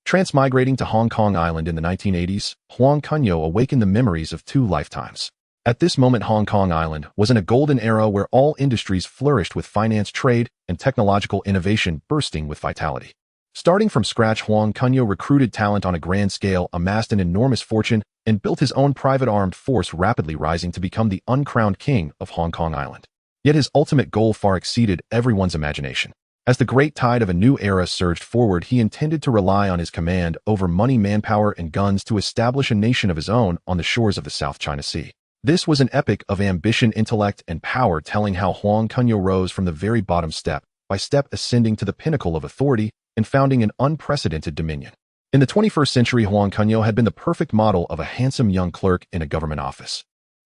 Transmigrating to Hong Kong Island in the 1980s, Huang Kunyao awakened the memories of two lifetimes. At this moment, Hong Kong Island was in a golden era where all industries flourished with finance, trade, and technological innovation bursting with vitality. Starting from scratch, Huang Kunyao recruited talent on a grand scale, amassed an enormous fortune, and built his own private armed force, rapidly rising to become the uncrowned king of Hong Kong Island. Yet his ultimate goal far exceeded everyone's imagination. As the great tide of a new era surged forward, he intended to rely on his command over money, manpower, and guns to establish a nation of his own on the shores of the South China Sea. This was an epic of ambition, intellect, and power, telling how Huang Kunyao rose from the very bottom, step by step ascending to the pinnacle of authority and founding an unprecedented dominion. In the 21st century, Huang Kunyao had been the perfect model of a handsome young clerk in a government office.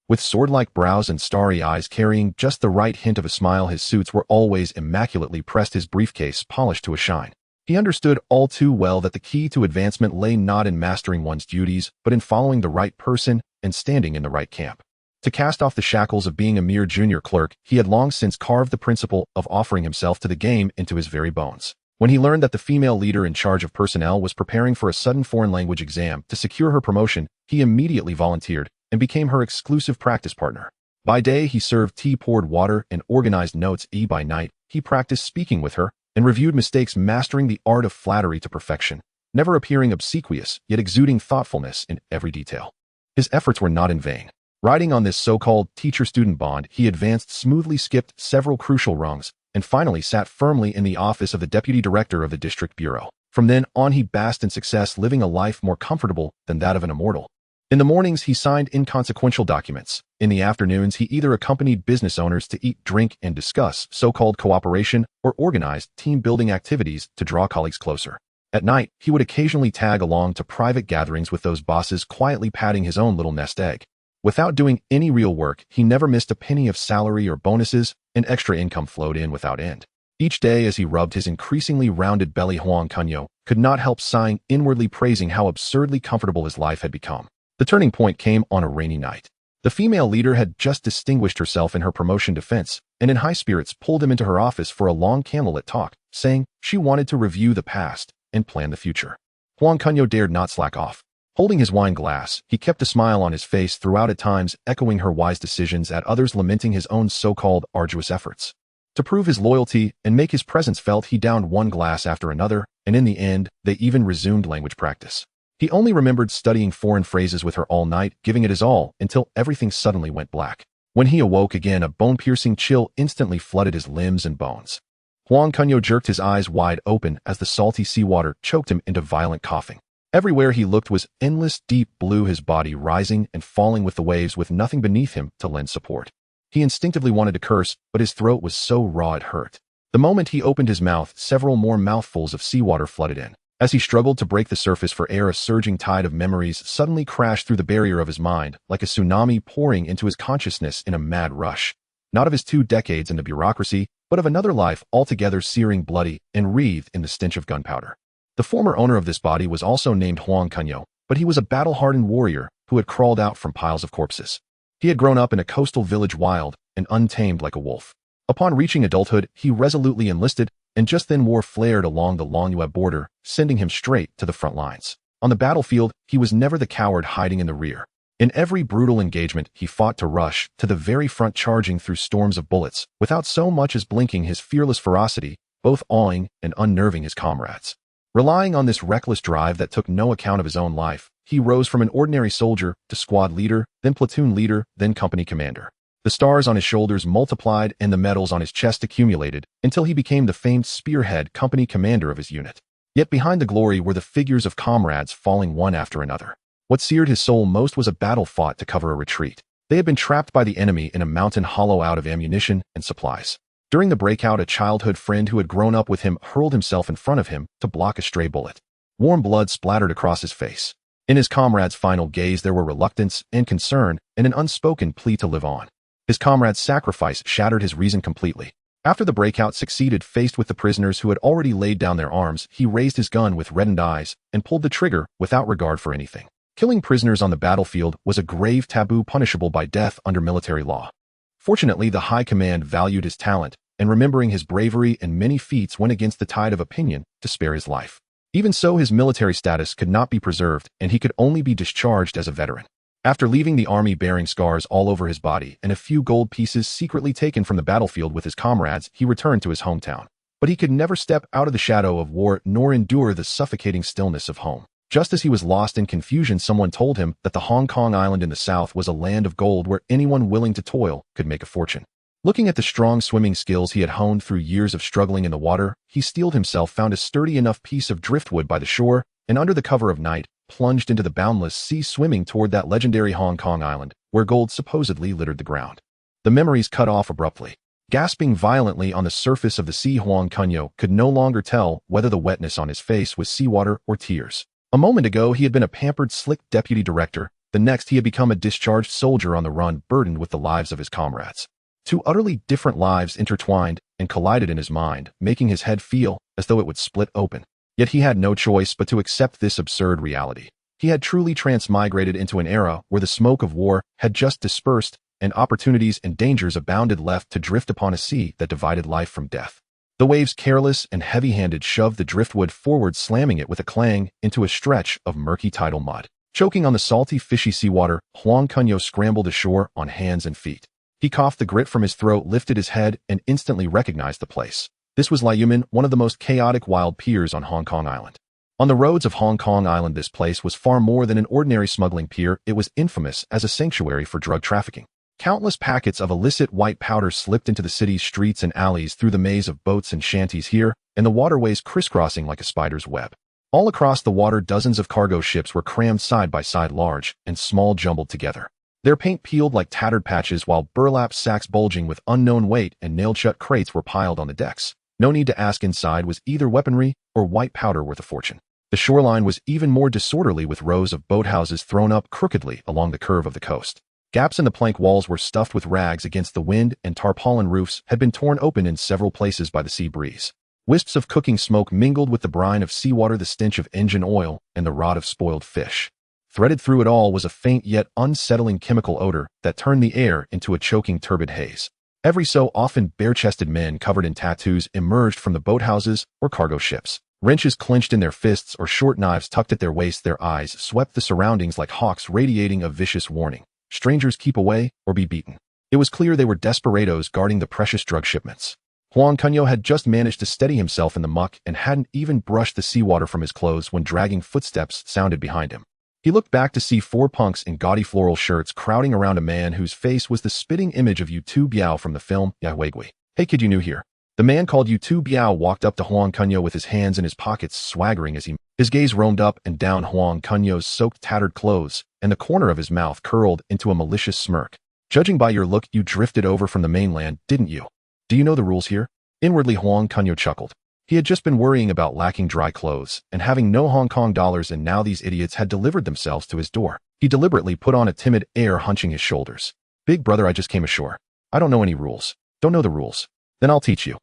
With sword-like brows and starry eyes, carrying just the right hint of a smile, his suits were always immaculately pressed, his briefcase polished to a shine. He understood all too well that the key to advancement lay not in mastering one's duties, but in following the right person and standing in the right camp. To cast off the shackles of being a mere junior clerk, he had long since carved the principle of offering himself to the game into his very bones. When he learned that the female leader in charge of personnel was preparing for a sudden foreign language exam to secure her promotion, he immediately volunteered and became her exclusive practice partner. By day, he served tea, poured water, and organized notes. By night, he practiced speaking with her and reviewed mistakes, mastering the art of flattery to perfection, never appearing obsequious, yet exuding thoughtfulness in every detail. His efforts were not in vain. Riding on this so-called teacher-student bond, he advanced smoothly, skipped several crucial rungs, and finally sat firmly in the office of the deputy director of the district bureau. From then on, he basked in success, living a life more comfortable than that of an immortal. In the mornings, he signed inconsequential documents. In the afternoons, he either accompanied business owners to eat, drink, and discuss so-called cooperation, or organized team-building activities to draw colleagues closer. At night, he would occasionally tag along to private gatherings with those bosses, quietly padding his own little nest egg. Without doing any real work, he never missed a penny of salary or bonuses, and extra income flowed in without end. Each day, as he rubbed his increasingly rounded belly, Huang Kunyao could not help sighing, inwardly praising how absurdly comfortable his life had become. The turning point came on a rainy night. The female leader had just distinguished herself in her promotion defense, and in high spirits pulled him into her office for a long candlelit talk, saying she wanted to review the past and plan the future. Huang Kunyao dared not slack off. Holding his wine glass, he kept a smile on his face throughout, at times echoing her wise decisions, at others lamenting his own so-called arduous efforts. To prove his loyalty and make his presence felt, he downed one glass after another, and in the end, they even resumed language practice. He only remembered studying foreign phrases with her all night, giving it his all, until everything suddenly went black. When he awoke again, a bone-piercing chill instantly flooded his limbs and bones. Huang Kunyao jerked his eyes wide open as the salty seawater choked him into violent coughing. Everywhere he looked was endless deep blue, his body rising and falling with the waves, with nothing beneath him to lend support. He instinctively wanted to curse, but his throat was so raw it hurt. The moment he opened his mouth, several more mouthfuls of seawater flooded in. As he struggled to break the surface for air, a surging tide of memories suddenly crashed through the barrier of his mind, like a tsunami pouring into his consciousness in a mad rush. Not of his 2 decades in the bureaucracy, but of another life altogether, searing, bloody, and wreathed in the stench of gunpowder. The former owner of this body was also named Huang Kunyao, but he was a battle-hardened warrior who had crawled out from piles of corpses. He had grown up in a coastal village, wild and untamed like a wolf. Upon reaching adulthood, he resolutely enlisted, and just then war flared along the Longyue border, sending him straight to the front lines. On the battlefield, he was never the coward hiding in the rear. In every brutal engagement, he fought to rush to the very front, charging through storms of bullets, without so much as blinking, his fearless ferocity both awing and unnerving his comrades. Relying on this reckless drive that took no account of his own life, he rose from an ordinary soldier to squad leader, then platoon leader, then company commander. The stars on his shoulders multiplied and the medals on his chest accumulated until he became the famed spearhead company commander of his unit. Yet behind the glory were the figures of comrades falling one after another. What seared his soul most was a battle fought to cover a retreat. They had been trapped by the enemy in a mountain hollow out of ammunition and supplies. During the breakout, a childhood friend who had grown up with him hurled himself in front of him to block a stray bullet. Warm blood splattered across his face. In his comrade's final gaze, there were reluctance and concern and an unspoken plea to live on. His comrade's sacrifice shattered his reason completely. After the breakout succeeded, faced with the prisoners who had already laid down their arms, he raised his gun with reddened eyes and pulled the trigger without regard for anything. Killing prisoners on the battlefield was a grave taboo, punishable by death under military law. Fortunately, the high command valued his talent, and remembering his bravery and many feats, went against the tide of opinion to spare his life. Even so, his military status could not be preserved, and he could only be discharged as a veteran. After leaving the army bearing scars all over his body and a few gold pieces secretly taken from the battlefield with his comrades, he returned to his hometown. But he could never step out of the shadow of war nor endure the suffocating stillness of home. Just as he was lost in confusion, someone told him that the Hong Kong island in the south was a land of gold where anyone willing to toil could make a fortune. Looking at the strong swimming skills he had honed through years of struggling in the water, he steeled himself, found a sturdy enough piece of driftwood by the shore, and under the cover of night, plunged into the boundless sea, swimming toward that legendary Hong Kong island, where gold supposedly littered the ground. The memories cut off abruptly. Gasping violently on the surface of the sea, Huang Kunyao could no longer tell whether the wetness on his face was seawater or tears. A moment ago, he had been a pampered, slick deputy director. The next, he had become a discharged soldier on the run, burdened with the lives of his comrades. Two utterly different lives intertwined and collided in his mind, making his head feel as though it would split open. Yet he had no choice but to accept this absurd reality. He had truly transmigrated into an era where the smoke of war had just dispersed and opportunities and dangers abounded, left to drift upon a sea that divided life from death. The waves, careless and heavy-handed, shoved the driftwood forward, slamming it with a clang into a stretch of murky tidal mud. Choking on the salty, fishy seawater, Huang Kunyao scrambled ashore on hands and feet. He coughed the grit from his throat, lifted his head, and instantly recognized the place. This was Liuman, one of the most chaotic wild piers on Hong Kong Island. On the roads of Hong Kong Island, this place was far more than an ordinary smuggling pier. It was infamous as a sanctuary for drug trafficking. Countless packets of illicit white powder slipped into the city's streets and alleys through the maze of boats and shanties here, and the waterways crisscrossing like a spider's web. All across the water, dozens of cargo ships were crammed side by side, large and small jumbled together. Their paint peeled like tattered patches, while burlap sacks bulging with unknown weight and nailed-shut crates were piled on the decks. No need to ask, inside was either weaponry or white powder worth a fortune. The shoreline was even more disorderly, with rows of boathouses thrown up crookedly along the curve of the coast. Gaps in the plank walls were stuffed with rags against the wind, and tarpaulin roofs had been torn open in several places by the sea breeze. Wisps of cooking smoke mingled with the brine of seawater, the stench of engine oil, and the rot of spoiled fish. Threaded through it all was a faint yet unsettling chemical odor that turned the air into a choking, turbid haze. Every so often, bare-chested men covered in tattoos emerged from the boathouses or cargo ships. Wrenches clenched in their fists or short knives tucked at their waists, their eyes swept the surroundings like hawks, radiating a vicious warning. Strangers, keep away or be beaten. It was clear they were desperados guarding the precious drug shipments. Huang Kunyao had just managed to steady himself in the muck and hadn't even brushed the seawater from his clothes when dragging footsteps sounded behind him. He looked back to see four punks in gaudy floral shirts crowding around a man whose face was the spitting image of Yu Biao from the film Yahwegui. "Hey kid, you new here?" The man called Yu Biao walked up to Huang Kunyao with his hands in his pockets, swaggering as his gaze roamed up and down Huang Kunyao's soaked, tattered clothes, and the corner of his mouth curled into a malicious smirk. "Judging by your look, you drifted over from the mainland, didn't you? Do you know the rules here?" Inwardly, Huang Kunyao chuckled. He had just been worrying about lacking dry clothes and having no Hong Kong dollars, and now these idiots had delivered themselves to his door. He deliberately put on a timid air, hunching his shoulders. "Big brother, I just came ashore. I don't know any rules." "Don't know the rules? Then I'll teach you."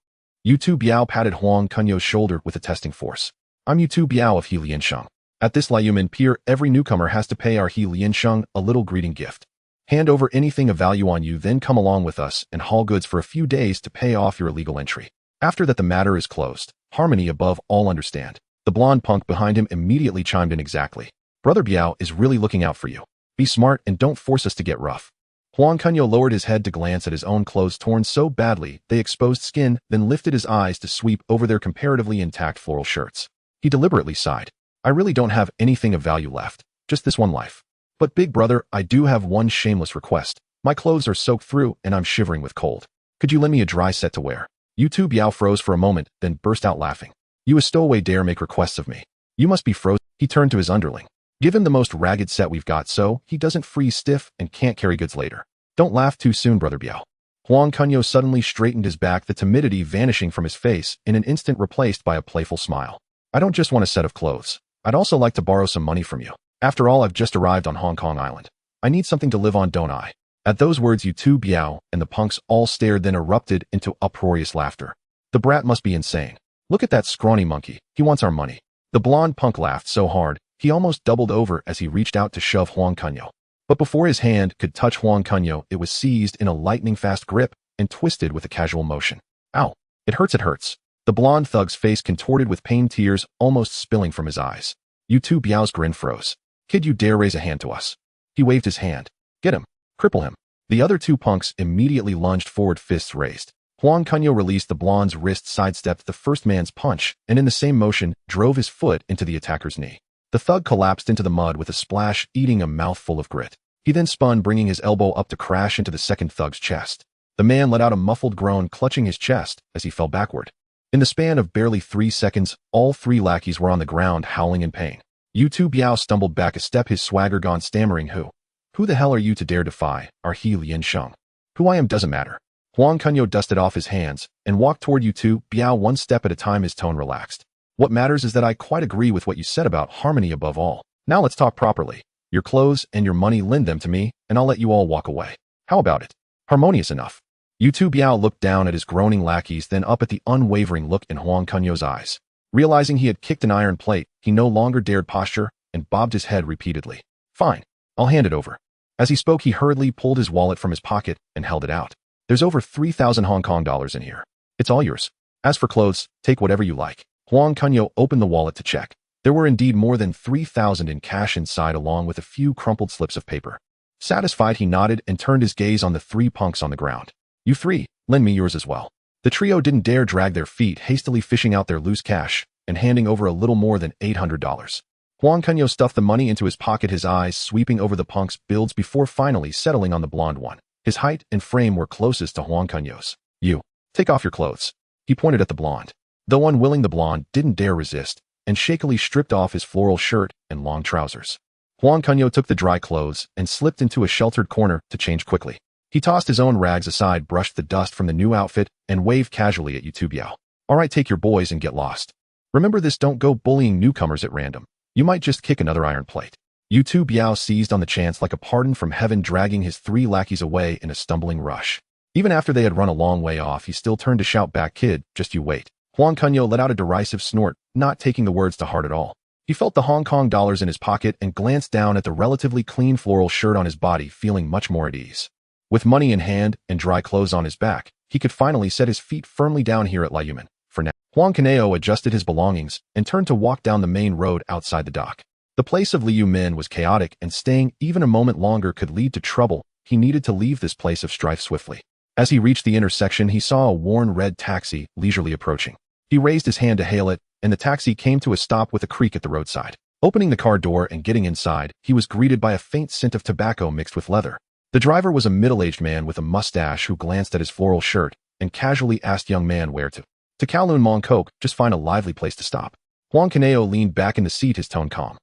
Yu Biao patted Huang Kunyao's shoulder with a testing force. "I'm Yu Biao of He Liansheng. At this Liuman pier, every newcomer has to pay our He Liansheng a little greeting gift. Hand over anything of value on you, then come along with us and haul goods for a few days to pay off your illegal entry. After that, the matter is closed. Harmony above all, understand?" The blonde punk behind him immediately chimed in. "Exactly. Brother Biao is really looking out for you. Be smart and don't force us to get rough." Huang Kunyao lowered his head to glance at his own clothes, torn so badly they exposed skin, then lifted his eyes to sweep over their comparatively intact floral shirts. He deliberately sighed. "I really don't have anything of value left, just this one life. But big brother, I do have one shameless request. My clothes are soaked through and I'm shivering with cold. Could you lend me a dry set to wear?" Yu Biao froze for a moment, then burst out laughing. "You a stowaway dare make requests of me? You must be frozen." He turned to his underling. "Give him the most ragged set we've got so he doesn't freeze stiff and can't carry goods later. Don't laugh too soon, brother Biao." Huang Kunyao suddenly straightened his back, the timidity vanishing from his face in an instant, replaced by a playful smile. "I don't just want a set of clothes. I'd also like to borrow some money from you. After all, I've just arrived on Hong Kong Island. I need something to live on, don't I?" At those words, Yu Biao and the punks all stared, then erupted into uproarious laughter. "The brat must be insane. Look at that scrawny monkey. He wants our money." The blonde punk laughed so hard, he almost doubled over as he reached out to shove Huang Kunyao. But before his hand could touch Huang Kunyao, it was seized in a lightning-fast grip and twisted with a casual motion. "Ow! It hurts, it hurts." The blonde thug's face contorted with pain, tears almost spilling from his eyes. You two, Biao's grin froze. Kid, you dare raise a hand to us? He waved his hand. Get him. Cripple him. The other two punks immediately lunged forward, fists raised. Huang Kunyao released the blonde's wrist, sidestepped the first man's punch, and in the same motion, drove his foot into the attacker's knee. The thug collapsed into the mud with a splash, eating a mouthful of grit. He then spun, bringing his elbow up to crash into the second thug's chest. The man let out a muffled groan, clutching his chest as he fell backward. In the span of barely 3 seconds, all 3 lackeys were on the ground, howling in pain. Yu Tu Biao stumbled back a step, his swagger gone, stammering, Who the hell are you to dare defy our He Lian Sheng? Who I am doesn't matter. Huang Kunyao dusted off his hands and walked toward Yu Tu Biao, one step at a time, his tone relaxed. What matters is that I quite agree with what you said about harmony above all. Now let's talk properly. Your clothes and your money, lend them to me, and I'll let you all walk away. How about it? Harmonious enough. Yu Tu Biao looked down at his groaning lackeys, then up at the unwavering look in Huang Kunyao's eyes. Realizing he had kicked an iron plate, he no longer dared posture and bobbed his head repeatedly. Fine, I'll hand it over. As he spoke, he hurriedly pulled his wallet from his pocket and held it out. There's over 3,000 Hong Kong dollars in here. It's all yours. As for clothes, take whatever you like. Huang Kunyao opened the wallet to check. There were indeed more than 3,000 in cash inside, along with a few crumpled slips of paper. Satisfied, he nodded and turned his gaze on the 3 punks on the ground. You 3, lend me yours as well. The trio didn't dare drag their feet, hastily fishing out their loose cash and handing over a little more than $800. Huang Kunyao stuffed the money into his pocket, his eyes sweeping over the punks' builds before finally settling on the blonde one. His height and frame were closest to Huang Kunyao's. You, take off your clothes. He pointed at the blonde. Though unwilling, the blonde didn't dare resist and shakily stripped off his floral shirt and long trousers. Huang Kunyao took the dry clothes and slipped into a sheltered corner to change quickly. He tossed his own rags aside, brushed the dust from the new outfit, and waved casually at Yu Tu Biao. All right, take your boys and get lost. Remember this, don't go bullying newcomers at random. You might just kick another iron plate. Yu Tu Biao seized on the chance like a pardon from heaven, dragging his 3 lackeys away in a stumbling rush. Even after they had run a long way off, he still turned to shout back, Kid, just you wait. Huang Kunyao let out a derisive snort, not taking the words to heart at all. He felt the Hong Kong dollars in his pocket and glanced down at the relatively clean floral shirt on his body, feeling much more at ease. With money in hand and dry clothes on his back, he could finally set his feet firmly down here at Liuman. For now, Huang Kunyao adjusted his belongings and turned to walk down the main road outside the dock. The place of Liu Min was chaotic, and staying even a moment longer could lead to trouble. He needed to leave this place of strife swiftly. As he reached the intersection, he saw a worn red taxi leisurely approaching. He raised his hand to hail it, and the taxi came to a stop with a creak at the roadside. Opening the car door and getting inside, he was greeted by a faint scent of tobacco mixed with leather. The driver was a middle-aged man with a mustache who glanced at his floral shirt and casually asked young man where to. To Kowloon, Mong Kok, just find a lively place to stop. Huang Kunyao leaned back in the seat, his tone calm.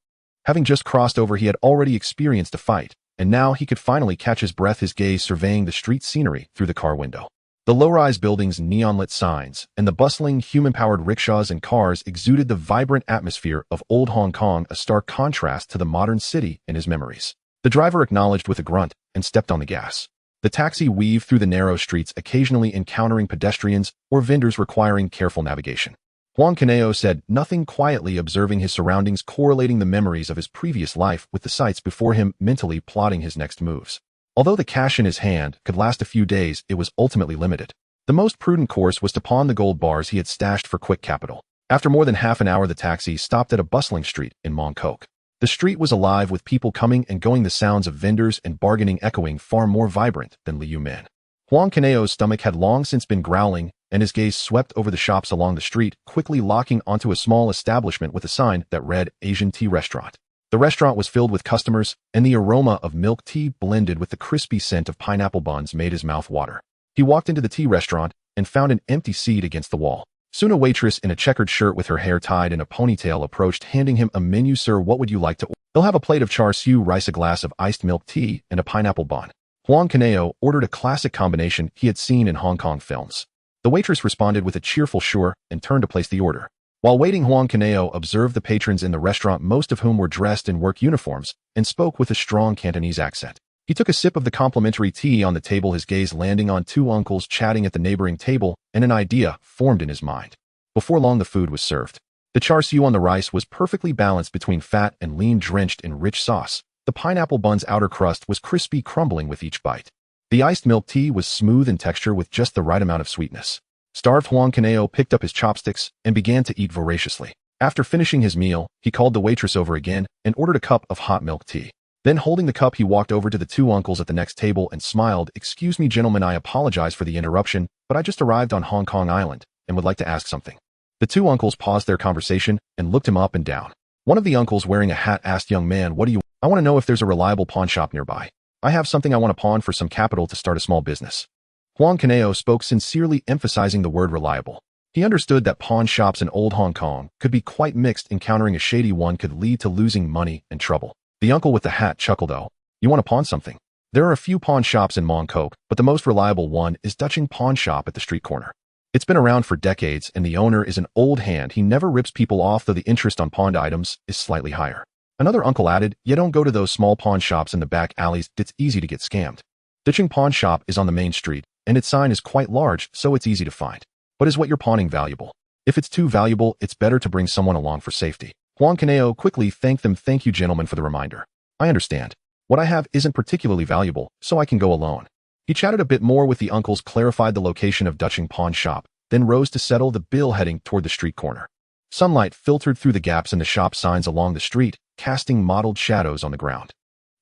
Having just crossed over, he had already experienced a fight, and now he could finally catch his breath, his gaze surveying the street scenery through the car window. The low-rise buildings, neon-lit signs, and the bustling, human-powered rickshaws and cars exuded the vibrant atmosphere of old Hong Kong, a stark contrast to the modern city in his memories. The driver acknowledged with a grunt and stepped on the gas. The taxi weaved through the narrow streets, occasionally encountering pedestrians or vendors requiring careful navigation. Huang Kunyao said nothing, quietly observing his surroundings, correlating the memories of his previous life with the sights before him, mentally plotting his next moves. Although the cash in his hand could last a few days, it was ultimately limited. The most prudent course was to pawn the gold bars he had stashed for quick capital. After more than half an hour, the taxi stopped at a bustling street in Mong Kok. The street was alive with people coming and going, the sounds of vendors and bargaining echoing far more vibrant than Liu Min. Huang Kunyao's stomach had long since been growling, and his gaze swept over the shops along the street, quickly locking onto a small establishment with a sign that read Asian Tea Restaurant. The restaurant was filled with customers, and the aroma of milk tea blended with the crispy scent of pineapple buns made his mouth water. He walked into the tea restaurant and found an empty seat against the wall. Soon a waitress in a checkered shirt with her hair tied in a ponytail approached, handing him a menu. Sir, what would you like to order? They'll have a plate of char siu rice, a glass of iced milk tea, and a pineapple bun. Huang Kunyao ordered a classic combination he had seen in Hong Kong films. The waitress responded with a cheerful sure and turned to place the order. While waiting, Huang Kunyao observed the patrons in the restaurant, most of whom were dressed in work uniforms and spoke with a strong Cantonese accent. He took a sip of the complimentary tea on the table, his gaze landing on two uncles chatting at the neighboring table, and an idea formed in his mind. Before long, the food was served. The char siu on the rice was perfectly balanced between fat and lean, drenched in rich sauce. The pineapple bun's outer crust was crispy, crumbling with each bite. The iced milk tea was smooth in texture with just the right amount of sweetness. Starved Huang Kunyao picked up his chopsticks and began to eat voraciously. After finishing his meal, he called the waitress over again and ordered a cup of hot milk tea. Then holding the cup, he walked over to the two uncles at the next table and smiled. "Excuse me, gentlemen, I apologize for the interruption, but I just arrived on Hong Kong Island and would like to ask something." The two uncles paused their conversation and looked him up and down. One of the uncles wearing a hat asked, "Young man, what do you want?" "I want to know if there's a reliable pawn shop nearby. I have something I want to pawn for some capital to start a small business." Huang Kunyao spoke sincerely, emphasizing the word reliable. He understood that pawn shops in old Hong Kong could be quite mixed. Encountering a shady one could lead to losing money and trouble. The uncle with the hat chuckled, "Oh, you want to pawn something? There are a few pawn shops in Mong Kok, but the most reliable one is Dutching Pawn Shop at the street corner. It's been around for decades, and the owner is an old hand. He never rips people off, though the interest on pawned items is slightly higher." Another uncle added, "You don't go to those small pawn shops in the back alleys. It's easy to get scammed. Dutching Pawn Shop is on the main street, and its sign is quite large, so it's easy to find. But is what you're pawning valuable? If it's too valuable, it's better to bring someone along for safety." Huang Kunyao quickly thanked them. "Thank you, gentlemen, for the reminder. I understand. What I have isn't particularly valuable, so I can go alone." He chatted a bit more with the uncles, clarified the location of Dutching Pawn Shop, then rose to settle the bill, heading toward the street corner. Sunlight filtered through the gaps in the shop signs along the street, casting mottled shadows on the ground.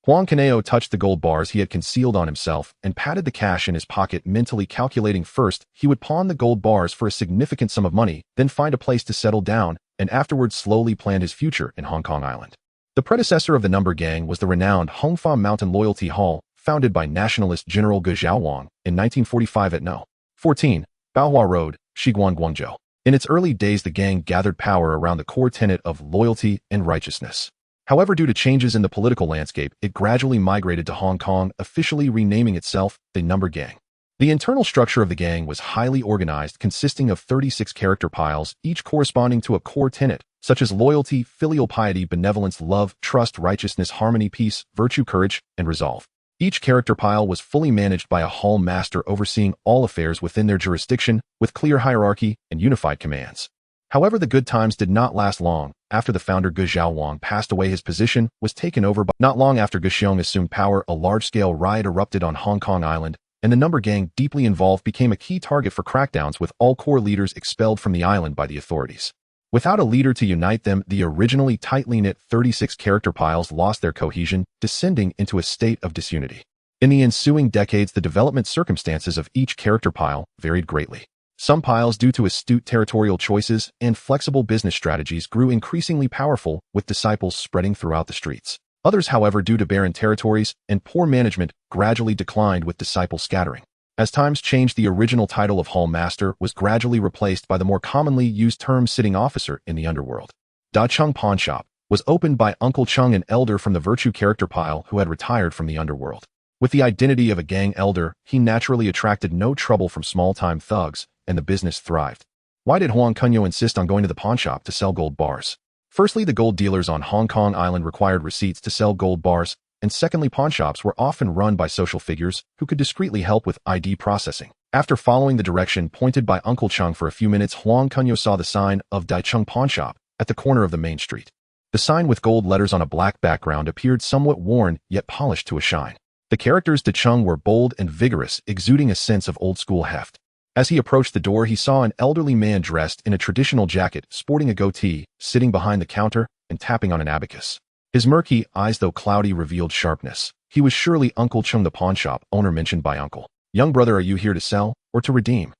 Huang Kunyao touched the gold bars he had concealed on himself and patted the cash in his pocket, mentally calculating first he would pawn the gold bars for a significant sum of money, then find a place to settle down, and afterwards slowly planned his future in Hong Kong Island. The predecessor of the number gang was the renowned Hongfa Mountain Loyalty Hall, founded by nationalist General Ge Xiaowang in 1945 at No. 14, Baohua Road, Shiguan, Guangzhou. In its early days, the gang gathered power around the core tenet of loyalty and righteousness. However, due to changes in the political landscape, it gradually migrated to Hong Kong, officially renaming itself the Number Gang. The internal structure of the gang was highly organized, consisting of 36 character piles, each corresponding to a core tenet, such as loyalty, filial piety, benevolence, love, trust, righteousness, harmony, peace, virtue, courage, and resolve. Each character pile was fully managed by a hall master overseeing all affairs within their jurisdiction, with clear hierarchy and unified commands. However, the good times did not last long. After the founder Ge Xiaowang passed away, his position was taken over by. Not long after Ge Xiong assumed power, a large-scale riot erupted on Hong Kong Island, and the number gang, deeply involved, became a key target for crackdowns, with all core leaders expelled from the island by the authorities. Without a leader to unite them, the originally tightly knit 36 character piles lost their cohesion, descending into a state of disunity. In the ensuing decades, the development circumstances of each character pile varied greatly. Some piles, due to astute territorial choices and flexible business strategies, grew increasingly powerful, with disciples spreading throughout the streets. Others, however, due to barren territories and poor management, gradually declined, with disciples scattering. As times changed, the original title of Hall Master was gradually replaced by the more commonly used term Sitting Officer in the Underworld. Da Chung Pawn Shop was opened by Uncle Chung, an elder from the Virtue character pile who had retired from the Underworld. With the identity of a gang elder, he naturally attracted no trouble from small-time thugs, and the business thrived. Why did Huang Kunyao insist on going to the pawn shop to sell gold bars? Firstly, the gold dealers on Hong Kong Island required receipts to sell gold bars, and secondly, pawn shops were often run by social figures who could discreetly help with ID processing. After following the direction pointed by Uncle Chung for a few minutes, Huang Kunyao saw the sign of Dai Chung Pawn Shop at the corner of the main street. The sign, with gold letters on a black background, appeared somewhat worn yet polished to a shine. The characters De Chung were bold and vigorous, exuding a sense of old-school heft. As he approached the door, he saw an elderly man dressed in a traditional jacket, sporting a goatee, sitting behind the counter and tapping on an abacus. His murky eyes, though cloudy, revealed sharpness. He was surely Uncle Chung, the pawn shop owner mentioned by Uncle. "Young brother, are you here to sell or to redeem?"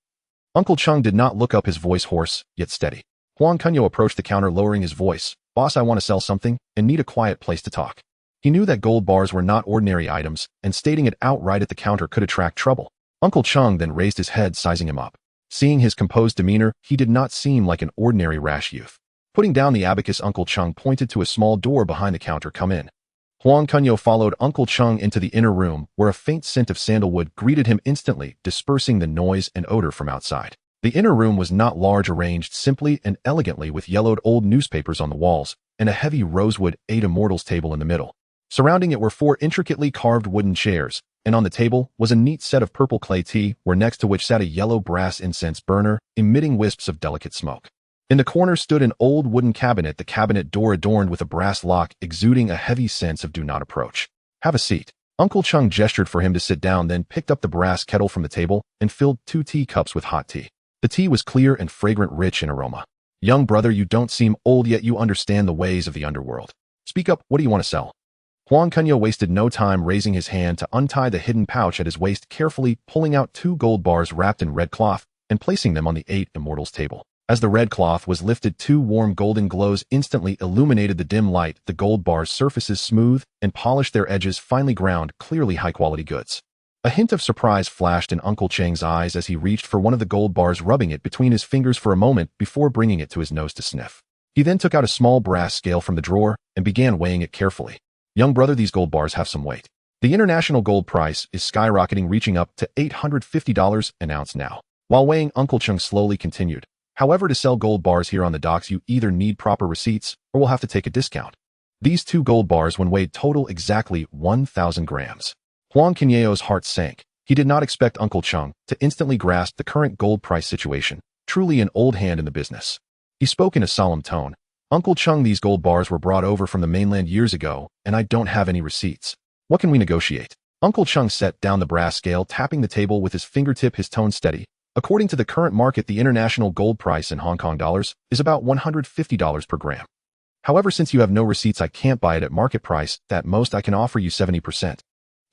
Uncle Chung did not look up, his voice hoarse yet steady. Huang Kunyao approached the counter, lowering his voice. "Boss, I want to sell something and need a quiet place to talk." He knew that gold bars were not ordinary items, and stating it outright at the counter could attract trouble. Uncle Chung then raised his head, sizing him up. Seeing his composed demeanor, he did not seem like an ordinary rash youth. Putting down the abacus, Uncle Chung pointed to a small door behind the counter. "Come in." Huang Kunyao followed Uncle Chung into the inner room, where a faint scent of sandalwood greeted him instantly, dispersing the noise and odor from outside. The inner room was not large, arranged simply and elegantly with yellowed old newspapers on the walls, and a heavy rosewood Eight Immortals table in the middle. Surrounding it were 4 intricately carved wooden chairs, and on the table was a neat set of purple clay tea, where next to which sat a yellow brass incense burner, emitting wisps of delicate smoke. In the corner stood an old wooden cabinet, the cabinet door adorned with a brass lock, exuding a heavy sense of do not approach. "Have a seat." Uncle Chung gestured for him to sit down, then picked up the brass kettle from the table and filled 2 teacups with hot tea. The tea was clear and fragrant, rich in aroma. Young brother, you don't seem old yet you understand the ways of the underworld. Speak up, what do you want to sell? Huang Kunyao wasted no time raising his hand to untie the hidden pouch at his waist, carefully pulling out 2 gold bars wrapped in red cloth and placing them on the 8 immortals table. As the red cloth was lifted, 2 warm golden glows instantly illuminated the dim light. The gold bars' surfaces smooth and polished, their edges finely ground, clearly high-quality goods. A hint of surprise flashed in Uncle Chang's eyes as he reached for one of the gold bars, rubbing it between his fingers for a moment before bringing it to his nose to sniff. He then took out a small brass scale from the drawer and began weighing it carefully. Young brother, these gold bars have some weight. The international gold price is skyrocketing, reaching up to $850 an ounce now. While weighing, Uncle Chung slowly continued. However, to sell gold bars here on the docks, you either need proper receipts or will have to take a discount. These 2 gold bars, when weighed, total exactly 1,000 grams. Huang Kunyao's heart sank. He did not expect Uncle Chung to instantly grasp the current gold price situation, truly an old hand in the business. He spoke in a solemn tone. Uncle Chung, these gold bars were brought over from the mainland years ago, and I don't have any receipts. What can we negotiate? Uncle Chung set down the brass scale, tapping the table with his fingertip, his tone steady. According to the current market, the international gold price in Hong Kong dollars is about $150 per gram. However, since you have no receipts, I can't buy it at market price. At most, I can offer you 70%.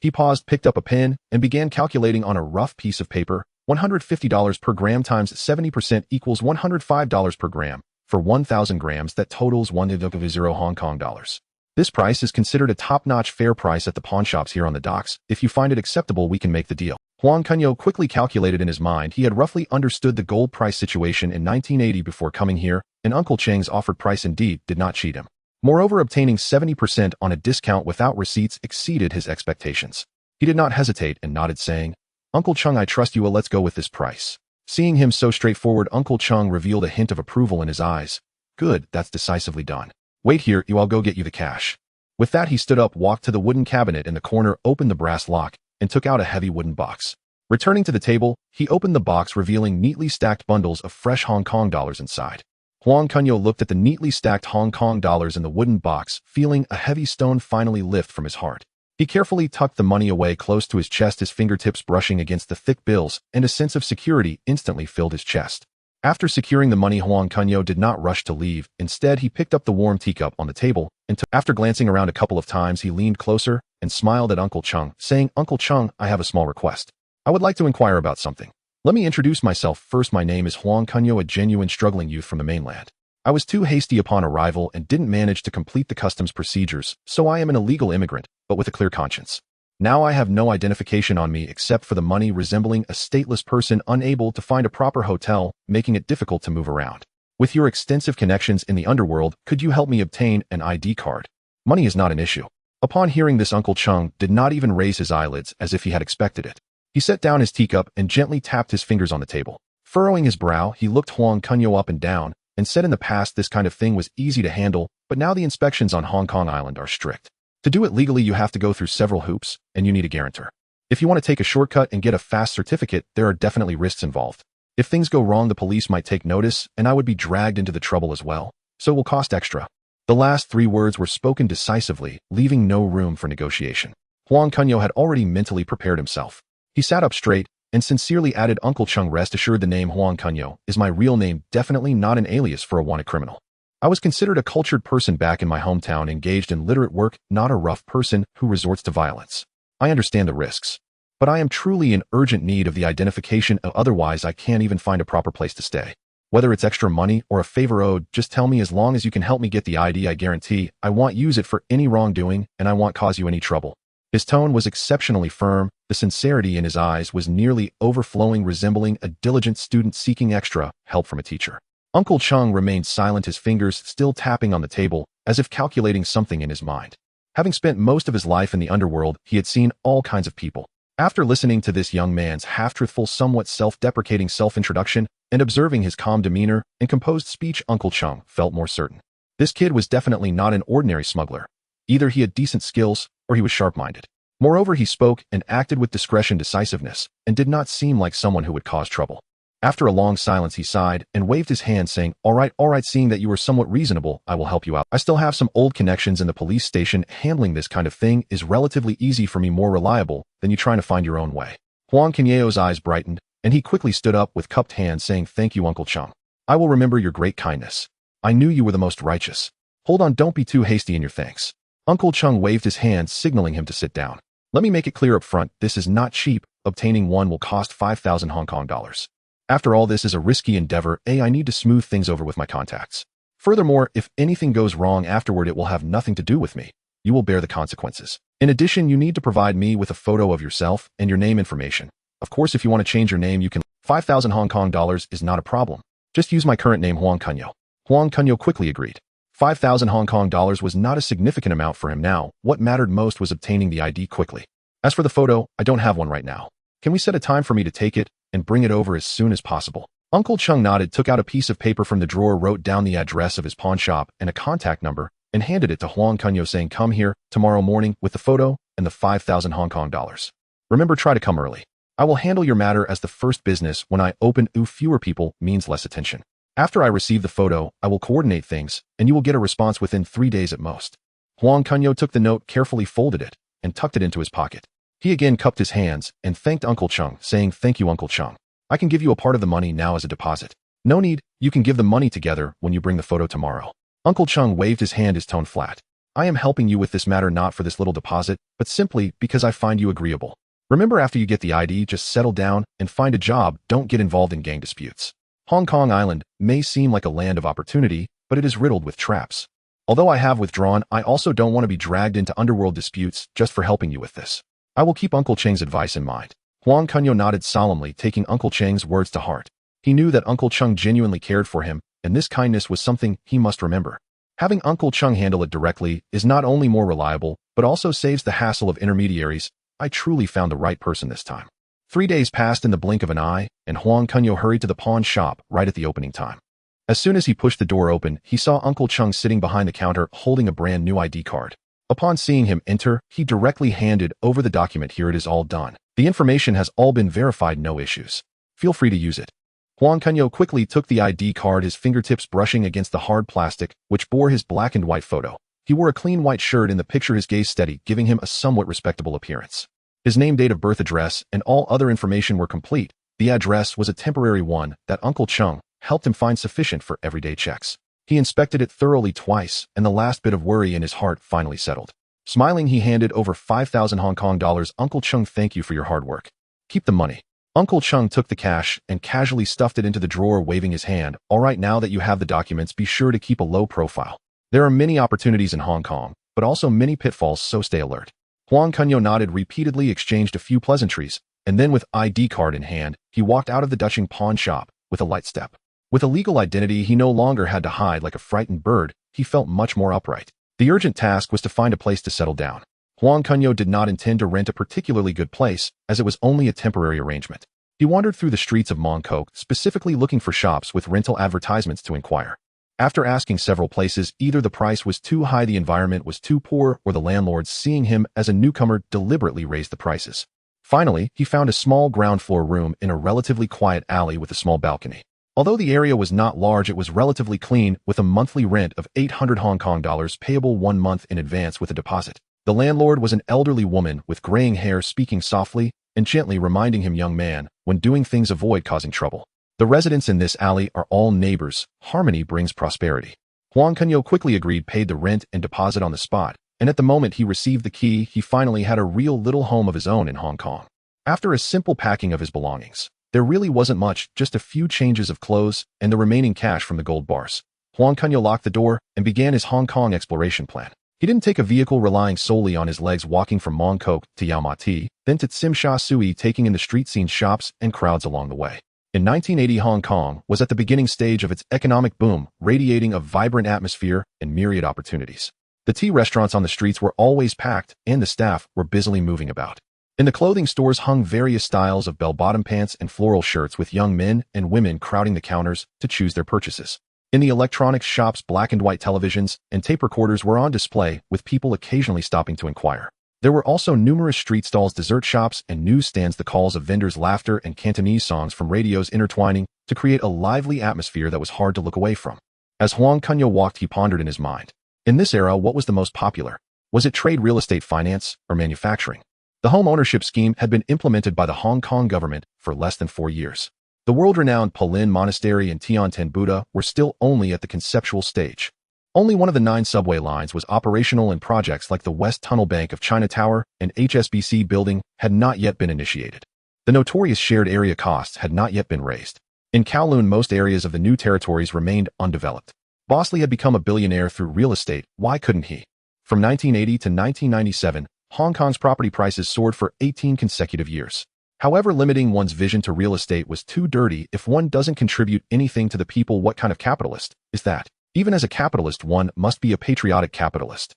He paused, picked up a pen, and began calculating on a rough piece of paper. $150 per gram times 70% equals $105 per gram. For 1,000 grams, that totals 1.0 Hong Kong dollars. This price is considered a top-notch fair price at the pawn shops here on the docks. If you find it acceptable, we can make the deal. Huang Kunyao quickly calculated in his mind. He had roughly understood the gold price situation in 1980 before coming here, and Uncle Chang's offered price indeed did not cheat him. Moreover, obtaining 70% on a discount without receipts exceeded his expectations. He did not hesitate and nodded, saying, Uncle Chung, I trust you, let's go with this price. Seeing him so straightforward, Uncle Chung revealed a hint of approval in his eyes. Good, that's decisively done. Wait here, I'll go get you the cash. With that, he stood up, walked to the wooden cabinet in the corner, opened the brass lock, and took out a heavy wooden box. Returning to the table, he opened the box, revealing neatly stacked bundles of fresh Hong Kong dollars inside. Huang Kunyao looked at the neatly stacked Hong Kong dollars in the wooden box, feeling a heavy stone finally lift from his heart. He carefully tucked the money away close to his chest, his fingertips brushing against the thick bills, and a sense of security instantly filled his chest. After securing the money, Huang Kunyao did not rush to leave. Instead, he picked up the warm teacup on the table, and after glancing around a couple of times, he leaned closer and smiled at Uncle Chung, saying, Uncle Chung, I have a small request. I would like to inquire about something. Let me introduce myself first. My name is Huang Kunyao, a genuine struggling youth from the mainland. I was too hasty upon arrival and didn't manage to complete the customs procedures, so I am an illegal immigrant, but with a clear conscience. Now I have no identification on me except for the money, resembling a stateless person unable to find a proper hotel, making it difficult to move around. With your extensive connections in the underworld, could you help me obtain an ID card? Money is not an issue. Upon hearing this, Uncle Chung did not even raise his eyelids as if he had expected it. He set down his teacup and gently tapped his fingers on the table. Furrowing his brow, he looked Huang Kunyao up and down and said, in the past this kind of thing was easy to handle, but now the inspections on Hong Kong Island are strict. To do it legally, you have to go through several hoops, and you need a guarantor. If you want to take a shortcut and get a fast certificate, there are definitely risks involved. If things go wrong, the police might take notice, and I would be dragged into the trouble as well, so it will cost extra. The last 3 words were spoken decisively, leaving no room for negotiation. Huang Kunyao had already mentally prepared himself. He sat up straight and sincerely added, Uncle Chung, rest assured the name Huang Kunyao is my real name, definitely not an alias for a wanted criminal. I was considered a cultured person back in my hometown, engaged in literate work, not a rough person who resorts to violence. I understand the risks, but I am truly in urgent need of the identification, otherwise I can't even find a proper place to stay. Whether it's extra money or a favor owed, just tell me. As long as you can help me get the ID, I guarantee I won't use it for any wrongdoing, and I won't cause you any trouble. His tone was exceptionally firm. The sincerity in his eyes was nearly overflowing, resembling a diligent student seeking extra help from a teacher. Uncle Chung remained silent, his fingers still tapping on the table, as if calculating something in his mind. Having spent most of his life in the underworld, he had seen all kinds of people. After listening to this young man's half-truthful, somewhat self-deprecating self-introduction, and observing his calm demeanor and composed speech, Uncle Chung felt more certain. This kid was definitely not an ordinary smuggler. Either he had decent skills, or he was sharp-minded. Moreover, he spoke and acted with discretion, decisiveness, and did not seem like someone who would cause trouble. After a long silence, he sighed and waved his hand, saying, all right, seeing that you are somewhat reasonable, I will help you out. I still have some old connections in the police station. Handling this kind of thing is relatively easy for me, more reliable than you trying to find your own way. Huang Kunyao's eyes brightened, and he quickly stood up with cupped hands saying, "Thank you, Uncle Chung. I will remember your great kindness. I knew you were the most righteous." "Hold on, don't be too hasty in your thanks." Uncle Chung waved his hand, signaling him to sit down. "Let me make it clear up front, this is not cheap. Obtaining one will cost 5,000 Hong Kong dollars. After all, this is a risky endeavor. I need to smooth things over with my contacts. Furthermore, if anything goes wrong afterward, it will have nothing to do with me. You will bear the consequences. In addition, you need to provide me with a photo of yourself and your name information. Of course, if you want to change your name, you can. 5,000 Hong Kong dollars is not a problem. Just use my current name, Huang Kunyao." Huang Kunyao quickly agreed. 5,000 Hong Kong dollars was not a significant amount for him now. What mattered most was obtaining the ID quickly. "As for the photo, I don't have one right now. Can we set a time for me to take it and bring it over as soon as possible?" Uncle Chung nodded, took out a piece of paper from the drawer, wrote down the address of his pawn shop and a contact number, and handed it to Huang Kunyao saying, "Come here tomorrow morning with the photo and the 5,000 Hong Kong dollars. Remember, try to come early. I will handle your matter as the first business when I open. Fewer people means less attention. After I receive the photo, I will coordinate things, and you will get a response within 3 days at most." Huang Kunyao took the note, carefully folded it, and tucked it into his pocket. He again cupped his hands and thanked Uncle Chung, saying, "Thank you, Uncle Chung. I can give you a part of the money now as a deposit." "No need, you can give the money together when you bring the photo tomorrow." Uncle Chung waved his hand, his tone flat. "I am helping you with this matter not for this little deposit, but simply because I find you agreeable. Remember, after you get the ID, just settle down and find a job. Don't get involved in gang disputes. Hong Kong Island may seem like a land of opportunity, but it is riddled with traps. Although I have withdrawn, I also don't want to be dragged into underworld disputes just for helping you with this. I will keep Uncle Cheng's advice in mind." Huang Kunyao nodded solemnly, taking Uncle Cheng's words to heart. He knew that Uncle Chung genuinely cared for him, and this kindness was something he must remember. Having Uncle Chung handle it directly is not only more reliable, but also saves the hassle of intermediaries. I truly found the right person this time. 3 days passed in the blink of an eye, and Huang Kunyao hurried to the pawn shop right at the opening time. As soon as he pushed the door open, he saw Uncle Chung sitting behind the counter holding a brand new ID card. Upon seeing him enter, he directly handed over the document. "Here it is, all done. The information has all been verified, no issues. Feel free to use it." Huang Kunyao quickly took the ID card, his fingertips brushing against the hard plastic, which bore his black and white photo. He wore a clean white shirt in the picture, his gaze steady, giving him a somewhat respectable appearance. His name, date of birth, address, and all other information were complete. The address was a temporary one that Uncle Chung helped him find, sufficient for everyday checks. He inspected it thoroughly twice, and the last bit of worry in his heart finally settled. Smiling, he handed over 5,000 Hong Kong dollars. "Uncle Chung, thank you for your hard work. Keep the money." Uncle Chung took the cash and casually stuffed it into the drawer, waving his hand. "All right, now that you have the documents, be sure to keep a low profile. There are many opportunities in Hong Kong, but also many pitfalls, so stay alert." Huang Kunyao nodded, repeatedly exchanged a few pleasantries, and then with ID card in hand, he walked out of the Dutching pawn shop with a light step. With a legal identity, he no longer had to hide like a frightened bird. He felt much more upright. The urgent task was to find a place to settle down. Huang Kunyao did not intend to rent a particularly good place, as it was only a temporary arrangement. He wandered through the streets of Mongkok, specifically looking for shops with rental advertisements to inquire. After asking several places, either the price was too high, the environment was too poor, or the landlords, seeing him as a newcomer, deliberately raised the prices. Finally, he found a small ground floor room in a relatively quiet alley with a small balcony. Although the area was not large, it was relatively clean, with a monthly rent of 800 Hong Kong dollars payable 1 month in advance with a deposit. The landlord was an elderly woman with graying hair, speaking softly and gently, reminding him, "Young man, when doing things, avoid causing trouble. The residents in this alley are all neighbors. Harmony brings prosperity." Huang Kunyao quickly agreed, paid the rent and deposit on the spot, and at the moment he received the key, he finally had a real little home of his own in Hong Kong. After a simple packing of his belongings, there really wasn't much, just a few changes of clothes and the remaining cash from the gold bars. Huang Kunyao locked the door and began his Hong Kong exploration plan. He didn't take a vehicle, relying solely on his legs, walking from Mongkok to Yau Ma Ti, then to Tsim Sha Tsui, taking in the street scenes, shops, and crowds along the way. In 1980, Hong Kong was at the beginning stage of its economic boom, radiating a vibrant atmosphere and myriad opportunities. The tea restaurants on the streets were always packed, and the staff were busily moving about. In the clothing stores hung various styles of bell-bottom pants and floral shirts, with young men and women crowding the counters to choose their purchases. In the electronics shops, black and white televisions and tape recorders were on display, with people occasionally stopping to inquire. There were also numerous street stalls, dessert shops, and newsstands, the calls of vendors, laughter, and Cantonese songs from radios intertwining to create a lively atmosphere that was hard to look away from. As Huang Kunyao walked, he pondered in his mind. In this era, what was the most popular? Was it trade, real estate, finance, or manufacturing? The home ownership scheme had been implemented by the Hong Kong government for less than 4 years. The world-renowned Palin Monastery and Tiantan Buddha were still only at the conceptual stage. Only one of the 9 subway lines was operational, and projects like the West Tunnel Bank of China Tower and HSBC building had not yet been initiated. The notorious shared area costs had not yet been raised. In Kowloon, most areas of the new territories remained undeveloped. Bosley had become a billionaire through real estate. Why couldn't he? From 1980 to 1997, Hong Kong's property prices soared for 18 consecutive years. However, limiting one's vision to real estate was too dirty if one doesn't contribute anything to the people. What kind of capitalist is that? Even as a capitalist, one must be a patriotic capitalist.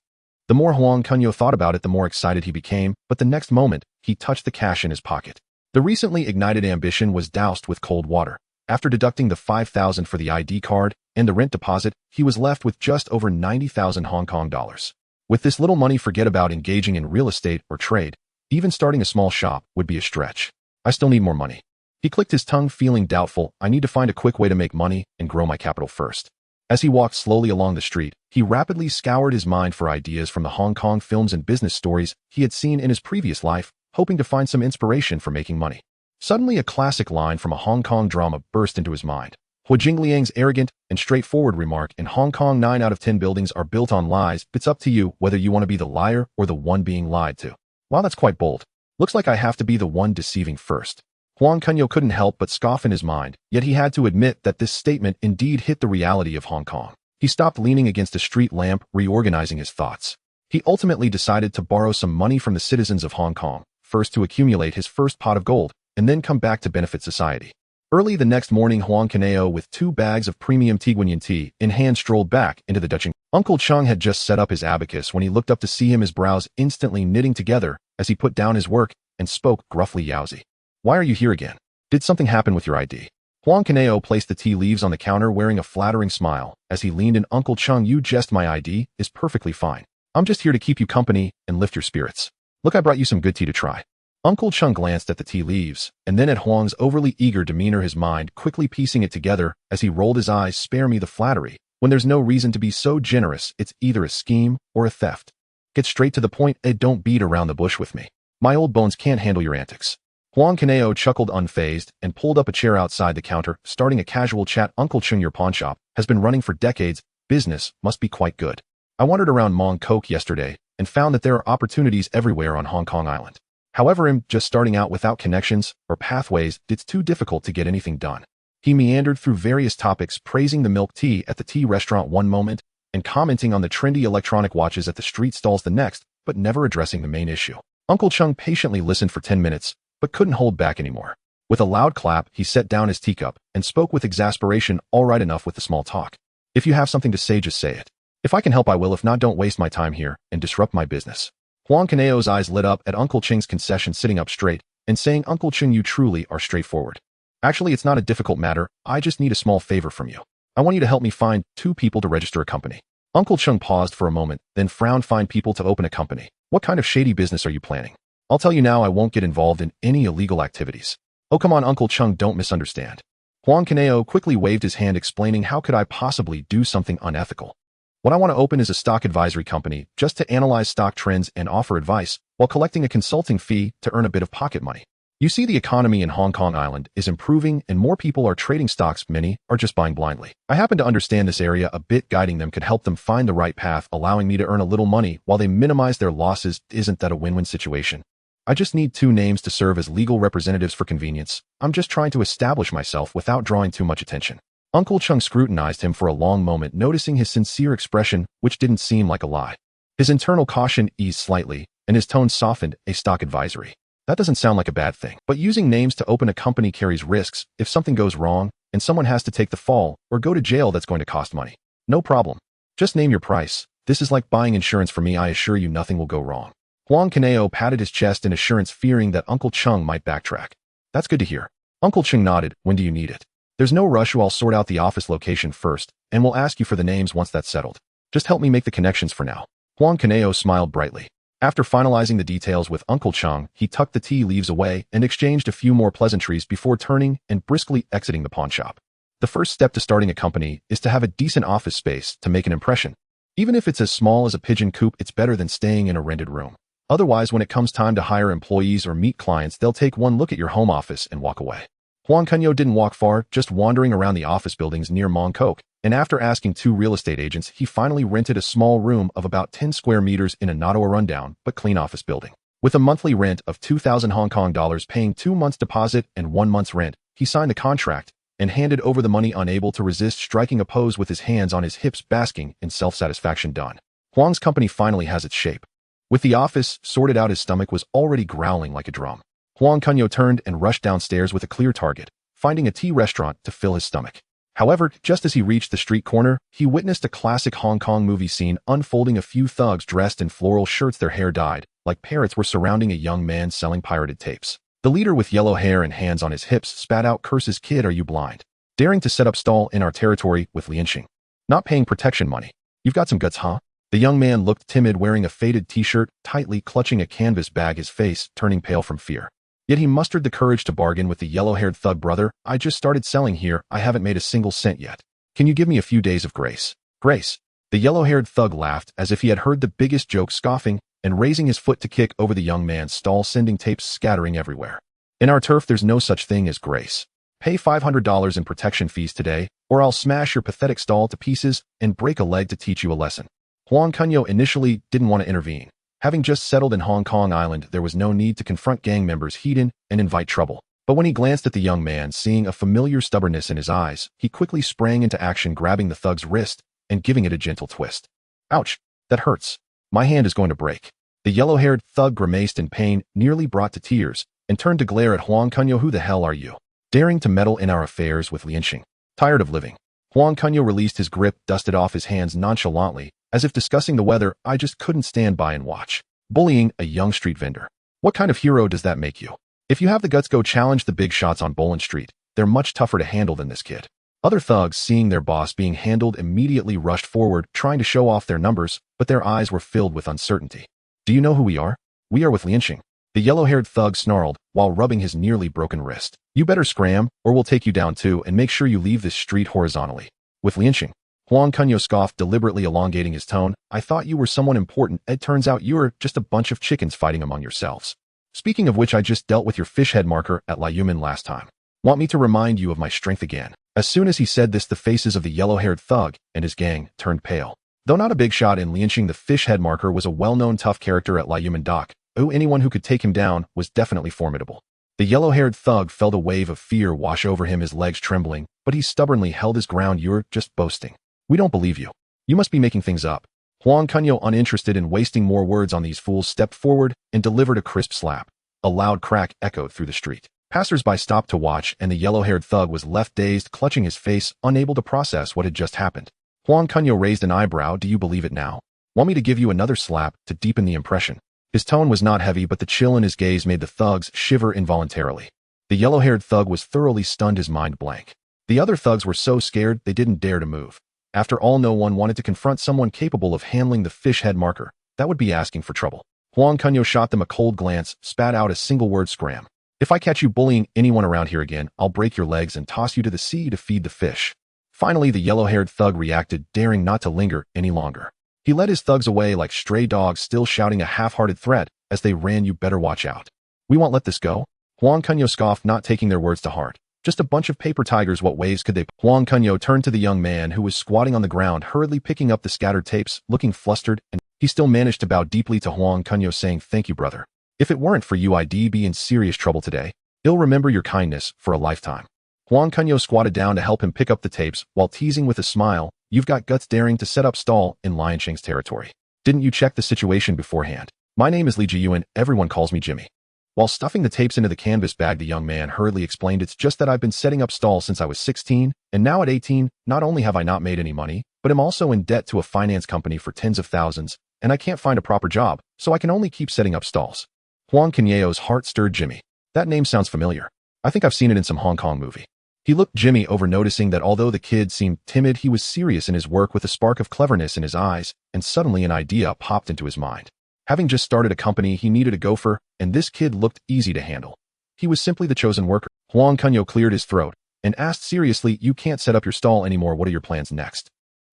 The more Huang Kunyao thought about it, the more excited he became, but the next moment, he touched the cash in his pocket. The recently ignited ambition was doused with cold water. After deducting the 5,000 for the ID card and the rent deposit, he was left with just over 90,000 Hong Kong dollars. With this little money, forget about engaging in real estate or trade. Even starting a small shop would be a stretch. I still need more money. He clicked his tongue, feeling doubtful. I need to find a quick way to make money and grow my capital first. As he walked slowly along the street, he rapidly scoured his mind for ideas from the Hong Kong films and business stories he had seen in his previous life, hoping to find some inspiration for making money. Suddenly, a classic line from a Hong Kong drama burst into his mind. Hu Jingliang's arrogant and straightforward remark, in Hong Kong 9 out of 10 buildings are built on lies. It's up to you whether you want to be the liar or the one being lied to. Wow, that's quite bold. Looks like I have to be the one deceiving first. Huang Kunyao couldn't help but scoff in his mind, yet he had to admit that this statement indeed hit the reality of Hong Kong. He stopped leaning against a street lamp, reorganizing his thoughts. He ultimately decided to borrow some money from the citizens of Hong Kong, first to accumulate his first pot of gold, and then come back to benefit society. Early the next morning, Huang Kunyao, with 2 bags of premium Tiguanyin tea in hand, strolled back into the Dutch. Uncle Chung had just set up his abacus when he looked up to see him, his brows instantly knitting together as he put down his work and spoke gruffly. Yowzy. Why are you here again? Did something happen with your ID? Huang Kunyao placed the tea leaves on the counter, wearing a flattering smile as he leaned in. Uncle Chung, you jest. My ID is perfectly fine. I'm just here to keep you company and lift your spirits. Look, I brought you some good tea to try. Uncle Chung glanced at the tea leaves and then at Huang's overly eager demeanor, his mind quickly piecing it together as he rolled his eyes. Spare me the flattery. When there's no reason to be so generous, it's either a scheme or a theft. Get straight to the point, and don't beat around the bush with me. My old bones can't handle your antics. Huang Kunyao chuckled unfazed and pulled up a chair outside the counter, starting a casual chat. Uncle Chung, your pawn shop has been running for decades. Business must be quite good. I wandered around Mong Kok yesterday and found that there are opportunities everywhere on Hong Kong Island. However, I'm just starting out without connections or pathways. It's too difficult to get anything done. He meandered through various topics, praising the milk tea at the tea restaurant one moment and commenting on the trendy electronic watches at the street stalls the next, but never addressing the main issue. Uncle Chung patiently listened for 10 minutes, but couldn't hold back anymore. With a loud clap, he set down his teacup and spoke with exasperation. All right, enough with the small talk. If you have something to say, just say it. If I can help, I will. If not, don't waste my time here and disrupt my business. Huang Kunyao's eyes lit up at Uncle Ching's concession, sitting up straight and saying, Uncle Ching, you truly are straightforward. Actually, it's not a difficult matter. I just need a small favor from you. I want you to help me find 2 people to register a company. Uncle Chung paused for a moment, then frowned. Find people to open a company. What kind of shady business are you planning? I'll tell you now, I won't get involved in any illegal activities. Oh, come on, Uncle Chung, don't misunderstand. Huang Kunyao quickly waved his hand, explaining, how could I possibly do something unethical? What I want to open is a stock advisory company, just to analyze stock trends and offer advice, while collecting a consulting fee to earn a bit of pocket money. You see, the economy in Hong Kong Island is improving and more people are trading stocks. Many are just buying blindly. I happen to understand this area a bit. Guiding them could help them find the right path, allowing me to earn a little money while they minimize their losses. Isn't that a win-win situation? I just need 2 names to serve as legal representatives for convenience. I'm just trying to establish myself without drawing too much attention. Uncle Chung scrutinized him for a long moment, noticing his sincere expression, which didn't seem like a lie. His internal caution eased slightly, and his tone softened. A stock advisory. That doesn't sound like a bad thing. But using names to open a company carries risks. If something goes wrong, and someone has to take the fall or go to jail, that's going to cost money. No problem. Just name your price. This is like buying insurance for me. I assure you nothing will go wrong. Huang Kunyao patted his chest in assurance, fearing that Uncle Chung might backtrack. That's good to hear. Uncle Chung nodded. When do you need it? There's no rush. I'll sort out the office location first, and we'll ask you for the names once that's settled. Just help me make the connections for now. Huang Kunyao smiled brightly. After finalizing the details with Uncle Chung, he tucked the tea leaves away and exchanged a few more pleasantries before turning and briskly exiting the pawn shop. The first step to starting a company is to have a decent office space to make an impression. Even if it's as small as a pigeon coop, it's better than staying in a rented room. Otherwise, when it comes time to hire employees or meet clients, they'll take one look at your home office and walk away. Huang Kunyao didn't walk far, just wandering around the office buildings near Mongkok, and after asking 2 real estate agents, he finally rented a small room of about 10 square meters in a not a rundown but clean office building. With a monthly rent of 2,000 Hong Kong dollars, paying 2 months deposit and 1 month's rent, he signed a contract and handed over the money, unable to resist striking a pose with his hands on his hips, basking in self-satisfaction. Done. Huang's company finally has its shape. With the office sorted out, his stomach was already growling like a drum. Huang Kunyao turned and rushed downstairs with a clear target, finding a tea restaurant to fill his stomach. However, just as he reached the street corner, he witnessed a classic Hong Kong movie scene unfolding. A few thugs dressed in floral shirts, their hair dyed like parrots, were surrounding a young man selling pirated tapes. The leader, with yellow hair and hands on his hips, spat out curses. "Kid, are you blind? Daring to set up stall in our territory with Lianxing? Not paying protection money? You've got some guts, huh?" The young man looked timid, wearing a faded t-shirt, tightly clutching a canvas bag, his face turning pale from fear. Yet he mustered the courage to bargain with the yellow-haired thug. "Brother, I just started selling here. I haven't made a single cent yet. Can you give me a few days of grace?" "Grace?" The yellow-haired thug laughed as if he had heard the biggest joke, scoffing and raising his foot to kick over the young man's stall, sending tapes scattering everywhere. "In our turf, there's no such thing as grace. Pay $500 in protection fees today, or I'll smash your pathetic stall to pieces and break a leg to teach you a lesson." Huang Kunyao initially didn't want to intervene. Having just settled in Hong Kong Island, there was no need to confront gang members head in and invite trouble. But when he glanced at the young man, seeing a familiar stubbornness in his eyes, he quickly sprang into action, grabbing the thug's wrist and giving it a gentle twist. "Ouch, that hurts. My hand is going to break." The yellow-haired thug grimaced in pain, nearly brought to tears, and turned to glare at Huang Kunyao. "Who the hell are you? Daring to meddle in our affairs with Lianxing? Tired of living?" Huang Kunyao released his grip, dusted off his hands nonchalantly, as if discussing the weather. "I just couldn't stand by and watch. Bullying a young street vendor. What kind of hero does that make you? If you have the guts, go challenge the big shots on Boland Street. They're much tougher to handle than this kid." Other thugs, seeing their boss being handled, immediately rushed forward, trying to show off their numbers, but their eyes were filled with uncertainty. "Do you know who we are? We are with Lianxing." The yellow-haired thug snarled while rubbing his nearly broken wrist. "You better scram, or we'll take you down too, and make sure you leave this street horizontally." "With Lianxing?" Huang Kunyao scoffed, deliberately elongating his tone. "I thought you were someone important. It turns out you're just a bunch of chickens fighting among yourselves. Speaking of which, I just dealt with your fish head marker at Liumen last time. Want me to remind you of my strength again?" As soon as he said this, the faces of the yellow-haired thug and his gang turned pale. Though not a big shot in Lianxing, the fish head marker was a well-known tough character at Liumen Dock. Anyone who could take him down was definitely formidable. The yellow-haired thug felt a wave of fear wash over him, his legs trembling, but he stubbornly held his ground. "You're just boasting. We don't believe you. You must be making things up." Huang Kunyao, uninterested in wasting more words on these fools, stepped forward and delivered a crisp slap. A loud crack echoed through the street. Passers-by stopped to watch, and the yellow-haired thug was left dazed, clutching his face, unable to process what had just happened. Huang Kunyao raised an eyebrow. "Do you believe it now? Want me to give you another slap to deepen the impression?" His tone was not heavy, but the chill in his gaze made the thugs shiver involuntarily. The yellow-haired thug was thoroughly stunned, his mind blank. The other thugs were so scared they didn't dare to move. After all, no one wanted to confront someone capable of handling the fish head marker. That would be asking for trouble. Huang Kunyao shot them a cold glance, spat out a single word: "Scram. If I catch you bullying anyone around here again, I'll break your legs and toss you to the sea to feed the fish." Finally, the yellow-haired thug reacted, daring not to linger any longer. He led his thugs away like stray dogs, still shouting a half-hearted threat as they ran. "You better watch out. We won't let this go." Huang Kunyao scoffed, not taking their words to heart. "Just a bunch of paper tigers, what ways could they?" Huang Kunyao turned to the young man who was squatting on the ground, hurriedly picking up the scattered tapes, looking flustered, and he still managed to bow deeply to Huang Kunyao, saying, "Thank you, brother. If it weren't for you, I'd be in serious trouble today. I'll remember your kindness for a lifetime." Huang Kunyao squatted down to help him pick up the tapes, while teasing with a smile, "You've got guts, daring to set up stall in Lianxing's territory. Didn't you check the situation beforehand? My name is Li Jiyuan, everyone calls me Jimmy." While stuffing the tapes into the canvas bag, the young man hurriedly explained, "It's just that I've been setting up stalls since I was 16, and now at 18, not only have I not made any money, but I'm also in debt to a finance company for tens of thousands, and I can't find a proper job, so I can only keep setting up stalls." Huang Kunyao's heart stirred. "Jimmy. That name sounds familiar. I think I've seen it in some Hong Kong movie." He looked Jimmy over, noticing that although the kid seemed timid, he was serious in his work, with a spark of cleverness in his eyes, and suddenly an idea popped into his mind. Having just started a company, he needed a gopher, and this kid looked easy to handle. He was simply the chosen worker. Huang Kunyao cleared his throat and asked seriously, "You can't set up your stall anymore. What are your plans next?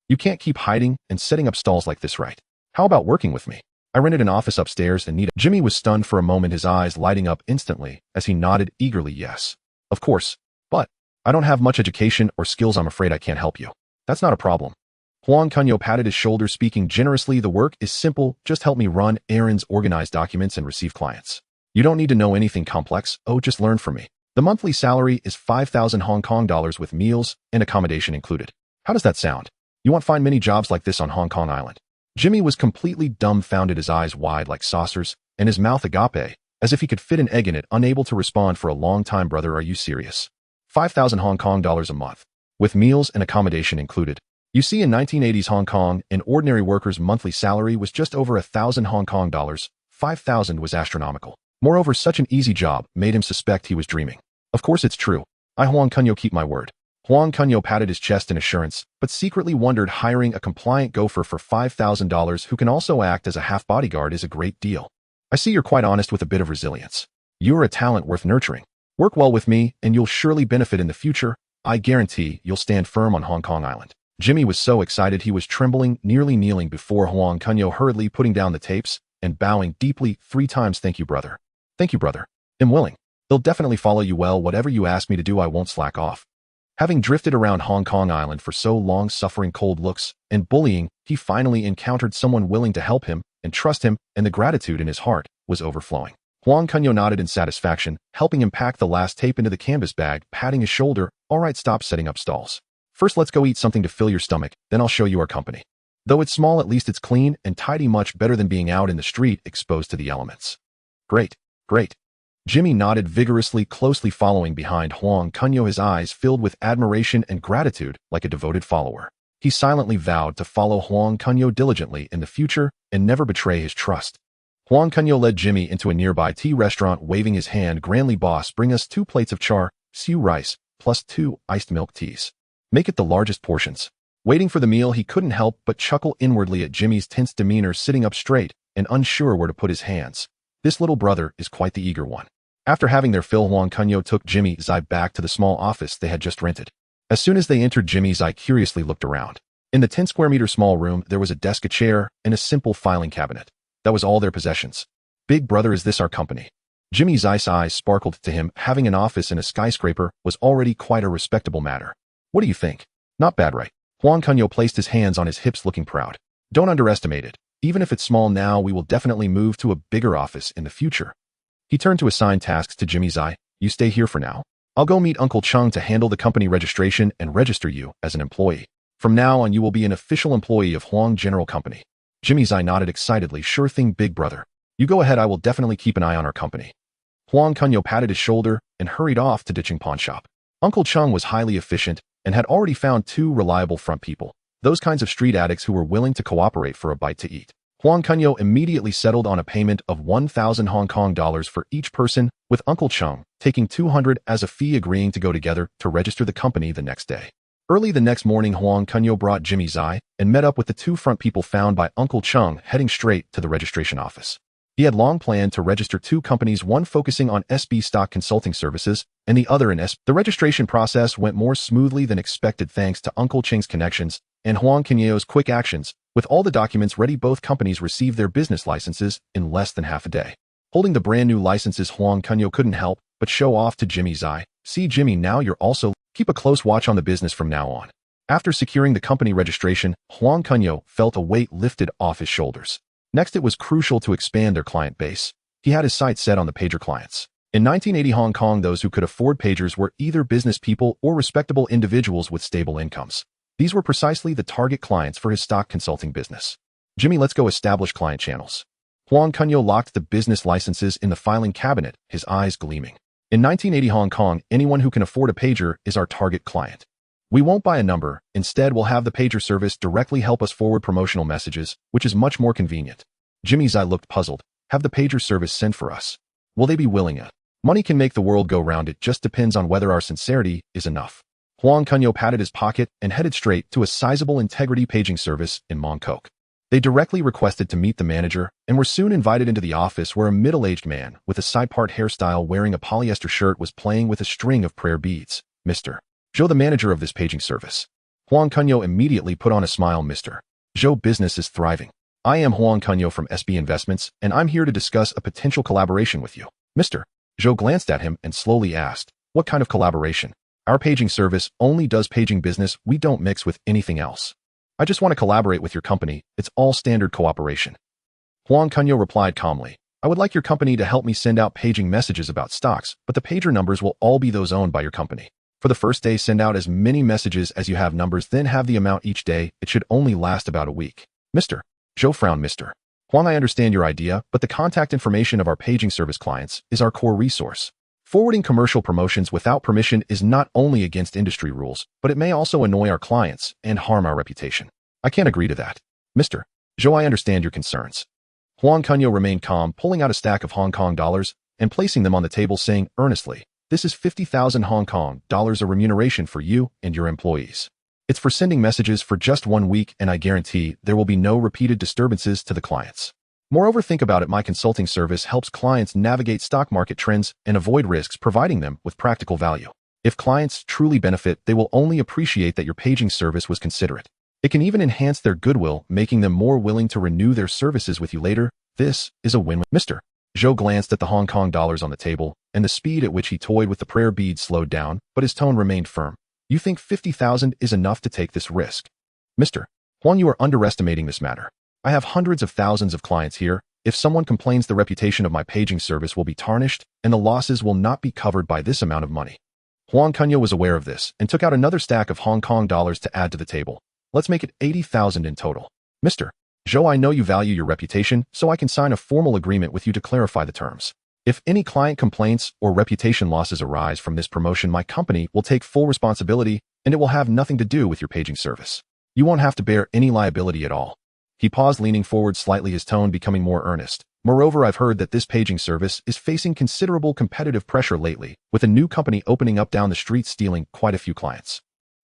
You can't keep hiding and setting up stalls like this, right? How about working with me?" I rented an office upstairs and need a... Jimmy was stunned for a moment, his eyes lighting up instantly as he nodded eagerly yes. Of course. But I don't have much education or skills. I'm afraid I can't help you. That's not a problem. Huang Kunyao patted his shoulder, speaking generously. The work is simple. Just help me run errands, organize documents, and receive clients. You don't need to know anything complex. Oh, just learn from me. The monthly salary is 5,000 Hong Kong dollars with meals and accommodation included. How does that sound? You won't find many jobs like this on Hong Kong Island. Jimmy was completely dumbfounded, his eyes wide like saucers and his mouth agape, as if he could fit an egg in it, unable to respond for a long time. Brother, are you serious? 5,000 Hong Kong dollars a month, with meals and accommodation included. You see, in 1980s Hong Kong, an ordinary worker's monthly salary was just over 1,000 Hong Kong dollars. 5,000 was astronomical. Moreover, such an easy job made him suspect he was dreaming. Of course it's true. I, Huang Kunyao, keep my word. Huang Kunyao patted his chest in assurance, but secretly wondered hiring a compliant gopher for $5,000 who can also act as a half bodyguard is a great deal. I see you're quite honest with a bit of resilience. You're a talent worth nurturing. Work well with me, and you'll surely benefit in the future. I guarantee you'll stand firm on Hong Kong Island. Jimmy was so excited he was trembling, nearly kneeling before Huang Kunyao, hurriedly putting down the tapes and bowing deeply 3 times. Thank you, brother. Thank you, brother. I'm willing. They'll definitely follow you well. Whatever you ask me to do, I won't slack off. Having drifted around Hong Kong Island for so long, suffering cold looks and bullying, he finally encountered someone willing to help him and trust him, and the gratitude in his heart was overflowing. Huang Kunyao nodded in satisfaction, helping him pack the last tape into the canvas bag, patting his shoulder. All right, stop setting up stalls. First, let's go eat something to fill your stomach, then I'll show you our company. Though it's small, at least it's clean and tidy, much better than being out in the street exposed to the elements. Great, great. Jimmy nodded vigorously, closely following behind Huang Kunyao, his eyes filled with admiration and gratitude like a devoted follower. He silently vowed to follow Huang Kunyao diligently in the future and never betray his trust. Huang Kunyao led Jimmy into a nearby tea restaurant, waving his hand grandly. Boss, bring us 2 plates of char, siu rice, plus 2 iced milk teas. Make it the largest portions. Waiting for the meal, he couldn't help but chuckle inwardly at Jimmy's tense demeanor, sitting up straight and unsure where to put his hands. This little brother is quite the eager one. After having their fill, Huang Kunyao took Jimmy's eye back to the small office they had just rented. As soon as they entered, Jimmy's eye curiously looked around. In the 10 square meter small room, there was a desk, a chair, and a simple filing cabinet. That was all their possessions. Big brother, is this our company? Jimmy's eyes sparkled to him. Having an office in a skyscraper was already quite a respectable matter. What do you think? Not bad, right? Huang Kunyao placed his hands on his hips, looking proud. Don't underestimate it. Even if it's small now, we will definitely move to a bigger office in the future. He turned to assign tasks to Jimmy's eye. You stay here for now. I'll go meet Uncle Chung to handle the company registration and register you as an employee. From now on, you will be an official employee of Huang General Company. Jimmy's eye nodded excitedly. Sure thing, big brother. You go ahead, I will definitely keep an eye on our company. Huang Kunyao patted his shoulder and hurried off to ditching pawn shop. Uncle Chung was highly efficient and had already found 2 reliable front people, those kinds of street addicts who were willing to cooperate for a bite to eat. Huang Kunyao immediately settled on a payment of 1,000 Hong Kong dollars for each person, with Uncle Chung taking 200 as a fee, agreeing to go together to register the company the next day. Early the next morning, Huang Kunyao brought Jimmy's eye and met up with the 2 front people found by Uncle Chung, heading straight to the registration office. He had long planned to register 2 companies, one focusing on SB stock consulting services and the other in SB. The registration process went more smoothly than expected thanks to Uncle Ching's connections and Huang Kunyao's quick actions. With all the documents ready, both companies received their business licenses in less than half a day. Holding the brand new licenses, Huang Kunyao couldn't help but show off to Jimmy's eye. See, Jimmy, now you're also... Keep a close watch on the business from now on. After securing the company registration, Huang Kunyao felt a weight lifted off his shoulders. Next, it was crucial to expand their client base. He had his sights set on the pager clients. In 1980 Hong Kong, those who could afford pagers were either business people or respectable individuals with stable incomes. These were precisely the target clients for his stock consulting business. Jimmy, let's go establish client channels. Huang Kunyao locked the business licenses in the filing cabinet, his eyes gleaming. In 1980 Hong Kong, anyone who can afford a pager is our target client. We won't buy a number. Instead, we'll have the pager service directly help us forward promotional messages, which is much more convenient. Jimmy's eye looked puzzled. Have the pager service send for us. Will they be willing? Money can make the world go round. It just depends on whether our sincerity is enough. Huang Kunyao patted his pocket and headed straight to a sizable integrity paging service in Mongkok. They directly requested to meet the manager and were soon invited into the office, where a middle-aged man with a side-part hairstyle wearing a polyester shirt was playing with a string of prayer beads. Mr. Zhou, the manager of this paging service. Huang Kunyao immediately put on a smile. Mr. Zhou, business is thriving. I am Huang Kunyao from SB Investments, and I'm here to discuss a potential collaboration with you. Mr. Zhou glanced at him and slowly asked, what kind of collaboration? Our paging service only does paging business. We don't mix with anything else. I just want to collaborate with your company. It's all standard cooperation. Huang Kunyao replied calmly. I would like your company to help me send out paging messages about stocks, but the pager numbers will all be those owned by your company. For the first day, send out as many messages as you have numbers, then have the amount each day. It should only last about a week. Mr. Zhou frowned. Mr. Huang, I understand your idea, but the contact information of our paging service clients is our core resource. Forwarding commercial promotions without permission is not only against industry rules, but it may also annoy our clients and harm our reputation. I can't agree to that. Mr. Zhou, I understand your concerns. Huang Kunyao remained calm, pulling out a stack of Hong Kong dollars and placing them on the table, saying earnestly, this is 50,000 Hong Kong dollars a remuneration for you and your employees. It's for sending messages for just 1 week, and I guarantee there will be no repeated disturbances to the clients. Moreover, think about it, my consulting service helps clients navigate stock market trends and avoid risks, providing them with practical value. If clients truly benefit, they will only appreciate that your paging service was considerate. It can even enhance their goodwill, making them more willing to renew their services with you later. This is a win-win. Mr. Zhou glanced at the Hong Kong dollars on the table, and the speed at which he toyed with the prayer beads slowed down, but his tone remained firm. You think 50,000 is enough to take this risk? Mr. Huang, you are underestimating this matter. I have hundreds of thousands of clients here. If someone complains, the reputation of my paging service will be tarnished, and the losses will not be covered by this amount of money. Huang Kunyao was aware of this and took out another stack of Hong Kong dollars to add to the table. Let's make it 80,000 in total. Mr. Zhou, I know you value your reputation, so I can sign a formal agreement with you to clarify the terms. If any client complaints or reputation losses arise from this promotion, my company will take full responsibility, and it will have nothing to do with your paging service. You won't have to bear any liability at all. He paused, leaning forward slightly, his tone becoming more earnest. Moreover, I've heard that this paging service is facing considerable competitive pressure lately, with a new company opening up down the street stealing quite a few clients.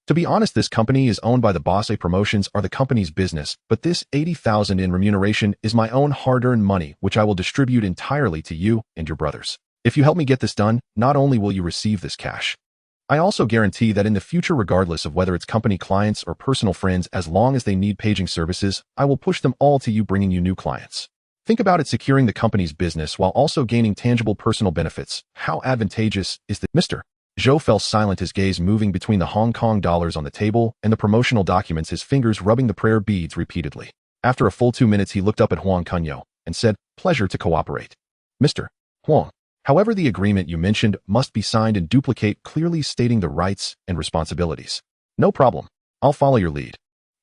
To be honest, this company is owned by the boss. Promotions are the company's business, but this 80,000 in remuneration is my own hard-earned money, which I will distribute entirely to you and your brothers. If you help me get this done, not only will you receive this cash, I also guarantee that in the future, regardless of whether it's company clients or personal friends, as long as they need paging services, I will push them all to you, bringing you new clients. Think about it, securing the company's business while also gaining tangible personal benefits. How advantageous is this? Mr. Zhou fell silent, his gaze moving between the Hong Kong dollars on the table and the promotional documents, his fingers rubbing the prayer beads repeatedly. After a full 2 minutes, he looked up at Huang Kunyao and said, pleasure to cooperate. Mr. Huang, however, the agreement you mentioned must be signed in duplicate, clearly stating the rights and responsibilities. No problem. I'll follow your lead.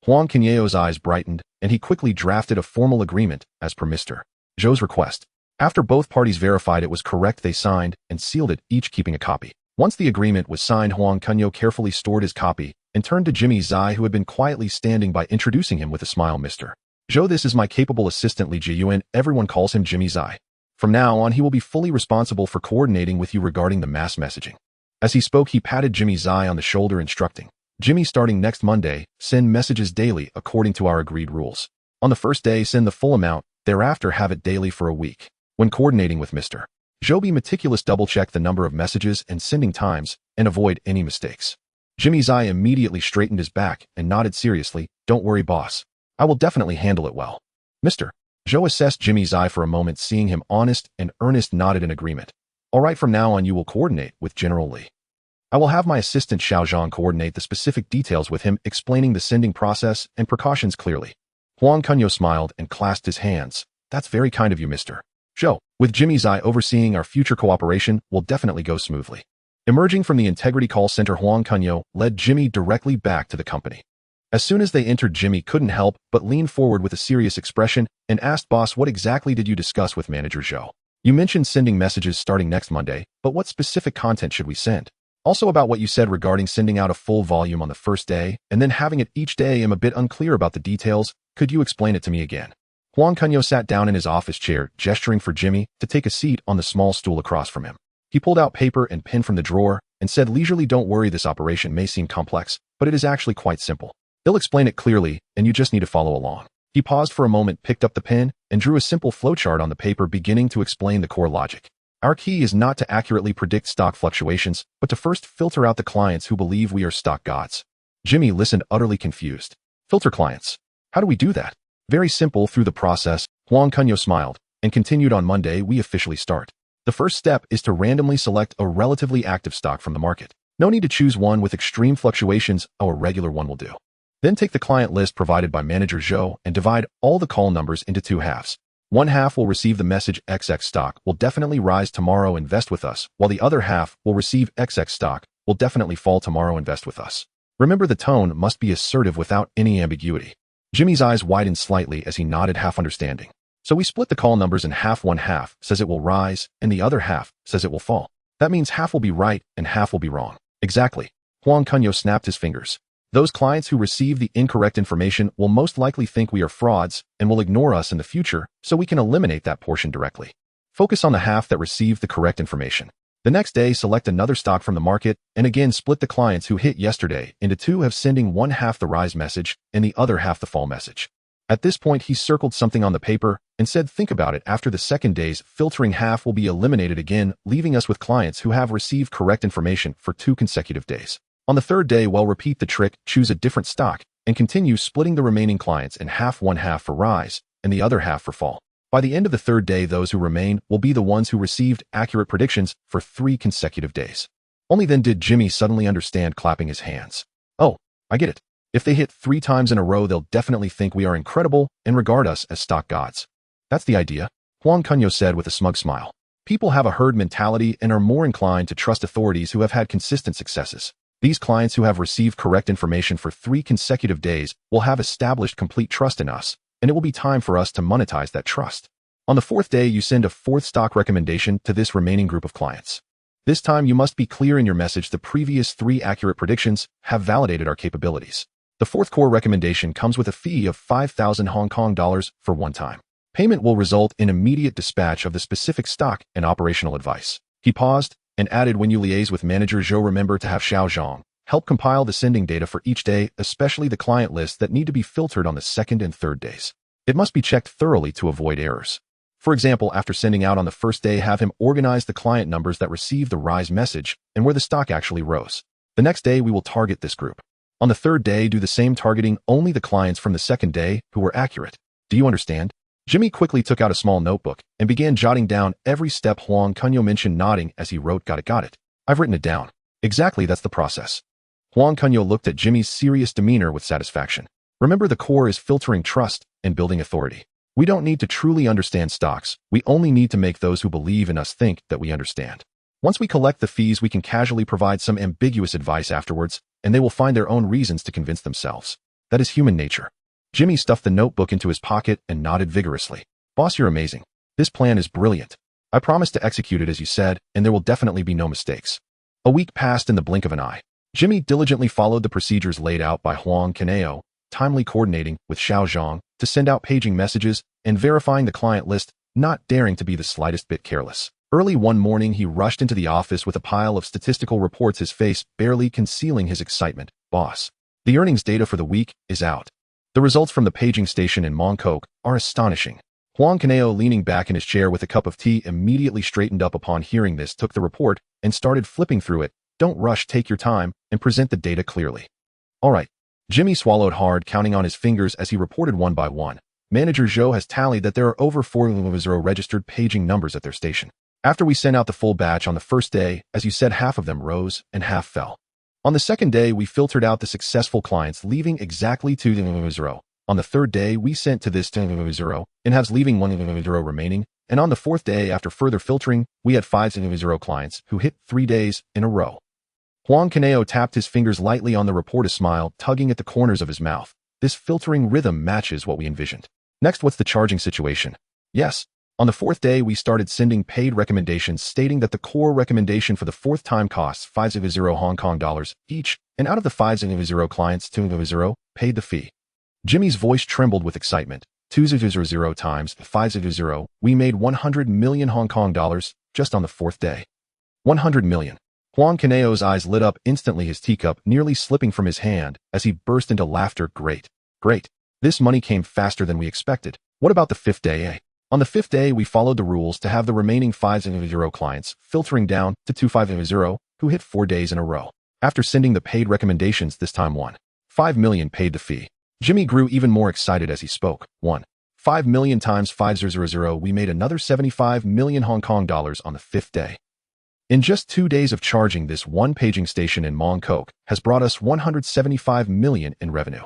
Huang Kunyao's eyes brightened, and he quickly drafted a formal agreement as per Mr. Zhou's request. After both parties verified it was correct, they signed and sealed it, each keeping a copy. Once the agreement was signed, Huang Kunyao carefully stored his copy and turned to Jimmy Zai, who had been quietly standing by, introducing him with a smile. Mr. Zhou, this is my capable assistant Li Jiyuan. Everyone calls him Jimmy Zai. From now on, he will be fully responsible for coordinating with you regarding the mass messaging. As he spoke, he patted Jimmy Zai on the shoulder, instructing, Jimmy, starting next Monday, send messages daily according to our agreed rules. On the first day, send the full amount. Thereafter, have it daily for a week. When coordinating with Mr. Zhou, be meticulous, double-check the number of messages and sending times, and avoid any mistakes. Jimmy Zai immediately straightened his back and nodded seriously. Don't worry, boss. I will definitely handle it well. Mr. Zhou assessed Jimmy Zai for a moment, seeing him honest and earnest, nodded in agreement. All right, from now on you will coordinate with General Li. I will have my assistant Xiao Zhang coordinate the specific details with him, explaining the sending process and precautions clearly. Huang Kunyao smiled and clasped his hands. That's very kind of you, Mr. Zhou. With Jimmy Zai overseeing, our future cooperation will definitely go smoothly. Emerging from the Integrity call center, Huang Kunyao led Jimmy directly back to the company. As soon as they entered, Jimmy couldn't help but lean forward with a serious expression and asked, Boss, what exactly did you discuss with Manager Zhou? You mentioned sending messages starting next Monday, but what specific content should we send? Also, about what you said regarding sending out a full volume on the first day and then having it each day, I'm a bit unclear about the details. Could you explain it to me again? Huang Kunyao sat down in his office chair, gesturing for Jimmy to take a seat on the small stool across from him. He pulled out paper and pen from the drawer and said leisurely, Don't worry, this operation may seem complex, but it is actually quite simple. He'll explain it clearly, and you just need to follow along. He paused for a moment, picked up the pen, and drew a simple flowchart on the paper, beginning to explain the core logic. Our key is not to accurately predict stock fluctuations, but to first filter out the clients who believe we are stock gods. Jimmy listened, utterly confused. Filter clients? How do we do that? Very simple. Through the process, Huang Kunyao smiled and continued. On Monday, we officially start. The first step is to randomly select a relatively active stock from the market. No need to choose one with extreme fluctuations. A regular one will do. Then take the client list provided by Manager Zhou and divide all the call numbers into two halves. One half will receive the message XX stock will definitely rise tomorrow, invest with us, while the other half will receive XX stock will definitely fall tomorrow, invest with us. Remember, the tone must be assertive without any ambiguity. Jimmy's eyes widened slightly as he nodded, half understanding. So we split the call numbers in half. One half says it will rise and the other half says it will fall. That means half will be right and half will be wrong. Exactly. Huang Kunyao snapped his fingers. Those clients who receive the incorrect information will most likely think we are frauds and will ignore us in the future, so we can eliminate that portion directly. Focus on the half that received the correct information. The next day, select another stock from the market and again split the clients who hit yesterday into two, have sending one half the rise message and the other half the fall message. At this point, he circled something on the paper and said, think about it. After the second day's filtering, half will be eliminated again, leaving us with clients who have received correct information for 2 consecutive days. On the third day, repeat the trick, choose a different stock, and continue splitting the remaining clients in half, one half for rise and the other half for fall. By the end of the third day, those who remain will be the ones who received accurate predictions for 3 consecutive days. Only then did Jimmy suddenly understand, clapping his hands. Oh, I get it. If they hit 3 times in a row, they'll definitely think we are incredible and regard us as stock gods. That's the idea, Huang Kunyao said with a smug smile. People have a herd mentality and are more inclined to trust authorities who have had consistent successes. These clients who have received correct information for 3 consecutive days will have established complete trust in us, and it will be time for us to monetize that trust. On the 4th day, you send a 4th stock recommendation to this remaining group of clients. This time, you must be clear in your message. The previous 3 accurate predictions have validated our capabilities. The 4th core recommendation comes with a fee of 5,000 Hong Kong dollars for one time. Payment will result in immediate dispatch of the specific stock and operational advice. He paused and added, when you liaise with Manager Zhou, remember to have Xiao Zhang help compile the sending data for each day, especially the client lists that need to be filtered on the 2nd and 3rd days. It must be checked thoroughly to avoid errors. For example, after sending out on the 1st day, have him organize the client numbers that receive the rise message and where the stock actually rose. The next day, we will target this group. On the 3rd day, do the same, targeting only the clients from the 2nd day who were accurate. Do you understand? Jimmy quickly took out a small notebook and began jotting down every step Huang Kunyao mentioned, nodding as he wrote, got it. I've written it down. Exactly, that's the process. Huang Kunyao looked at Jimmy's serious demeanor with satisfaction. Remember, the core is filtering trust and building authority. We don't need to truly understand stocks. We only need to make those who believe in us think that we understand. Once we collect the fees, we can casually provide some ambiguous advice afterwards, and they will find their own reasons to convince themselves. That is human nature. Jimmy stuffed the notebook into his pocket and nodded vigorously. Boss, you're amazing. This plan is brilliant. I promise to execute it as you said, and there will definitely be no mistakes. A week passed in the blink of an eye. Jimmy diligently followed the procedures laid out by Huang Kunyao, timely coordinating with Xiao Zhang to send out paging messages and verifying the client list, not daring to be the slightest bit careless. Early one morning, he rushed into the office with a pile of statistical reports, his face barely concealing his excitement. Boss, the earnings data for the week is out. The results from the paging station in Mongkok are astonishing. Huang Kunyao, leaning back in his chair with a cup of tea, immediately straightened up upon hearing this, took the report, and started flipping through it. Don't rush, take your time, and present the data clearly. All right. Jimmy swallowed hard, counting on his fingers as he reported one by one. Manager Zhou has tallied that there are over 400 registered paging numbers at their station. After we sent out the full batch on the 1st day, as you said, half of them rose and half fell. On the 2nd day, we filtered out the successful clients, leaving exactly 200. On the 3rd day, we sent to this 200 and halves, leaving 100 remaining. And on the 4th day, after further filtering, we had 500 clients who hit 3 days in a row. Huang Kunyao tapped his fingers lightly on the report, a smile tugging at the corners of his mouth. This filtering rhythm matches what we envisioned. Next, what's the charging situation? Yes. On the 4th day, we started sending paid recommendations stating that the core recommendation for the 4th time costs 500 Hong Kong dollars each, and out of the 500 clients, 200 paid the fee. Jimmy's voice trembled with excitement. 200 times 500, we made 100 million Hong Kong dollars just on the 4th day. 100 million. Huang Kunyao's eyes lit up instantly, his teacup nearly slipping from his hand as he burst into laughter. Great. This money came faster than we expected. What about the 5th day, eh? On the 5th day, we followed the rules to have the remaining 500 clients filtering down to 250 who hit 4 days in a row. After sending the paid recommendations, this time 5 million paid the fee. Jimmy grew even more excited as he spoke. 5 million times 5000, we made another 75 million Hong Kong dollars on the 5th day. In just 2 days of charging, this one paging station in Mong Kok has brought us 175 million in revenue.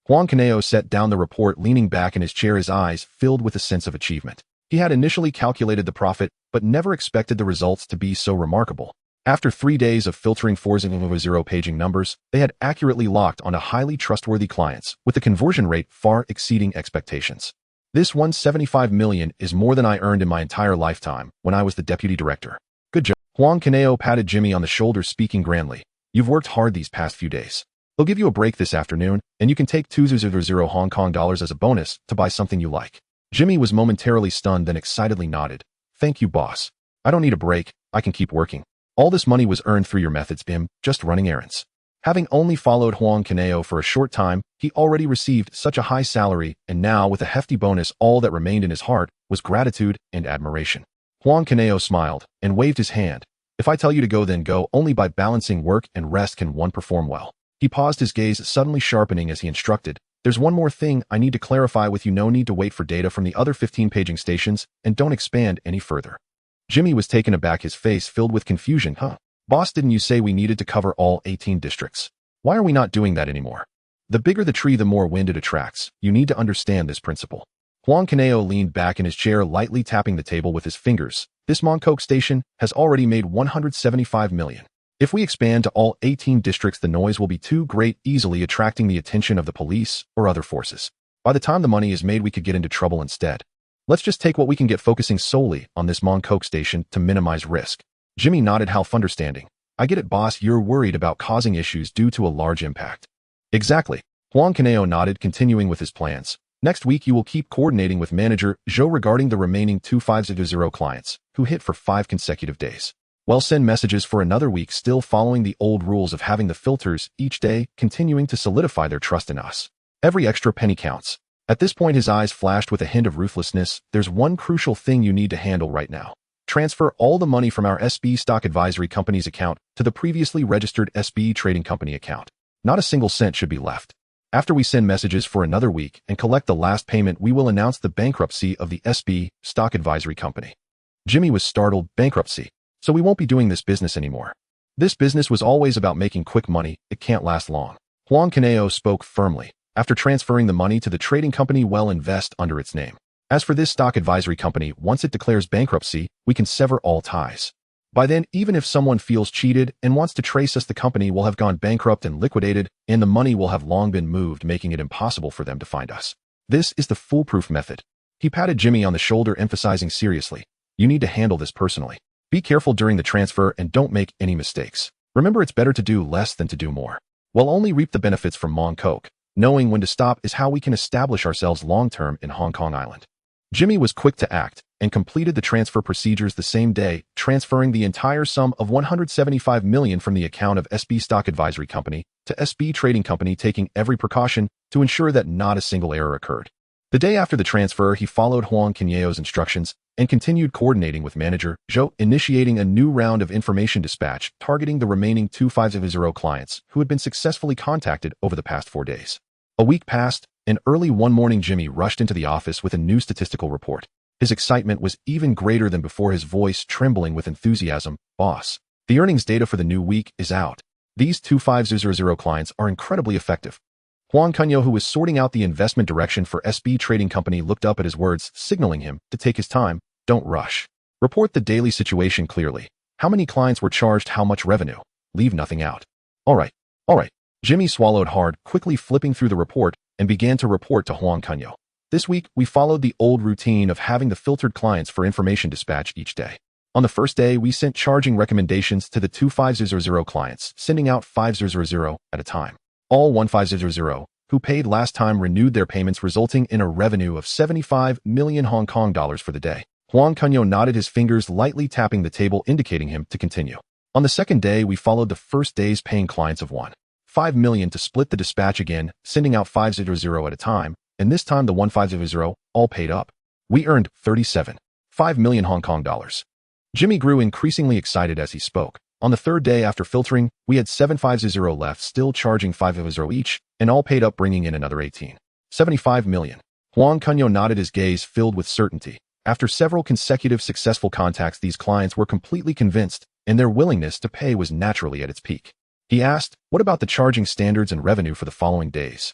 Huang Kunyao set down the report, leaning back in his chair, his eyes filled with a sense of achievement. He had initially calculated the profit, but never expected the results to be so remarkable. After 3 days of filtering 400 paging numbers, they had accurately locked onto highly trustworthy clients, with a conversion rate far exceeding expectations. This 175 million is more than I earned in my entire lifetime when I was the deputy director. Good job. Huang Kunyao patted Jimmy on the shoulder, speaking grandly. You've worked hard these past few days. They'll give you a break this afternoon, and you can take 200 Hong Kong dollars as a bonus to buy something you like. Jimmy was momentarily stunned, then excitedly nodded. Thank you, boss. I don't need a break. I can keep working. All this money was earned through your methods, Bim, just running errands. Having only followed Huang Kunyao for a short time, he already received such a high salary, and now with a hefty bonus, all that remained in his heart was gratitude and admiration. Huang Kunyao smiled and waved his hand. If I tell you to go, then go. Only by balancing work and rest can one perform well. He paused, his gaze suddenly sharpening as he instructed. There's one more thing I need to clarify with you. No need to wait for data from the other 15 paging stations, and don't expand any further. Jimmy was taken aback, his face filled with confusion. Boss, didn't you say we needed to cover all 18 districts? Why are we not doing that anymore? The bigger the tree, the more wind it attracts. You need to understand this principle. Huang Kunyao leaned back in his chair, lightly tapping the table with his fingers. This Mong Kok station has already made 175 million. If we expand to all 18 districts, the noise will be too great, easily attracting the attention of the police or other forces. By the time the money is made, we could get into trouble instead. Let's just take what we can get, focusing solely on this Mong Kok station to minimize risk. Jimmy nodded, half understanding. I get it, boss. You're worried about causing issues due to a large impact. Exactly. Huang Kunyao nodded, continuing with his plans. Next week, you will keep coordinating with manager Zhou regarding the remaining 2500 clients who hit for 5 consecutive days. We'll send messages for another week, still following the old rules of having the filters each day, continuing to solidify their trust in us. Every extra penny counts. At this point, his eyes flashed with a hint of ruthlessness. There's one crucial thing you need to handle right now. Transfer all the money from our SB Stock Advisory Company's account to the previously registered SB Trading Company account. Not a single cent should be left. After we send messages for another week and collect the last payment, we will announce the bankruptcy of the SB Stock Advisory Company. Jimmy was startled. Bankruptcy? So we won't be doing this business anymore. This business was always about making quick money. It can't last long. Huang Kunyao spoke firmly. After transferring the money to the trading company, we'll invest under its name. As for this stock advisory company, once it declares bankruptcy, we can sever all ties. By then, even if someone feels cheated and wants to trace us, the company will have gone bankrupt and liquidated, and the money will have long been moved, making it impossible for them to find us. This is the foolproof method. He patted Jimmy on the shoulder, emphasizing seriously. You need to handle this personally. Be careful during the transfer and don't make any mistakes. Remember, it's better to do less than to do more. We'll only reap the benefits from Mong Kok. Knowing when to stop is how we can establish ourselves long-term in Hong Kong Island. Jimmy was quick to act and completed the transfer procedures the same day, transferring the entire sum of 175 million from the account of SB Stock Advisory Company to SB Trading Company, taking every precaution to ensure that not a single error occurred. The day after the transfer, he followed Huang Kunyao's instructions and continued coordinating with manager Zhou, initiating a new round of information dispatch targeting the remaining 2500 clients who had been successfully contacted over the past 4 days. A week passed, and early one morning, Jimmy rushed into the office with a new statistical report. His excitement was even greater than before, his voice trembling with enthusiasm. Boss, the earnings data for the new week is out. These 2500 clients are incredibly effective. Huang Kunyao, who was sorting out the investment direction for SB Trading Company, looked up at his words, signaling him to take his time. Don't rush. Report the daily situation clearly. How many clients were charged, how much revenue. Leave nothing out. All right. Jimmy swallowed hard, quickly flipping through the report, and began to report to Huang Kunyao. This week, we followed the old routine of having the filtered clients for information dispatch each day. On the first day, we sent charging recommendations to the 2500 clients, sending out 500 at a time. All 1500 who paid last time renewed their payments, resulting in a revenue of 75 million Hong Kong dollars for the day. Huang Kunyao nodded, his fingers lightly tapping the table, indicating him to continue. On the second day, we followed the first day's paying clients of 1.5 million to split the dispatch again, sending out 500 at a time, and this time the 1500 all paid up. We earned 37.5 million Hong Kong dollars. Jimmy grew increasingly excited as he spoke. On the third day after filtering, we had 750 left, still charging 550 each, and all paid up, bringing in another 18.75 million. Huang Kunyao nodded, his gaze filled with certainty. After several consecutive successful contacts, these clients were completely convinced, and their willingness to pay was naturally at its peak. He asked, "What about the charging standards and revenue for the following days?"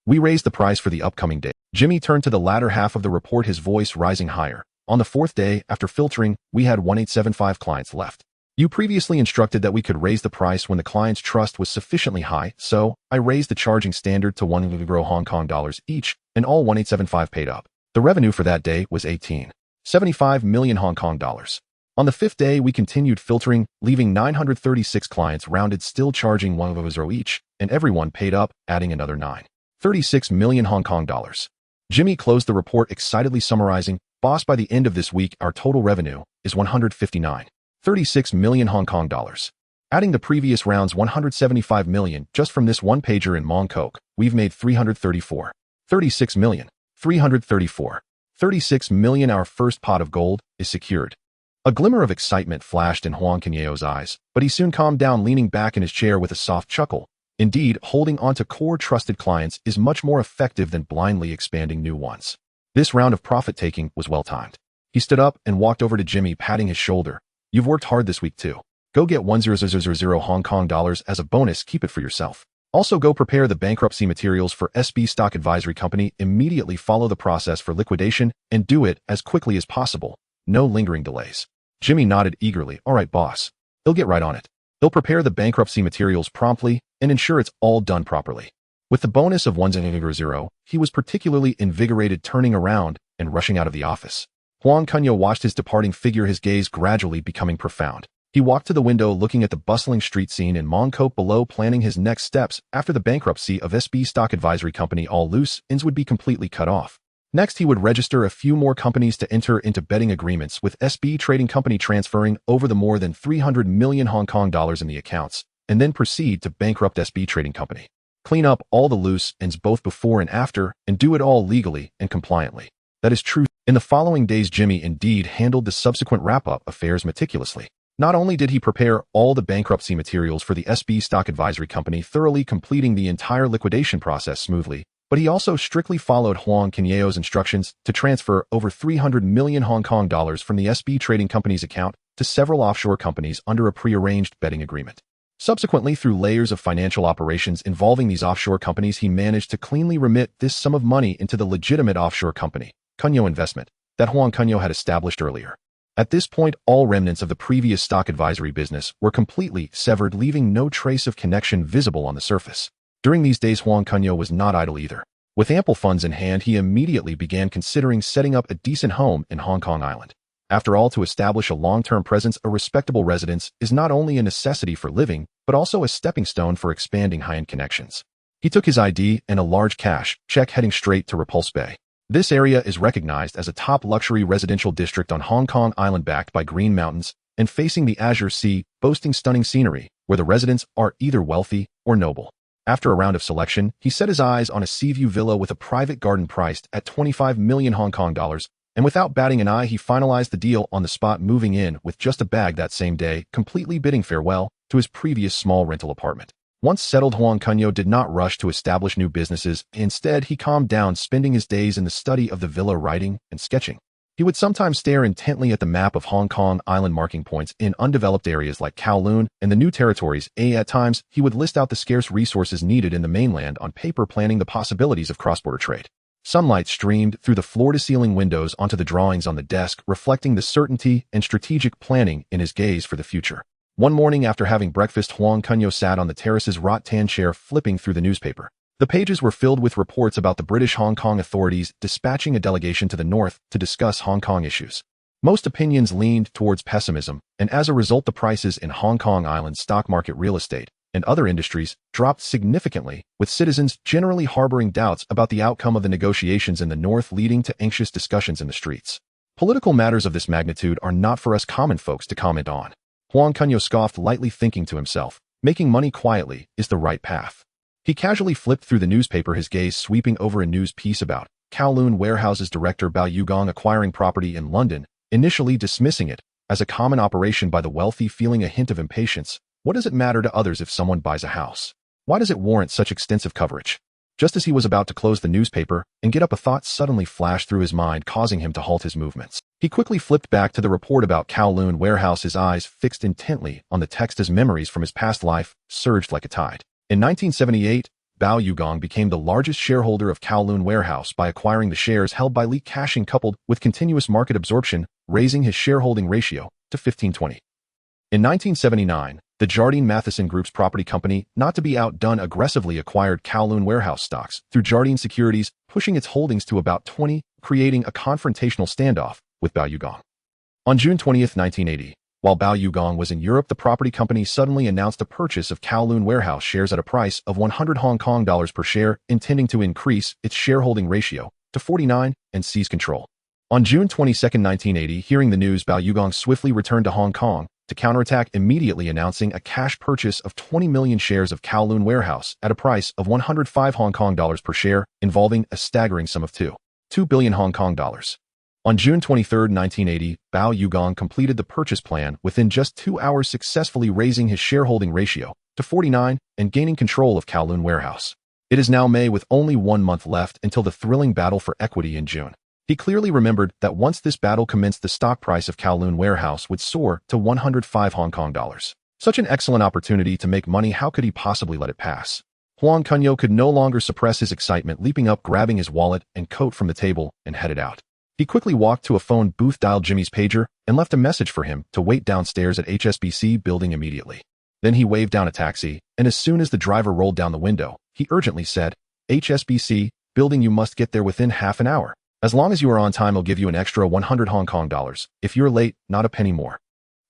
"We raised the price for the upcoming day." Jimmy turned to the latter half of the report, his voice rising higher. "On the fourth day, after filtering, we had 1875 clients left. You previously instructed that we could raise the price when the client's trust was sufficiently high, so I raised the charging standard to $100 each, and all 1875 paid up. The revenue for that day was 18.75 million Hong Kong dollars. On the fifth day, we continued filtering, leaving 936 clients rounded, still charging 100 each, and everyone paid up, adding another 9.36 million Hong Kong dollars. Jimmy closed the report, excitedly summarizing, "Boss, by the end of this week, our total revenue is 159.36 million Hong Kong dollars. Adding the previous round's 175 million, just from this one-pager in Mongkok, we've made 334.36 million. 334.36 million. Our first pot of gold is secured." A glimmer of excitement flashed in Huang Kunyao's eyes, but he soon calmed down, leaning back in his chair with a soft chuckle. Indeed, holding onto core trusted clients is much more effective than blindly expanding new ones. This round of profit-taking was well-timed. He stood up and walked over to Jimmy, patting his shoulder. "You've worked hard this week too. Go get 100,000 Hong Kong dollars as a bonus. Keep it for yourself. Also go prepare the bankruptcy materials for SB Stock Advisory Company. Immediately follow the process for liquidation and do it as quickly as possible. No lingering delays." Jimmy nodded eagerly. "All right, boss. He'll get right on it. He'll prepare the bankruptcy materials promptly and ensure it's all done properly." With the bonus of 100, he was particularly invigorated, turning around and rushing out of the office. Huang Kunyao watched his departing figure, his gaze gradually becoming profound. He walked to the window, looking at the bustling street scene in Mongkok below, planning his next steps after the bankruptcy of SB Stock Advisory Company. All loose ends would be completely cut off. Next, he would register a few more companies to enter into betting agreements with SB Trading Company, transferring over the more than 300 million Hong Kong dollars in the accounts, and then proceed to bankrupt SB Trading Company. Clean up all the loose ends both before and after, and do it all legally and compliantly. That is true. In the following days, Jimmy indeed handled the subsequent wrap-up affairs meticulously. Not only did he prepare all the bankruptcy materials for the SB Stock Advisory Company, thoroughly completing the entire liquidation process smoothly, but he also strictly followed Huang Kunyao's instructions to transfer over 300 million Hong Kong dollars from the SB Trading Company's account to several offshore companies under a prearranged betting agreement. Subsequently, through layers of financial operations involving these offshore companies, he managed to cleanly remit this sum of money into the legitimate offshore company, Kunyao Investment, that Huang Kunyao had established earlier. At this point, all remnants of the previous stock advisory business were completely severed, leaving no trace of connection visible on the surface. During these days, Huang Kunyao was not idle either. With ample funds in hand, he immediately began considering setting up a decent home in Hong Kong Island. After all, to establish a long-term presence, a respectable residence is not only a necessity for living, but also a stepping stone for expanding high-end connections. He took his ID and a large cash check, heading straight to Repulse Bay. This area is recognized as a top luxury residential district on Hong Kong Island, backed by green mountains and facing the Azure Sea, boasting stunning scenery, where the residents are either wealthy or noble. After a round of selection, he set his eyes on a seaview villa with a private garden priced at 25 million Hong Kong dollars, and without batting an eye, he finalized the deal on the spot, moving in with just a bag that same day, completely bidding farewell to his previous small rental apartment. Once settled, Huang Kunyao did not rush to establish new businesses. Instead, he calmed down, spending his days in the study of the villa, writing and sketching. He would sometimes stare intently at the map of Hong Kong Island, marking points in undeveloped areas like Kowloon and the new territories. At times, he would list out the scarce resources needed in the mainland on paper, planning the possibilities of cross-border trade. Sunlight streamed through the floor-to-ceiling windows onto the drawings on the desk, reflecting the certainty and strategic planning in his gaze for the future. One morning, after having breakfast, Huang Kunyao sat on the terrace's rattan chair, flipping through the newspaper. The pages were filled with reports about the British Hong Kong authorities dispatching a delegation to the north to discuss Hong Kong issues. Most opinions leaned towards pessimism, and as a result, the prices in Hong Kong Island stock market, real estate, and other industries dropped significantly, with citizens generally harboring doubts about the outcome of the negotiations in the north, leading to anxious discussions in the streets. Political matters of this magnitude are not for us common folks to comment on. Huang Kunyao scoffed lightly, thinking to himself, making money quietly is the right path. He casually flipped through the newspaper, his gaze sweeping over a news piece about Kowloon Warehouses director Bao Yugong acquiring property in London, initially dismissing it as a common operation by the wealthy, feeling a hint of impatience. What does it matter to others if someone buys a house? Why does it warrant such extensive coverage? Just as he was about to close the newspaper and get up, a thought suddenly flashed through his mind, causing him to halt his movements. He quickly flipped back to the report about Kowloon warehouse, his eyes fixed intently on the text as memories from his past life surged like a tide. In 1978, Bao Yugong became the largest shareholder of Kowloon warehouse by acquiring the shares held by Li Ka-shing, coupled with continuous market absorption, raising his shareholding ratio to 15-20. In 1979, the Jardine Matheson Group's property company, not to be outdone, aggressively acquired Kowloon warehouse stocks through Jardine Securities, pushing its holdings to about 20, creating a confrontational standoff with Bao Yugong. On June 20, 1980, while Bao Yugong was in Europe, the property company suddenly announced a purchase of Kowloon warehouse shares at a price of 100 Hong Kong dollars per share, intending to increase its shareholding ratio to 49 and seize control. On June 22, 1980, hearing the news, Bao Yugong swiftly returned to Hong Kong to counterattack, immediately announcing a cash purchase of 20 million shares of Kowloon warehouse at a price of 105 Hong Kong dollars per share, involving a staggering sum of 2 billion Hong Kong dollars. On June 23, 1980, Bao Yugong completed the purchase plan within just 2 hours, successfully raising his shareholding ratio to 49 and gaining control of Kowloon warehouse. It is now May, with only 1 month left until the thrilling battle for equity in June. He clearly remembered that once this battle commenced, the stock price of Kowloon warehouse would soar to 105 Hong Kong dollars. Such an excellent opportunity to make money, how could he possibly let it pass? Huang Kunyao could no longer suppress his excitement, leaping up, grabbing his wallet and coat from the table, and headed out. He quickly walked to a phone booth, dialed Jimmy's pager, and left a message for him to wait downstairs at HSBC building immediately. Then he waved down a taxi, and as soon as the driver rolled down the window, he urgently said, "HSBC building, you must get there within half an hour. As long as you are on time, I'll give you an extra 100 Hong Kong dollars. If you're late, not a penny more."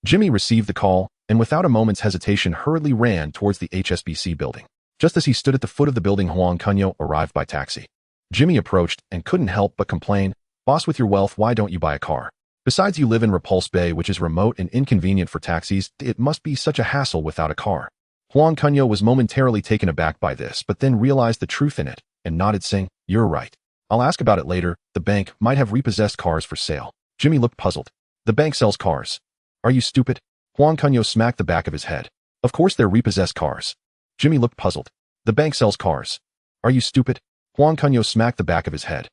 Jimmy received the call, and without a moment's hesitation hurriedly ran towards the HSBC building. Just as he stood at the foot of the building, Huang Kunyao arrived by taxi. Jimmy approached and couldn't help but complain, "Boss, with your wealth, why don't you buy a car? Besides, you live in Repulse Bay, which is remote and inconvenient for taxis. It must be such a hassle without a car." Huang Kunyao was momentarily taken aback by this, but then realized the truth in it and nodded, saying, "You're right. I'll ask about it later. The bank might have repossessed cars for sale." Jimmy looked puzzled. "The bank sells cars? Are you stupid?" Huang Kunyao smacked the back of his head. "Of course they're repossessed cars." Jimmy looked puzzled. "The bank sells cars? Are you stupid?" Huang Kunyao smacked the back of his head.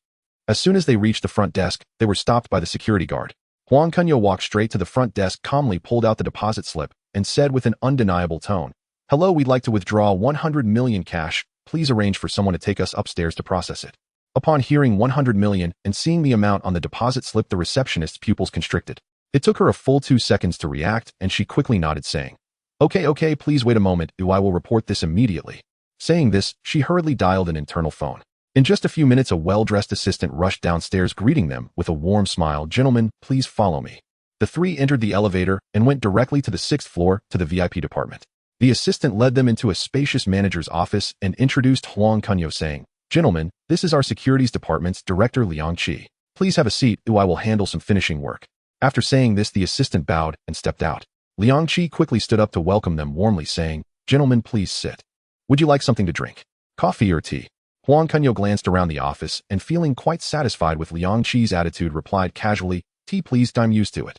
As soon as they reached the front desk, they were stopped by the security guard. Huang Kunyao walked straight to the front desk, calmly pulled out the deposit slip, and said with an undeniable tone, "Hello, we'd like to withdraw 100 million cash. Please arrange for someone to take us upstairs to process it." Upon hearing 100 million and seeing the amount on the deposit slip, the receptionist's pupils constricted. It took her a full 2 seconds to react, and she quickly nodded, saying, Okay, please wait a moment, I will report this immediately." Saying this, she hurriedly dialed an internal phone. In just a few minutes, a well-dressed assistant rushed downstairs, greeting them with a warm smile. "Gentlemen, please follow me." The three entered the elevator and went directly to the 6th floor to the VIP department. The assistant led them into a spacious manager's office and introduced Huang Kunyao, saying, "Gentlemen, this is our securities department's director, Liang Qi. Please have a seat, I will handle some finishing work." After saying this, the assistant bowed and stepped out. Liang Qi quickly stood up to welcome them warmly, saying, "Gentlemen, please sit. Would you like something to drink? Coffee or tea?" Huang Kunyao glanced around the office and, feeling quite satisfied with Liang Qi's attitude, replied casually, "Tea please, I'm used to it.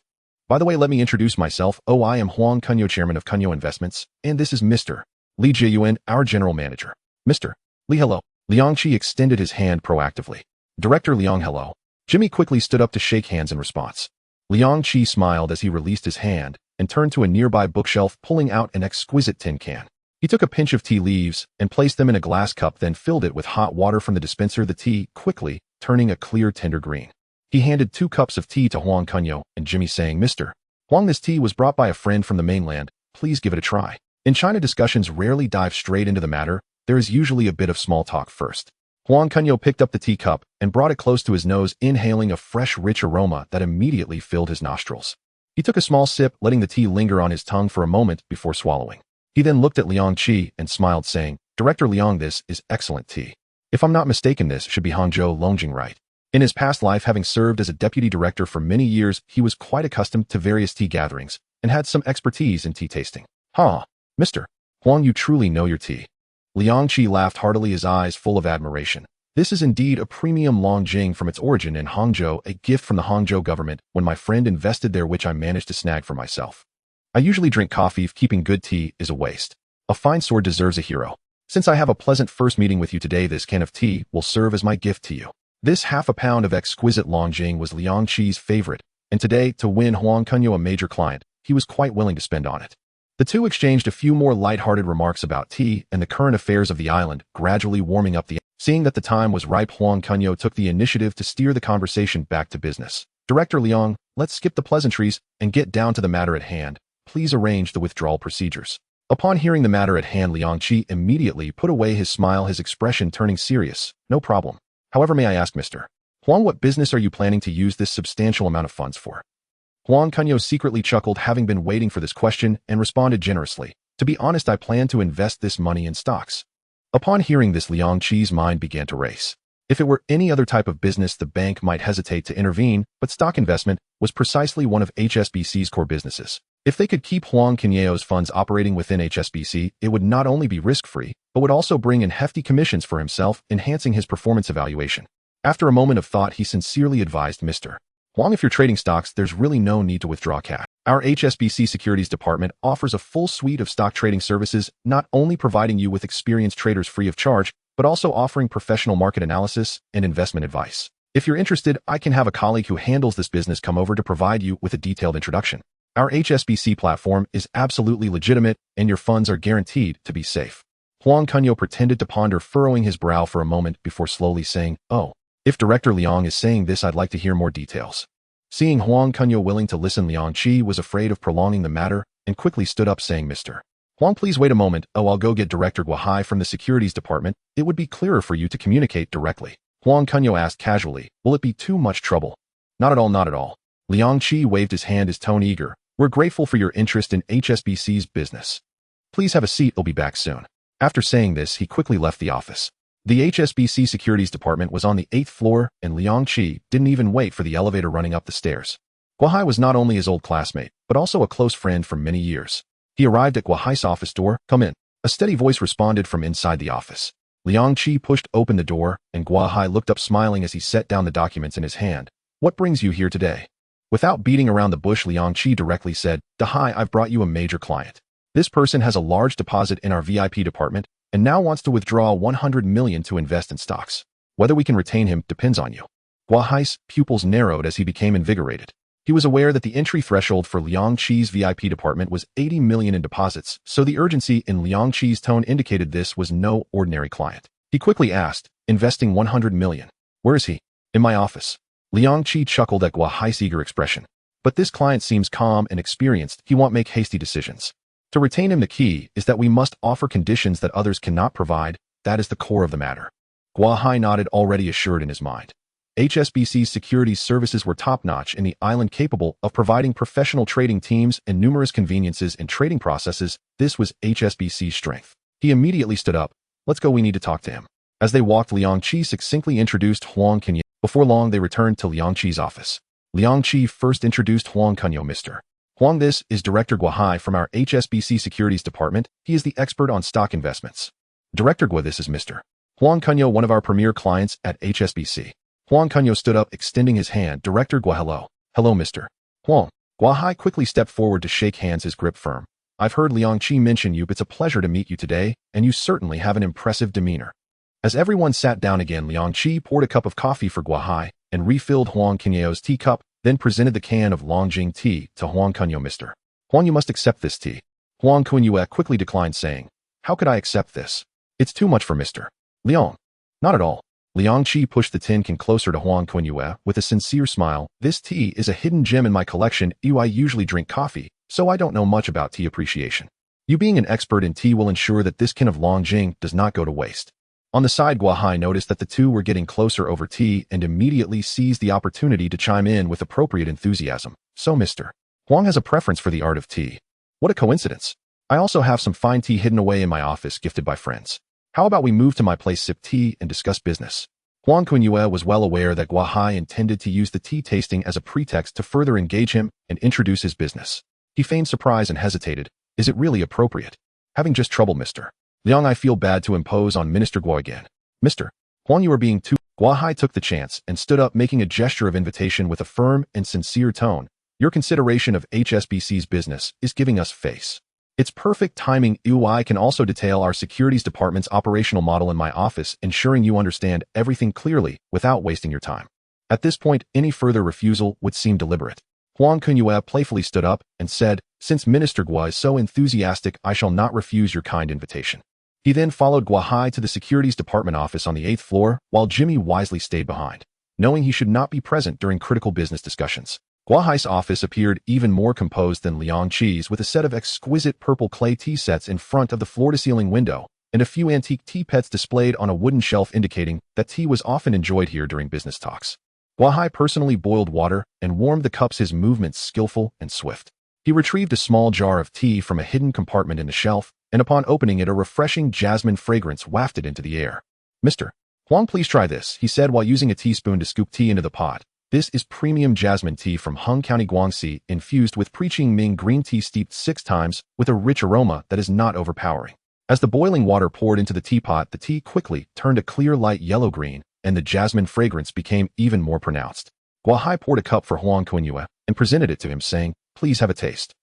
By the way, let me introduce myself. I am Huang Kunyao, chairman of Kunyao Investments, and this is Mr. Li Jiayuan, our general manager." "Mr. Li, hello." Liang Qi extended his hand proactively. "Director Liang, hello." Jimmy quickly stood up to shake hands in response. Liang Qi smiled as he released his hand and turned to a nearby bookshelf, pulling out an exquisite tin can. He took a pinch of tea leaves and placed them in a glass cup, then filled it with hot water from the dispenser, the tea quickly turning a clear tender green. He handed 2 cups of tea to Huang Kunyao and Jimmy, saying, "Mr. Huang, this tea was brought by a friend from the mainland. Please give it a try." In China, discussions rarely dive straight into the matter. There is usually a bit of small talk first. Huang Kunyao picked up the teacup and brought it close to his nose, inhaling a fresh, rich aroma that immediately filled his nostrils. He took a small sip, letting the tea linger on his tongue for a moment before swallowing. He then looked at Liang Qi and smiled, saying, "Director Liang, this is excellent tea. If I'm not mistaken, this should be Hangzhou Longjing, right?" In his past life, having served as a deputy director for many years, he was quite accustomed to various tea gatherings and had some expertise in tea tasting. "Huh, Mr. Huang, you truly know your tea." Liang Qi laughed heartily, his eyes full of admiration. This is indeed a premium Longjing from its origin in Hangzhou, a gift from the Hangzhou government when my friend invested there, which I managed to snag for myself. I usually drink coffee. Keeping good tea is a waste. A fine sword deserves a hero. Since I have a pleasant first meeting with you today, this can of tea will serve as my gift to you. This half a pound of exquisite Longjing was Liang Qi's favorite, and today, to win Huang Kunyao a major client, he was quite willing to spend on it. The two exchanged a few more light-hearted remarks about tea and the current affairs of the island, gradually warming up the. Seeing that the time was ripe, Huang Kunyao took the initiative to steer the conversation back to business. Director Liang, let's skip the pleasantries and get down to the matter at hand. Please arrange the withdrawal procedures. Upon hearing the matter at hand, Liang Qi immediately put away his smile, his expression turning serious. No problem. However, may I ask, Mr. Huang, what business are you planning to use this substantial amount of funds for? Huang Kunyao secretly chuckled, having been waiting for this question, and responded generously. To be honest, I plan to invest this money in stocks. Upon hearing this, Liang Qi's mind began to race. If it were any other type of business, the bank might hesitate to intervene, but stock investment was precisely one of HSBC's core businesses. If they could keep Huang Kunyao's funds operating within HSBC, it would not only be risk-free, but would also bring in hefty commissions for himself, enhancing his performance evaluation. After a moment of thought, he sincerely advised Mr. Huang, if you're trading stocks, there's really no need to withdraw cash. Our HSBC Securities Department offers a full suite of stock trading services, not only providing you with experienced traders free of charge, but also offering professional market analysis and investment advice. If you're interested, I can have a colleague who handles this business come over to provide you with a detailed introduction. Our HSBC platform is absolutely legitimate, and your funds are guaranteed to be safe. Huang Kunyao pretended to ponder, furrowing his brow for a moment before slowly saying, "Oh, if Director Liang is saying this, I'd like to hear more details." Seeing Huang Kunyao willing to listen, Liang Qi was afraid of prolonging the matter and quickly stood up, saying, "Mr. Huang, please wait a moment. Oh, I'll go get Director Guahai from the Securities Department. It would be clearer for you to communicate directly." Huang Kunyao asked casually, "Will it be too much trouble?" "Not at all, not at all." Liang Qi waved his hand, his tone eager. "We're grateful for your interest in HSBC's business. Please have a seat, I'll be back soon." After saying this, he quickly left the office. The HSBC Securities Department was on the 8th floor, and Liang Qi didn't even wait for the elevator running up the stairs. Guahai was not only his old classmate, but also a close friend for many years. He arrived at Guahai's office door. "Come in." A steady voice responded from inside the office. Liang Qi pushed open the door, and Guahai looked up smiling as he set down the documents in his hand. "What brings you here today?" Without beating around the bush, Liang Qi directly said, "Dahai, I've brought you a major client. This person has a large deposit in our VIP department, and now wants to withdraw 100 million to invest in stocks. Whether we can retain him depends on you." Guahai's pupils narrowed as he became invigorated. He was aware that the entry threshold for Liang Qi's VIP department was 80 million in deposits, so the urgency in Liang Qi's tone indicated this was no ordinary client. He quickly asked, "Investing 100 million. Where is he?" "In my office." Liang Qi chuckled at Guahai's eager expression. "But this client seems calm and experienced. He won't make hasty decisions. To retain him, the key is that we must offer conditions that others cannot provide. That is the core of the matter." Guahai nodded, already assured in his mind. HSBC's securities services were top-notch in the island, capable of providing professional trading teams and numerous conveniences in trading processes. This was HSBC's strength. He immediately stood up. "Let's go, we need to talk to him." As they walked, Liang Qi succinctly introduced Huang Kunyao. Before long, they returned to Liang Qi's office. Liang Qi first introduced Huang Kunyao. "Mr. Huang, this is Director Guahai from our HSBC Securities Department. He is the expert on stock investments." "Director Gua, this is Mr. Huang Kunyao, one of our premier clients at HSBC." Huang Kunyao stood up, extending his hand. "Director Gua, hello." "Hello, Mr. Huang." Guahai quickly stepped forward to shake hands, his grip firm. "I've heard Liang Qi mention you. It's a pleasure to meet you today, and you certainly have an impressive demeanor." As everyone sat down again, Liang Qi poured a cup of coffee for Guahai and refilled Huang Kunyao's teacup, then presented the can of Longjing tea to Huang Kunyao. "Mr. Huang, you must accept this tea." Huang Kunyao quickly declined, saying, "How could I accept this? It's too much for Mr. Liang." "Not at all." Liang Qi pushed the tin can closer to Huang Kunyao with a sincere smile. "This tea is a hidden gem in my collection. I usually drink coffee, so I don't know much about tea appreciation. You being an expert in tea will ensure that this can of Longjing does not go to waste." On the side, Guahai noticed that the two were getting closer over tea and immediately seized the opportunity to chime in with appropriate enthusiasm. "So Mr. Huang has a preference for the art of tea. What a coincidence. I also have some fine tea hidden away in my office, gifted by friends. How about we move to my place, sip tea, and discuss business?" Huang Kunyao was well aware that Guahai intended to use the tea tasting as a pretext to further engage him and introduce his business. He feigned surprise and hesitated. "Is it really appropriate? Having just trouble, Mr. Liang, I feel bad to impose on Minister Guo again." "Mr. Huang, you are being too— Guahai took the chance and stood up, making a gesture of invitation with a firm and sincere tone. Your consideration of HSBC's business is giving us face. It's perfect timing. I can also detail our securities department's operational model in my office, ensuring you understand everything clearly without wasting your time. At this point, any further refusal would seem deliberate. Huang Kunyao playfully stood up and said, "Since Minister Gua is so enthusiastic, I shall not refuse your kind invitation." He then followed Guahai to the securities department office on the 8th floor, while Jimmy wisely stayed behind, knowing he should not be present during critical business discussions. Guahai's office appeared even more composed than Liang Qi's, with a set of exquisite purple clay tea sets in front of the floor-to-ceiling window, and a few antique teapots displayed on a wooden shelf, indicating that tea was often enjoyed here during business talks. Guahai personally boiled water and warmed the cups, his movements skillful and swift. He retrieved a small jar of tea from a hidden compartment in the shelf, and upon opening it, a refreshing jasmine fragrance wafted into the air. "Mr. Huang, please try this," he said while using a teaspoon to scoop tea into the pot. "This is premium jasmine tea from Hung County, Guangxi, infused with Preaching Ming green tea steeped 6 times, with a rich aroma that is not overpowering." As the boiling water poured into the teapot, the tea quickly turned a clear light yellow-green, and the jasmine fragrance became even more pronounced. Guahai poured a cup for Huang Kunyao and presented it to him, saying, "Please have a taste."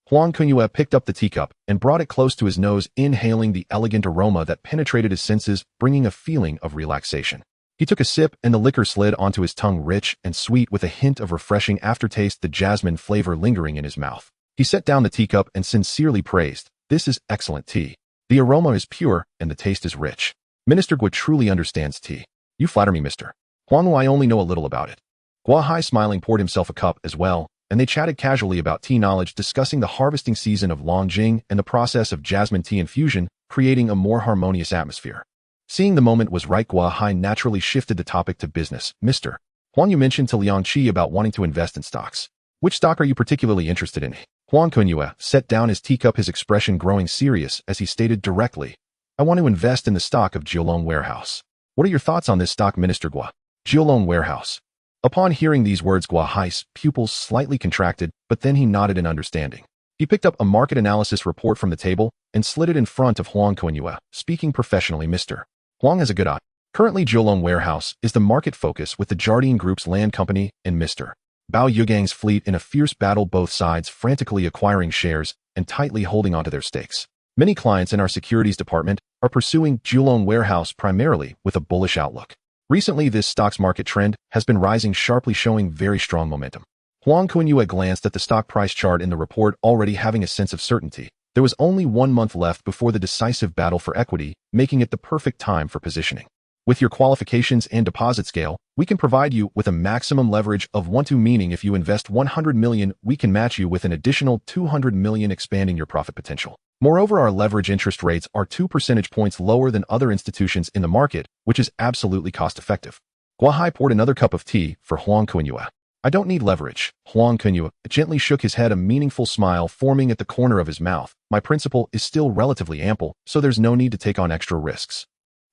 Huang Kunyao picked up the teacup and brought it close to his nose, inhaling the elegant aroma that penetrated his senses, bringing a feeling of relaxation. He took a sip, and the liquor slid onto his tongue, rich and sweet with a hint of refreshing aftertaste, the jasmine flavor lingering in his mouth. He set down the teacup and sincerely praised, "This is excellent tea. The aroma is pure and the taste is rich. Minister Gua truly understands tea." "You flatter me, Mr. Huang. I only know a little about it." Guahai, smiling, poured himself a cup as well, and they chatted casually about tea knowledge, discussing the harvesting season of Longjing and the process of jasmine tea infusion, creating a more harmonious atmosphere. Seeing the moment was right, Guahai naturally shifted the topic to business. "Mr. Huang, you mentioned to Liang Qi about wanting to invest in stocks. Which stock are you particularly interested in?" Huang Kunyao set down his teacup, his expression growing serious as he stated directly, "I want to invest in the stock of Kowloon Warehouse." "What are your thoughts on this stock, Minister Gua?" Kowloon Warehouse. Upon hearing these words, Guahai's pupils slightly contracted, but then he nodded in understanding. He picked up a market analysis report from the table and slid it in front of Huang Kunyao, speaking professionally. "Mr. Huang has a good eye. Currently, Kowloon Warehouse is the market focus, with the Jardine Group's land company and Mr. Bao Yugang's fleet in a fierce battle, both sides frantically acquiring shares and tightly holding onto their stakes. Many clients in our securities department are pursuing Kowloon Warehouse primarily with a bullish outlook. Recently, this stock's market trend has been rising sharply, showing very strong momentum." Huang Kunyao glanced at the stock price chart in the report, already having a sense of certainty. There was only 1 month left before the decisive battle for equity, making it the perfect time for positioning. "With your qualifications and deposit scale, we can provide you with a maximum leverage of 1-2, meaning if you invest 100 million, we can match you with an additional 200 million, expanding your profit potential. Moreover, our leverage interest rates are 2 percentage points lower than other institutions in the market, which is absolutely cost-effective." Guahai poured another cup of tea for Huang Kunyao. "I don't need leverage." Huang Kunyao gently shook his head, a meaningful smile forming at the corner of his mouth. "My principal is still relatively ample, so there's no need to take on extra risks."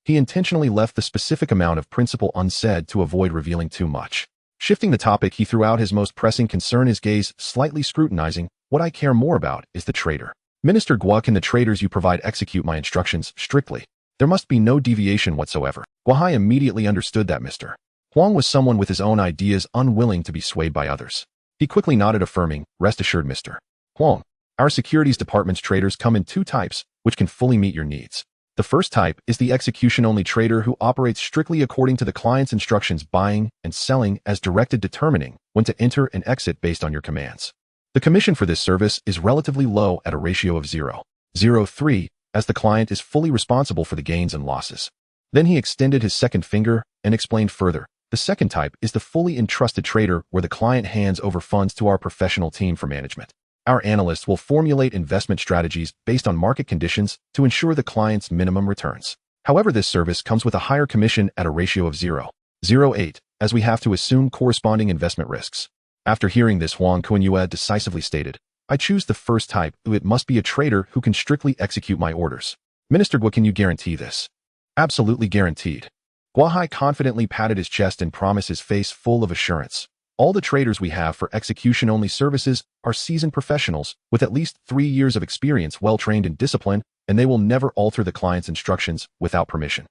He intentionally left the specific amount of principal unsaid to avoid revealing too much. Shifting the topic, he threw out his most pressing concern, his gaze slightly scrutinizing. "What I care more about is the trader. Minister Gua, can the traders you provide execute my instructions strictly? There must be no deviation whatsoever." Guahai immediately understood that Mr. Huang was someone with his own ideas, unwilling to be swayed by others. He quickly nodded, affirming, "Rest assured, Mr. Huang. Our securities department's traders come in 2 types, which can fully meet your needs. The first type is the execution-only trader who operates strictly according to the client's instructions, buying and selling as directed, determining when to enter and exit based on your commands. The commission for this service is relatively low at a ratio of 0.03, as the client is fully responsible for the gains and losses." Then he extended his second finger and explained further, "The second type is the fully entrusted trader, where the client hands over funds to our professional team for management. Our analysts will formulate investment strategies based on market conditions to ensure the client's minimum returns. However, this service comes with a higher commission at a ratio of 0.08, as we have to assume corresponding investment risks." After hearing this, Huang Kunyao decisively stated, "I choose the first type. It must be a trader who can strictly execute my orders." "Minister Gua, can you guarantee this?" "Absolutely guaranteed." Guahai confidently patted his chest and promised, his face full of assurance. "All the traders we have for execution-only services are seasoned professionals with at least 3 years of experience, well-trained and disciplined, and they will never alter the client's instructions without permission."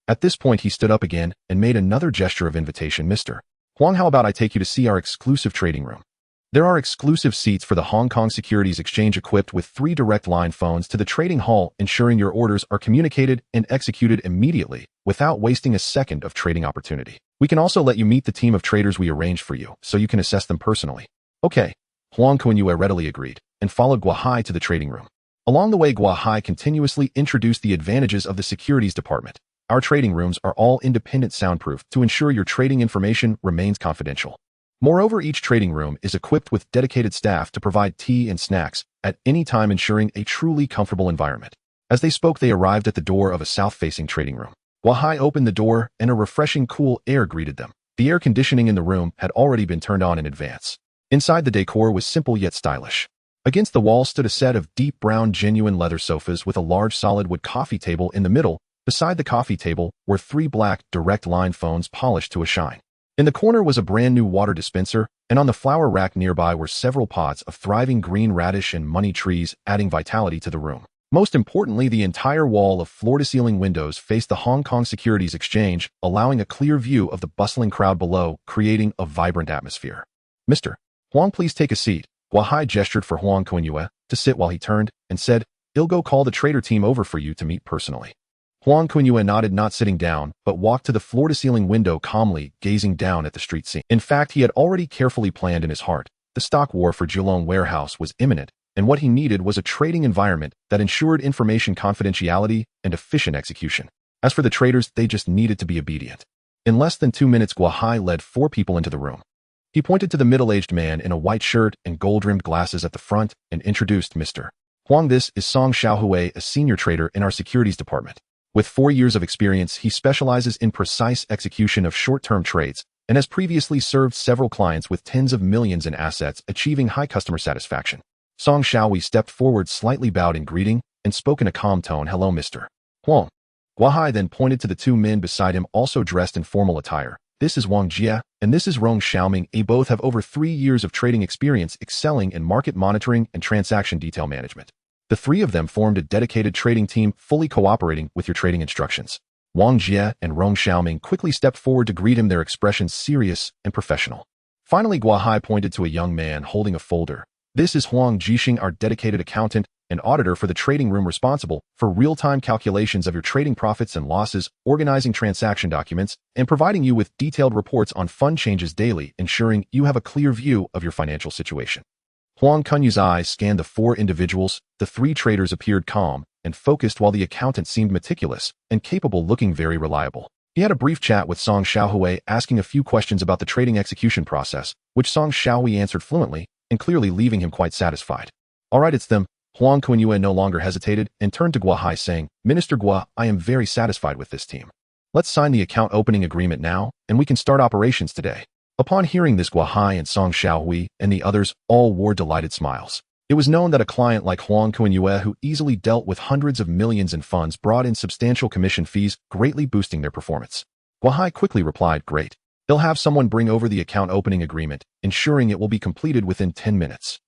At this point, he stood up again and made another gesture of invitation. Mr. Huang, how about I take you to see our exclusive trading room? There are exclusive seats for the Hong Kong Securities Exchange equipped with 3 direct line phones to the trading hall, ensuring your orders are communicated and executed immediately without wasting a second of trading opportunity. We can also let you meet the team of traders we arranged for you, so you can assess them personally. Okay, Huang Kunyao readily agreed and followed Guahai to the trading room. Along the way, Guahai continuously introduced the advantages of the securities department. Our trading rooms are all independent soundproof to ensure your trading information remains confidential. Moreover, each trading room is equipped with dedicated staff to provide tea and snacks at any time, ensuring a truly comfortable environment. As they spoke, they arrived at the door of a south-facing trading room. Guahai opened the door and a refreshing cool air greeted them. The air conditioning in the room had already been turned on in advance. Inside, the decor was simple yet stylish. Against the wall stood a set of deep brown genuine leather sofas with a large solid wood coffee table in the middle. Beside the coffee table were 3 black direct line phones polished to a shine. In the corner was a brand new water dispenser, and on the flower rack nearby were several pots of thriving green radish and money trees, adding vitality to the room. Most importantly, the entire wall of floor-to-ceiling windows faced the Hong Kong Securities Exchange, allowing a clear view of the bustling crowd below, creating a vibrant atmosphere. Mr. Huang, please take a seat. Guahai gestured for Huang Kunyao to sit while he turned and said, "I'll go call the trader team over for you to meet personally." Huang Kunyao nodded, not sitting down, but walked to the floor-to-ceiling window calmly, gazing down at the street scene. In fact, he had already carefully planned in his heart. The stock war for Kowloon warehouse was imminent, and what he needed was a trading environment that ensured information confidentiality and efficient execution. As for the traders, they just needed to be obedient. In less than 2 minutes, Guahai led 4 people into the room. He pointed to the middle-aged man in a white shirt and gold-rimmed glasses at the front and introduced Mr. Huang. This is Song Xiaohui, a senior trader in our securities department. With 4 years of experience, he specializes in precise execution of short-term trades and has previously served several clients with tens of millions in assets, achieving high customer satisfaction. Song Xiaohui stepped forward, slightly bowed in greeting, and spoke in a calm tone, "Hello, Mr. Huang." Guahai then pointed to the 2 men beside him, also dressed in formal attire. "This is Wang Jia, and this is Rong Xiaoming. Both have over 3 years of trading experience, excelling in market monitoring and transaction detail management. The 3 of them formed a dedicated trading team, fully cooperating with your trading instructions." Wang Jia and Rong Xiaoming quickly stepped forward to greet him, their expressions serious and professional. Finally, Guahai pointed to a young man holding a folder. "This is Huang Jixing, our dedicated accountant and auditor for the trading room, responsible for real-time calculations of your trading profits and losses, organizing transaction documents, and providing you with detailed reports on fund changes daily, ensuring you have a clear view of your financial situation." Huang Kunyao's eyes scanned the 4 individuals. The 3 traders appeared calm and focused, while the accountant seemed meticulous and capable, looking very reliable. He had a brief chat with Song Xiaohui, asking a few questions about the trading execution process, which Song Xiaohui answered fluently and clearly, leaving him quite satisfied. "All right, it's them." Huang Kunyao no longer hesitated and turned to Guahai, saying, "Minister Gua, I am very satisfied with this team. Let's sign the account opening agreement now, and we can start operations today." Upon hearing this, Guahai and Song Xiaohui and the others all wore delighted smiles. It was known that a client like Huang Kunyao, who easily dealt with hundreds of millions in funds, brought in substantial commission fees, greatly boosting their performance. Guahai quickly replied, "Great. They'll have someone bring over the account opening agreement, ensuring it will be completed within 10 minutes.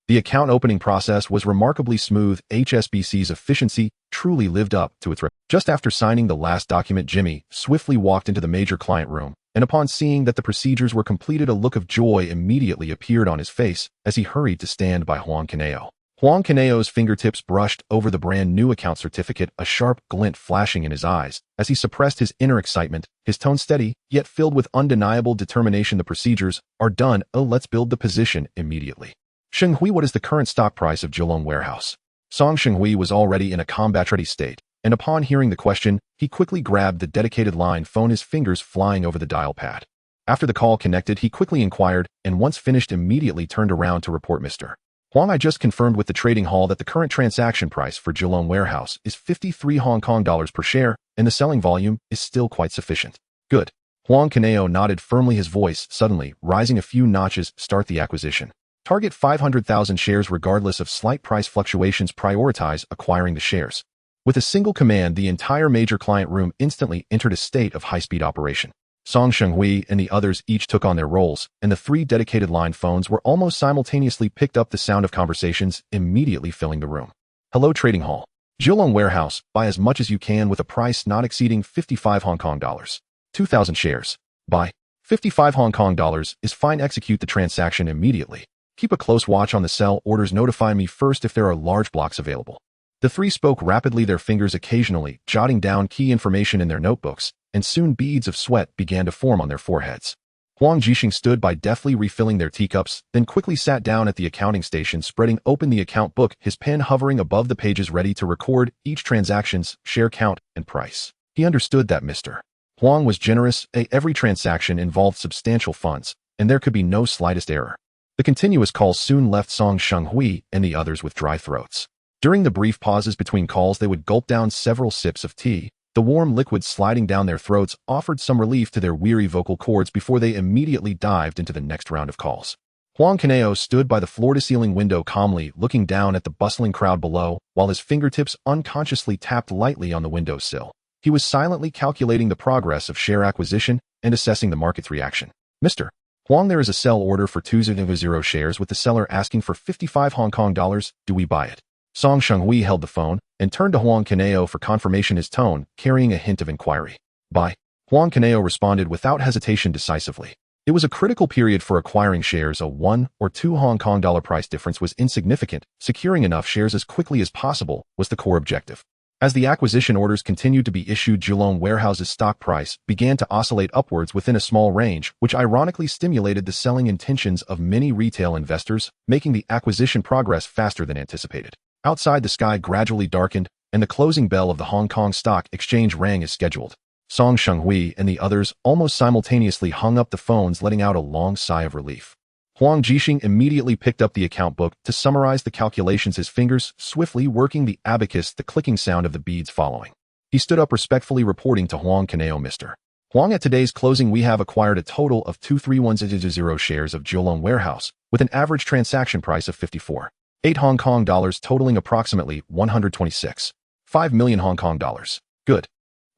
The account opening process was remarkably smooth. HSBC's efficiency truly lived up to its reputation. Just after signing the last document, Jimmy swiftly walked into the major client room, and upon seeing that the procedures were completed, a look of joy immediately appeared on his face as he hurried to stand by Huang Kunyao. Huang Kunyao's fingertips brushed over the brand new account certificate, a sharp glint flashing in his eyes as he suppressed his inner excitement, his tone steady, yet filled with undeniable determination. "The procedures are done. Oh, let's build the position immediately." "Shenghui, what is the current stock price of Kowloon warehouse?" Song Shenghui was already in a combat-ready state, and upon hearing the question, he quickly grabbed the dedicated line phone, his fingers flying over the dial pad. After the call connected, he quickly inquired, and once finished, immediately turned around to report, "Mr. Huang, I just confirmed with the trading hall that the current transaction price for Kowloon warehouse is 53 Hong Kong dollars per share, and the selling volume is still quite sufficient." "Good." Huang Kunyao nodded firmly, his voice suddenly rising a few notches. "Start the acquisition. Target 500,000 shares regardless of slight price fluctuations. Prioritize acquiring the shares." With a single command, the entire major client room instantly entered a state of high-speed operation. Song Shenghui and the others each took on their roles, and the 3 dedicated line phones were almost simultaneously picked up the sound of conversations, immediately filling the room. "Hello, trading hall. Geelong Warehouse, buy as much as you can with a price not exceeding 55 Hong Kong dollars. 2,000 shares. Buy. 55 Hong Kong dollars is fine. Execute the transaction immediately. Keep a close watch on the sell orders. Notify me first if there are large blocks available. The three spoke rapidly, their fingers occasionally jotting down key information in their notebooks, and soon beads of sweat began to form on their foreheads. Huang Jixing stood by deftly refilling their teacups, then quickly sat down at the accounting station, spreading open the account book, his pen hovering above the pages ready to record each transaction's share count and price. He understood that Mr. Huang was generous. Every transaction involved substantial funds, and there could be no slightest error. The continuous calls soon left Song Shenghui and the others with dry throats. During the brief pauses between calls, they would gulp down several sips of tea. The warm liquid sliding down their throats offered some relief to their weary vocal cords before they immediately dived into the next round of calls. Huang Kunyao stood by the floor-to-ceiling window calmly looking down at the bustling crowd below, while his fingertips unconsciously tapped lightly on the windowsill. He was silently calculating the progress of share acquisition and assessing the market's reaction. Mr. Huang, there is a sell order for 200 shares with the seller asking for 55 Hong Kong dollars. Do we buy it? Song Shenghui held the phone and turned to Huang Kunyao for confirmation, his tone carrying a hint of inquiry. Buy. Huang Kunyao responded without hesitation decisively. It was a critical period for acquiring shares. A 1 or 2 Hong Kong dollar price difference was insignificant. Securing enough shares as quickly as possible was the core objective. As the acquisition orders continued to be issued, Geelong Warehouse's stock price began to oscillate upwards within a small range, which ironically stimulated the selling intentions of many retail investors, making the acquisition progress faster than anticipated. Outside, the sky gradually darkened, and the closing bell of the Hong Kong Stock Exchange rang as scheduled. Song Shenghui and the others almost simultaneously hung up the phones, letting out a long sigh of relief. Huang Jixing immediately picked up the account book to summarize the calculations, his fingers swiftly working the abacus, the clicking sound of the beads following. He stood up respectfully, reporting to Huang Kunyao, Mr. Huang, at today's closing we have acquired a total of 23100 shares of Geelong Warehouse, with an average transaction price of 54.8 Hong Kong dollars, totaling approximately 126.5 million Hong Kong dollars. Good.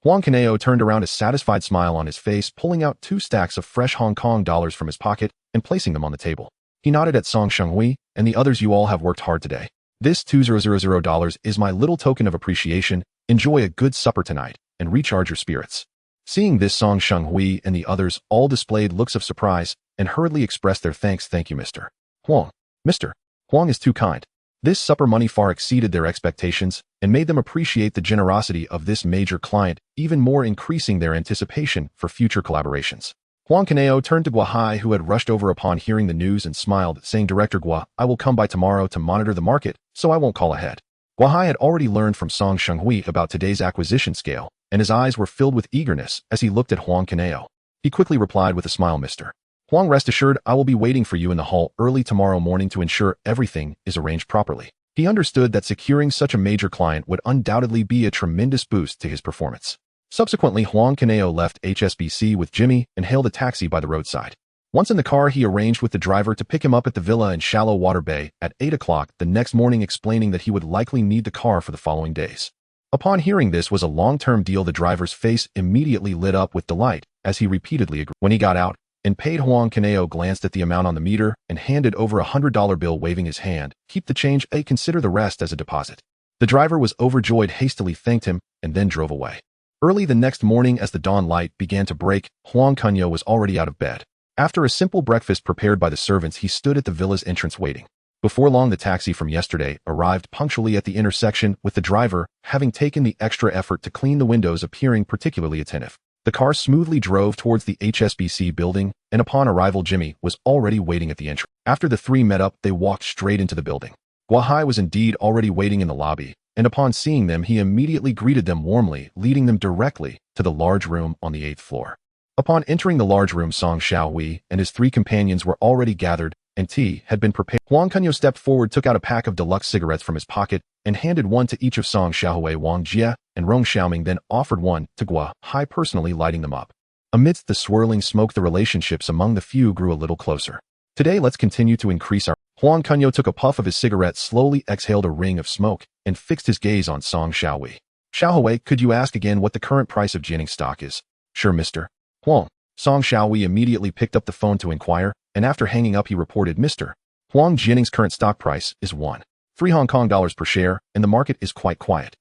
Huang Kunyao turned around, a satisfied smile on his face, pulling out 2 stacks of fresh Hong Kong dollars from his pocket and placing them on the table. He nodded at Song Shenghui and the others. You all have worked hard today. This $2,000 is my little token of appreciation. Enjoy a good supper tonight and recharge your spirits. Seeing this, Song Shenghui and the others all displayed looks of surprise and hurriedly expressed their thanks. Thank you, Mr. Huang. Mr. Huang is too kind. This supper money far exceeded their expectations and made them appreciate the generosity of this major client, even more increasing their anticipation for future collaborations. Huang Kunyao turned to Guahai, who had rushed over upon hearing the news, and smiled, saying, Director Gua, I will come by tomorrow to monitor the market, so I won't call ahead. Guahai had already learned from Song Shenghui about today's acquisition scale, and his eyes were filled with eagerness as he looked at Huang Kunyao. He quickly replied with a smile, Mr. Huang, rest assured, I will be waiting for you in the hall early tomorrow morning to ensure everything is arranged properly. He understood that securing such a major client would undoubtedly be a tremendous boost to his performance. Subsequently, Huang Kunyao left HSBC with Jimmy and hailed a taxi by the roadside. Once in the car, he arranged with the driver to pick him up at the villa in Shallow Water Bay at 8 o'clock the next morning, explaining that he would likely need the car for the following days. Upon hearing this was a long-term deal, the driver's face immediately lit up with delight as he repeatedly agreed. When he got out and paid, Huang Kunyao glanced at the amount on the meter and handed over a $100 bill, waving his hand. Keep the change, consider the rest as a deposit. The driver was overjoyed, hastily thanked him, and then drove away. Early the next morning, as the dawn light began to break, Huang Kunyao was already out of bed. After a simple breakfast prepared by the servants, he stood at the villa's entrance waiting. Before long, the taxi from yesterday arrived punctually at the intersection, with the driver having taken the extra effort to clean the windows appearing particularly attentive. The car smoothly drove towards the HSBC building, and upon arrival, Jimmy was already waiting at the entrance. After the three met up, they walked straight into the building. Guahai was indeed already waiting in the lobby, and upon seeing them, he immediately greeted them warmly, leading them directly to the large room on the 8th floor. Upon entering the large room, Song Xiaohui and his 3 companions were already gathered, and tea had been prepared. Huang Kunyao stepped forward, took out a pack of deluxe cigarettes from his pocket, and handed one to each of Song Xiaohui, Wang Jie, and Rong Xiaoming, then offered one to Guahai, personally lighting them up. Amidst the swirling smoke, the relationships among the few grew a little closer. Today, let's continue to increase our... Huang Kunyao took a puff of his cigarette, slowly exhaled a ring of smoke, and fixed his gaze on Song Xiaohui. Xiaohui, could you ask again what the current price of Jinning's stock is? Sure, Mr. Huang. Song Xiaohui immediately picked up the phone to inquire, and after hanging up, he reported, Mr. Huang, Jinning's current stock price is 1.3 Hong Kong dollars per share, and the market is quite quiet.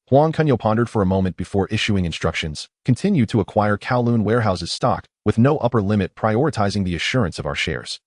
Huang Kunyao pondered for a moment before issuing instructions. Continue to acquire Kowloon Warehouse's stock, with no upper limit, prioritizing the assurance of our shares.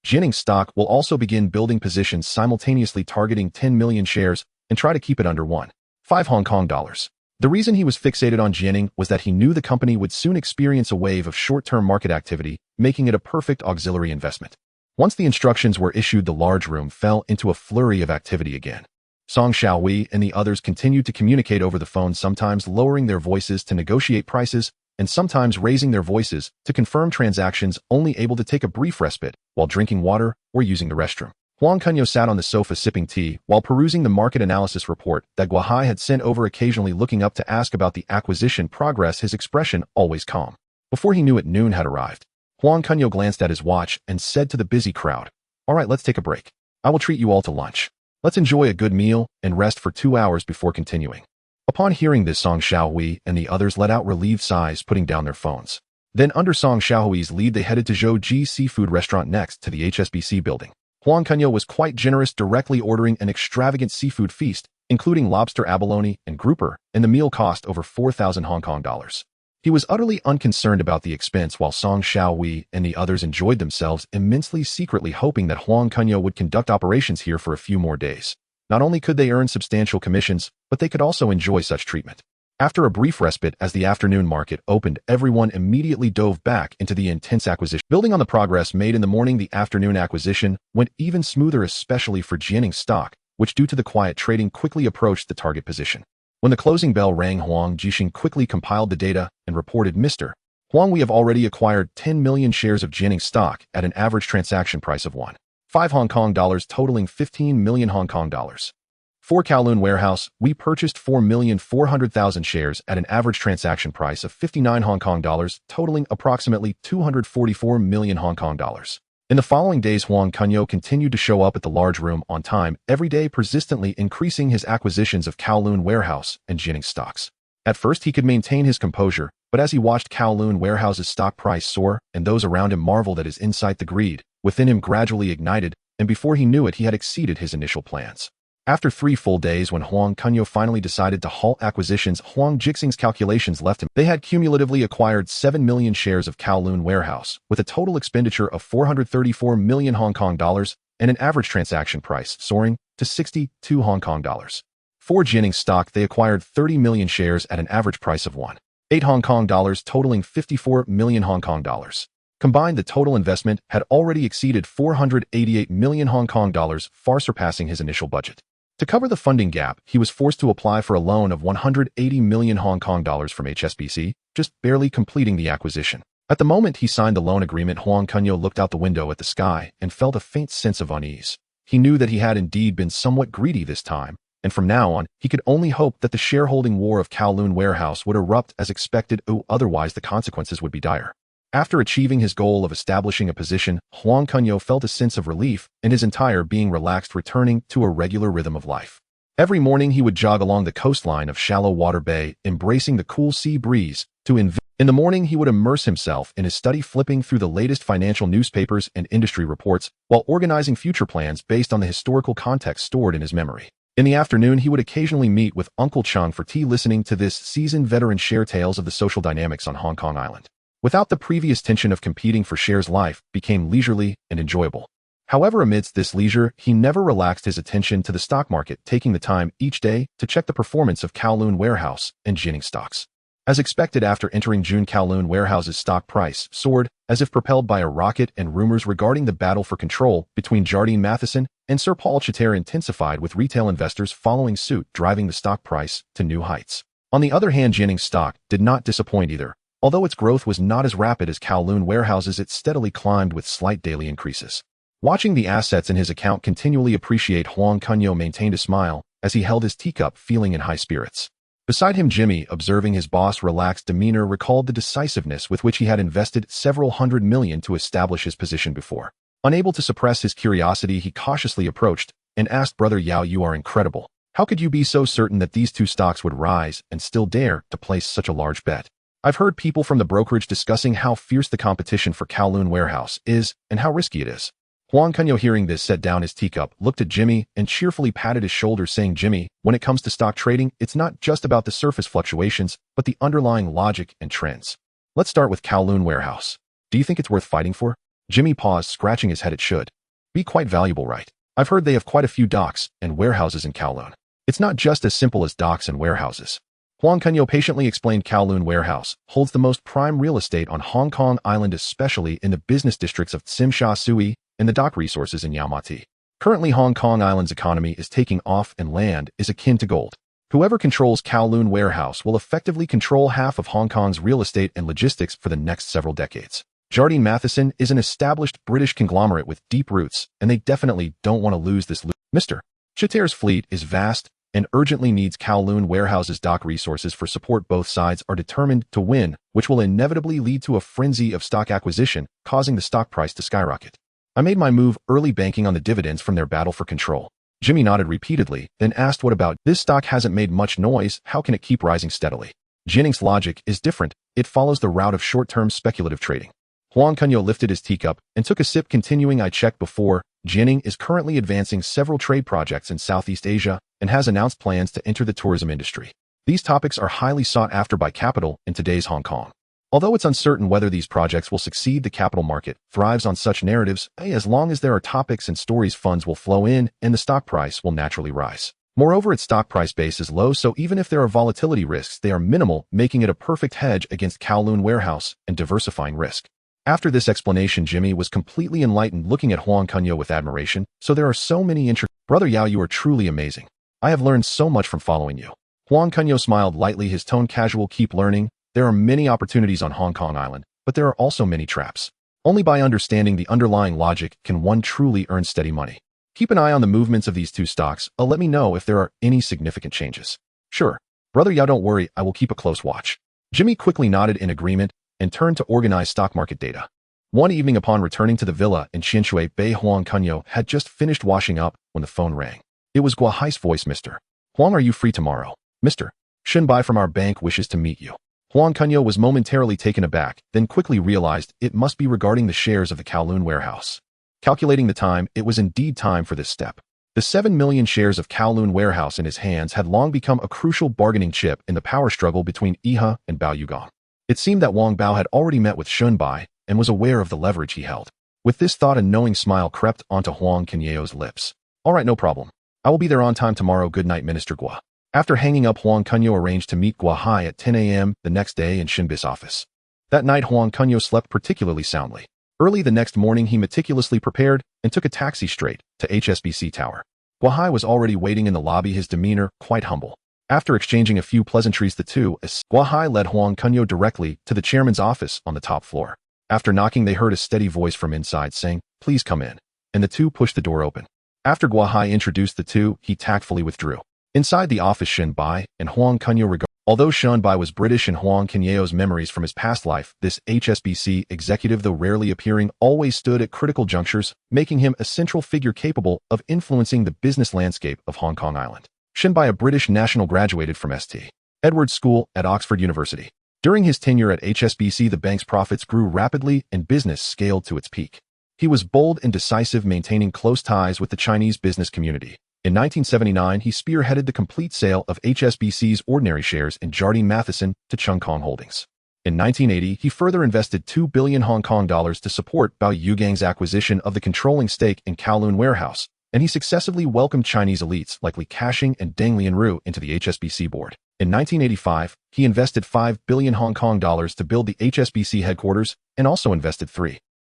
Jining stock will also begin building positions simultaneously, targeting 10 million shares and try to keep it under 1.5 Hong Kong dollars. The reason he was fixated on Jining was that he knew the company would soon experience a wave of short-term market activity, making it a perfect auxiliary investment. Once the instructions were issued, the large room fell into a flurry of activity again. Song Xiaohui and the others continued to communicate over the phone, sometimes lowering their voices to negotiate prices and sometimes raising their voices to confirm transactions, only able to take a brief respite while drinking water or using the restroom. Huang Kunyao sat on the sofa sipping tea while perusing the market analysis report that Guohai had sent over, occasionally looking up to ask about the acquisition progress, his expression always calm. Before he knew it, noon had arrived. Huang Kunyao glanced at his watch and said to the busy crowd, "All right, let's take a break. I will treat you all to lunch. Let's enjoy a good meal and rest for 2 hours before continuing." Upon hearing this, Song Xiaohui and the others let out relieved sighs, putting down their phones. Then, under Song Xiaohui's lead, they headed to Zhou Ji Seafood Restaurant next to the HSBC building. Huang Kunyao was quite generous, directly ordering an extravagant seafood feast, including lobster abalone and grouper, and the meal cost over 4,000 Hong Kong dollars. He was utterly unconcerned about the expense, while Song Xiaohui and the others enjoyed themselves immensely, secretly hoping that Huang Kunyao would conduct operations here for a few more days. Not only could they earn substantial commissions, but they could also enjoy such treatment. After a brief respite, as the afternoon market opened, everyone immediately dove back into the intense acquisition. Building on the progress made in the morning, the afternoon acquisition went even smoother, especially for Jining stock, which, due to the quiet trading, quickly approached the target position. When the closing bell rang, Huang Jixing quickly compiled the data and reported, "Mr. Huang, we have already acquired 10 million shares of Jining stock at an average transaction price of 1.5 Hong Kong dollars, totaling 15 million Hong Kong dollars. For Kowloon Warehouse, we purchased 4,400,000 shares at an average transaction price of 59 Hong Kong dollars, totaling approximately 244 million Hong Kong dollars." In the following days, Huang Kunyao continued to show up at the large room on time every day, persistently increasing his acquisitions of Kowloon Warehouse and Jining stocks. At first, he could maintain his composure, but as he watched Kowloon Warehouse's stock price soar and those around him marveled at his insight, the greed within him gradually ignited, and before he knew it, he had exceeded his initial plans. After 3 full days, when Huang Kunyao finally decided to halt acquisitions, Huang Jixing's calculations left him. They had cumulatively acquired 7 million shares of Kowloon Warehouse, with a total expenditure of 434 million Hong Kong dollars and an average transaction price soaring to 62 Hong Kong dollars. For Jining stock, they acquired 30 million shares at an average price of 1.8 Hong Kong dollars, totaling 54 million Hong Kong dollars. Combined, the total investment had already exceeded 488 million Hong Kong dollars, far surpassing his initial budget. To cover the funding gap, he was forced to apply for a loan of 180 million Hong Kong dollars from HSBC, just barely completing the acquisition. At the moment he signed the loan agreement, Huang Kunyao looked out the window at the sky and felt a faint sense of unease. He knew that he had indeed been somewhat greedy this time, and from now on, he could only hope that the shareholding war of Kowloon Warehouse would erupt as expected, otherwise the consequences would be dire. After achieving his goal of establishing a position, Huang Kunyao felt a sense of relief, and his entire being relaxed, returning to a regular rhythm of life. Every morning he would jog along the coastline of Shallow Water Bay, embracing the cool sea breeze. In the morning he would immerse himself in his study, flipping through the latest financial newspapers and industry reports, while organizing future plans based on the historical context stored in his memory. In the afternoon, he would occasionally meet with Uncle Chung for tea, listening to this seasoned veteran share tales of the social dynamics on Hong Kong Island. Without the previous tension of competing for shares, life became leisurely and enjoyable. However, amidst this leisure, he never relaxed his attention to the stock market, taking the time each day to check the performance of Kowloon Warehouse and Jining stocks. As expected, after entering June, Kowloon Warehouse's stock price soared as if propelled by a rocket, and rumors regarding the battle for control between Jardine Matheson and Sir Paul Chater intensified, with retail investors following suit, driving the stock price to new heights. On the other hand, Jining stock did not disappoint either. Although its growth was not as rapid as Kowloon Warehouse's, it steadily climbed with slight daily increases. Watching the assets in his account continually appreciate, Huang Kunyao maintained a smile as he held his teacup, feeling in high spirits. Beside him, Jimmy, observing his boss' relaxed demeanor, recalled the decisiveness with which he had invested several hundred million to establish his position before. Unable to suppress his curiosity, he cautiously approached and asked, "Brother Yao, you are incredible. How could you be so certain that these 2 stocks would rise and still dare to place such a large bet? I've heard people from the brokerage discussing how fierce the competition for Kowloon Warehouse is and how risky it is." Huang Kunyao, hearing this, set down his teacup, looked at Jimmy, and cheerfully patted his shoulder, saying, Jimmy, when it comes to stock trading, it's not just about the surface fluctuations, but the underlying logic and trends. Let's start with Kowloon Warehouse. Do you think it's worth fighting for? Jimmy paused, scratching his head. It should be quite valuable, right? I've heard they have quite a few docks and warehouses in Kowloon. It's not just as simple as docks and warehouses. Huang Kunyao patiently explained. Kowloon Warehouse holds the most prime real estate on Hong Kong Island, especially in the business districts of Tsim Sha Tsui and the dock resources in Yau Ma Tei. Currently, Hong Kong Island's economy is taking off and land is akin to gold. Whoever controls Kowloon Warehouse will effectively control half of Hong Kong's real estate and logistics for the next several decades. Jardine Matheson is an established British conglomerate with deep roots, and they definitely don't want to lose this. Mr. Chitter's fleet is vast and urgently needs Kowloon Warehouse's dock resources for support. Both sides are determined to win, which will inevitably lead to a frenzy of stock acquisition, causing the stock price to skyrocket. I made my move early, banking on the dividends from their battle for control. Jimmy nodded repeatedly, then asked, what about this stock? Hasn't made much noise. How can it keep rising steadily? Jennings' logic is different. It follows the route of short-term speculative trading. Huang Kunyao lifted his teacup and took a sip, continuing, I checked before. Jennings is currently advancing several trade projects in Southeast Asia and has announced plans to enter the tourism industry. These topics are highly sought after by capital in today's Hong Kong. Although it's uncertain whether these projects will succeed, the capital market thrives on such narratives. As long as there are topics and stories, funds will flow in and the stock price will naturally rise. Moreover, its stock price base is low, so even if there are volatility risks, they are minimal, making it a perfect hedge against Kowloon Warehouse and diversifying risk. After this explanation, Jimmy was completely enlightened, looking at Huang Kunyao with admiration. So there are so many Brother Yao, you are truly amazing. I have learned so much from following you. Huang Kunyao smiled lightly, his tone casual. Keep learning. There are many opportunities on Hong Kong Island, but there are also many traps. Only by understanding the underlying logic can one truly earn steady money. Keep an eye on the movements of these two stocks. Let me know if there are any significant changes. Sure. Brother Yao, don't worry, I will keep a close watch. Jimmy quickly nodded in agreement and turned to organize stock market data. One evening, upon returning to the villa in Qinshui Bay, Huang Kunyao had just finished washing up when the phone rang. It was Guo Hai's voice. Mr. Huang, are you free tomorrow? Mr. Shunbai from our bank wishes to meet you. Huang Kunyao was momentarily taken aback, then quickly realized it must be regarding the shares of the Kowloon Warehouse. Calculating the time, it was indeed time for this step. The 7 million shares of Kowloon Warehouse in his hands had long become a crucial bargaining chip in the power struggle between Iha and Bao Yugong. It seemed that Wang Bao had already met with Shunbai and was aware of the leverage he held. With this thought, a knowing smile crept onto Huang Kunyao's lips. All right, no problem. I will be there on time tomorrow. Good night, Minister Guo. After hanging up, Huang Kunyao arranged to meet Guo Hai at 10 a.m. the next day in Shinbis' office. That night, Huang Kunyao slept particularly soundly. Early the next morning, he meticulously prepared and took a taxi straight to HSBC Tower. Guo Hai was already waiting in the lobby, his demeanor quite humble. After exchanging a few pleasantries, the two, Guo Hai led Huang Kunyao directly to the chairman's office on the top floor. After knocking, they heard a steady voice from inside saying, please come in, and the two pushed the door open. After Guo Hai introduced the two, he tactfully withdrew. Inside the office, Shunbai and Huang Kunyao Although Shunbai was British in Huang Kunyao's memories from his past life, this HSBC executive, though rarely appearing, always stood at critical junctures, making him a central figure capable of influencing the business landscape of Hong Kong Island. Shunbai, a British national, graduated from St. Edward's School at Oxford University. During his tenure at HSBC, the bank's profits grew rapidly and business scaled to its peak. He was bold and decisive, maintaining close ties with the Chinese business community. In 1979, he spearheaded the complete sale of HSBC's ordinary shares in Jardine Matheson to Chung Kong Holdings. In 1980, he further invested 2 billion Hong Kong dollars to support Bao Yugang's acquisition of the controlling stake in Kowloon Warehouse, and he successively welcomed Chinese elites like Li Ka-shing and Deng Lianru into the HSBC board. In 1985, he invested 5 billion Hong Kong dollars to build the HSBC headquarters and also invested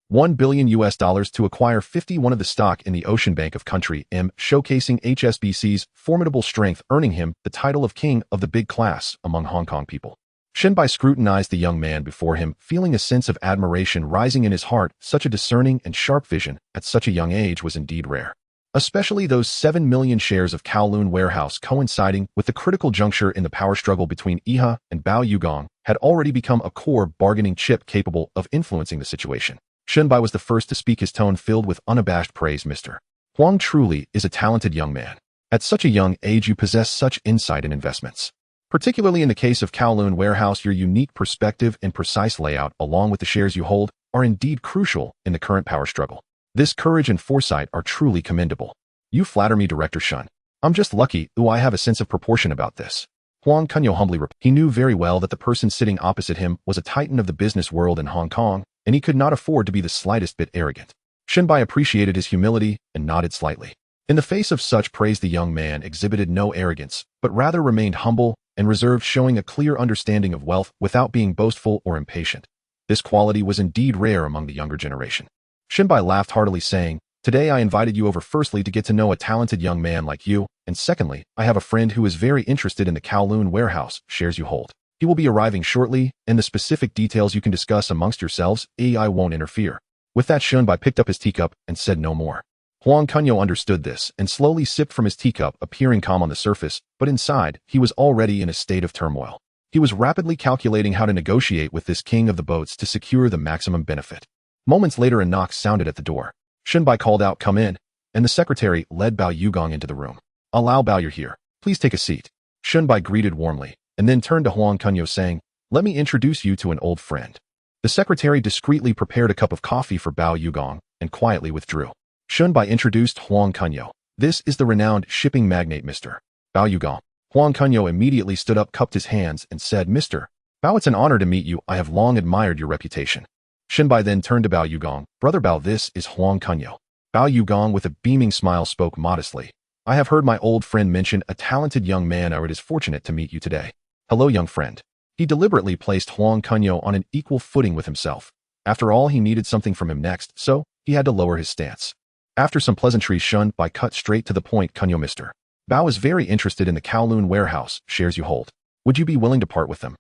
$1 billion to acquire 51% of the stock in the Ocean Bank of Country M, showcasing HSBC's formidable strength, earning him the title of King of the Big Class among Hong Kong people. Shunbai scrutinized the young man before him, feeling a sense of admiration rising in his heart. Such a discerning and sharp vision at such a young age was indeed rare. Especially those 7 million shares of Kowloon Warehouse, coinciding with the critical juncture in the power struggle between Iha and Bao Yugong, had already become a core bargaining chip capable of influencing the situation. Shunbai was the first to speak, his tone filled with unabashed praise. Mr. Huang truly is a talented young man. At such a young age, you possess such insight in investments. Particularly in the case of Kowloon Warehouse, your unique perspective and precise layout, along with the shares you hold, are indeed crucial in the current power struggle. This courage and foresight are truly commendable. You flatter me, Director Shun. I'm just lucky, I have a sense of proportion about this. Huang Kunyao humbly replied. He knew very well that the person sitting opposite him was a titan of the business world in Hong Kong, and he could not afford to be the slightest bit arrogant. Shenbai appreciated his humility and nodded slightly. In the face of such praise, the young man exhibited no arrogance, but rather remained humble and reserved, showing a clear understanding of wealth without being boastful or impatient. This quality was indeed rare among the younger generation. Shenbai laughed heartily, saying, "Today I invited you over firstly to get to know a talented young man like you, and secondly, I have a friend who is very interested in the Kowloon warehouse shares you hold. He will be arriving shortly, and the specific details you can discuss amongst yourselves, I won't interfere." With that, Shenbai picked up his teacup and said no more. Huang Kunyao understood this and slowly sipped from his teacup, appearing calm on the surface, but inside, he was already in a state of turmoil. He was rapidly calculating how to negotiate with this king of the boats to secure the maximum benefit. Moments later, a knock sounded at the door. Shenbai called out, "Come in," and the secretary led Bao Yugong into the room. "Allow Bao, you're here. Please take a seat." Shenbai greeted warmly, and then turned to Huang Kunyao, saying, "Let me introduce you to an old friend." The secretary discreetly prepared a cup of coffee for Bao Yugong and quietly withdrew. Shenbai introduced Huang Kunyao. "This is the renowned shipping magnate, Mr. Bao Yugong." Huang Kunyao immediately stood up, cupped his hands, and said, "Mr. Bao, it's an honor to meet you. I have long admired your reputation." Shenbai then turned to Bao Yugong. "Brother Bao, this is Huang Kunyao." Bao Yugong, with a beaming smile, spoke modestly. "I have heard my old friend mention a talented young man, or it is fortunate to meet you today." "Hello, young friend." He deliberately placed Huang Kunyao on an equal footing with himself. After all, he needed something from him next, so he had to lower his stance. After some pleasantries, Shenbai cut straight to the point. "Kunyao, Mr. Bao is very interested in the Kowloon warehouse shares you hold. Would you be willing to part with them?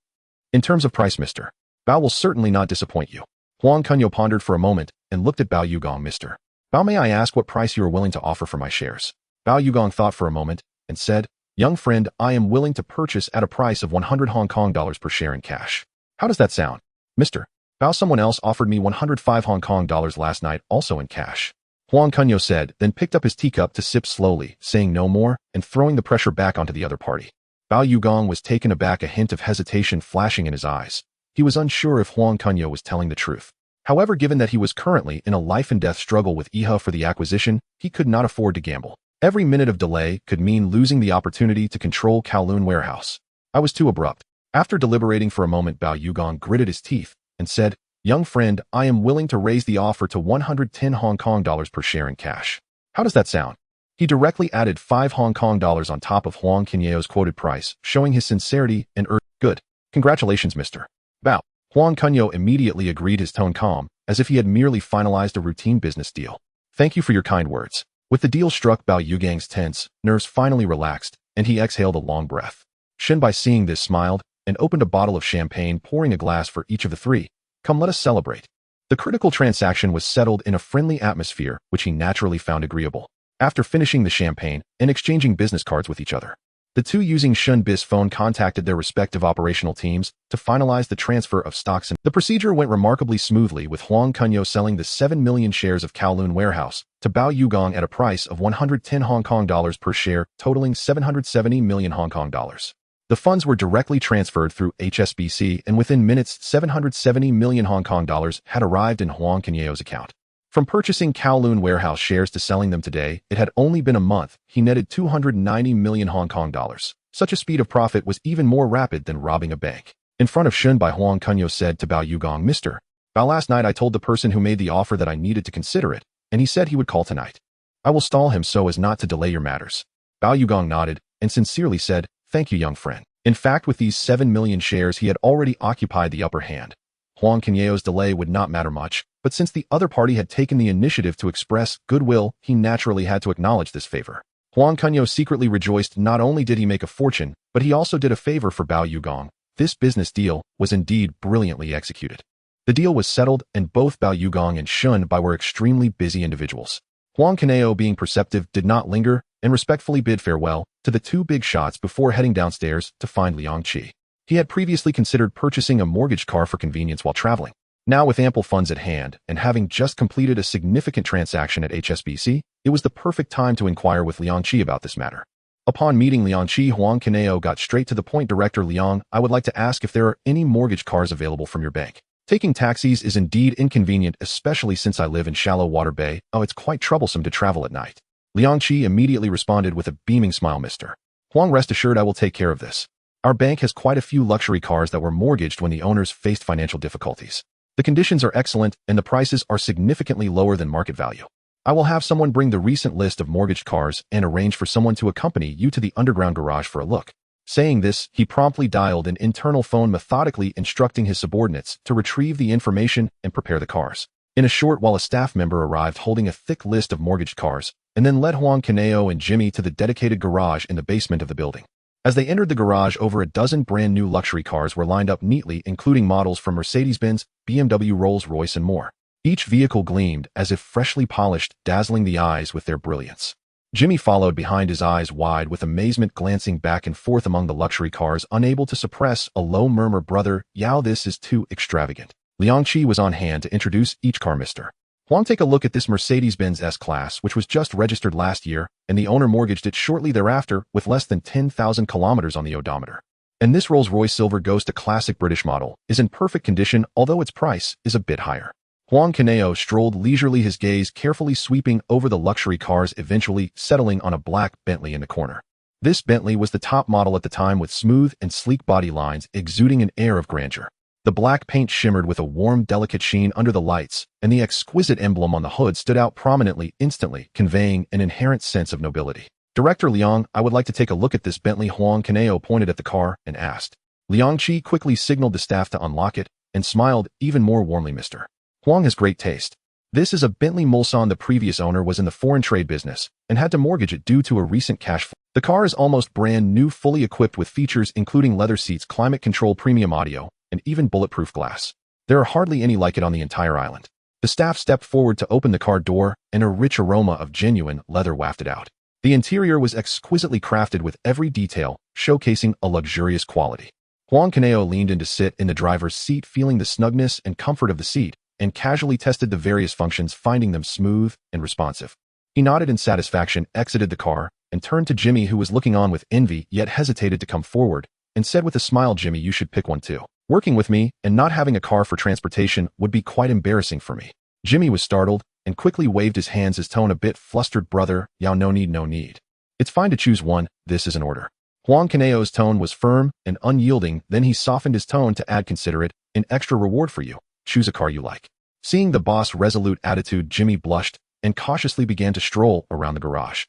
In terms of price, Mr. Bao will certainly not disappoint you." Huang Kunyao pondered for a moment and looked at Bao Yugong. "Mr. Bao, may I ask what price you are willing to offer for my shares?" Bao Yugong thought for a moment and said, "Young friend, I am willing to purchase at a price of 100 Hong Kong dollars per share in cash. How does that sound?" "Mr. Bao, someone else offered me 105 Hong Kong dollars last night, also in cash." Huang Kunyao said, then picked up his teacup to sip slowly, saying no more and throwing the pressure back onto the other party. Bao Yugong was taken aback, a hint of hesitation flashing in his eyes. He was unsure if Huang Kunyao was telling the truth. However, given that he was currently in a life-and-death struggle with Iha for the acquisition, he could not afford to gamble. Every minute of delay could mean losing the opportunity to control Kowloon warehouse. "I was too abrupt." After deliberating for a moment, Bao Yugong gritted his teeth and said, "Young friend, I am willing to raise the offer to 110 Hong Kong dollars per share in cash. How does that sound?" He directly added 5 Hong Kong dollars on top of Huang Kunyao's quoted price, showing his sincerity and "Good. Congratulations, Mr. Bao." Huang Kunyao immediately agreed, his tone calm, as if he had merely finalized a routine business deal. "Thank you for your kind words." With the deal struck, Bao Yugong's tense nerves finally relaxed, and he exhaled a long breath. Shenbai, seeing this, smiled and opened a bottle of champagne, pouring a glass for each of the three. "Come, let us celebrate." The critical transaction was settled in a friendly atmosphere, which he naturally found agreeable. After finishing the champagne and exchanging business cards with each other, the two, using Shenbai's phone, contacted their respective operational teams to finalize the transfer of stocks. The procedure went remarkably smoothly, with Huang Kunyao selling the 7 million shares of Kowloon warehouse to Bao Yugong at a price of 110 Hong Kong dollars per share, totaling 770 million Hong Kong dollars. The funds were directly transferred through HSBC, and within minutes, 770 million Hong Kong dollars had arrived in Huang Kunyao's account. From purchasing Kowloon warehouse shares to selling them today, it had only been a month. He netted 290 million Hong Kong dollars. Such a speed of profit was even more rapid than robbing a bank. In front of Shenbai, Huang Kunyao said to Bao Yugong, "Mr. Bao, last night I told the person who made the offer that I needed to consider it, and he said he would call tonight. I will stall him so as not to delay your matters." Bao Yugong nodded and sincerely said, "Thank you, young friend." In fact, with these 7 million shares, he had already occupied the upper hand. Huang Kunyao's delay would not matter much, but since the other party had taken the initiative to express goodwill, he naturally had to acknowledge this favor. Huang Kunyao secretly rejoiced. Not only did he make a fortune, but he also did a favor for Bao Yugong. This business deal was indeed brilliantly executed. The deal was settled, and both Bao Yugong and Shenbai were extremely busy individuals. Huang Kunyao, being perceptive, did not linger and respectfully bid farewell to the two big shots before heading downstairs to find Liang Qi. He had previously considered purchasing a mortgage car for convenience while traveling. Now, with ample funds at hand and having just completed a significant transaction at HSBC, it was the perfect time to inquire with Liang Qi about this matter. Upon meeting Liang Qi, Huang Kunyao got straight to the point. "Director Liang, I would like to ask if there are any mortgage cars available from your bank." Taking taxis is indeed inconvenient, especially since I live in shallow water bay. Oh, it's quite troublesome to travel at night. Liang Qi immediately responded with a beaming smile. Mr. Huang, rest assured I will take care of this. Our bank has quite a few luxury cars that were mortgaged when the owners faced financial difficulties. The conditions are excellent and the prices are significantly lower than market value. I will have someone bring the recent list of mortgaged cars and arrange for someone to accompany you to the underground garage for a look. Saying this, he promptly dialed an internal phone, methodically instructing his subordinates to retrieve the information and prepare the cars. In a short while, a staff member arrived holding a thick list of mortgaged cars, and then led Huang Kunyao and Jimmy to the dedicated garage in the basement of the building. As they entered the garage, over a dozen brand new luxury cars were lined up neatly, including models from Mercedes-Benz, BMW, Rolls-Royce, and more. Each vehicle gleamed as if freshly polished, dazzling the eyes with their brilliance. Jimmy followed behind, his eyes wide with amazement, glancing back and forth among the luxury cars, unable to suppress a low murmur. Brother Yao, this is too extravagant. Liang Qi was on hand to introduce each car. Mr. Huang, take a look at this Mercedes-Benz S-Class, which was just registered last year, and the owner mortgaged it shortly thereafter with less than 10,000 kilometers on the odometer. And this Rolls-Royce Silver Ghost, a classic British model, is in perfect condition, although its price is a bit higher. Huang Kunyao strolled leisurely, his gaze carefully sweeping over the luxury cars, eventually settling on a black Bentley in the corner. This Bentley was the top model at the time, with smooth and sleek body lines exuding an air of grandeur. The black paint shimmered with a warm, delicate sheen under the lights, and the exquisite emblem on the hood stood out prominently, instantly conveying an inherent sense of nobility. Director Liang, I would like to take a look at this Bentley. Huang Kunyao pointed at the car and asked. Liang Qi quickly signaled the staff to unlock it and smiled even more warmly. Mr. Huang has great taste. This is a Bentley Mulsanne. The previous owner was in the foreign trade business and had to mortgage it due to a recent cash flow. The car is almost brand new, fully equipped with features including leather seats, climate control, premium audio, and even bulletproof glass. There are hardly any like it on the entire island. The staff stepped forward to open the car door, and a rich aroma of genuine leather wafted out. The interior was exquisitely crafted with every detail, showcasing a luxurious quality. Huang Kunyao leaned in to sit in the driver's seat, feeling the snugness and comfort of the seat, and casually tested the various functions, finding them smooth and responsive. He nodded in satisfaction, exited the car, and turned to Jimmy, who was looking on with envy yet hesitated to come forward, and said with a smile, Jimmy, you should pick one too. Working with me and not having a car for transportation would be quite embarrassing for me. Jimmy was startled and quickly waved his hands, his tone a bit flustered. Brother Yao, no need, no need. It's fine to choose one, this is an order. Huang Kunyao's tone was firm and unyielding, then he softened his tone to add, consider it an extra reward for you. Choose a car you like. Seeing the boss' resolute attitude, Jimmy blushed and cautiously began to stroll around the garage.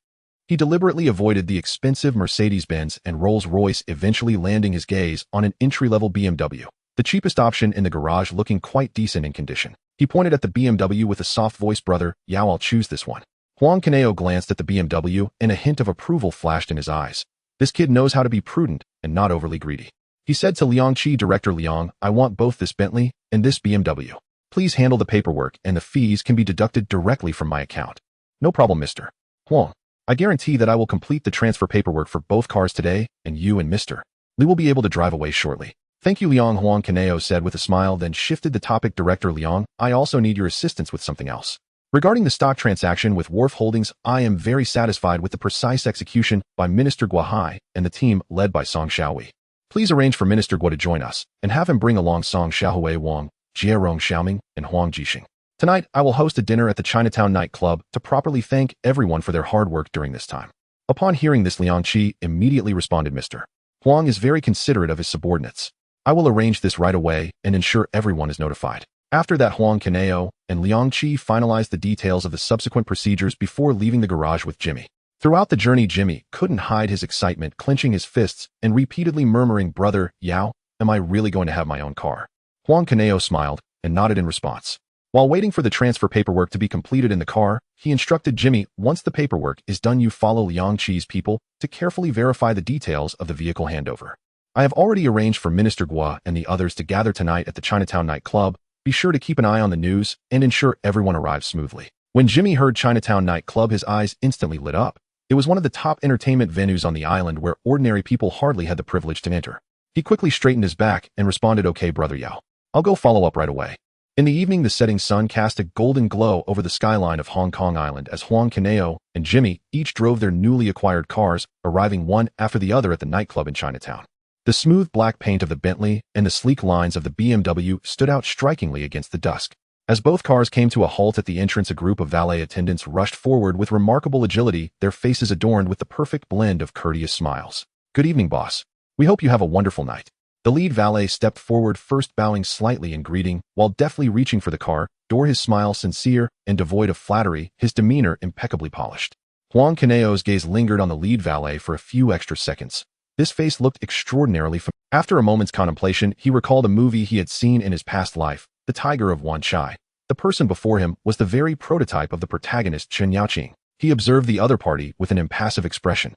He deliberately avoided the expensive Mercedes-Benz and Rolls-Royce, eventually landing his gaze on an entry-level BMW, the cheapest option in the garage, looking quite decent in condition. He pointed at the BMW with a soft voice. Brother Yao, I'll choose this one. Huang Kunyao glanced at the BMW and a hint of approval flashed in his eyes. This kid knows how to be prudent and not overly greedy. He said to Liang Qi, Director Liang, I want both this Bentley and this BMW. Please handle the paperwork and the fees can be deducted directly from my account. No problem, Mr. Huang. I guarantee that I will complete the transfer paperwork for both cars today, and you and Mr. Li will be able to drive away shortly. Thank you, Liang, Huang Kunyao said with a smile, then shifted the topic. Director Liang, I also need your assistance with something else. Regarding the stock transaction with Wharf Holdings, I am very satisfied with the precise execution by Minister Guo Hai and the team led by Song Xiaohui. Please arrange for Minister Guo to join us, and have him bring along Song Xiaohui, Wang, Jierong Xiaoming, and Huang Jixing. Tonight, I will host a dinner at the Chinatown nightclub to properly thank everyone for their hard work during this time. Upon hearing this, Liang Qi immediately responded, Mr. Huang is very considerate of his subordinates. I will arrange this right away and ensure everyone is notified. After that, Huang Kunyao and Liang Qi finalized the details of the subsequent procedures before leaving the garage with Jimmy. Throughout the journey, Jimmy couldn't hide his excitement, clenching his fists and repeatedly murmuring, Brother Yao, am I really going to have my own car? Huang Kunyao smiled and nodded in response. While waiting for the transfer paperwork to be completed in the car, he instructed Jimmy, once the paperwork is done, you follow Liang Qi's people to carefully verify the details of the vehicle handover. I have already arranged for Minister Guo and the others to gather tonight at the Chinatown nightclub. Be sure to keep an eye on the news and ensure everyone arrives smoothly. When Jimmy heard Chinatown nightclub, his eyes instantly lit up. It was one of the top entertainment venues on the island where ordinary people hardly had the privilege to enter. He quickly straightened his back and responded, Okay, Brother Yao. I'll go follow up right away. In the evening, the setting sun cast a golden glow over the skyline of Hong Kong Island as Huang Kunyao and Jimmy each drove their newly acquired cars, arriving one after the other at the nightclub in Chinatown. The smooth black paint of the Bentley and the sleek lines of the BMW stood out strikingly against the dusk. As both cars came to a halt at the entrance, a group of valet attendants rushed forward with remarkable agility, their faces adorned with the perfect blend of courteous smiles. "Good evening, boss. We hope you have a wonderful night." The lead valet stepped forward, first bowing slightly in greeting, while deftly reaching for the car door, his smile sincere and devoid of flattery, his demeanor impeccably polished. Huang Kunyao's gaze lingered on the lead valet for a few extra seconds. This face looked extraordinarily familiar. After a moment's contemplation, he recalled a movie he had seen in his past life, The Tiger of Wan Chai. The person before him was the very prototype of the protagonist, Chen Yaoqing. He observed the other party with an impassive expression.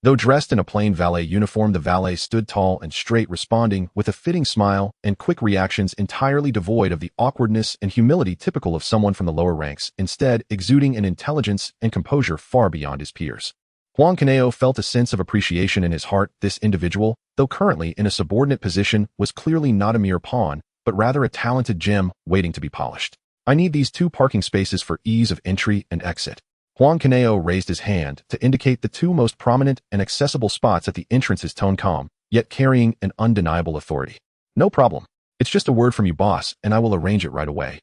Though dressed in a plain valet uniform, the valet stood tall and straight, responding with a fitting smile and quick reactions entirely devoid of the awkwardness and humility typical of someone from the lower ranks, instead exuding an intelligence and composure far beyond his peers. Huang Kunyao felt a sense of appreciation in his heart. This individual, though currently in a subordinate position, was clearly not a mere pawn, but rather a talented gem waiting to be polished. "I need these 2 parking spaces for ease of entry and exit." Huang Kunyao raised his hand to indicate the 2 most prominent and accessible spots at the entrance, his tone calm, yet carrying an undeniable authority. "No problem. It's just a word from you, boss, and I will arrange it right away."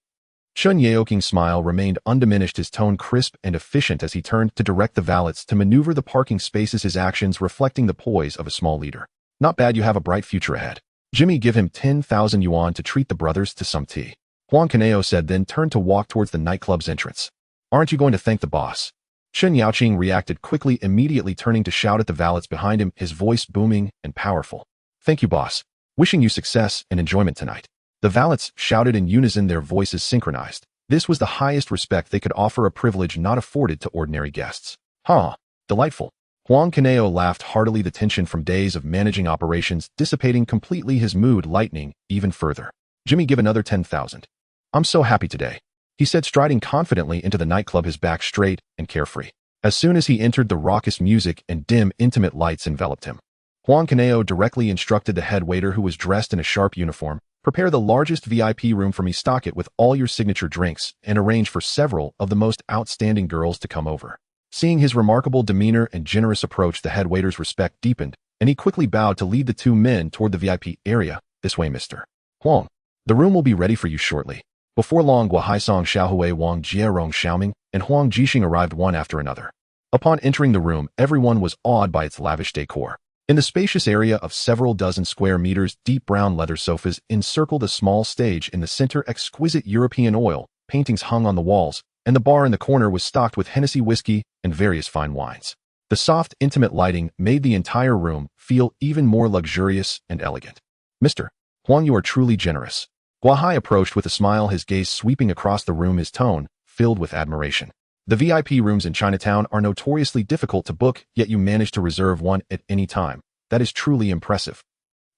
Chen Yaoqing's smile remained undiminished, his tone crisp and efficient as he turned to direct the valets to maneuver the parking spaces, his actions reflecting the poise of a small leader. "Not bad, you have a bright future ahead. Jimmy, give him 10,000 yuan to treat the brothers to some tea," Huang Kunyao said, then turned to walk towards the nightclub's entrance. "Aren't you going to thank the boss?" Chen Yaoqing reacted quickly, immediately turning to shout at the valets behind him, his voice booming and powerful. "Thank you, boss. Wishing you success and enjoyment tonight." The valets shouted in unison, their voices synchronized. This was the highest respect they could offer, a privilege not afforded to ordinary guests. "Huh. Delightful." Huang Kunyao laughed heartily, the tension from days of managing operations dissipating completely, his mood lightening even further. "Jimmy, give another 10,000. I'm so happy today," he said, striding confidently into the nightclub, his back straight and carefree. As soon as he entered, the raucous music and dim, intimate lights enveloped him. Huang Kunyao directly instructed the head waiter, who was dressed in a sharp uniform, "Prepare the largest VIP room for me, stock it with all your signature drinks, and arrange for several of the most outstanding girls to come over." Seeing his remarkable demeanor and generous approach, the head waiter's respect deepened, and he quickly bowed to lead the 2 men toward the VIP area. "This way, Mr. Huang. The room will be ready for you shortly." Before long, Guahaisong Xiaohui, Wang Jierong Xiaoming, and Huang Jixing arrived one after another. Upon entering the room, everyone was awed by its lavish decor. In the spacious area of several dozen square meters, deep brown leather sofas encircled a small stage in the center, exquisite European oil paintings hung on the walls, and the bar in the corner was stocked with Hennessy whiskey and various fine wines. The soft, intimate lighting made the entire room feel even more luxurious and elegant. "Mr. Huang, you are truly generous." Guahai approached with a smile, his gaze sweeping across the room, his tone filled with admiration. "The VIP rooms in Chinatown are notoriously difficult to book, yet you managed to reserve one at any time. That is truly impressive.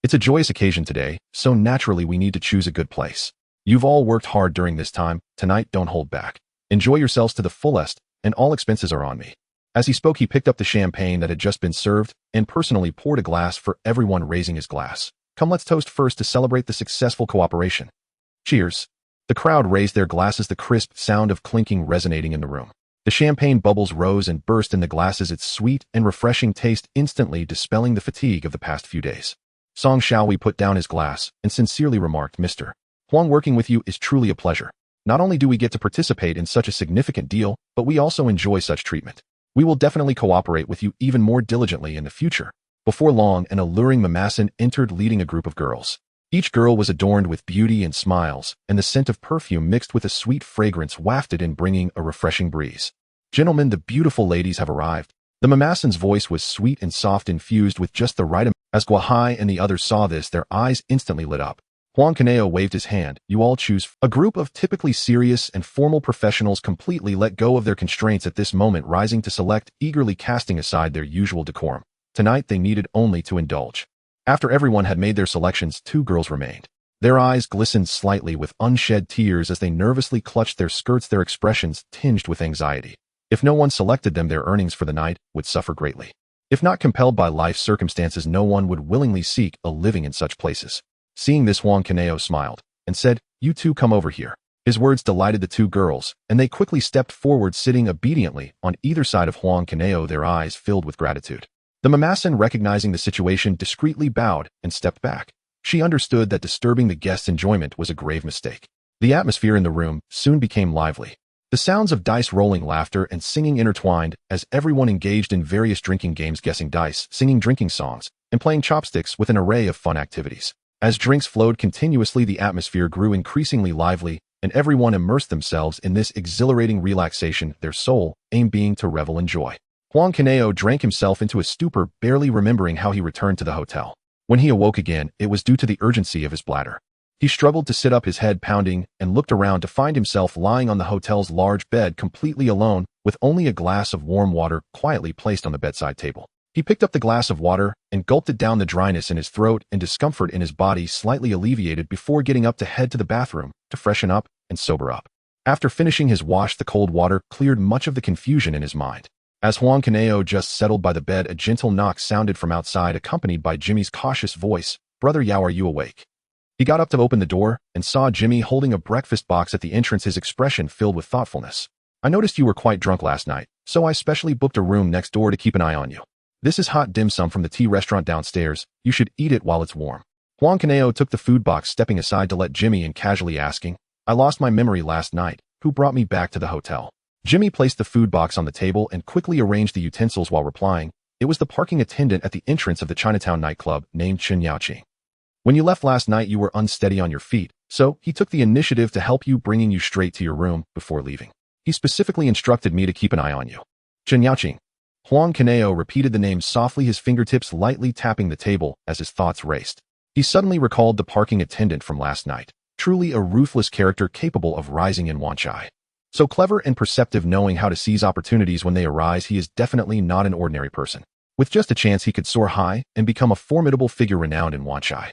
It's a joyous occasion today, so naturally we need to choose a good place. You've all worked hard during this time. Tonight, don't hold back. Enjoy yourselves to the fullest, and all expenses are on me." As he spoke, he picked up the champagne that had just been served and personally poured a glass for everyone, raising his glass. "Come, let's toast first to celebrate the successful cooperation. Cheers." The crowd raised their glasses, the crisp sound of clinking resonating in the room. The champagne bubbles rose and burst in the glasses, its sweet and refreshing taste instantly dispelling the fatigue of the past few days. Song Xiaohui put down his glass and sincerely remarked, "Mr. Huang, working with you is truly a pleasure. Not only do we get to participate in such a significant deal, but we also enjoy such treatment. We will definitely cooperate with you even more diligently in the future." Before long, an alluring mamasan entered, leading a group of girls. Each girl was adorned with beauty and smiles, and the scent of perfume mixed with a sweet fragrance wafted in, bringing a refreshing breeze. "Gentlemen, the beautiful ladies have arrived." The mamasan's voice was sweet and soft, infused with just the right amount. As Guahai and the others saw this, their eyes instantly lit up. Huang Kunyao waved his hand. "You all choose." A group of typically serious and formal professionals completely let go of their constraints at this moment, rising to select, eagerly casting aside their usual decorum. Tonight they needed only to indulge. After everyone had made their selections, 2 girls remained. Their eyes glistened slightly with unshed tears as they nervously clutched their skirts, their expressions tinged with anxiety. If no one selected them, their earnings for the night would suffer greatly. If not compelled by life circumstances, no one would willingly seek a living in such places. Seeing this, Huang Kunyao smiled and said, "You 2 come over here." His words delighted the 2 girls, and they quickly stepped forward, sitting obediently on either side of Huang Kunyao, their eyes filled with gratitude. The mamasan, recognizing the situation, discreetly bowed and stepped back. She understood that disturbing the guest's enjoyment was a grave mistake. The atmosphere in the room soon became lively. The sounds of dice rolling, laughter, and singing intertwined as everyone engaged in various drinking games, guessing dice, singing drinking songs, and playing chopsticks with an array of fun activities. As drinks flowed continuously, the atmosphere grew increasingly lively, and everyone immersed themselves in this exhilarating relaxation, their sole aim being to revel in joy. Huang Kunyao drank himself into a stupor, barely remembering how he returned to the hotel. When he awoke again, it was due to the urgency of his bladder. He struggled to sit up, his head pounding, and looked around to find himself lying on the hotel's large bed, completely alone, with only a glass of warm water quietly placed on the bedside table. He picked up the glass of water and gulped it down, the dryness in his throat and discomfort in his body slightly alleviated before getting up to head to the bathroom to freshen up and sober up. After finishing his wash, the cold water cleared much of the confusion in his mind. As Huang Kunyao just settled by the bed, a gentle knock sounded from outside, accompanied by Jimmy's cautious voice. "Brother Yao, are you awake?" He got up to open the door and saw Jimmy holding a breakfast box at the entrance, his expression filled with thoughtfulness. "I noticed you were quite drunk last night, so I specially booked a room next door to keep an eye on you. This is hot dim sum from the tea restaurant downstairs. You should eat it while it's warm." Huang Kunyao took the food box, stepping aside to let Jimmy in, casually asking, "I lost my memory last night. Who brought me back to the hotel?" Jimmy placed the food box on the table and quickly arranged the utensils while replying, "It was the parking attendant at the entrance of the Chinatown nightclub named Chen Yaoqing. When you left last night, you were unsteady on your feet, so he took the initiative to help you, bringing you straight to your room before leaving. He specifically instructed me to keep an eye on you." "Chen Yaoqing." Huang Kunyao repeated the name softly, his fingertips lightly tapping the table as his thoughts raced. He suddenly recalled the parking attendant from last night, truly a ruthless character capable of rising in Wanchai. So clever and perceptive, knowing how to seize opportunities when they arise, he is definitely not an ordinary person. With just a chance, he could soar high and become a formidable figure renowned in Wanchai.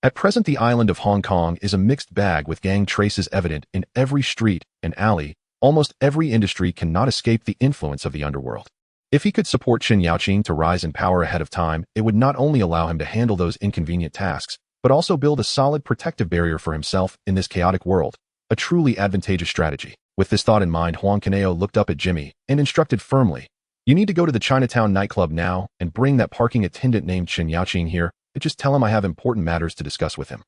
At present, the island of Hong Kong is a mixed bag with gang traces evident in every street and alley. Almost every industry cannot escape the influence of the underworld. If he could support Chen Yaoqing to rise in power ahead of time, it would not only allow him to handle those inconvenient tasks, but also build a solid protective barrier for himself in this chaotic world. A truly advantageous strategy. With this thought in mind, Huang Kunyao looked up at Jimmy and instructed firmly, "You need to go to the Chinatown nightclub now and bring that parking attendant named Chen Yaoqing here, and just tell him I have important matters to discuss with him."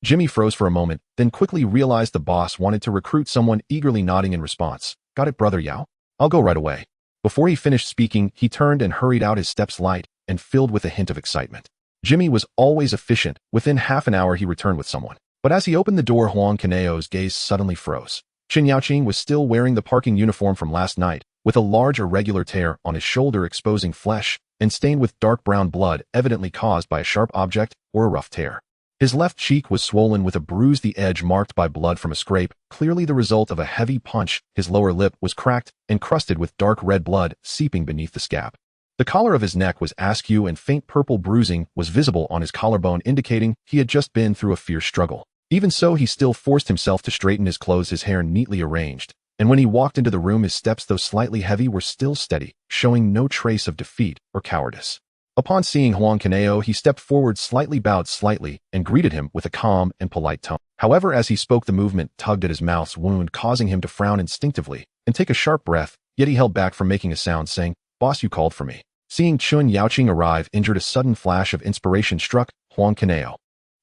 Jimmy froze for a moment, then quickly realized the boss wanted to recruit someone, eagerly nodding in response. "Got it, Brother Yao? I'll go right away." Before he finished speaking, he turned and hurried out, his steps light and filled with a hint of excitement. Jimmy was always efficient. Within half an hour, he returned with someone. But as he opened the door, Huang Kunyao's gaze suddenly froze. Chen Yaoqing was still wearing the parking uniform from last night, with a large irregular tear on his shoulder exposing flesh and stained with dark brown blood, evidently caused by a sharp object or a rough tear. His left cheek was swollen with a bruise, the edge marked by blood from a scrape, clearly the result of a heavy punch. His lower lip was cracked, encrusted with dark red blood seeping beneath the scab. The collar of his neck was askew and faint purple bruising was visible on his collarbone, indicating he had just been through a fierce struggle. Even so, he still forced himself to straighten his clothes, his hair neatly arranged, and when he walked into the room, his steps, though slightly heavy, were still steady, showing no trace of defeat or cowardice. Upon seeing Huang Kunyao, he stepped forward, slightly bowed slightly, and greeted him with a calm and polite tone. However, as he spoke, the movement tugged at his mouth's wound, causing him to frown instinctively and take a sharp breath, yet he held back from making a sound, saying, "Boss, you called for me." Seeing Chen Yaoqing arrive, injured, a sudden flash of inspiration struck Huang Kunyao.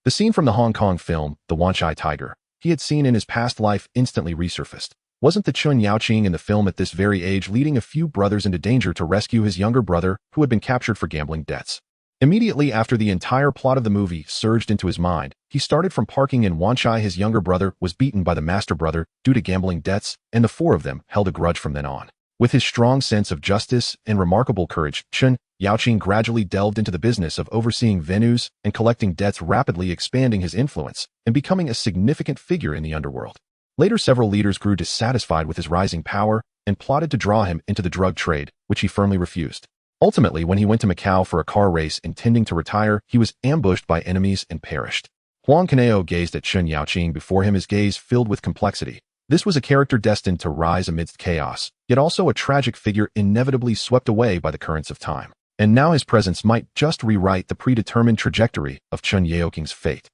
The scene from the Hong Kong film, The Wanchai Tiger, he had seen in his past life instantly resurfaced. Wasn't the Chen Yaoqing in the film at this very age leading a few brothers into danger to rescue his younger brother who had been captured for gambling debts? Immediately after the entire plot of the movie surged into his mind, he started from parking in Wanchai. His younger brother was beaten by the master brother due to gambling debts, and the four of them held a grudge from then on. With his strong sense of justice and remarkable courage, Chen Yaoqing gradually delved into the business of overseeing venues and collecting debts, rapidly expanding his influence and becoming a significant figure in the underworld. Later, several leaders grew dissatisfied with his rising power and plotted to draw him into the drug trade, which he firmly refused. Ultimately, when he went to Macau for a car race intending to retire, he was ambushed by enemies and perished. Huang Kunyao gazed at Chen Yaoqing before him, his gaze filled with complexity. This was a character destined to rise amidst chaos, yet also a tragic figure inevitably swept away by the currents of time. And now his presence might just rewrite the predetermined trajectory of Chen Yaoqing's fate.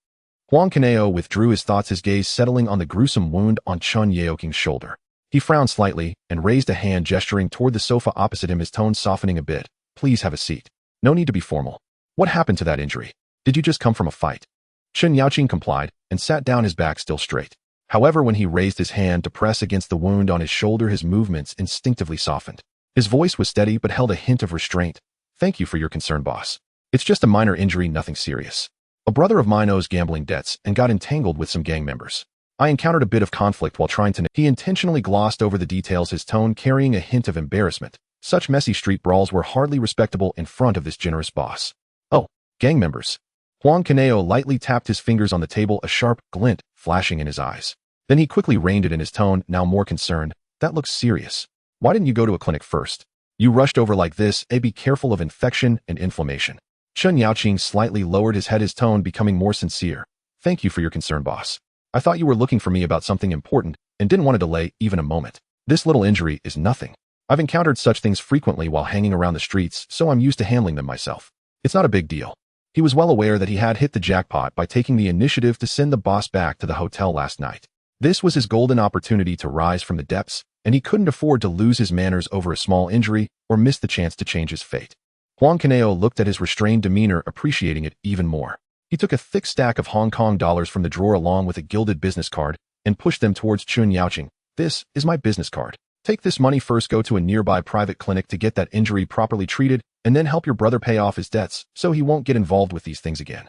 Huang Kunyao withdrew his thoughts, his gaze settling on the gruesome wound on Chen Yaoqing's shoulder. He frowned slightly and raised a hand, gesturing toward the sofa opposite him, his tone softening a bit. "Please have a seat." No need to be formal. What happened to that injury? Did you just come from a fight? Chen Yaoqing complied and sat down, his back still straight. However, when he raised his hand to press against the wound on his shoulder, his movements instinctively softened. His voice was steady but held a hint of restraint. Thank you for your concern, boss. It's just a minor injury, nothing serious. A brother of mine owes gambling debts and got entangled with some gang members. I encountered a bit of conflict while trying to... He intentionally glossed over the details, his tone carrying a hint of embarrassment. Such messy street brawls were hardly respectable in front of this generous boss. Oh, gang members. Huang Kunyao lightly tapped his fingers on the table, a sharp glint flashing in his eyes. Then he quickly reined it in, his tone now more concerned. That looks serious. Why didn't you go to a clinic first? You rushed over like this. Be careful of infection and inflammation. Chen Yaoqing slightly lowered his head, his tone becoming more sincere. Thank you for your concern, boss. I thought you were looking for me about something important and didn't want to delay even a moment. This little injury is nothing. I've encountered such things frequently while hanging around the streets, so I'm used to handling them myself. It's not a big deal. He was well aware that he had hit the jackpot by taking the initiative to send the boss back to the hotel last night. This was his golden opportunity to rise from the depths, and he couldn't afford to lose his manners over a small injury or miss the chance to change his fate. Huang Kunyao looked at his restrained demeanor, appreciating it even more. He took a thick stack of Hong Kong dollars from the drawer along with a gilded business card and pushed them towards Chen Yaoqing. This is my business card. Take this money first, go to a nearby private clinic to get that injury properly treated, and then help your brother pay off his debts so he won't get involved with these things again.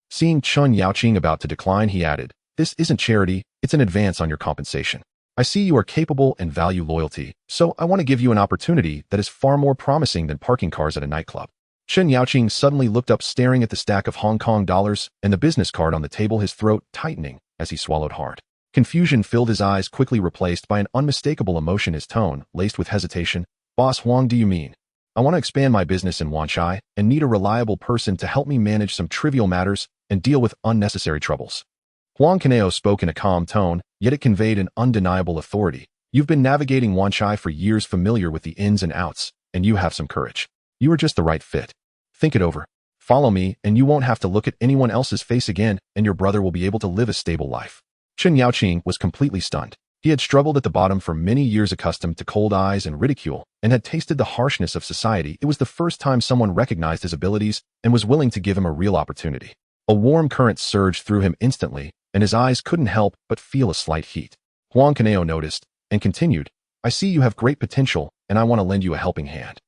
Seeing Chen Yaoqing about to decline, he added, this isn't charity, it's an advance on your compensation. I see you are capable and value loyalty, so I want to give you an opportunity that is far more promising than parking cars at a nightclub. Chen Yaoqing suddenly looked up, staring at the stack of Hong Kong dollars and the business card on the table, his throat tightening as he swallowed hard. Confusion filled his eyes, quickly replaced by an unmistakable emotion, his tone laced with hesitation. Boss Huang, do you mean? I want to expand my business in Wanchai and need a reliable person to help me manage some trivial matters and deal with unnecessary troubles. Huang Kunyao spoke in a calm tone, yet it conveyed an undeniable authority. You've been navigating Wanchai for years, familiar with the ins and outs, and you have some courage. You are just the right fit. Think it over. Follow me, and you won't have to look at anyone else's face again, and your brother will be able to live a stable life. Chen Yaoqing was completely stunned. He had struggled at the bottom for many years, accustomed to cold eyes and ridicule, and had tasted the harshness of society. It was the first time someone recognized his abilities and was willing to give him a real opportunity. A warm current surged through him instantly, and his eyes couldn't help but feel a slight heat. Huang Kunyao noticed and continued, I see you have great potential, and I want to lend you a helping hand.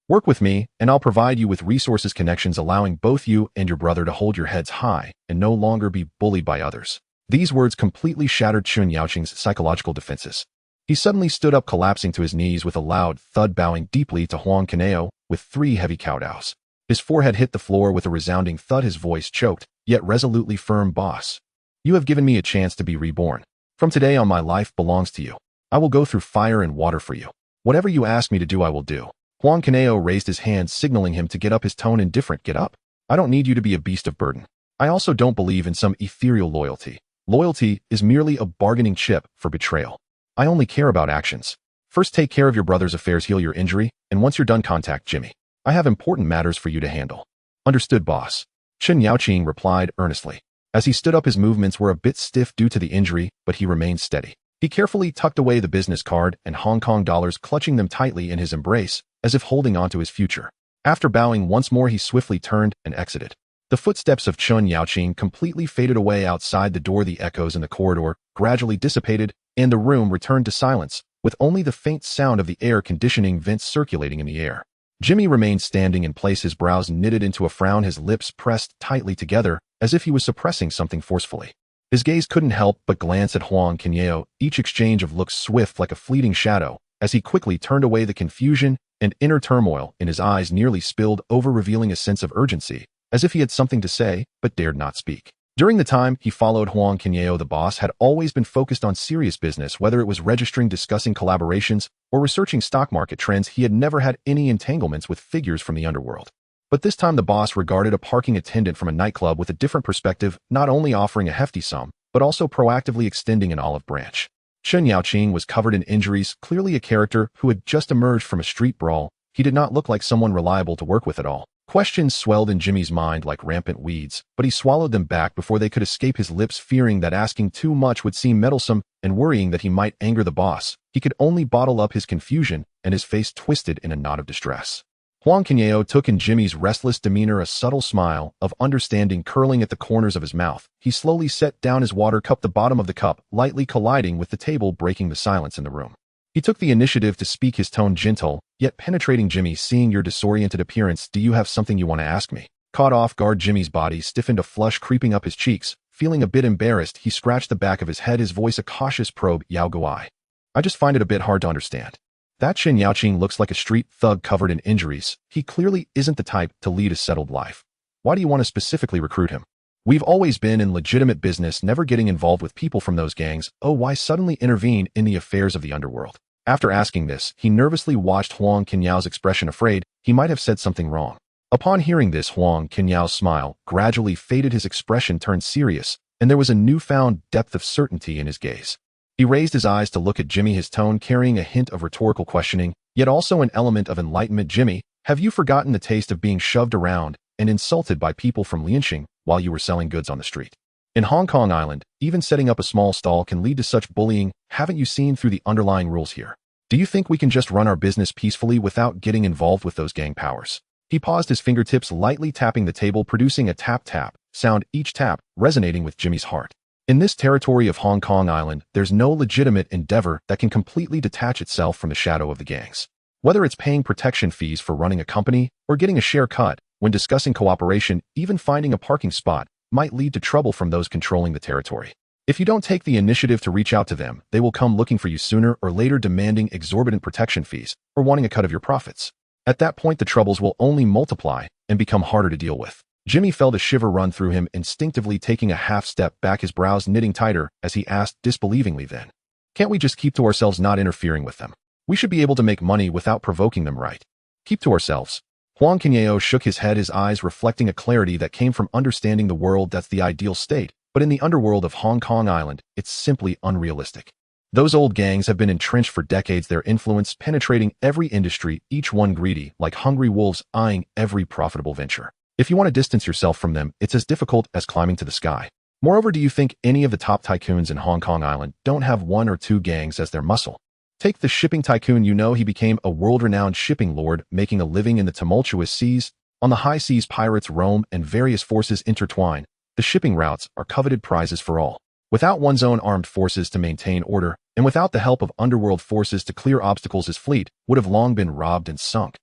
Work with me, and I'll provide you with resources, connections, allowing both you and your brother to hold your heads high and no longer be bullied by others. These words completely shattered Chen Yaoqing's psychological defenses. He suddenly stood up, collapsing to his knees with a loud thud, bowing deeply to Huang Kunyao with 3 heavy kowtows. His forehead hit the floor with a resounding thud, his voice choked, yet resolutely firm. Boss, you have given me a chance to be reborn. From today on, my life belongs to you. I will go through fire and water for you. Whatever you ask me to do, I will do. Huang Kunyao raised his hand, signaling him to get up, his tone indifferent. Get up. I don't need you to be a beast of burden. I also don't believe in some ethereal loyalty. Loyalty is merely a bargaining chip for betrayal. I only care about actions. First, take care of your brother's affairs, heal your injury, and once you're done, contact Jimmy. I have important matters for you to handle. Understood, boss. Chen Yaoqing replied earnestly. As he stood up, his movements were a bit stiff due to the injury, but he remained steady. He carefully tucked away the business card and Hong Kong dollars, clutching them tightly in his embrace, as if holding on to his future. After bowing once more, he swiftly turned and exited. The footsteps of Chen Yaoqing completely faded away outside the door. The echoes in the corridor gradually dissipated, and the room returned to silence, with only the faint sound of the air conditioning vents circulating in the air. Jimmy remained standing in place, his brows knitted into a frown, his lips pressed tightly together, as if he was suppressing something forcefully. His gaze couldn't help but glance at Huang Kunyao, each exchange of looks swift like a fleeting shadow, as he quickly turned away. The confusion and inner turmoil in his eyes nearly spilled over, revealing a sense of urgency, as if he had something to say, but dared not speak. During the time he followed Huang Kunyao, the boss had always been focused on serious business, whether it was registering, discussing collaborations, or researching stock market trends. He had never had any entanglements with figures from the underworld. But this time the boss regarded a parking attendant from a nightclub with a different perspective, not only offering a hefty sum, but also proactively extending an olive branch. Chen Yaoqing was covered in injuries, clearly a character who had just emerged from a street brawl. He did not look like someone reliable to work with at all. Questions swelled in Jimmy's mind like rampant weeds, but he swallowed them back before they could escape his lips, fearing that asking too much would seem meddlesome and worrying that he might anger the boss. He could only bottle up his confusion, and his face twisted in a knot of distress. Huang Kunyao took in Jimmy's restless demeanor, a subtle smile of understanding curling at the corners of his mouth. He slowly set down his water cup, the bottom of the cup lightly colliding with the table, breaking the silence in the room. He took the initiative to speak, his tone gentle, yet penetrating. Jimmy, seeing your disoriented appearance, do you have something you want to ask me? Caught off guard, Jimmy's body stiffened, a flush creeping up his cheeks. Feeling a bit embarrassed, he scratched the back of his head, his voice a cautious probe. Yao Guai. I just find it a bit hard to understand. That Chen Yaoqing looks like a street thug covered in injuries. He clearly isn't the type to lead a settled life. Why do you want to specifically recruit him? We've always been in legitimate business, never getting involved with people from those gangs. Oh, why suddenly intervene in the affairs of the underworld? After asking this, he nervously watched Huang Kunyao's expression, afraid he might have said something wrong. Upon hearing this, Huang Kunyao's smile gradually faded, his expression turned serious, and there was a newfound depth of certainty in his gaze. He raised his eyes to look at Jimmy, his tone carrying a hint of rhetorical questioning, yet also an element of enlightenment. Jimmy, have you forgotten the taste of being shoved around and insulted by people from Lianxing while you were selling goods on the street? In Hong Kong Island, even setting up a small stall can lead to such bullying. Haven't you seen through the underlying rules here? Do you think we can just run our business peacefully without getting involved with those gang powers? He paused, his fingertips lightly tapping the table, producing a tap-tap sound, each tap resonating with Jimmy's heart. In this territory of Hong Kong Island, there's no legitimate endeavor that can completely detach itself from the shadow of the gangs. Whether it's paying protection fees for running a company or getting a share cut, when discussing cooperation, even finding a parking spot might lead to trouble from those controlling the territory. If you don't take the initiative to reach out to them, they will come looking for you sooner or later, demanding exorbitant protection fees or wanting a cut of your profits. At that point, the troubles will only multiply and become harder to deal with. Jimmy felt a shiver run through him, instinctively taking a half step back, his brows knitting tighter as he asked disbelievingly, then, can't we just keep to ourselves, not interfering with them? We should be able to make money without provoking them, right? Keep to ourselves. Huang Kunyao shook his head, his eyes reflecting a clarity that came from understanding the world. That's the ideal state, but in the underworld of Hong Kong Island, it's simply unrealistic. Those old gangs have been entrenched for decades, their influence penetrating every industry, each one greedy, like hungry wolves eyeing every profitable venture. If you want to distance yourself from them, it's as difficult as climbing to the sky. Moreover, do you think any of the top tycoons in Hong Kong Island don't have one or two gangs as their muscle? Take the shipping tycoon, he became a world-renowned shipping lord, making a living in the tumultuous seas. On the high seas, pirates roam and various forces intertwine. The shipping routes are coveted prizes for all. Without one's own armed forces to maintain order, and without the help of underworld forces to clear obstacles, his fleet would have long been robbed and sunk.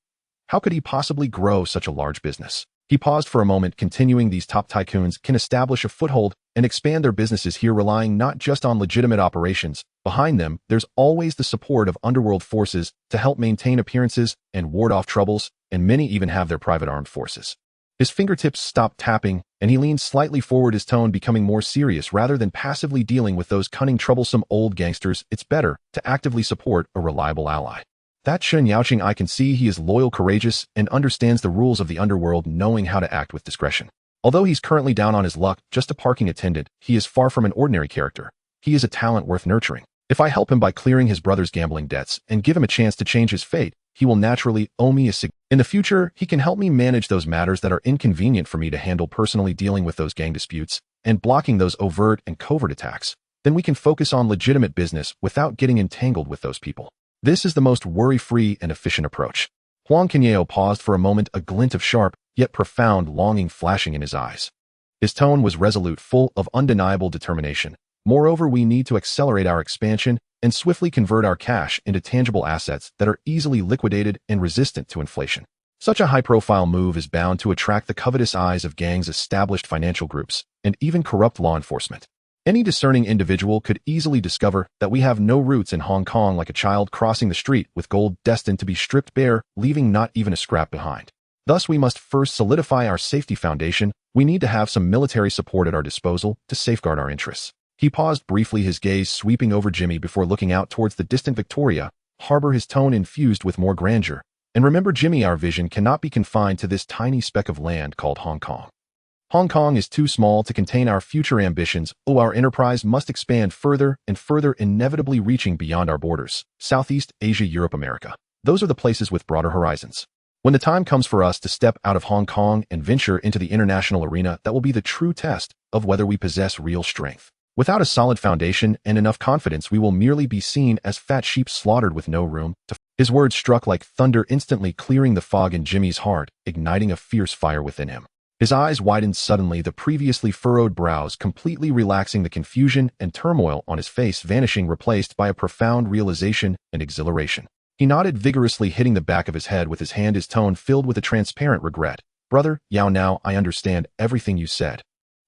How could he possibly grow such a large business? He paused for a moment, continuing, these top tycoons can establish a foothold and expand their businesses here, relying not just on legitimate operations. Behind them, there's always the support of underworld forces to help maintain appearances and ward off troubles, and many even have their private armed forces. His fingertips stopped tapping, and he leaned slightly forward, his tone becoming more serious. Rather than passively dealing with those cunning, troublesome old gangsters, it's better to actively support a reliable ally. That Chen Yaoqing, I can see he is loyal, courageous, and understands the rules of the underworld, knowing how to act with discretion. Although he's currently down on his luck, just a parking attendant, he is far from an ordinary character. He is a talent worth nurturing. If I help him by clearing his brother's gambling debts and give him a chance to change his fate, he will naturally owe me in the future, he can help me manage those matters that are inconvenient for me to handle personally, dealing with those gang disputes and blocking those overt and covert attacks. Then we can focus on legitimate business without getting entangled with those people. This is the most worry-free and efficient approach. Huang Kunyao paused for a moment, a glint of sharp, yet profound longing flashing in his eyes. His tone was resolute, full of undeniable determination. Moreover, we need to accelerate our expansion and swiftly convert our cash into tangible assets that are easily liquidated and resistant to inflation. Such a high-profile move is bound to attract the covetous eyes of gangs, established financial groups, and even corrupt law enforcement. Any discerning individual could easily discover that we have no roots in Hong Kong, like a child crossing the street with gold destined to be stripped bare, leaving not even a scrap behind. Thus, we must first solidify our safety foundation. We need to have some military support at our disposal to safeguard our interests. He paused briefly, his gaze sweeping over Jimmy before looking out towards the distant Victoria Harbor, his tone infused with more grandeur. And remember, Jimmy, our vision cannot be confined to this tiny speck of land called Hong Kong. Hong Kong is too small to contain our future ambitions. Oh, our enterprise must expand further and further, inevitably reaching beyond our borders. Southeast Asia, Europe, America. Those are the places with broader horizons. When the time comes for us to step out of Hong Kong and venture into the international arena, that will be the true test of whether we possess real strength. Without a solid foundation and enough confidence, we will merely be seen as fat sheep slaughtered with no room to. His words struck like thunder, instantly clearing the fog in Jimmy's heart, igniting a fierce fire within him. His eyes widened suddenly, the previously furrowed brows completely relaxing, the confusion and turmoil on his face vanishing, replaced by a profound realization and exhilaration. He nodded vigorously, hitting the back of his head with his hand, his tone filled with a transparent regret. Brother Yao, now I understand everything you said.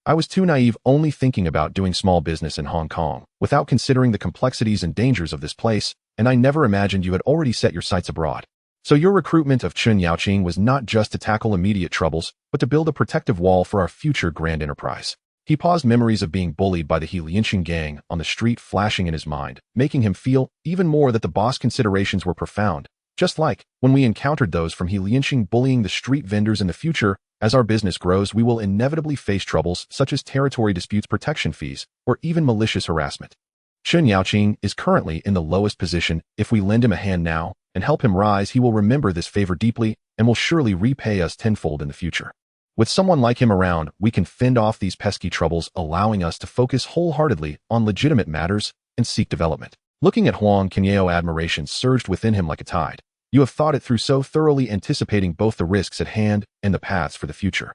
I was too naive, only thinking about doing small business in Hong Kong, without considering the complexities and dangers of this place, and I never imagined you had already set your sights abroad. So your recruitment of Chun Yaoqing was not just to tackle immediate troubles, but to build a protective wall for our future grand enterprise. He paused, memories of being bullied by the He Lianxing gang on the street flashing in his mind, making him feel even more that the boss considerations were profound, just like when we encountered those from He Lianxing bullying the street vendors. In the future, as our business grows, we will inevitably face troubles such as territory disputes, protection fees, or even malicious harassment. Chun Yaoqing is currently in the lowest position. If we lend him a hand now and help him rise, he will remember this favor deeply and will surely repay us tenfold in the future. With someone like him around, we can fend off these pesky troubles, allowing us to focus wholeheartedly on legitimate matters and seek development. Looking at Huang Kunyao, admiration surged within him like a tide. You have thought it through so thoroughly, anticipating both the risks at hand and the paths for the future.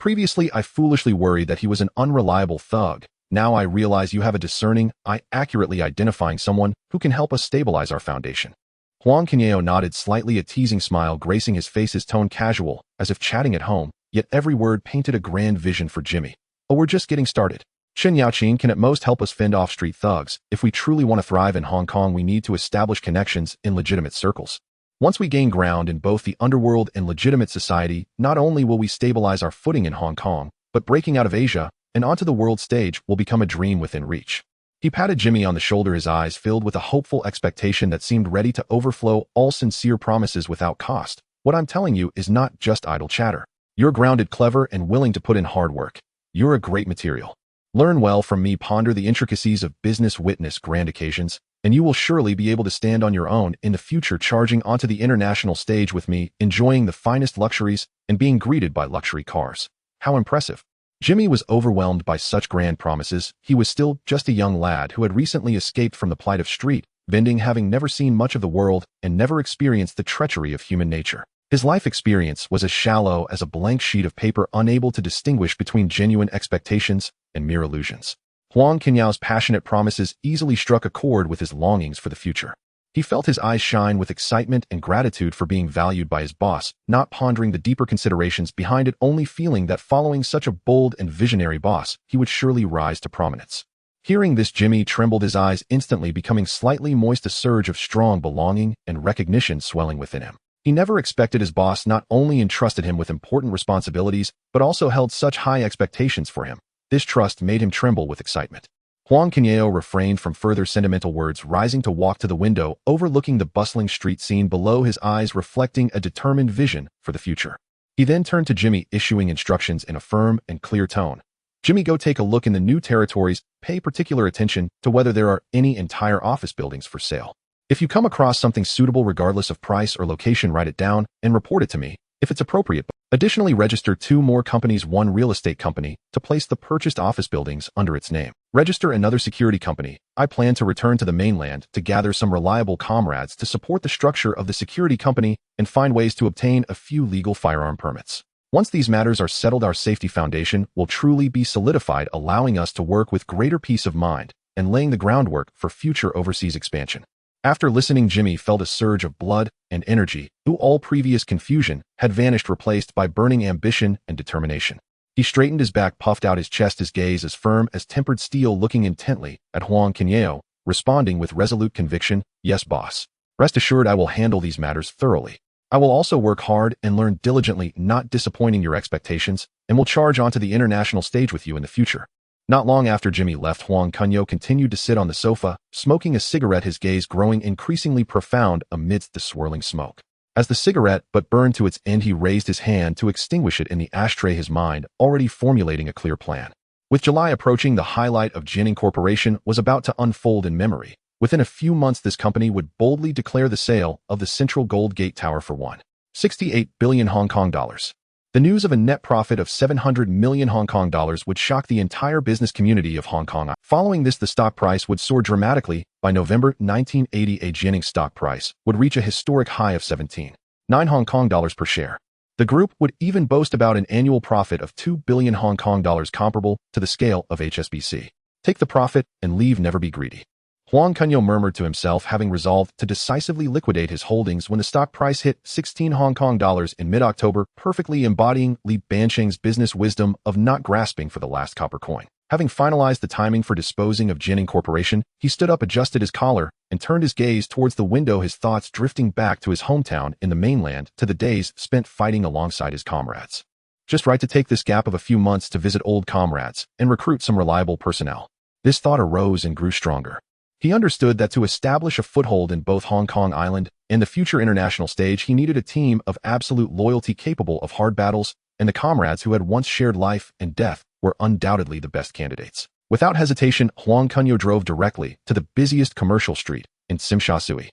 Previously, I foolishly worried that he was an unreliable thug. Now I realize you have a discerning eye, accurately identifying someone who can help us stabilize our foundation. Huang Kunyao nodded slightly, a teasing smile gracing his face, his tone casual, as if chatting at home, yet every word painted a grand vision for Jimmy. Oh, we're just getting started. Chun Yaoqing can at most help us fend off street thugs. If we truly want to thrive in Hong Kong, we need to establish connections in legitimate circles. Once we gain ground in both the underworld and legitimate society, not only will we stabilize our footing in Hong Kong, but breaking out of Asia and onto the world stage will become a dream within reach. He patted Jimmy on the shoulder, his eyes filled with a hopeful expectation that seemed ready to overflow, all sincere promises without cost. What I'm telling you is not just idle chatter. You're grounded, clever, and willing to put in hard work. You're a great material. Learn well from me, ponder the intricacies of business, witness grand occasions, and you will surely be able to stand on your own in the future, charging onto the international stage with me, enjoying the finest luxuries and being greeted by luxury cars. How impressive. Jimmy was overwhelmed by such grand promises. He was still just a young lad who had recently escaped from the plight of street vending, having never seen much of the world and never experienced the treachery of human nature. His life experience was as shallow as a blank sheet of paper, unable to distinguish between genuine expectations and mere illusions. Huang Kunyao's passionate promises easily struck a chord with his longings for the future. He felt his eyes shine with excitement and gratitude for being valued by his boss, not pondering the deeper considerations behind it, only feeling that following such a bold and visionary boss, he would surely rise to prominence. Hearing this, Jimmy trembled, his eyes instantly becoming slightly moist, a surge of strong belonging and recognition swelling within him. He never expected his boss not only entrusted him with important responsibilities, but also held such high expectations for him. This trust made him tremble with excitement. Huang Kunyao refrained from further sentimental words, rising to walk to the window, overlooking the bustling street scene below, his eyes reflecting a determined vision for the future. He then turned to Jimmy, issuing instructions in a firm and clear tone. Jimmy, go take a look in the new territories, pay particular attention to whether there are any entire office buildings for sale. If you come across something suitable regardless of price or location, write it down and report it to me, if it's appropriate. Additionally, register 2 more companies, 1 real estate company, to place the purchased office buildings under its name. Register another security company. I plan to return to the mainland to gather some reliable comrades to support the structure of the security company and find ways to obtain a few legal firearm permits. Once these matters are settled, our safety foundation will truly be solidified, allowing us to work with greater peace of mind and laying the groundwork for future overseas expansion. After listening, Jimmy felt a surge of blood and energy. All previous confusion had vanished, replaced by burning ambition and determination. He straightened his back, puffed out his chest, his gaze as firm as tempered steel, looking intently at Huang Kunyao, responding with resolute conviction, "Yes, boss. Rest assured I will handle these matters thoroughly. I will also work hard and learn diligently, not disappointing your expectations, and will charge onto the international stage with you in the future." Not long after Jimmy left, Huang Kunyao continued to sit on the sofa, smoking a cigarette, his gaze growing increasingly profound amidst the swirling smoke. As the cigarette but burned to its end, he raised his hand to extinguish it in the ashtray, his mind already formulating a clear plan. With July approaching, the highlight of Jin Incorporation was about to unfold in memory. Within a few months, this company would boldly declare the sale of the Central Gold Gate Tower for 1.68 billion Hong Kong dollars. The news of a net profit of 700 million Hong Kong dollars would shock the entire business community of Hong Kong. Following this, the stock price would soar dramatically. By November 1980, a Jining stock price would reach a historic high of 17.9 Hong Kong dollars per share. The group would even boast about an annual profit of 2 billion Hong Kong dollars, comparable to the scale of HSBC. Take the profit and leave, never be greedy. Huang Kunyao murmured to himself, having resolved to decisively liquidate his holdings when the stock price hit 16 Hong Kong dollars in mid-October, perfectly embodying Li Bansheng's business wisdom of not grasping for the last copper coin. Having finalized the timing for disposing of Jining Corporation, he stood up, adjusted his collar, and turned his gaze towards the window, his thoughts drifting back to his hometown in the mainland, to the days spent fighting alongside his comrades. Just right to take this gap of a few months to visit old comrades and recruit some reliable personnel. This thought arose and grew stronger. He understood that to establish a foothold in both Hong Kong Island and the future international stage, he needed a team of absolute loyalty capable of hard battles, and the comrades who had once shared life and death were undoubtedly the best candidates. Without hesitation, Huang Kunyao drove directly to the busiest commercial street in Tsim Sha Tsui.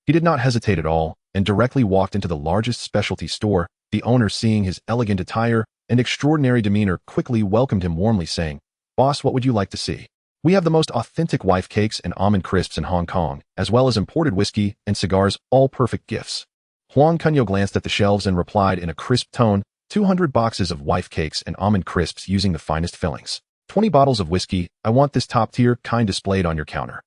He did not hesitate at all and directly walked into the largest specialty store. The owner, seeing his elegant attire and extraordinary demeanor, quickly welcomed him warmly, saying, "Boss, what would you like to see? We have the most authentic wife cakes and almond crisps in Hong Kong, as well as imported whiskey and cigars, all perfect gifts." Huang Kunyao glanced at the shelves and replied in a crisp tone, 200 boxes of wife cakes and almond crisps using the finest fillings. 20 bottles of whiskey, I want this top-tier kind displayed on your counter.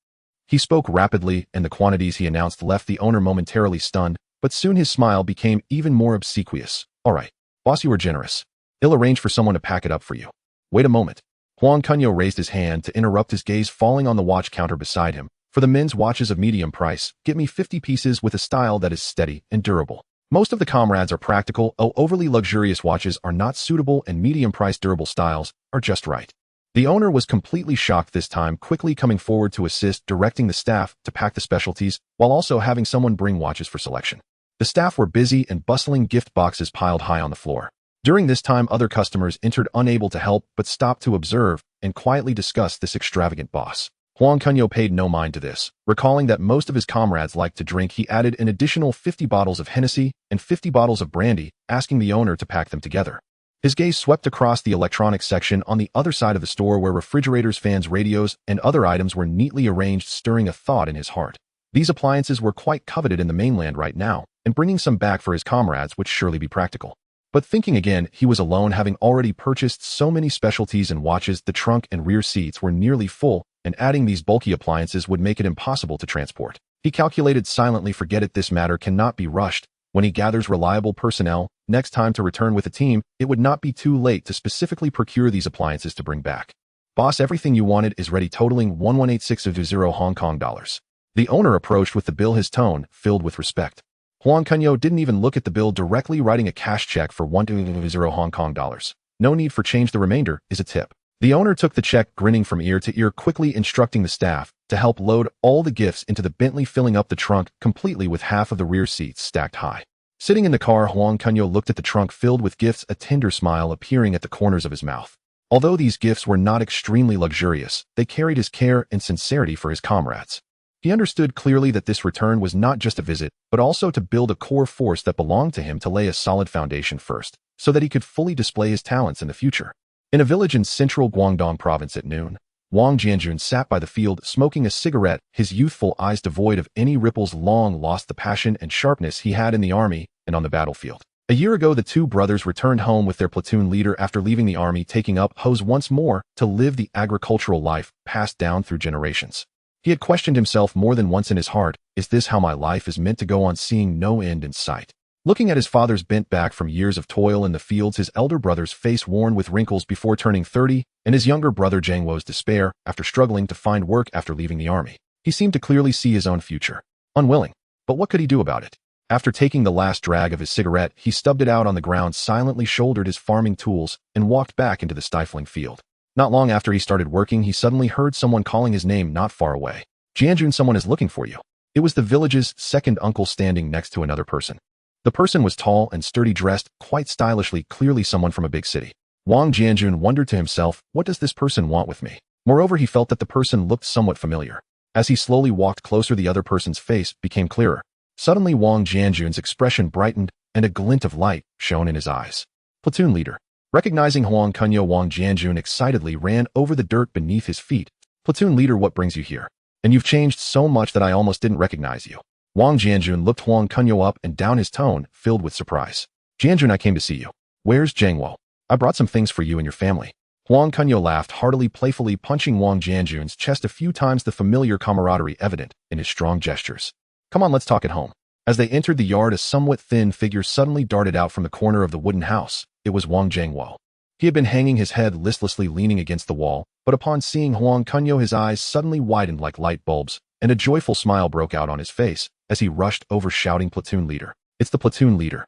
He spoke rapidly, and the quantities he announced left the owner momentarily stunned, but soon his smile became even more obsequious. "All right, boss, you are generous. I'll arrange for someone to pack it up for you. Wait a moment." Huang Kunyao raised his hand to interrupt, his gaze falling on the watch counter beside him. "For the men's watches of medium price, get me 50 pieces with a style that is steady and durable. Most of the comrades are practical, overly luxurious watches are not suitable, and medium-priced durable styles are just right." The owner was completely shocked this time, quickly coming forward to assist, directing the staff to pack the specialties, while also having someone bring watches for selection. The staff were busy and bustling, gift boxes piled high on the floor. During this time, other customers entered, unable to help but stopped to observe and quietly discuss this extravagant boss. Huang Kunyao paid no mind to this. Recalling that most of his comrades liked to drink, he added an additional 50 bottles of Hennessy and 50 bottles of brandy, asking the owner to pack them together. His gaze swept across the electronics section on the other side of the store, where refrigerators, fans, radios, and other items were neatly arranged, stirring a thought in his heart. These appliances were quite coveted in the mainland right now, and bringing some back for his comrades would surely be practical. But thinking again, he was alone, having already purchased so many specialties and watches. The trunk and rear seats were nearly full, and adding these bulky appliances would make it impossible to transport. He calculated silently, forget it, this matter cannot be rushed. When he gathers reliable personnel, next time to return with a team, it would not be too late to specifically procure these appliances to bring back. "Boss, everything you wanted is ready, totaling 1186.20 Hong Kong dollars. The owner approached with the bill, his tone filled with respect. Huang Kunyao didn't even look at the bill, directly writing a cash check for 1200 Hong Kong dollars. "No need for change, the remainder is a tip." The owner took the check, grinning from ear to ear, quickly instructing the staff to help load all the gifts into the Bentley, filling up the trunk completely with half of the rear seats stacked high. Sitting in the car, Huang Kunyao looked at the trunk filled with gifts, a tender smile appearing at the corners of his mouth. Although these gifts were not extremely luxurious, they carried his care and sincerity for his comrades. He understood clearly that this return was not just a visit, but also to build a core force that belonged to him, to lay a solid foundation first, so that he could fully display his talents in the future. In a village in central Guangdong province at noon, Wang Jianjun sat by the field, smoking a cigarette, his youthful eyes devoid of any ripples, long lost the passion and sharpness he had in the army and on the battlefield. A year ago, the two brothers returned home with their platoon leader after leaving the army, taking up hoes once more to live the agricultural life passed down through generations. He had questioned himself more than once in his heart, is this how my life is meant to go on, seeing no end in sight? Looking at his father's bent back from years of toil in the fields, his elder brother's face worn with wrinkles before turning 30, and his younger brother Zhang Wo's despair after struggling to find work after leaving the army, he seemed to clearly see his own future. Unwilling. But what could he do about it? After taking the last drag of his cigarette, he stubbed it out on the ground, silently shouldered his farming tools, and walked back into the stifling field. Not long after he started working, he suddenly heard someone calling his name not far away. "Jianjun, someone is looking for you." It was the village's second uncle standing next to another person. The person was tall and sturdy, dressed quite stylishly, clearly someone from a big city. Wang Jianjun wondered to himself, what does this person want with me? Moreover, he felt that the person looked somewhat familiar. As he slowly walked closer, the other person's face became clearer. Suddenly, Wang Jianjun's expression brightened, and a glint of light shone in his eyes. Platoon leader. Recognizing Huang Kunyao, Wang Jianjun excitedly ran over the dirt beneath his feet. Platoon leader, what brings you here? And you've changed so much that I almost didn't recognize you. Wang Jianjun looked Huang Kunyao up and down, his tone filled with surprise. Jianjun, I came to see you. Where's Zhangwo? I brought some things for you and your family. Huang Kunyao laughed heartily, playfully punching Wang Jianjun's chest a few times, the familiar camaraderie evident in his strong gestures. Come on, let's talk at home. As they entered the yard, a somewhat thin figure suddenly darted out from the corner of the wooden house. It was Wang Zhangwo. He had been hanging his head listlessly, leaning against the wall, but upon seeing Huang Kunyao, his eyes suddenly widened like light bulbs, and a joyful smile broke out on his face as he rushed over, shouting, Platoon leader. It's the platoon leader.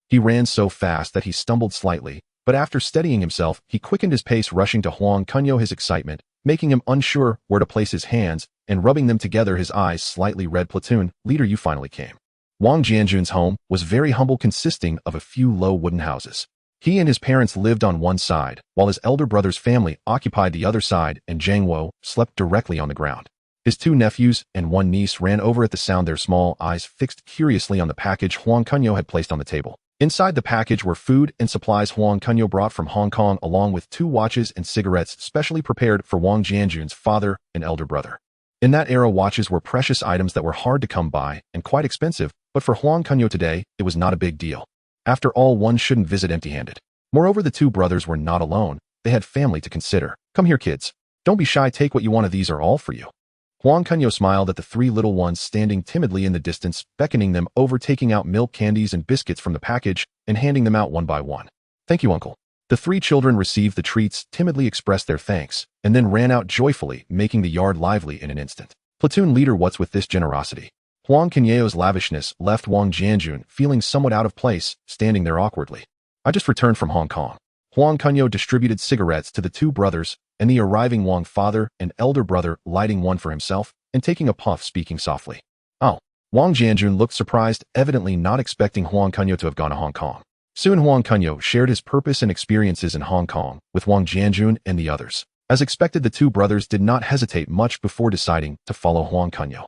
He ran so fast that he stumbled slightly, but after steadying himself, he quickened his pace, rushing to Huang Kunyao, his excitement making him unsure where to place his hands, and rubbing them together, his eyes slightly red. Platoon leader, you finally came. Wang Jianjun's home was very humble, consisting of a few low wooden houses. He and his parents lived on one side, while his elder brother's family occupied the other side, and Zhangwo slept directly on the ground. His two nephews and one niece ran over at the sound, their small eyes fixed curiously on the package Huang Kunyao had placed on the table. Inside the package were food and supplies Huang Kunyao brought from Hong Kong, along with 2 watches and cigarettes specially prepared for Wang Jianjun's father and elder brother. In that era, watches were precious items that were hard to come by and quite expensive, but for Huang Kunyao today, it was not a big deal. After all, one shouldn't visit empty-handed. Moreover, the 2 brothers were not alone. They had family to consider. Come here, kids. Don't be shy. Take what you want. These are all for you. Huang Kunyao smiled at the 3 little ones standing timidly in the distance, beckoning them over, taking out milk, candies, and biscuits from the package and handing them out one by one. Thank you, uncle. The 3 children received the treats, timidly expressed their thanks, and then ran out joyfully, making the yard lively in an instant. Platoon leader, what's with this generosity? Huang Kunyao's lavishness left Wang Jianjun feeling somewhat out of place, standing there awkwardly. I just returned from Hong Kong. Huang Kunyao distributed cigarettes to the 2 brothers, and the arriving Wang father and elder brother lighting one for himself and taking a puff, speaking softly. Oh. Wang Jianjun looked surprised, evidently not expecting Huang Kunyao to have gone to Hong Kong. Soon Huang Kunyao shared his purpose and experiences in Hong Kong with Wang Jianjun and the others. As expected, the 2 brothers did not hesitate much before deciding to follow Huang Kunyao.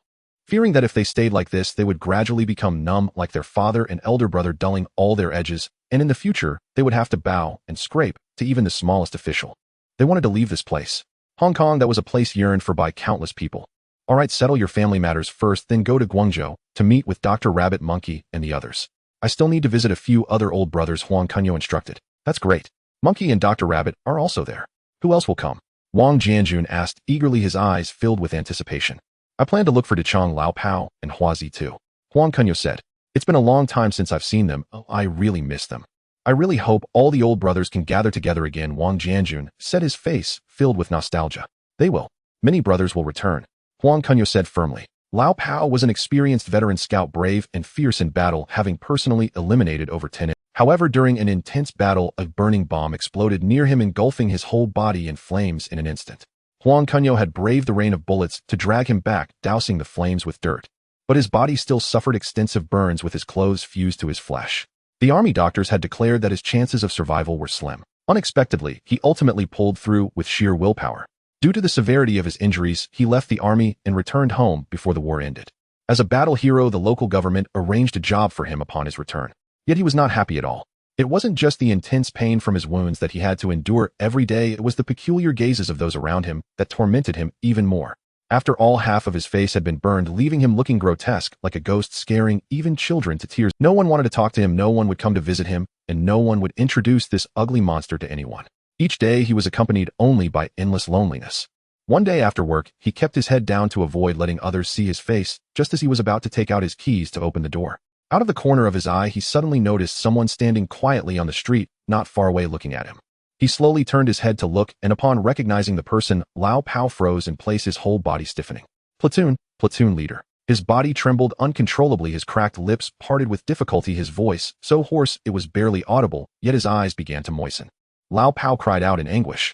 Fearing that if they stayed like this, they would gradually become numb like their father and elder brother, dulling all their edges, and in the future, they would have to bow and scrape to even the smallest official. They wanted to leave this place. Hong Kong, that was a place yearned for by countless people. All right, settle your family matters first, then go to Guangzhou to meet with Dr. Rabbit Monkey and the others. I still need to visit a few other old brothers, Huang Kunyao instructed. That's great. Monkey and Dr. Rabbit are also there. Who else will come? Wang Jianjun asked eagerly, his eyes filled with anticipation. I plan to look for Dechang Lao Pao and Huazi too. Huang Kunyao said. It's been a long time since I've seen them. Oh, I really miss them. I really hope all the old brothers can gather together again. Wang Jianjun said, his face filled with nostalgia. They will. Many brothers will return. Huang Kunyao said firmly. Lao Pao was an experienced veteran scout, brave and fierce in battle, having personally eliminated over 10. However, during an intense battle, a burning bomb exploded near him, engulfing his whole body in flames in an instant. Huang Kunyao had braved the rain of bullets to drag him back, dousing the flames with dirt. But his body still suffered extensive burns, with his clothes fused to his flesh. The army doctors had declared that his chances of survival were slim. Unexpectedly, he ultimately pulled through with sheer willpower. Due to the severity of his injuries, he left the army and returned home before the war ended. As a battle hero, the local government arranged a job for him upon his return. Yet he was not happy at all. It wasn't just the intense pain from his wounds that he had to endure every day, it was the peculiar gazes of those around him that tormented him even more. After all, half of his face had been burned, leaving him looking grotesque, like a ghost, scaring even children to tears. No one wanted to talk to him, no one would come to visit him, and no one would introduce this ugly monster to anyone. Each day he was accompanied only by endless loneliness. One day after work, he kept his head down to avoid letting others see his face, just as he was about to take out his keys to open the door. Out of the corner of his eye, he suddenly noticed someone standing quietly on the street, not far away, looking at him. He slowly turned his head to look, and upon recognizing the person, Lao Pao froze in place, his whole body stiffening. Platoon leader. His body trembled uncontrollably, his cracked lips parted with difficulty, his voice, so hoarse it was barely audible, yet his eyes began to moisten. Lao Pao cried out in anguish.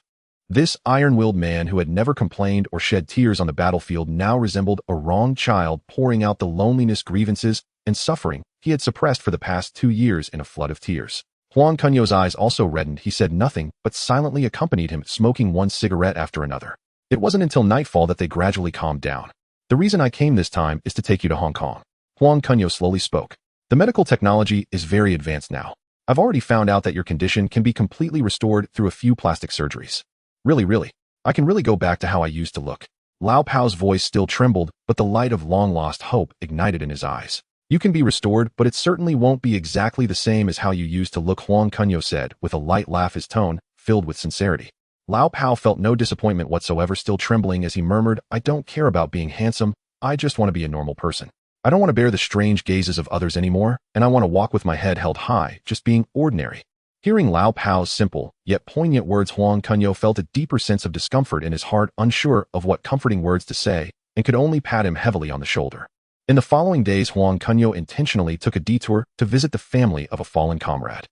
This iron-willed man who had never complained or shed tears on the battlefield now resembled a wronged child, pouring out the loneliness, grievances, and suffering he had suppressed for the past 2 years in a flood of tears. Huang Kunyao's eyes also reddened. He said nothing, but silently accompanied him, smoking one cigarette after another. It wasn't until nightfall that they gradually calmed down. The reason I came this time is to take you to Hong Kong. Huang Kunyao slowly spoke. The medical technology is very advanced now. I've already found out that your condition can be completely restored through a few plastic surgeries. Really, I can really go back to how I used to look. Lao Pao's voice still trembled, but the light of long-lost hope ignited in his eyes. You can be restored, but it certainly won't be exactly the same as how you used to look, Huang Kunyao said, with a light laugh, his tone filled with sincerity. Lao Pao felt no disappointment whatsoever, still trembling as he murmured, I don't care about being handsome, I just want to be a normal person. I don't want to bear the strange gazes of others anymore, and I want to walk with my head held high, just being ordinary. Hearing Lao Pao's simple, yet poignant words, Huang Kunyao felt a deeper sense of discomfort in his heart, unsure of what comforting words to say, and could only pat him heavily on the shoulder. In the following days, Huang Kunyao intentionally took a detour to visit the family of a fallen comrade.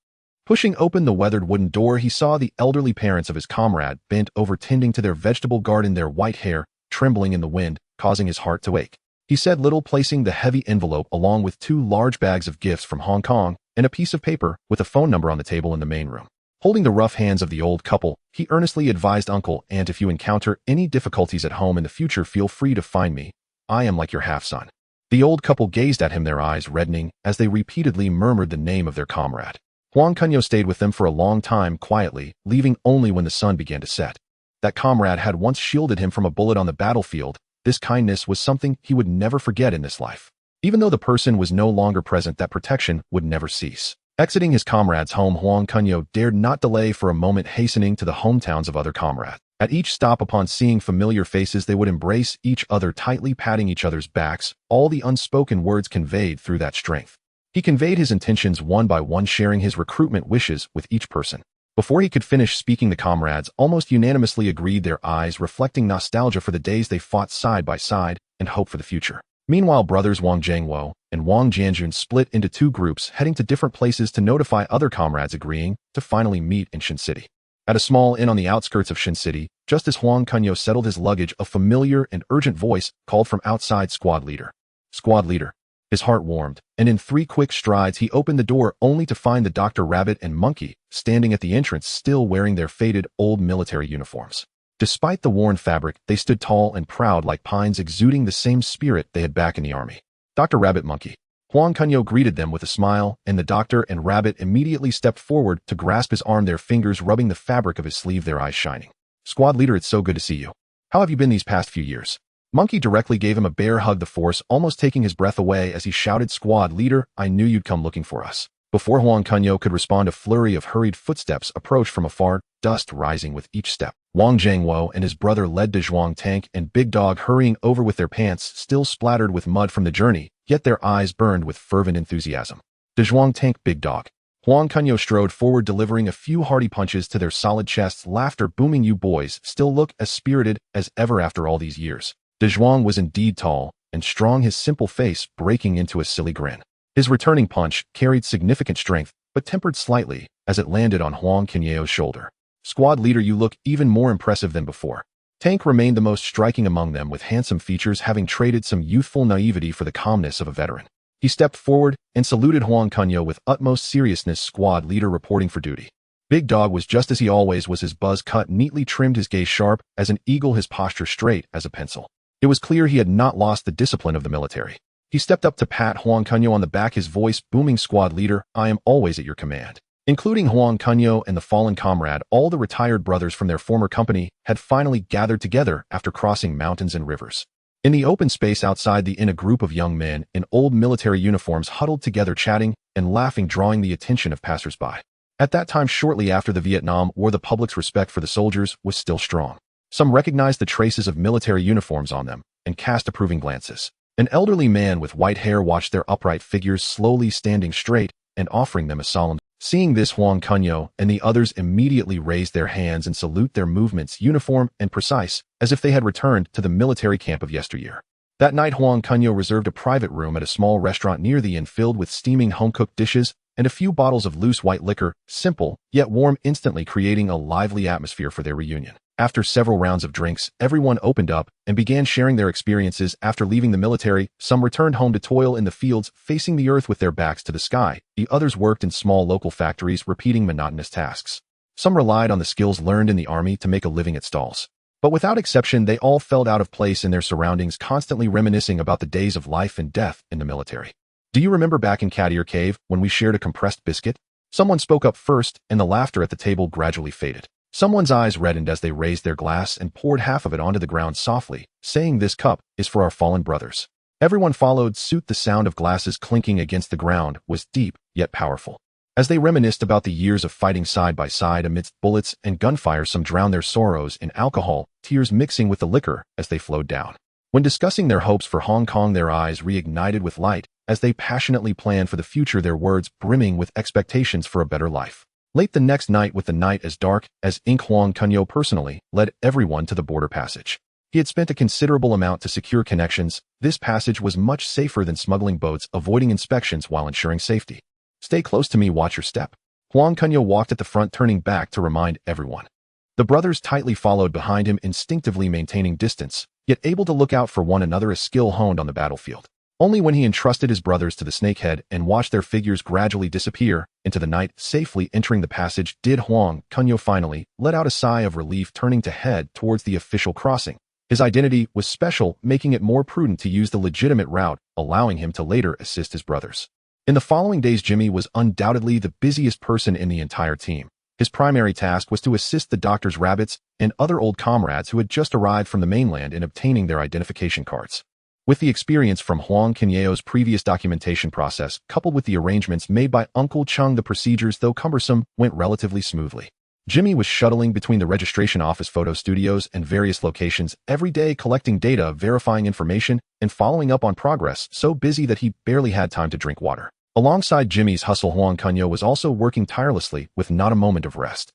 Pushing open the weathered wooden door, he saw the elderly parents of his comrade bent over tending to their vegetable garden, their white hair trembling in the wind, causing his heart to ache. He said little, placing the heavy envelope along with 2 large bags of gifts from Hong Kong and a piece of paper with a phone number on the table in the main room. Holding the rough hands of the old couple, he earnestly advised, Uncle, and if you encounter any difficulties at home in the future, feel free to find me. I am like your half-son. The old couple gazed at him, their eyes reddening, as they repeatedly murmured the name of their comrade. Huang Kunyao stayed with them for a long time, quietly, leaving only when the sun began to set. That comrade had once shielded him from a bullet on the battlefield. This kindness was something he would never forget in this life. Even though the person was no longer present, that protection would never cease. Exiting his comrade's home, Huang Kunyao dared not delay for a moment, hastening to the hometowns of other comrades. At each stop, upon seeing familiar faces, they would embrace each other, tightly patting each other's backs, all the unspoken words conveyed through that strength. He conveyed his intentions one by one, sharing his recruitment wishes with each person. Before he could finish speaking, the comrades almost unanimously agreed, their eyes reflecting nostalgia for the days they fought side by side and hope for the future. Meanwhile, brothers Wang Jiangwo and Wang Jianjun split into 2 groups, heading to different places to notify other comrades, agreeing to finally meet in Shin City. At a small inn on the outskirts of Shin City, just as Huang Kunyao settled his luggage, a familiar and urgent voice called from outside, Squad Leader. Squad Leader. His heart warmed, and in 3 quick strides he opened the door, only to find the Dr. Rabbit and Monkey standing at the entrance, still wearing their faded old military uniforms. Despite the worn fabric, they stood tall and proud like pines, exuding the same spirit they had back in the army. Dr. Rabbit, Monkey. Huang Kunyao greeted them with a smile, and the doctor and Rabbit immediately stepped forward to grasp his arm, their fingers rubbing the fabric of his sleeve, their eyes shining. Squad Leader, it's so good to see you. How have you been these past few years? Monkey directly gave him a bear hug, the force almost taking his breath away as he shouted, Squad Leader, I knew you'd come looking for us. Before Huang Kunyao could respond, a flurry of hurried footsteps approached from afar, dust rising with each step. Wang Jiangwo and his brother led Zhuang Tank and Big Dog hurrying over with their pants still splattered with mud from the journey, yet their eyes burned with fervent enthusiasm. Zhuang Tank, Big Dog. Huang Kunyao strode forward, delivering a few hearty punches to their solid chests, laughter booming. You boys still look as spirited as ever after all these years. Zhuang was indeed tall and strong, his simple face breaking into a silly grin. His returning punch carried significant strength, but tempered slightly as it landed on Huang Kunyao's shoulder. Squad Leader, you look even more impressive than before. Tank remained the most striking among them, with handsome features, having traded some youthful naivety for the calmness of a veteran. He stepped forward and saluted Huang Kunyao with utmost seriousness. Squad Leader reporting for duty. Big Dog was just as he always was, his buzz cut neatly trimmed, his gaze sharp as an eagle, his posture straight as a pencil. It was clear he had not lost the discipline of the military. He stepped up to pat Huang Kunyao on the back, his voice booming, Squad Leader, I am always at your command. Including Huang Kunyao and the fallen comrade, all the retired brothers from their former company had finally gathered together after crossing mountains and rivers. In the open space outside the inn, a group of young men in old military uniforms huddled together, chatting and laughing, drawing the attention of passers-by. At that time, shortly after the Vietnam War, the public's respect for the soldiers was still strong. Some recognized the traces of military uniforms on them and cast approving glances. An elderly man with white hair watched their upright figures slowly standing straight and offering them a solemn. Seeing this, Huang Kunyao and the others immediately raised their hands and salute, their movements uniform and precise, as if they had returned to the military camp of yesteryear. That night, Huang Kunyao reserved a private room at a small restaurant near the inn, filled with steaming home-cooked dishes and a few bottles of loose white liquor, simple yet warm, instantly creating a lively atmosphere for their reunion. After several rounds of drinks, everyone opened up and began sharing their experiences after leaving the military. Some returned home to toil in the fields, facing the earth with their backs to the sky. The others worked in small local factories, repeating monotonous tasks. Some relied on the skills learned in the army to make a living at stalls. But without exception, they all felt out of place in their surroundings, constantly reminiscing about the days of life and death in the military. Do you remember back in Kadir Cave when we shared a compressed biscuit? Someone spoke up first, and the laughter at the table gradually faded. Someone's eyes reddened as they raised their glass and poured half of it onto the ground softly, saying, "This cup is for our fallen brothers." Everyone followed suit. The sound of glasses clinking against the ground was deep, yet powerful. As they reminisced about the years of fighting side by side amidst bullets and gunfire, some drowned their sorrows in alcohol, tears mixing with the liquor as they flowed down. When discussing their hopes for Hong Kong, their eyes reignited with light as they passionately planned for the future, their words brimming with expectations for a better life. Late the next night, with the night as dark as ink, Huang Kunyao personally led everyone to the border passage. He had spent a considerable amount to secure connections. This passage was much safer than smuggling boats, avoiding inspections while ensuring safety. "Stay close to me, watch your step." Huang Kunyao walked at the front, turning back to remind everyone. The brothers tightly followed behind him, instinctively maintaining distance, yet able to look out for one another, a skill honed on the battlefield. Only when he entrusted his brothers to the snakehead and watched their figures gradually disappear into the night, safely entering the passage, did Huang Kunyao finally let out a sigh of relief, turning to head towards the official crossing. His identity was special, making it more prudent to use the legitimate route, allowing him to later assist his brothers. In the following days, Jimmy was undoubtedly the busiest person in the entire team. His primary task was to assist the doctor's rabbits and other old comrades who had just arrived from the mainland in obtaining their identification cards. With the experience from Huang Kunyao's previous documentation process, coupled with the arrangements made by Uncle Chung, the procedures, though cumbersome, went relatively smoothly. Jimmy was shuttling between the registration office, photo studios, and various locations every day, collecting data, verifying information, and following up on progress, so busy that he barely had time to drink water. Alongside Jimmy's hustle, Huang Kunyao was also working tirelessly with not a moment of rest.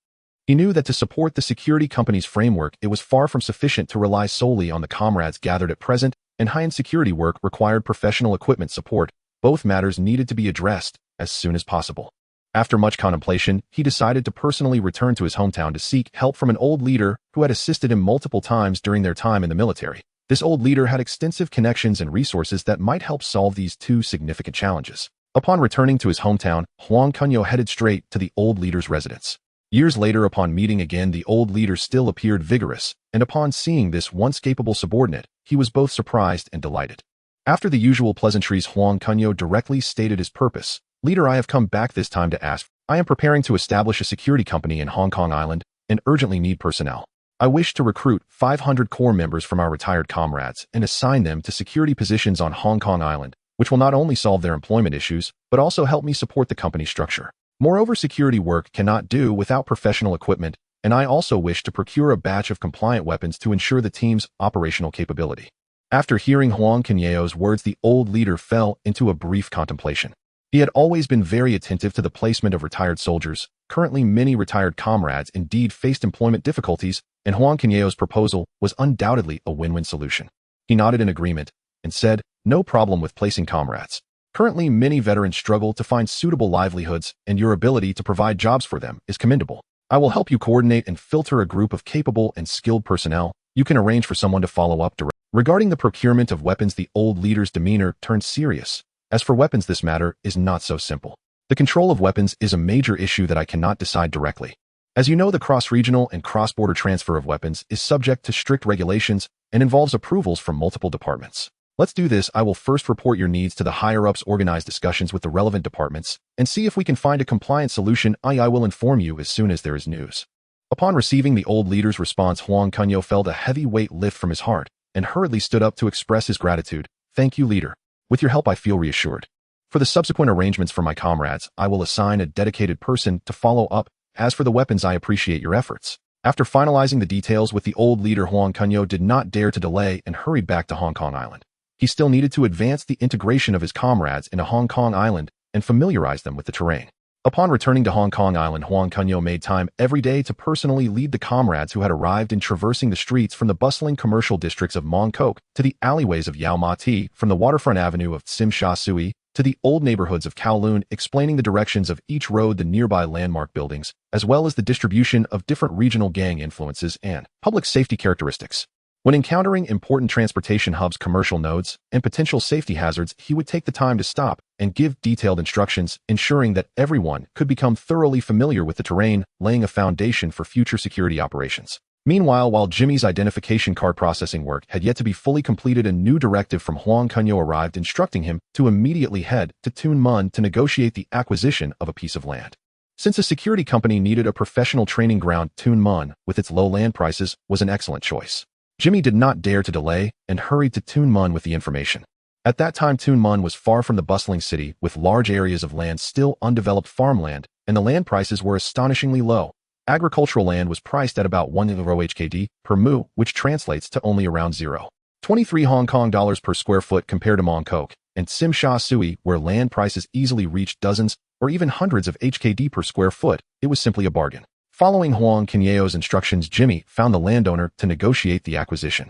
He knew that to support the security company's framework, it was far from sufficient to rely solely on the comrades gathered at present, and high-end security work required professional equipment support. Both matters needed to be addressed as soon as possible. After much contemplation, he decided to personally return to his hometown to seek help from an old leader who had assisted him multiple times during their time in the military. This old leader had extensive connections and resources that might help solve these two significant challenges. Upon returning to his hometown, Huang Kunyao headed straight to the old leader's residence. Years later, upon meeting again, the old leader still appeared vigorous, and upon seeing this once capable subordinate, he was both surprised and delighted. After the usual pleasantries, Huang Kunyao directly stated his purpose. "Leader, I have come back this time to ask. I am preparing to establish a security company in Hong Kong Island and urgently need personnel. I wish to recruit 500 core members from our retired comrades and assign them to security positions on Hong Kong Island, which will not only solve their employment issues, but also help me support the company structure. Moreover, security work cannot do without professional equipment, and I also wish to procure a batch of compliant weapons to ensure the team's operational capability." After hearing Huang Kunyao's words, the old leader fell into a brief contemplation. He had always been very attentive to the placement of retired soldiers. Currently, many retired comrades indeed faced employment difficulties, and Huang Kunyao's proposal was undoubtedly a win-win solution. He nodded in agreement and said, "No problem with placing comrades. Currently, many veterans struggle to find suitable livelihoods, and your ability to provide jobs for them is commendable. I will help you coordinate and filter a group of capable and skilled personnel. You can arrange for someone to follow up directly." Regarding the procurement of weapons, the old leader's demeanor turned serious. "As for weapons, this matter is not so simple. The control of weapons is a major issue that I cannot decide directly. As you know, the cross-regional and cross-border transfer of weapons is subject to strict regulations and involves approvals from multiple departments. Let's do this. I will first report your needs to the higher-ups, organize discussions with the relevant departments, and see if we can find a compliant solution. I will inform you as soon as there is news." Upon receiving the old leader's response, Huang Kunyao felt a heavy weight lift from his heart and hurriedly stood up to express his gratitude. "Thank you, leader. With your help, I feel reassured. For the subsequent arrangements for my comrades, I will assign a dedicated person to follow up. As for the weapons, I appreciate your efforts." After finalizing the details with the old leader, Huang Kunyao did not dare to delay and hurried back to Hong Kong Island. He still needed to advance the integration of his comrades into Hong Kong Island and familiarize them with the terrain. Upon returning to Hong Kong Island, Huang Kunyao made time every day to personally lead the comrades who had arrived in traversing the streets from the bustling commercial districts of Mong Kok to the alleyways of Yau Ma Ti, from the waterfront avenue of Tsim Sha Tsui to the old neighborhoods of Kowloon, explaining the directions of each road, the nearby landmark buildings, as well as the distribution of different regional gang influences and public safety characteristics. When encountering important transportation hubs, commercial nodes, and potential safety hazards, he would take the time to stop and give detailed instructions, ensuring that everyone could become thoroughly familiar with the terrain, laying a foundation for future security operations. Meanwhile, while Jimmy's identification card processing work had yet to be fully completed, a new directive from Huang Kunyao arrived, instructing him to immediately head to Tuen Mun to negotiate the acquisition of a piece of land. Since a security company needed a professional training ground, Tunmun, with its low land prices, was an excellent choice. Jimmy did not dare to delay and hurried to Tunmun with the information. At that time, Tunmun was far from the bustling city, with large areas of land still undeveloped farmland, and the land prices were astonishingly low. Agricultural land was priced at about 1 euro HKD per mu, which translates to only around 0.23 Hong Kong dollars per square foot compared to Mongkok and Tsim Sha Tsui, where land prices easily reached dozens or even hundreds of HKD per square foot. It was simply a bargain. Following Huang Kunyao's instructions, Jimmy found the landowner to negotiate the acquisition.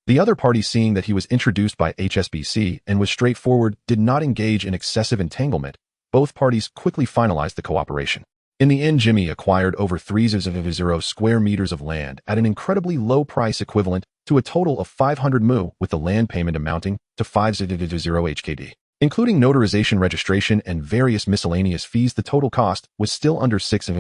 The other party, seeing that he was introduced by HSBC and was straightforward, did not engage in excessive entanglement. Both parties quickly finalized the cooperation. In the end, Jimmy acquired over 300 square meters of land at an incredibly low price, equivalent to a total of 500 mu, with the land payment amounting to 500 HKD. Including notarization, registration, and various miscellaneous fees, the total cost was still under 6.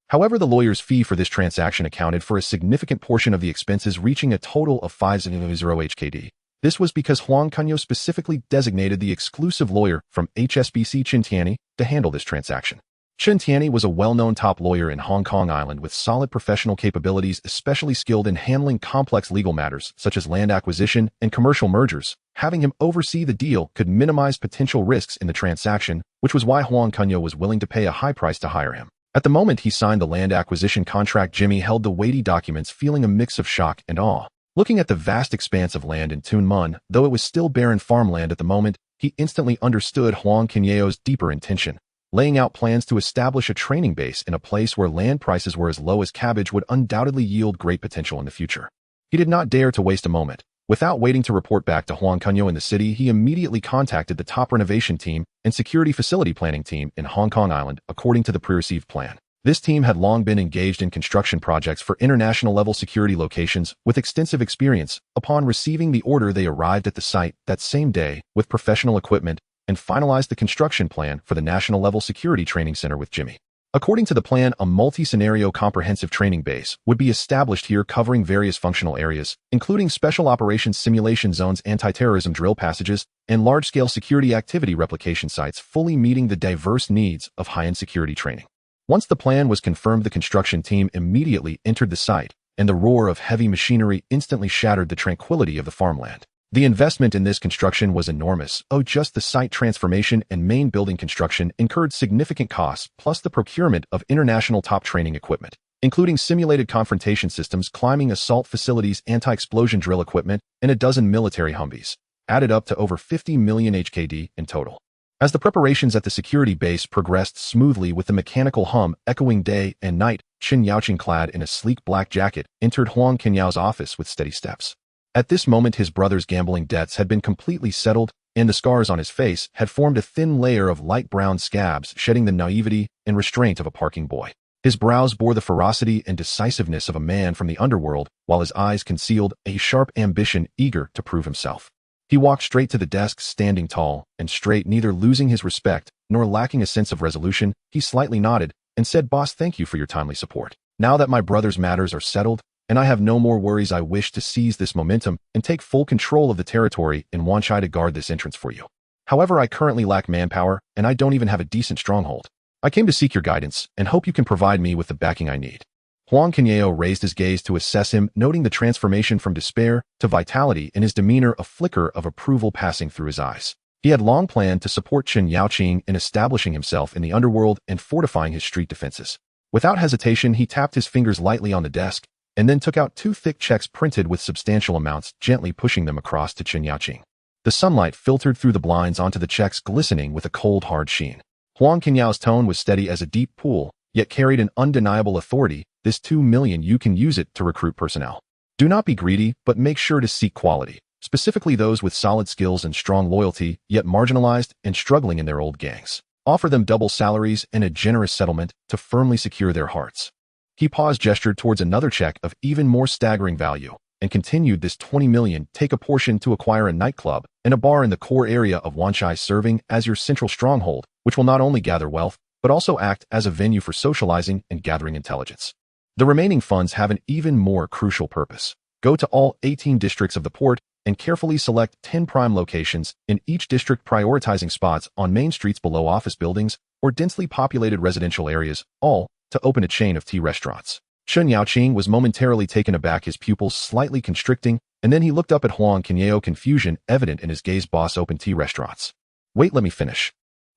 However, the lawyer's fee for this transaction accounted for a significant portion of the expenses, reaching a total of 500 HKD. This was because Huang Kunyao specifically designated the exclusive lawyer from HSBC, Chen Tianyi, to handle this transaction. Chen Tianyi was a well-known top lawyer in Hong Kong Island with solid professional capabilities, especially skilled in handling complex legal matters such as land acquisition and commercial mergers. Having him oversee the deal could minimize potential risks in the transaction, which was why Huang Kunyao was willing to pay a high price to hire him. At the moment he signed the land acquisition contract, Jimmy held the weighty documents, feeling a mix of shock and awe. Looking at the vast expanse of land in Tunmun, though it was still barren farmland at the moment, he instantly understood Huang Kunyao's deeper intention. Laying out plans to establish a training base in a place where land prices were as low as cabbage would undoubtedly yield great potential in the future. He did not dare to waste a moment. Without waiting to report back to Huang Kunyao in the city, he immediately contacted the top renovation team and security facility planning team in Hong Kong Island according to the pre-received plan. This team had long been engaged in construction projects for international-level security locations with extensive experience. Upon receiving the order, they arrived at the site that same day with professional equipment and finalized the construction plan for the national-level security training center with Jimmy. According to the plan, a multi-scenario comprehensive training base would be established here, covering various functional areas, including special operations simulation zones, anti-terrorism drill passages, and large-scale security activity replication sites, fully meeting the diverse needs of high-end security training. Once the plan was confirmed, the construction team immediately entered the site, and the roar of heavy machinery instantly shattered the tranquility of the farmland. The investment in this construction was enormous. Just the site transformation and main building construction incurred significant costs, plus the procurement of international top training equipment, including simulated confrontation systems, climbing assault facilities, anti-explosion drill equipment, and a dozen military Humvees, added up to over 50 million HKD in total. As the preparations at the security base progressed smoothly with the mechanical hum echoing day and night, Chen Yaoqing, clad in a sleek black jacket, entered Huang Kunyao's office with steady steps. At this moment, his brother's gambling debts had been completely settled, and the scars on his face had formed a thin layer of light brown scabs, shedding the naivety and restraint of a parking boy. His brows bore the ferocity and decisiveness of a man from the underworld, while his eyes concealed a sharp ambition, eager to prove himself. He walked straight to the desk, standing tall and straight, neither losing his respect nor lacking a sense of resolution. He slightly nodded and said, "Boss, thank you for your timely support. Now that my brother's matters are settled, and I have no more worries, I wish to seize this momentum and take full control of the territory in Wanchai to guard this entrance for you. However, I currently lack manpower, and I don't even have a decent stronghold. I came to seek your guidance, and hope you can provide me with the backing I need." Huang Kunyao raised his gaze to assess him, noting the transformation from despair to vitality in his demeanor, a flicker of approval passing through his eyes. He had long planned to support Chen Yaoqing in establishing himself in the underworld and fortifying his street defenses. Without hesitation, he tapped his fingers lightly on the desk, and then took out 2 thick checks printed with substantial amounts, gently pushing them across to Chen Yaoqing. The sunlight filtered through the blinds onto the checks, glistening with a cold, hard sheen. Huang Kunyao's tone was steady as a deep pool, yet carried an undeniable authority. "This 2 million, you can use it to recruit personnel. Do not be greedy, but make sure to seek quality, specifically those with solid skills and strong loyalty, yet marginalized and struggling in their old gangs. Offer them double salaries and a generous settlement to firmly secure their hearts." He paused, gestured towards another check of even more staggering value, and continued, "This 20 million, take a portion to acquire a nightclub and a bar in the core area of Wanchai, serving as your central stronghold, which will not only gather wealth, but also act as a venue for socializing and gathering intelligence. The remaining funds have an even more crucial purpose. Go to all 18 districts of the port and carefully select 10 prime locations in each district, prioritizing spots on main streets below office buildings, or densely populated residential areas, all to open a chain of tea restaurants. Chen Yaoqing was momentarily taken aback, his pupils slightly constricting, and then he looked up at Huang Kunyao, confusion evident in his gaze. Boss, open tea restaurants. Wait, let me finish.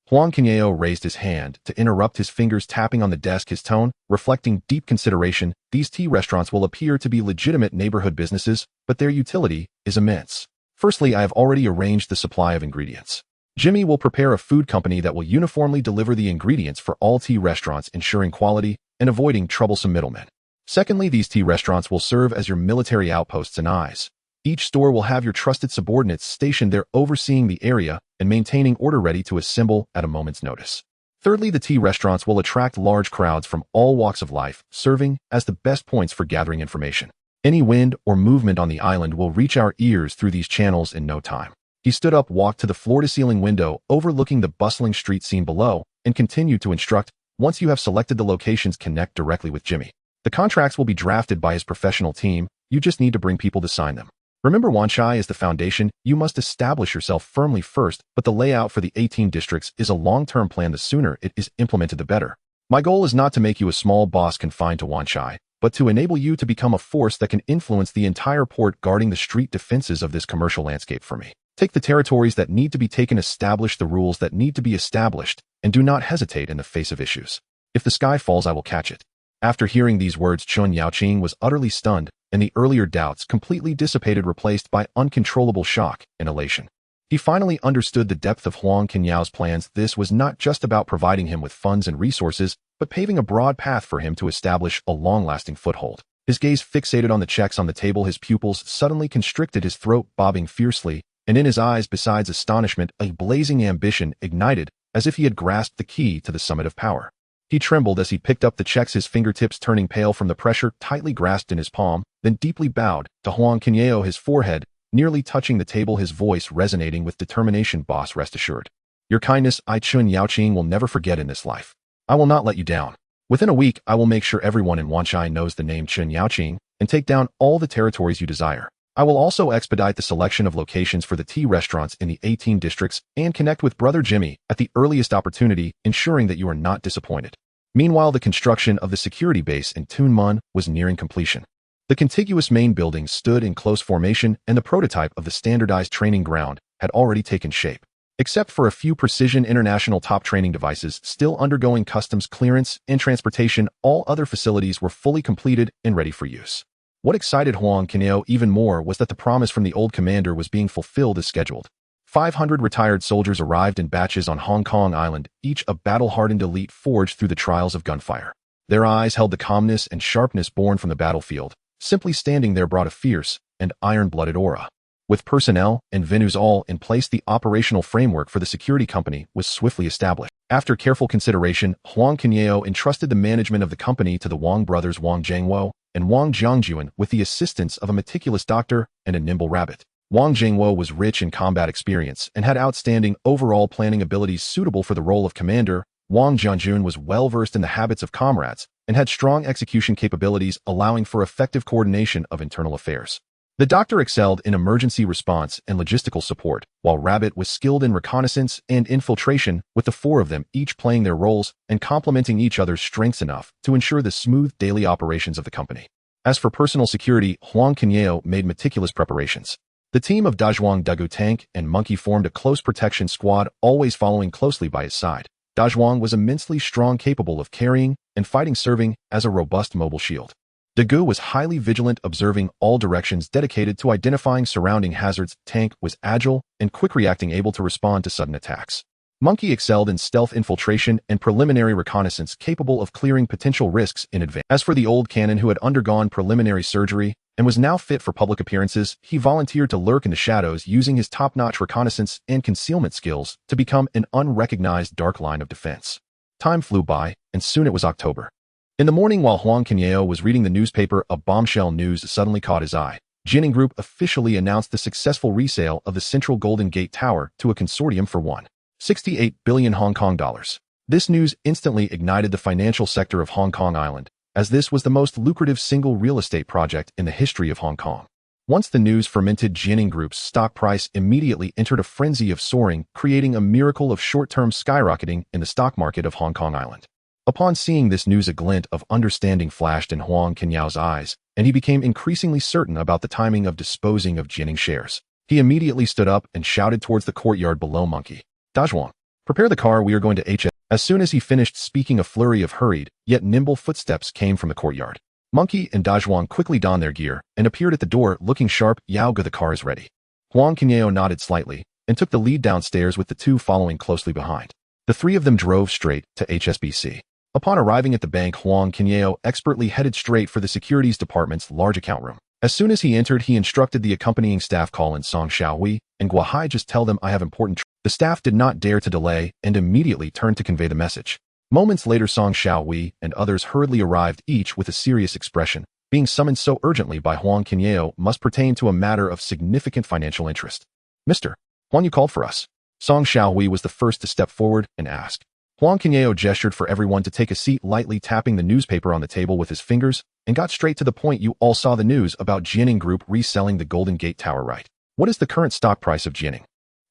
Huang Kunyao raised his hand to interrupt, his fingers tapping on the desk, his tone reflecting deep consideration. These tea restaurants will appear to be legitimate neighborhood businesses, but their utility is immense. Firstly, I have already arranged the supply of ingredients. Jimmy will prepare a food company that will uniformly deliver the ingredients for all tea restaurants, ensuring quality and avoiding troublesome middlemen. Secondly, these tea restaurants will serve as your military outposts and eyes. Each store will have your trusted subordinates stationed there overseeing the area and maintaining order, ready to assemble at a moment's notice. Thirdly, the tea restaurants will attract large crowds from all walks of life, serving as the best points for gathering information. Any wind or movement on the island will reach our ears through these channels in no time. He stood up, walked to the floor-to-ceiling window overlooking the bustling street scene below, and continued to instruct, once you have selected the locations, connect directly with Jimmy. The contracts will be drafted by his professional team, you just need to bring people to sign them. Remember, Wanchai is the foundation, you must establish yourself firmly first, but the layout for the 18 districts is a long-term plan. The sooner it is implemented, the better. My goal is not to make you a small boss confined to Wanchai, but to enable you to become a force that can influence the entire port, guarding the street defenses of this commercial landscape for me. Take the territories that need to be taken, establish the rules that need to be established, and do not hesitate in the face of issues. If the sky falls, I will catch it. After hearing these words, Chen Yaoqing was utterly stunned, and the earlier doubts completely dissipated, replaced by uncontrollable shock and elation. He finally understood the depth of Huang Kunyao's plans. This was not just about providing him with funds and resources, but paving a broad path for him to establish a long-lasting foothold. His gaze fixated on the checks on the table, his pupils suddenly constricted, his throat bobbing fiercely, and in his eyes, besides astonishment, a blazing ambition ignited, as if he had grasped the key to the summit of power. He trembled as he picked up the checks, his fingertips turning pale from the pressure tightly grasped in his palm, then deeply bowed to Huang Kunyao, his forehead nearly touching the table, his voice resonating with determination. Boss, rest assured. Your kindness I, Chen Yaoqing, will never forget in this life. I will not let you down. Within a week, I will make sure everyone in Wanchai knows the name Chen Yaoqing and take down all the territories you desire. I will also expedite the selection of locations for the tea restaurants in the 18 districts and connect with Brother Jimmy at the earliest opportunity, ensuring that you are not disappointed. Meanwhile, the construction of the security base in Tunmun was nearing completion. The contiguous main building stood in close formation, and the prototype of the standardized training ground had already taken shape. Except for a few precision international top training devices still undergoing customs clearance and transportation, all other facilities were fully completed and ready for use. What excited Huang Kunyao even more was that the promise from the old commander was being fulfilled as scheduled. 500 retired soldiers arrived in batches on Hong Kong Island, each a battle-hardened elite forged through the trials of gunfire. Their eyes held the calmness and sharpness born from the battlefield. Simply standing there brought a fierce and iron-blooded aura. With personnel and venues all in place, the operational framework for the security company was swiftly established. After careful consideration, Huang Kunyao entrusted the management of the company to the Wang brothers Wang Zhengwo and Wang Zhangjuan with the assistance of a meticulous doctor and a nimble rabbit. Wang Zhengwo was rich in combat experience and had outstanding overall planning abilities suitable for the role of commander. Wang Zhangjuan was well-versed in the habits of comrades and had strong execution capabilities, allowing for effective coordination of internal affairs. The doctor excelled in emergency response and logistical support, while Rabbit was skilled in reconnaissance and infiltration, with the four of them each playing their roles and complementing each other's strengths enough to ensure the smooth daily operations of the company. As for personal security, Huang Kunyao made meticulous preparations. The team of Dazhuang Dagu Tank and Monkey formed a close protection squad, always following closely by his side. Dazhuang was immensely strong, capable of carrying and fighting, serving as a robust mobile shield. Dagu was highly vigilant, observing all directions, dedicated to identifying surrounding hazards. Tank was agile and quick, reacting, able to respond to sudden attacks. Monkey excelled in stealth infiltration and preliminary reconnaissance, capable of clearing potential risks in advance. As for the old cannon, who had undergone preliminary surgery and was now fit for public appearances, he volunteered to lurk in the shadows, using his top-notch reconnaissance and concealment skills to become an unrecognized dark line of defense. Time flew by, and soon it was October. In the morning, while Huang Kunyao was reading the newspaper, a bombshell news suddenly caught his eye. Jining Group officially announced the successful resale of the Central Golden Gate Tower to a consortium for 1.68 billion Hong Kong dollars. This news instantly ignited the financial sector of Hong Kong Island, as this was the most lucrative single real estate project in the history of Hong Kong. Once the news fermented, Jianing Group's stock price immediately entered a frenzy of soaring, creating a miracle of short-term skyrocketing in the stock market of Hong Kong Island. Upon seeing this news, a glint of understanding flashed in Huang Kunyao's eyes, and he became increasingly certain about the timing of disposing of Jianing shares. He immediately stood up and shouted towards the courtyard below. Monkey, Dazhuang, prepare the car, we are going to HS. As soon as he finished speaking, a flurry of hurried, yet nimble footsteps came from the courtyard. Monkey and Dazhuang quickly donned their gear and appeared at the door, looking sharp. Yao Ge, the car is ready. Huang Kunyao nodded slightly and took the lead downstairs, with the two following closely behind. The three of them drove straight to HSBC. Upon arriving at the bank, Huang Kunyao expertly headed straight for the securities department's large account room. As soon as he entered, he instructed the accompanying staff, call in Song Xiaohui and Guahai, just tell them I have important. The staff did not dare to delay and immediately turned to convey the message. Moments later, Song Xiaohui and others hurriedly arrived, each with a serious expression. Being summoned so urgently by Huang Kunyao must pertain to a matter of significant financial interest. Mr. Huang, you called for us. Song Xiaohui was the first to step forward and ask. Huang Kunyao gestured for everyone to take a seat, lightly tapping the newspaper on the table with his fingers, and got straight to the point. You all saw the news about Jianing Group reselling the Golden Gate Tower, right? What is the current stock price of Jianing?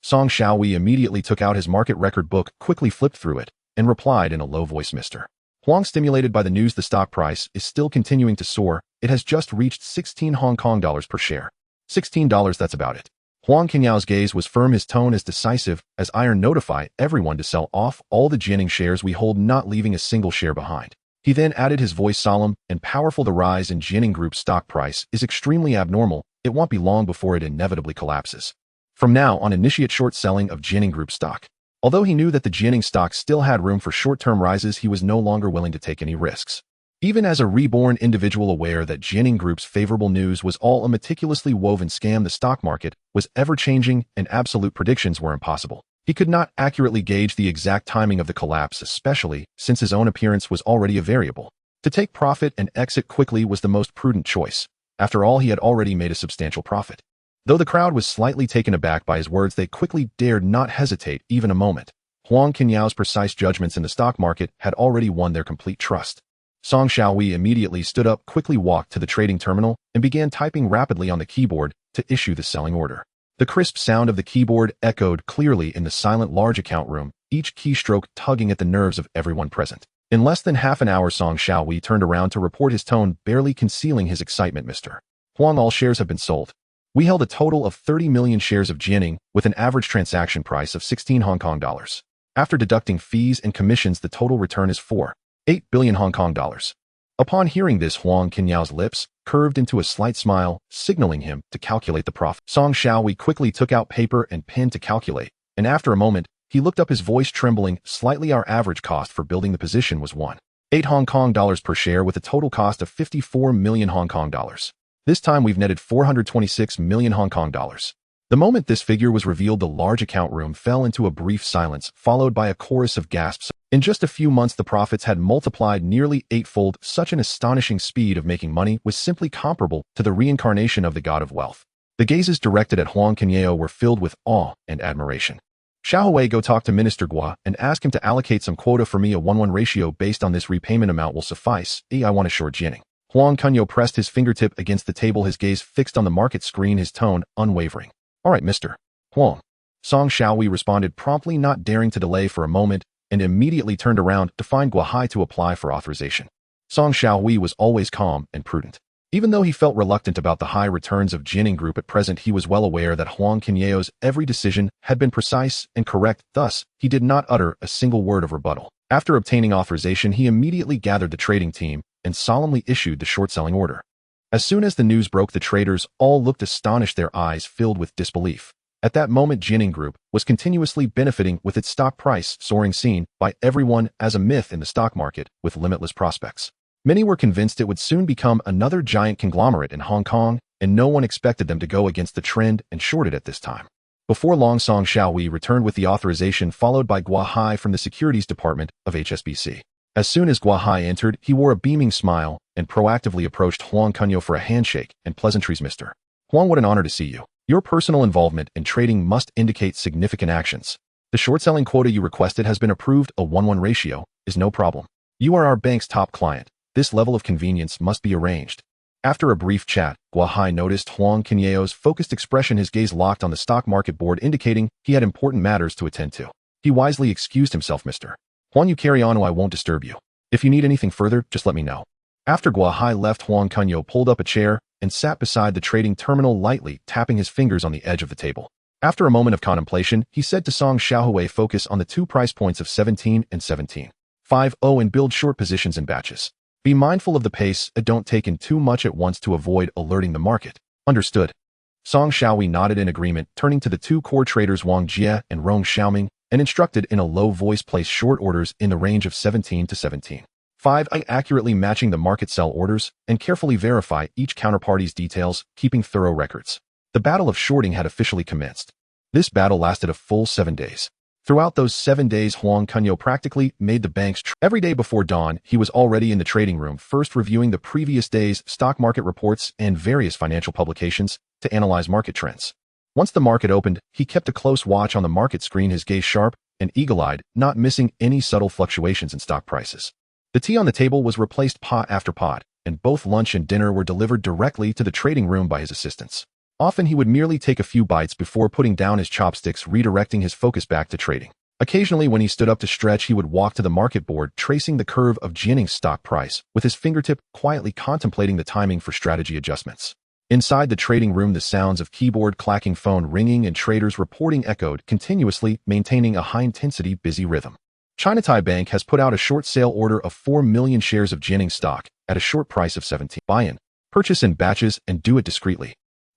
Song Xiaohui immediately took out his market record book, quickly flipped through it, and replied in a low voice, Mr. Huang, stimulated by the news, the stock price is still continuing to soar. It has just reached 16 Hong Kong dollars per share. $16, that's about it. Huang Kunyao's gaze was firm, his tone as decisive as iron. Notify everyone to sell off all the Jianing shares we hold, not leaving a single share behind. He then added, his voice solemn and powerful, the rise in Jianing Group's stock price is extremely abnormal. It won't be long before it inevitably collapses. From now on, initiate short selling of Jianing Group stock. Although he knew that the Jianing stock still had room for short-term rises, he was no longer willing to take any risks. Even as a reborn individual aware that Jianing Group's favorable news was all a meticulously woven scam, the stock market was ever-changing and absolute predictions were impossible. He could not accurately gauge the exact timing of the collapse, especially since his own appearance was already a variable. To take profit and exit quickly was the most prudent choice. After all, he had already made a substantial profit. Though the crowd was slightly taken aback by his words, they quickly dared not hesitate even a moment. Huang Kunyao's precise judgments in the stock market had already won their complete trust. Song Xiaohui immediately stood up, quickly walked to the trading terminal, and began typing rapidly on the keyboard to issue the selling order. The crisp sound of the keyboard echoed clearly in the silent large account room, each keystroke tugging at the nerves of everyone present. In less than half an hour, Song Xiaohui turned around to report, his tone barely concealing his excitement. Mr. Huang, all shares have been sold. We held a total of 30 million shares of Jianing with an average transaction price of 16 Hong Kong dollars. After deducting fees and commissions, the total return is 4.8 billion Hong Kong dollars. Upon hearing this, Huang Kunyao's lips curved into a slight smile, signaling him to calculate the profit. Song Xiaohui quickly took out paper and pen to calculate, and after a moment, he looked up, his voice trembling slightly. Our average cost for building the position was 1.8 Hong Kong dollars per share, with a total cost of 54 million Hong Kong dollars. This time we've netted 426 million Hong Kong dollars. The moment this figure was revealed, the large account room fell into a brief silence, followed by a chorus of gasps. In just a few months, the profits had multiplied nearly eightfold. Such an astonishing speed of making money was simply comparable to the reincarnation of the god of wealth. The gazes directed at Huang Kunyao were filled with awe and admiration. Xiaohui, go talk to Minister Gua and ask him to allocate some quota for me. A 1-1 ratio based on this repayment amount will suffice. I want a short Jianing. Huang Kunyao pressed his fingertip against the table, his gaze fixed on the market screen, his tone unwavering. All right, Mr. Huang. Song Xiaohui responded promptly, not daring to delay for a moment, and immediately turned around to find Guahai to apply for authorization. Song Xiaohui was always calm and prudent. Even though he felt reluctant about the high returns of Jianing Group at present, he was well aware that Huang Kunyao's every decision had been precise and correct. Thus, he did not utter a single word of rebuttal. After obtaining authorization, he immediately gathered the trading team and solemnly issued the short-selling order. As soon as the news broke, the traders all looked astonished, their eyes filled with disbelief. At that moment, Jianing Group was continuously benefiting, with its stock price soaring, seen by everyone as a myth in the stock market with limitless prospects. Many were convinced it would soon become another giant conglomerate in Hong Kong, and no one expected them to go against the trend and short it at this time. Before long, Song Xiaohui returned with the authorization, followed by Guahai from the securities department of HSBC. As soon as Guahai entered, he wore a beaming smile and proactively approached Huang Kunyao for a handshake and pleasantries. Mr. Huang, what an honor to see you. Your personal involvement in trading must indicate significant actions. The short-selling quota you requested has been approved. A 1-1 ratio is no problem. You are our bank's top client. This level of convenience must be arranged. After a brief chat, Guahai noticed Huang Kunyao's focused expression, his gaze locked on the stock market board, indicating he had important matters to attend to. He wisely excused himself. Mr. Huang, you carry on, or I won't disturb you. If you need anything further, just let me know. After Guahai left, Huang Kunyao pulled up a chair and sat beside the trading terminal, lightly tapping his fingers on the edge of the table. After a moment of contemplation, he said to Song Xiaohui, focus on the 2 price points of 17 and 17.50 and build short positions in batches. Be mindful of the pace and don't take in too much at once to avoid alerting the market. Understood. Song Xiaohui nodded in agreement, turning to the 2 core traders Wang Jie and Rong Xiaoming, and instructed in a low voice, place short orders in the range of 17 to 17.50, accurately matching the market sell orders, and carefully verify each counterparty's details, keeping thorough records. The battle of shorting had officially commenced. This battle lasted a full 7 days. Throughout those 7 days, Huang Kunyao practically made the banks every day before dawn. He was already in the trading room, first reviewing the previous day's stock market reports and various financial publications to analyze market trends. Once the market opened, he kept a close watch on the market screen, his gaze sharp and eagle-eyed, not missing any subtle fluctuations in stock prices. The tea on the table was replaced pot after pot, and both lunch and dinner were delivered directly to the trading room by his assistants. Often he would merely take a few bites before putting down his chopsticks, redirecting his focus back to trading. Occasionally, when he stood up to stretch, he would walk to the market board, tracing the curve of Jianning's stock price with his fingertip, quietly contemplating the timing for strategy adjustments. Inside the trading room, the sounds of keyboard clacking, phone ringing, and traders reporting echoed continuously, maintaining a high-intensity, busy rhythm. China Thai Bank has put out a short sale order of 4 million shares of Jianning stock at a short price of 17. Buy-in. Purchase in batches and do it discreetly.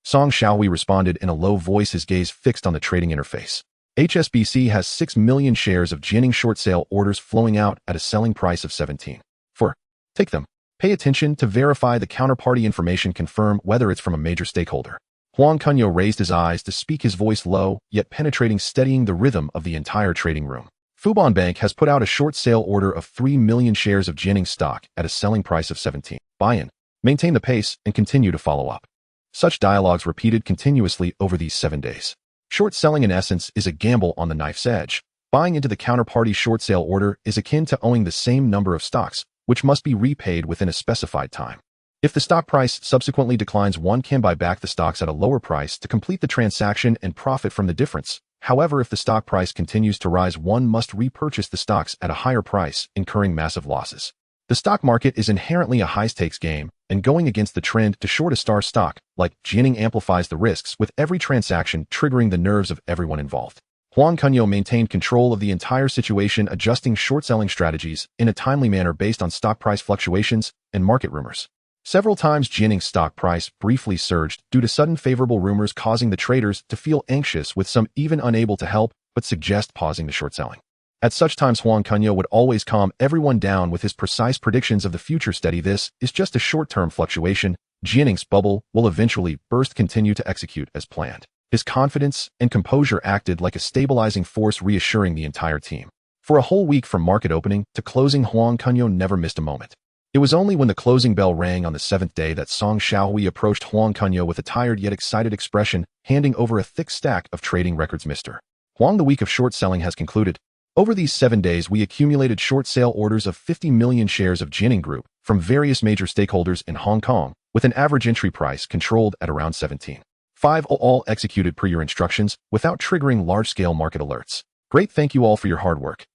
Song Xiaohui responded in a low voice, his gaze fixed on the trading interface. HSBC has 6 million shares of Jianning short sale orders flowing out at a selling price of 17. Take them. Pay attention to verify the counterparty information, confirm whether it's from a major stakeholder. Huang Kunyao raised his eyes to speak, his voice low, yet penetrating, steadying the rhythm of the entire trading room. Fubon Bank has put out a short sale order of 3 million shares of Jianning stock at a selling price of 17. Buy-in. Maintain the pace and continue to follow up. Such dialogues repeated continuously over these 7 days. Short selling, in essence, is a gamble on the knife's edge. Buying into the counterparty short sale order is akin to owing the same number of stocks, which must be repaid within a specified time. If the stock price subsequently declines, one can buy back the stocks at a lower price to complete the transaction and profit from the difference. However, if the stock price continues to rise, one must repurchase the stocks at a higher price, incurring massive losses. The stock market is inherently a high-stakes game, and going against the trend to short a star stock like Jianning amplifies the risks, with every transaction triggering the nerves of everyone involved. Huang Kunyao maintained control of the entire situation, adjusting short-selling strategies in a timely manner based on stock price fluctuations and market rumors. Several times, Jianning's stock price briefly surged due to sudden favorable rumors, causing the traders to feel anxious, with some even unable to help but suggest pausing the short-selling. At such times, Huang Kunyao would always calm everyone down with his precise predictions of the future. Steady, this is just a short-term fluctuation. Jianning's bubble will eventually burst. Continue to execute as planned. His confidence and composure acted like a stabilizing force, reassuring the entire team. For a whole week from market opening to closing, Huang Kunyao never missed a moment. It was only when the closing bell rang on the 7th day that Song Xiaohui approached Huang Kunyao with a tired yet excited expression, handing over a thick stack of trading records. Mr. Huang, the week of short selling has concluded. Over these 7 days, we accumulated short sale orders of 50 million shares of Jianning Group from various major stakeholders in Hong Kong, with an average entry price controlled at around 17.50, all executed per your instructions without triggering large-scale market alerts. Great, thank you all for your hard work.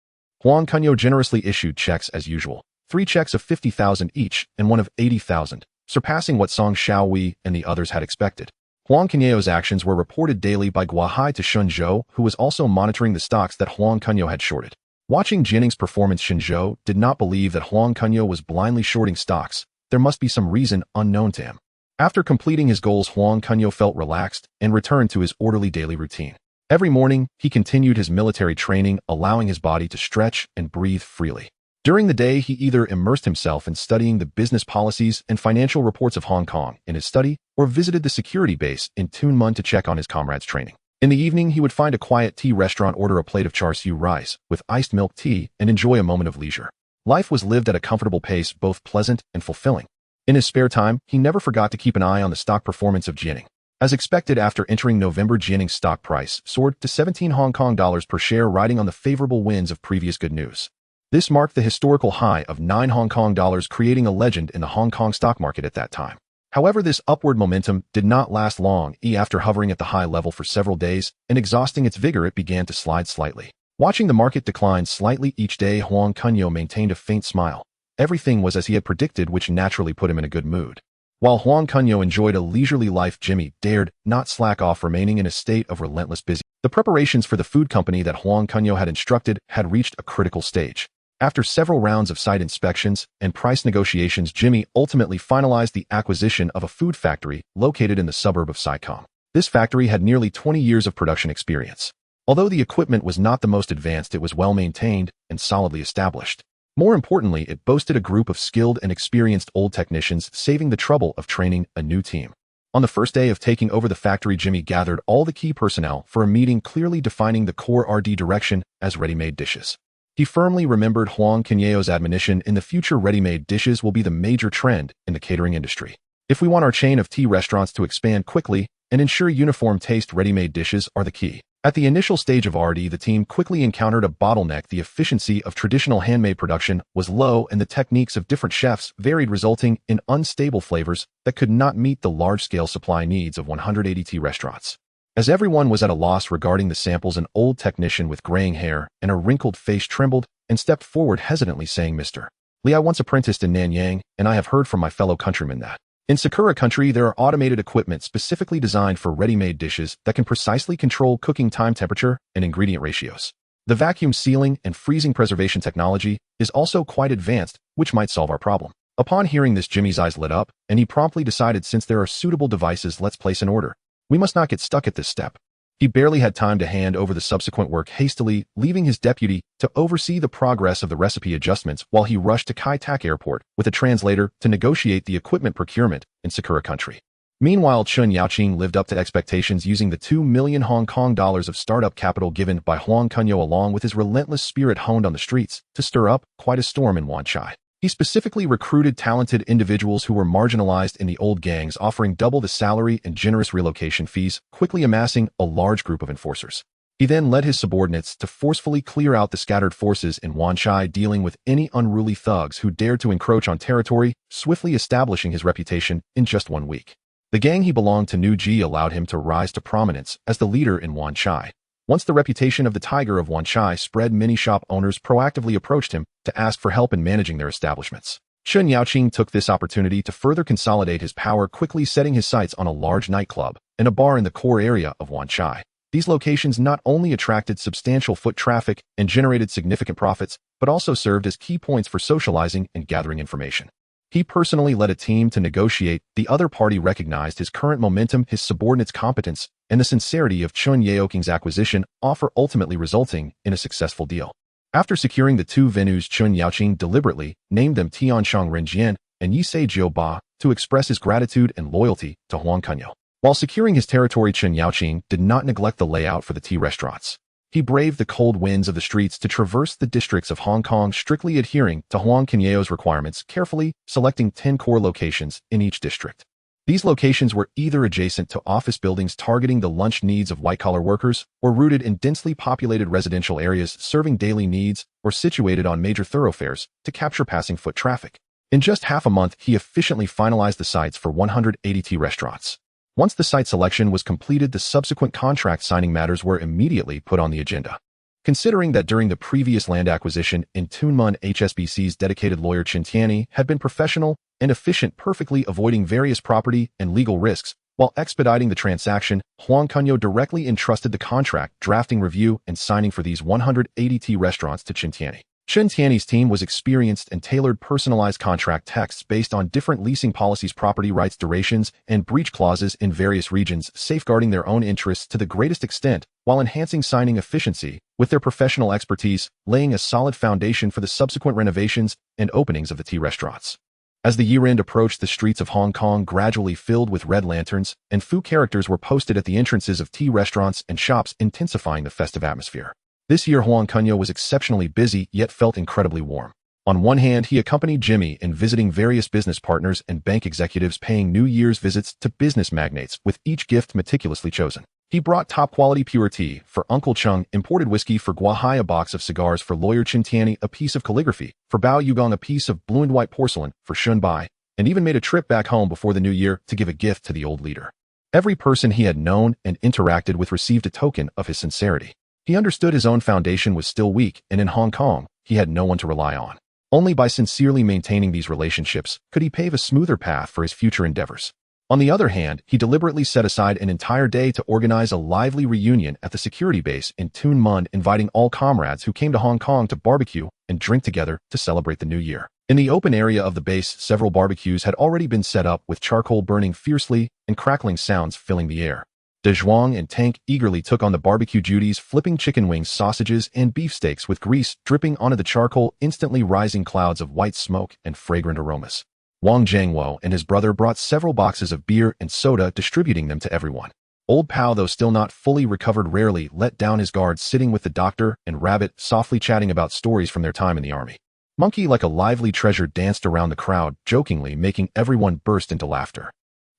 Huang Kunyao generously issued checks as usual, 3 checks of 50,000 each and one of 80,000, surpassing what Song Xiaohui and the others had expected. Huang Kunyao's actions were reported daily by Guahai to Shenzhou, who was also monitoring the stocks that Huang Kunyao had shorted. Watching Jianning's performance, Shenzhou did not believe that Huang Kunyao was blindly shorting stocks. There must be some reason unknown to him. After completing his goals, Huang Kunyao felt relaxed and returned to his orderly daily routine. Every morning, he continued his military training, allowing his body to stretch and breathe freely. During the day, he either immersed himself in studying the business policies and financial reports of Hong Kong in his study, or visited the security base in Tuen Mun to check on his comrades' training. In the evening, he would find a quiet tea restaurant, order a plate of char siu rice with iced milk tea, and enjoy a moment of leisure. Life was lived at a comfortable pace, both pleasant and fulfilling. In his spare time, he never forgot to keep an eye on the stock performance of Jianning. As expected, after entering November, Jianning's stock price soared to 17 Hong Kong dollars per share, riding on the favorable winds of previous good news. This marked the historical high of 9 Hong Kong dollars, creating a legend in the Hong Kong stock market at that time. However, this upward momentum did not last long. After hovering at the high level for several days and exhausting its vigor, it began to slide slightly. Watching the market decline slightly each day, Huang Kunyao maintained a faint smile. Everything was as he had predicted, which naturally put him in a good mood. While Huang Kunyao enjoyed a leisurely life, Jimmy dared not slack off, remaining in a state of relentless busy. The preparations for the food company that Huang Kunyao had instructed had reached a critical stage. After several rounds of site inspections and price negotiations, Jimmy ultimately finalized the acquisition of a food factory located in the suburb of Saikong. This factory had nearly 20 years of production experience. Although the equipment was not the most advanced, it was well maintained and solidly established. More importantly, it boasted a group of skilled and experienced old technicians, saving the trouble of training a new team. On the first day of taking over the factory, Jimmy gathered all the key personnel for a meeting, clearly defining the core RD direction as ready-made dishes. He firmly remembered Huang Kunyao's admonition: in the future, ready-made dishes will be the major trend in the catering industry. If we want our chain of tea restaurants to expand quickly and ensure uniform taste, ready-made dishes are the key. At the initial stage of RD, the team quickly encountered a bottleneck. The efficiency of traditional handmade production was low, and the techniques of different chefs varied, resulting in unstable flavors that could not meet the large-scale supply needs of 180 tea restaurants. As everyone was at a loss regarding the samples, an old technician with graying hair and a wrinkled face trembled and stepped forward hesitantly, saying, "Mr. Li, I once apprenticed in Nanyang, and I have heard from my fellow countrymen that in Sakura country, there are automated equipment specifically designed for ready-made dishes that can precisely control cooking time, temperature, and ingredient ratios. The vacuum sealing and freezing preservation technology is also quite advanced, which might solve our problem." Upon hearing this, Jimmy's eyes lit up, and he promptly decided, since there are suitable devices, let's place an order. We must not get stuck at this step. He barely had time to hand over the subsequent work, hastily leaving his deputy to oversee the progress of the recipe adjustments while he rushed to Kai Tak Airport with a translator to negotiate the equipment procurement in Sakura country. Meanwhile, Chun Yaoqing lived up to expectations, using the 2 million Hong Kong dollars of startup capital given by Huang Kunyao, along with his relentless spirit honed on the streets, to stir up quite a storm in Wan Chai. He specifically recruited talented individuals who were marginalized in the old gangs, offering double the salary and generous relocation fees, quickly amassing a large group of enforcers. He then led his subordinates to forcefully clear out the scattered forces in Wan Chai, dealing with any unruly thugs who dared to encroach on territory, swiftly establishing his reputation in just 1 week. The gang he belonged to, Nu Ji, allowed him to rise to prominence as the leader in Wan Chai. Once the reputation of the Tiger of Wan Chai spread, many shop owners proactively approached him to ask for help in managing their establishments. Chun Yaoqing took this opportunity to further consolidate his power, quickly setting his sights on a large nightclub and a bar in the core area of Wan Chai. These locations not only attracted substantial foot traffic and generated significant profits, but also served as key points for socializing and gathering information. He personally led a team to negotiate. The other party recognized his current momentum, his subordinates' competence, and the sincerity of Chun Yaoqing's acquisition offer, ultimately resulting in a successful deal. After securing the 2 venues, Chun Yaoqing deliberately named them Tianshang Renjian and Yisei Jiuba to express his gratitude and loyalty to Huang Kunyao. While securing his territory, Chun Yaoqing did not neglect the layout for the tea restaurants. He braved the cold winds of the streets to traverse the districts of Hong Kong, strictly adhering to Huang Kunyao's requirements, carefully selecting 10 core locations in each district. These locations were either adjacent to office buildings targeting the lunch needs of white-collar workers, or rooted in densely populated residential areas serving daily needs, or situated on major thoroughfares to capture passing foot traffic. In just half a month, he efficiently finalized the sites for 180 tea restaurants. Once the site selection was completed, the subsequent contract signing matters were immediately put on the agenda. Considering that during the previous land acquisition in Tunmun, HSBC's dedicated lawyer Chen Tianyi had been professional and efficient, perfectly avoiding various property and legal risks while expediting the transaction, Huang Kunyao directly entrusted the contract drafting, review, and signing for these 180 tea restaurants to Chen Tianyi. Chen Tianyi's team was experienced and tailored personalized contract texts based on different leasing policies, property rights, durations, and breach clauses in various regions, safeguarding their own interests to the greatest extent while enhancing signing efficiency with their professional expertise, laying a solid foundation for the subsequent renovations and openings of the tea restaurants. As the year-end approached, the streets of Hong Kong gradually filled with red lanterns, and Fu characters were posted at the entrances of tea restaurants and shops, intensifying the festive atmosphere. This year, Huang Kunyao was exceptionally busy, yet felt incredibly warm. On one hand, he accompanied Jimmy in visiting various business partners and bank executives, paying New Year's visits to business magnates, with each gift meticulously chosen. He brought top-quality pure tea for Uncle Chung, imported whiskey for Guahai, a box of cigars for lawyer Chen Tianyi, a piece of calligraphy for Bao Yugong, a piece of blue and white porcelain for Shun Bai, and even made a trip back home before the new year to give a gift to the old leader. Every person he had known and interacted with received a token of his sincerity. He understood his own foundation was still weak, and in Hong Kong, he had no one to rely on. Only by sincerely maintaining these relationships could he pave a smoother path for his future endeavors. On the other hand, he deliberately set aside an entire day to organize a lively reunion at the security base in Tuen Mun, inviting all comrades who came to Hong Kong to barbecue and drink together to celebrate the new year. In the open area of the base, several barbecues had already been set up with charcoal burning fiercely and crackling sounds filling the air. De Zhuang and Tank eagerly took on the barbecue duties, flipping chicken wings, sausages, and beefsteaks with grease dripping onto the charcoal, instantly rising clouds of white smoke and fragrant aromas. Wang Zhangwo and his brother brought several boxes of beer and soda, distributing them to everyone. Old Pao, though still not fully recovered, rarely let down his guard, sitting with the doctor and Rabbit, softly chatting about stories from their time in the army. Monkey, like a lively treasure, danced around the crowd, jokingly making everyone burst into laughter.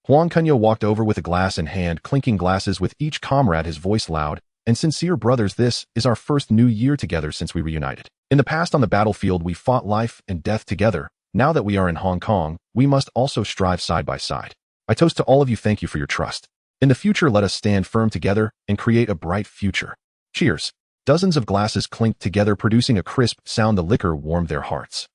Huang Kunyao walked over with a glass in hand, clinking glasses with each comrade, his voice loud and sincere. Brothers, this is our first new year together since we reunited. In the past on the battlefield we fought life and death together. Now that we are in Hong Kong, we must also strive side by side. I toast to all of you. Thank you for your trust. In the future, let us stand firm together and create a bright future. Cheers. Dozens of glasses clinked together, producing a crisp sound. The liquor warmed their hearts.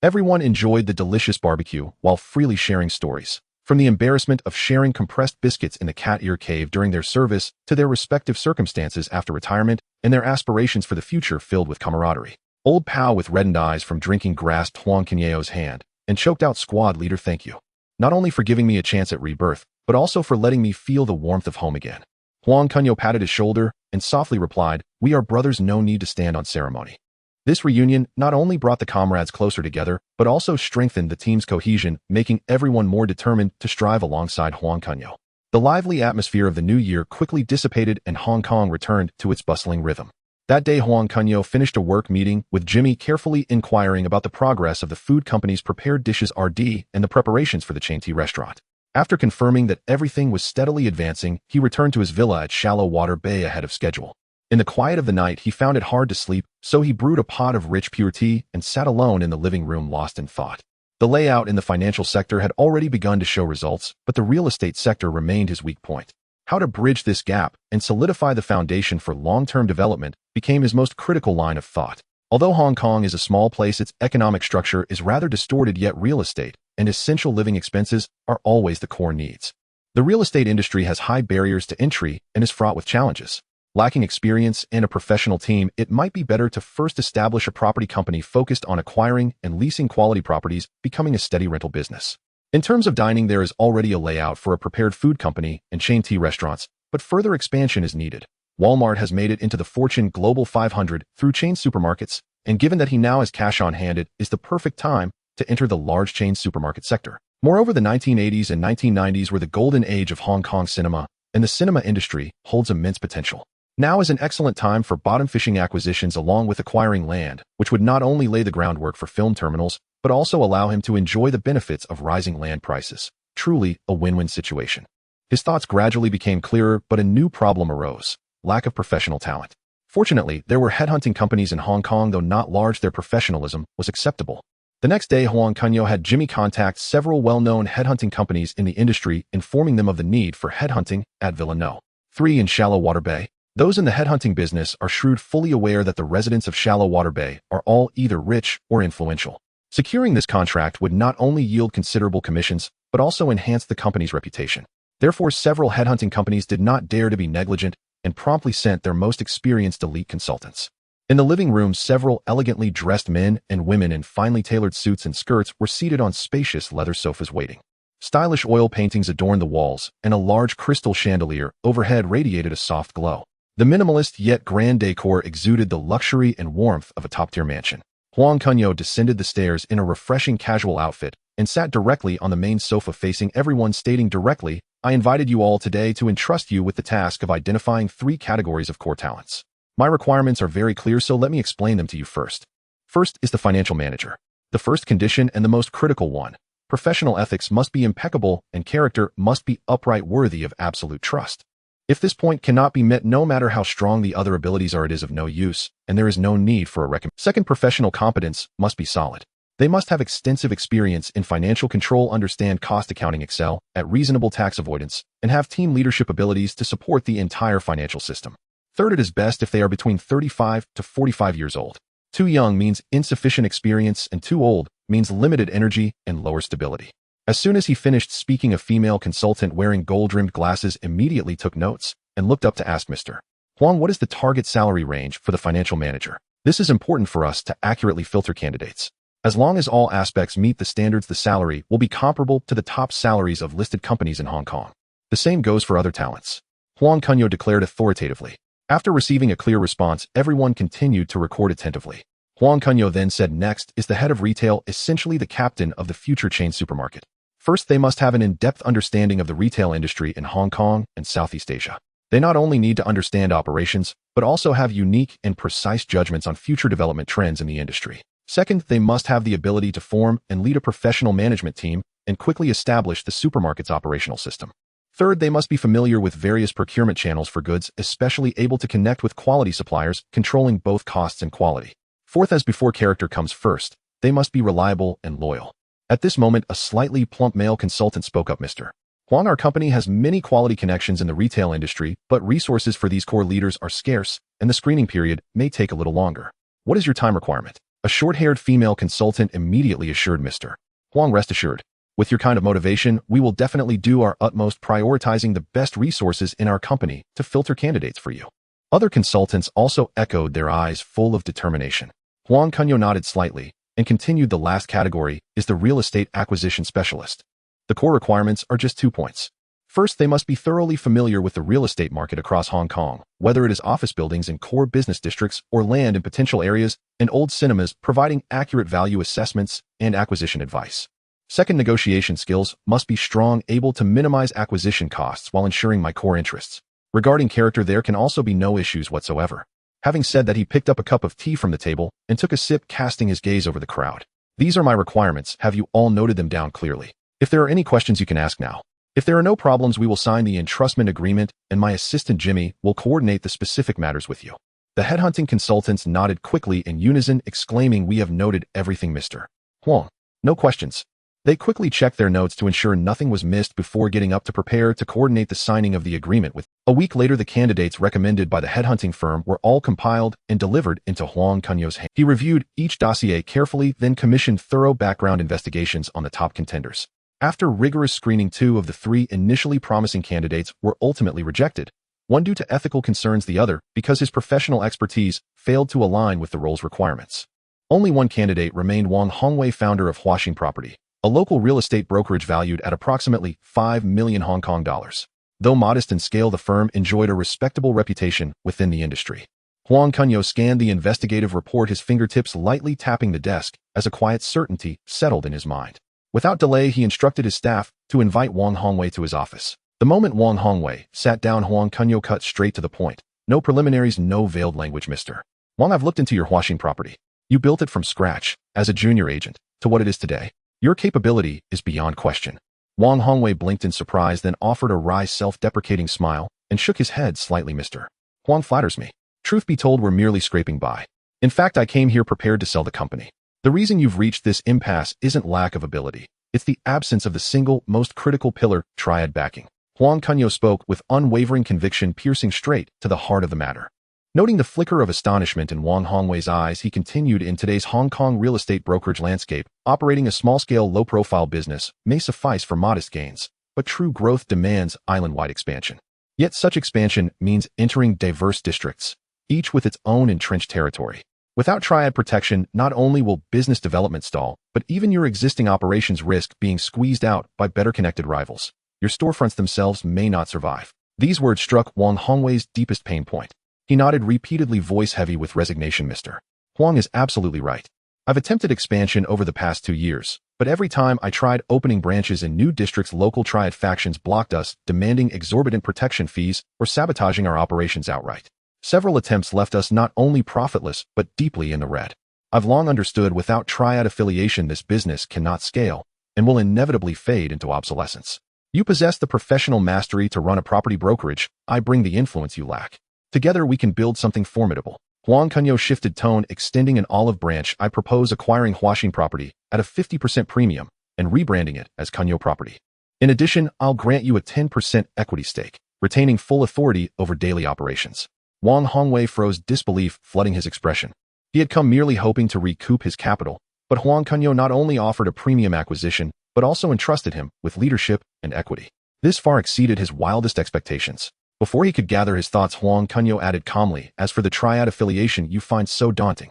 Everyone enjoyed the delicious barbecue while freely sharing stories. From the embarrassment of sharing compressed biscuits in the cat ear cave during their service to their respective circumstances after retirement and their aspirations for the future filled with camaraderie. Old Pao, with reddened eyes from drinking, grasped Huang Kunyao's hand and choked out, "Squad leader, thank you. Not only for giving me a chance at rebirth, but also for letting me feel the warmth of home again." Huang Kunyao patted his shoulder and softly replied, "We are brothers, no need to stand on ceremony." This reunion not only brought the comrades closer together, but also strengthened the team's cohesion, making everyone more determined to strive alongside Huang Kunyao. The lively atmosphere of the new year quickly dissipated and Hong Kong returned to its bustling rhythm. That day, Huang Kunyao finished a work meeting with Jimmy, carefully inquiring about the progress of the food company's prepared dishes RD and the preparations for the chain tea restaurant. After confirming that everything was steadily advancing, he returned to his villa at Shallow Water Bay ahead of schedule. In the quiet of the night, he found it hard to sleep, so he brewed a pot of rich pure tea and sat alone in the living room, lost in thought. The layout in the financial sector had already begun to show results, but the real estate sector remained his weak point. How to bridge this gap and solidify the foundation for long-term development became his most critical line of thought. Although Hong Kong is a small place, its economic structure is rather distorted, yet real estate and essential living expenses are always the core needs. The real estate industry has high barriers to entry and is fraught with challenges. Lacking experience and a professional team, it might be better to first establish a property company focused on acquiring and leasing quality properties, becoming a steady rental business. In terms of dining, there is already a layout for a prepared food company and chain tea restaurants, but further expansion is needed. Walmart has made it into the Fortune Global 500 through chain supermarkets, and given that he now has cash on hand, it is the perfect time to enter the large chain supermarket sector. Moreover, the 1980s and 1990s were the golden age of Hong Kong cinema, and the cinema industry holds immense potential. Now is an excellent time for bottom-fishing acquisitions along with acquiring land, which would not only lay the groundwork for film terminals, but also allow him to enjoy the benefits of rising land prices. Truly a win-win situation. His thoughts gradually became clearer, but a new problem arose: lack of professional talent. Fortunately, there were headhunting companies in Hong Kong, though not large. Their professionalism was acceptable. The next day, Huang Kunyao had Jimmy contact several well-known headhunting companies in the industry, informing them of the need for headhunting at Villa No. 3 in Shallow Water Bay. Those in the headhunting business are shrewd, fully aware that the residents of Shallow Water Bay are all either rich or influential. Securing this contract would not only yield considerable commissions, but also enhance the company's reputation. Therefore, several headhunting companies did not dare to be negligent and promptly sent their most experienced elite consultants. In the living room, several elegantly dressed men and women in finely tailored suits and skirts were seated on spacious leather sofas waiting. Stylish oil paintings adorned the walls, and a large crystal chandelier overhead radiated a soft glow. The minimalist yet grand decor exuded the luxury and warmth of a top-tier mansion. Huang Kunyao descended the stairs in a refreshing casual outfit and sat directly on the main sofa facing everyone, stating directly, "I invited you all today to entrust you with the task of identifying 3 categories of core talents. My requirements are very clear, so let me explain them to you first. First is the financial manager. The first condition and the most critical one. Professional ethics must be impeccable and character must be upright, worthy of absolute trust. If this point cannot be met, no matter how strong the other abilities are, it is of no use, and there is no need for a recommendation. Second, professional competence must be solid. They must have extensive experience in financial control, understand cost accounting, excel at reasonable tax avoidance, and have team leadership abilities to support the entire financial system. Third, it is best if they are between 35 to 45 years old. Too young means insufficient experience, and too old means limited energy and lower stability. As soon as he finished speaking, a female consultant wearing gold-rimmed glasses immediately took notes and looked up to ask Mr. Huang, what is the target salary range for the financial manager? This is important for us to accurately filter candidates. As long as all aspects meet the standards, the salary will be comparable to the top salaries of listed companies in Hong Kong. The same goes for other talents, Huang Kunyao declared authoritatively. After receiving a clear response, everyone continued to record attentively. Huang Kunyao then said, next is the head of retail, essentially the captain of the future chain supermarket. First, they must have an in-depth understanding of the retail industry in Hong Kong and Southeast Asia. They not only need to understand operations, but also have unique and precise judgments on future development trends in the industry. Second, they must have the ability to form and lead a professional management team and quickly establish the supermarket's operational system. Third, they must be familiar with various procurement channels for goods, especially able to connect with quality suppliers, controlling both costs and quality. Fourth, as before, character comes first. They must be reliable and loyal. At this moment, a slightly plump male consultant spoke up. Mr. Huang, our company has many quality connections in the retail industry, but resources for these core leaders are scarce, and the screening period may take a little longer. What is your time requirement? A short-haired female consultant immediately assured Mr. Huang, rest assured. With your kind of motivation, we will definitely do our utmost, prioritizing the best resources in our company to filter candidates for you. Other consultants also echoed, their eyes full of determination. Huang Kunyao nodded slightly and continued, the last category is the real estate acquisition specialist. The core requirements are just 2 points. First, they must be thoroughly familiar with the real estate market across Hong Kong, whether it is office buildings in core business districts or land in potential areas and old cinemas, providing accurate value assessments and acquisition advice. Second, negotiation skills must be strong, able to minimize acquisition costs while ensuring my core interests. Regarding character, there can also be no issues whatsoever. Having said that, he picked up a cup of tea from the table and took a sip, casting his gaze over the crowd. These are my requirements. Have you all noted them down clearly? If there are any questions, you can ask now. If there are no problems, we will sign the entrustment agreement and my assistant Jimmy will coordinate the specific matters with you. The headhunting consultants nodded quickly in unison, exclaiming, we have noted everything, Mr. Huang. No questions. They quickly checked their notes to ensure nothing was missed before getting up to prepare to coordinate the signing of the agreement with. A week later, the candidates recommended by the headhunting firm were all compiled and delivered into Huang Kunyao's hands. He reviewed each dossier carefully, then commissioned thorough background investigations on the top contenders. After rigorous screening, 2 of the 3 initially promising candidates were ultimately rejected, one due to ethical concerns, the other because his professional expertise failed to align with the role's requirements. Only one candidate remained, Wang Hongwei, founder of Huaxing Property, a local real estate brokerage valued at approximately 5 million Hong Kong dollars. Though modest in scale, the firm enjoyed a respectable reputation within the industry. Huang Kunyao scanned the investigative report, his fingertips lightly tapping the desk as a quiet certainty settled in his mind. Without delay, he instructed his staff to invite Wang Hongwei to his office. The moment Wang Hongwei sat down, Huang Kunyao cut straight to the point. No preliminaries, no veiled language, Mr. Wang, I've looked into your Huaxing Property. You built it from scratch, as a junior agent, to what it is today. Your capability is beyond question. Wang Hongwei blinked in surprise, then offered a wry, self-deprecating smile and shook his head slightly. Mr. Huang flatters me. Truth be told, we're merely scraping by. In fact, I came here prepared to sell the company. The reason you've reached this impasse isn't lack of ability. It's the absence of the single, most critical pillar, Triad backing. Huang Kunyao spoke with unwavering conviction, piercing straight to the heart of the matter. Noting the flicker of astonishment in Wang Hongwei's eyes, he continued, in today's Hong Kong real estate brokerage landscape, operating a small-scale, low-profile business may suffice for modest gains, but true growth demands island-wide expansion. Yet such expansion means entering diverse districts, each with its own entrenched territory. Without Triad protection, not only will business development stall, but even your existing operations risk being squeezed out by better-connected rivals. Your storefronts themselves may not survive. These words struck Wang Hongwei's deepest pain point. He nodded repeatedly, voice heavy with resignation. Mr. Huang is absolutely right. I've attempted expansion over the past 2 years, but every time I tried opening branches in new districts, local Triad factions blocked us, demanding exorbitant protection fees or sabotaging our operations outright. Several attempts left us not only profitless, but deeply in the red. I've long understood without Triad affiliation, this business cannot scale and will inevitably fade into obsolescence. You possess the professional mastery to run a property brokerage. I bring the influence you lack. Together we can build something formidable. Huang Kunyao shifted tone, extending an olive branch. I propose acquiring Huaxing property at a 50% premium and rebranding it as Kunyao property. In addition, I'll grant you a 10% equity stake, retaining full authority over daily operations. Wang Hongwei froze, disbelief flooding his expression. He had come merely hoping to recoup his capital, but Huang Kunyao not only offered a premium acquisition, but also entrusted him with leadership and equity. This far exceeded his wildest expectations. Before he could gather his thoughts, Huang Kunyao added calmly, as for the Triad affiliation you find so daunting.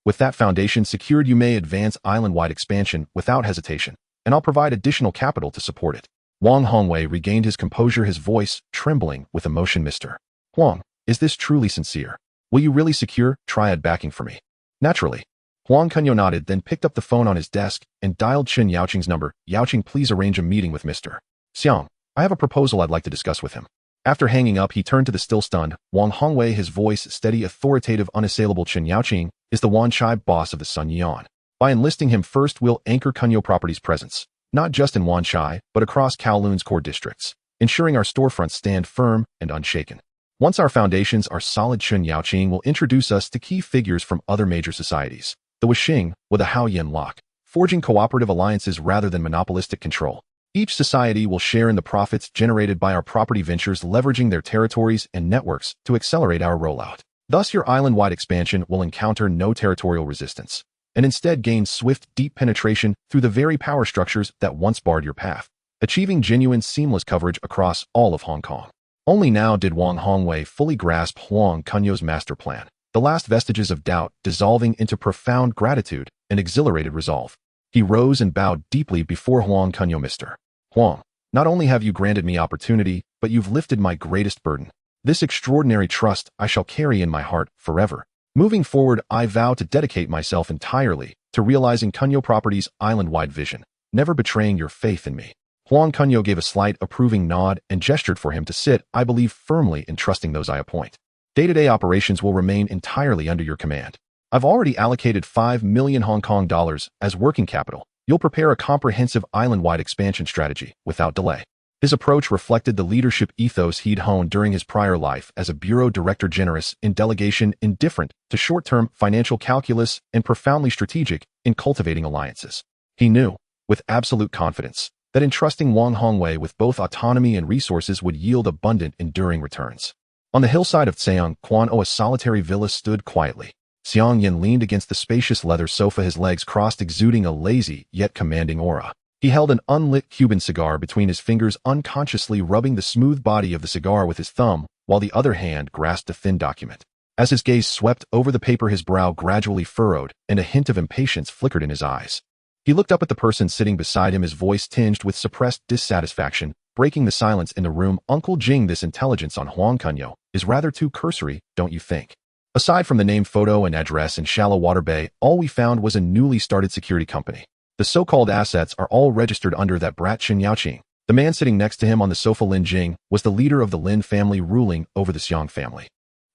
With that foundation secured, you may advance island-wide expansion without hesitation, and I'll provide additional capital to support it. Wang Hongwei regained his composure, his voice trembling with emotion. Mr. Huang, is this truly sincere? Will you really secure Triad backing for me? Naturally. Huang Kunyao nodded, then picked up the phone on his desk and dialed Chen Yaoqing's number. Yaoqing, please arrange a meeting with Mr. Xiang. I have a proposal I'd like to discuss with him. After hanging up, he turned to the still stunned Wang Hongwei, his voice steady, authoritative, unassailable. Chen Yaoqing is the Wanchai boss of the Sun Yuan. By enlisting him first, we'll anchor Kunyao Properties' presence, not just in Wanchai, but across Kowloon's core districts, ensuring our storefronts stand firm and unshaken. Once our foundations are solid, Chen Yaoqing will introduce us to key figures from other major societies, the Wuxing with a Haoyan lock, forging cooperative alliances rather than monopolistic control. Each society will share in the profits generated by our property ventures, leveraging their territories and networks to accelerate our rollout. Thus, your island-wide expansion will encounter no territorial resistance, and instead gain swift, deep penetration through the very power structures that once barred your path, achieving genuine, seamless coverage across all of Hong Kong. Only now did Wang Hongwei fully grasp Huang Kunyao's master plan, the last vestiges of doubt dissolving into profound gratitude and exhilarated resolve. He rose and bowed deeply before Huang Kunyao. Mr. Huang, not only have you granted me opportunity, but you've lifted my greatest burden. This extraordinary trust I shall carry in my heart forever. Moving forward, I vow to dedicate myself entirely to realizing Kunyao Properties' island-wide vision, never betraying your faith in me. Huang Kunyao gave a slight approving nod and gestured for him to sit. I believe firmly in trusting those I appoint. Day-to-day operations will remain entirely under your command. I've already allocated 5 million Hong Kong dollars as working capital. You'll prepare a comprehensive island-wide expansion strategy without delay. His approach reflected the leadership ethos he'd honed during his prior life as a bureau director, generous in delegation, indifferent to short-term financial calculus, and profoundly strategic in cultivating alliances. He knew, with absolute confidence, that entrusting Wang Hongwei with both autonomy and resources would yield abundant, enduring returns. On the hillside of Tseong, Quan-o, a solitary villa stood quietly. Xiang Yin leaned against the spacious leather sofa, his legs crossed, exuding a lazy yet commanding aura. He held an unlit Cuban cigar between his fingers, unconsciously rubbing the smooth body of the cigar with his thumb, while the other hand grasped a thin document. As his gaze swept over the paper, his brow gradually furrowed, and a hint of impatience flickered in his eyes. He looked up at the person sitting beside him, his voice tinged with suppressed dissatisfaction, breaking the silence in the room. Uncle Jing, this intelligence on Huang Kunyao is rather too cursory, don't you think? Aside from the name, photo, and address in Shallow Water Bay, all we found was a newly started security company. The so-called assets are all registered under that brat Chen Yaoqing. The man sitting next to him on the sofa, Lin Jing, was the leader of the Lin family ruling over the Xiang family.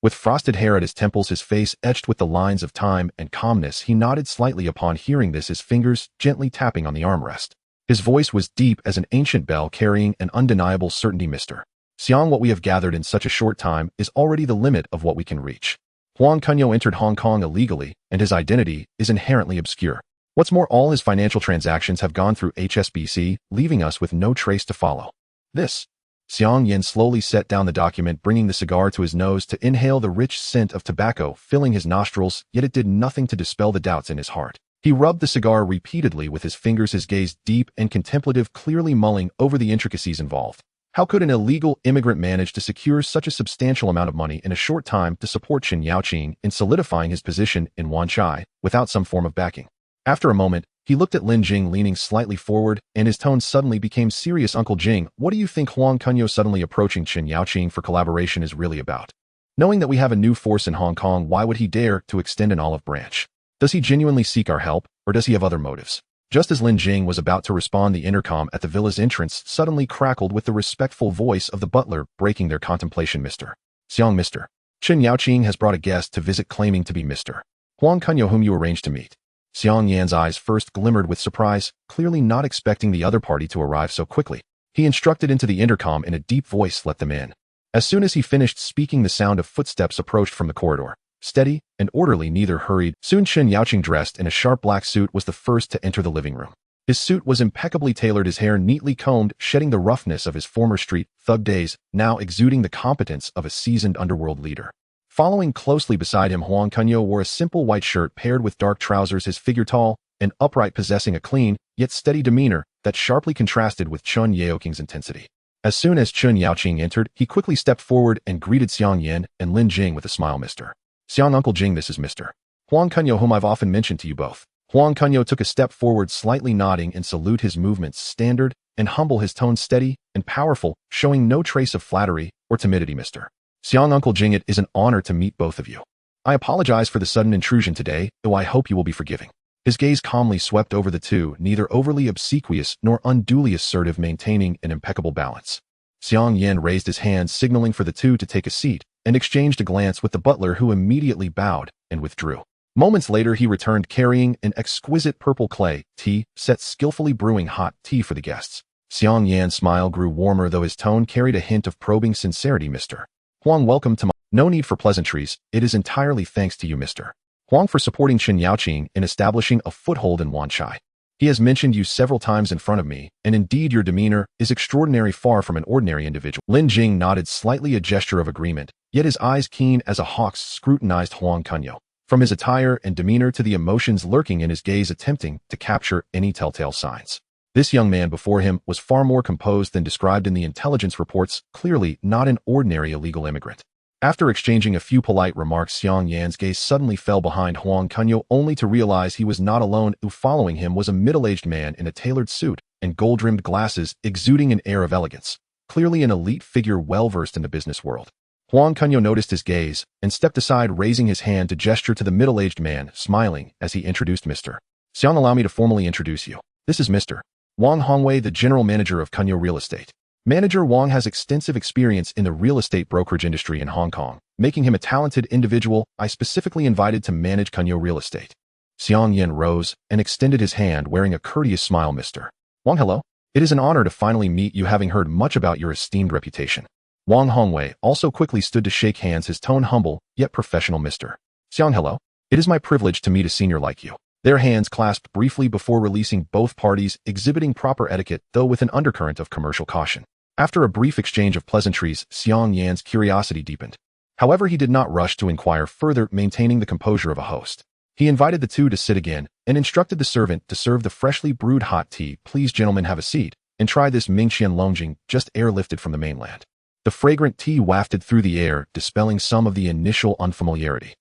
With frosted hair at his temples, his face etched with the lines of time and calmness, he nodded slightly upon hearing this, his fingers gently tapping on the armrest. His voice was deep as an ancient bell, carrying an undeniable certainty. Mr. Xiang, what we have gathered in such a short time is already the limit of what we can reach. Huang Kunyao entered Hong Kong illegally, and his identity is inherently obscure. What's more, all his financial transactions have gone through HSBC, leaving us with no trace to follow. This. Xiang Yin slowly set down the document, bringing the cigar to his nose to inhale the rich scent of tobacco filling his nostrils, yet it did nothing to dispel the doubts in his heart. He rubbed the cigar repeatedly with his fingers, his gaze deep and contemplative, clearly mulling over the intricacies involved. How could an illegal immigrant manage to secure such a substantial amount of money in a short time to support Chen Yaoqing in solidifying his position in Wanchai without some form of backing? After a moment, he looked at Lin Jing, leaning slightly forward, and his tone suddenly became serious. Uncle Jing, what do you think Huang Kunyao suddenly approaching Chen Yaoqing for collaboration is really about? Knowing that we have a new force in Hong Kong, why would he dare to extend an olive branch? Does he genuinely seek our help, or does he have other motives? Just as Lin Jing was about to respond, the intercom at the villa's entrance suddenly crackled with the respectful voice of the butler, breaking their contemplation. Mr. Xiang, Mr. Chen Yaoqing has brought a guest to visit, claiming to be Mr. Huang Kunyao, whom you arranged to meet. Xiang Yan's eyes first glimmered with surprise, clearly not expecting the other party to arrive so quickly. He instructed into the intercom in a deep voice, let them in. As soon as he finished speaking, the sound of footsteps approached from the corridor. steady, and orderly, neither hurried. Soon Chen Yaoqing, dressed in a sharp black suit, was the first to enter the living room. His suit was impeccably tailored, his hair neatly combed, shedding the roughness of his former street thug days, now exuding the competence of a seasoned underworld leader. Following closely beside him, Huang Kunyao wore a simple white shirt paired with dark trousers, his figure tall and upright, possessing a clean, yet steady demeanor that sharply contrasted with Chen Yaoqing's intensity. As soon as Chen Yaoqing entered, he quickly stepped forward and greeted Xiang Yan and Lin Jing with a smile. Mr. Xiang, Uncle Jing, this is Mr. Huang Kunyao, whom I've often mentioned to you both. Huang Kunyao took a step forward, slightly nodding and salute, his movements standard and humble, his tone steady and powerful, showing no trace of flattery or timidity. Mr. Xiang, Uncle Jing, it is an honor to meet both of you. I apologize for the sudden intrusion today, though I hope you will be forgiving. His gaze calmly swept over the two, neither overly obsequious nor unduly assertive, maintaining an impeccable balance. Xiang Yan raised his hand, signaling for the two to take a seat, and exchanged a glance with the butler, who immediately bowed and withdrew. Moments later, he returned carrying an exquisite purple clay tea set, skillfully brewing hot tea for the guests. Xiang Yan's smile grew warmer, though his tone carried a hint of probing sincerity. Mr. Huang, welcome to my... No need for pleasantries. It is entirely thanks to you, Mr. Huang, for supporting Chen Yaoqing in establishing a foothold in Wanchai. He has mentioned you several times in front of me, and indeed your demeanor is extraordinary, far from an ordinary individual. Lin Jing nodded slightly, a gesture of agreement, yet his eyes, keen as a hawk's, scrutinized Huang Kunyao. From his attire and demeanor to the emotions lurking in his gaze, attempting to capture any telltale signs. This young man before him was far more composed than described in the intelligence reports, clearly not an ordinary illegal immigrant. After exchanging a few polite remarks, Xiang Yan's gaze suddenly fell behind Huang Kunyao, only to realize he was not alone. Following him was a middle-aged man in a tailored suit and gold-rimmed glasses, exuding an air of elegance, clearly an elite figure well-versed in the business world. Huang Kunyao noticed his gaze and stepped aside, raising his hand to gesture to the middle-aged man, smiling as he introduced Mr. Xiang. Allow me to formally introduce you. This is Mr. Wang Hongwei, the general manager of Kunyao Real Estate. Manager Wang has extensive experience in the real estate brokerage industry in Hong Kong, making him a talented individual I specifically invited to manage Kunyao Real Estate. Xiang Yan rose and extended his hand, wearing a courteous smile. Mr. Wang, hello. It is an honor to finally meet you, having heard much about your esteemed reputation. Wang Hongwei also quickly stood to shake hands, his tone humble yet professional. Mr. Xiang, hello. It is my privilege to meet a senior like you. Their hands clasped briefly before releasing, both parties exhibiting proper etiquette, though with an undercurrent of commercial caution. After a brief exchange of pleasantries, Xiang Yan's curiosity deepened. However, he did not rush to inquire further, maintaining the composure of a host. He invited the two to sit again and instructed the servant to serve the freshly brewed hot tea. Please, gentlemen, have a seat and try this Mingxian Longjing, just airlifted from the mainland. The fragrant tea wafted through the air, dispelling some of the initial unfamiliarity.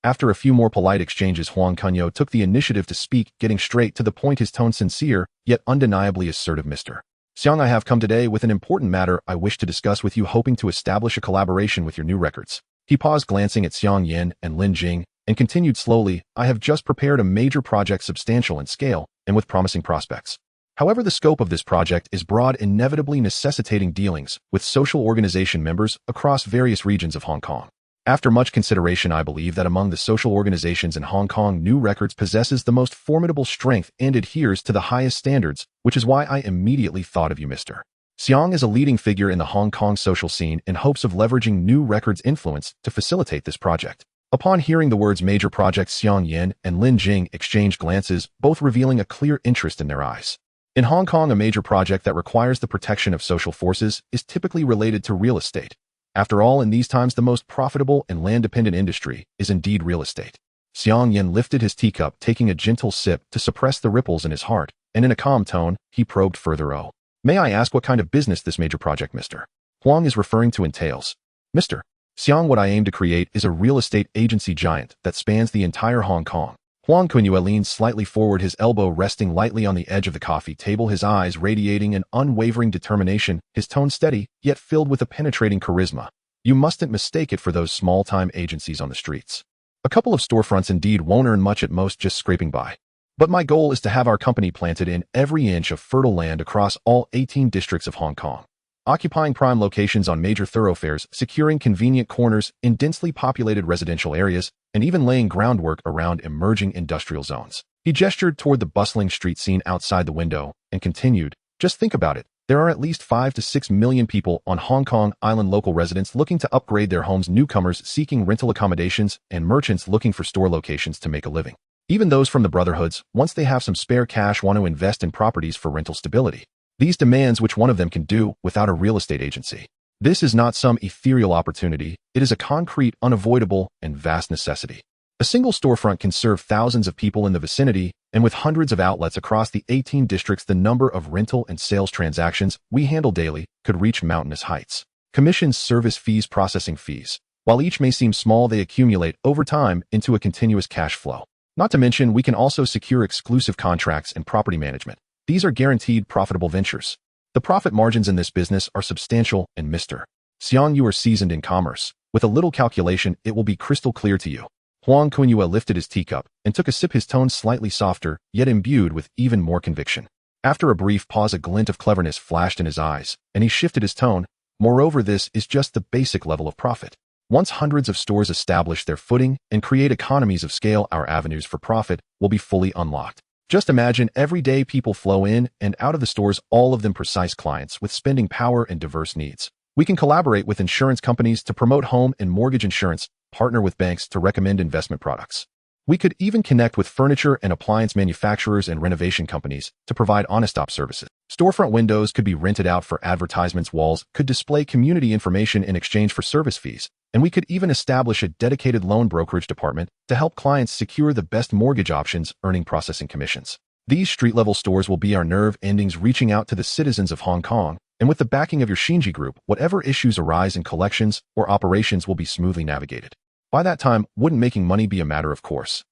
After a few more polite exchanges, Huang Kunyao took the initiative to speak, getting straight to the point, his tone sincere, yet undeniably assertive. Mr. Xiang, I have come today with an important matter I wish to discuss with you, hoping to establish a collaboration with your new records. He paused, glancing at Xiang Yan and Lin Jing, and continued slowly, I have just prepared a major project, substantial in scale and with promising prospects. However, the scope of this project is broad, inevitably necessitating dealings with social organization members across various regions of Hong Kong. After much consideration, I believe that among the social organizations in Hong Kong, New Records possesses the most formidable strength and adheres to the highest standards, which is why I immediately thought of you, Mr. Xiang, is a leading figure in the Hong Kong social scene, in hopes of leveraging New Records' influence to facilitate this project. Upon hearing the words major project, Xiang Yan and Lin Jing exchanged glances, both revealing a clear interest in their eyes. In Hong Kong, a major project that requires the protection of social forces is typically related to real estate. After all, in these times, the most profitable and land-dependent industry is indeed real estate. Xiang Yan lifted his teacup, taking a gentle sip to suppress the ripples in his heart, and in a calm tone, he probed further. Oh, may I ask what kind of business this major project Mr. Huang is referring to entails? Mr. Xiang, what I aim to create is a real estate agency giant that spans the entire Hong Kong. Huang Kunyao leaned slightly forward, his elbow resting lightly on the edge of the coffee table, his eyes radiating an unwavering determination, his tone steady, yet filled with a penetrating charisma. You mustn't mistake it for those small-time agencies on the streets. A couple of storefronts indeed won't earn much, at most just scraping by. But my goal is to have our company planted in every inch of fertile land across all 18 districts of Hong Kong, occupying prime locations on major thoroughfares, securing convenient corners in densely populated residential areas, and even laying groundwork around emerging industrial zones. He gestured toward the bustling street scene outside the window and continued, just think about it. There are at least 5 to 6 million people on Hong Kong Island, local residents looking to upgrade their homes, newcomers seeking rental accommodations, and merchants looking for store locations to make a living. Even those from the brotherhoods, once they have some spare cash, want to invest in properties for rental stability. These demands which one of them can do without a real estate agency. This is not some ethereal opportunity, it is a concrete, unavoidable, and vast necessity. A single storefront can serve thousands of people in the vicinity, and with hundreds of outlets across the 18 districts, the number of rental and sales transactions we handle daily could reach mountainous heights. Commissions, service fees, processing fees. While each may seem small, they accumulate over time into a continuous cash flow. Not to mention, we can also secure exclusive contracts and property management. These are guaranteed profitable ventures. The profit margins in this business are substantial, and Mr. Xiang, you are seasoned in commerce. With a little calculation, it will be crystal clear to you. Huang Kunyao lifted his teacup and took a sip, his tone slightly softer, yet imbued with even more conviction. After a brief pause, a glint of cleverness flashed in his eyes, and he shifted his tone. Moreover, this is just the basic level of profit. Once hundreds of stores establish their footing and create economies of scale, our avenues for profit will be fully unlocked. Just imagine every day people flow in and out of the stores, all of them precise clients with spending power and diverse needs. We can collaborate with insurance companies to promote home and mortgage insurance, partner with banks to recommend investment products. We could even connect with furniture and appliance manufacturers and renovation companies to provide honest-stop services. Storefront windows could be rented out for advertisements, walls could display community information in exchange for service fees, and we could even establish a dedicated loan brokerage department to help clients secure the best mortgage options, earning processing commissions. These street-level stores will be our nerve endings, reaching out to the citizens of Hong Kong, and with the backing of your Xinji Group, whatever issues arise in collections or operations will be smoothly navigated. By that time, wouldn't making money be a matter of course?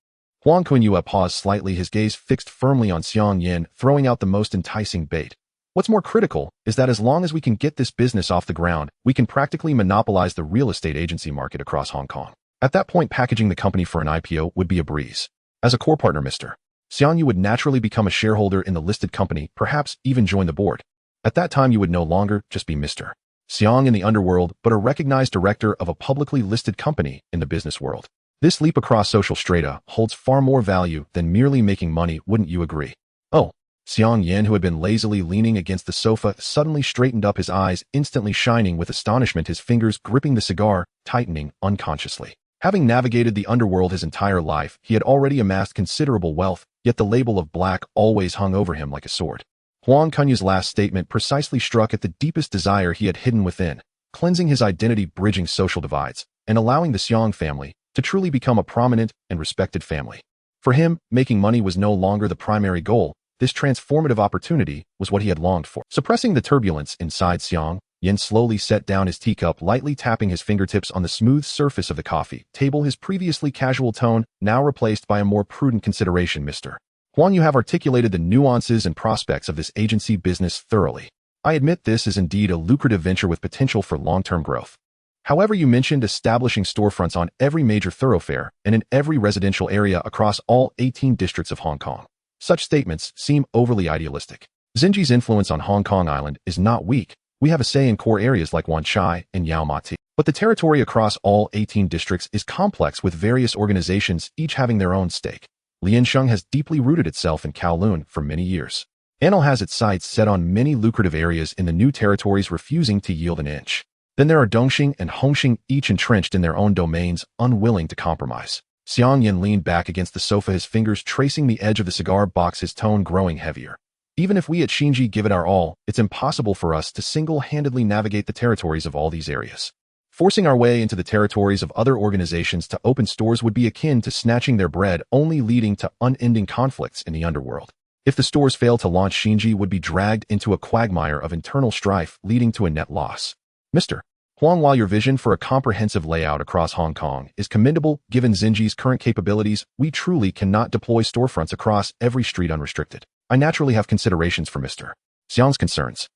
Huang Kunyao paused slightly, his gaze fixed firmly on Xiang Yin, throwing out the most enticing bait. What's more critical is that as long as we can get this business off the ground, we can practically monopolize the real estate agency market across Hong Kong. At that point, packaging the company for an IPO would be a breeze. As a core partner, Mr. Xiang, you would naturally become a shareholder in the listed company, perhaps even join the board. At that time, you would no longer just be Mr. Xiang in the underworld, but a recognized director of a publicly listed company in the business world. This leap across social strata holds far more value than merely making money, wouldn't you agree? Oh, Xiang Yin, who had been lazily leaning against the sofa, suddenly straightened up, his eyes instantly shining with astonishment, his fingers gripping the cigar, tightening unconsciously. Having navigated the underworld his entire life, he had already amassed considerable wealth, yet the label of black always hung over him like a sword. Huang Kunyao's last statement precisely struck at the deepest desire he had hidden within, cleansing his identity, bridging social divides, and allowing the Xiang family to truly become a prominent and respected family. For him, making money was no longer the primary goal. This transformative opportunity was what he had longed for. Suppressing the turbulence inside, Xiang Yin slowly set down his teacup, lightly tapping his fingertips on the smooth surface of the coffee table, his previously casual tone now replaced by a more prudent consideration. Mr. Huang, you have articulated the nuances and prospects of this agency business thoroughly. I admit this is indeed a lucrative venture with potential for long-term growth. However, you mentioned establishing storefronts on every major thoroughfare and in every residential area across all 18 districts of Hong Kong. Such statements seem overly idealistic. Xinji's influence on Hong Kong Island is not weak. We have a say in core areas like Wan Chai and Yau Ma Ti. But the territory across all 18 districts is complex, with various organizations each having their own stake. Liansheng has deeply rooted itself in Kowloon for many years. Anil has its sights set on many lucrative areas in the new territories, refusing to yield an inch. Then there are Dongxing and Hongxing, each entrenched in their own domains, unwilling to compromise. Xiang Yin leaned back against the sofa, his fingers tracing the edge of the cigar box, his tone growing heavier. Even if we at Xinji give it our all, it's impossible for us to single-handedly navigate the territories of all these areas. Forcing our way into the territories of other organizations to open stores would be akin to snatching their bread, only leading to unending conflicts in the underworld. If the stores fail to launch, Xinji would be dragged into a quagmire of internal strife, leading to a net loss. Mr. Huang, while your vision for a comprehensive layout across Hong Kong is commendable, given Xinji's current capabilities, we truly cannot deploy storefronts across every street unrestricted. I naturally have considerations for Mr. Xiang's concerns.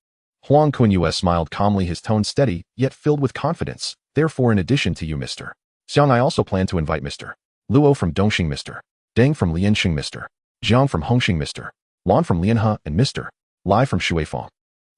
Huang Kunyao smiled calmly, his tone steady, yet filled with confidence. Therefore, in addition to you, Mr. Xiang, I also plan to invite Mr. Luo from Dongxing, Mr. Deng from Liansheng, Mr. Jiang from Hongxing, Mr. Lan from Lianhe, and Mr. Lai from Shuifang.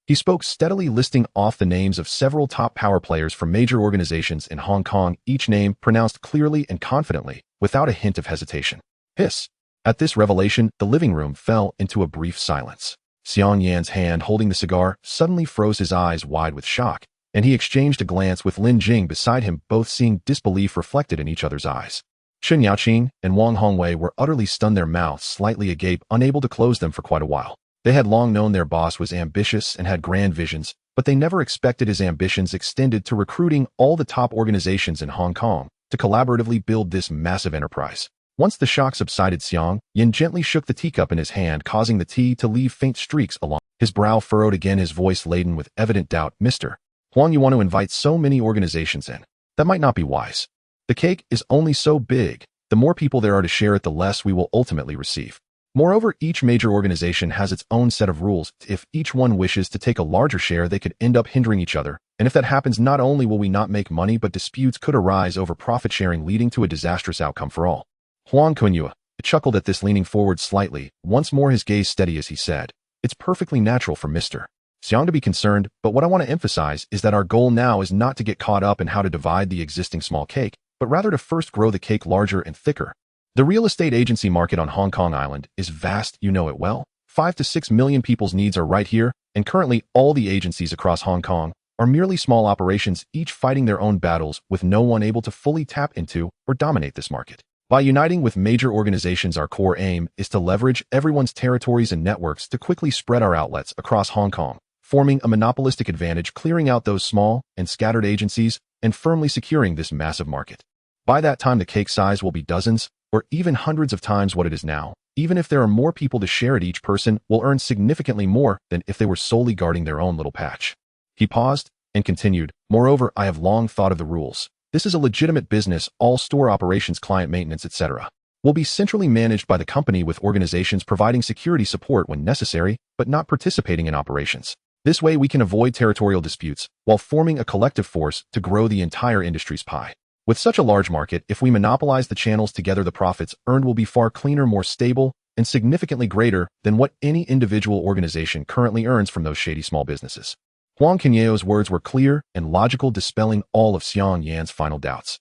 He spoke steadily, listing off the names of several top power players from major organizations in Hong Kong, each name pronounced clearly and confidently, without a hint of hesitation. Hiss. At this revelation, the living room fell into a brief silence. Xiang Yan's hand holding the cigar suddenly froze, his eyes wide with shock, and he exchanged a glance with Lin Jing beside him, both seeing disbelief reflected in each other's eyes. Chun Yaoqing and Wang Hongwei were utterly stunned, their mouths slightly agape, unable to close them for quite a while. They had long known their boss was ambitious and had grand visions, but they never expected his ambitions extended to recruiting all the top organizations in Hong Kong to collaboratively build this massive enterprise. Once the shock subsided, Xiang Yan gently shook the teacup in his hand, causing the tea to leave faint streaks along. His brow furrowed again, his voice laden with evident doubt. Mr. Huang, you want to invite so many organizations in? That might not be wise. The cake is only so big. The more people there are to share it, the less we will ultimately receive. Moreover, each major organization has its own set of rules. If each one wishes to take a larger share, they could end up hindering each other. And if that happens, not only will we not make money, but disputes could arise over profit sharing, leading to a disastrous outcome for all. Huang Kunyao chuckled at this, leaning forward slightly, once more his gaze steady as he said, "It's perfectly natural for Mr. Xiang to be concerned, but what I want to emphasize is that our goal now is not to get caught up in how to divide the existing small cake, but rather to first grow the cake larger and thicker. The real estate agency market on Hong Kong Island is vast, you know it well. 5 to 6 million people's needs are right here, and currently all the agencies across Hong Kong are merely small operations, each fighting their own battles with no one able to fully tap into or dominate this market. By uniting with major organizations, our core aim is to leverage everyone's territories and networks to quickly spread our outlets across Hong Kong, forming a monopolistic advantage, clearing out those small and scattered agencies and firmly securing this massive market. By that time, the cake size will be dozens or even hundreds of times what it is now. Even if there are more people to share it, each person will earn significantly more than if they were solely guarding their own little patch." He paused and continued, "Moreover, I have long thought of the rules. This is a legitimate business. All store operations, client maintenance, etc. will be centrally managed by the company, with organizations providing security support when necessary, but not participating in operations. This way we can avoid territorial disputes while forming a collective force to grow the entire industry's pie. With such a large market, if we monopolize the channels together, the profits earned will be far cleaner, more stable, and significantly greater than what any individual organization currently earns from those shady small businesses." Huang Kunyao's words were clear and logical, dispelling all of Xiang Yan's final doubts.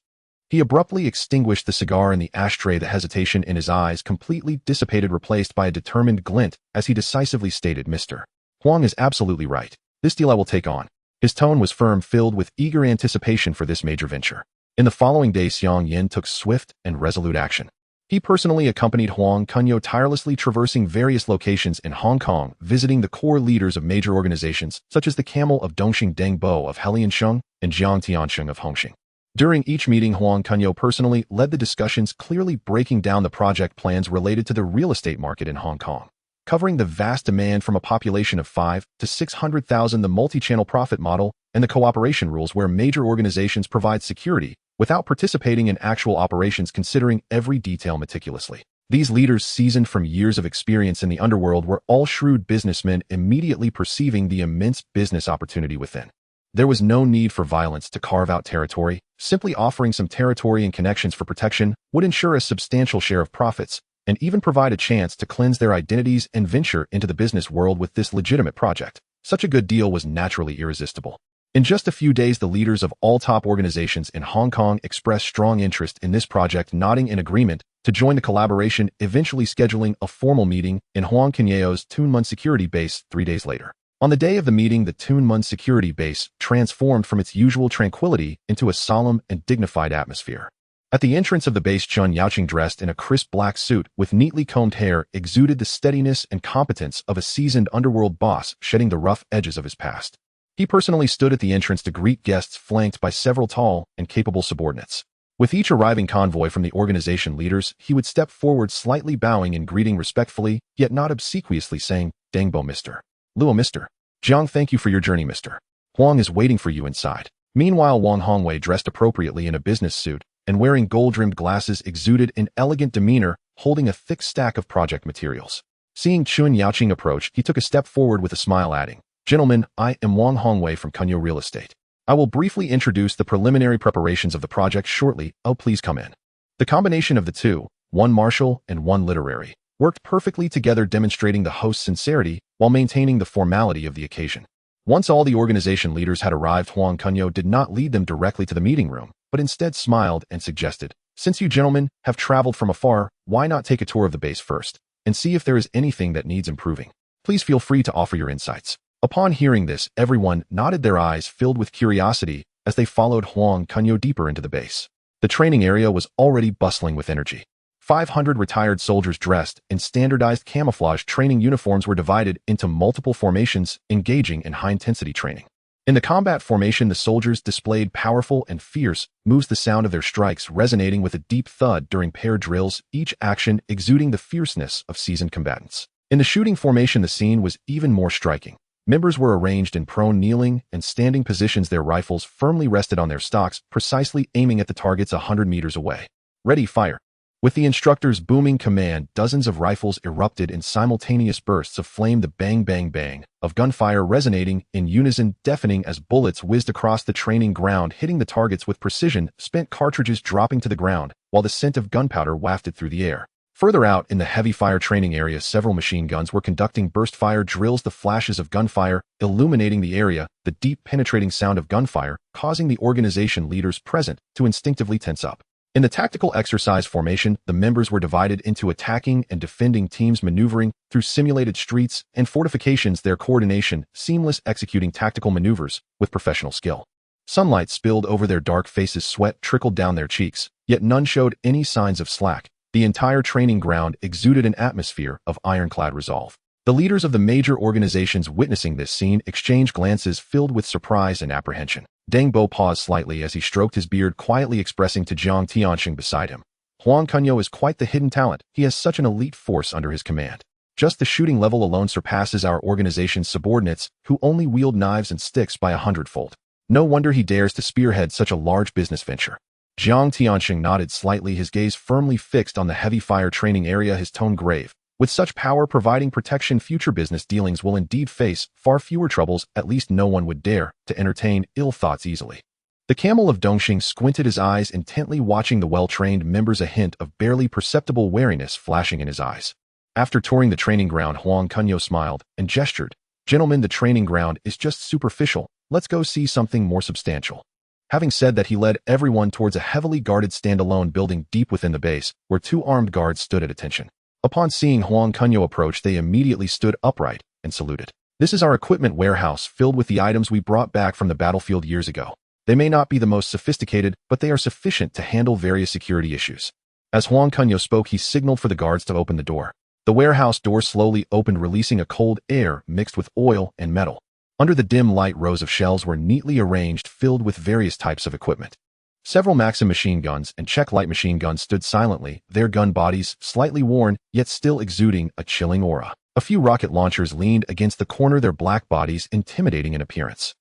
He abruptly extinguished the cigar in the ashtray, the hesitation in his eyes completely dissipated, replaced by a determined glint as he decisively stated, "Mr. Huang is absolutely right. This deal I will take on." His tone was firm, filled with eager anticipation for this major venture. In the following days, Xiang Yan took swift and resolute action. He personally accompanied Huang Kunyao, tirelessly traversing various locations in Hong Kong, visiting the core leaders of major organizations such as the Camel of Dongxing Deng Bo of Heliansheng and Jiang Tiansheng of Hongxing. During each meeting, Huang Kunyao personally led the discussions, clearly breaking down the project plans related to the real estate market in Hong Kong, covering the vast demand from a population of 5 to 600,000, the multi-channel profit model, and the cooperation rules where major organizations provide security without participating in actual operations, considering every detail meticulously. These leaders, seasoned from years of experience in the underworld, were all shrewd businessmen, immediately perceiving the immense business opportunity within. There was no need for violence to carve out territory. Simply offering some territory and connections for protection would ensure a substantial share of profits, and even provide a chance to cleanse their identities and venture into the business world with this legitimate project. Such a good deal was naturally irresistible. In just a few days, the leaders of all top organizations in Hong Kong expressed strong interest in this project, nodding in agreement to join the collaboration, eventually scheduling a formal meeting in Huang Kunyao's Tuen Mun security base 3 days later. On the day of the meeting, the Tuen Mun security base transformed from its usual tranquility into a solemn and dignified atmosphere. At the entrance of the base, Chun Yaoqing, dressed in a crisp black suit with neatly combed hair, exuded the steadiness and competence of a seasoned underworld boss, shedding the rough edges of his past. He personally stood at the entrance to greet guests, flanked by several tall and capable subordinates. With each arriving convoy from the organization leaders, he would step forward, slightly bowing and greeting respectfully, yet not obsequiously, saying, "Dangbo, Mr. Luo, Mr. Jiang, thank you for your journey, Mr. Huang is waiting for you inside." Meanwhile, Wang Hongwei, dressed appropriately in a business suit and wearing gold-rimmed glasses, exuded an elegant demeanor, holding a thick stack of project materials. Seeing Chun Yaoqing approach, he took a step forward with a smile, adding, "Gentlemen, I am Wang Hongwei from Kunyao Real Estate. I will briefly introduce the preliminary preparations of the project shortly. Oh, please come in." The combination of the two, one martial and one literary, worked perfectly together, demonstrating the host's sincerity while maintaining the formality of the occasion. Once all the organization leaders had arrived, Huang Kunyao did not lead them directly to the meeting room, but instead smiled and suggested, "Since you gentlemen have traveled from afar, why not take a tour of the base first and see if there is anything that needs improving?" Please feel free to offer your insights. Upon hearing this, everyone nodded, their eyes filled with curiosity as they followed Huang Kunyao deeper into the base. The training area was already bustling with energy. 500 retired soldiers dressed in standardized camouflage training uniforms were divided into multiple formations, engaging in high-intensity training. In the combat formation, the soldiers displayed powerful and fierce moves, the sound of their strikes resonating with a deep thud during paired drills, each action exuding the fierceness of seasoned combatants. In the shooting formation, the scene was even more striking. Members were arranged in prone, kneeling, and standing positions, their rifles firmly rested on their stocks, precisely aiming at the targets 100 meters away. Ready, fire! With the instructor's booming command, dozens of rifles erupted in simultaneous bursts of flame, the bang, bang, bang of gunfire resonating in unison, deafening as bullets whizzed across the training ground, hitting the targets with precision, spent cartridges dropping to the ground, while the scent of gunpowder wafted through the air. Further out in the heavy fire training area, several machine guns were conducting burst fire drills, the flashes of gunfire illuminating the area, the deep penetrating sound of gunfire causing the organization leaders present to instinctively tense up. In the tactical exercise formation, the members were divided into attacking and defending teams, maneuvering through simulated streets and fortifications, their coordination seamless, executing tactical maneuvers with professional skill. Sunlight spilled over their dark faces, sweat trickled down their cheeks, yet none showed any signs of slack. The entire training ground exuded an atmosphere of ironclad resolve. The leaders of the major organizations witnessing this scene exchanged glances filled with surprise and apprehension. Deng Bo paused slightly as he stroked his beard, quietly expressing to Jiang Tianxing beside him, "Huang Kunyao is quite the hidden talent. He has such an elite force under his command. Just the shooting level alone surpasses our organization's subordinates, who only wield knives and sticks by 100-fold. No wonder he dares to spearhead such a large business venture." Jiang Tianxing nodded slightly, his gaze firmly fixed on the heavy fire training area, his tone grave. With such power providing protection, future business dealings will indeed face far fewer troubles. At least no one would dare to entertain ill thoughts easily. The camel of Dongxing squinted his eyes intently, watching the well-trained members, a hint of barely perceptible wariness flashing in his eyes. After touring the training ground, Huang Kunyao smiled and gestured. "Gentlemen, the training ground is just superficial. Let's go see something more substantial." Having said that, he led everyone towards a heavily guarded standalone building deep within the base, where two armed guards stood at attention. Upon seeing Huang Kunyao approach, they immediately stood upright and saluted. "This is our equipment warehouse, filled with the items we brought back from the battlefield years ago. They may not be the most sophisticated, but they are sufficient to handle various security issues." As Huang Kunyao spoke, he signaled for the guards to open the door. The warehouse door slowly opened, releasing a cold air mixed with oil and metal. Under the dim light, rows of shelves were neatly arranged, filled with various types of equipment. Several Maxim machine guns and Czech light machine guns stood silently, their gun bodies slightly worn, yet still exuding a chilling aura. A few rocket launchers leaned against the corner, their black bodies intimidating in appearance.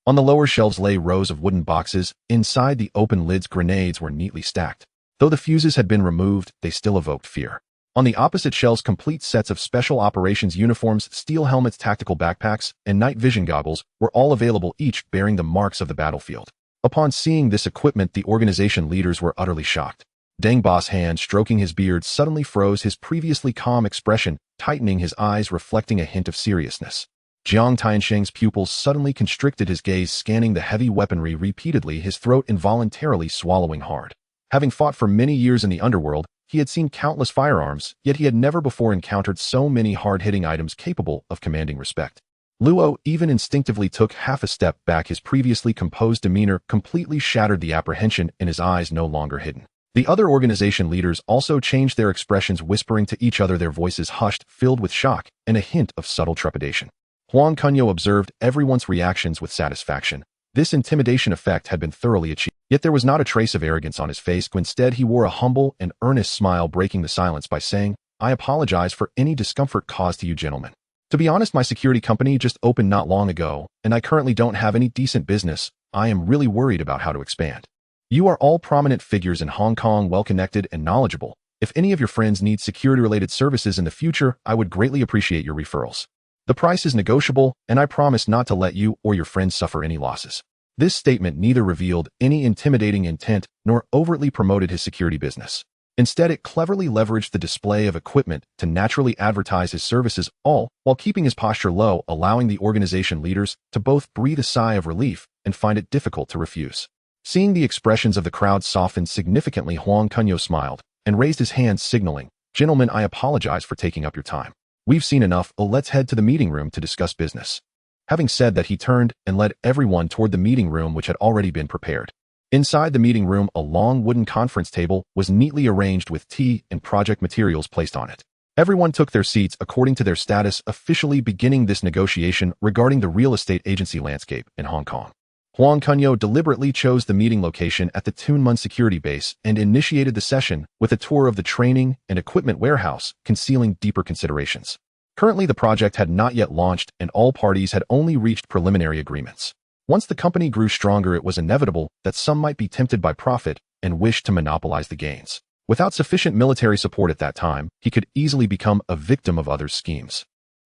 On the lower shelves lay rows of wooden boxes. Inside the open lids, grenades were neatly stacked. Though the fuses had been removed, they still evoked fear. On the opposite shelves, complete sets of special operations uniforms, steel helmets, tactical backpacks, and night vision goggles were all available, each bearing the marks of the battlefield. Upon seeing this equipment, the organization leaders were utterly shocked. Deng Bo's hand, stroking his beard, suddenly froze, his previously calm expression tightening, his eyes reflecting a hint of seriousness. Jiang Tianxing's pupils suddenly constricted, his gaze scanning the heavy weaponry repeatedly, his throat involuntarily swallowing hard. Having fought for many years in the Underworld, he had seen countless firearms, yet he had never before encountered so many hard-hitting items capable of commanding respect. Luo even instinctively took half a step back, his previously composed demeanor completely shattered, the apprehension in his eyes no longer hidden. The other organization leaders also changed their expressions, whispering to each other, their voices hushed, filled with shock and a hint of subtle trepidation. Huang Kunyao observed everyone's reactions with satisfaction. This intimidation effect had been thoroughly achieved, yet there was not a trace of arrogance on his face. Instead, he wore a humble and earnest smile, breaking the silence by saying, "I apologize for any discomfort caused to you gentlemen. To be honest, my security company just opened not long ago, and I currently don't have any decent business. I am really worried about how to expand. You are all prominent figures in Hong Kong, well-connected and knowledgeable. If any of your friends need security-related services in the future, I would greatly appreciate your referrals. The price is negotiable, and I promise not to let you or your friends suffer any losses." This statement neither revealed any intimidating intent nor overtly promoted his security business. Instead, it cleverly leveraged the display of equipment to naturally advertise his services, all while keeping his posture low, allowing the organization leaders to both breathe a sigh of relief and find it difficult to refuse. Seeing the expressions of the crowd soften significantly, Huang Kunyao smiled and raised his hand, signaling, "Gentlemen, I apologize for taking up your time. We've seen enough, let's head to the meeting room to discuss business. Having said that, he turned and led everyone toward the meeting room which had already been prepared. Inside the meeting room, a long wooden conference table was neatly arranged with tea and project materials placed on it. Everyone took their seats according to their status, officially beginning this negotiation regarding the real estate agency landscape in Hong Kong. Huang Kunyao deliberately chose the meeting location at the Tunmun security base and initiated the session with a tour of the training and equipment warehouse, concealing deeper considerations. Currently, the project had not yet launched and all parties had only reached preliminary agreements. Once the company grew stronger, it was inevitable that some might be tempted by profit and wish to monopolize the gains. Without sufficient military support at that time, he could easily become a victim of others' schemes.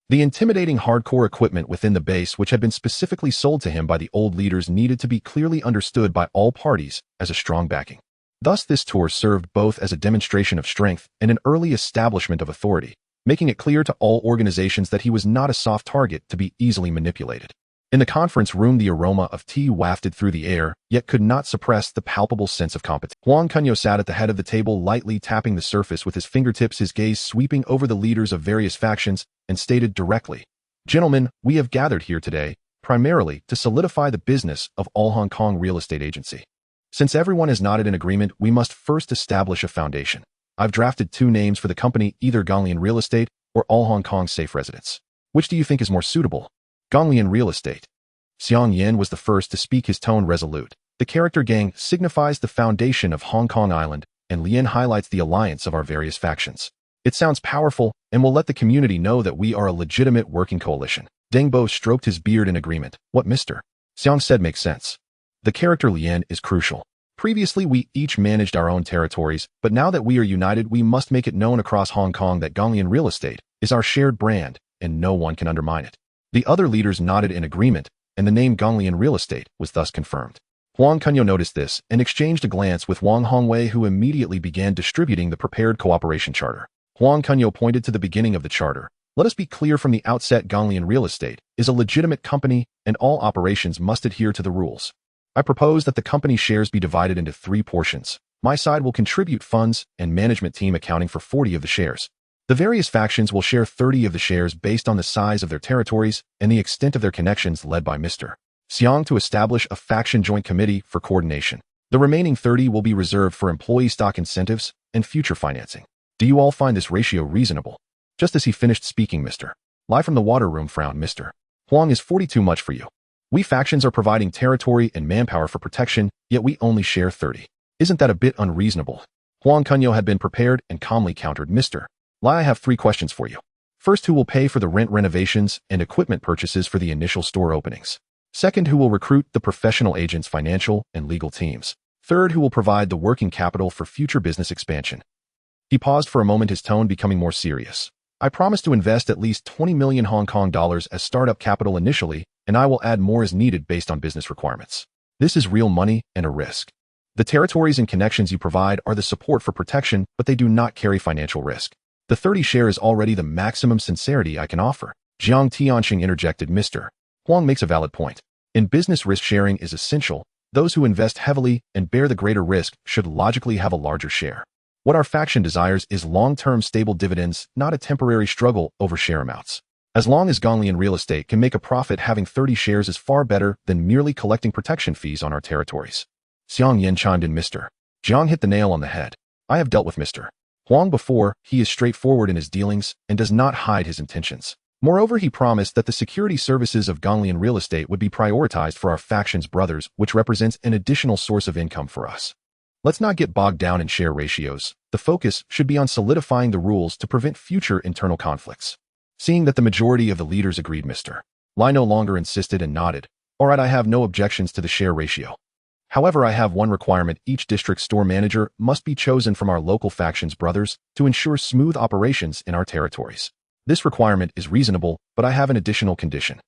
The intimidating hardcore equipment within the base, which had been specifically sold to him by the old leaders, needed to be clearly understood by all parties as a strong backing. Thus, this tour served both as a demonstration of strength and an early establishment of authority, making it clear to all organizations that he was not a soft target to be easily manipulated. In the conference room, the aroma of tea wafted through the air, yet could not suppress the palpable sense of competition. Huang Kunyao sat at the head of the table, lightly tapping the surface with his fingertips, his gaze sweeping over the leaders of various factions, and stated directly, "Gentlemen, we have gathered here today, primarily to solidify the business of All Hong Kong Real Estate Agency. Since everyone has nodded in agreement, we must first establish a foundation. I've drafted 2 names for the company, either Kowloon Real Estate or All Hong Kong Safe Residence. Which do you think is more suitable?" Kowloon Real Estate. Xiang Yin was the first to speak, his tone resolute. The character gang signifies the foundation of Hong Kong Island, and Lian highlights the alliance of our various factions. It sounds powerful and will let the community know that we are a legitimate working coalition. Deng Bo stroked his beard in agreement. What Mr. Xiang said makes sense. The character Lian is crucial. Previously, we each managed our own territories, but now that we are united, we must make it known across Hong Kong that Kowloon Real Estate is our shared brand, and no one can undermine it. The other leaders nodded in agreement, and the name Kowloon Real Estate was thus confirmed. Huang Kunyao noticed this and exchanged a glance with Wang Hongwei, who immediately began distributing the prepared cooperation charter. Huang Kunyao pointed to the beginning of the charter. Let us be clear from the outset, Kowloon Real Estate is a legitimate company and all operations must adhere to the rules. I propose that the company shares be divided into 3 portions. My side will contribute funds and management team accounting for 40 of the shares. The various factions will share 30 of the shares based on the size of their territories and the extent of their connections, led by Mr. Xiang to establish a faction joint committee for coordination. The remaining 30 will be reserved for employee stock incentives and future financing. Do you all find this ratio reasonable? Just as he finished speaking, Mr. Lai from the water room frowned. Mr. Huang, is 40 too much for you? We factions are providing territory and manpower for protection, yet we only share 30. Isn't that a bit unreasonable? Huang Kunyao had been prepared and calmly countered. Mr. Lai, I have 3 questions for you. First, who will pay for the rent renovations and equipment purchases for the initial store openings? Second, who will recruit the professional agents' financial and legal teams? Third, who will provide the working capital for future business expansion? He paused for a moment, his tone becoming more serious. I promise to invest at least 20 million Hong Kong dollars as startup capital initially, and I will add more as needed based on business requirements. This is real money and a risk. The territories and connections you provide are the support for protection, but they do not carry financial risk. The 30 share is already the maximum sincerity I can offer. Jiang Tianxing interjected. Mr. Huang makes a valid point. In business, risk sharing is essential. Those who invest heavily and bear the greater risk should logically have a larger share. What our faction desires is long-term stable dividends, not a temporary struggle over share amounts. As long as Kowloon Real Estate can make a profit, having 30 shares is far better than merely collecting protection fees on our territories. Xiang Yin chimed in. Mr. Jiang hit the nail on the head. I have dealt with Mr. Huang before. He is straightforward in his dealings and does not hide his intentions. Moreover, he promised that the security services of Kowloon Real Estate would be prioritized for our faction's brothers, which represents an additional source of income for us. Let's not get bogged down in share ratios. The focus should be on solidifying the rules to prevent future internal conflicts. Seeing that the majority of the leaders agreed, Mr. Lai no longer insisted and nodded. All right, I have no objections to the share ratio. However, I have one requirement. Each district store manager must be chosen from our local faction's brothers to ensure smooth operations in our territories. This requirement is reasonable, but I have an additional condition.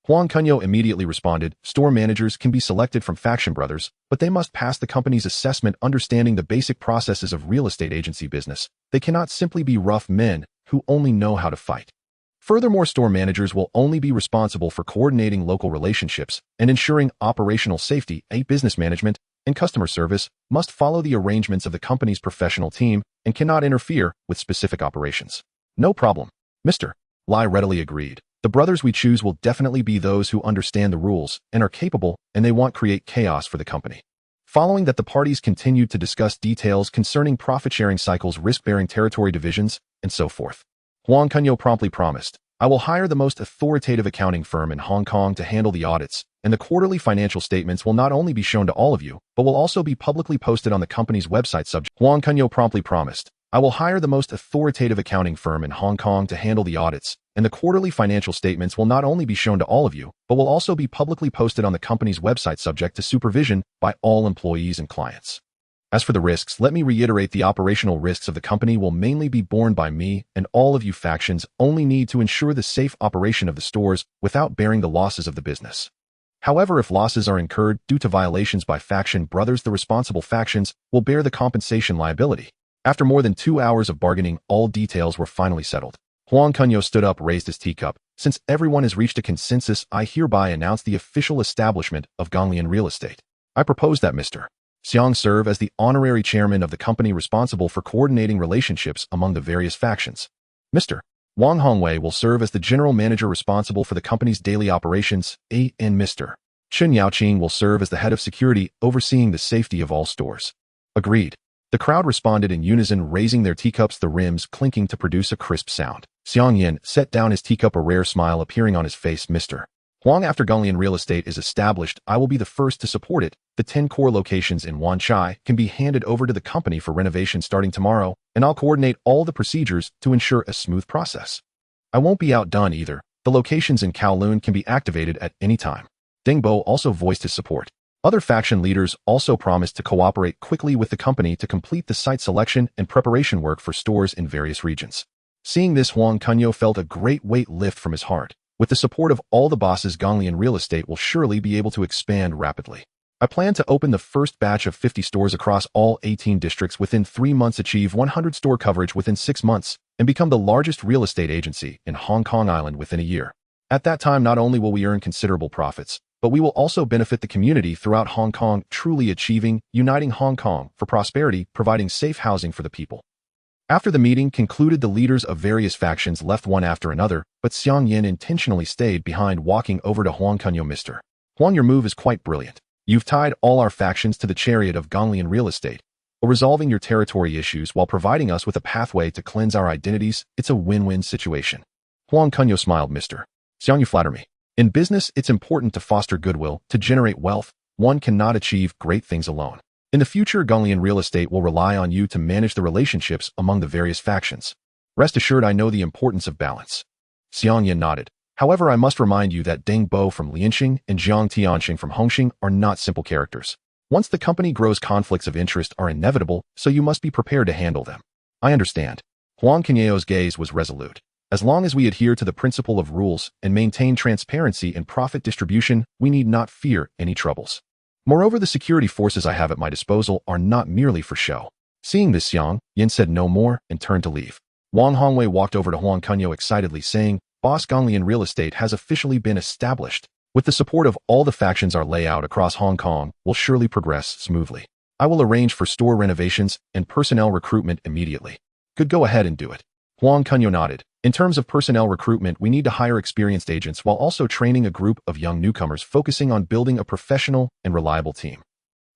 Huang Kunyao immediately responded. Store managers can be selected from faction brothers, but they must pass the company's assessment understanding the basic processes of real estate agency business. They cannot simply be rough men who only know how to fight. Furthermore, store managers will only be responsible for coordinating local relationships and ensuring operational safety. Business management and customer service must follow the arrangements of the company's professional team and cannot interfere with specific operations. No problem, Mr. Lai readily agreed. The brothers we choose will definitely be those who understand the rules and are capable, and they won't create chaos for the company. Following that, the parties continued to discuss details concerning profit-sharing cycles, risk-bearing territory divisions, and so forth. Huang Kunyao promptly promised, I will hire the most authoritative accounting firm in Hong Kong to handle the audits, and the quarterly financial statements will not only be shown to all of you, but will also be publicly posted on the company's website. Huang Kunyao promptly promised, I will hire the most authoritative accounting firm in Hong Kong to handle the audits, and the quarterly financial statements will not only be shown to all of you, but will also be publicly posted on the company's website subject to supervision by all employees and clients. As for the risks, let me reiterate, the operational risks of the company will mainly be borne by me, and all of you factions only need to ensure the safe operation of the stores without bearing the losses of the business. However, if losses are incurred due to violations by faction brothers, the responsible factions will bear the compensation liability. After more than 2 hours of bargaining, all details were finally settled. Huang Kunyao stood up, raised his teacup. Since everyone has reached a consensus, I hereby announce the official establishment of Kowloon Real Estate. I propose that Mr. Xiang serve as the honorary chairman of the company responsible for coordinating relationships among the various factions. Mr. Wang Hongwei will serve as the general manager responsible for the company's daily operations, and Mr. Chen Yaoqing will serve as the head of security, overseeing the safety of all stores. Agreed. The crowd responded in unison, raising their teacups, the rims clinking to produce a crisp sound. Xiang Yin set down his teacup, a rare smile appearing on his face. Mr. Huang, after Kowloon Real Estate is established, I will be the first to support it. The 10 core locations in Wanchai can be handed over to the company for renovation starting tomorrow, and I'll coordinate all the procedures to ensure a smooth process. I won't be outdone either. The locations in Kowloon can be activated at any time. Deng Bo also voiced his support. Other faction leaders also promised to cooperate quickly with the company to complete the site selection and preparation work for stores in various regions. Seeing this, Huang Kunyao felt a great weight lift from his heart. With the support of all the bosses, Kowloon Real Estate will surely be able to expand rapidly. I plan to open the first batch of 50 stores across all 18 districts within 3 months, achieve 100 store coverage within 6 months, and become the largest real estate agency in Hong Kong Island within a year. At that time, not only will we earn considerable profits, but we will also benefit the community throughout Hong Kong, truly achieving, uniting Hong Kong for prosperity, providing safe housing for the people. After the meeting concluded, the leaders of various factions left one after another, but Xiang Yin intentionally stayed behind, walking over to Huang Kunyao. Mr. Huang, your move is quite brilliant. You've tied all our factions to the chariot of Kowloon Real Estate, resolving your territory issues while providing us with a pathway to cleanse our identities. It's a win-win situation. Huang Kunyao smiled. Mr. Xiang, you flatter me. In business, it's important to foster goodwill, to generate wealth. One cannot achieve great things alone. In the future, Kowloon Real Estate will rely on you to manage the relationships among the various factions. Rest assured, I know the importance of balance. Xiang Yin nodded. However, I must remind you that Deng Bo from Lianxing and Jiang Tianxing from Hongxing are not simple characters. Once the company grows, conflicts of interest are inevitable, so you must be prepared to handle them. I understand. Huang Kunyao's gaze was resolute. As long as we adhere to the principle of rules and maintain transparency in profit distribution, we need not fear any troubles. Moreover, the security forces I have at my disposal are not merely for show. Seeing this, Xiang Yin said no more and turned to leave. Wang Hongwei walked over to Huang Kunyao excitedly, saying, Boss, Kowloon Real Estate has officially been established. With the support of all the factions, our layout across Hong Kong will surely progress smoothly. I will arrange for store renovations and personnel recruitment immediately. Good, go ahead and do it. Huang Kunyao nodded. In terms of personnel recruitment, we need to hire experienced agents while also training a group of young newcomers, focusing on building a professional and reliable team.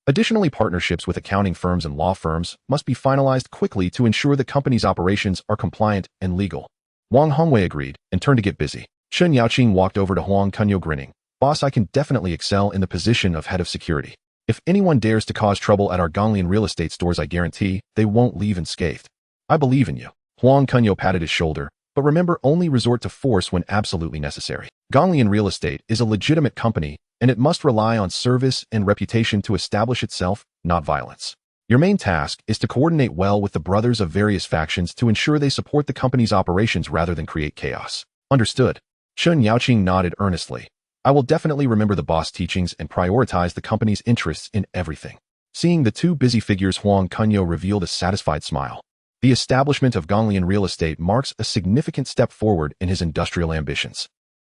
Additionally, partnerships with accounting firms and law firms must be finalized quickly to ensure the company's operations are compliant and legal. Wang Hongwei agreed and turned to get busy. Chen Yaoqing walked over to Huang Kunyao, grinning. Boss, I can definitely excel in the position of head of security. If anyone dares to cause trouble at our Kowloon Real Estate stores, I guarantee they won't leave unscathed. I believe in you. Huang Kunyao patted his shoulder. But remember, only resort to force when absolutely necessary. Kowloon Real Estate is a legitimate company, and it must rely on service and reputation to establish itself, not violence. Your main task is to coordinate well with the brothers of various factions to ensure they support the company's operations rather than create chaos. Understood. Chen Yaoqing nodded earnestly. I will definitely remember the boss teachings and prioritize the company's interests in everything. Seeing the two busy figures, Huang Kunyao revealed a satisfied smile. The establishment of Kowloon Real Estate marks a significant step forward in his industrial ambitions.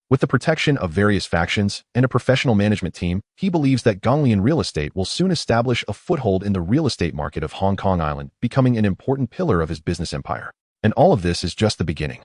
With the protection of various factions and a professional management team, he believes that Kowloon Real Estate will soon establish a foothold in the real estate market of Hong Kong Island, becoming an important pillar of his business empire. And all of this is just the beginning.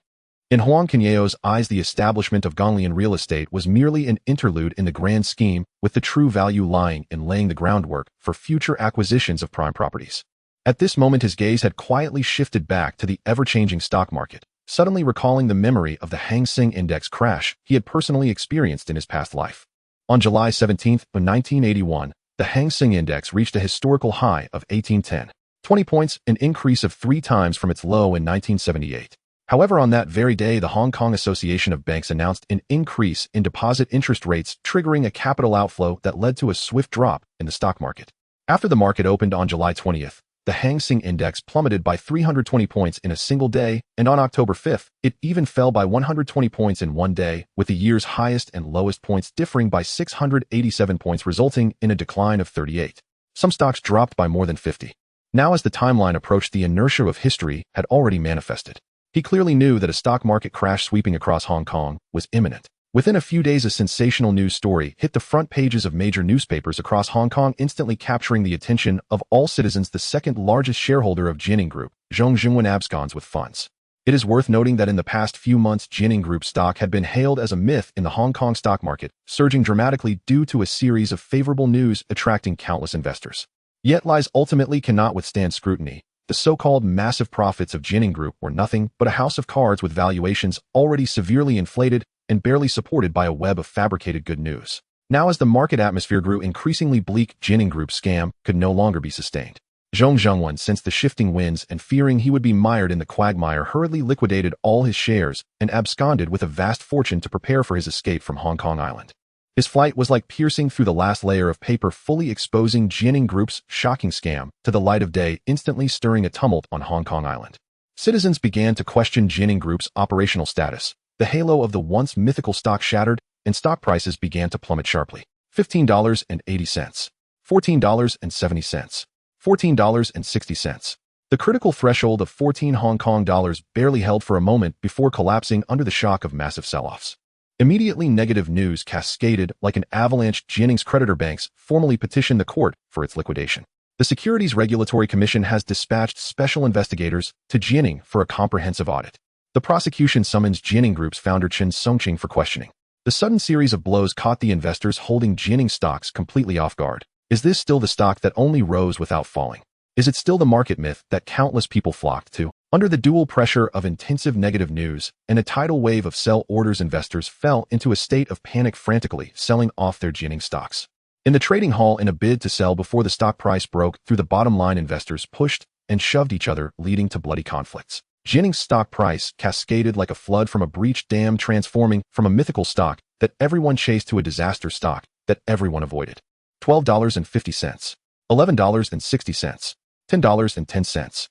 In Huang Kunyao's eyes, the establishment of Gonglian real estate was merely an interlude in the grand scheme, with the true value lying in laying the groundwork for future acquisitions of prime properties. At this moment, his gaze had quietly shifted back to the ever-changing stock market, suddenly recalling the memory of the Hang Seng Index crash he had personally experienced in his past life. On July 17, 1981, the Hang Seng Index reached a historical high of 1810, 20 points, an increase of 3 times from its low in 1978. However, on that very day, the Hong Kong Association of Banks announced an increase in deposit interest rates, triggering a capital outflow that led to a swift drop in the stock market. After the market opened on July 20th, the Hang Seng Index plummeted by 320 points in a single day, and on October 5th, it even fell by 120 points in one day, with the year's highest and lowest points differing by 687 points, resulting in a decline of 38. Some stocks dropped by more than 50. Now, as the timeline approached, the inertia of history had already manifested. He clearly knew that a stock market crash sweeping across Hong Kong was imminent. Within a few days, a sensational news story hit the front pages of major newspapers across Hong Kong, instantly capturing the attention of all citizens. The second largest shareholder of Jining Group, Zhong Zhongwen, absconds with funds. It is worth noting that in the past few months, Jining Group stock had been hailed as a myth in the Hong Kong stock market, surging dramatically due to a series of favorable news attracting countless investors. Yet lies ultimately cannot withstand scrutiny. The so-called massive profits of Jining Group were nothing but a house of cards with valuations already severely inflated and barely supported by a web of fabricated good news. Now, as the market atmosphere grew increasingly bleak, Jining Group's scam could no longer be sustained. Zhong Zhongwen sensed the shifting winds and, fearing he would be mired in the quagmire, hurriedly liquidated all his shares and absconded with a vast fortune to prepare for his escape from Hong Kong Island. His flight was like piercing through the last layer of paper, fully exposing Jining Group's shocking scam to the light of day, instantly stirring a tumult on Hong Kong Island. Citizens began to question Jining Group's operational status. The halo of the once mythical stock shattered, and stock prices began to plummet sharply. $15.80, $14.70, $14.60. The critical threshold of 14 Hong Kong dollars barely held for a moment before collapsing under the shock of massive sell-offs. Immediately, negative news cascaded like an avalanche. Jining's creditor banks formally petitioned the court for its liquidation. The Securities Regulatory Commission has dispatched special investigators to Jining for a comprehensive audit. The prosecution summons Jining Group's founder Chen Songqing for questioning. The sudden series of blows caught the investors holding Jining stocks completely off guard. Is this still the stock that only rose without falling? Is it still the market myth that countless people flocked to? Under the dual pressure of intensive negative news and a tidal wave of sell orders, investors fell into a state of panic, frantically selling off their Jining stocks. In the trading hall, in a bid to sell before the stock price broke through the bottom line, investors pushed and shoved each other, leading to bloody conflicts. Jining's stock price cascaded like a flood from a breached dam, transforming from a mythical stock that everyone chased to a disaster stock that everyone avoided. $12.50, $11.60, $10.10.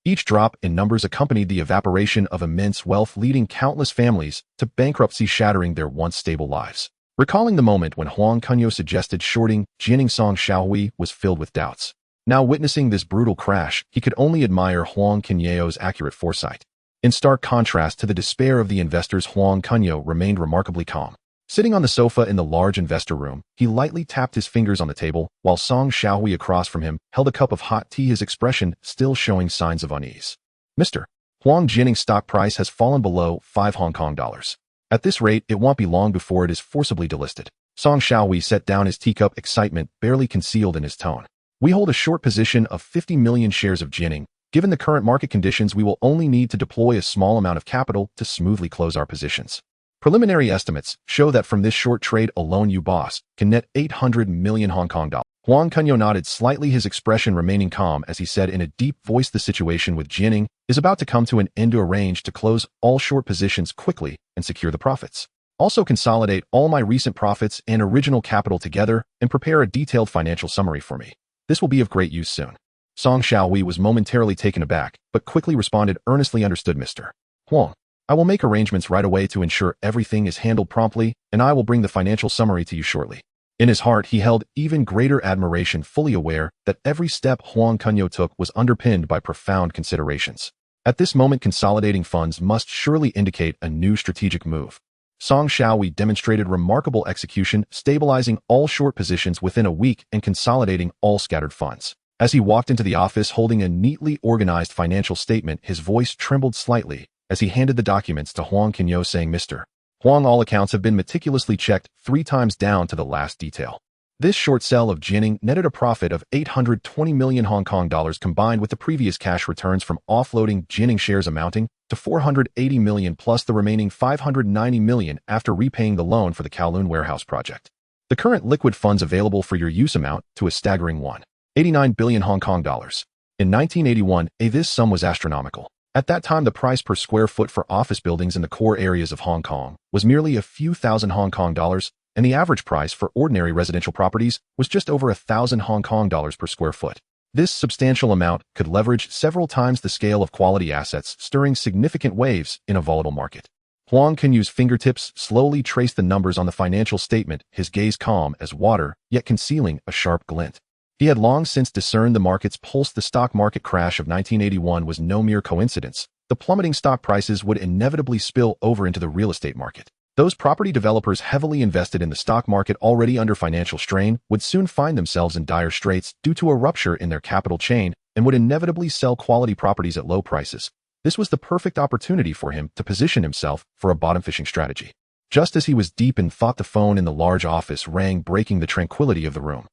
Each drop in numbers accompanied the evaporation of immense wealth, leading countless families to bankruptcy, shattering their once stable lives. Recalling the moment when Huang Kunyao suggested shorting Jining, Song Xiaohui was filled with doubts. Now, witnessing this brutal crash, he could only admire Huang Kunyao's accurate foresight. In stark contrast to the despair of the investors, Huang Kunyao remained remarkably calm. Sitting on the sofa in the large investor room, he lightly tapped his fingers on the table, while Song Xiaohui across from him held a cup of hot tea, his expression still showing signs of unease. Mr. Huang, Jining's stock price has fallen below 5 Hong Kong dollars. At this rate, it won't be long before it is forcibly delisted. Song Xiaohui set down his teacup, excitement barely concealed in his tone. We hold a short position of 50 million shares of Jining. Given the current market conditions, we will only need to deploy a small amount of capital to smoothly close our positions. Preliminary estimates show that from this short trade alone, you boss can net 800 million Hong Kong dollars. Huang Kunyao nodded slightly, his expression remaining calm as he said in a deep voice, the situation with Jining is about to come to an end. To arrange to close all short positions quickly and secure the profits. Also consolidate all my recent profits and original capital together and prepare a detailed financial summary for me. This will be of great use soon. Song Xiaohui was momentarily taken aback, but quickly responded earnestly, understood, Mr. Huang. I will make arrangements right away to ensure everything is handled promptly, and I will bring the financial summary to you shortly. In his heart, he held even greater admiration, fully aware that every step Huang Kunyao took was underpinned by profound considerations. At this moment, consolidating funds must surely indicate a new strategic move. Song Xiaohui demonstrated remarkable execution, stabilizing all short positions within a week and consolidating all scattered funds. As he walked into the office holding a neatly organized financial statement, his voice trembled slightly as he handed the documents to Huang Kunyao saying, Mr. Huang, all accounts have been meticulously checked 3 times down to the last detail. This short sell of Jinning netted a profit of 820 million Hong Kong dollars combined with the previous cash returns from offloading Jinning shares amounting to 480 million plus the remaining 590 million after repaying the loan for the Kowloon warehouse project. The current liquid funds available for your use amount to a staggering 189 billion Hong Kong dollars. In 1981, this sum was astronomical. At that time, the price per square foot for office buildings in the core areas of Hong Kong was merely a few thousand Hong Kong dollars, and the average price for ordinary residential properties was just over 1,000 Hong Kong dollars per square foot. This substantial amount could leverage several times the scale of quality assets, stirring significant waves in a volatile market. Huang Kunyao's fingertips slowly traced the numbers on the financial statement, his gaze calm as water, yet concealing a sharp glint. He had long since discerned the market's pulse. The stock market crash of 1981 was no mere coincidence. The plummeting stock prices would inevitably spill over into the real estate market. Those property developers heavily invested in the stock market already under financial strain would soon find themselves in dire straits due to a rupture in their capital chain and would inevitably sell quality properties at low prices. This was the perfect opportunity for him to position himself for a bottom-fishing strategy. Just as he was deep in thought, the phone in the large office rang, breaking the tranquility of the room.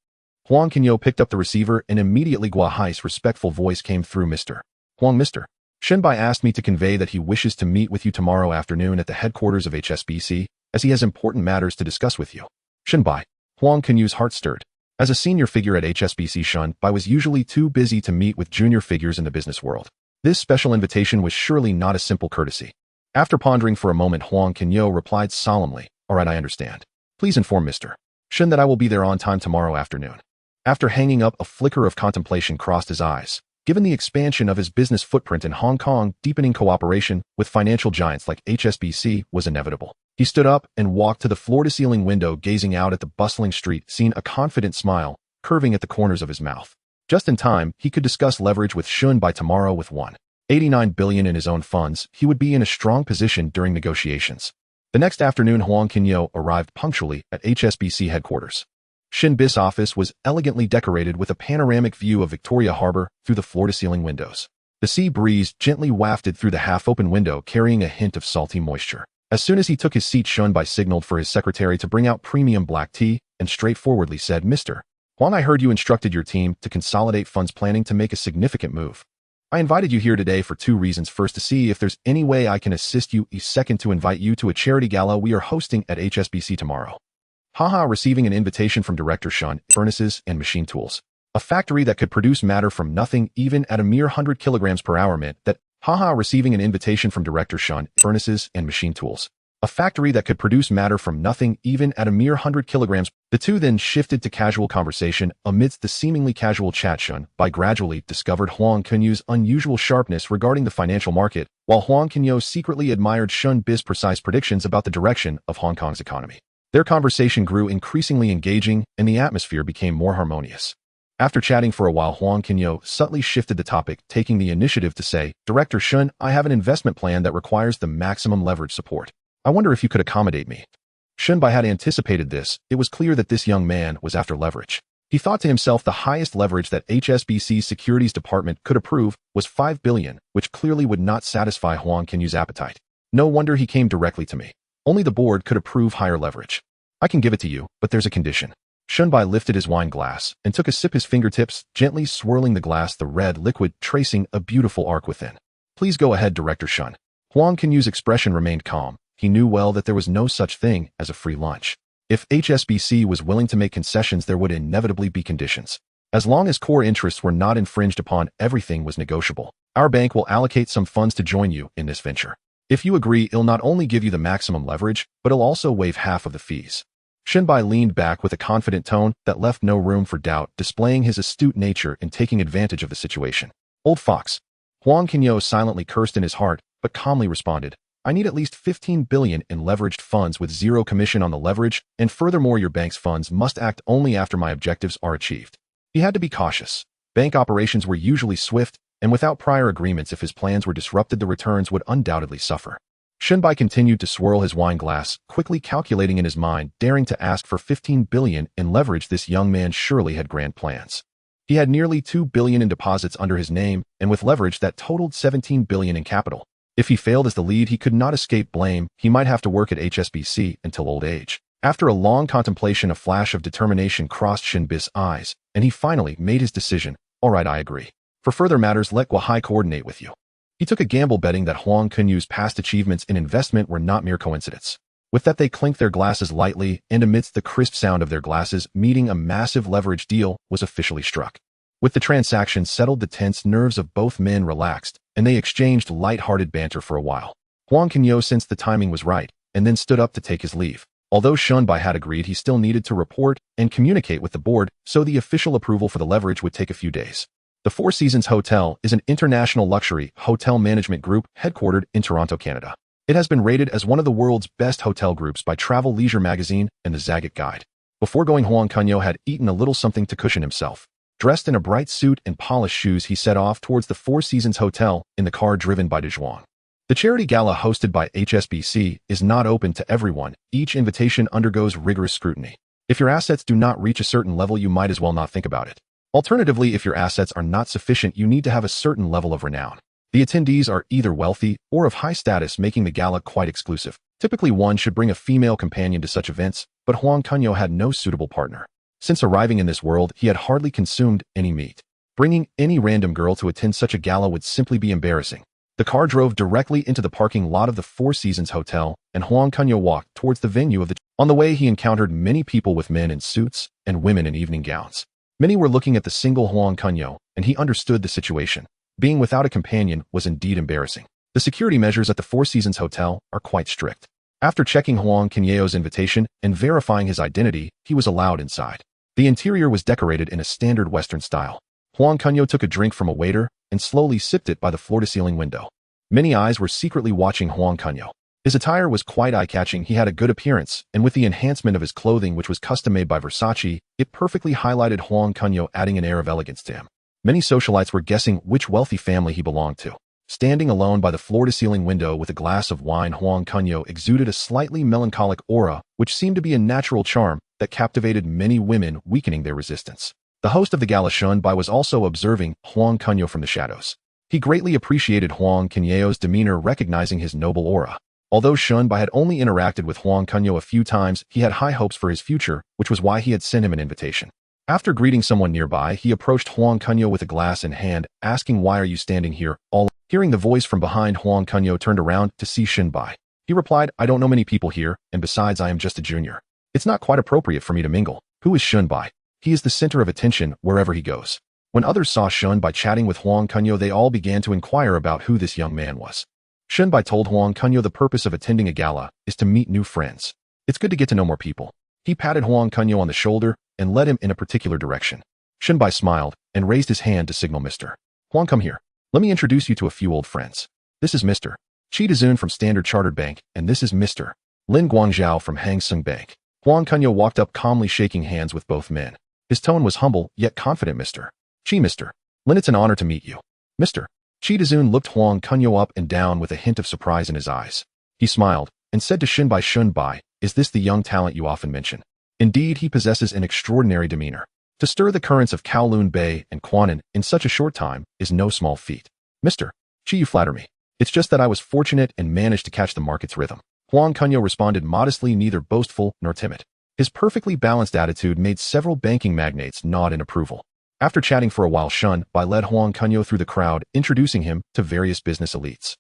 Huang Kunyao picked up the receiver and immediately Gua Hai's respectful voice came through. Mr. Huang, Mr. Shenbai asked me to convey that he wishes to meet with you tomorrow afternoon at the headquarters of HSBC, as he has important matters to discuss with you. Shenbai. Huang Kunyao's heart stirred. As a senior figure at HSBC, Shenbai was usually too busy to meet with junior figures in the business world. This special invitation was surely not a simple courtesy. After pondering for a moment, Huang Kunyao replied solemnly, All right, I understand. Please inform Mr. Shen that I will be there on time tomorrow afternoon. After hanging up, a flicker of contemplation crossed his eyes. Given the expansion of his business footprint in Hong Kong, deepening cooperation with financial giants like HSBC was inevitable. He stood up and walked to the floor-to-ceiling window, gazing out at the bustling street, seeing a confident smile curving at the corners of his mouth. Just in time, he could discuss leverage with Shun. By tomorrow, with 189 billion in his own funds, he would be in a strong position during negotiations. The next afternoon, Huang Kunyao arrived punctually at HSBC headquarters. Shin Bis' office was elegantly decorated with a panoramic view of Victoria Harbour through the floor-to-ceiling windows. The sea breeze gently wafted through the half-open window, carrying a hint of salty moisture. As soon as he took his seat, Shunbai signaled for his secretary to bring out premium black tea and straightforwardly said, Mr. Huang, I heard you instructed your team to consolidate funds, planning to make a significant move. I invited you here today for 2 reasons. First, to see if there's any way I can assist you. Second, to invite you to a charity gala we are hosting at HSBC tomorrow. Receiving an invitation from Director Shun, Furnaces and Machine Tools. A factory that could produce matter from nothing, even at a mere 100 kilograms per hour, meant that, receiving an invitation from Director Shun, Furnaces and Machine Tools. A factory that could produce matter from nothing, even at a mere 100 kilograms. The two then shifted to casual conversation. Amidst the seemingly casual chat, Shunbai gradually discovered Huang Kunyao's unusual sharpness regarding the financial market, while Huang Kunyao secretly admired Shun Bis' precise predictions about the direction of Hong Kong's economy. Their conversation grew increasingly engaging, and the atmosphere became more harmonious. After chatting for a while, Huang Kunyao subtly shifted the topic, taking the initiative to say, Director Shun, I have an investment plan that requires the maximum leverage support. I wonder if you could accommodate me. Shunbai had anticipated this. It was clear that this young man was after leverage. He thought to himself the highest leverage that HSBC's securities department could approve was 5 billion, which clearly would not satisfy Huang Kunyao's appetite. No wonder he came directly to me. Only the board could approve higher leverage. I can give it to you, but there's a condition. Shunbai lifted his wine glass and took a sip, his fingertips gently swirling the glass, the red liquid tracing a beautiful arc within. Please go ahead, Director Shun. Huang Kunyao's expression remained calm. He knew well that there was no such thing as a free lunch. If HSBC was willing to make concessions, there would inevitably be conditions. As long as core interests were not infringed upon, everything was negotiable. Our bank will allocate some funds to join you in this venture. If you agree, it'll not only give you the maximum leverage, but it'll also waive half of the fees. Shunbai leaned back with a confident tone that left no room for doubt, displaying his astute nature in taking advantage of the situation. Old fox. Huang Kunyao silently cursed in his heart, but calmly responded, I need at least 15 billion in leveraged funds with 0 commission on the leverage, and furthermore your bank's funds must act only after my objectives are achieved. He had to be cautious. Bank operations were usually swift, and without prior agreements, if his plans were disrupted, the returns would undoubtedly suffer. Shunbai continued to swirl his wine glass, quickly calculating in his mind, daring to ask for 15 billion in leverage. This young man surely had grand plans. He had nearly 2 billion in deposits under his name, and with leverage that totaled 17 billion in capital. If he failed as the lead, he could not escape blame. He might have to work at HSBC until old age. After a long contemplation, a flash of determination crossed Shinbis' eyes, and he finally made his decision. All right, I agree. For further matters, let Guahai coordinate with you. He took a gamble betting that Huang Kunyao's past achievements in investment were not mere coincidence. With that, they clinked their glasses lightly, and amidst the crisp sound of their glasses meeting, a massive leverage deal was officially struck. With the transaction settled, the tense nerves of both men relaxed, and they exchanged light-hearted banter for a while. Huang Kunyao sensed the timing was right, and then stood up to take his leave. Although Shunbai had agreed, he still needed to report and communicate with the board, so the official approval for the leverage would take a few days. The Four Seasons Hotel is an international luxury hotel management group headquartered in Toronto, Canada. It has been rated as one of the world's best hotel groups by Travel Leisure magazine and the Zagat Guide. Before going, Huang Kunyao had eaten a little something to cushion himself. Dressed in a bright suit and polished shoes, he set off towards the Four Seasons Hotel in the car driven by Dezhuang. The charity gala hosted by HSBC is not open to everyone. Each invitation undergoes rigorous scrutiny. If your assets do not reach a certain level, you might as well not think about it. Alternatively, if your assets are not sufficient, you need to have a certain level of renown. The attendees are either wealthy or of high status, making the gala quite exclusive. Typically, one should bring a female companion to such events, but Huang Kunyao had no suitable partner. Since arriving in this world, he had hardly consumed any meat. Bringing any random girl to attend such a gala would simply be embarrassing. The car drove directly into the parking lot of the Four Seasons Hotel, and Huang Kunyao walked towards the venue of the... On the way, he encountered many people, with men in suits and women in evening gowns. Many were looking at the single Huang Kunyao, and he understood the situation. Being without a companion was indeed embarrassing. The security measures at the Four Seasons Hotel are quite strict. After checking Huang Kunyao's invitation and verifying his identity, he was allowed inside. The interior was decorated in a standard Western style. Huang Kunyao took a drink from a waiter and slowly sipped it by the floor-to-ceiling window. Many eyes were secretly watching Huang Kunyao. His attire was quite eye-catching. He had a good appearance, and with the enhancement of his clothing, which was custom-made by Versace, it perfectly highlighted Huang Kunyao, adding an air of elegance to him. Many socialites were guessing which wealthy family he belonged to. Standing alone by the floor-to-ceiling window with a glass of wine, Huang Kunyao exuded a slightly melancholic aura, which seemed to be a natural charm that captivated many women, weakening their resistance. The host of the gala, Shunbai, was also observing Huang Kunyao from the shadows. He greatly appreciated Huang Kunyao's demeanor, recognizing his noble aura. Although Shunbai had only interacted with Huang Kunyao a few times, he had high hopes for his future, which was why he had sent him an invitation. After greeting someone nearby, he approached Huang Kunyao with a glass in hand, asking, "Why are you standing here all?" Hearing the voice from behind, Huang Kunyao turned around to see Shunbai. He replied, "I don't know many people here, and besides, I am just a junior. It's not quite appropriate for me to mingle." Who is Shunbai? He is the center of attention wherever he goes. When others saw Shunbai chatting with Huang Kunyao, they all began to inquire about who this young man was. Shunbai told Huang Kunyao the purpose of attending a gala is to meet new friends. It's good to get to know more people. He patted Huang Kunyao on the shoulder and led him in a particular direction. Shunbai smiled and raised his hand to signal Mr. Huang, come here. Let me introduce you to a few old friends. This is Mr. Chi Dezun from Standard Chartered Bank, and this is Mr. Lin Guangzhou from Hang Seng Bank. Huang Kunyao walked up calmly, shaking hands with both men. His tone was humble, yet confident. Mr. Lin, it's an honor to meet you. Mr. Chi Dezun looked Huang Kunyao up and down with a hint of surprise in his eyes. He smiled and said to Shunbai, "Is this the young talent you often mention?" Indeed, he possesses an extraordinary demeanor. To stir the currents of Kowloon Bay and Quanon in such a short time is no small feat. Mr. Chi, you flatter me. It's just that I was fortunate and managed to catch the market's rhythm. Huang Kunyao responded modestly, neither boastful nor timid. His perfectly balanced attitude made several banking magnates nod in approval. After chatting for a while, Shunbai led Huang Kunyao through the crowd, introducing him to various business elites.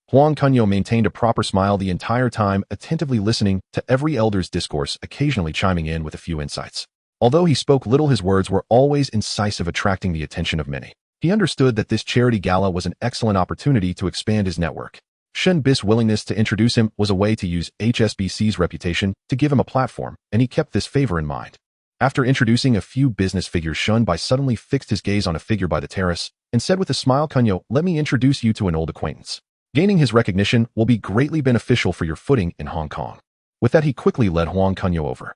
Huang Kunyao maintained a proper smile the entire time, attentively listening to every elder's discourse, occasionally chiming in with a few insights. Although he spoke little, his words were always incisive, attracting the attention of many. He understood that this charity gala was an excellent opportunity to expand his network. Shenbis' willingness to introduce him was a way to use HSBC's reputation to give him a platform, and he kept this favor in mind. After introducing a few business figures, Shunbai suddenly fixed his gaze on a figure by the terrace and said with a smile, "Kunyao, let me introduce you to an old acquaintance. Gaining his recognition will be greatly beneficial for your footing in Hong Kong." With that, he quickly led Huang Kunyao over.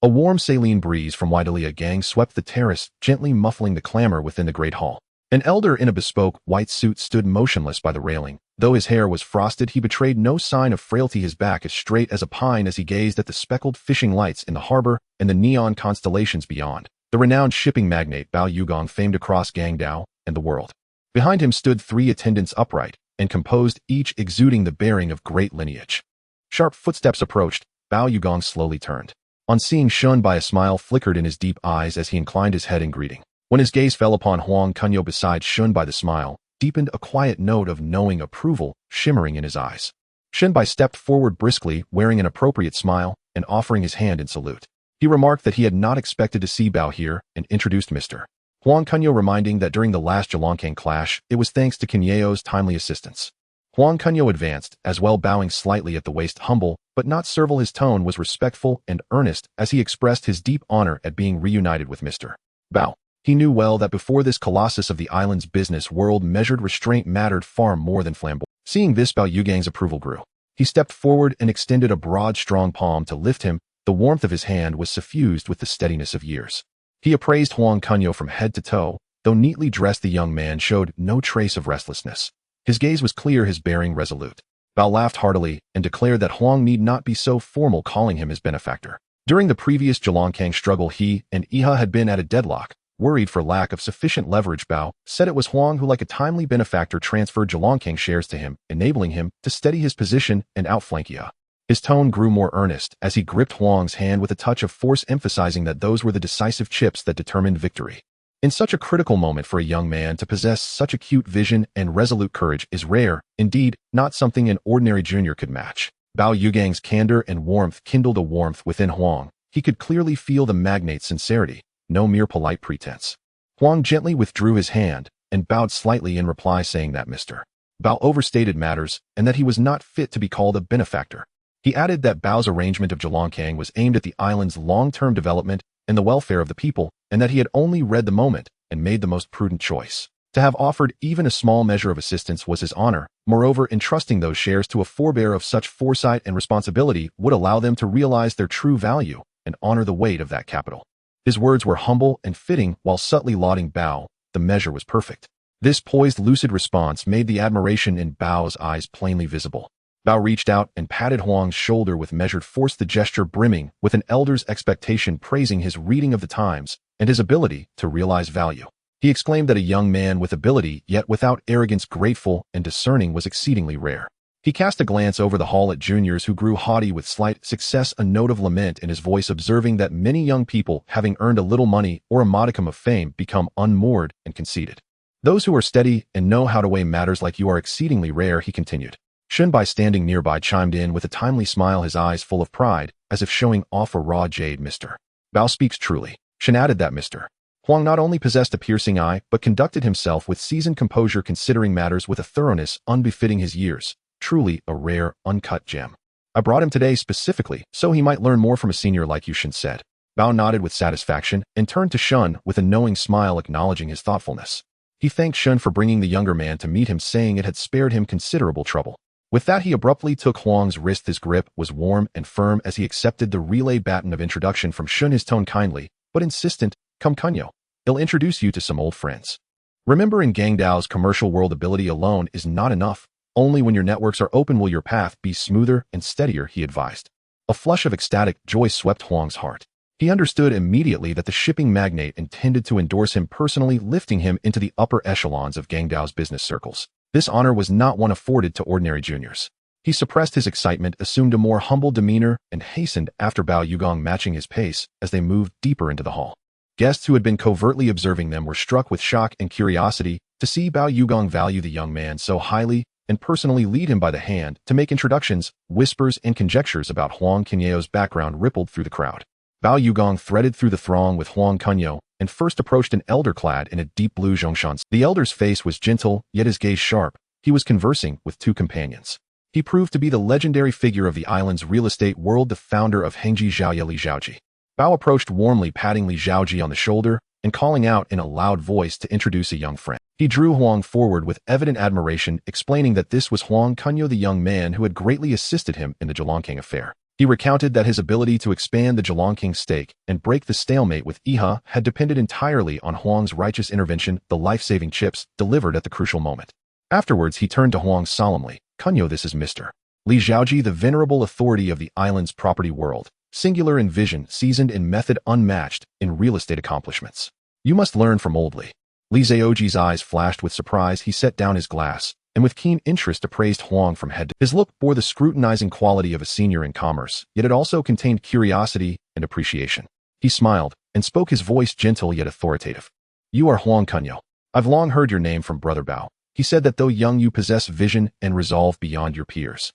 A warm saline breeze from Waidalia Gang swept the terrace, gently muffling the clamor within the great hall. An elder in a bespoke white suit stood motionless by the railing. Though his hair was frosted, he betrayed no sign of frailty, his back as straight as a pine as he gazed at the speckled fishing lights in the harbor and the neon constellations beyond. The renowned shipping magnate Bao Yugong, famed across Guangdao and the world. Behind him stood three attendants upright, and composed, each exuding the bearing of great lineage. Sharp footsteps approached. Bao Yugong slowly turned. On seeing Shun, by a smile flickered in his deep eyes as he inclined his head in greeting. When his gaze fell upon Huang Kunyao beside Shun, by the smile deepened a quiet note of knowing approval shimmering in his eyes. Shenbai stepped forward briskly, wearing an appropriate smile and offering his hand in salute. He remarked that he had not expected to see Bao here and introduced Mr. Huang Kunyao, reminding that during the last Jelongkang clash, it was thanks to Kunyao's timely assistance. Huang Kunyao advanced, as well bowing slightly at the waist, humble but not servile. His tone was respectful and earnest as he expressed his deep honor at being reunited with Mr. Bao. He knew well that before this colossus of the island's business world, measured restraint mattered far more than flamboyance. Seeing this, Bao Yugang's approval grew. He stepped forward and extended a broad, strong palm to lift him. The warmth of his hand was suffused with the steadiness of years. He appraised Huang Kunyao from head to toe. Though neatly dressed, the young man showed no trace of restlessness. His gaze was clear, his bearing resolute. Bao laughed heartily and declared that Huang need not be so formal, calling him his benefactor. During the previous Jelongkang struggle, he and Iha had been at a deadlock. Worried for lack of sufficient leverage, Bao said it was Huang who, like a timely benefactor, transferred Jelongkang shares to him, enabling him to steady his position and outflank Iha. His tone grew more earnest as he gripped Huang's hand with a touch of force, emphasizing that those were the decisive chips that determined victory. In such a critical moment, for a young man to possess such acute vision and resolute courage is rare, indeed, not something an ordinary junior could match. Bao Yugang's candor and warmth kindled a warmth within Huang. He could clearly feel the magnate's sincerity, no mere polite pretense. Huang gently withdrew his hand and bowed slightly in reply, saying that Mr. Bao overstated matters and that he was not fit to be called a benefactor. He added that Bao's arrangement of Jelongkang was aimed at the island's long-term development and the welfare of the people, and that he had only read the moment and made the most prudent choice. To have offered even a small measure of assistance was his honor. Moreover, entrusting those shares to a forebear of such foresight and responsibility would allow them to realize their true value and honor the weight of that capital. His words were humble and fitting, while subtly lauding Bao. The measure was perfect. This poised, lucid response made the admiration in Bao's eyes plainly visible. Bao reached out and patted Huang's shoulder with measured force, the gesture brimming with an elder's expectation, praising his reading of the times and his ability to realize value. He exclaimed that a young man with ability, yet without arrogance, grateful and discerning, was exceedingly rare. He cast a glance over the hall at juniors who grew haughty with slight success, a note of lament in his voice, observing that many young people, having earned a little money or a modicum of fame, become unmoored and conceited. Those who are steady and know how to weigh matters like you are exceedingly rare, he continued. Shunbai, standing nearby, chimed in with a timely smile, his eyes full of pride, as if showing off a raw jade. Mr. Bao speaks truly. Shen added that Mr. Huang not only possessed a piercing eye, but conducted himself with seasoned composure, considering matters with a thoroughness unbefitting his years. Truly a rare, uncut gem. I brought him today specifically so he might learn more from a senior like you, Shen said. Bao nodded with satisfaction and turned to Shun with a knowing smile, acknowledging his thoughtfulness. He thanked Shun for bringing the younger man to meet him, saying it had spared him considerable trouble. With that, he abruptly took Huang's wrist. His grip was warm and firm as he accepted the relay baton of introduction from Shun, his tone kindly but insistent. Come, Kunyao. I'll introduce you to some old friends. Remember, in Gangdao's commercial world, ability alone is not enough. Only when your networks are open will your path be smoother and steadier, he advised. A flush of ecstatic joy swept Huang's heart. He understood immediately that the shipping magnate intended to endorse him personally, lifting him into the upper echelons of Gangdao's business circles. This honor was not one afforded to ordinary juniors. He suppressed his excitement, assumed a more humble demeanor, and hastened after Bao Yugong, matching his pace as they moved deeper into the hall. Guests who had been covertly observing them were struck with shock and curiosity to see Bao Yugong value the young man so highly and personally lead him by the hand to make introductions. Whispers and conjectures about Huang Kunyao's background rippled through the crowd. Bao Yugong threaded through the throng with Huang Kunyao and first approached an elder clad in a deep blue zhongshan. The elder's face was gentle, yet his gaze sharp. He was conversing with two companions. He proved to be the legendary figure of the island's real estate world, the founder of Hengji Zhaoye, Li Zhaoji. Bao approached warmly, patting Li Zhaoji on the shoulder and calling out in a loud voice to introduce a young friend. He drew Huang forward with evident admiration, explaining that this was Huang Kunyao, the young man who had greatly assisted him in the Jelongkang affair. He recounted that his ability to expand the Jelongkang stake and break the stalemate with Iha had depended entirely on Huang's righteous intervention, the life-saving chips delivered at the crucial moment. Afterwards, he turned to Huang solemnly. Kunyao, this is Mr. Li Zhaoji, the venerable authority of the island's property world, singular in vision, seasoned in method, unmatched in real estate accomplishments. You must learn from old Li. Li Zhaoji's eyes flashed with surprise. He set down his glass, and with keen interest appraised Huang from head to toe. His look bore the scrutinizing quality of a senior in commerce, yet it also contained curiosity and appreciation. He smiled, and spoke, his voice gentle yet authoritative. "You are Huang Kunyao. I've long heard your name from Brother Bao. He said that though young you possess vision and resolve beyond your peers.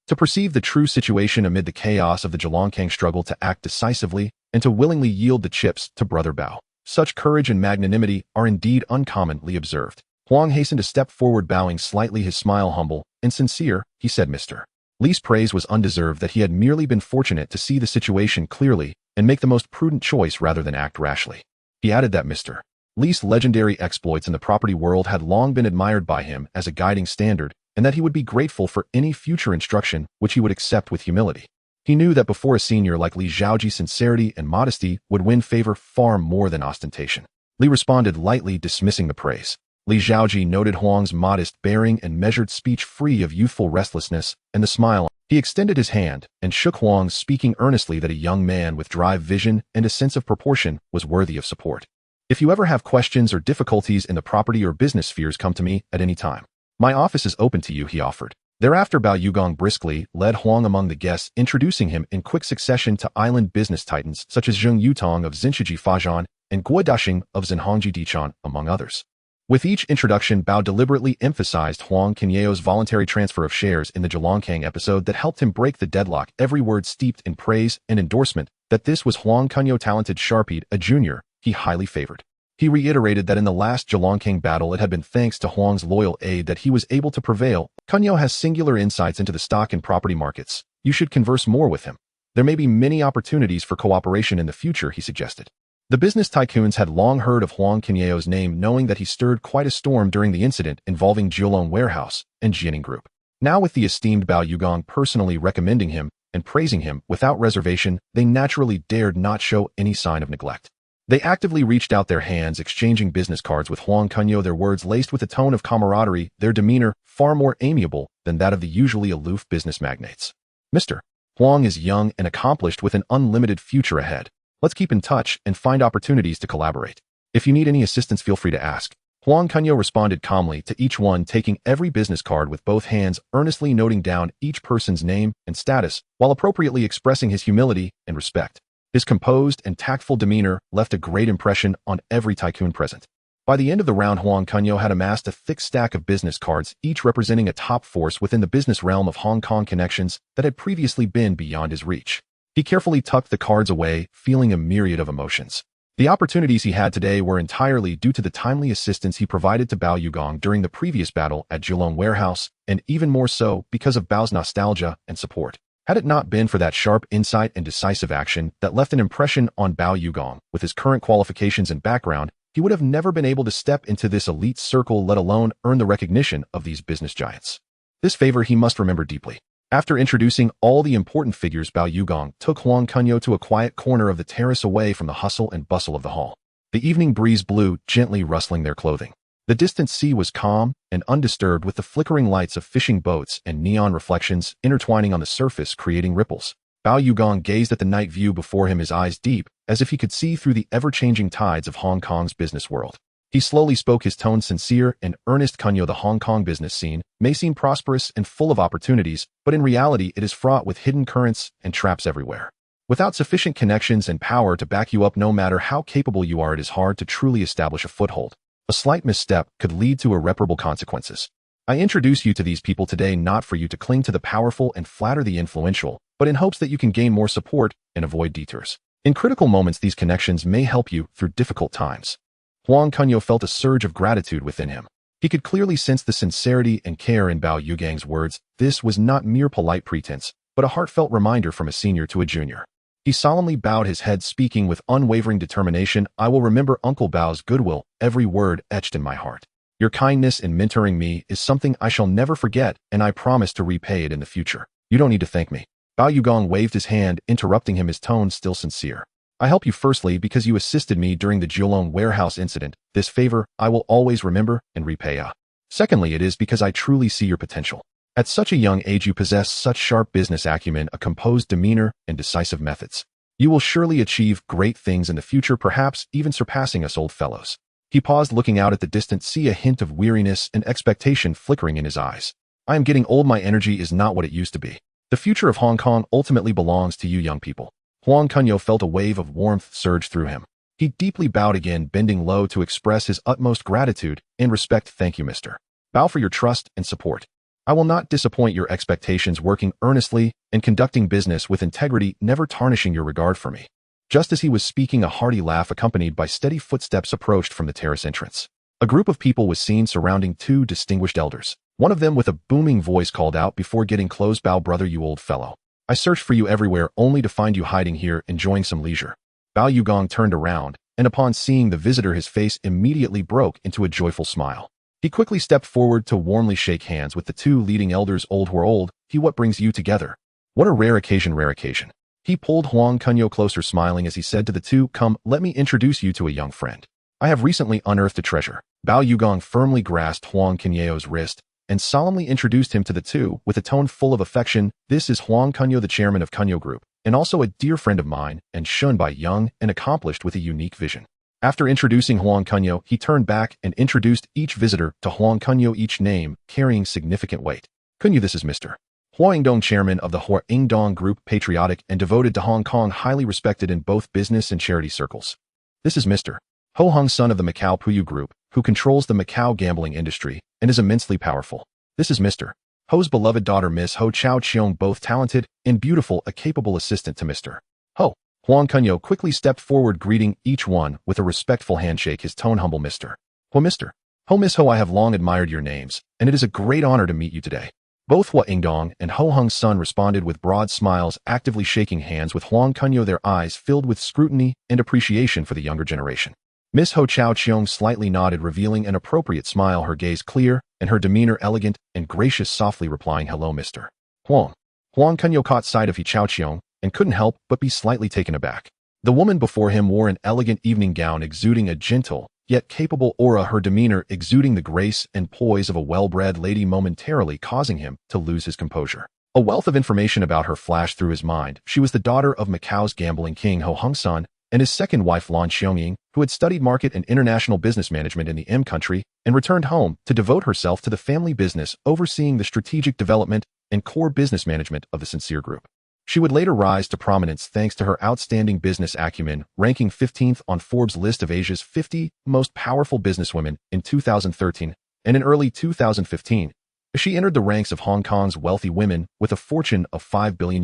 To perceive the true situation amid the chaos of the Zhejiang struggle, to act decisively, and to willingly yield the chips to Brother Bao. Such courage and magnanimity are indeed uncommonly observed." Huang hastened a step forward, bowing slightly, his smile humble and sincere. He said Mr. Li's praise was undeserved, that he had merely been fortunate to see the situation clearly and make the most prudent choice rather than act rashly. He added that Mr. Li's legendary exploits in the property world had long been admired by him as a guiding standard, and that he would be grateful for any future instruction which he would accept with humility. He knew that before a senior like Li Zhaoji, sincerity and modesty would win favor far more than ostentation. Li responded lightly, dismissing the praise. Li Zhaoji noted Huang's modest bearing and measured speech, free of youthful restlessness, and the smile. He extended his hand and shook Huang, speaking earnestly that a young man with drive, vision, and a sense of proportion was worthy of support. "If you ever have questions or difficulties in the property or business spheres, come to me at any time. My office is open to you," he offered. Thereafter Bao Yugong briskly led Huang among the guests, introducing him in quick succession to island business titans such as Zheng Yutong of Xinshiji Fajan and Guo Dashing of Zhenhongji Dichan, among others. With each introduction, Bao deliberately emphasized Huang Kunyao's voluntary transfer of shares in the Zhejiang episode that helped him break the deadlock, every word steeped in praise and endorsement, that this was Huang Kunyao, talented Sharpie, a junior he highly favored. He reiterated that in the last Zhejiang battle it had been thanks to Huang's loyal aid that he was able to prevail. "Kunyao has singular insights into the stock and property markets. You should converse more with him. There may be many opportunities for cooperation in the future," he suggested. The business tycoons had long heard of Huang Kunyao's name, knowing that he stirred quite a storm during the incident involving Kowloon Warehouse and Jianing Group. Now, with the esteemed Bao Yugong personally recommending him and praising him without reservation, they naturally dared not show any sign of neglect. They actively reached out their hands, exchanging business cards with Huang Kunyao, their words laced with a tone of camaraderie, their demeanor far more amiable than that of the usually aloof business magnates. "Mr. Huang is young and accomplished with an unlimited future ahead. Let's keep in touch and find opportunities to collaborate. If you need any assistance, feel free to ask." Huang Kunyao responded calmly to each one, taking every business card with both hands, earnestly noting down each person's name and status, while appropriately expressing his humility and respect. His composed and tactful demeanor left a great impression on every tycoon present. By the end of the round, Huang Kunyao had amassed a thick stack of business cards, each representing a top force within the business realm of Hong Kong connections that had previously been beyond his reach. He carefully tucked the cards away, feeling a myriad of emotions. The opportunities he had today were entirely due to the timely assistance he provided to Bao Yugong during the previous battle at Kowloon Warehouse, and even more so because of Bao's nostalgia and support. Had it not been for that sharp insight and decisive action that left an impression on Bao Yugong, with his current qualifications and background, he would have never been able to step into this elite circle, let alone earn the recognition of these business giants. This favor he must remember deeply. After introducing all the important figures, Bao Yugong took Huang Kunyao to a quiet corner of the terrace away from the hustle and bustle of the hall. The evening breeze blew, gently rustling their clothing. The distant sea was calm and undisturbed, with the flickering lights of fishing boats and neon reflections intertwining on the surface, creating ripples. Bao Yugong gazed at the night view before him, his eyes deep, as if he could see through the ever-changing tides of Hong Kong's business world. He slowly spoke, his tone sincere and earnest. "Kunyao, the Hong Kong business scene may seem prosperous and full of opportunities, but in reality it is fraught with hidden currents and traps everywhere. Without sufficient connections and power to back you up, no matter how capable you are, it is hard to truly establish a foothold. A slight misstep could lead to irreparable consequences. I introduce you to these people today not for you to cling to the powerful and flatter the influential, but in hopes that you can gain more support and avoid detours. In critical moments, these connections may help you through difficult times." Huang Kunyao felt a surge of gratitude within him. He could clearly sense the sincerity and care in Bao Yugong's words. This was not mere polite pretense, but a heartfelt reminder from a senior to a junior. He solemnly bowed his head, speaking with unwavering determination. "I will remember Uncle Bao's goodwill, every word etched in my heart. Your kindness in mentoring me is something I shall never forget, and I promise to repay it in the future. You don't need to thank me." Bao Yugong waved his hand, interrupting him, his tone still sincere. "I help you firstly because you assisted me during the Kowloon Warehouse incident. This favor I will always remember and repay. Secondly, it is because I truly see your potential. At such a young age you possess such sharp business acumen, a composed demeanor, and decisive methods. You will surely achieve great things in the future, perhaps even surpassing us old fellows. He paused, looking out at the distance, see a hint of weariness and expectation flickering in his eyes. I am getting old. My energy is not what it used to be. The future of Hong Kong ultimately belongs to you young people. Huang Kunyao felt a wave of warmth surge through him. He deeply bowed again, bending low to express his utmost gratitude and respect. Thank you, Mr. Bao, for your trust and support. I will not disappoint your expectations, working earnestly and conducting business with integrity, never tarnishing your regard for me. Just as he was speaking, a hearty laugh accompanied by steady footsteps approached from the terrace entrance. A group of people was seen surrounding two distinguished elders. One of them with a booming voice called out before getting close, Bao, brother, you old fellow. I searched for you everywhere only to find you hiding here enjoying some leisure. Bao Yugong turned around, and upon seeing the visitor his face immediately broke into a joyful smile. He quickly stepped forward to warmly shake hands with the two leading elders. Old who are old, what brings you together? What a rare occasion, rare occasion. He pulled Huang Kunyao closer, smiling as he said to the two, come, let me introduce you to a young friend. I have recently unearthed a treasure. Bao Yugong firmly grasped Huang Kunyao's wrist and solemnly introduced him to the two with a tone full of affection. This is Huang Kunyao, the chairman of Kunyao Group, and also a dear friend of mine and shunned by young and accomplished with a unique vision. After introducing Huang Kunyao, he turned back and introduced each visitor to Huang Kunyao, each name carrying significant weight. Kunyao, this is Mr. Huangdong, chairman of the Huangdong Group, patriotic and devoted to Hong Kong, highly respected in both business and charity circles. This is Mr. Ho Hung, son of the Macau Puyu Group, who controls the Macau gambling industry and is immensely powerful. This is Mr. Ho's beloved daughter, Miss Ho Chao Cheong, both talented and beautiful, a capable assistant to Mr. Ho. Huang Kunyao quickly stepped forward, greeting each one with a respectful handshake, his tone humble. Mr. Ho, Miss Ho, I have long admired your names, and it is a great honor to meet you today. Both Hua Ingdong and Ho Hung's son responded with broad smiles, actively shaking hands with Huang Kunyao, their eyes filled with scrutiny and appreciation for the younger generation. Miss Ho Chao Cheong slightly nodded, revealing an appropriate smile, her gaze clear and her demeanor elegant and gracious, softly replying, hello, Mr. Huang. Huang Kunyao caught sight of He Chao Cheong and couldn't help but be slightly taken aback. The woman before him wore an elegant evening gown exuding a gentle, yet capable aura, her demeanor exuding the grace and poise of a well-bred lady, momentarily causing him to lose his composure. A wealth of information about her flashed through his mind. She was the daughter of Macau's gambling king Ho Hung's son and his second wife Lan Xiongying, who had studied market and international business management in the M country and returned home to devote herself to the family business, overseeing the strategic development and core business management of the Sincere Group. She would later rise to prominence thanks to her outstanding business acumen, ranking 15th on Forbes' list of Asia's 50 most powerful businesswomen in 2013, and in early 2015, she entered the ranks of Hong Kong's wealthy women with a fortune of $5 billion.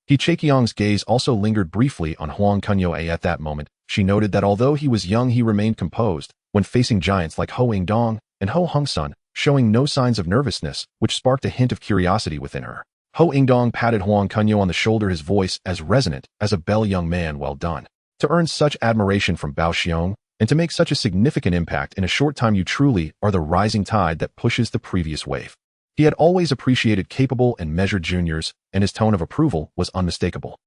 He Chaekiong's gaze also lingered briefly on Huang Kunyao. At that moment, she noted that although he was young, he remained composed when facing giants like Ho Ingdong and Ho Hung's son, showing no signs of nervousness, which sparked a hint of curiosity within her. Ho Ingdong patted Huang Kunyao on the shoulder, his voice as resonant as a bell. Young man, well done. To earn such admiration from Bao Xiong and to make such a significant impact in a short time, you truly are the rising tide that pushes the previous wave. He had always appreciated capable and measured juniors, and his tone of approval was unmistakable.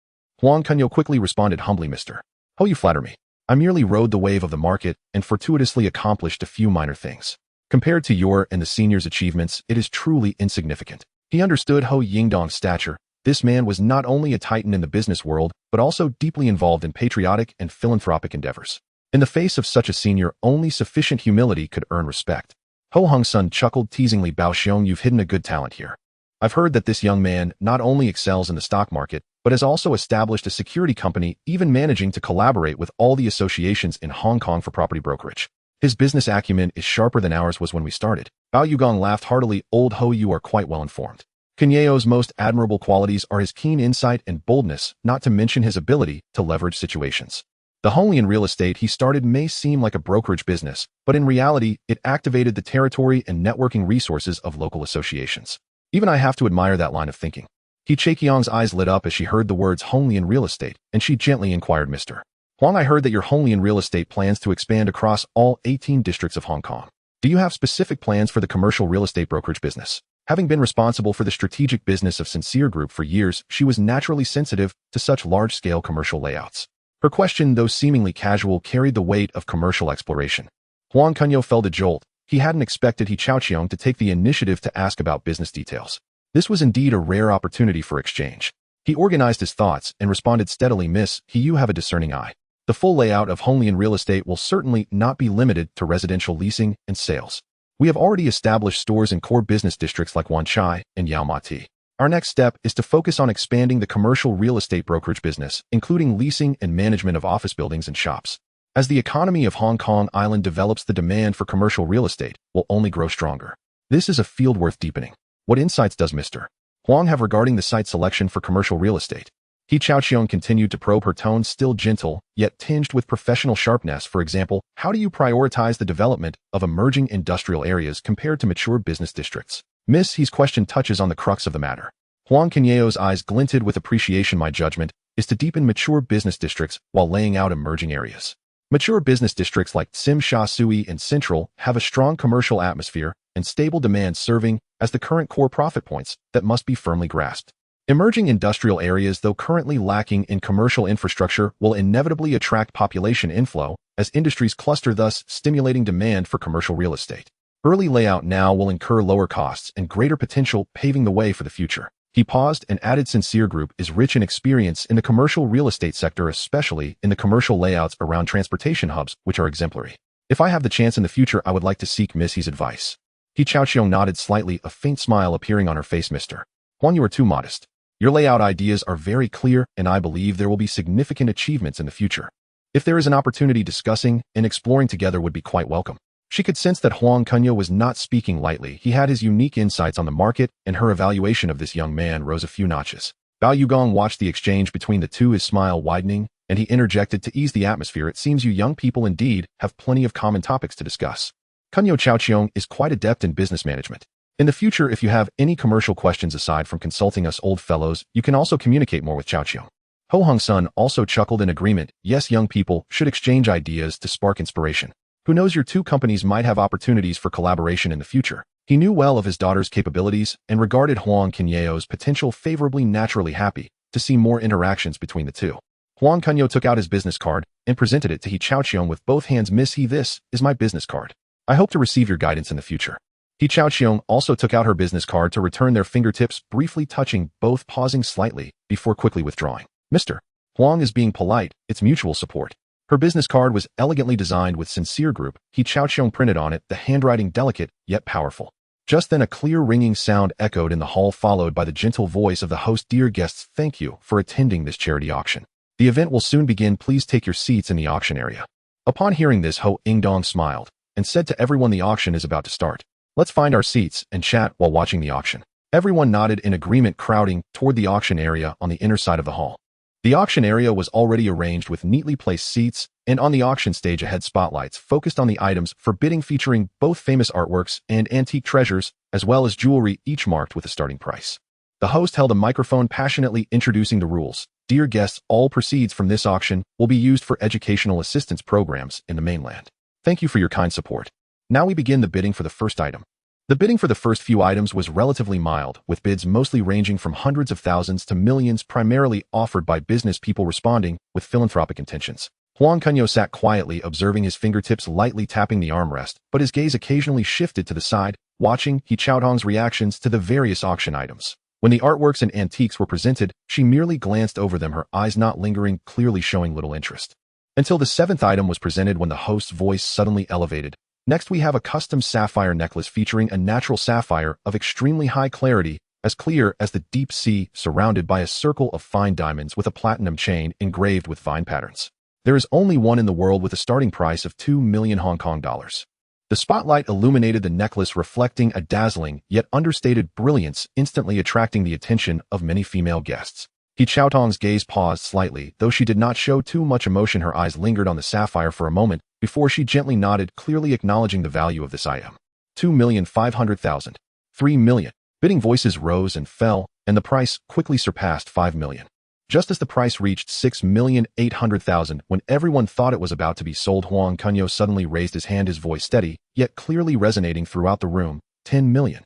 Huang Kunyao quickly responded humbly, Mr. Ho, you flatter me. I merely rode the wave of the market and fortuitously accomplished a few minor things. Compared to your and the seniors' achievements, it is truly insignificant. He understood Ho Yingdong's stature. This man was not only a titan in the business world, but also deeply involved in patriotic and philanthropic endeavors. In the face of such a senior, only sufficient humility could earn respect. Ho Hung's son chuckled teasingly, Bao Xiong, you've hidden a good talent here. I've heard that this young man not only excels in the stock market, but has also established a security company, even managing to collaborate with all the associations in Hong Kong for property brokerage. His business acumen is sharper than ours was when we started. Bao Yugong laughed heartily. Old Ho, you are quite well informed. Kunyao's most admirable qualities are his keen insight and boldness, not to mention his ability to leverage situations. The Honglian real estate he started may seem like a brokerage business, but in reality, it activated the territory and networking resources of local associations. Even I have to admire that line of thinking. He Chaekiong's eyes lit up as she heard the words Honglian real estate, and she gently inquired, Mr. Huang, I heard that your Honglian real estate plans to expand across all 18 districts of Hong Kong. Do you have specific plans for the commercial real estate brokerage business? Having been responsible for the strategic business of Sincere Group for years, she was naturally sensitive to such large-scale commercial layouts. Her question, though seemingly casual, carried the weight of commercial exploration. Huang Kunyao felt a jolt. He hadn't expected He Chaoqiong to take the initiative to ask about business details. This was indeed a rare opportunity for exchange. He organized his thoughts and responded steadily, Miss He, you have a discerning eye. The full layout of Honglian real estate will certainly not be limited to residential leasing and sales. We have already established stores in core business districts like Wanchai and Yaomati. Our next step is to focus on expanding the commercial real estate brokerage business, including leasing and management of office buildings and shops. As the economy of Hong Kong Island develops, the demand for commercial real estate will only grow stronger. This is a field worth deepening. What insights does Mr. Huang have regarding the site selection for commercial real estate? He Chaoqiong continued to probe, her tone still gentle, yet tinged with professional sharpness. For example, how do you prioritize the development of emerging industrial areas compared to mature business districts? Miss He's question touches on the crux of the matter. Huang Kunyao's eyes glinted with appreciation. My judgment is to deepen mature business districts while laying out emerging areas. Mature business districts like Tsim Sha Tsui and Central have a strong commercial atmosphere and stable demand, serving as the current core profit points that must be firmly grasped. Emerging industrial areas, though currently lacking in commercial infrastructure, will inevitably attract population inflow as industries cluster, thus stimulating demand for commercial real estate. Early layout now will incur lower costs and greater potential, paving the way for the future. He paused and added, Sincere Group is rich in experience in the commercial real estate sector, especially in the commercial layouts around transportation hubs, which are exemplary. If I have the chance in the future, I would like to seek Miss He's advice. He Chaoqiong nodded slightly, a faint smile appearing on her face. Mr. Huang, you are too modest. Your layout ideas are very clear, and I believe there will be significant achievements in the future. If there is an opportunity, discussing and exploring together would be quite welcome. She could sense that Huang Kunyao was not speaking lightly. He had his unique insights on the market, and her evaluation of this young man rose a few notches. Bao Yugong watched the exchange between the two, his smile widening, and he interjected to ease the atmosphere. It seems you young people indeed have plenty of common topics to discuss. Kunyao Chaoqiong is quite adept in business management. In the future, if you have any commercial questions aside from consulting us old fellows, you can also communicate more with Chaoqiong. Ho Hung Sun also chuckled in agreement. Yes, young people should exchange ideas to spark inspiration. Who knows, your two companies might have opportunities for collaboration in the future. He knew well of his daughter's capabilities and regarded Huang Kunyao's potential favorably, naturally happy to see more interactions between the two. Huang Kunyao took out his business card and presented it to He Chaoqiong with both hands. Miss He, this is my business card. I hope to receive your guidance in the future. He Chaoqiong also took out her business card to return their fingertips, briefly touching both, pausing slightly before quickly withdrawing. Mr. Huang is being polite, it's mutual support. Her business card was elegantly designed with Sincere Group. He Chaoqiong printed on it, the handwriting delicate yet powerful. Just then a clear ringing sound echoed in the hall, followed by the gentle voice of the host. Dear guests, thank you for attending this charity auction. The event will soon begin. Please take your seats in the auction area. Upon hearing this, Ho Ingdong smiled and said to everyone, the auction is about to start. Let's find our seats and chat while watching the auction. Everyone nodded in agreement, crowding toward the auction area on the inner side of the hall. The auction area was already arranged with neatly placed seats, and on the auction stage ahead, spotlights focused on the items for bidding, featuring both famous artworks and antique treasures, as well as jewelry, each marked with a starting price. The host held a microphone, passionately introducing the rules. Dear guests, all proceeds from this auction will be used for educational assistance programs in the mainland. Thank you for your kind support. Now we begin the bidding for the first item. The bidding for the first few items was relatively mild, with bids mostly ranging from hundreds of thousands to millions, primarily offered by business people responding with philanthropic intentions. Huang Kunyao sat quietly, observing, his fingertips lightly tapping the armrest, but his gaze occasionally shifted to the side, watching He Chaoqiong's reactions to the various auction items. When the artworks and antiques were presented, she merely glanced over them, her eyes not lingering, clearly showing little interest. Until the seventh item was presented, when the host's voice suddenly elevated. Next, we have a custom sapphire necklace featuring a natural sapphire of extremely high clarity, as clear as the deep sea, surrounded by a circle of fine diamonds with a platinum chain engraved with vine patterns. There is only one in the world with a starting price of 2 million Hong Kong dollars. The spotlight illuminated the necklace, reflecting a dazzling yet understated brilliance, instantly attracting the attention of many female guests. He Chaoqiong's gaze paused slightly, though she did not show too much emotion. Her eyes lingered on the sapphire for a moment before she gently nodded, clearly acknowledging the value of this item. 2,500,000. 3 million. Bidding voices rose and fell, and the price quickly surpassed 5 million. Just as the price reached 6,800,000, when everyone thought it was about to be sold, Huang Kunyao suddenly raised his hand, his voice steady, yet clearly resonating throughout the room. 10 million.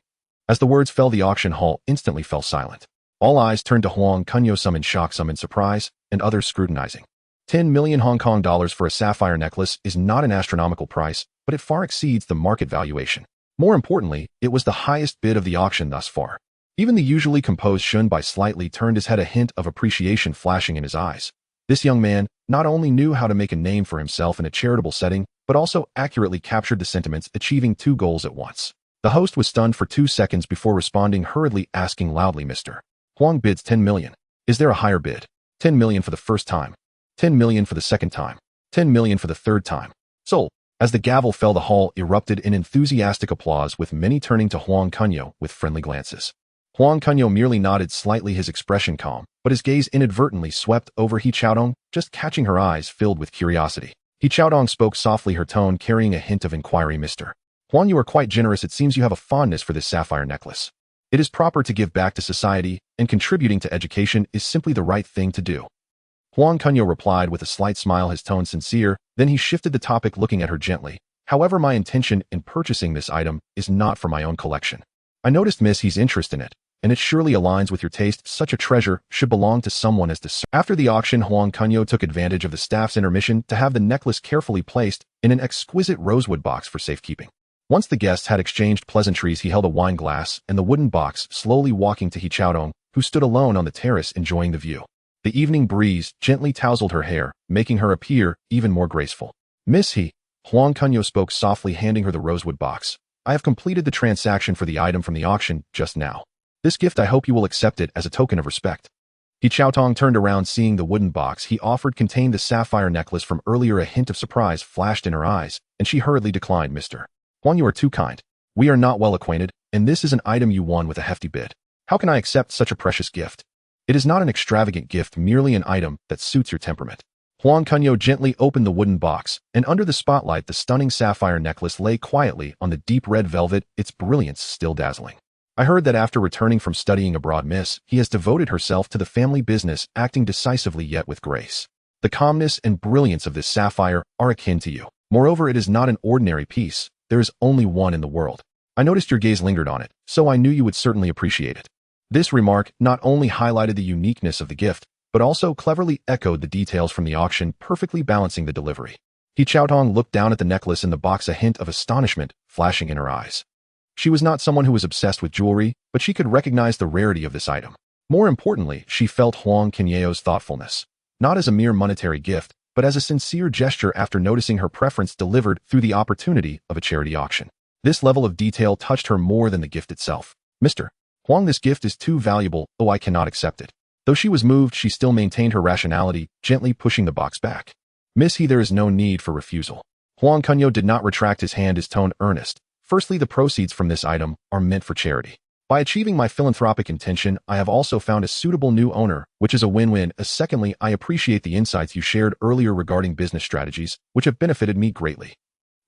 As the words fell, the auction hall instantly fell silent. All eyes turned to Huang Kunyao, some in shock, some in surprise, and others scrutinizing. 10 million Hong Kong dollars for a sapphire necklace is not an astronomical price, but it far exceeds the market valuation. More importantly, it was the highest bid of the auction thus far. Even the usually composed Shun Bai slightly turned his head, a hint of appreciation flashing in his eyes. This young man not only knew how to make a name for himself in a charitable setting, but also accurately captured the sentiments, achieving two goals at once. The host was stunned for 2 seconds before responding hurriedly, asking loudly, "Mr. Huang bids 10 million. Is there a higher bid? 10 million for the first time. 10 million for the second time. 10 million for the third time." Sold. As the gavel fell, the hall erupted in enthusiastic applause, with many turning to Huang Kunyao with friendly glances. Huang Kunyao merely nodded slightly, his expression calm, but his gaze inadvertently swept over He Chaodong, just catching her eyes filled with curiosity. He Chaodong spoke softly, her tone carrying a hint of inquiry. "Mr. Huang, you are quite generous. It seems you have a fondness for this sapphire necklace. It is proper to give back to society, and contributing to education is simply the right thing to do." Huang Kunyao replied with a slight smile, his tone sincere. Then he shifted the topic, looking at her gently. "However, my intention in purchasing this item is not for my own collection. I noticed Miss He's interest in it, and it surely aligns with your taste. Such a treasure should belong to someone as discerning." After the auction, Huang Kunyao took advantage of the staff's intermission to have the necklace carefully placed in an exquisite rosewood box for safekeeping. Once the guests had exchanged pleasantries, he held a wine glass and the wooden box, slowly walking to He Chaodong, who stood alone on the terrace enjoying the view. The evening breeze gently tousled her hair, making her appear even more graceful. "Miss He," Huang Kunyao spoke softly, handing her the rosewood box. "I have completed the transaction for the item from the auction just now. This gift, I hope you will accept it as a token of respect." He Chaodong turned around, seeing the wooden box he offered contained the sapphire necklace from earlier. A hint of surprise flashed in her eyes, and she hurriedly declined. "Mr. Huang, you are too kind. We are not well acquainted, and this is an item you won with a hefty bid. How can I accept such a precious gift? It is not an extravagant gift, merely an item that suits your temperament." Huang Kunyao gently opened the wooden box, and under the spotlight the stunning sapphire necklace lay quietly on the deep red velvet, its brilliance still dazzling. "I heard that after returning from studying abroad, Miss He has devoted herself to the family business, acting decisively yet with grace. The calmness and brilliance of this sapphire are akin to you. Moreover, it is not an ordinary piece. There is only one in the world. I noticed your gaze lingered on it, so I knew you would certainly appreciate it." This remark not only highlighted the uniqueness of the gift, but also cleverly echoed the details from the auction, perfectly balancing the delivery. He Chaodong looked down at the necklace in the box, a hint of astonishment flashing in her eyes. She was not someone who was obsessed with jewelry, but she could recognize the rarity of this item. More importantly, she felt Huang Kunyao's thoughtfulness, not as a mere monetary gift, but as a sincere gesture after noticing her preference delivered through the opportunity of a charity auction. This level of detail touched her more than the gift itself. "Mr. Huang, this gift is too valuable, I cannot accept it." Though she was moved, she still maintained her rationality, gently pushing the box back. "Miss He, there is no need for refusal." Huang Kunyao did not retract his hand, his tone earnest. "Firstly, the proceeds from this item are meant for charity. By achieving my philanthropic intention, I have also found a suitable new owner, which is a win-win. Secondly, I appreciate the insights you shared earlier regarding business strategies, which have benefited me greatly.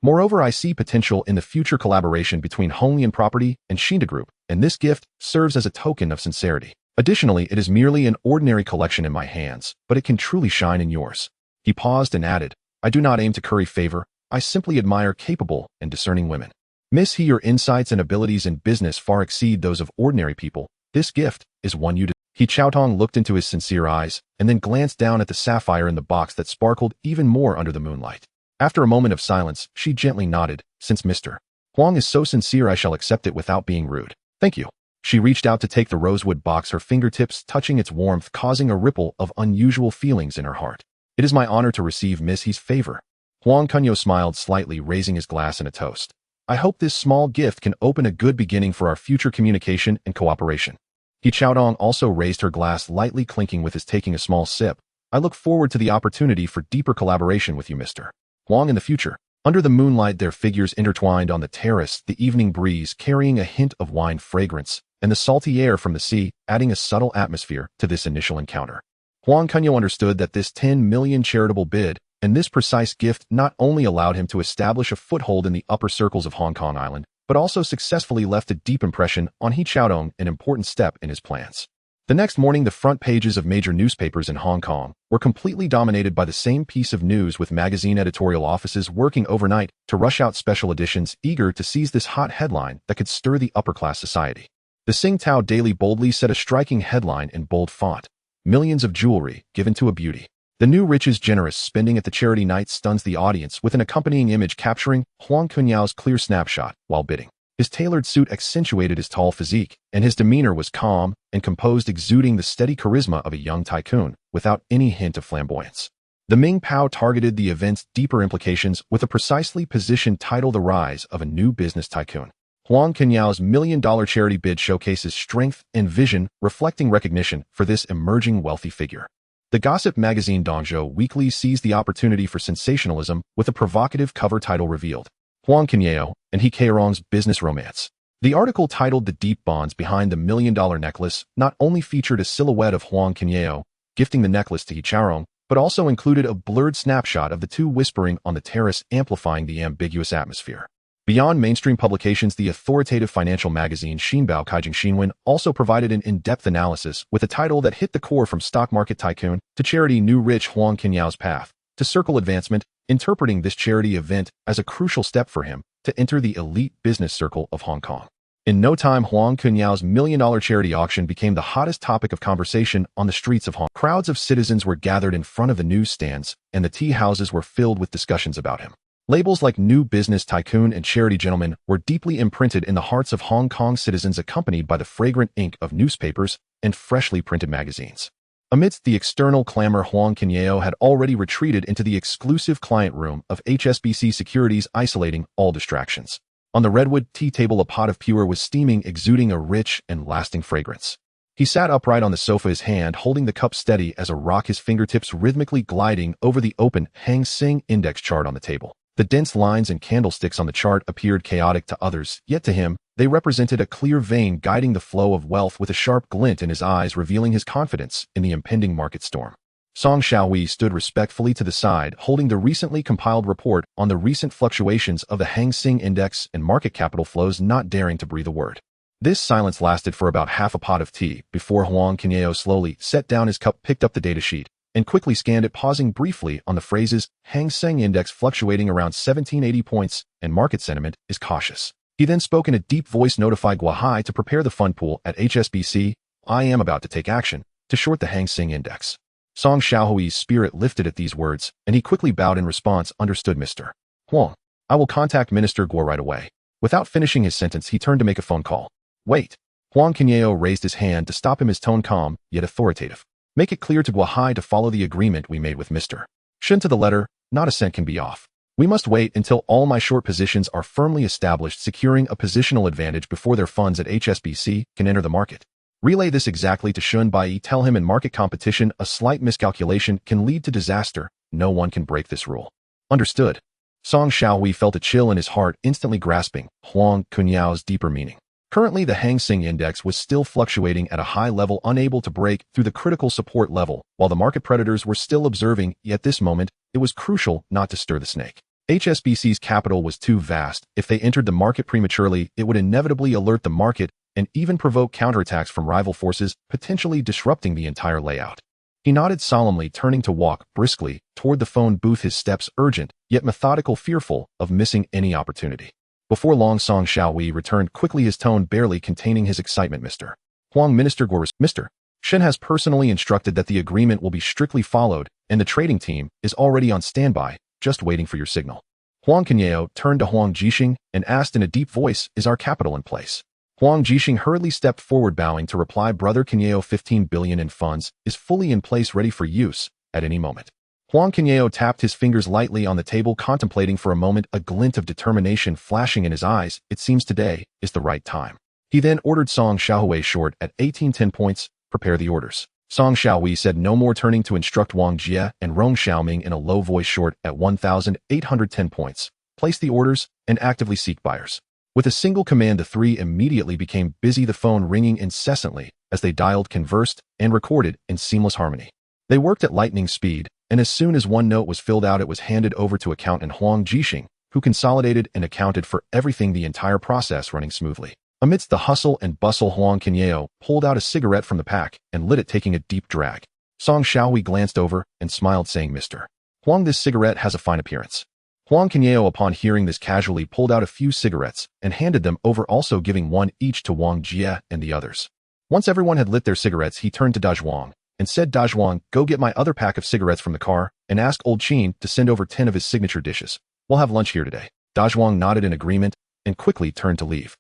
Moreover, I see potential in the future collaboration between Honglian Property and Shinda Group, and this gift serves as a token of sincerity. Additionally, it is merely an ordinary collection in my hands, but it can truly shine in yours." He paused and added, "I do not aim to curry favor. I simply admire capable and discerning women. Miss He, your insights and abilities in business far exceed those of ordinary people. This gift is one you deserve." He Chaodong looked into his sincere eyes, and then glanced down at the sapphire in the box that sparkled even more under the moonlight. After a moment of silence, she gently nodded. "Since Mr. Huang is so sincere, I shall accept it without being rude. Thank you." She reached out to take the rosewood box, her fingertips touching its warmth, causing a ripple of unusual feelings in her heart. "It is my honor to receive Miss He's favor." Huang Kunyao smiled slightly, raising his glass in a toast. "I hope this small gift can open a good beginning for our future communication and cooperation." He Chaodong also raised her glass, lightly clinking with his taking a small sip. "I look forward to the opportunity for deeper collaboration with you, Mr. Huang, in the future." Under the moonlight, their figures intertwined on the terrace, the evening breeze carrying a hint of wine fragrance, and the salty air from the sea adding a subtle atmosphere to this initial encounter. Huang Kunyao understood that this 10 million charitable bid and this precise gift not only allowed him to establish a foothold in the upper circles of Hong Kong Island, but also successfully left a deep impression on He Chaodong, an important step in his plans. The next morning, the front pages of major newspapers in Hong Kong were completely dominated by the same piece of news, with magazine editorial offices working overnight to rush out special editions, eager to seize this hot headline that could stir the upper-class society. The Sing Tao Daily boldly set a striking headline in bold font: "Millions of jewelry given to a beauty. The new rich is generous spending at the charity night stuns the audience," with an accompanying image capturing Huang Kunyao's clear snapshot while bidding. His tailored suit accentuated his tall physique, and his demeanor was calm and composed, exuding the steady charisma of a young tycoon, without any hint of flamboyance. The Ming Pao targeted the event's deeper implications with a precisely positioned title, The Rise of a New Business Tycoon. Huang Kunyao's million-dollar charity bid showcases strength and vision, reflecting recognition for this emerging wealthy figure. The gossip magazine Dongzhou Weekly seized the opportunity for sensationalism with a provocative cover title revealed, Huang Kunyao and He Keirong's Business Romance. The article, titled The Deep Bonds Behind the Million-Dollar Necklace, not only featured a silhouette of Huang Kunyao gifting the necklace to He Keirong, but also included a blurred snapshot of the two whispering on the terrace, amplifying the ambiguous atmosphere. Beyond mainstream publications, the authoritative financial magazine Xinbao Kaijing Xinwen also provided an in-depth analysis with a title that hit the core, from stock market tycoon to charity new rich Huang Kunyao's path to circle advancement, interpreting this charity event as a crucial step for him to enter the elite business circle of Hong Kong. In no time, Huang Kunyao's million-dollar charity auction became the hottest topic of conversation on the streets of Hong Kong. Crowds of citizens were gathered in front of the newsstands, and the tea houses were filled with discussions about him. Labels like New Business Tycoon and Charity Gentleman were deeply imprinted in the hearts of Hong Kong citizens, accompanied by the fragrant ink of newspapers and freshly printed magazines. Amidst the external clamor, Huang Kunyao had already retreated into the exclusive client room of HSBC Securities, isolating all distractions. On the redwood tea table, a pot of pu'er was steaming, exuding a rich and lasting fragrance. He sat upright on the sofa, his hand holding the cup steady as a rock, his fingertips rhythmically gliding over the open Hang Seng Index chart on the table. The dense lines and candlesticks on the chart appeared chaotic to others, yet to him, they represented a clear vein guiding the flow of wealth, with a sharp glint in his eyes revealing his confidence in the impending market storm. Song Xiaohui stood respectfully to the side, holding the recently compiled report on the recent fluctuations of the Hang Seng Index and market capital flows, not daring to breathe a word. This silence lasted for about half a pot of tea before Huang Kunyao slowly set down his cup, picked up the datasheet, and quickly scanned it, pausing briefly on the phrases Hang Seng Index fluctuating around 1780 points and market sentiment is cautious. He then spoke in a deep voice, notify Guahai to prepare the fund pool at HSBC. I am about to take action to short the Hang Seng Index. Song Xiaohui's spirit lifted at these words, and he quickly bowed in response. Understood, Mr. Huang. I will contact Minister Guo right away. Without finishing his sentence, he turned to make a phone call. Wait. Huang Kunyao raised his hand to stop him, his tone calm, yet authoritative. Make it clear to Guahai to follow the agreement we made with Mr. Shen to the letter. Not a cent can be off. We must wait until all my short positions are firmly established, securing a positional advantage before their funds at HSBC can enter the market. Relay this exactly to Shun Bai. Tell him in market competition, a slight miscalculation can lead to disaster. No one can break this rule. Understood. Song Xiaohui felt a chill in his heart, instantly grasping Huang Kunyao's deeper meaning. Currently, the Hang Seng Index was still fluctuating at a high level, unable to break through the critical support level, while the market predators were still observing. At this moment, it was crucial not to stir the snake. HSBC's capital was too vast. If they entered the market prematurely, it would inevitably alert the market and even provoke counterattacks from rival forces, potentially disrupting the entire layout. He nodded solemnly, turning to walk briskly toward the phone booth, his steps urgent, yet methodical, fearful of missing any opportunity. Before long, Song Xiaohui returned quickly, his tone barely containing his excitement. Mr. Huang, Minister Guo, Mr. Shen has personally instructed that the agreement will be strictly followed, and the trading team is already on standby, just waiting for your signal. Huang Kunyao turned to Huang Jixing and asked in a deep voice, is our capital in place? Huang Jixing hurriedly stepped forward, bowing to reply, Brother Kunyao, 15 billion in funds is fully in place, ready for use at any moment. Huang Kunyao tapped his fingers lightly on the table, contemplating for a moment, a glint of determination flashing in his eyes. It seems today is the right time. He then ordered Song Xiaohui short at 1810 points, prepare the orders. Song Xiaohui said no more, turning to instruct Wang Jie and Rong Xiaoming in a low voice, short at 1810 points. Place the orders and actively seek buyers. With a single command, the three immediately became busy, the phone ringing incessantly as they dialed, conversed, and recorded in seamless harmony. They worked at lightning speed, and as soon as one note was filled out, it was handed over to accountant Huang Jixing, who consolidated and accounted for everything, the entire process running smoothly. Amidst the hustle and bustle, Huang Kunyao pulled out a cigarette from the pack and lit it, taking a deep drag. Song Xiaohui glanced over and smiled, saying, Mr. Huang, this cigarette has a fine appearance. Huang Kunyao, upon hearing this, casually pulled out a few cigarettes and handed them over, also giving one each to Wang Jie and the others. Once everyone had lit their cigarettes, he turned to Dazhuang and said, Dazhuang, go get my other pack of cigarettes from the car and ask Old Qin to send over 10 of his signature dishes. We'll have lunch here today. Dazhuang nodded in agreement and quickly turned to leave.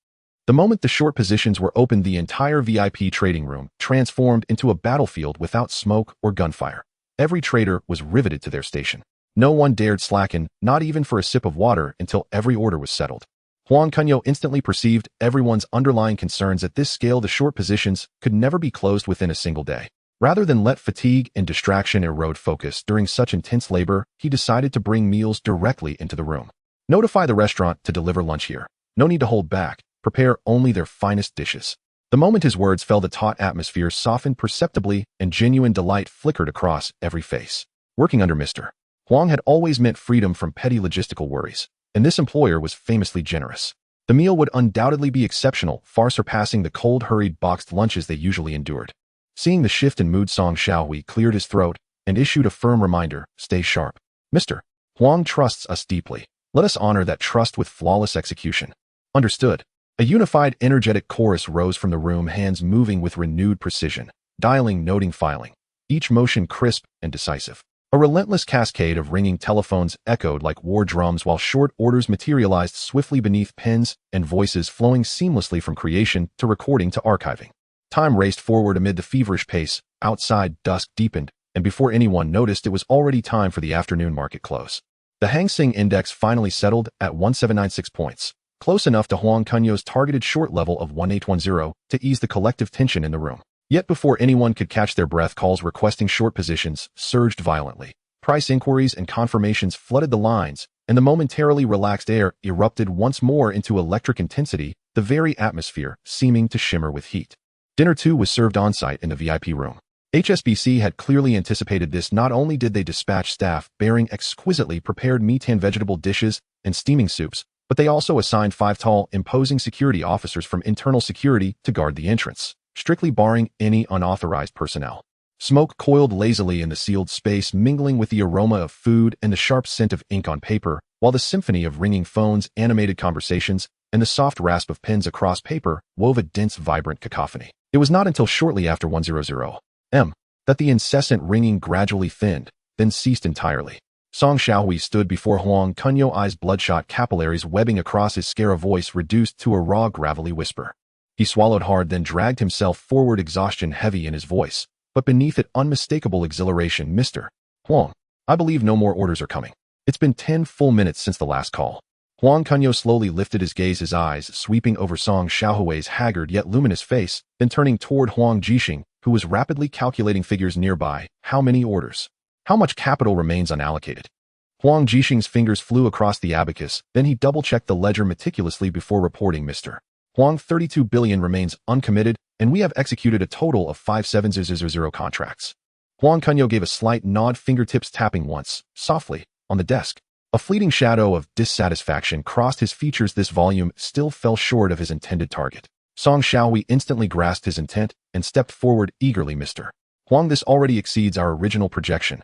The moment the short positions were opened, the entire VIP trading room transformed into a battlefield without smoke or gunfire. Every trader was riveted to their station. No one dared slacken, not even for a sip of water, until every order was settled. Huang Kunyao instantly perceived everyone's underlying concerns. At this scale, the short positions could never be closed within a single day. Rather than let fatigue and distraction erode focus during such intense labor, he decided to bring meals directly into the room. Notify the restaurant to deliver lunch here. No need to hold back. Prepare only their finest dishes. The moment his words fell, the taut atmosphere softened perceptibly, and genuine delight flickered across every face. Working under Mr. Huang had always meant freedom from petty logistical worries, and this employer was famously generous. The meal would undoubtedly be exceptional, far surpassing the cold, hurried boxed lunches they usually endured. Seeing the shift in mood, Song Xiaohui cleared his throat and issued a firm reminder, "Stay sharp. Mr. Huang trusts us deeply. Let us honor that trust with flawless execution." Understood. A unified, energetic chorus rose from the room, hands moving with renewed precision, dialing, noting, filing, each motion crisp and decisive. A relentless cascade of ringing telephones echoed like war drums, while short orders materialized swiftly beneath pens and voices flowing seamlessly from creation to recording to archiving. Time raced forward amid the feverish pace. Outside, dusk deepened, and before anyone noticed, it was already time for the afternoon market close. The Hang Seng Index finally settled at 1796 points, close enough to Huang Kunyao's targeted short level of 1810 to ease the collective tension in the room. Yet before anyone could catch their breath, calls requesting short positions surged violently. Price inquiries and confirmations flooded the lines, and the momentarily relaxed air erupted once more into electric intensity, the very atmosphere seeming to shimmer with heat. Dinner too was served on-site in the VIP room. HSBC had clearly anticipated this. Not only did they dispatch staff bearing exquisitely prepared meat and vegetable dishes and steaming soups, but they also assigned 5 tall, imposing security officers from internal security to guard the entrance, strictly barring any unauthorized personnel. Smoke coiled lazily in the sealed space, mingling with the aroma of food and the sharp scent of ink on paper, while the symphony of ringing phones, animated conversations, and the soft rasp of pens across paper wove a dense, vibrant cacophony. It was not until shortly after 100 M that the incessant ringing gradually thinned, then ceased entirely. Song Xiaohui stood before Huang Kunyao, eyes bloodshot, capillaries webbing across his scare, voice reduced to a raw, gravelly whisper. He swallowed hard, then dragged himself forward, exhaustion heavy in his voice, but beneath it unmistakable exhilaration. "Mr. Huang, I believe no more orders are coming. It's been 10 full minutes since the last call." Huang Kunyao slowly lifted his gaze, his eyes sweeping over Song Xiaohui's haggard yet luminous face, then turning toward Huang Jixing, who was rapidly calculating figures nearby. "How many orders? How much capital remains unallocated?" Huang Jixing's fingers flew across the abacus, then he double-checked the ledger meticulously before reporting. "Mr. Huang, 32 billion remains uncommitted, and we have executed a total of 5700 contracts." Huang Kunyao gave a slight nod, fingertips tapping once, softly, on the desk. A fleeting shadow of dissatisfaction crossed his features. This volume still fell short of his intended target. Song Xiaohui instantly grasped his intent and stepped forward eagerly. "Mr. Huang, this already exceeds our original projection.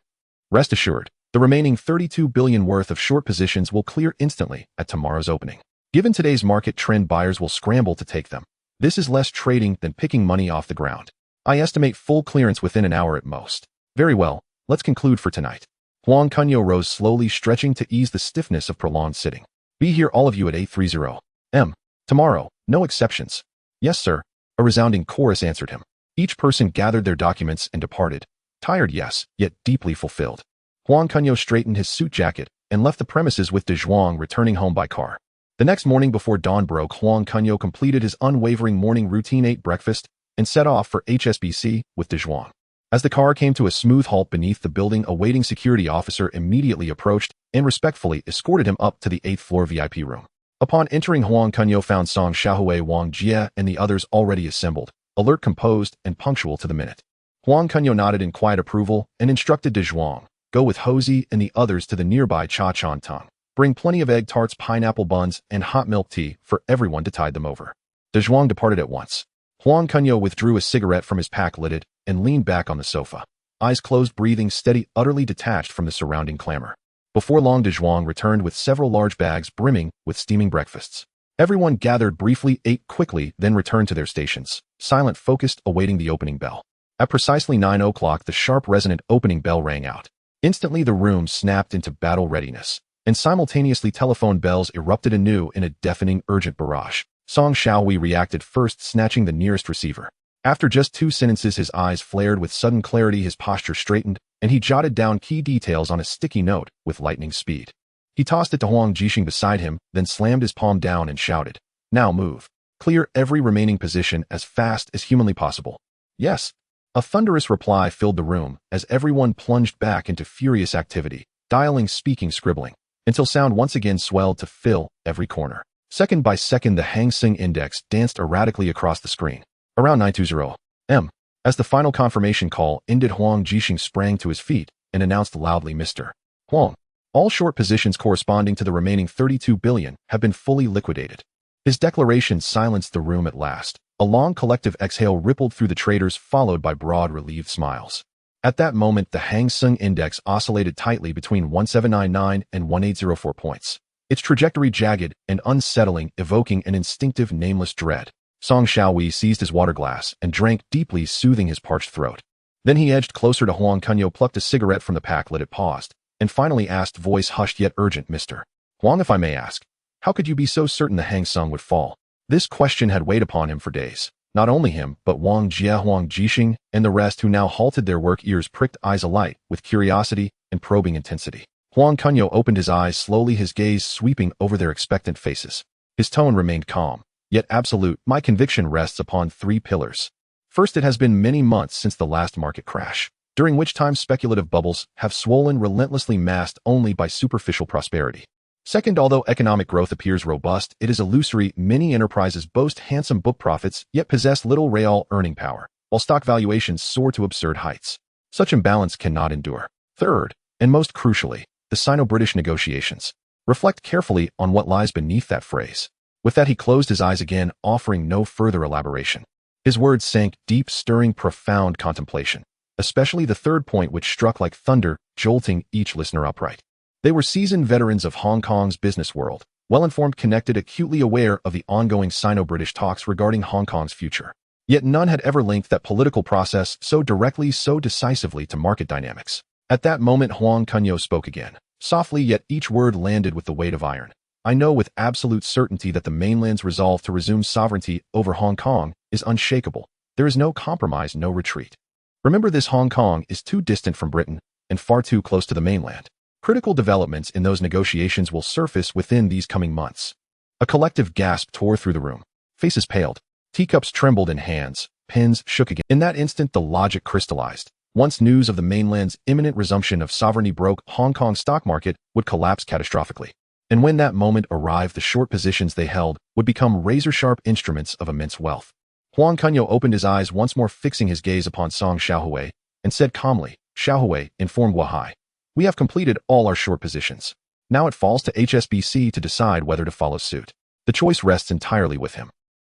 Rest assured, the remaining 32 billion worth of short positions will clear instantly at tomorrow's opening. Given today's market trend, buyers will scramble to take them. This is less trading than picking money off the ground. I estimate full clearance within an hour at most." "Very well, let's conclude for tonight." Huang Kunyao rose slowly, stretching to ease the stiffness of prolonged sitting. "Be here, all of you, at 8:30 M. tomorrow, no exceptions." "Yes, sir," a resounding chorus answered him. Each person gathered their documents and departed. Tired, yes, yet deeply fulfilled. Huang Kunyao straightened his suit jacket and left the premises with De Zhuang returning home by car. The next morning before dawn broke, Huang Kunyao completed his unwavering morning routine, ate breakfast, and set off for HSBC with De Zhuang. As the car came to a smooth halt beneath the building, a waiting security officer immediately approached and respectfully escorted him up to the 8th floor VIP room. Upon entering, Huang Kunyao found Song Xiaohui, Wang Jie, and the others already assembled, alert, composed, and punctual to the minute. Huang Kunyao nodded in quiet approval and instructed De Zhuang, "Go with Hosey and the others to the nearby Cha Chan Tong. Bring plenty of egg tarts, pineapple buns, and hot milk tea for everyone to tide them over." De Zhuang departed at once. Huang Kunyao withdrew a cigarette from his pack, lit it, and leaned back on the sofa. Eyes closed, breathing steady, utterly detached from the surrounding clamor. Before long, De Zhuang returned with several large bags brimming with steaming breakfasts. Everyone gathered briefly, ate quickly, then returned to their stations, silent, focused, awaiting the opening bell. At precisely 9 o'clock, the sharp, resonant opening bell rang out. Instantly, the room snapped into battle readiness, and simultaneously telephone bells erupted anew in a deafening, urgent barrage. Song Xiaohui reacted first, snatching the nearest receiver. After just 2 sentences, his eyes flared with sudden clarity, his posture straightened, and he jotted down key details on a sticky note with lightning speed. He tossed it to Huang Jixing beside him, then slammed his palm down and shouted, "Now move. Clear every remaining position as fast as humanly possible." "Yes." A thunderous reply filled the room as everyone plunged back into furious activity, dialing, speaking, scribbling, until sound once again swelled to fill every corner. Second by second, the Hang Seng Index danced erratically across the screen. Around 9:20 m. As the final confirmation call ended, Huang Jixing sprang to his feet and announced loudly, "Mr. Huang, all short positions corresponding to the remaining 32 billion have been fully liquidated." His declaration silenced the room at last. A long collective exhale rippled through the traders, followed by broad, relieved smiles. At that moment, the Hang Seng Index oscillated tightly between 1799 and 1804 points. Its trajectory jagged and unsettling, evoking an instinctive, nameless dread. Song Xiaohui seized his water glass and drank deeply, soothing his parched throat. Then he edged closer to Huang Kunyao, plucked a cigarette from the pack, lit it, paused, and finally asked, voice hushed yet urgent, "Mr. Huang, if I may ask, how could you be so certain the Hang Seng would fall?" This question had weighed upon him for days. Not only him, but Wang Jie, Huang Jixing, and the rest, who now halted their work, ears pricked, eyes alight with curiosity and probing intensity. Huang Kunyao opened his eyes slowly, his gaze sweeping over their expectant faces. His tone remained calm, yet absolute. "My conviction rests upon 3 pillars. First, it has been many months since the last market crash, during which time speculative bubbles have swollen, relentlessly masked only by superficial prosperity. Second, although economic growth appears robust, it is illusory. Many enterprises boast handsome book profits, yet possess little real earning power, while stock valuations soar to absurd heights. Such imbalance cannot endure. Third, and most crucially, the Sino-British negotiations. Reflect carefully on what lies beneath that phrase." With that, he closed his eyes again, offering no further elaboration. His words sank deep, stirring profound contemplation, especially the third point, which struck like thunder, jolting each listener upright. They were seasoned veterans of Hong Kong's business world, well-informed, connected, acutely aware of the ongoing Sino-British talks regarding Hong Kong's future. Yet none had ever linked that political process so directly, so decisively to market dynamics. At that moment, Huang Kunyao spoke again, softly, yet each word landed with the weight of iron. "I know with absolute certainty that the mainland's resolve to resume sovereignty over Hong Kong is unshakable. There is no compromise, no retreat. Remember this, Hong Kong is too distant from Britain and far too close to the mainland. Critical developments in those negotiations will surface within these coming months." A collective gasp tore through the room. Faces paled. Teacups trembled in hands. Pens shook again. In that instant, the logic crystallized. Once news of the mainland's imminent resumption of sovereignty broke, Hong Kong's stock market would collapse catastrophically. And when that moment arrived, the short positions they held would become razor-sharp instruments of immense wealth. Huang Kunyao opened his eyes once more, fixing his gaze upon Song Xiaohui, and said calmly, "Xiaohui, inform Guahai. We have completed all our short positions. Now it falls to HSBC to decide whether to follow suit. The choice rests entirely with him."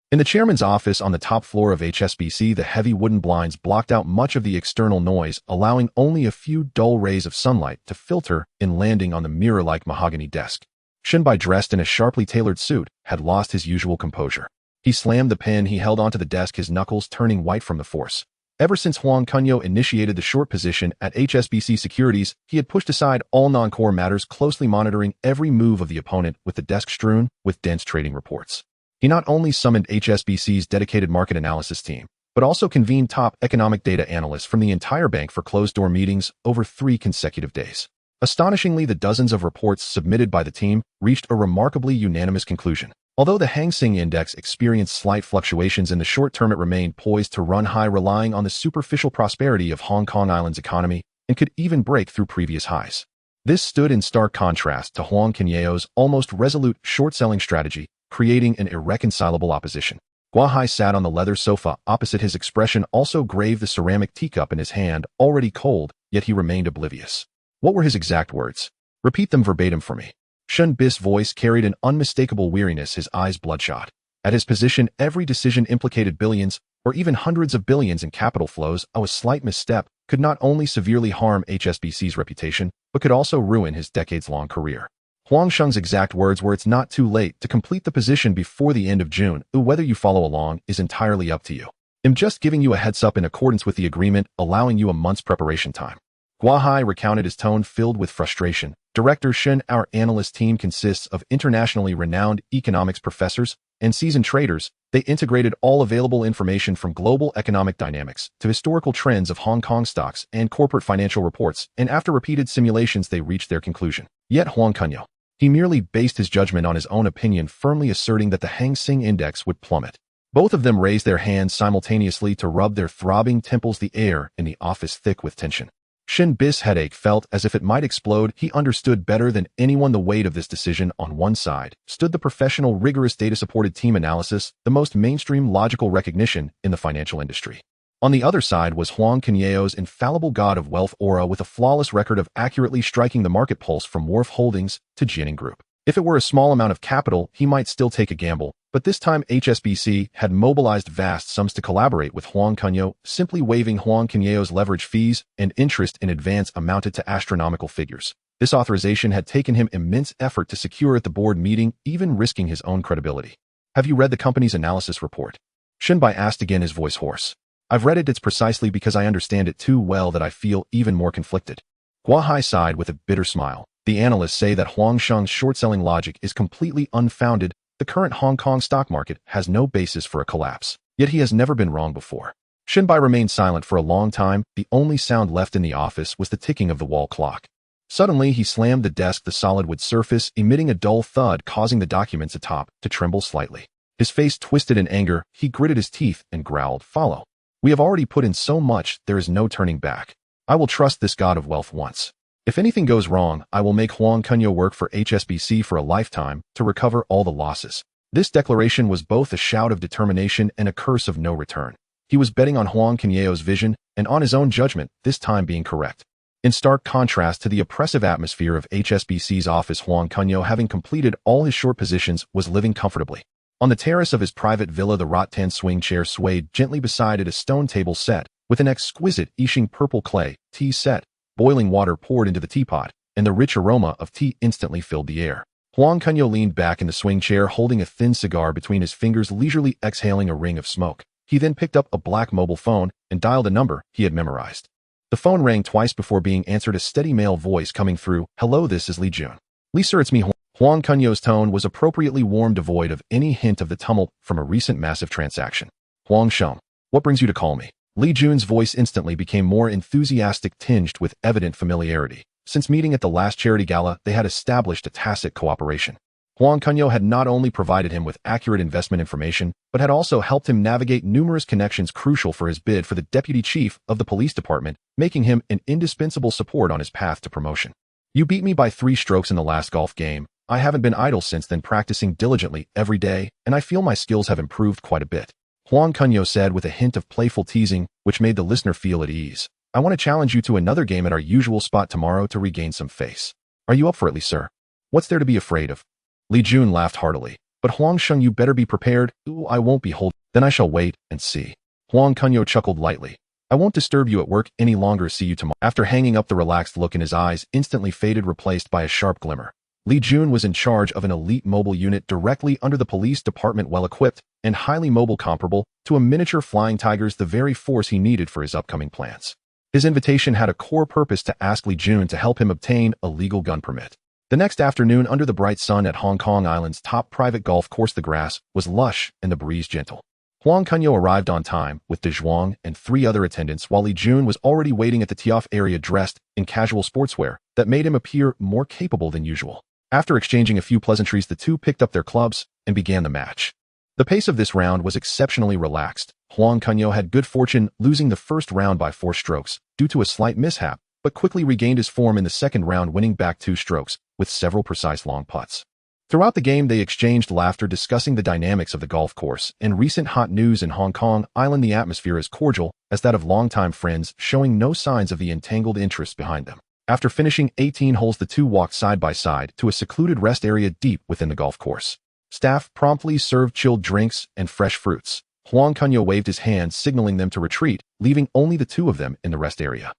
In the chairman's office on the top floor of HSBC, the heavy wooden blinds blocked out much of the external noise, allowing only a few dull rays of sunlight to filter in, landing on the mirror-like mahogany desk. Shenbai, dressed in a sharply tailored suit, had lost his usual composure. He slammed the pen he held onto the desk, his knuckles turning white from the force. Ever since Huang Kunyao initiated the short position at HSBC Securities, he had pushed aside all non-core matters, closely monitoring every move of the opponent with the desk strewn with dense trading reports. He not only summoned HSBC's dedicated market analysis team, but also convened top economic data analysts from the entire bank for closed-door meetings over 3 consecutive days. Astonishingly, the dozens of reports submitted by the team reached a remarkably unanimous conclusion. Although the Hang Seng Index experienced slight fluctuations in the short term, it remained poised to run high, relying on the superficial prosperity of Hong Kong Island's economy, and could even break through previous highs. This stood in stark contrast to Huang Kunyao's almost resolute short-selling strategy, creating an irreconcilable opposition. Guahai sat on the leather sofa opposite his, expression also grave, the ceramic teacup in his hand already cold, yet he remained oblivious. What were his exact words? Repeat them verbatim for me. Shen Bi's voice carried an unmistakable weariness, his eyes bloodshot. At his position, every decision implicated billions, or even hundreds of billions in capital flows. A slight misstep could not only severely harm HSBC's reputation, but could also ruin his decades-long career. Huang Sheng's exact words were, "It's not too late to complete the position before the end of June. Whether you follow along is entirely up to you. I'm just giving you a heads-up in accordance with the agreement, allowing you a month's preparation time." Guahai recounted, his tone filled with frustration. "Director Shen, our analyst team consists of internationally renowned economics professors and seasoned traders, they integrated all available information from global economic dynamics to historical trends of Hong Kong stocks and corporate financial reports, and after repeated simulations they reached their conclusion. Yet Huang Kunyao, he merely based his judgment on his own opinion, firmly asserting that the Hang Seng Index would plummet. Both of them raised their hands simultaneously to rub their throbbing temples, the air in the office thick with tension. Shin Bis' headache felt as if it might explode. He understood better than anyone the weight of this decision. On one side stood the professional, rigorous data-supported team analysis, the most mainstream logical recognition in the financial industry. On the other side was Huang Kunyao's infallible god of wealth aura, with a flawless record of accurately striking the market pulse from Wharf Holdings to Jianing Group. If it were a small amount of capital, he might still take a gamble, but this time HSBC had mobilized vast sums to collaborate with Huang Kunyao. Simply waiving Huang Kunyao's leverage fees and interest in advance amounted to astronomical figures. This authorization had taken him immense effort to secure at the board meeting, even risking his own credibility. "Have you read the company's analysis report?" Shinbai asked again, his voice hoarse. "I've read it. It's precisely because I understand it too well that I feel even more conflicted." Gua Hai sighed with a bitter smile. "The analysts say that Huang Sheng's short-selling logic is completely unfounded. The current Hong Kong stock market has no basis for a collapse. Yet he has never been wrong before." Shinbai remained silent for a long time. The only sound left in the office was the ticking of the wall clock. Suddenly, he slammed the desk, the solid wood surface emitting a dull thud, causing the documents atop to tremble slightly. His face twisted in anger. He gritted his teeth and growled, "Follow. We have already put in so much, there is no turning back. I will trust this god of wealth once. If anything goes wrong, I will make Huang Kunyao work for HSBC for a lifetime to recover all the losses." This declaration was both a shout of determination and a curse of no return. He was betting on Huang Kunyao's vision and on his own judgment, this time being correct. In stark contrast to the oppressive atmosphere of HSBC's office, Huang Kunyao, having completed all his short positions, was living comfortably. On the terrace of his private villa, the rattan swing chair swayed gently beside it, a stone table set with an exquisite Yixing purple clay tea set. Boiling water poured into the teapot, and the rich aroma of tea instantly filled the air. Huang Kunyao leaned back in the swing chair, holding a thin cigar between his fingers, leisurely exhaling a ring of smoke. He then picked up a black mobile phone and dialed a number he had memorized. The phone rang twice before being answered, a steady male voice coming through. "Hello, this is Li Jun." "Li sir, it's me." Huang Kunyao's tone was appropriately warm, devoid of any hint of the tumult from a recent massive transaction. "Huang Sheng, what brings you to call me?" Li Jun's voice instantly became more enthusiastic, tinged with evident familiarity. Since meeting at the last charity gala, they had established a tacit cooperation. Huang Kunyao had not only provided him with accurate investment information, but had also helped him navigate numerous connections crucial for his bid for the deputy chief of the police department, making him an indispensable support on his path to promotion. "You beat me by 3 strokes in the last golf game. I haven't been idle since then, practicing diligently every day, and I feel my skills have improved quite a bit," Huang Kunyao said with a hint of playful teasing, which made the listener feel at ease. "I want to challenge you to another game at our usual spot tomorrow to regain some face. Are you up for it, Li sir? What's there to be afraid of?" Li Jun laughed heartily. "But Huang Sheng, you better be prepared." "Ooh, I won't be holding." "Then I shall wait and see." Huang Kunyao chuckled lightly. "I won't disturb you at work any longer. See you tomorrow." After hanging up, the relaxed look in his eyes instantly faded, replaced by a sharp glimmer. Li Jun was in charge of an elite mobile unit directly under the police department, well-equipped and highly mobile, comparable to a miniature flying tigers, the very force he needed for his upcoming plans. His invitation had a core purpose: to ask Li Jun to help him obtain a legal gun permit. The next afternoon, under the bright sun at Hong Kong Island's top private golf course, the grass was lush and the breeze gentle. Huang Kunyao arrived on time with De Zhuang and 3 other attendants, while Li Jun was already waiting at the tee-off area, dressed in casual sportswear that made him appear more capable than usual. After exchanging a few pleasantries, the two picked up their clubs and began the match. The pace of this round was exceptionally relaxed. Huang Kunyao had good fortune, losing the first round by 4 strokes due to a slight mishap, but quickly regained his form in the second round, winning back 2 strokes with several precise long putts. Throughout the game, they exchanged laughter, discussing the dynamics of the golf course and recent hot news in Hong Kong Island. The atmosphere as cordial as that of longtime friends, showing no signs of the entangled interests behind them. After finishing 18 holes, the two walked side by side to a secluded rest area deep within the golf course. Staff promptly served chilled drinks and fresh fruits. Huang Kunyao waved his hand, signaling them to retreat, leaving only the 2 of them in the rest area.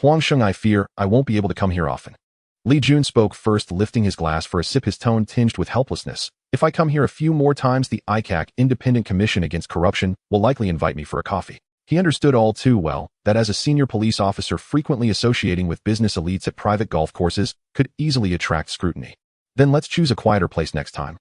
"Huang Sheng, I fear I won't be able to come here often." Li Jun spoke first, lifting his glass for a sip, his tone tinged with helplessness. "If I come here a few more times, the ICAC, Independent Commission Against Corruption, will likely invite me for a coffee." He understood all too well that as a senior police officer frequently associating with business elites at private golf courses could easily attract scrutiny. "Then let's choose a quieter place next time."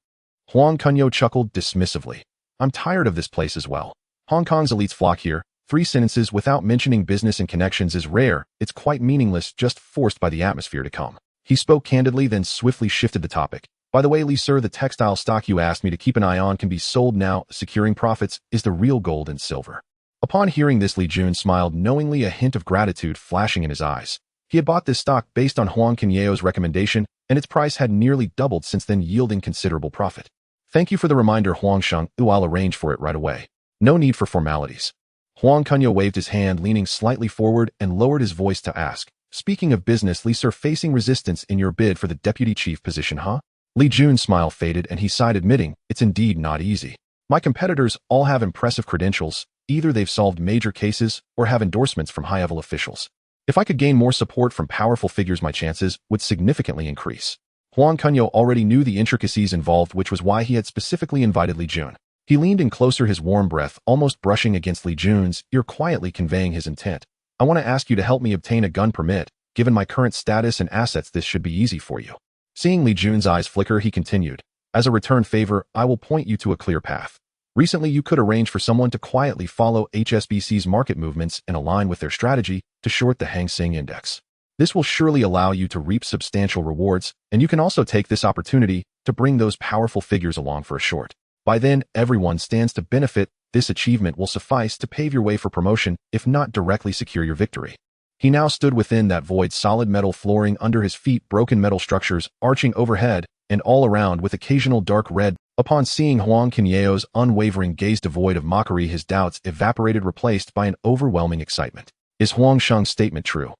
Huang Kunyao chuckled dismissively. I'm tired of this place as well. Hong Kong's elites flock here. 3 sentences without mentioning business and connections is rare. It's quite meaningless, just forced by the atmosphere to come. He spoke candidly, then swiftly shifted the topic. By the way, Li sir, the textile stock you asked me to keep an eye on can be sold now. Securing profits is the real gold and silver. Upon hearing this, Li Jun smiled knowingly, a hint of gratitude flashing in his eyes. He had bought this stock based on Huang Kunyao's recommendation, and its price had nearly doubled since then, yielding considerable profit. Thank you for the reminder, Huang Sheng. I'll arrange for it right away. No need for formalities. Huang Kunyao waved his hand, leaning slightly forward, and lowered his voice to ask, speaking of business, Li sir, facing resistance in your bid for the deputy chief position, huh? Li Jun's smile faded and he sighed, admitting, it's indeed not easy. My competitors all have impressive credentials. Either they've solved major cases or have endorsements from high-level officials. If I could gain more support from powerful figures, my chances would significantly increase. Huang Kunyao already knew the intricacies involved, which was why he had specifically invited Li Jun. He leaned in closer, his warm breath almost brushing against Li Jun's ear, quietly conveying his intent. I want to ask you to help me obtain a gun permit. Given my current status and assets, this should be easy for you. Seeing Li Jun's eyes flicker, he continued, as a return favor, I will point you to a clear path. Recently, you could arrange for someone to quietly follow HSBC's market movements and align with their strategy to short the Hang Seng Index. This will surely allow you to reap substantial rewards, and you can also take this opportunity to bring those powerful figures along for a short. By then, everyone stands to benefit. This achievement will suffice to pave your way for promotion, if not directly secure your victory. He now stood within that void, solid metal flooring under his feet, broken metal structures arching overhead and all around with occasional dark red. Upon seeing Huang Kunyao's unwavering gaze devoid of mockery, his doubts evaporated, replaced by an overwhelming excitement. Is Huang Sheng's statement true?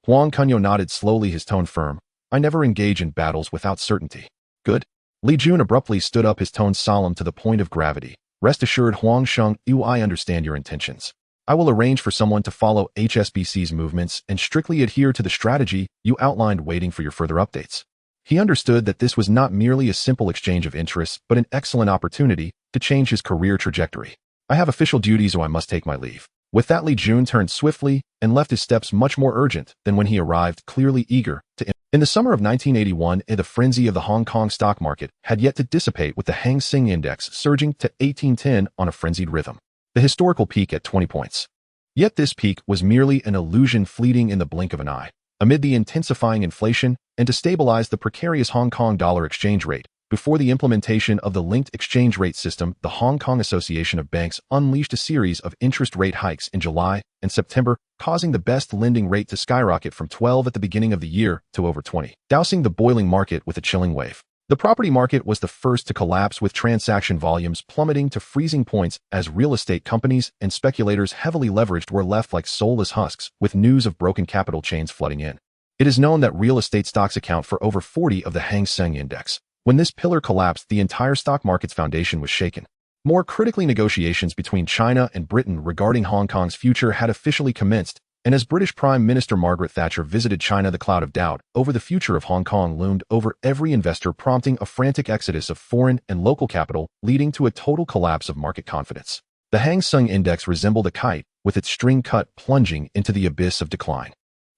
Huang Kunyao nodded slowly, his tone firm. I never engage in battles without certainty. Good. Li Jun abruptly stood up, his tone solemn to the point of gravity. Rest assured, Huang Sheng, I understand your intentions. I will arrange for someone to follow HSBC's movements and strictly adhere to the strategy you outlined, waiting for your further updates. He understood that this was not merely a simple exchange of interests, but an excellent opportunity to change his career trajectory. I have official duties, so I must take my leave. With that, Li Jun turned swiftly and left, his steps much more urgent than when he arrived, clearly eager to. In the summer of 1981, the frenzy of the Hong Kong stock market had yet to dissipate, with the Hang Seng Index surging to 1810 on a frenzied rhythm. The historical peak at 20 points. Yet this peak was merely an illusion, fleeting in the blink of an eye. Amid the intensifying inflation and to stabilize the precarious Hong Kong dollar exchange rate, before the implementation of the linked exchange rate system, the Hong Kong Association of Banks unleashed a series of interest rate hikes in July and September, causing the best lending rate to skyrocket from 12 at the beginning of the year to over 20, dousing the boiling market with a chilling wave. The property market was the first to collapse, with transaction volumes plummeting to freezing points as real estate companies and speculators heavily leveraged were left like soulless husks, with news of broken capital chains flooding in. It is known that real estate stocks account for over 40% of the Hang Seng Index. When this pillar collapsed, the entire stock market's foundation was shaken. More critically, negotiations between China and Britain regarding Hong Kong's future had officially commenced, and as British Prime Minister Margaret Thatcher visited China, the cloud of doubt over the future of Hong Kong loomed over every investor, prompting a frantic exodus of foreign and local capital, leading to a total collapse of market confidence. The Hang Seng Index resembled a kite, with its string cut, plunging into the abyss of decline.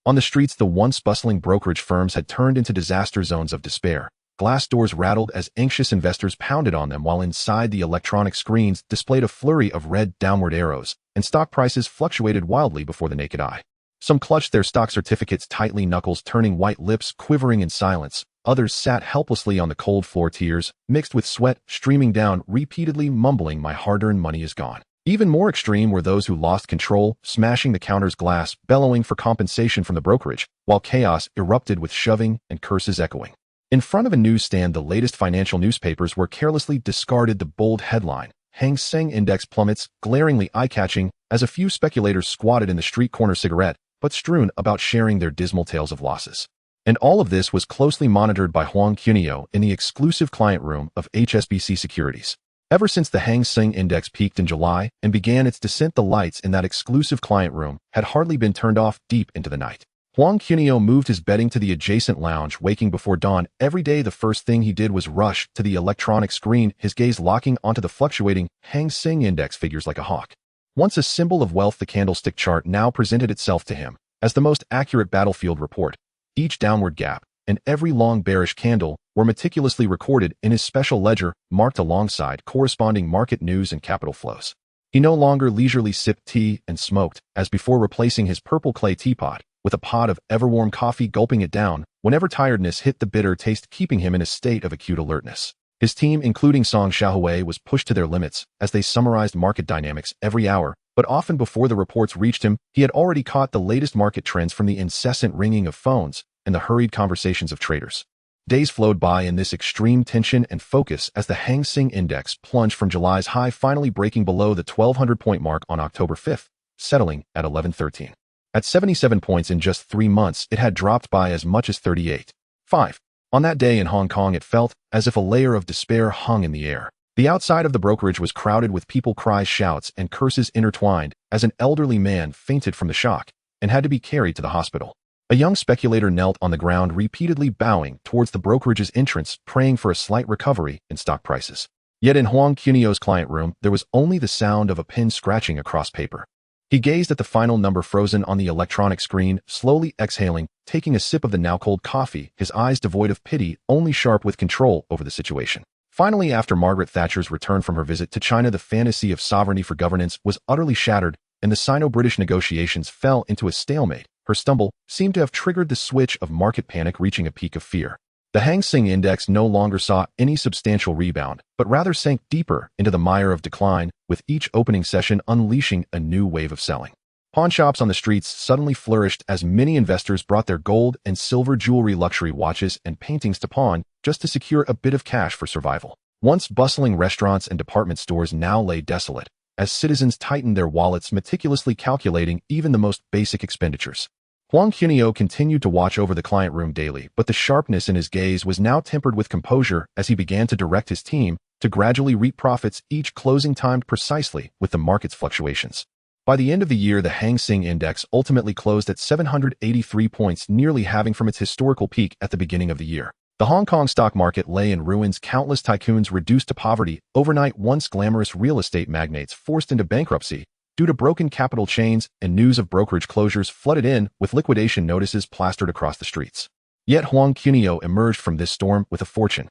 On the streets, the once bustling brokerage firms had turned into disaster zones of despair. Glass doors rattled as anxious investors pounded on them, while inside the electronic screens displayed a flurry of red downward arrows, and stock prices fluctuated wildly before the naked eye. Some clutched their stock certificates tightly, knuckles turning white, lips quivering in silence. Others sat helplessly on the cold floor, tears mixed with sweat streaming down, repeatedly mumbling, "My hard-earned money is gone." Even more extreme were those who lost control, smashing the counter's glass, bellowing for compensation from the brokerage, while chaos erupted with shoving and curses echoing. In front of a newsstand, the latest financial newspapers were carelessly discarded the bold headline, Hang Seng Index plummets, glaringly eye-catching, as a few speculators squatted in the street corner, cigarette but strewn about, sharing their dismal tales of losses. And all of this was closely monitored by Huang Kunyao in the exclusive client room of HSBC Securities. Ever since the Hang Seng Index peaked in July and began its descent, the lights in that exclusive client room had hardly been turned off deep into the night. Huang Kunyao moved his bedding to the adjacent lounge, waking before dawn. Every day, the first thing he did was rush to the electronic screen, his gaze locking onto the fluctuating Hang Seng Index figures like a hawk. Once a symbol of wealth, the candlestick chart now presented itself to him as the most accurate battlefield report. Each downward gap, and every long bearish candle were meticulously recorded in his special ledger marked alongside corresponding market news and capital flows. He no longer leisurely sipped tea and smoked, as before, replacing his purple clay teapot with a pot of ever-warm coffee, gulping it down whenever tiredness hit the bitter taste, keeping him in a state of acute alertness. His team, including Song Xiaohui, was pushed to their limits as they summarized market dynamics every hour, but often before the reports reached him, he had already caught the latest market trends from the incessant ringing of phones and the hurried conversations of traders. Days flowed by in this extreme tension and focus as the Hang Seng Index plunged from July's high, finally breaking below the 1,200-point mark on October 5th, settling at 1113. At 77 points in just 3 months, it had dropped by as much as 38.5. On that day in Hong Kong, it felt as if a layer of despair hung in the air. The outside of the brokerage was crowded with people, cries, shouts, and curses intertwined as an elderly man fainted from the shock and had to be carried to the hospital. A young speculator knelt on the ground, repeatedly bowing towards the brokerage's entrance, praying for a slight recovery in stock prices. Yet in Huang Kunyao's client room, there was only the sound of a pen scratching across paper. He gazed at the final number frozen on the electronic screen, slowly exhaling, taking a sip of the now-cold coffee, his eyes devoid of pity, only sharp with control over the situation. Finally, after Margaret Thatcher's return from her visit to China, the fantasy of sovereignty for governance was utterly shattered, and the Sino-British negotiations fell into a stalemate. Her stumble seemed to have triggered the switch of market panic, reaching a peak of fear. The Hang Seng Index no longer saw any substantial rebound, but rather sank deeper into the mire of decline, with each opening session unleashing a new wave of selling. Pawnshops on the streets suddenly flourished as many investors brought their gold and silver jewelry, luxury watches, and paintings to pawn just to secure a bit of cash for survival. Once bustling restaurants and department stores now lay desolate, as citizens tightened their wallets, meticulously calculating even the most basic expenditures. Huang Kunyao continued to watch over the client room daily, but the sharpness in his gaze was now tempered with composure as he began to direct his team to gradually reap profits, each closing timed precisely with the market's fluctuations. By the end of the year, the Hang Seng Index ultimately closed at 783 points, nearly halving from its historical peak at the beginning of the year. The Hong Kong stock market lay in ruins, countless tycoons reduced to poverty, overnight once glamorous real estate magnates forced into bankruptcy due to broken capital chains, and news of brokerage closures flooded in with liquidation notices plastered across the streets. Yet Huang Kunyao emerged from this storm with a fortune.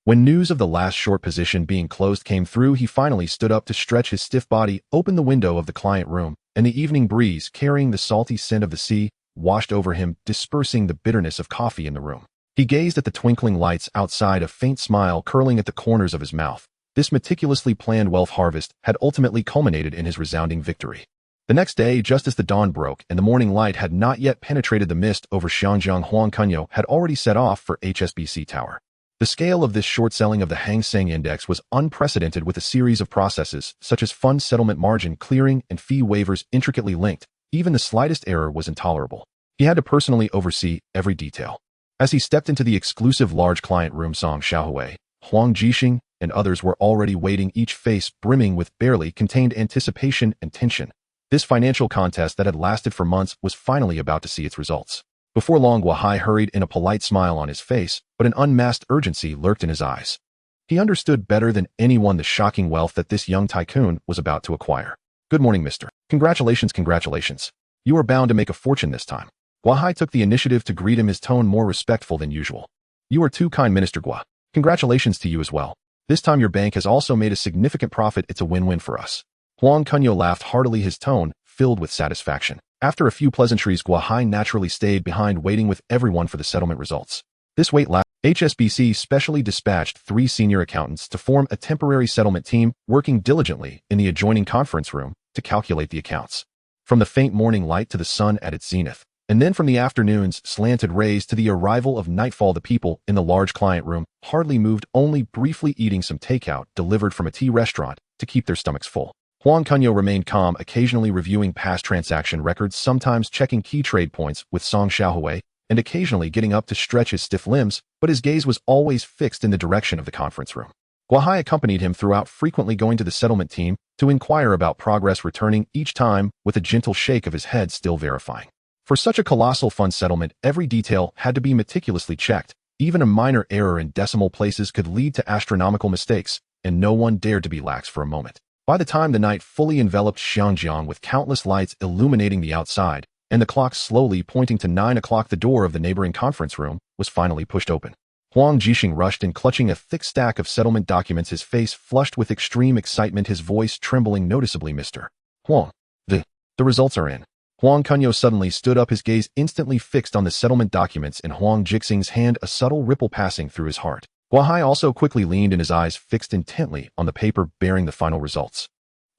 When news of the last short position being closed came through, he finally stood up to stretch his stiff body, opened the window of the client room, and the evening breeze, carrying the salty scent of the sea, washed over him, dispersing the bitterness of coffee in the room. He gazed at the twinkling lights outside, a faint smile curling at the corners of his mouth. This meticulously planned wealth harvest had ultimately culminated in his resounding victory. The next day, just as the dawn broke and the morning light had not yet penetrated the mist over Xiangjiang, Huang Kunyao had already set off for HSBC Tower. The scale of this short selling of the Hang Seng Index was unprecedented, with a series of processes such as fund settlement, margin clearing, and fee waivers intricately linked. Even the slightest error was intolerable. He had to personally oversee every detail. As he stepped into the exclusive large client room, Song Xiaohui, Huang Jixing, and others were already waiting, each face brimming with barely contained anticipation and tension. This financial contest that had lasted for months was finally about to see its results. Before long, Guahai hurried in, a polite smile on his face, but an unmasked urgency lurked in his eyes. He understood better than anyone the shocking wealth that this young tycoon was about to acquire. "Good morning, mister. Congratulations, congratulations. You are bound to make a fortune this time." Guahai took the initiative to greet him, his tone more respectful than usual. "You are too kind, Minister Gua. Congratulations to you as well. This time your bank has also made a significant profit. It's a win-win for us." Huang Kunyao laughed heartily, his tone filled with satisfaction. After a few pleasantries, Guahai naturally stayed behind, waiting with everyone for the settlement results. This wait lasted. HSBC specially dispatched 3 senior accountants to form a temporary settlement team, working diligently in the adjoining conference room to calculate the accounts. From the faint morning light to the sun at its zenith, and then from the afternoon's slanted rays to the arrival of nightfall, the people in the large client room hardly moved, only briefly eating some takeout delivered from a tea restaurant to keep their stomachs full. Huang Kunyao remained calm, occasionally reviewing past transaction records, sometimes checking key trade points with Song Xiaohui, and occasionally getting up to stretch his stiff limbs, but his gaze was always fixed in the direction of the conference room. Guahai accompanied him throughout, frequently going to the settlement team to inquire about progress, returning each time with a gentle shake of his head, still verifying. For such a colossal fund settlement, every detail had to be meticulously checked. Even a minor error in decimal places could lead to astronomical mistakes, and no one dared to be lax for a moment. By the time the night fully enveloped Xiangjiang with countless lights illuminating the outside, and the clock slowly pointing to 9 o'clock. The door of the neighboring conference room was finally pushed open. Huang Jixing rushed in, clutching a thick stack of settlement documents, his face flushed with extreme excitement, his voice trembling noticeably. Mr. Huang, the results are in. Huang Kunyao suddenly stood up, his gaze instantly fixed on the settlement documents in Huang Jixing's hand, a subtle ripple passing through his heart. Guahai also quickly leaned in, his eyes fixed intently on the paper bearing the final results.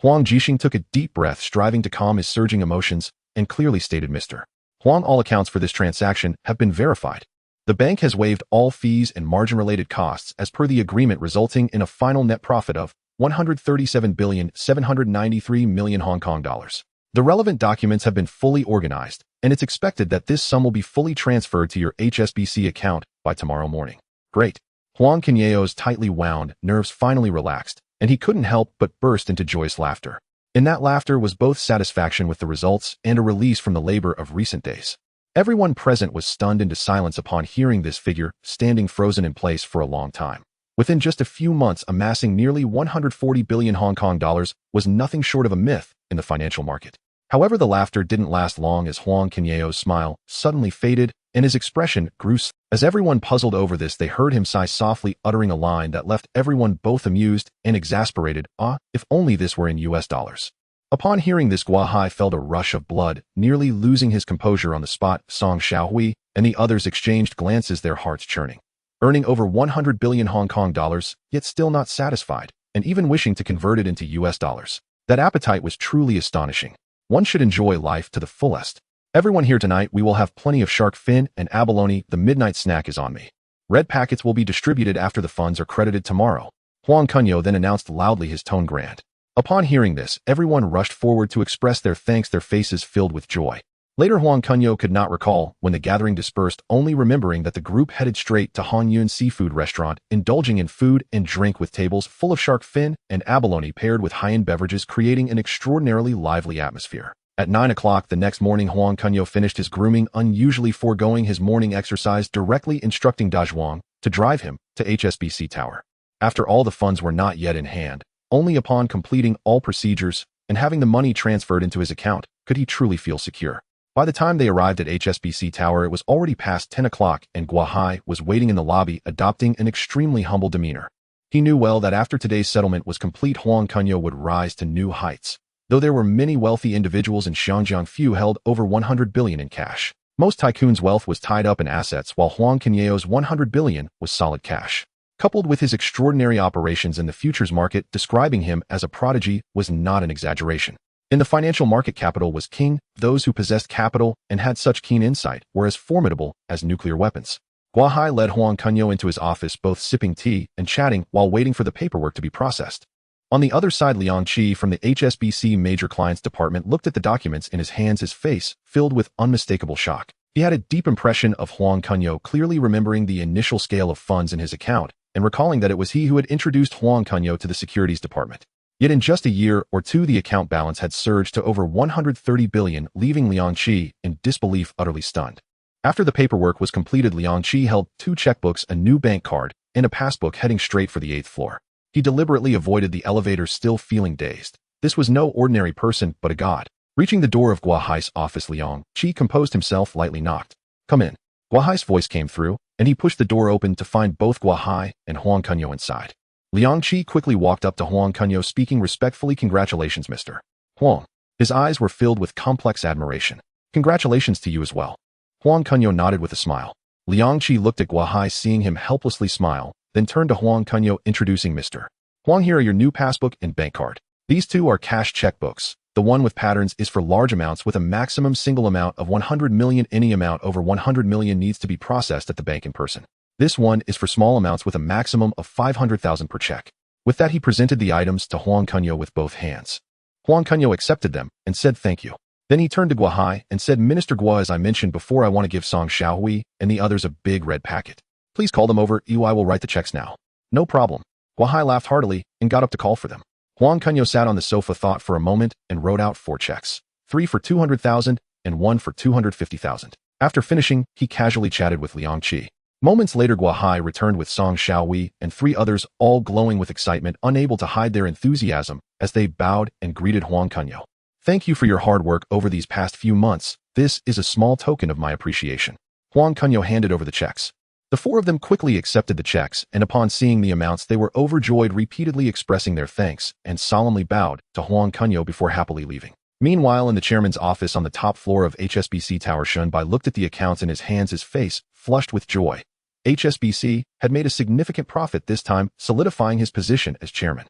Huang Jixing took a deep breath, striving to calm his surging emotions, and clearly stated, Mr. Huang, all accounts for this transaction have been verified. The bank has waived all fees and margin-related costs as per the agreement, resulting in a final net profit of 137,793,000,000 Hong Kong dollars. The relevant documents have been fully organized, and it's expected that this sum will be fully transferred to your HSBC account by tomorrow morning. Great. Huang Kunyao's tightly wound nerves finally relaxed, and he couldn't help but burst into joyous laughter. In that laughter was both satisfaction with the results and a release from the labor of recent days. Everyone present was stunned into silence upon hearing this figure, standing frozen in place for a long time. Within just a few months, amassing nearly 140 billion Hong Kong dollars was nothing short of a myth in the financial market. However, the laughter didn't last long, as Huang Kunyao's smile suddenly faded and his expression grew. As everyone puzzled over this, they heard him sigh softly, uttering a line that left everyone both amused and exasperated. If only this were in US dollars. Upon hearing this, Guahai felt a rush of blood, nearly losing his composure on the spot. Song Xiaohui and the others exchanged glances, their hearts churning. Earning over 100 billion Hong Kong dollars, yet still not satisfied, and even wishing to convert it into US dollars. That appetite was truly astonishing. One should enjoy life to the fullest. Everyone here tonight, we will have plenty of shark fin and abalone. The midnight snack is on me. Red packets will be distributed after the funds are credited tomorrow. Huang Kunyao then announced loudly, his tone grand. Upon hearing this, everyone rushed forward to express their thanks, their faces filled with joy. Later, Huang Kunyao could not recall when the gathering dispersed, only remembering that the group headed straight to Han Yun Seafood Restaurant, indulging in food and drink with tables full of shark fin and abalone paired with high-end beverages, creating an extraordinarily lively atmosphere. At 9 o'clock the next morning, Huang Kunyao finished his grooming, unusually foregoing his morning exercise, directly instructing Da Zhuang to drive him to HSBC Tower. After all the funds were not yet in hand, only upon completing all procedures and having the money transferred into his account could he truly feel secure. By the time they arrived at HSBC Tower, it was already past 10 o'clock, and Guahai was waiting in the lobby, adopting an extremely humble demeanor. He knew well that after today's settlement was complete, Huang Kunyao would rise to new heights. Though there were many wealthy individuals in Xinjiang, few held over 100 billion in cash. Most tycoons' wealth was tied up in assets, while Huang Kunyao's 100 billion was solid cash. Coupled with his extraordinary operations in the futures market, describing him as a prodigy was not an exaggeration. In the financial market, capital was king. Those who possessed capital and had such keen insight were as formidable as nuclear weapons. Guahai led Huang Kunyao into his office, both sipping tea and chatting while waiting for the paperwork to be processed. On the other side, Liang Qi from the HSBC Major Clients Department looked at the documents in his hands, his face filled with unmistakable shock. He had a deep impression of Huang Kunyao, clearly remembering the initial scale of funds in his account and recalling that it was he who had introduced Huang Kunyao to the Securities Department. Yet in just a year or two, the account balance had surged to over 130 billion, leaving Liang Qi in disbelief, utterly stunned. After the paperwork was completed, Liang Qi held 2 checkbooks, a new bank card, and a passbook, heading straight for the 8th floor. He deliberately avoided the elevator, still feeling dazed. This was no ordinary person, but a god. Reaching the door of Guahai's office, Liang Qi composed himself, lightly knocked. "Come in." Guahai's voice came through, and he pushed the door open to find both Guahai and Huang Kunyao inside. Liang Qi quickly walked up to Huang Kunyao, speaking respectfully, "Congratulations, Mr. Huang." His eyes were filled with complex admiration. "Congratulations to you as well." Huang Kunyao nodded with a smile. Liang Qi looked at Guahai, seeing him helplessly smile, then turned to Huang Kunyao, introducing, "Mr. Huang, here are your new passbook and bank card. These 2 are cash checkbooks. The one with patterns is for large amounts with a maximum single amount of 100 million. Any amount over 100 million needs to be processed at the bank in person. This one is for small amounts with a maximum of 500,000 per check." With that, he presented the items to Huang Kunyao with both hands. Huang Kunyao accepted them and said thank you. Then he turned to Guahai and said, "Minister Gua, as I mentioned before, I want to give Song Xiaohui and the others a big red packet. Please call them over. I will write the checks now." "No problem." Guahai laughed heartily and got up to call for them. Huang Kunyao sat on the sofa, thought for a moment, and wrote out 4 checks. 3 for 200,000 and 1 for 250,000. After finishing, he casually chatted with Liang Qi. Moments later, Guahai returned with Song Xiaohui and 3 others, all glowing with excitement, unable to hide their enthusiasm as they bowed and greeted Huang Kunyao. Thank you for your hard work over these past few months. This is a small token of my appreciation. Huang Kunyao handed over the checks. The four of them quickly accepted the checks, and upon seeing the amounts, they were overjoyed, repeatedly expressing their thanks, and solemnly bowed to Huang Kunyao before happily leaving. Meanwhile, in the chairman's office on the top floor of HSBC Tower, Shunbai looked at the accounts in his hands, his face flushed with joy. HSBC had made a significant profit this time, solidifying his position as chairman.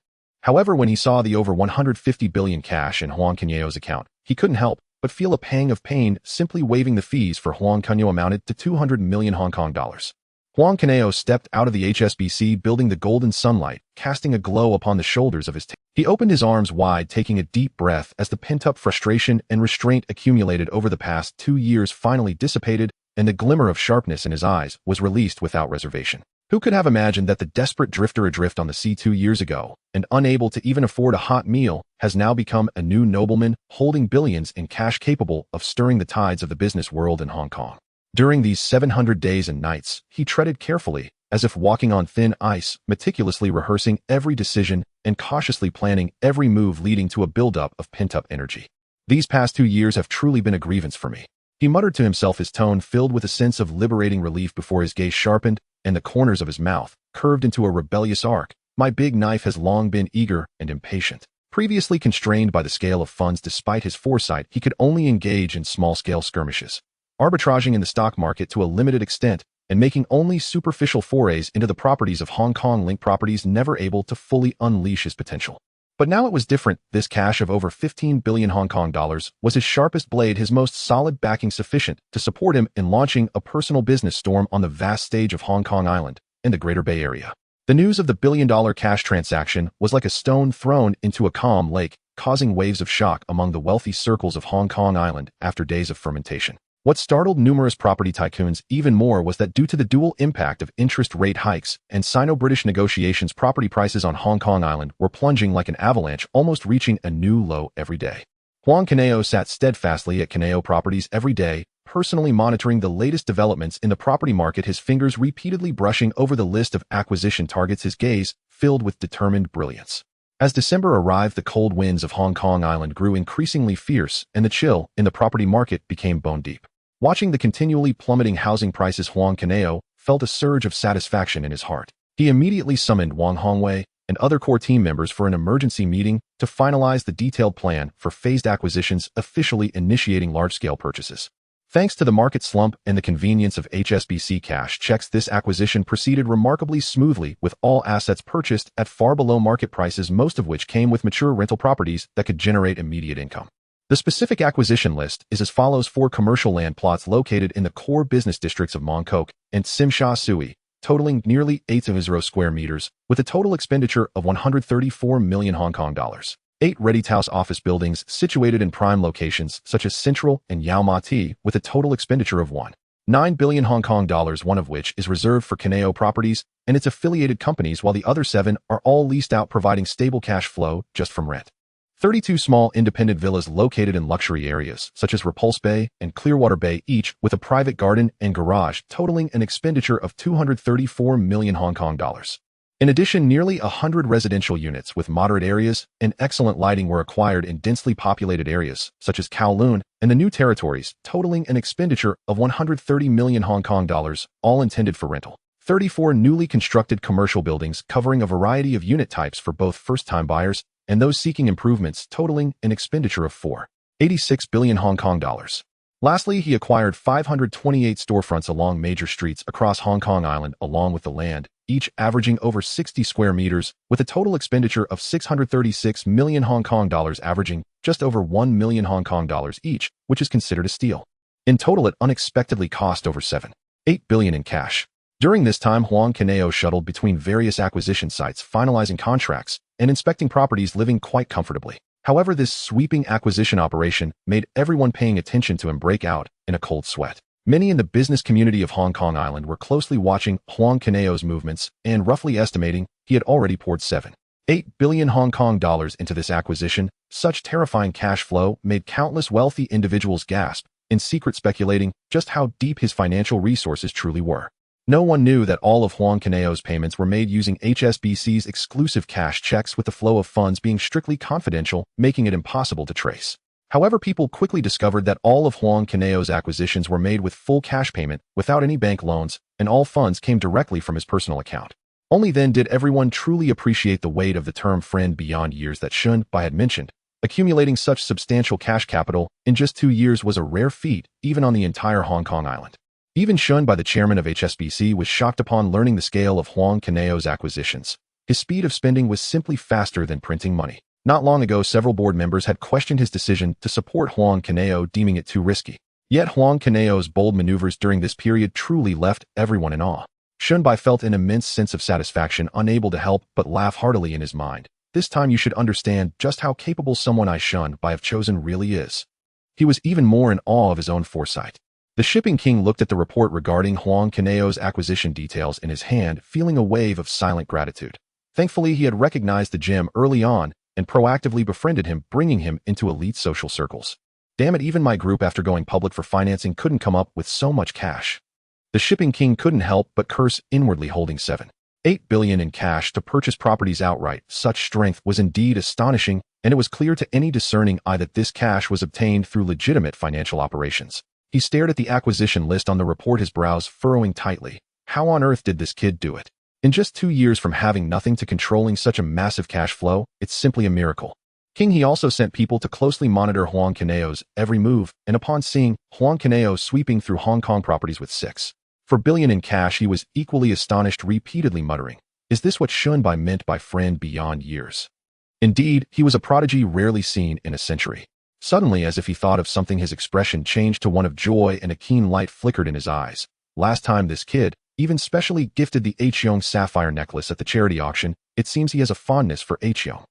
However, when he saw the over 150 billion cash in Huang Kunyao's account, he couldn't help but feel a pang of pain. Simply waiving the fees for Huang Kunyao amounted to 200 million Hong Kong dollars. Huang Kunyao stepped out of the HSBC building, the golden sunlight casting a glow upon the shoulders of his team. He opened his arms wide, taking a deep breath as the pent-up frustration and restraint accumulated over the past 2 years finally dissipated, and the glimmer of sharpness in his eyes was released without reservation. Who could have imagined that the desperate drifter adrift on the sea 2 years ago, and unable to even afford a hot meal, has now become a new nobleman holding billions in cash capable of stirring the tides of the business world in Hong Kong? During these 700 days and nights, he treaded carefully, as if walking on thin ice, meticulously rehearsing every decision and cautiously planning every move, leading to a buildup of pent-up energy. These past 2 years have truly been a grievance for me, he muttered to himself, his tone filled with a sense of liberating relief before his gaze sharpened and the corners of his mouth curved into a rebellious arc. My big knife has long been eager and impatient. Previously constrained by the scale of funds, despite his foresight, he could only engage in small-scale skirmishes, arbitraging in the stock market to a limited extent and making only superficial forays into the properties of Hong Kong linked properties, never able to fully unleash his potential. But now it was different. This cash of over 15 billion Hong Kong dollars was his sharpest blade, his most solid backing, sufficient to support him in launching a personal business storm on the vast stage of Hong Kong Island in the Greater Bay Area. The news of the billion-dollar cash transaction was like a stone thrown into a calm lake, causing waves of shock among the wealthy circles of Hong Kong Island after days of fermentation. What startled numerous property tycoons even more was that due to the dual impact of interest rate hikes and Sino-British negotiations, property prices on Hong Kong Island were plunging like an avalanche, almost reaching a new low every day. Huang Kunyao sat steadfastly at Kunyao Properties every day, personally monitoring the latest developments in the property market, his fingers repeatedly brushing over the list of acquisition targets, his gaze filled with determined brilliance. As December arrived, the cold winds of Hong Kong Island grew increasingly fierce, and the chill in the property market became bone-deep. Watching the continually plummeting housing prices, Huang Kunyao felt a surge of satisfaction in his heart. He immediately summoned Wang Hongwei and other core team members for an emergency meeting to finalize the detailed plan for phased acquisitions, officially initiating large-scale purchases. Thanks to the market slump and the convenience of HSBC cash checks, this acquisition proceeded remarkably smoothly, with all assets purchased at far below market prices, most of which came with mature rental properties that could generate immediate income. The specific acquisition list is as follows: 4 commercial land plots located in the core business districts of Mong Kok and Tsim Sha Tsui, totaling nearly 8,000 square meters, with a total expenditure of 134 million Hong Kong dollars. 8 ready-house office buildings situated in prime locations such as Central and Yau Ma Ti, with a total expenditure of 1.9 billion Hong Kong dollars, one of which is reserved for Kunyao Properties and its affiliated companies, while the other 7 are all leased out, providing stable cash flow just from rent. 32 small independent villas located in luxury areas such as Repulse Bay and Clearwater Bay, each with a private garden and garage, totaling an expenditure of 234 million Hong Kong dollars. In addition, nearly 100 residential units with moderate areas and excellent lighting were acquired in densely populated areas such as Kowloon and the New Territories, totaling an expenditure of 130 million Hong Kong dollars, all intended for rental. 34 newly constructed commercial buildings covering a variety of unit types for both first-time buyers and those seeking improvements, totaling an expenditure of 486 billion Hong Kong dollars. Lastly, he acquired 528 storefronts along major streets across Hong Kong Island, along with the land, each averaging over 60 square meters, with a total expenditure of 636 million Hong Kong dollars, averaging just over 1 million Hong Kong dollars each, which is considered a steal. In total, it unexpectedly cost over 7.8 billion in cash. During this time, Huang Kunyao shuttled between various acquisition sites, finalizing contracts and inspecting properties, living quite comfortably. However, this sweeping acquisition operation made everyone paying attention to him break out in a cold sweat. Many in the business community of Hong Kong Island were closely watching Huang Kunyao's movements and roughly estimating he had already poured 7.8 billion Hong Kong dollars into this acquisition. Such terrifying cash flow made countless wealthy individuals gasp, in secret speculating just how deep his financial resources truly were. No one knew that all of Huang Kunyao's payments were made using HSBC's exclusive cash checks, with the flow of funds being strictly confidential, making it impossible to trace. However, people quickly discovered that all of Huang Kunao's acquisitions were made with full cash payment, without any bank loans, and all funds came directly from his personal account. Only then did everyone truly appreciate the weight of the term friend beyond years that Shun Bai had mentioned. Accumulating such substantial cash capital in just 2 years was a rare feat, even on the entire Hong Kong island. Even Shun Bai, the chairman of HSBC, was shocked upon learning the scale of Huang Kunao's acquisitions. His speed of spending was simply faster than printing money. Not long ago, several board members had questioned his decision to support Huang Kunyao, deeming it too risky. Yet Huang Kunao's bold maneuvers during this period truly left everyone in awe. Shun Bai felt an immense sense of satisfaction, unable to help but laugh heartily in his mind. This time you should understand just how capable someone I Shun Bai have chosen really is. He was even more in awe of his own foresight. The shipping king looked at the report regarding Huang Kunao's acquisition details in his hand, feeling a wave of silent gratitude. Thankfully, he had recognized the gem early on and proactively befriended him, bringing him into elite social circles. Damn it, even my group, after going public for financing, couldn't come up with so much cash. The shipping king couldn't help but curse inwardly, holding 7.8 billion in cash to purchase properties outright. Such strength was indeed astonishing, and it was clear to any discerning eye that this cash was obtained through legitimate financial operations. He stared at the acquisition list on the report, his brows furrowing tightly. How on earth did this kid do it? In just 2 years, from having nothing to controlling such a massive cash flow, it's simply a miracle. King, he also sent people to closely monitor Huang Kunao's every move, and upon seeing Huang Kunyao sweeping through Hong Kong properties with 6.4 billion in cash, he was equally astonished, repeatedly muttering, "Is this what Shun Bai meant by friend beyond years?" Indeed, he was a prodigy rarely seen in a century. Suddenly, as if he thought of something, his expression changed to one of joy and a keen light flickered in his eyes. Last time this kid even specially gifted the H-Yong sapphire necklace at the charity auction, it seems he has a fondness for H-Yong.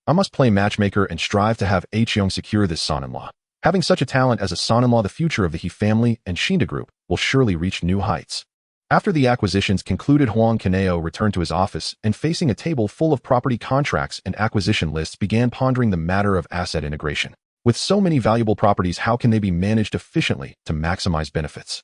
I must play matchmaker and strive to have H-Yong secure this son-in-law. Having such a talent as a son-in-law, the future of the He family and Shinda Group will surely reach new heights. After the acquisitions concluded, Huang Kunyao returned to his office and, facing a table full of property contracts and acquisition lists, began pondering the matter of asset integration. With so many valuable properties, how can they be managed efficiently to maximize benefits?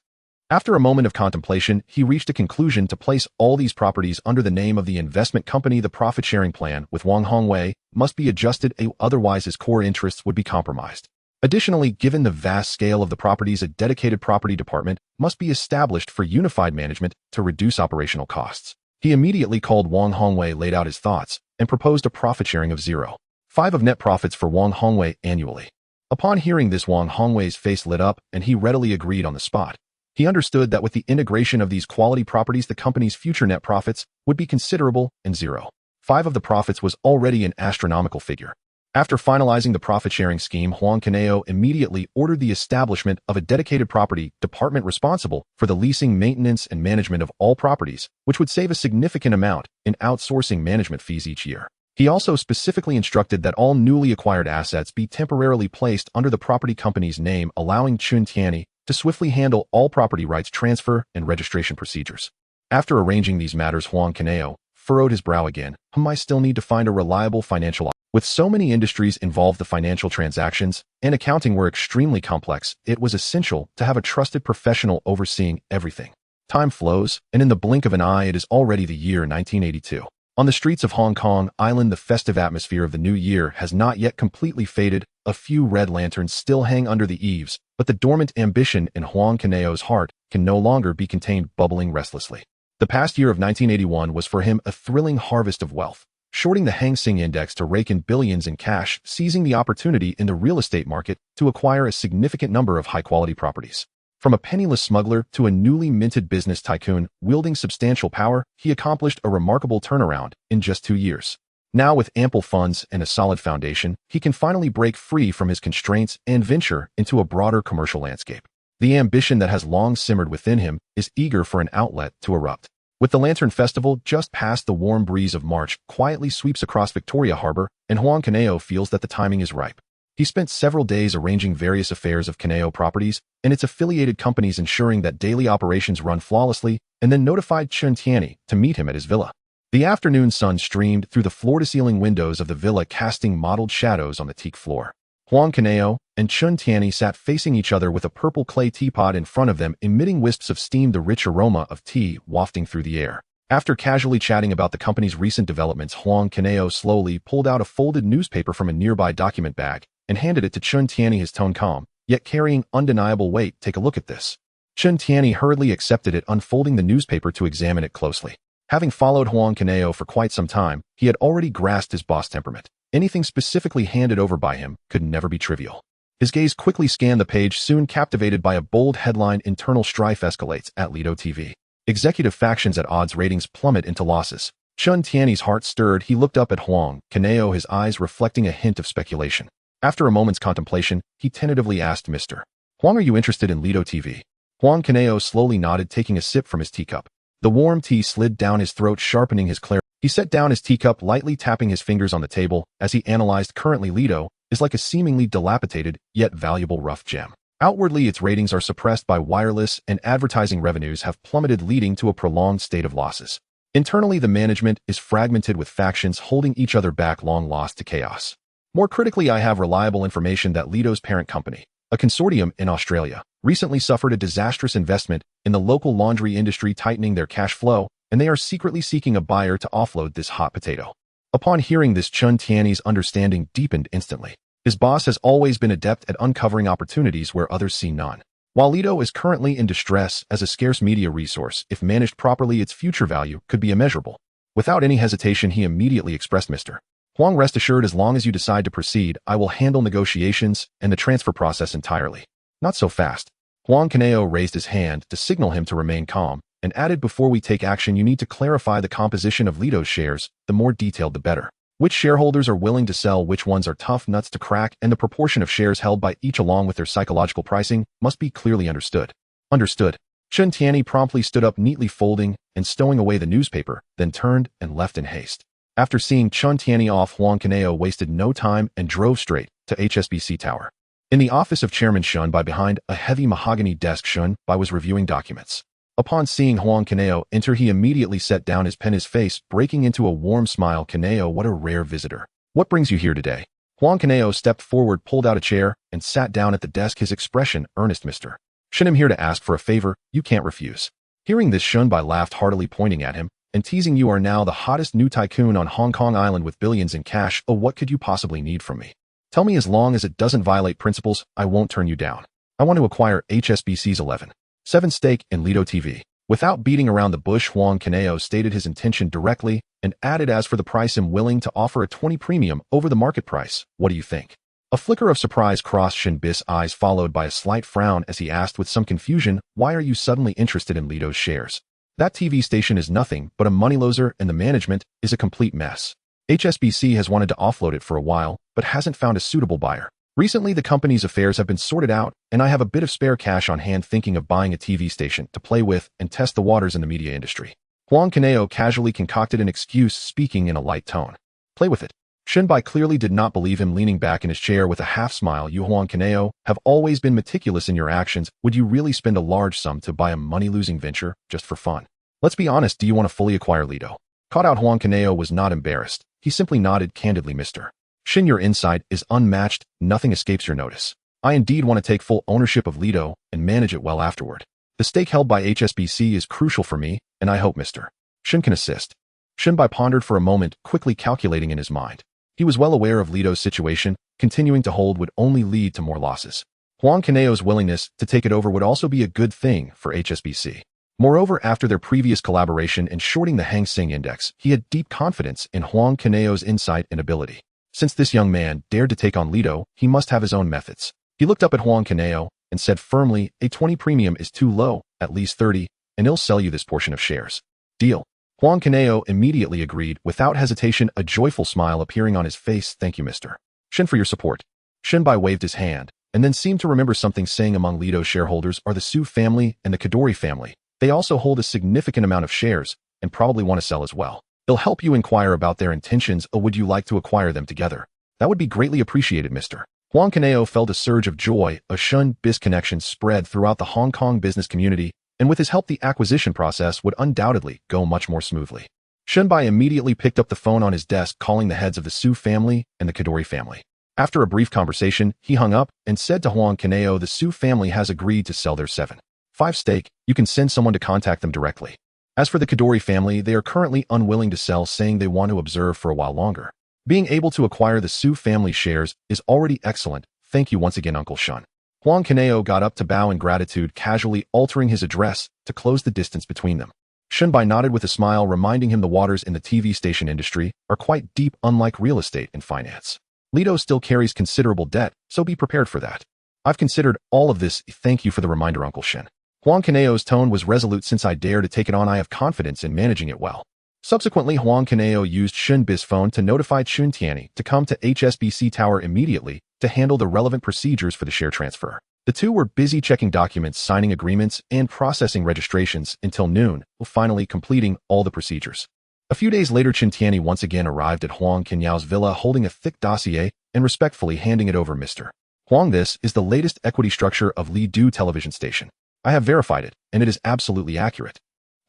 After a moment of contemplation, he reached a conclusion to place all these properties under the name of the investment company. The profit-sharing plan with Wang Hongwei must be adjusted, otherwise his core interests would be compromised. Additionally, given the vast scale of the properties, a dedicated property department must be established for unified management to reduce operational costs. He immediately called Wang Hongwei, laid out his thoughts, and proposed a profit-sharing of 0.5 of net profits for Wang Hongwei annually. Upon hearing this, Wang Hongwei's face lit up, and he readily agreed on the spot. He understood that with the integration of these quality properties, the company's future net profits would be considerable, and 0.5 of the profits was already an astronomical figure. After finalizing the profit-sharing scheme, Huang Kunyao immediately ordered the establishment of a dedicated property department responsible for the leasing, maintenance, and management of all properties, which would save a significant amount in outsourcing management fees each year. He also specifically instructed that all newly acquired assets be temporarily placed under the property company's name, allowing Chun Tianyi to swiftly handle all property rights transfer and registration procedures. After arranging these matters, Huang Kunyao furrowed his brow again. I still need to find a reliable financial. With so many industries involved, the financial transactions and accounting were extremely complex. It was essential to have a trusted professional overseeing everything. Time flows, and in the blink of an eye, it is already the year 1982. On the streets of Hong Kong Island, the festive atmosphere of the new year has not yet completely faded. A few red lanterns still hang under the eaves, but the dormant ambition in Huang Kunyao's heart can no longer be contained, bubbling restlessly. The past year of 1981 was for him a thrilling harvest of wealth, shorting the Hang Seng Index to rake in billions in cash, seizing the opportunity in the real estate market to acquire a significant number of high-quality properties. From a penniless smuggler to a newly minted business tycoon wielding substantial power, he accomplished a remarkable turnaround in just 2 years. Now, with ample funds and a solid foundation, he can finally break free from his constraints and venture into a broader commercial landscape. The ambition that has long simmered within him is eager for an outlet to erupt. With the Lantern Festival just past, the warm breeze of March quietly sweeps across Victoria Harbor, and Huang Kunyao feels that the timing is ripe. He spent several days arranging various affairs of Kunyao Properties and its affiliated companies, ensuring that daily operations run flawlessly, and then notified Chun Tianyi to meet him at his villa. The afternoon sun streamed through the floor-to-ceiling windows of the villa, casting mottled shadows on the teak floor. Huang Kunyao and Chun Tianyi sat facing each other with a purple clay teapot in front of them, emitting wisps of steam, the rich aroma of tea wafting through the air. After casually chatting about the company's recent developments, Huang Kunyao slowly pulled out a folded newspaper from a nearby document bag. and handed it to Chun Tianyi, his tone calm, yet carrying undeniable weight. Take a look at this. Chun Tianyi hurriedly accepted it, unfolding the newspaper to examine it closely. Having followed Huang Kunyao for quite some time, he had already grasped his boss temperament. Anything specifically handed over by him could never be trivial. His gaze quickly scanned the page, soon captivated by a bold headline: Internal strife escalates at Lido TV. Executive factions at odds, ratings plummet into losses. Chun Tianyi's heart stirred. He looked up at Huang Kunyao, his eyes reflecting a hint of speculation. After a moment's contemplation, he tentatively asked, Mr. Huang, are you interested in Lido TV? Huang Kunyao slowly nodded, taking a sip from his teacup. The warm tea slid down his throat, sharpening his clarity. He set down his teacup, lightly tapping his fingers on the table as he analyzed. Currently, Lido is like a seemingly dilapidated yet valuable rough gem. Outwardly, its ratings are suppressed by wireless and advertising revenues have plummeted, leading to a prolonged state of losses. Internally, the management is fragmented with factions holding each other back, long lost to chaos. More critically, I have reliable information that Lido's parent company, a consortium in Australia, recently suffered a disastrous investment in the local laundry industry, tightening their cash flow, and they are secretly seeking a buyer to offload this hot potato. Upon hearing this, Chun Tianyi's understanding deepened instantly. His boss has always been adept at uncovering opportunities where others see none. While Lido is currently in distress as a scarce media resource, if managed properly, its future value could be immeasurable. Without any hesitation, he immediately expressed, Mr. Huang, rest assured, as long as you decide to proceed, I will handle negotiations and the transfer process entirely. Not so fast. Huang Kunyao raised his hand to signal him to remain calm, and added, before we take action, you need to clarify the composition of Lido's shares. The more detailed, the better. Which shareholders are willing to sell, which ones are tough nuts to crack, and the proportion of shares held by each along with their psychological pricing must be clearly understood. Understood. Chun Tianyi promptly stood up, neatly folding and stowing away the newspaper, then turned and left in haste. After seeing Chun Tianyi off, Huang Kunyao wasted no time and drove straight to HSBC Tower. In the office of Chairman Shun Bai, behind a heavy mahogany desk, Shun Bai was reviewing documents. Upon seeing Huang Kunyao enter, he immediately set down his pen, his face breaking into a warm smile. Kunyao, what a rare visitor. What brings you here today? Huang Kunyao stepped forward, pulled out a chair, and sat down at the desk, his expression earnest. Mr. Shun, I'm here to ask for a favor you can't refuse. Hearing this, Shun Bai laughed heartily, pointing at him and teasing, you are now the hottest new tycoon on Hong Kong Island with billions in cash. Oh, what could you possibly need from me? Tell me, as long as it doesn't violate principles, I won't turn you down. I want to acquire HSBC's 11.7 stake in Lido TV. Without beating around the bush, Huang Kunyao stated his intention directly and added, as for the price, I'm willing to offer a 20 premium over the market price. What do you think? A flicker of surprise crossed Shin Bi's eyes, followed by a slight frown as he asked with some confusion, why are you suddenly interested in Lido's shares? That TV station is nothing but a money loser, and the management is a complete mess. HSBC has wanted to offload it for a while, but hasn't found a suitable buyer. Recently, the company's affairs have been sorted out, and I have a bit of spare cash on hand, thinking of buying a TV station to play with and test the waters in the media industry. Huang Kunyao casually concocted an excuse, speaking in a light tone. Play with it. Shin Bai clearly did not believe him, leaning back in his chair with a half smile. You, Huang Kunyao, have always been meticulous in your actions. Would you really spend a large sum to buy a money-losing venture just for fun? Let's be honest, do you want to fully acquire Lido? Caught out, Huang Kunyao was not embarrassed. He simply nodded candidly. Mr. Shin, your insight is unmatched. Nothing escapes your notice. I indeed want to take full ownership of Lido and manage it well afterward. The stake held by HSBC is crucial for me, and I hope Mr. Shin can assist. Shin Bai pondered for a moment, quickly calculating in his mind. He was well aware of Lido's situation. Continuing to hold would only lead to more losses. Huang Kunyao's willingness to take it over would also be a good thing for HSBC. Moreover, after their previous collaboration in shorting the Hang Seng Index, he had deep confidence in Huang Kunyao's insight and ability. Since this young man dared to take on Lido, he must have his own methods. He looked up at Huang Kunyao and said firmly, a 20 premium is too low, at least 30, and he'll sell you this portion of shares. Deal. Huang Kunyao immediately agreed, without hesitation, a joyful smile appearing on his face. Thank you, Mr. Shin, for your support. Shin Bai waved his hand, and then seemed to remember something, saying among Lido's shareholders are the Su family and the Kadori family. They also hold a significant amount of shares, and probably want to sell as well. They'll help you inquire about their intentions, or would you like to acquire them together? That would be greatly appreciated, Mr. Huang Kunyao felt a surge of joy. A Shun Biz connection spread throughout the Hong Kong business community, and with his help the acquisition process would undoubtedly go much more smoothly. Shin Bai immediately picked up the phone on his desk, calling the heads of the Su family and the Kadori family. After a brief conversation, he hung up and said to Huang Kunyao, the Su family has agreed to sell their 7.5 stake. You can send someone to contact them directly. As for the Kadori family, they are currently unwilling to sell, saying they want to observe for a while longer. Being able to acquire the Su family shares is already excellent. Thank you once again, Uncle Shun. Huang Kunyao got up to bow in gratitude, casually altering his address to close the distance between them. Shunbai nodded with a smile, reminding him the waters in the TV station industry are quite deep, unlike real estate and finance. Lido still carries considerable debt, so be prepared for that. I've considered all of this. Thank you for the reminder, Uncle Shin. Huang Kunao's tone was resolute. Since I dare to take it on, I have confidence in managing it well. Subsequently, Huang Kunyao used Shunbi's phone to notify Chun Tianyi to come to HSBC Tower immediately to handle the relevant procedures for the share transfer. The two were busy checking documents, signing agreements, and processing registrations until noon, finally completing all the procedures. A few days later, Chun Tianyi once again arrived at Huang Kunyao's villa holding a thick dossier and respectfully handing it over. Mr. Huang, this is the latest equity structure of Li Du television station. I have verified it, and it is absolutely accurate.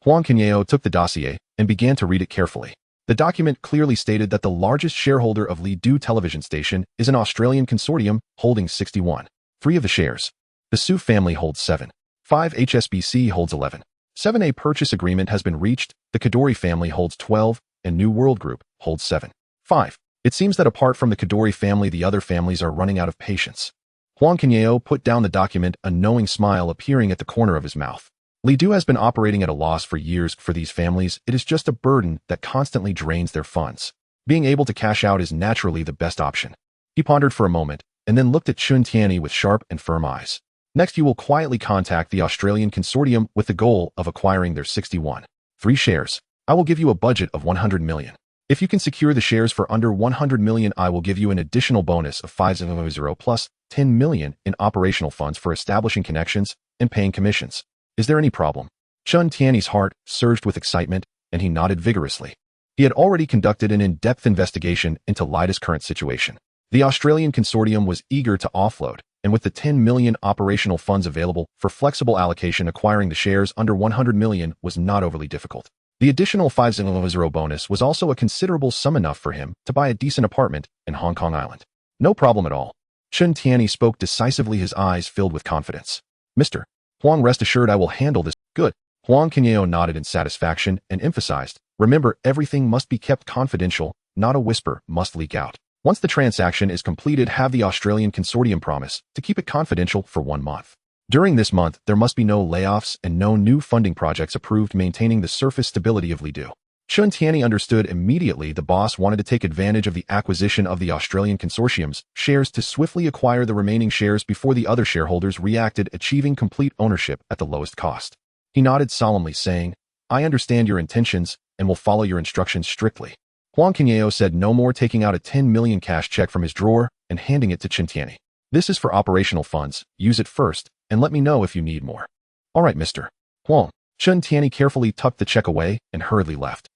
Huang Kunyao took the dossier and began to read it carefully. The document clearly stated that the largest shareholder of Li Du television station is an Australian consortium holding 61.3% of the shares. The Su family holds 7.5%. HSBC holds 11%. 7A purchase agreement has been reached. The Kadori family holds 12%, and New World Group holds 7.5%. It seems that apart from the Kadori family, the other families are running out of patience. Huang Kunyao put down the document, a knowing smile appearing at the corner of his mouth. Li Du has been operating at a loss for years. For these families, it is just a burden that constantly drains their funds. Being able to cash out is naturally the best option. He pondered for a moment, and then looked at Chun Tianyi with sharp and firm eyes. Next, you will quietly contact the Australian consortium with the goal of acquiring their 61.3% shares. I will give you a budget of 100 million. If you can secure the shares for under 100 million, I will give you an additional bonus of 50 plus 10 million in operational funds for establishing connections and paying commissions. Is there any problem? Chun Tianyi's heart surged with excitement, and he nodded vigorously. He had already conducted an in-depth investigation into Lida's current situation. The Australian consortium was eager to offload, and with the 10 million operational funds available for flexible allocation, acquiring the shares under 100 million was not overly difficult. The additional 50 bonus was also a considerable sum, enough for him to buy a decent apartment in Hong Kong Island. No problem at all. Chun Tianyi spoke decisively, his eyes filled with confidence. Mr. Huang, rest assured I will handle this. Good. Huang Kunyao nodded in satisfaction and emphasized, remember, everything must be kept confidential, not a whisper must leak out. Once the transaction is completed, have the Australian consortium promise to keep it confidential for 1 month. During this month, there must be no layoffs and no new funding projects approved, maintaining the surface stability of Li Du. Chun Tianyi understood immediately. The boss wanted to take advantage of the acquisition of the Australian consortium's shares to swiftly acquire the remaining shares before the other shareholders reacted, achieving complete ownership at the lowest cost. He nodded solemnly, saying, I understand your intentions and will follow your instructions strictly. Huang Kunyao said no more, taking out a 10 million cash check from his drawer and handing it to Chun Tianyi. This is for operational funds. Use it first, and let me know if you need more. All right, Mr. Huang. Chun Tianyi carefully tucked the check away and hurriedly left.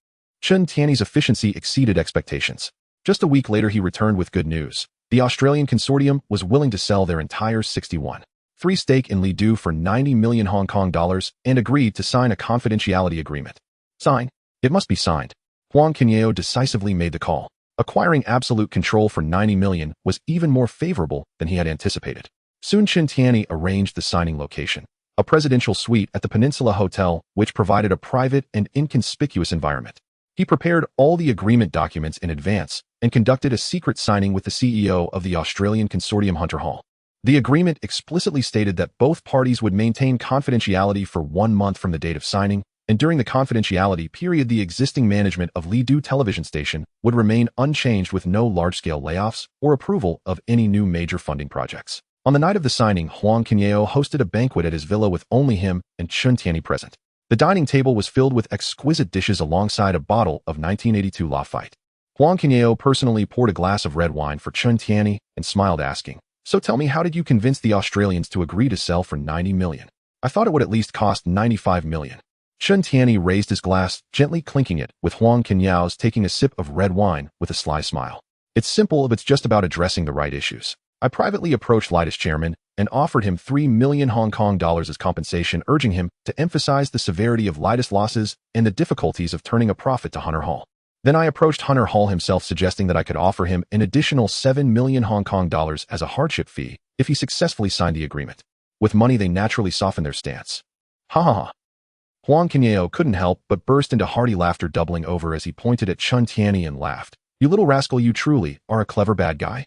Chun Tianyi's efficiency exceeded expectations. Just a week later, he returned with good news. The Australian consortium was willing to sell their entire 61.3% stake in Li Du for 90 million Hong Kong dollars and agreed to sign a confidentiality agreement. Sign? It must be signed. Huang Kunyao decisively made the call. Acquiring absolute control for 90 million was even more favorable than he had anticipated. Soon Chun Tianyi arranged the signing location, a presidential suite at the Peninsula Hotel, which provided a private and inconspicuous environment. He prepared all the agreement documents in advance and conducted a secret signing with the CEO of the Australian consortium, Hunter Hall. The agreement explicitly stated that both parties would maintain confidentiality for 1 month from the date of signing, and during the confidentiality period, the existing management of Li Du television station would remain unchanged, with no large-scale layoffs or approval of any new major funding projects. On the night of the signing, Huang Kunyao hosted a banquet at his villa with only him and Chun Tianyi present. The dining table was filled with exquisite dishes alongside a bottle of 1982 Lafite. Huang Kunyao personally poured a glass of red wine for Chun Tianyi and smiled, asking, so tell me, how did you convince the Australians to agree to sell for 90 million? I thought it would at least cost 95 million. Chun Tianyi raised his glass, gently clinking it, with Huang Kunyao's taking a sip of red wine with a sly smile. It's simple, it's just about addressing the right issues. I privately approached Lida's chairman and offered him 3 million Hong Kong dollars as compensation, urging him to emphasize the severity of Lida's losses and the difficulties of turning a profit to Hunter Hall. Then I approached Hunter Hall himself, suggesting that I could offer him an additional 7 million Hong Kong dollars as a hardship fee if he successfully signed the agreement. With money, they naturally soften their stance. Ha ha ha. Huang Kunyao couldn't help but burst into hearty laughter, doubling over as he pointed at Chun Tianyi and laughed. You little rascal, you truly are a clever bad guy.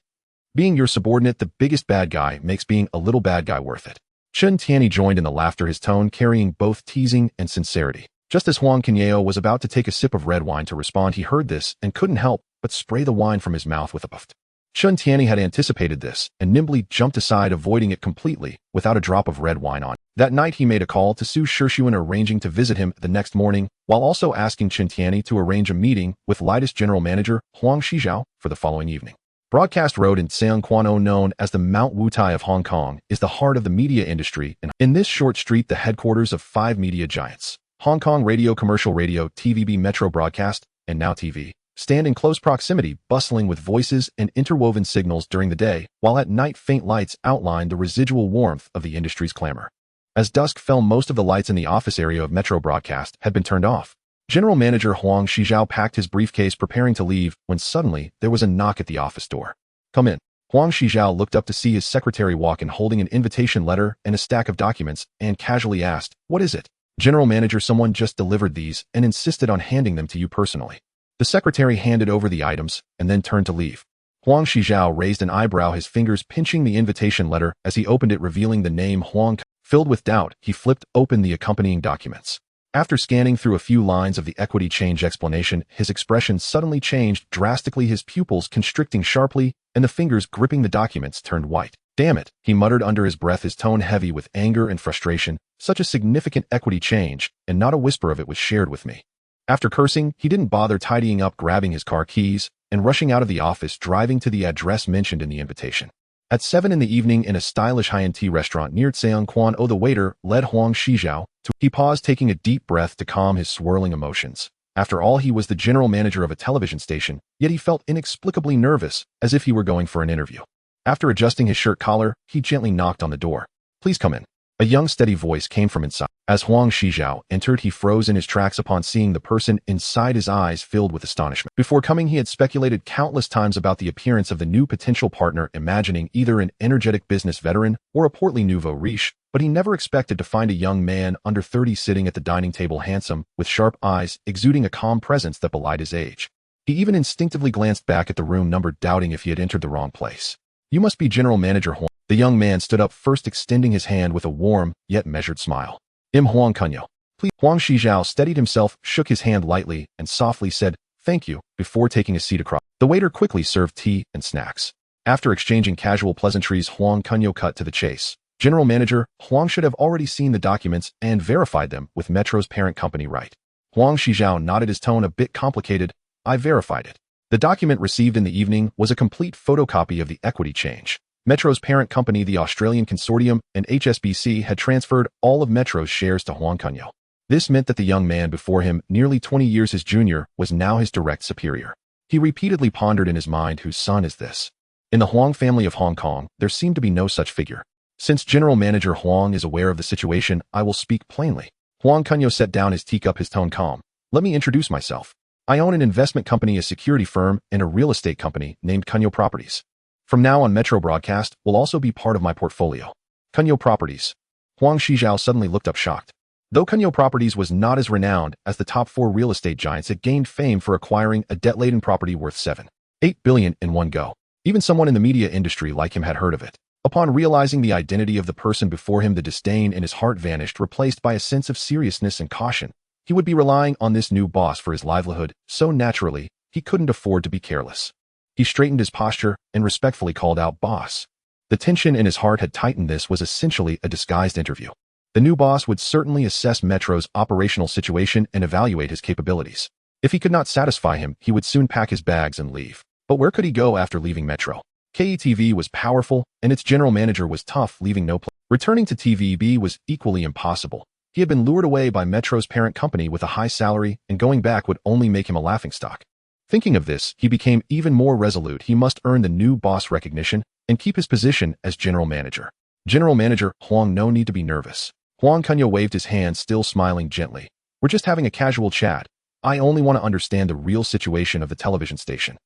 Being your subordinate the biggest bad guy makes being a little bad guy worth it. Chen Tianyi joined in the laughter, his tone carrying both teasing and sincerity. Just as Huang Kunyao was about to take a sip of red wine to respond, he heard this and couldn't help but spray the wine from his mouth with a puff. Chen Tianyi had anticipated this and nimbly jumped aside, avoiding it completely without a drop of red wine on. That night he made a call to Su Shixuan, arranging to visit him the next morning, while also asking Chen Tianyi to arrange a meeting with latest general manager Huang Kunyao for the following evening. Broadcast Road in Seongkwano, known as the Mount Wutai of Hong Kong, is the heart of the media industry, and in this short street the headquarters of 5 media giants: Hong Kong Radio, Commercial Radio, TVB, Metro Broadcast, and Now TV, stand in close proximity, bustling with voices and interwoven signals during the day, while at night faint lights outline the residual warmth of the industry's clamor. As dusk fell, most of the lights in the office area of Metro Broadcast had been turned off. General Manager Huang Kunyao packed his briefcase, preparing to leave, when suddenly there was a knock at the office door. "Come in." Huang Kunyao looked up to see his secretary walk in, holding an invitation letter and a stack of documents, and casually asked, "What is it?" "General Manager, someone just delivered these and insisted on handing them to you personally." The secretary handed over the items and then turned to leave. Huang Kunyao raised an eyebrow, his fingers pinching the invitation letter as he opened it, revealing the name Huang. Filled with doubt, he flipped open the accompanying documents. After scanning through a few lines of the equity change explanation, his expression suddenly changed drastically, his pupils constricting sharply, and the fingers gripping the documents turned white. "Damn it," he muttered under his breath, his tone heavy with anger and frustration. "Such a significant equity change, and not a whisper of it was shared with me." After cursing, he didn't bother tidying up, grabbing his car keys and rushing out of the office, driving to the address mentioned in the invitation. At 7 in the evening, in a stylish high-end tea restaurant near Seongkwano, the waiter led Huang Kunyao to. He paused, taking a deep breath to calm his swirling emotions. After all, he was the general manager of a television station, yet he felt inexplicably nervous, as if he were going for an interview. After adjusting his shirt collar, he gently knocked on the door. "Please come in." A young, steady voice came from inside. As Huang Kunyao entered, he froze in his tracks upon seeing the person inside, his eyes filled with astonishment. Before coming, he had speculated countless times about the appearance of the new potential partner, imagining either an energetic business veteran or a portly nouveau riche, but he never expected to find a young man under 30 sitting at the dining table, handsome, with sharp eyes, exuding a calm presence that belied his age. He even instinctively glanced back at the room number, doubting if he had entered the wrong place. "You must be General Manager Huang." The young man stood up first, extending his hand with a warm, yet measured smile. "I'm Huang Kunyao. Please." Huang Kunyao steadied himself, shook his hand lightly, and softly said, "Thank you," before taking a seat across. The waiter quickly served tea and snacks. After exchanging casual pleasantries, Huang Kunyao cut to the chase. "General Manager, Huang should have already seen the documents and verified them with Metro's parent company, right?" Huang Kunyao nodded, his tone a bit complicated. "I verified it." The document received in the evening was a complete photocopy of the equity change. Metro's parent company, the Australian Consortium, and HSBC had transferred all of Metro's shares to Huang Kunyao. This meant that the young man before him, nearly 20 years his junior, was now his direct superior. He repeatedly pondered in his mind, whose son is this? In the Huang family of Hong Kong, there seemed to be no such figure. Since General Manager Huang is aware of the situation, I will speak plainly. Huang Kunyao set down his teacup, his tone calm. "Let me introduce myself. I own an investment company, a security firm, and a real estate company named Kunyao Properties. From now on, Metro Broadcast will also be part of my portfolio." Kunyao Properties. Huang Kunyao suddenly looked up, shocked. Though Kunyao Properties was not as renowned as the top 4 real estate giants, it gained fame for acquiring a debt-laden property worth $7.8 billion in one go. Even someone in the media industry like him had heard of it. Upon realizing the identity of the person before him, the disdain in his heart vanished, replaced by a sense of seriousness and caution. He would be relying on this new boss for his livelihood, so naturally, he couldn't afford to be careless. He straightened his posture and respectfully called out, "Boss." The tension in his heart had tightened. This was essentially a disguised interview. The new boss would certainly assess Metro's operational situation and evaluate his capabilities. If he could not satisfy him, he would soon pack his bags and leave. But where could he go after leaving Metro? KETV was powerful, and its general manager was tough, leaving no place. Returning to TVB was equally impossible. He had been lured away by Metro's parent company with a high salary, and going back would only make him a laughingstock. Thinking of this, he became even more resolute. He must earn the new boss recognition and keep his position as general manager. "General Manager Huang, no need to be nervous." Huang Kunyao waved his hand, still smiling gently. "We're just having a casual chat. I only want to understand the real situation of the television station."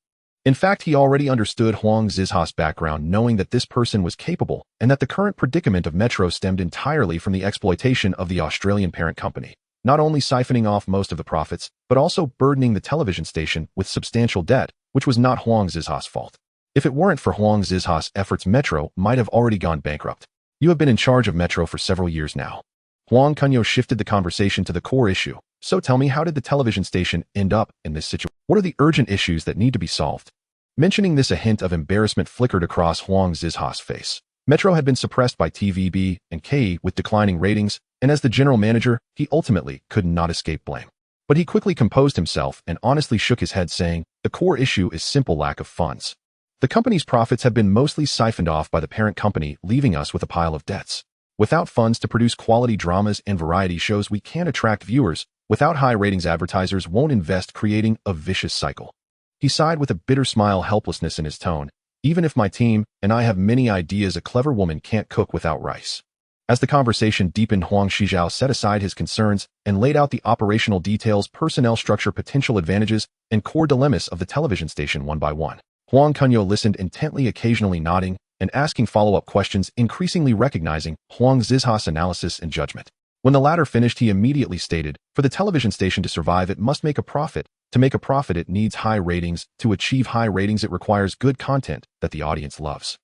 In fact, he already understood Huang Zizha's background, knowing that this person was capable and that the current predicament of Metro stemmed entirely from the exploitation of the Australian parent company. not only siphoning off most of the profits, but also burdening the television station with substantial debt, which was not Huang Zizha's fault. If it weren't for Huang Zizha's efforts, Metro might have already gone bankrupt. You have been in charge of Metro for several years now. Huang Kunyao shifted the conversation to the core issue. So tell me, how did the television station end up in this situation? What are the urgent issues that need to be solved? Mentioning this, a hint of embarrassment flickered across Huang Zizha's face. Metro had been suppressed by TVB and KE with declining ratings, and as the general manager, he ultimately could not escape blame. But he quickly composed himself and honestly shook his head, saying, the core issue is simple lack of funds. The company's profits have been mostly siphoned off by the parent company, leaving us with a pile of debts. Without funds to produce quality dramas and variety shows, we can't attract viewers. Without high ratings, advertisers won't invest, creating a vicious cycle. He sighed with a bitter smile, helplessness in his tone. Even if my team and I have many ideas, a clever woman can't cook without rice. As the conversation deepened, Huang Zizhao set aside his concerns and laid out the operational details, personnel structure, potential advantages, and core dilemmas of the television station one by one. Huang Kunyao listened intently, occasionally nodding and asking follow-up questions, increasingly recognizing Huang Zizha's analysis and judgment. When the latter finished, he immediately stated, for the television station to survive, it must make a profit. To make a profit, it needs high ratings. To achieve high ratings, it requires good content that the audience loves.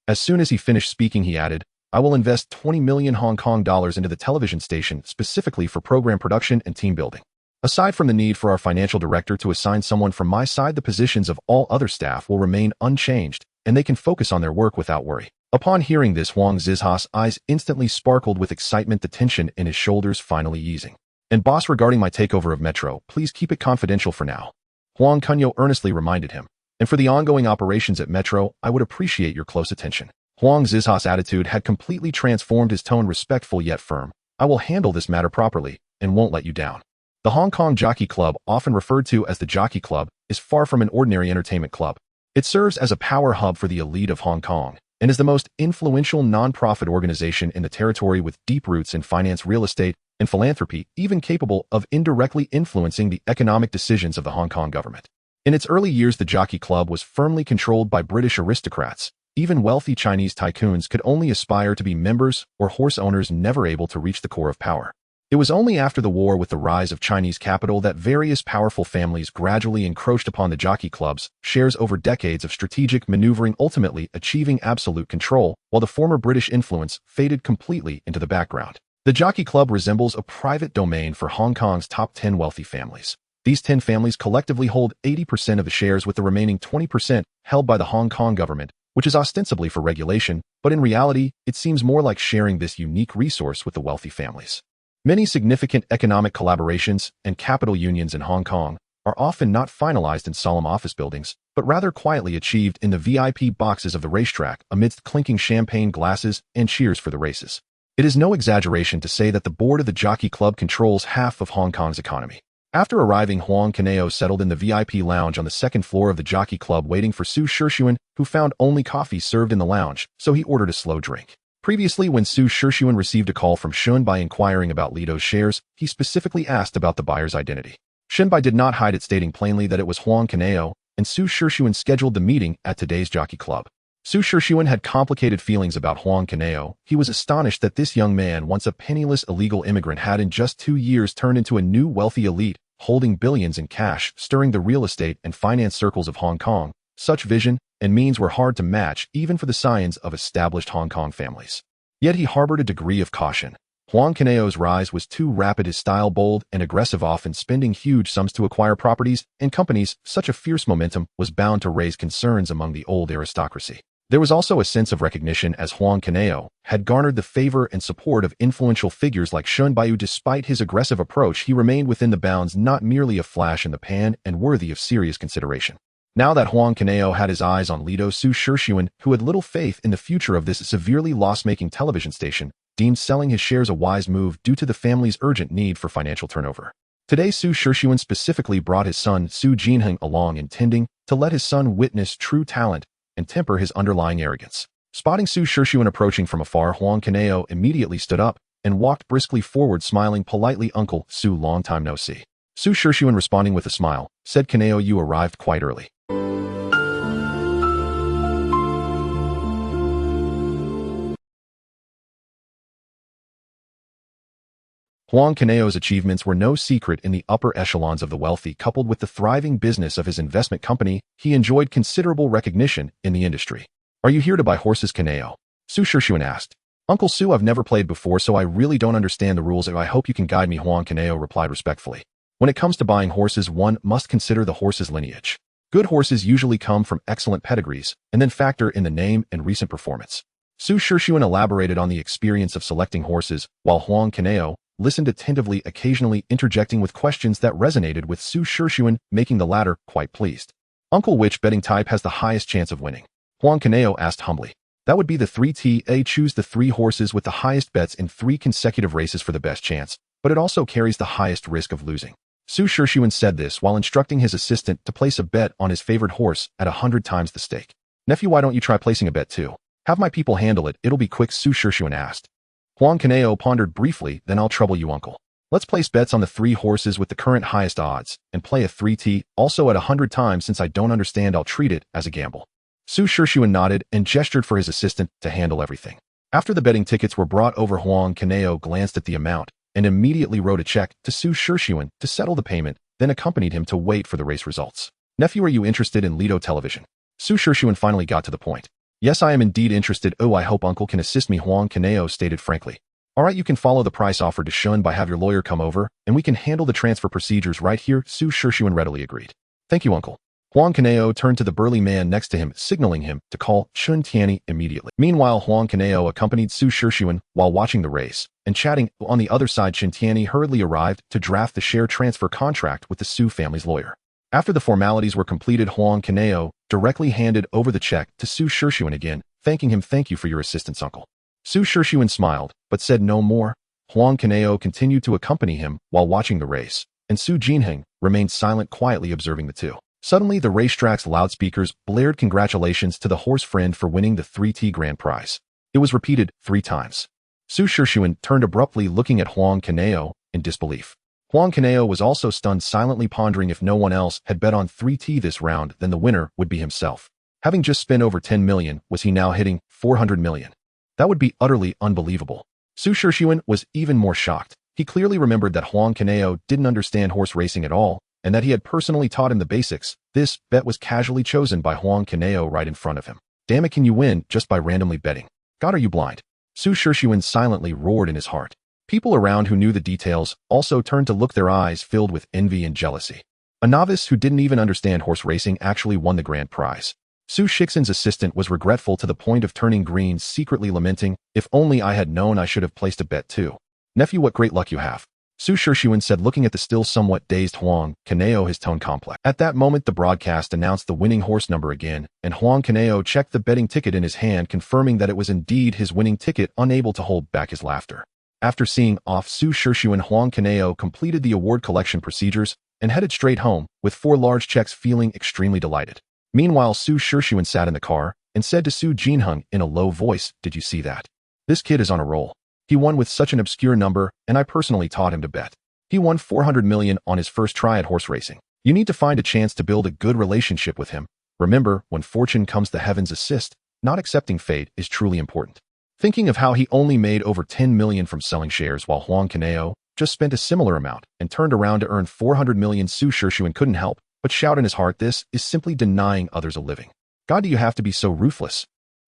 As soon as he finished speaking, he added, I will invest 20 million Hong Kong dollars into the television station specifically for program production and team building. Aside from the need for our financial director to assign someone from my side, the positions of all other staff will remain unchanged, and they can focus on their work without worry. Upon hearing this, Huang Zizha's eyes instantly sparkled with excitement, the tension in his shoulders finally easing. And boss, regarding my takeover of Metro, please keep it confidential for now. Huang Kunyao earnestly reminded him. And for the ongoing operations at Metro, I would appreciate your close attention. Huang Zizha's attitude had completely transformed, his tone respectful yet firm. I will handle this matter properly and won't let you down. The Hong Kong Jockey Club, often referred to as the Jockey Club, is far from an ordinary entertainment club. It serves as a power hub for the elite of Hong Kong and is the most influential non-profit organization in the territory, with deep roots in finance, real estate, and philanthropy, even capable of indirectly influencing the economic decisions of the Hong Kong government. In its early years, the Jockey Club was firmly controlled by British aristocrats. Even wealthy Chinese tycoons could only aspire to be members, or horse owners, never able to reach the core of power. It was only after the war, with the rise of Chinese capital, that various powerful families gradually encroached upon the Jockey Club's shares over decades of strategic maneuvering, ultimately achieving absolute control, while the former British influence faded completely into the background. The Jockey Club resembles a private domain for Hong Kong's top 10 wealthy families. These 10 families collectively hold 80% of the shares, with the remaining 20% held by the Hong Kong government, which is ostensibly for regulation, but in reality, it seems more like sharing this unique resource with the wealthy families. Many significant economic collaborations and capital unions in Hong Kong are often not finalized in solemn office buildings, but rather quietly achieved in the VIP boxes of the racetrack, amidst clinking champagne glasses and cheers for the races. It is no exaggeration to say that the board of the Jockey Club controls half of Hong Kong's economy. After arriving, Huang Kunyao settled in the VIP lounge on the second floor of the Jockey Club, waiting for Su Shixuan, who found only coffee served in the lounge, so he ordered a slow drink. Previously, when Su Shixuan received a call from Shunbai inquiring about Lido's shares, he specifically asked about the buyer's identity. Shunbai did not hide it, stating plainly that it was Huang Kunyao, and Su Shixuan scheduled the meeting at today's Jockey Club. Su Shixuan had complicated feelings about Huang Kunyao. He was astonished that this young man, once a penniless illegal immigrant, had in just 2 years turned into a new wealthy elite, holding billions in cash, stirring the real estate and finance circles of Hong Kong. Such vision and means were hard to match, even for the scions of established Hong Kong families. Yet he harbored a degree of caution. Huang Kunyao's rise was too rapid, his style bold and aggressive, often spending huge sums to acquire properties and companies. Such a fierce momentum was bound to raise concerns among the old aristocracy. There was also a sense of recognition, as Huang Kunyao had garnered the favor and support of influential figures like Shunbai. Despite his aggressive approach, he remained within the bounds, not merely a flash in the pan, and worthy of serious consideration. Now that Huang Kunyao had his eyes on Lido, Su Shixuan, who had little faith in the future of this severely loss-making television station, deemed selling his shares a wise move due to the family's urgent need for financial turnover. Today, Su Shixuan specifically brought his son Su Jinheng along, intending to let his son witness true talent and temper his underlying arrogance. Spotting Su Shixuan approaching from afar, Huang Kunyao immediately stood up and walked briskly forward, smiling politely. Uncle Su, long time no see. Su Shixuan, responding with a smile, said, Kunyao, you arrived quite early. Huang Kunao's achievements were no secret in the upper echelons of the wealthy. Coupled with the thriving business of his investment company, he enjoyed considerable recognition in the industry. Are you here to buy horses, Kunyao? Su Shishuan asked. Uncle Su, I've never played before, so I really don't understand the rules. I hope you can guide me, Huang Kunyao replied respectfully. When it comes to buying horses, one must consider the horse's lineage. Good horses usually come from excellent pedigrees, and then factor in the name and recent performance. Su Shishuan elaborated on the experience of selecting horses, while Huang Kunyao listened attentively, occasionally interjecting with questions that resonated with Su Shishuan, making the latter quite pleased. Uncle, which betting type has the highest chance of winning? Huang Kunyao asked humbly. That would be the 3TA. Choose the 3 horses with the highest bets in 3 consecutive races for the best chance, but it also carries the highest risk of losing. Su Shishuan said this while instructing his assistant to place a bet on his favorite horse at 100 times the stake. Nephew, why don't you try placing a bet too? Have my people handle it, it'll be quick, Su Shishuan asked. Huang Kunyao pondered briefly, then I'll trouble you, uncle. Let's place bets on the 3 horses with the current highest odds, and play a 3T, also at 100 times. Since I don't understand, I'll treat it as a gamble. Su Shishuan nodded and gestured for his assistant to handle everything. After the betting tickets were brought over, Huang Kunyao glanced at the amount and immediately wrote a check to Su Shishuan to settle the payment, then accompanied him to wait for the race results. Nephew, are you interested in Lido television? Su Shishuan finally got to the point. Yes, I am indeed interested. Oh, I hope uncle can assist me, Huang Kunyao stated frankly. Alright, you can follow the price offered to Shun by have your lawyer come over, and we can handle the transfer procedures right here, Su Shishuan readily agreed. Thank you, uncle. Huang Kunyao turned to the burly man next to him, signaling him to call Chun Tianyi immediately. Meanwhile, Huang Kunyao accompanied Su Shishuan while watching the race and chatting. On the other side, Chun Tianyi hurriedly arrived to draft the share transfer contract with the Su family's lawyer. After the formalities were completed, Huang Kunyao directly handed over the check to Su Shishuan again, thanking him. Thank you for your assistance, uncle. Su Shishuan smiled, but said no more. Huang Kunyao continued to accompany him while watching the race, and Su Jinheng remained silent, quietly observing the two. Suddenly, the racetrack's loudspeakers blared congratulations to the horse friend for winning the 3T grand prize. It was repeated 3 times. Su Shishuan turned abruptly, looking at Huang Kunyao in disbelief. Huang Kunyao was also stunned, silently pondering if no one else had bet on 3T this round, then the winner would be himself. Having just spent over 10 million, was he now hitting 400 million? That would be utterly unbelievable. Su Shishuan was even more shocked. He clearly remembered that Huang Kunyao didn't understand horse racing at all, and that he had personally taught him the basics. This bet was casually chosen by Huang Kunyao right in front of him. Damn it, can you win just by randomly betting? God, are you blind? Su Shishuan silently roared in his heart. People around who knew the details also turned to look, their eyes filled with envy and jealousy. A novice who didn't even understand horse racing actually won the grand prize. Su Shixin's assistant was regretful to the point of turning green, secretly lamenting, if only I had known, I should have placed a bet too. Nephew, what great luck you have. Su Shishuan said, looking at the still somewhat dazed Huang Kunyao, his tone complex. At that moment, the broadcast announced the winning horse number again, and Huang Kunyao checked the betting ticket in his hand, confirming that it was indeed his winning ticket, unable to hold back his laughter. After seeing off Su Shishuan, Huang Kunyao completed the award collection procedures and headed straight home, with 4 large checks, feeling extremely delighted. Meanwhile, Su Shishuan sat in the car and said to Su Jinheng in a low voice, did you see that? This kid is on a roll. He won with such an obscure number, and I personally taught him to bet. He won 400 million on his first try at horse racing. You need to find a chance to build a good relationship with him. Remember, when fortune comes, the heavens assist. Not accepting fate is truly important. Thinking of how he only made over 10 million from selling shares, while Huang Kunyao just spent a similar amount and turned around to earn 400 million, Su Shishuan couldn't help but shout in his heart, this is simply denying others a living. God, do you have to be so ruthless?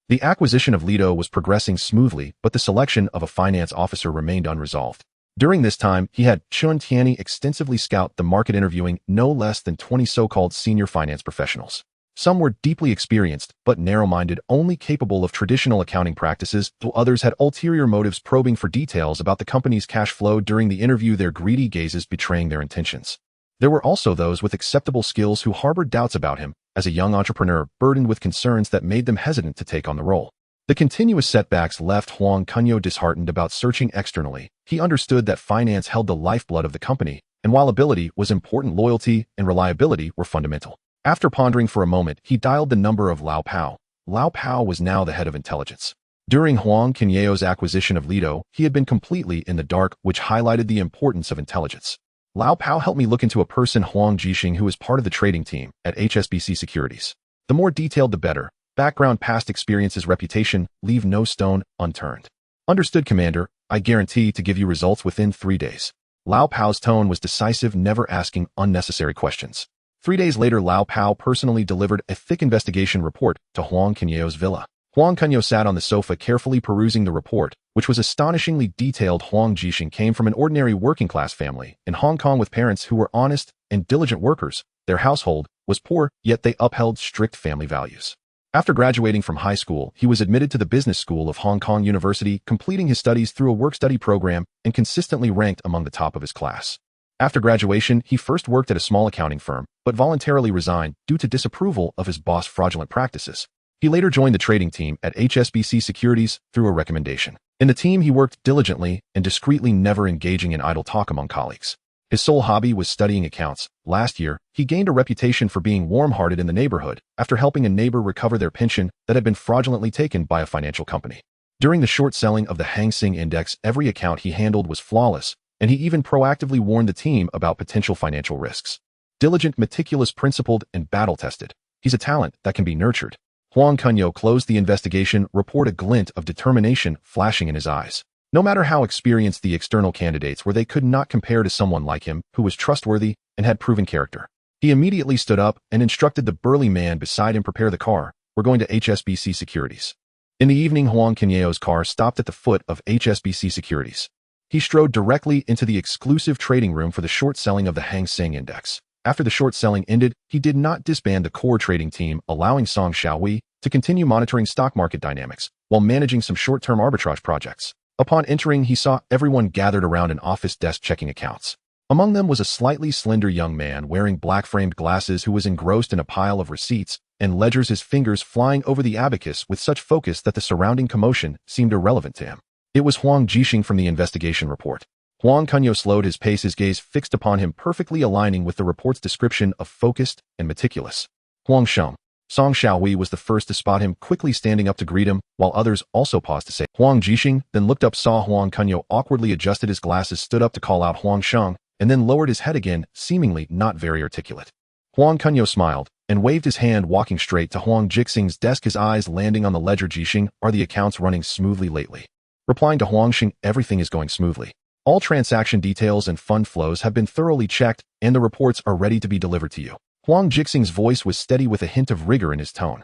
The acquisition of Lido was progressing smoothly, but the selection of a finance officer remained unresolved. During this time, he had Chun Tianyi extensively scout the market, interviewing no less than 20 so-called senior finance professionals. Some were deeply experienced, but narrow-minded, only capable of traditional accounting practices, while others had ulterior motives, probing for details about the company's cash flow during the interview, their greedy gazes betraying their intentions. There were also those with acceptable skills who harbored doubts about him as a young entrepreneur, burdened with concerns that made them hesitant to take on the role. The continuous setbacks left Huang Kunyao disheartened. About searching externally, he understood that finance held the lifeblood of the company, and while ability was important, loyalty and reliability were fundamental. After pondering for a moment, he dialed the number of Lao Pao. Lao Pao was now the head of intelligence. During Huang Kunyao's acquisition of Lido, he had been completely in the dark, which highlighted the importance of intelligence. Lao Pao helped me look into a person, Huang Jixing, who is part of the trading team at HSBC Securities. The more detailed, the better. Background, past experiences, reputation, leave no stone unturned. Understood, Commander. I guarantee to give you results within 3 days. Lao Pao's tone was decisive, never asking unnecessary questions. 3 days later, Lao Pao personally delivered a thick investigation report to Huang Kunyao's villa. Huang Kunyao sat on the sofa carefully perusing the report, which was astonishingly detailed. Huang Jixing came from an ordinary working-class family in Hong Kong with parents who were honest and diligent workers. Their household was poor, yet they upheld strict family values. After graduating from high school, he was admitted to the business school of Hong Kong University, completing his studies through a work-study program and consistently ranked among the top of his class. After graduation, he first worked at a small accounting firm, but voluntarily resigned due to disapproval of his boss' fraudulent practices. He later joined the trading team at HSBC Securities through a recommendation. In the team, he worked diligently and discreetly, never engaging in idle talk among colleagues. His sole hobby was studying accounts. Last year, he gained a reputation for being warm-hearted in the neighborhood after helping a neighbor recover their pension that had been fraudulently taken by a financial company. During the short selling of the Hang Seng Index, every account he handled was flawless, and he even proactively warned the team about potential financial risks. Diligent, meticulous, principled, and battle-tested. He's a talent that can be nurtured. Huang Kunyao closed the investigation report, a glint of determination flashing in his eyes. No matter how experienced the external candidates were, they could not compare to someone like him who was trustworthy and had proven character. He immediately stood up and instructed the burly man beside him, prepare the car. We're going to HSBC Securities. In the evening, Huang Kunyao's car stopped at the foot of HSBC Securities. He strode directly into the exclusive trading room for the short selling of the Hang Seng Index. After the short selling ended, he did not disband the core trading team, allowing Song Xiaowei to continue monitoring stock market dynamics while managing some short-term arbitrage projects. Upon entering, he saw everyone gathered around an office desk checking accounts. Among them was a slightly slender young man wearing black-framed glasses who was engrossed in a pile of receipts and ledgers, his fingers flying over the abacus with such focus that the surrounding commotion seemed irrelevant to him. It was Huang Jixing from the investigation report. Huang Kunyao slowed his pace, his gaze fixed upon him, perfectly aligning with the report's description of focused and meticulous. Huang Sheng. Song Xiaowei was the first to spot him, quickly standing up to greet him, while others also paused to say Huang Jixing, then looked up, saw Huang Kunyao, awkwardly adjusted his glasses, stood up to call out Huang Sheng, and then lowered his head again, seemingly not very articulate. Huang Kunyao smiled and waved his hand, walking straight to Huang Jixing's desk, his eyes landing on the ledger. Jixing, are the accounts running smoothly lately? Replying to Huang Sheng, everything is going smoothly. All transaction details and fund flows have been thoroughly checked, and the reports are ready to be delivered to you. Huang Jixing's voice was steady with a hint of rigor in his tone.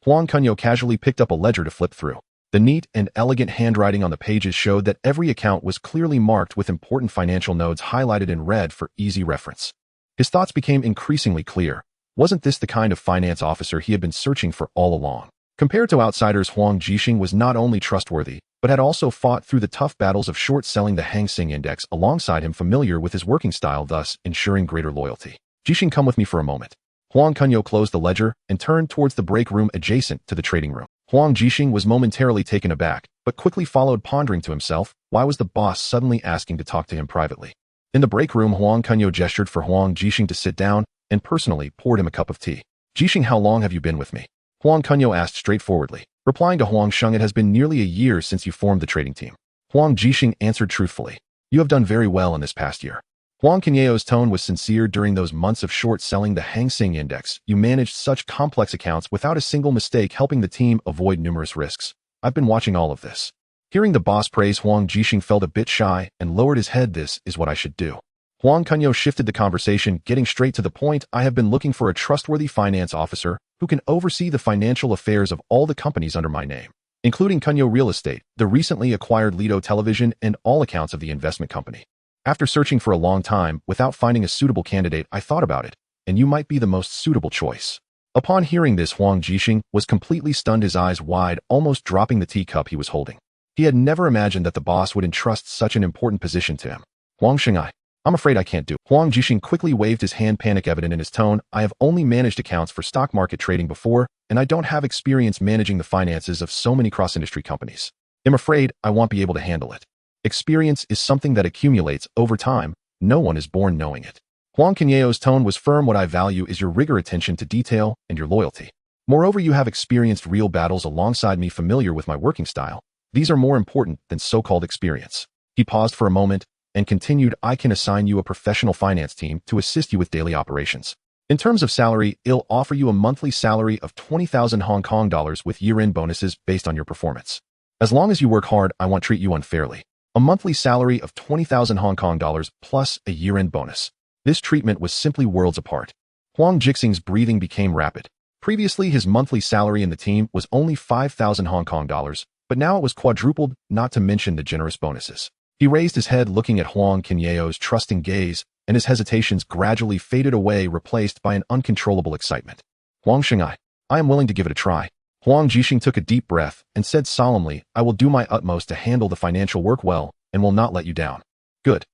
Huang Kunyao casually picked up a ledger to flip through. The neat and elegant handwriting on the pages showed that every account was clearly marked with important financial notes highlighted in red for easy reference. His thoughts became increasingly clear. Wasn't this the kind of finance officer he had been searching for all along? Compared to outsiders, Huang Jixing was not only trustworthy, but had also fought through the tough battles of short selling the Hang Seng Index alongside him, familiar with his working style, thus ensuring greater loyalty. Jixing, come with me for a moment. Huang Kunyao closed the ledger and turned towards the break room adjacent to the trading room. Huang Jixing was momentarily taken aback, but quickly followed, pondering to himself, why was the boss suddenly asking to talk to him privately? In the break room, Huang Kunyao gestured for Huang Jixing to sit down and personally poured him a cup of tea. Jixing, how long have you been with me? Huang Kunyao asked straightforwardly. Replying to Huang Sheng, it has been nearly a year since you formed the trading team. Huang Jixing answered truthfully. You have done very well in this past year. Huang Kunyao's tone was sincere. During those months of short selling the Hang Seng Index, you managed such complex accounts without a single mistake, helping the team avoid numerous risks. I've been watching all of this. Hearing the boss praise Huang Jixing felt a bit shy and lowered his head. This is what I should do. Huang Kunyao shifted the conversation, getting straight to the point. I have been looking for a trustworthy finance officer who can oversee the financial affairs of all the companies under my name, including Kunyao Real Estate, the recently acquired Lido Television, and all accounts of the investment company. After searching for a long time without finding a suitable candidate, I thought about it, and you might be the most suitable choice. Upon hearing this, Huang Jixing was completely stunned, his eyes wide, almost dropping the teacup he was holding. He had never imagined that the boss would entrust such an important position to him. Huang Sheng, I'm afraid I can't do. Huang Jixing quickly waved his hand, panic evident in his tone. I have only managed accounts for stock market trading before, and I don't have experience managing the finances of so many cross-industry companies. I'm afraid I won't be able to handle it. Experience is something that accumulates over time. No one is born knowing it. Huang Kunyao's tone was firm. What I value is your rigor, attention to detail, and your loyalty. Moreover, you have experienced real battles alongside me, familiar with my working style. These are more important than so-called experience. He paused for a moment and continued, I can assign you a professional finance team to assist you with daily operations. In terms of salary, I'll offer you a monthly salary of 20,000 Hong Kong dollars with year-end bonuses based on your performance. As long as you work hard, I won't treat you unfairly. a monthly salary of 20,000 Hong Kong dollars plus a year-end bonus. This treatment was simply worlds apart. Huang Jixing's breathing became rapid. Previously, his monthly salary in the team was only 5,000 Hong Kong dollars, but now it was quadrupled, not to mention the generous bonuses. He raised his head looking at Huang Kunyao's trusting gaze, and his hesitations gradually faded away, replaced by an uncontrollable excitement. Huang Xingai, I am willing to give it a try. Huang Jixing took a deep breath and said solemnly, I will do my utmost to handle the financial work well and will not let you down. Good.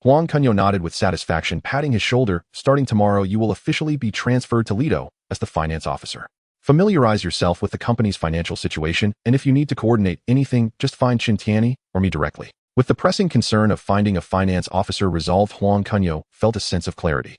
Huang Kunyao nodded with satisfaction, patting his shoulder. Starting tomorrow, you will officially be transferred to Lido as the finance officer. Familiarize yourself with the company's financial situation, and if you need to coordinate anything, just find Qin Tianyi or me directly. With the pressing concern of finding a finance officer resolved, Huang Kunyao felt a sense of clarity.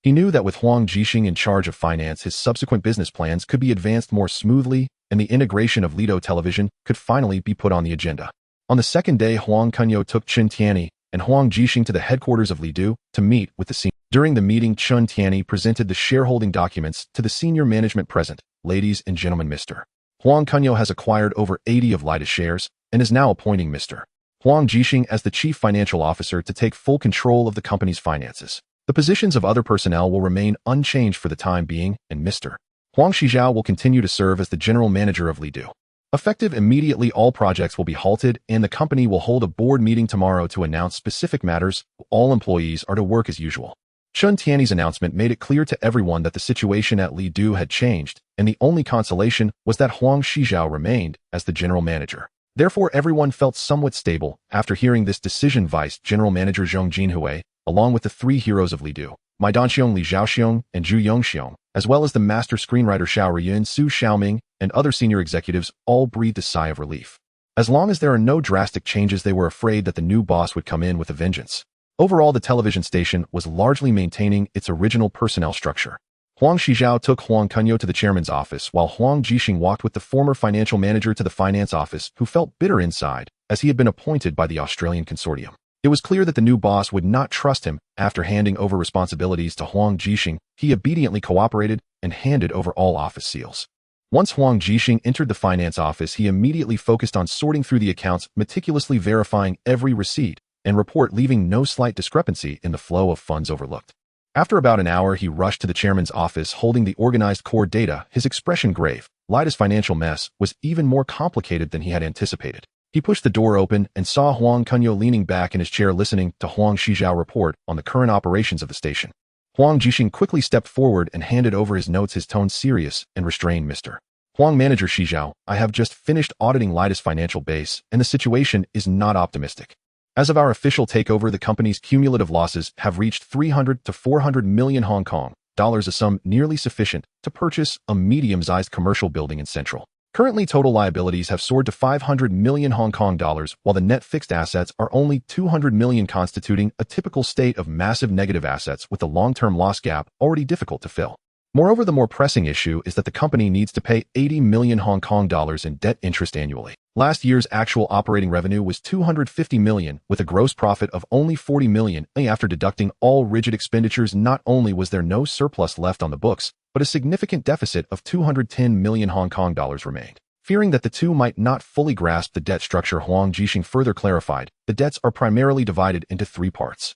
He knew that with Huang Jixing in charge of finance, his subsequent business plans could be advanced more smoothly, and the integration of Lido Television could finally be put on the agenda. On the second day, Huang Kunyao took Qin Tianyi and Huang Jixing to the headquarters of Lido to meet with the senior. During the meeting, Qin Tianyi presented the shareholding documents to the senior management present. Ladies and gentlemen, Mr. Huang Kunyao has acquired over 80 of Lido's shares and is now appointing Mr. Huang Jixing as the chief financial officer to take full control of the company's finances. The positions of other personnel will remain unchanged for the time being, and Mr. Huang Xijiao will continue to serve as the general manager of Lido. Effective immediately, all projects will be halted, and the company will hold a board meeting tomorrow to announce specific matters. All employees are to work as usual. Qin Tianyi's announcement made it clear to everyone that the situation at Lido had changed, and the only consolation was that Huang Xijiao remained as the general manager. Therefore, everyone felt somewhat stable. After hearing this decision, Vice General Manager Zhong Jinhui, along with the three heroes of Lido, Mai Donxiong, Li Zhaoxiong, and Zhu Yongxiong, as well as the master screenwriter Xiao Riyun, Su Xiaoming, and other senior executives, all breathed a sigh of relief. As long as there are no drastic changes, they were afraid that the new boss would come in with a vengeance. Overall, the television station was largely maintaining its original personnel structure. Huang Xijiao took Huang Kunyao to the chairman's office, while Huang Jixing walked with the former financial manager to the finance office, who felt bitter inside, as he had been appointed by the Australian consortium. It was clear that the new boss would not trust him. After handing over responsibilities to Huang Jixing, he obediently cooperated and handed over all office seals. Once Huang Jixing entered the finance office, he immediately focused on sorting through the accounts, meticulously verifying every receipt and report, leaving no slight discrepancy in the flow of funds overlooked. After about an hour, he rushed to the chairman's office holding the organized core data, his expression grave. Lido's financial mess was even more complicated than he had anticipated. He pushed the door open and saw Huang Kunyao leaning back in his chair listening to Huang Xijiao report on the current operations of the station. Huang Jixing quickly stepped forward and handed over his notes, his tone serious and restrained. Mr. Huang, Manager Xijiao, I have just finished auditing Lido's financial base, and the situation is not optimistic. As of our official takeover, the company's cumulative losses have reached 300 to 400 million Hong Kong dollars, a sum nearly sufficient to purchase a medium-sized commercial building in Central. Currently, total liabilities have soared to 500 million Hong Kong dollars, while the net fixed assets are only 200 million, constituting a typical state of massive negative assets with a long-term loss gap already difficult to fill. Moreover, the more pressing issue is that the company needs to pay 80 million Hong Kong dollars in debt interest annually. Last year's actual operating revenue was 250 million, with a gross profit of only 40 million. After deducting all rigid expenditures, not only was there no surplus left on the books, but a significant deficit of 210 million Hong Kong dollars remained. Fearing that the two might not fully grasp the debt structure, Huang Jixing further clarified, the debts are primarily divided into three parts.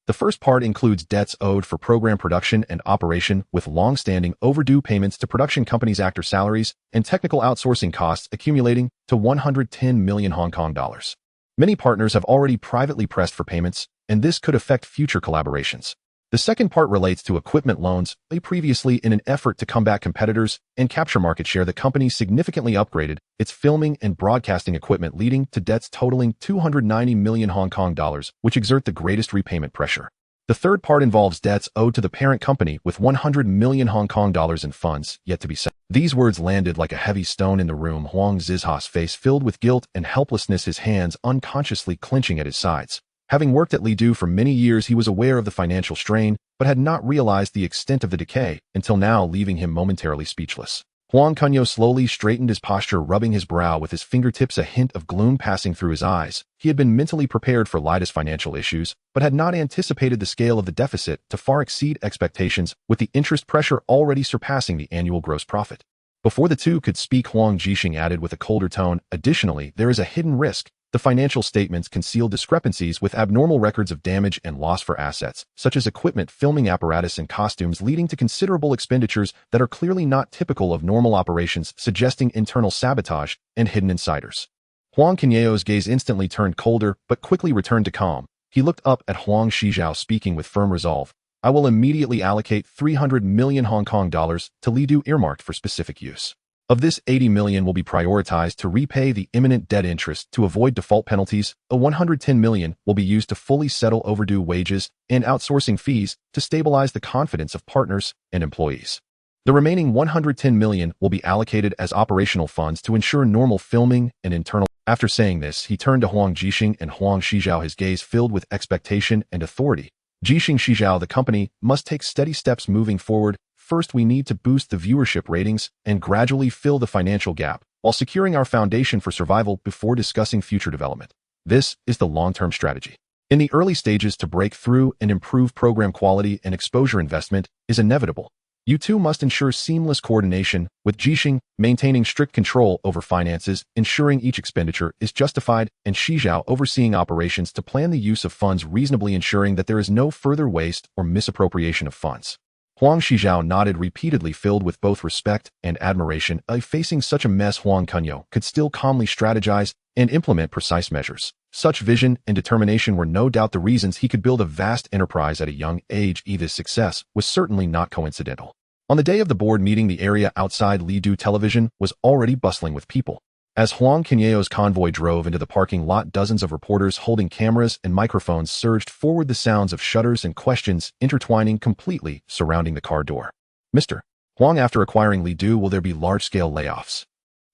The first part includes debts owed for program production and operation, with long-standing overdue payments to production companies, actor salaries, and technical outsourcing costs accumulating to 110 million Hong Kong dollars. Many partners have already privately pressed for payments, and this could affect future collaborations. The second part relates to equipment loans. Previously, in an effort to combat competitors and capture market share, the company significantly upgraded its filming and broadcasting equipment, leading to debts totaling 290 million Hong Kong dollars, which exert the greatest repayment pressure. The third part involves debts owed to the parent company, with 100 million Hong Kong dollars in funds yet to be settled. These words landed like a heavy stone in the room. Huang Zizha's face filled with guilt and helplessness, his hands unconsciously clenching at his sides. Having worked at Lido for many years, he was aware of the financial strain, but had not realized the extent of the decay until now, leaving him momentarily speechless. Huang Kunyao slowly straightened his posture, rubbing his brow with his fingertips, a hint of gloom passing through his eyes. He had been mentally prepared for Lido's financial issues, but had not anticipated the scale of the deficit to far exceed expectations, with the interest pressure already surpassing the annual gross profit. Before the two could speak, Huang Jixing added with a colder tone, additionally, there is a hidden risk. The financial statements conceal discrepancies with abnormal records of damage and loss for assets, such as equipment, filming apparatus, and costumes, leading to considerable expenditures that are clearly not typical of normal operations, suggesting internal sabotage and hidden insiders. Huang Kunyao's gaze instantly turned colder, but quickly returned to calm. He looked up at Huang Shijiao, speaking with firm resolve. I will immediately allocate 300 million Hong Kong dollars to Lidu, earmarked for specific use. Of this, 80 million will be prioritized to repay the imminent debt interest to avoid default penalties. 110 million will be used to fully settle overdue wages and outsourcing fees to stabilize the confidence of partners and employees. The remaining 110 million will be allocated as operational funds to ensure normal filming and internal. After saying this, he turned to Huang Jixing and Huang Shijiao, his gaze filled with expectation and authority. Jixing Shijiao, the company must take steady steps moving forward. First, we need to boost the viewership ratings and gradually fill the financial gap, while securing our foundation for survival before discussing future development. This is the long-term strategy. In the early stages, to break through and improve program quality and exposure, investment is inevitable. You two must ensure seamless coordination, with Jixing maintaining strict control over finances, ensuring each expenditure is justified, and Shijiao overseeing operations to plan the use of funds reasonably, ensuring that there is no further waste or misappropriation of funds. Huang Shijiao nodded repeatedly, filled with both respect and admiration. Facing such a mess, Huang Kunyao could still calmly strategize and implement precise measures. Such vision and determination were no doubt the reasons he could build a vast enterprise at a young age. This success was certainly not coincidental. On the day of the board meeting, the area outside Lidu Television was already bustling with people. As Huang Kunyao's convoy drove into the parking lot, dozens of reporters holding cameras and microphones surged forward, the sounds of shutters and questions intertwining completely surrounding the car door. Mr. Huang, after acquiring Lidu, will there be large-scale layoffs?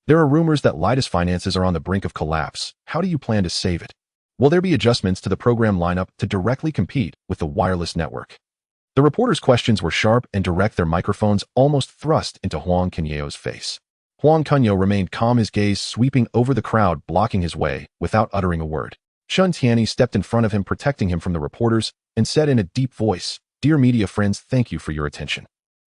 There are rumors that Lidu's finances are on the brink of collapse. How do you plan to save it? Will there be adjustments to the program lineup to directly compete with the wireless network? The reporters' questions were sharp and direct, their microphones almost thrust into Huang Kunyao's face. Huang Kunyao remained calm, his gaze sweeping over the crowd, blocking his way, without uttering a word. Shun Tianyi stepped in front of him, protecting him from the reporters, and said in a deep voice, "Dear media friends, thank you for your attention.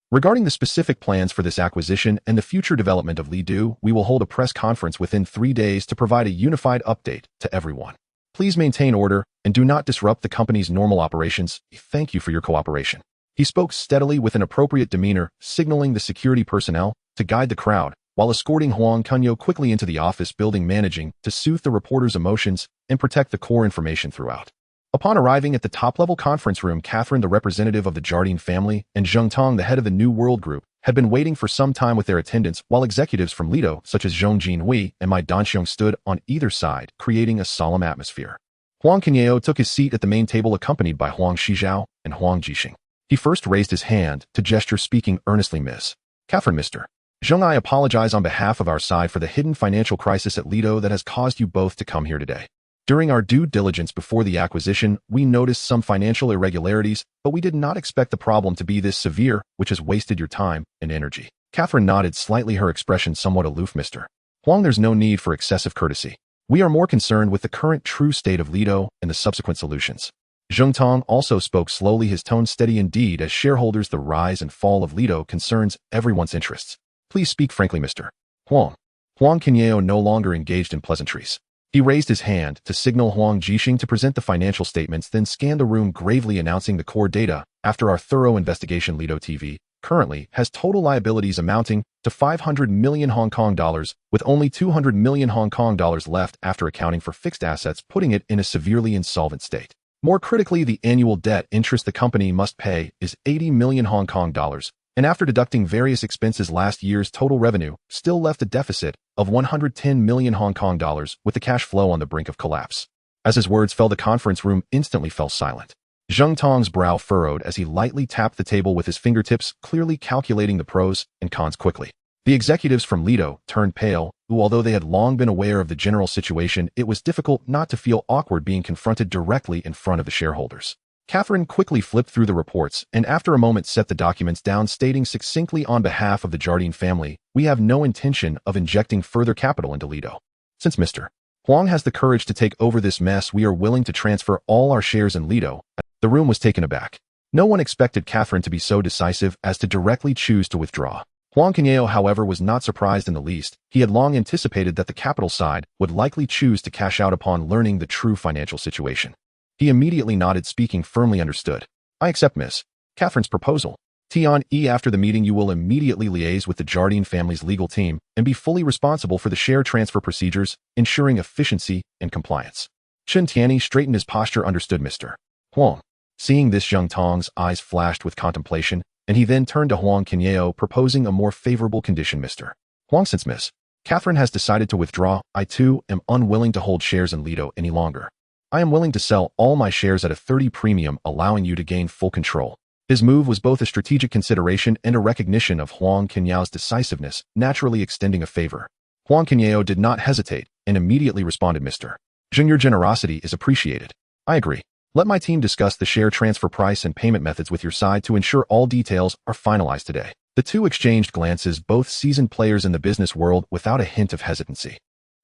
Regarding the specific plans for this acquisition and the future development of Lidu, we will hold a press conference within 3 days to provide a unified update to everyone. Please maintain order and do not disrupt the company's normal operations. Thank you for your cooperation." He spoke steadily with an appropriate demeanor, signaling the security personnel to guide the crowd, while escorting Huang Kunyao quickly into the office building, managing to soothe the reporters' emotions and protect the core information throughout. Upon arriving at the top-level conference room, Catherine, the representative of the Jardine family, and Zheng Tong, the head of the New World Group, had been waiting for some time with their attendants, while executives from Lido, such as Zhong Jinhui and Mai Danxiong, stood on either side, creating a solemn atmosphere. Huang Kunyao took his seat at the main table, accompanied by Huang Shijiao and Huang Jixing. He first raised his hand to gesture, speaking earnestly. Miss Catherine, Mr. Zheng, I apologize on behalf of our side for the hidden financial crisis at Lido that has caused you both to come here today. During our due diligence before the acquisition, we noticed some financial irregularities, but we did not expect the problem to be this severe, which has wasted your time and energy. Catherine nodded slightly, her expression somewhat aloof. Mr. Huang, there's no need for excessive courtesy. We are more concerned with the current true state of Lido and the subsequent solutions. Zheng Tong also spoke slowly, his tone steady. Indeed, as shareholders, the rise and fall of Lido concerns everyone's interests. Please speak frankly, Mr. Huang. Huang Kunyao no longer engaged in pleasantries. He raised his hand to signal Huang Jixing to present the financial statements, then scanned the room gravely, announcing the core data. After our thorough investigation, Lido TV currently has total liabilities amounting to 500 million Hong Kong dollars, with only 200 million Hong Kong dollars left after accounting for fixed assets, putting it in a severely insolvent state. More critically, the annual debt interest the company must pay is 80 million Hong Kong dollars, and after deducting various expenses, last year's total revenue still left a deficit of 110 million Hong Kong dollars, with the cash flow on the brink of collapse. As his words fell, the conference room instantly fell silent. Zheng Tong's brow furrowed as he lightly tapped the table with his fingertips, clearly calculating the pros and cons quickly. The executives from Lido turned pale, who, although they had long been aware of the general situation, it was difficult not to feel awkward being confronted directly in front of the shareholders. Catherine quickly flipped through the reports and after a moment set the documents down, stating succinctly, on behalf of the Jardine family, we have no intention of injecting further capital into Lido. Since Mr. Huang has the courage to take over this mess, we are willing to transfer all our shares in Lido. The room was taken aback. No one expected Catherine to be so decisive as to directly choose to withdraw. Huang Kunyao, however, was not surprised in the least. He had long anticipated that the capital side would likely choose to cash out upon learning the true financial situation. He immediately nodded, speaking firmly. Understood. I accept Miss Catherine's proposal. After the meeting, you will immediately liaise with the Jardine family's legal team and be fully responsible for the share transfer procedures, ensuring efficiency and compliance. Chen Tianyi straightened his posture. Understood, Mr. Huang. Seeing this, Zheng Tong's eyes flashed with contemplation, and he then turned to Huang Kunyao, proposing a more favorable condition. Mr. Huang, since Miss Catherine has decided to withdraw, I too am unwilling to hold shares in Lido any longer. I am willing to sell all my shares at a 30 premium, allowing you to gain full control. His move was both a strategic consideration and a recognition of Huang Kunyao's decisiveness, naturally extending a favor. Huang Kunyao did not hesitate and immediately responded, Mr. Zheng, your generosity is appreciated. I agree. Let my team discuss the share transfer price and payment methods with your side to ensure all details are finalized today. The two exchanged glances, both seasoned players in the business world, without a hint of hesitancy.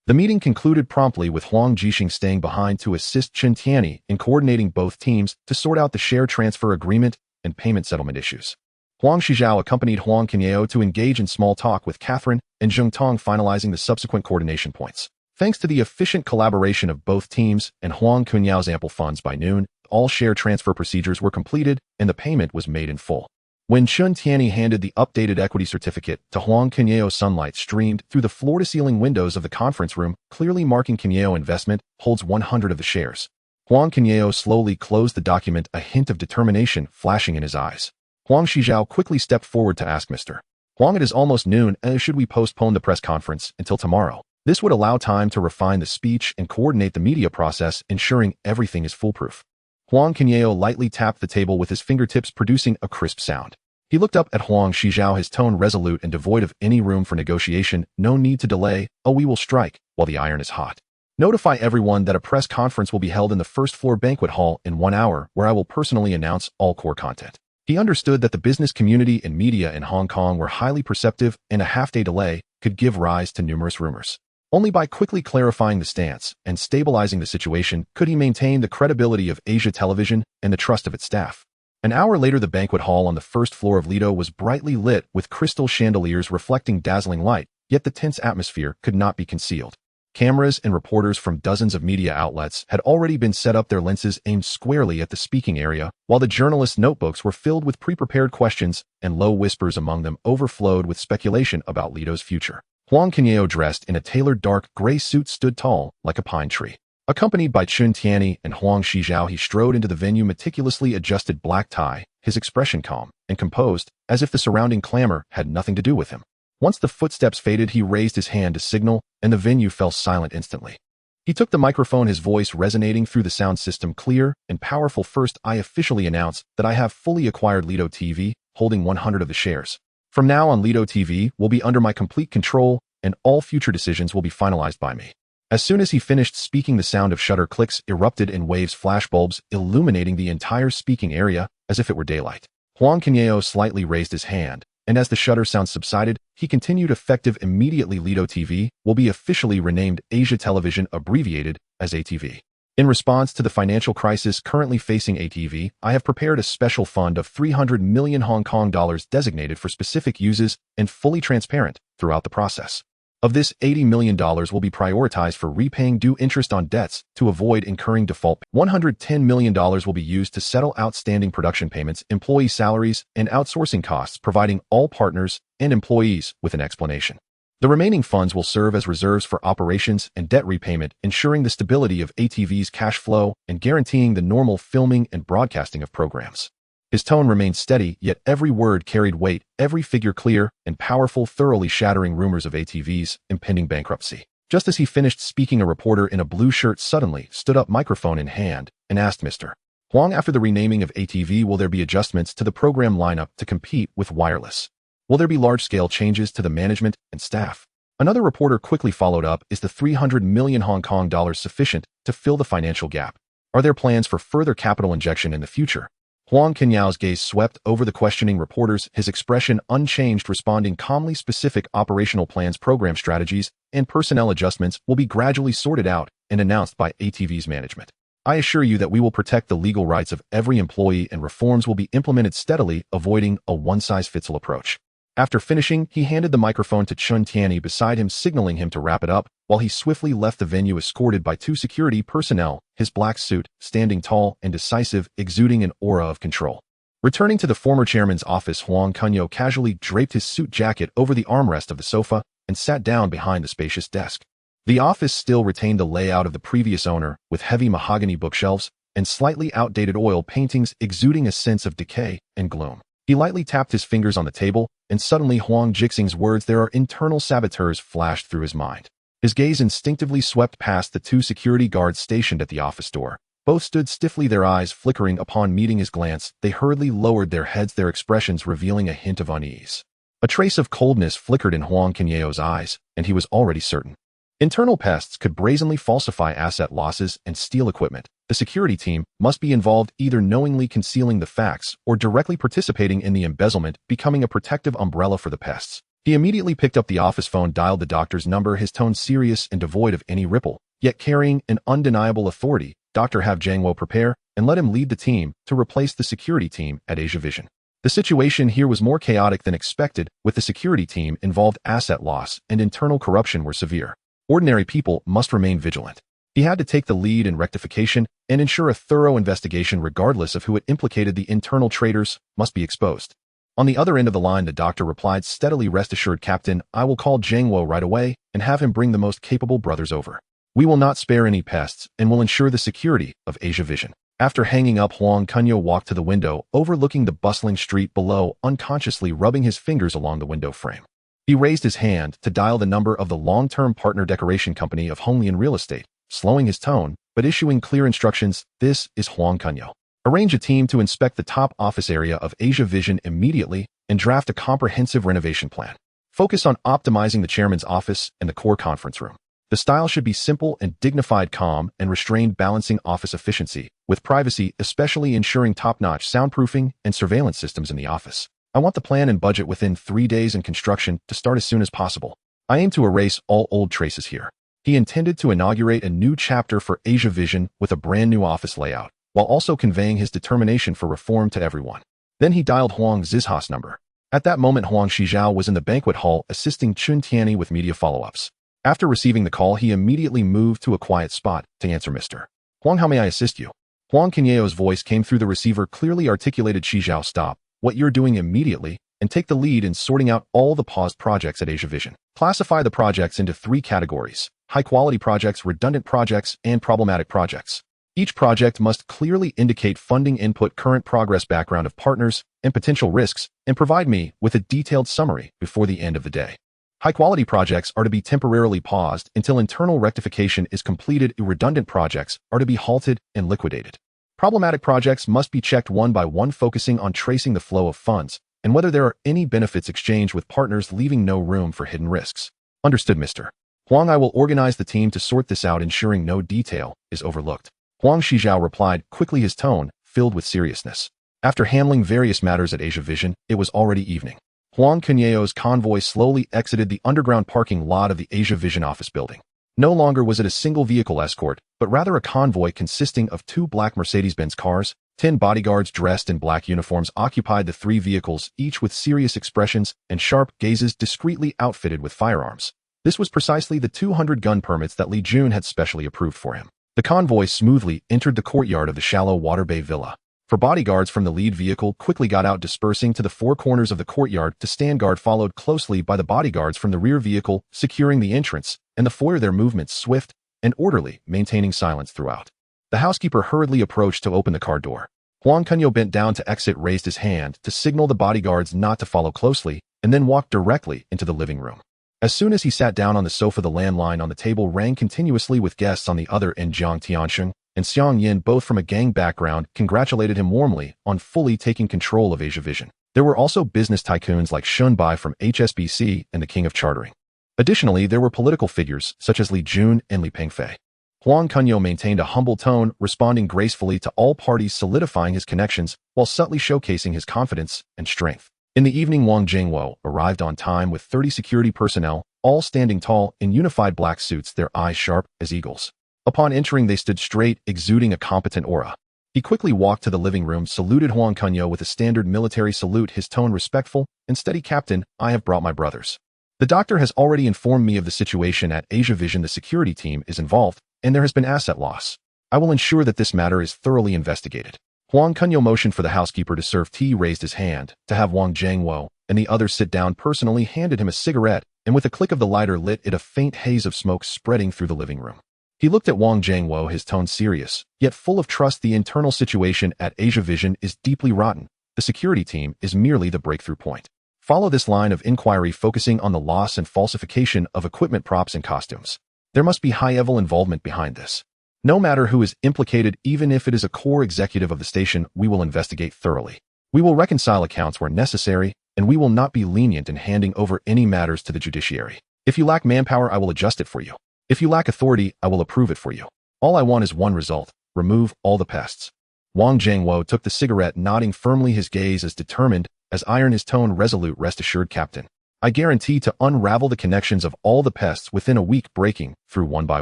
The meeting concluded promptly, with Huang Jixing staying behind to assist Chen Tianyi in coordinating both teams to sort out the share transfer agreement and payment settlement issues. Huang Shizhao accompanied Huang Kunyao to engage in small talk with Catherine and Zheng Tong, finalizing the subsequent coordination points. Thanks to the efficient collaboration of both teams and Huang Kunyao's ample funds, by noon, all share transfer procedures were completed and the payment was made in full. When Chen Tianyi handed the updated equity certificate to Huang Kunyao, sunlight streamed through the floor-to-ceiling windows of the conference room, clearly marking Kunyao Investment holds 100 of the shares. Huang Kunyao slowly closed the document, a hint of determination flashing in his eyes. Huang Shizhao quickly stepped forward to ask, Mr. Huang, it is almost noon, should we postpone the press conference until tomorrow? This would allow time to refine the speech and coordinate the media process, ensuring everything is foolproof. Huang Kunyao lightly tapped the table with his fingertips, producing a crisp sound. He looked up at Huang Shizhao, his tone resolute and devoid of any room for negotiation. No need to delay. Oh, we will strike while the iron is hot. Notify everyone that a press conference will be held in the first floor banquet hall in 1 hour, where I will personally announce all core content. He understood that the business community and media in Hong Kong were highly perceptive, and a half-day delay could give rise to numerous rumors. Only by quickly clarifying the stance and stabilizing the situation could he maintain the credibility of Asia Television and the trust of its staff. An hour later, the banquet hall on the first floor of Lido was brightly lit with crystal chandeliers reflecting dazzling light, yet the tense atmosphere could not be concealed. Cameras and reporters from dozens of media outlets had already been set up, their lenses aimed squarely at the speaking area, while the journalists' notebooks were filled with pre-prepared questions, and low whispers among them overflowed with speculation about Lido's future. Huang Kunyao, dressed in a tailored dark gray suit, stood tall like a pine tree. Accompanied by Chen Tianyi and Huang Shizhao, he strode into the venue, meticulously adjusted black tie, his expression calm and composed, as if the surrounding clamor had nothing to do with him. Once the footsteps faded, he raised his hand to signal, and the venue fell silent instantly. He took the microphone, his voice resonating through the sound system, clear and powerful. First, I officially announce that I have fully acquired Lido TV, holding 100 of the shares. From now on, Lido TV will be under my complete control, and all future decisions will be finalized by me. As soon as he finished speaking, the sound of shutter clicks erupted in waves, flashbulbs illuminating the entire speaking area as if it were daylight. Huang Kunyao slightly raised his hand, and as the shutter sound subsided, he continued, effective immediately, Lido TV will be officially renamed Asia Television, abbreviated as ATV. In response to the financial crisis currently facing ATV, I have prepared a special fund of 300 million Hong Kong dollars designated for specific uses and fully transparent throughout the process. Of this, $80 million will be prioritized for repaying due interest on debts to avoid incurring default. $110 million will be used to settle outstanding production payments, employee salaries, and outsourcing costs, providing all partners and employees with an explanation. The remaining funds will serve as reserves for operations and debt repayment, ensuring the stability of ATV's cash flow and guaranteeing the normal filming and broadcasting of programs. His tone remained steady, yet every word carried weight, every figure clear and powerful, thoroughly shattering rumors of ATV's impending bankruptcy. Just as he finished speaking, a reporter in a blue shirt suddenly stood up, microphone in hand, and asked, Mr. Huang, after the renaming of ATV, will there be adjustments to the program lineup to compete with wireless? Will there be large-scale changes to the management and staff? Another reporter quickly followed up, is the 300 million Hong Kong dollars sufficient to fill the financial gap? Are there plans for further capital injection in the future? Huang Kunyao's gaze swept over the questioning reporters, his expression unchanged, responding calmly. Specific operational plans, program strategies, and personnel adjustments will be gradually sorted out and announced by ATV's management. I assure you that we will protect the legal rights of every employee, and reforms will be implemented steadily, avoiding a one-size-fits-all approach. After finishing, he handed the microphone to Chun Tianyi beside him, signaling him to wrap it up, while he swiftly left the venue escorted by 2 security personnel, his black suit, standing tall and decisive, exuding an aura of control. Returning to the former chairman's office, Huang Kunyao casually draped his suit jacket over the armrest of the sofa and sat down behind the spacious desk. The office still retained the layout of the previous owner, with heavy mahogany bookshelves and slightly outdated oil paintings exuding a sense of decay and gloom. He lightly tapped his fingers on the table, and suddenly Huang Jixing's words, "There are internal saboteurs," flashed through his mind. His gaze instinctively swept past the 2 security guards stationed at the office door. Both stood stiffly, their eyes flickering. Upon meeting his glance, they hurriedly lowered their heads, their expressions revealing a hint of unease. A trace of coldness flickered in Huang Kunyao's eyes, and he was already certain. Internal pests could brazenly falsify asset losses and steal equipment. The security team must be involved, either knowingly concealing the facts or directly participating in the embezzlement, becoming a protective umbrella for the pests. He immediately picked up the office phone, dialed the doctor's number, his tone serious and devoid of any ripple, yet carrying an undeniable authority. "Doctor, have Jiangwo prepare and let him lead the team to replace the security team at Asia Vision." The situation here was more chaotic than expected. With the security team involved, asset loss and internal corruption were severe. Ordinary people must remain vigilant. He had to take the lead in rectification and ensure a thorough investigation, regardless of who it implicated. The internal traitors must be exposed. On the other end of the line, the doctor replied steadily, "Rest assured, Captain, I will call Jiangwo right away and have him bring the most capable brothers over. We will not spare any pests and will ensure the security of Asia Vision." After hanging up, Huang Kunyao walked to the window, overlooking the bustling street below, unconsciously rubbing his fingers along the window frame. He raised his hand to dial the number of the long-term partner decoration company of Honglian Real Estate, slowing his tone, but issuing clear instructions. "This is Huang Kunyao. Arrange a team to inspect the top office area of Asia Vision immediately and draft a comprehensive renovation plan. Focus on optimizing the chairman's office and the core conference room. The style should be simple and dignified, calm and restrained, balancing office efficiency with privacy, especially ensuring top-notch soundproofing and surveillance systems in the office. I want the plan and budget within 3 days and construction to start as soon as possible. I aim to erase all old traces here." He intended to inaugurate a new chapter for Asia Vision with a brand new office layout, while also conveying his determination for reform to everyone. Then he dialed Huang Zizha's number. At that moment, Huang Shizhao was in the banquet hall assisting Chun Tianyi with media follow-ups. After receiving the call, he immediately moved to a quiet spot to answer. "Mr. Huang, how may I assist you?" Huang Kunyao's voice came through the receiver, clearly articulated. "Shizhao, stop what you're doing immediately and take the lead in sorting out all the paused projects at Asia Vision. Classify the projects into 3 categories: high-quality projects, redundant projects, and problematic projects. Each project must clearly indicate funding input, current progress, background of partners, and potential risks, and provide me with a detailed summary before the end of the day. High-quality projects are to be temporarily paused until internal rectification is completed. Redundant projects are to be halted and liquidated. Problematic projects must be checked one by one, focusing on tracing the flow of funds and whether there are any benefits exchanged with partners, leaving no room for hidden risks." "Understood, Mr. Huang. I will organize the team to sort this out, ensuring no detail is overlooked." Huang Shizhao replied quickly, his tone filled with seriousness. After handling various matters at Asia Vision, it was already evening. Huang Kunyao's convoy slowly exited the underground parking lot of the Asia Vision office building. No longer was it a single vehicle escort, but rather a convoy consisting of 2 black Mercedes-Benz cars. 10 bodyguards dressed in black uniforms occupied the 3 vehicles, each with serious expressions and sharp gazes, discreetly outfitted with firearms. This was precisely the 200 gun permits that Li Jun had specially approved for him. The convoy smoothly entered the courtyard of the shallow water bay villa. For bodyguards from the lead vehicle quickly got out, dispersing to the 4 corners of the courtyard to stand guard, followed closely by the bodyguards from the rear vehicle, securing the entrance and the foyer, their movements swift and orderly, maintaining silence throughout. The housekeeper hurriedly approached to open the car door. Huang Kunyao bent down to exit, raised his hand to signal the bodyguards not to follow closely, and then walked directly into the living room. As soon as he sat down on the sofa, the landline on the table rang continuously, with guests on the other end. Jiang Tiansheng and Xiang Yin, both from a gang background, congratulated him warmly on fully taking control of Asia Vision. There were also business tycoons like Shun Bai from HSBC and the King of Chartering. Additionally, there were political figures such as Li Jun and Li Pengfei. Huang Kunyao maintained a humble tone, responding gracefully to all parties, solidifying his connections while subtly showcasing his confidence and strength. In the evening, Wang Jingwo arrived on time with 30 security personnel, all standing tall in unified black suits, their eyes sharp as eagles. Upon entering, they stood straight, exuding a competent aura. He quickly walked to the living room, saluted Huang Kunyao with a standard military salute, his tone respectful and steady. Captain, I have brought my brothers. The doctor has already informed me of the situation at Asia Vision. The security team is involved, and there has been asset loss. I will ensure that this matter is thoroughly investigated. Huang Kunyao motioned for the housekeeper to serve tea, raised his hand to have Wang Jingwo and the others sit down, personally handed him a cigarette, and with a click of the lighter lit it, a faint haze of smoke spreading through the living room. He looked at Wang Jingwo, his tone serious, yet full of trust. The internal situation at Asia Vision is deeply rotten. The security team is merely the breakthrough point. Follow this line of inquiry, focusing on the loss and falsification of equipment, props, and costumes. There must be high-level involvement behind this. No matter who is implicated, even if it is a core executive of the station, we will investigate thoroughly. We will reconcile accounts where necessary, and we will not be lenient in handing over any matters to the judiciary. If you lack manpower, I will adjust it for you. If you lack authority, I will approve it for you. All I want is one result: remove all the pests. Wang Jingwo took the cigarette, nodding firmly, his gaze as determined as iron, his tone resolute. Rest assured, Captain. I guarantee to unravel the connections of all the pests within a week, breaking through one by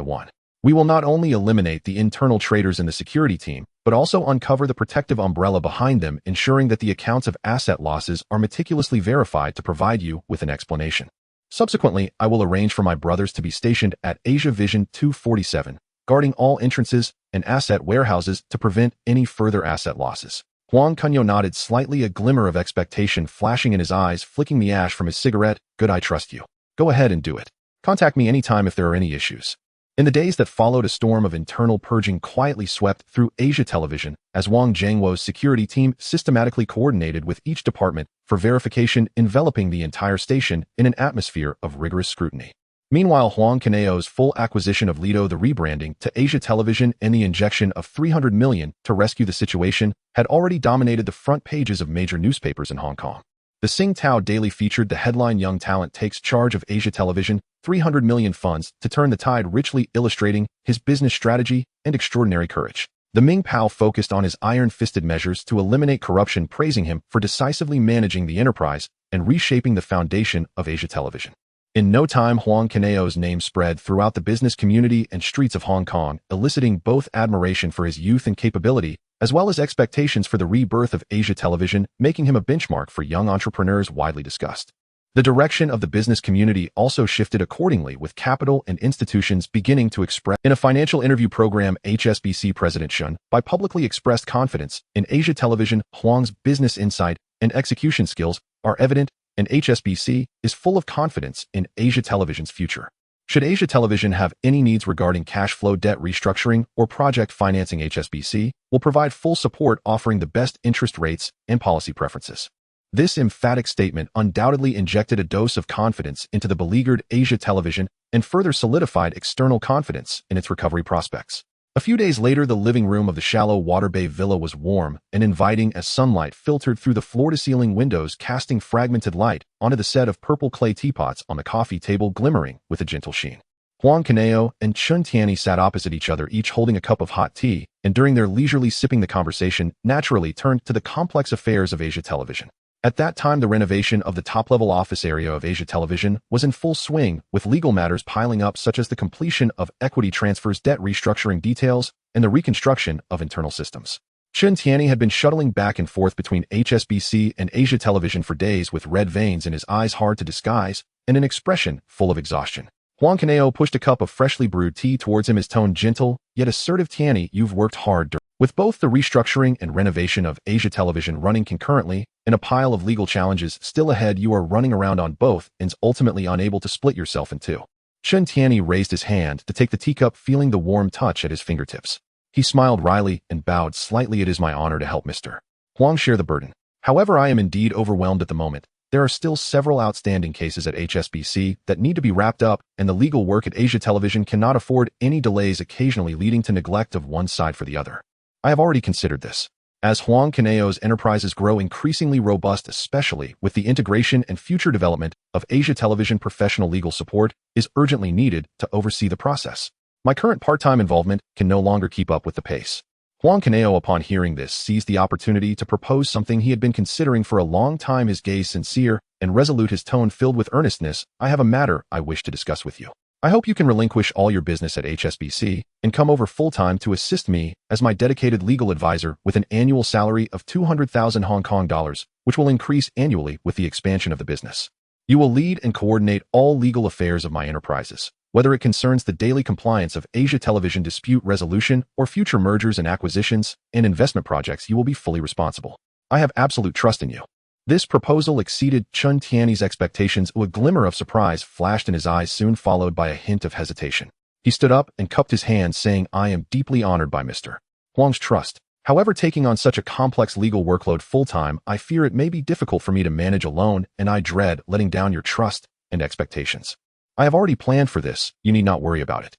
one. We will not only eliminate the internal traitors in the security team, but also uncover the protective umbrella behind them, ensuring that the accounts of asset losses are meticulously verified to provide you with an explanation. Subsequently, I will arrange for my brothers to be stationed at Asia Vision 247, guarding all entrances and asset warehouses to prevent any further asset losses. Huang Kunyao nodded slightly, a glimmer of expectation flashing in his eyes, flicking the ash from his cigarette. Good, I trust you. Go ahead and do it. Contact me anytime if there are any issues. In the days that followed, a storm of internal purging quietly swept through Asia Television as Wang Jingwo's security team systematically coordinated with each department for verification, enveloping the entire station in an atmosphere of rigorous scrutiny. Meanwhile, Huang Kunyao's full acquisition of Lido, the rebranding to Asia Television, and the injection of 300 million to rescue the situation had already dominated the front pages of major newspapers in Hong Kong. The Singtao Daily featured the headline, "Young Talent Takes Charge of Asia Television, 300 million funds to turn the tide," richly illustrating his business strategy and extraordinary courage. The Ming Pao focused on his iron-fisted measures to eliminate corruption, praising him for decisively managing the enterprise and reshaping the foundation of Asia Television. In no time, Huang Kunyao's name spread throughout the business community and streets of Hong Kong, eliciting both admiration for his youth and capability, as well as expectations for the rebirth of Asia Television, making him a benchmark for young entrepreneurs widely discussed. The direction of the business community also shifted accordingly, with capital and institutions beginning to express. In a financial interview program, HSBC President Shun Bai publicly expressed confidence in Asia Television. Huang's business insight and execution skills are evident, and HSBC is full of confidence in Asia Television's future. Should Asia Television have any needs regarding cash flow, debt restructuring, or project financing, HSBC will provide full support, offering the best interest rates and policy preferences. This emphatic statement undoubtedly injected a dose of confidence into the beleaguered Asia Television and further solidified external confidence in its recovery prospects. A few days later, the living room of the shallow Water Bay villa was warm and inviting as sunlight filtered through the floor-to-ceiling windows, casting fragmented light onto the set of purple clay teapots on the coffee table, glimmering with a gentle sheen. Huang Kunyao and Chun Tianyi sat opposite each other, each holding a cup of hot tea, and during their leisurely sipping, the conversation naturally turned to the complex affairs of Asia Television. At that time, the renovation of the top-level office area of Asia Television was in full swing, with legal matters piling up, such as the completion of equity transfers, debt restructuring details, and the reconstruction of internal systems. Chun Tianyi had been shuttling back and forth between HSBC and Asia Television for days, with red veins in his eyes hard to disguise and an expression full of exhaustion. Huang Kunyao pushed a cup of freshly brewed tea towards him, his tone gentle yet assertive. Tianyi, you've worked hard with both the restructuring and renovation of Asia Television running concurrently, and a pile of legal challenges still ahead. You are running around on both ends, ultimately unable to split yourself in two. Chun Tianyi raised his hand to take the teacup, feeling the warm touch at his fingertips. He smiled wryly and bowed slightly. It is my honor to help Mr. Huang share the burden. However, I am indeed overwhelmed at the moment. There are still several outstanding cases at HSBC that need to be wrapped up, and the legal work at Asia Television cannot afford any delays, occasionally leading to neglect of one side for the other. I have already considered this. As Huang Kunyao's enterprises grow increasingly robust, especially with the integration and future development of Asia Television, professional legal support is urgently needed to oversee the process. My current part-time involvement can no longer keep up with the pace. Huang Kunyao, upon hearing this, seized the opportunity to propose something he had been considering for a long time, his gaze sincere and resolute, his tone filled with earnestness. I have a matter I wish to discuss with you. I hope you can relinquish all your business at HSBC and come over full-time to assist me as my dedicated legal advisor with an annual salary of 200,000 Hong Kong dollars, which will increase annually with the expansion of the business. You will lead and coordinate all legal affairs of my enterprises, whether it concerns the daily compliance of Asia Television dispute resolution or future mergers and acquisitions and investment projects. You will be fully responsible. I have absolute trust in you. This proposal exceeded Chun Tiany's expectations. A glimmer of surprise flashed in his eyes, soon followed by a hint of hesitation. He stood up and cupped his hands, saying, "I am deeply honored by Mr. Huang's trust. However, taking on such a complex legal workload full-time, I fear it may be difficult for me to manage alone, and I dread letting down your trust and expectations. I have already planned for this. You need not worry about it."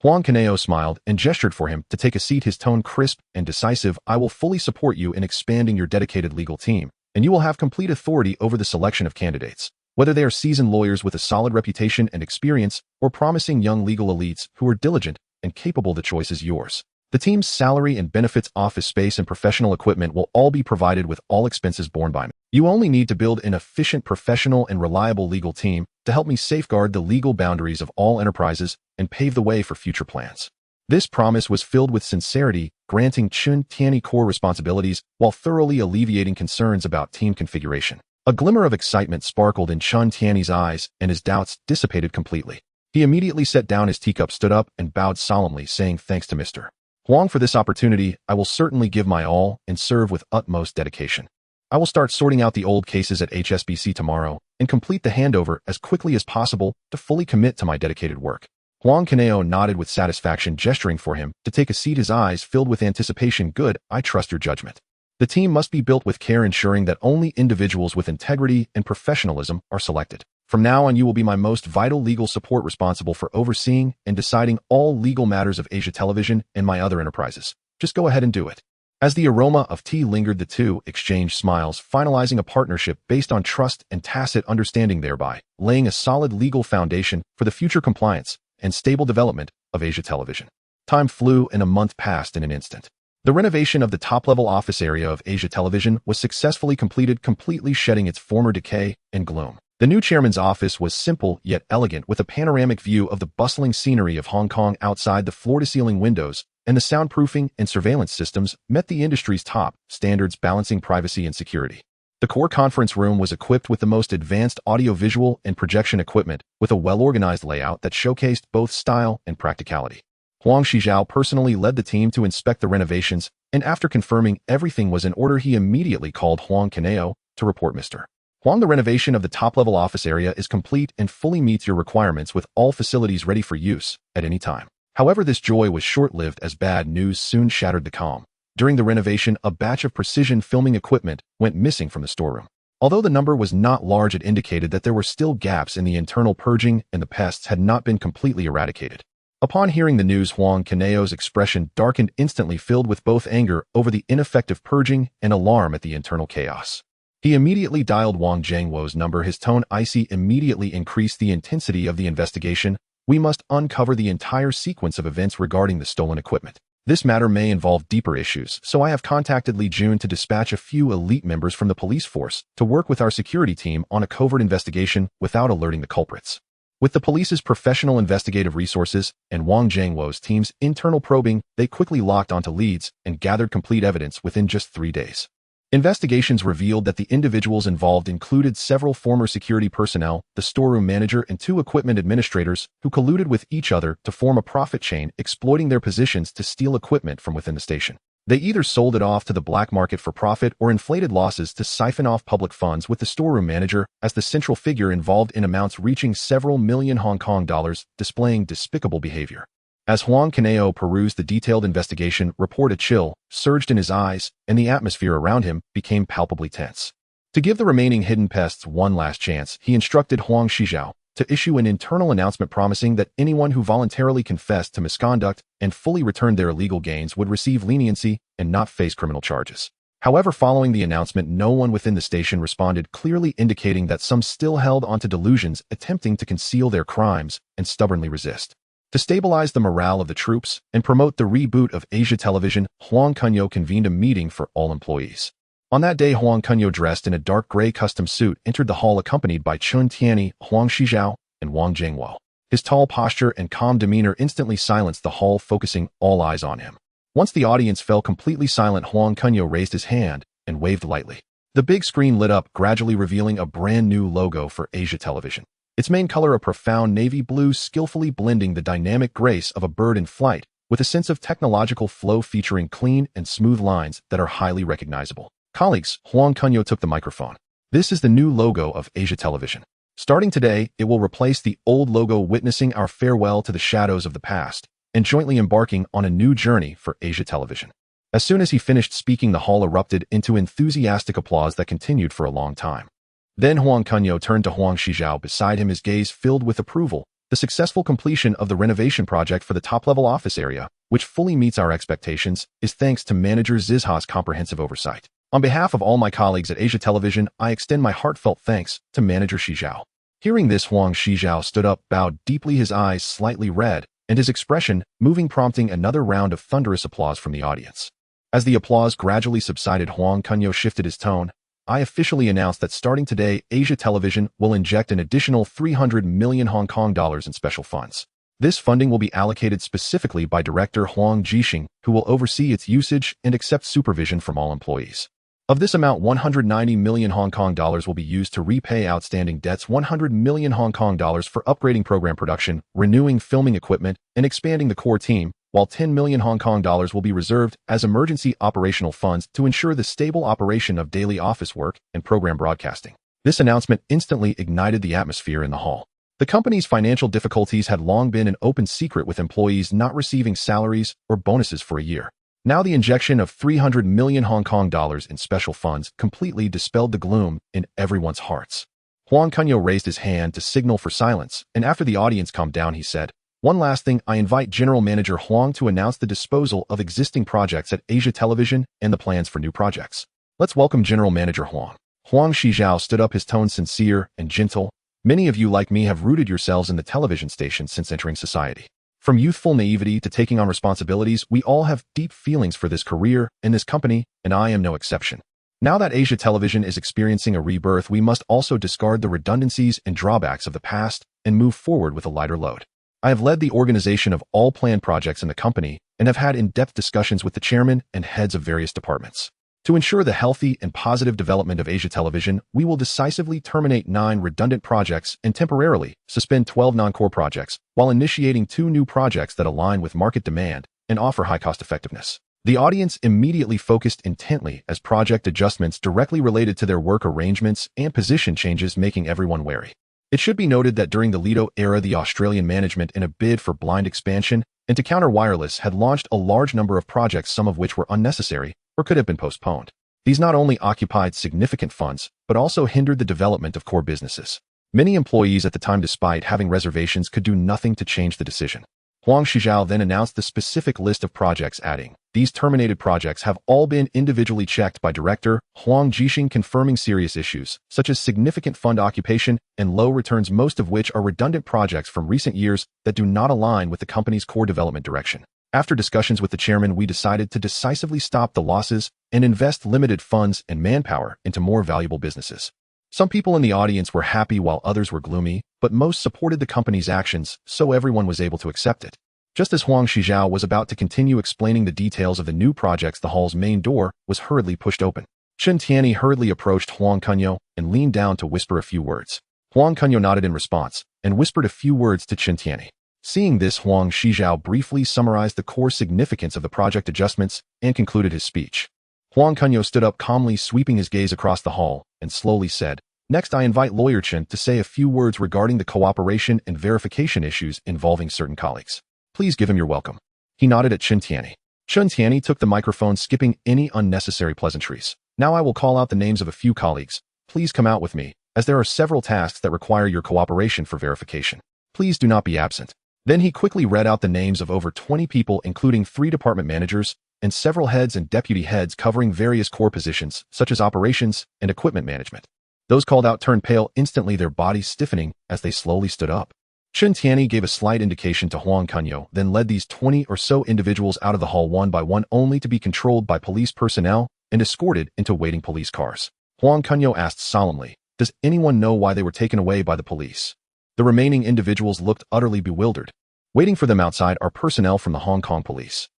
Huang Kunyao smiled and gestured for him to take a seat, his tone crisp and decisive. "I will fully support you in expanding your dedicated legal team, and you will have complete authority over the selection of candidates, whether they are seasoned lawyers with a solid reputation and experience or promising young legal elites who are diligent and capable. The choice is yours. The team's salary and benefits, office space, and professional equipment will all be provided with all expenses borne by me. You only need to build an efficient, professional, and reliable legal team to help me safeguard the legal boundaries of all enterprises and pave the way for future plans." This promise was filled with sincerity, granting Chun Tiany core responsibilities while thoroughly alleviating concerns about team configuration. A glimmer of excitement sparkled in Chun Tiany's eyes, and his doubts dissipated completely. He immediately set down his teacup, stood up, and bowed solemnly, saying, "Thanks to Mr. Huang for this opportunity. I will certainly give my all and serve with utmost dedication. I will start sorting out the old cases at HSBC tomorrow and complete the handover as quickly as possible to fully commit to my dedicated work." Huang Kunyao nodded with satisfaction, gesturing for him to take a seat, his eyes filled with anticipation. "Good, I trust your judgment. The team must be built with care, ensuring that only individuals with integrity and professionalism are selected. From now on, you will be my most vital legal support, responsible for overseeing and deciding all legal matters of Asia Television and my other enterprises. Just go ahead and do it." As the aroma of tea lingered, the two exchanged smiles, finalizing a partnership based on trust and tacit understanding, thereby laying a solid legal foundation for the future compliance and stable development of Asia Television. Time flew, and a month passed in an instant. The renovation of the top-level office area of Asia Television was successfully completed, completely shedding its former decay and gloom. The new chairman's office was simple yet elegant, with a panoramic view of the bustling scenery of Hong Kong outside. The floor-to-ceiling windows and the soundproofing and surveillance systems met the industry's top standards, balancing privacy and security. The core conference room was equipped with the most advanced audio-visual and projection equipment, with a well-organized layout that showcased both style and practicality. Huang Kunyao personally led the team to inspect the renovations, and after confirming everything was in order, he immediately called Huang Kunyao to report, "Mr. Huang, the renovation of the top-level office area is complete and fully meets your requirements, with all facilities ready for use at any time." However, this joy was short-lived, as bad news soon shattered the calm. During the renovation, a batch of precision filming equipment went missing from the storeroom. Although the number was not large, it indicated that there were still gaps in the internal purging and the pests had not been completely eradicated. Upon hearing the news, Huang Kunyao's expression darkened, instantly filled with both anger over the ineffective purging and alarm at the internal chaos. He immediately dialed Wang Zhengwo's number, his tone icy. "Immediately increase the intensity of the investigation. We must uncover the entire sequence of events regarding the stolen equipment. This matter may involve deeper issues, so I have contacted Li Jun to dispatch a few elite members from the police force to work with our security team on a covert investigation without alerting the culprits." With the police's professional investigative resources and Wang Zhengwo's team's internal probing, they quickly locked onto leads and gathered complete evidence within just 3 days. Investigations revealed that the individuals involved included several former security personnel, the storeroom manager, and 2 equipment administrators who colluded with each other to form a profit chain, exploiting their positions to steal equipment from within the station. They either sold it off to the black market for profit or inflated losses to siphon off public funds, with the storeroom manager as the central figure, involved in amounts reaching several million Hong Kong dollars, displaying despicable behavior. As Huang Kunyao perused the detailed investigation report, a chill surged in his eyes, and the atmosphere around him became palpably tense. To give the remaining hidden pests one last chance, he instructed Huang Kunyao to issue an internal announcement promising that anyone who voluntarily confessed to misconduct and fully returned their illegal gains would receive leniency and not face criminal charges. However, following the announcement, no one within the station responded, clearly indicating that some still held onto delusions, attempting to conceal their crimes and stubbornly resist. To stabilize the morale of the troops and promote the reboot of Asia Television, Huang Kunyao convened a meeting for all employees. On that day, Huang Kunyao, dressed in a dark gray custom suit, entered the hall accompanied by Chun Tiany, Huang Kunyao, and Wang Zhengwo. His tall posture and calm demeanor instantly silenced the hall, focusing all eyes on him. Once the audience fell completely silent, Huang Kunyao raised his hand and waved lightly. The big screen lit up, gradually revealing a brand new logo for Asia Television. Its main color, a profound navy blue, skillfully blending the dynamic grace of a bird in flight with a sense of technological flow, featuring clean and smooth lines that are highly recognizable. Colleagues, Huang Kunyao took the microphone. This is the new logo of Asia Television. Starting today, it will replace the old logo, witnessing our farewell to the shadows of the past and jointly embarking on a new journey for Asia Television. As soon as he finished speaking, the hall erupted into enthusiastic applause that continued for a long time. Then Huang Kunyao turned to Huang Shijiao. Beside him, his gaze filled with approval. The successful completion of the renovation project for the top-level office area, which fully meets our expectations, is thanks to Manager Zizha's comprehensive oversight. On behalf of all my colleagues at Asia Television, I extend my heartfelt thanks to Manager Shijiao. Hearing this, Huang Shijiao stood up, bowed deeply, his eyes slightly red, and his expression moving, prompting another round of thunderous applause from the audience. As the applause gradually subsided, Huang Kunyao shifted his tone. I officially announce that starting today, Asia Television will inject an additional 300 million Hong Kong dollars in special funds. This funding will be allocated specifically by Director Huang Jixing, who will oversee its usage and accept supervision from all employees. Of this amount, 190 million Hong Kong dollars will be used to repay outstanding debts, 100 million Hong Kong dollars for upgrading program production, renewing filming equipment, and expanding the core team, while 10 million Hong Kong dollars will be reserved as emergency operational funds to ensure the stable operation of daily office work and program broadcasting. This announcement instantly ignited the atmosphere in the hall. The company's financial difficulties had long been an open secret, with employees not receiving salaries or bonuses for a year. Now the injection of 300 million Hong Kong dollars in special funds completely dispelled the gloom in everyone's hearts. Huang Kunyao raised his hand to signal for silence, and after the audience calmed down, he said, "One last thing, I invite General Manager Huang to announce the disposal of existing projects at Asia Television and the plans for new projects. Let's welcome General Manager Huang." Huang Shijiao stood up, his tone sincere and gentle. Many of you, like me, have rooted yourselves in the television station since entering society. From youthful naivety to taking on responsibilities, we all have deep feelings for this career and this company, and I am no exception. Now that Asia Television is experiencing a rebirth, we must also discard the redundancies and drawbacks of the past and move forward with a lighter load. I have led the organization of all planned projects in the company and have had in-depth discussions with the chairman and heads of various departments. To ensure the healthy and positive development of Asia Television, we will decisively terminate 9 redundant projects and temporarily suspend 12 non-core projects, while initiating 2 new projects that align with market demand and offer high cost effectiveness. The audience immediately focused intently as project adjustments directly related to their work arrangements and position changes, making everyone wary. It should be noted that during the Lido era, the Australian management, in a bid for blind expansion and to counter wireless, had launched a large number of projects, some of which were unnecessary or could have been postponed. These not only occupied significant funds, but also hindered the development of core businesses. Many employees at the time, despite having reservations, could do nothing to change the decision. Huang Shijiao then announced the specific list of projects, adding, "These terminated projects have all been individually checked by Director Huang Jixing, confirming serious issues, such as significant fund occupation and low returns, most of which are redundant projects from recent years that do not align with the company's core development direction." After discussions with the chairman, we decided to decisively stop the losses and invest limited funds and manpower into more valuable businesses. Some people in the audience were happy while others were gloomy, but most supported the company's actions, so everyone was able to accept it. Just as Huang Shijiao was about to continue explaining the details of the new projects, the hall's main door was hurriedly pushed open. Chen Tianyi hurriedly approached Huang Kunyao and leaned down to whisper a few words. Huang Kunyao nodded in response and whispered a few words to Chen Tianyi. Seeing this, Huang Shijiao briefly summarized the core significance of the project adjustments and concluded his speech. Huang Kunyao stood up calmly, sweeping his gaze across the hall, and slowly said, "Next, I invite Lawyer Chen to say a few words regarding the cooperation and verification issues involving certain colleagues. Please give him your welcome." He nodded at Chen Tianyi. Chen Tianyi took the microphone, skipping any unnecessary pleasantries. "Now I will call out the names of a few colleagues. Please come out with me, as there are several tasks that require your cooperation for verification. Please do not be absent." Then he quickly read out the names of over 20 people, including 3 department managers and several heads and deputy heads covering various core positions, such as operations and equipment management. Those called out turned pale instantly, their bodies stiffening as they slowly stood up. Chen Tianyi gave a slight indication to Huang Kunyao, then led these 20 or so individuals out of the hall one by one, only to be controlled by police personnel and escorted into waiting police cars. Huang Kunyao asked solemnly, "Does anyone know why they were taken away by the police?" The remaining individuals looked utterly bewildered. Waiting for them outside are personnel from the Hong Kong police.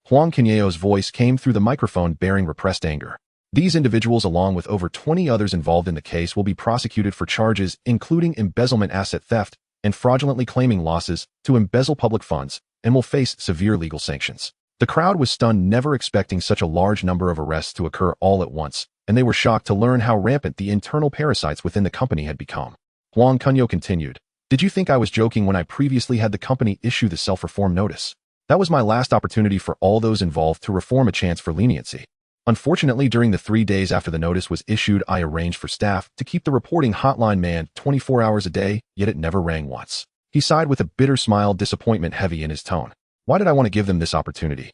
Huang Kunyao's voice came through the microphone bearing repressed anger. These individuals, along with over 20 others involved in the case, will be prosecuted for charges including embezzlement, asset theft, and fraudulently claiming losses to embezzle public funds, and will face severe legal sanctions. The crowd was stunned, never expecting such a large number of arrests to occur all at once, and they were shocked to learn how rampant the internal parasites within the company had become. Huang Kunyao continued, "Did you think I was joking when I previously had the company issue the self-reform notice? That was my last opportunity for all those involved to reform, a chance for leniency. Unfortunately, during the 3 days after the notice was issued, I arranged for staff to keep the reporting hotline manned 24 hours a day, yet it never rang once." He sighed with a bitter smile, disappointment heavy in his tone. "Why did I want to give them this opportunity?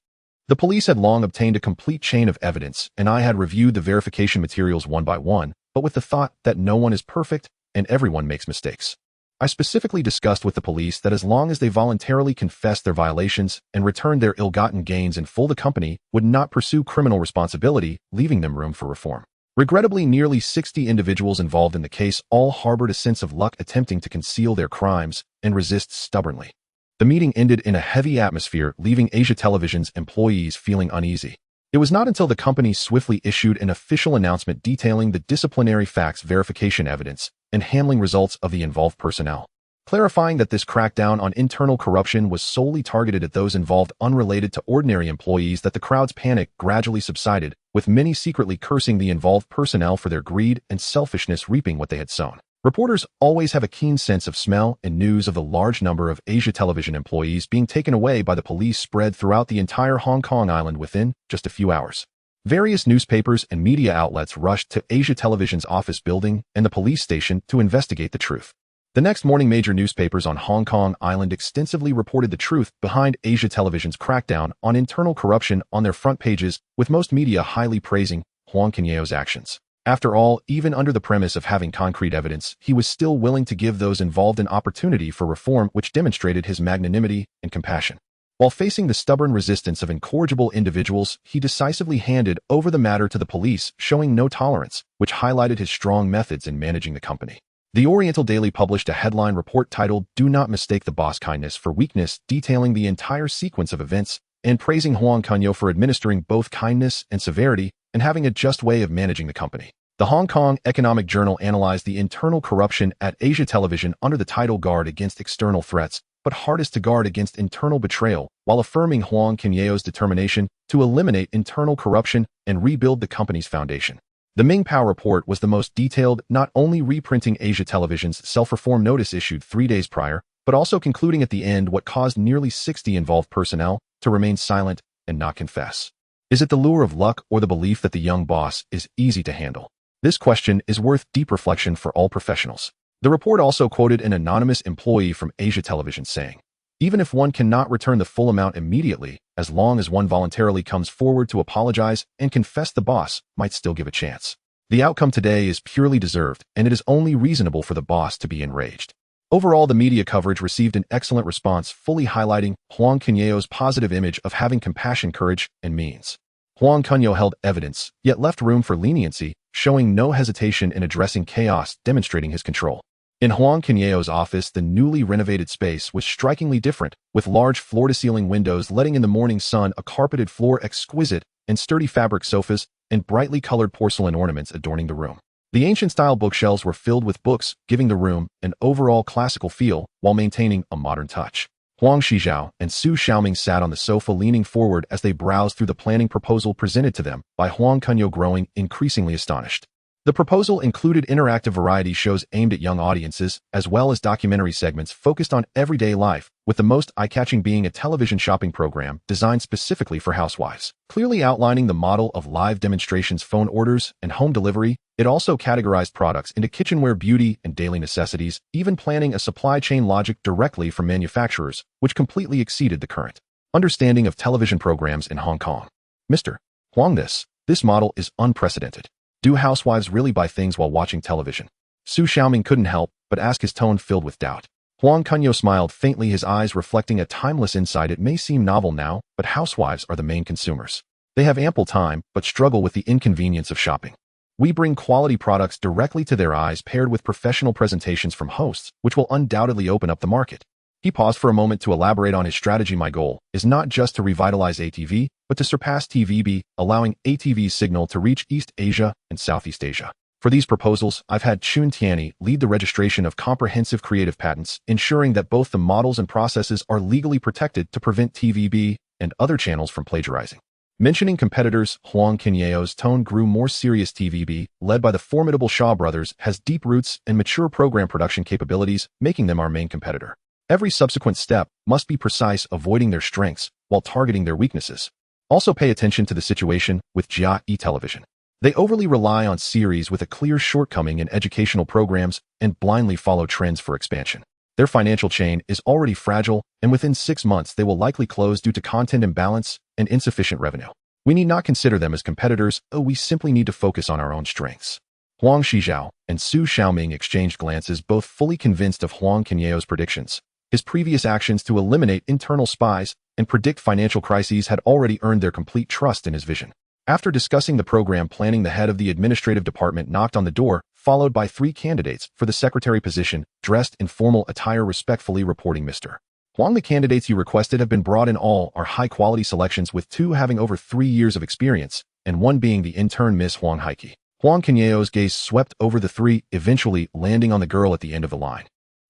The police had long obtained a complete chain of evidence, and I had reviewed the verification materials one by one, but with the thought that no one is perfect and everyone makes mistakes. I specifically discussed with the police that as long as they voluntarily confessed their violations and returned their ill-gotten gains in full, the company would not pursue criminal responsibility, leaving them room for reform. Regrettably, nearly 60 individuals involved in the case all harbored a sense of luck, attempting to conceal their crimes and resist stubbornly. The meeting ended in a heavy atmosphere, leaving Asia Television's employees feeling uneasy. It was not until the company swiftly issued an official announcement detailing the disciplinary facts, verification evidence, and handling results of the involved personnel, clarifying that this crackdown on internal corruption was solely targeted at those involved, unrelated to ordinary employees, that the crowd's panic gradually subsided, with many secretly cursing the involved personnel for their greed and selfishness, reaping what they had sown. Reporters always have a keen sense of smell, and news of the large number of Asia Television employees being taken away by the police spread throughout the entire Hong Kong island within just a few hours. Various newspapers and media outlets rushed to Asia Television's office building and the police station to investigate the truth. The next morning, major newspapers on Hong Kong island extensively reported the truth behind Asia Television's crackdown on internal corruption on their front pages, with most media highly praising Huang Kunyao's actions. After all, even under the premise of having concrete evidence, he was still willing to give those involved an opportunity for reform, which demonstrated his magnanimity and compassion. While facing the stubborn resistance of incorrigible individuals, he decisively handed over the matter to the police, showing no tolerance, which highlighted his strong methods in managing the company. The Oriental Daily published a headline report titled, "Do Not Mistake the Boss' Kindness for Weakness," detailing the entire sequence of events and praising Huang Kunyao for administering both kindness and severity and having a just way of managing the company. The Hong Kong Economic Journal analyzed the internal corruption at Asia Television under the title "Guard Against External Threats, but Hardest to Guard Against Internal Betrayal," while affirming Huang Kunyao's determination to eliminate internal corruption and rebuild the company's foundation. The Ming Pao report was the most detailed, not only reprinting Asia Television's self-reform notice issued 3 days prior, but also concluding at the end what caused nearly 60 involved personnel to remain silent and not confess. Is it the lure of luck or the belief that the young boss is easy to handle? This question is worth deep reflection for all professionals. The report also quoted an anonymous employee from Asia Television saying, "Even if one cannot return the full amount immediately, as long as one voluntarily comes forward to apologize and confess, the boss might still give a chance. The outcome today is purely deserved, and it is only reasonable for the boss to be enraged." Overall, the media coverage received an excellent response, fully highlighting Huang Kunyao's positive image of having compassion, courage, and means. Huang Kunyao held evidence, yet left room for leniency, showing no hesitation in addressing chaos, demonstrating his control. In Huang Kunyao's office, the newly renovated space was strikingly different, with large floor-to-ceiling windows letting in the morning sun, a carpeted floor, exquisite and sturdy fabric sofas, and brightly colored porcelain ornaments adorning the room. The ancient-style bookshelves were filled with books, giving the room an overall classical feel while maintaining a modern touch. Huang Shijiao and Su Xiaoming sat on the sofa, leaning forward as they browsed through the planning proposal presented to them by Huang Kunyao, growing increasingly astonished. The proposal included interactive variety shows aimed at young audiences, as well as documentary segments focused on everyday life, with the most eye-catching being a television shopping program designed specifically for housewives. Clearly outlining the model of live demonstrations, phone orders, and home delivery, it also categorized products into kitchenware, beauty, and daily necessities, even planning a supply chain logic directly from manufacturers, which completely exceeded the current understanding of television programs in Hong Kong. Mr. Huang, this model is unprecedented. Do housewives really buy things while watching television? Su Xiaoming couldn't help but ask, his tone filled with doubt. Huang Kunyao smiled faintly, his eyes reflecting a timeless insight. It may seem novel now, but housewives are the main consumers. They have ample time, but struggle with the inconvenience of shopping. We bring quality products directly to their eyes paired with professional presentations from hosts, which will undoubtedly open up the market. He paused for a moment to elaborate on his strategy. My goal is not just to revitalize ATV, but to surpass TVB, allowing ATV's signal to reach East Asia and Southeast Asia. For these proposals, I've had Chun Tianyi lead the registration of comprehensive creative patents, ensuring that both the models and processes are legally protected to prevent TVB and other channels from plagiarizing. Mentioning competitors, Huang Kunyao's tone grew more serious. TVB, led by the formidable Shaw brothers, has deep roots and mature program production capabilities, making them our main competitor. Every subsequent step must be precise, avoiding their strengths while targeting their weaknesses. Also pay attention to the situation with Jia E-Television. They overly rely on series with a clear shortcoming in educational programs and blindly follow trends for expansion. Their financial chain is already fragile, and within 6 months they will likely close due to content imbalance and insufficient revenue. We need not consider them as competitors, we simply need to focus on our own strengths. Huang Shizhao and Su Xiaoming exchanged glances, both fully convinced of Huang Kunyao's predictions. His previous actions to eliminate internal spies and predict financial crises had already earned their complete trust in his vision. After discussing the program planning, the head of the administrative department knocked on the door, followed by 3 candidates for the secretary position, dressed in formal attire, respectfully reporting, Mr. Huang, the candidates you requested have been brought in. All are high-quality selections, with 2 having over 3 years of experience, and 1 being the intern, Miss Huang Haiki. Huang Kunyao's gaze swept over the 3, eventually landing on the girl at the end of the line.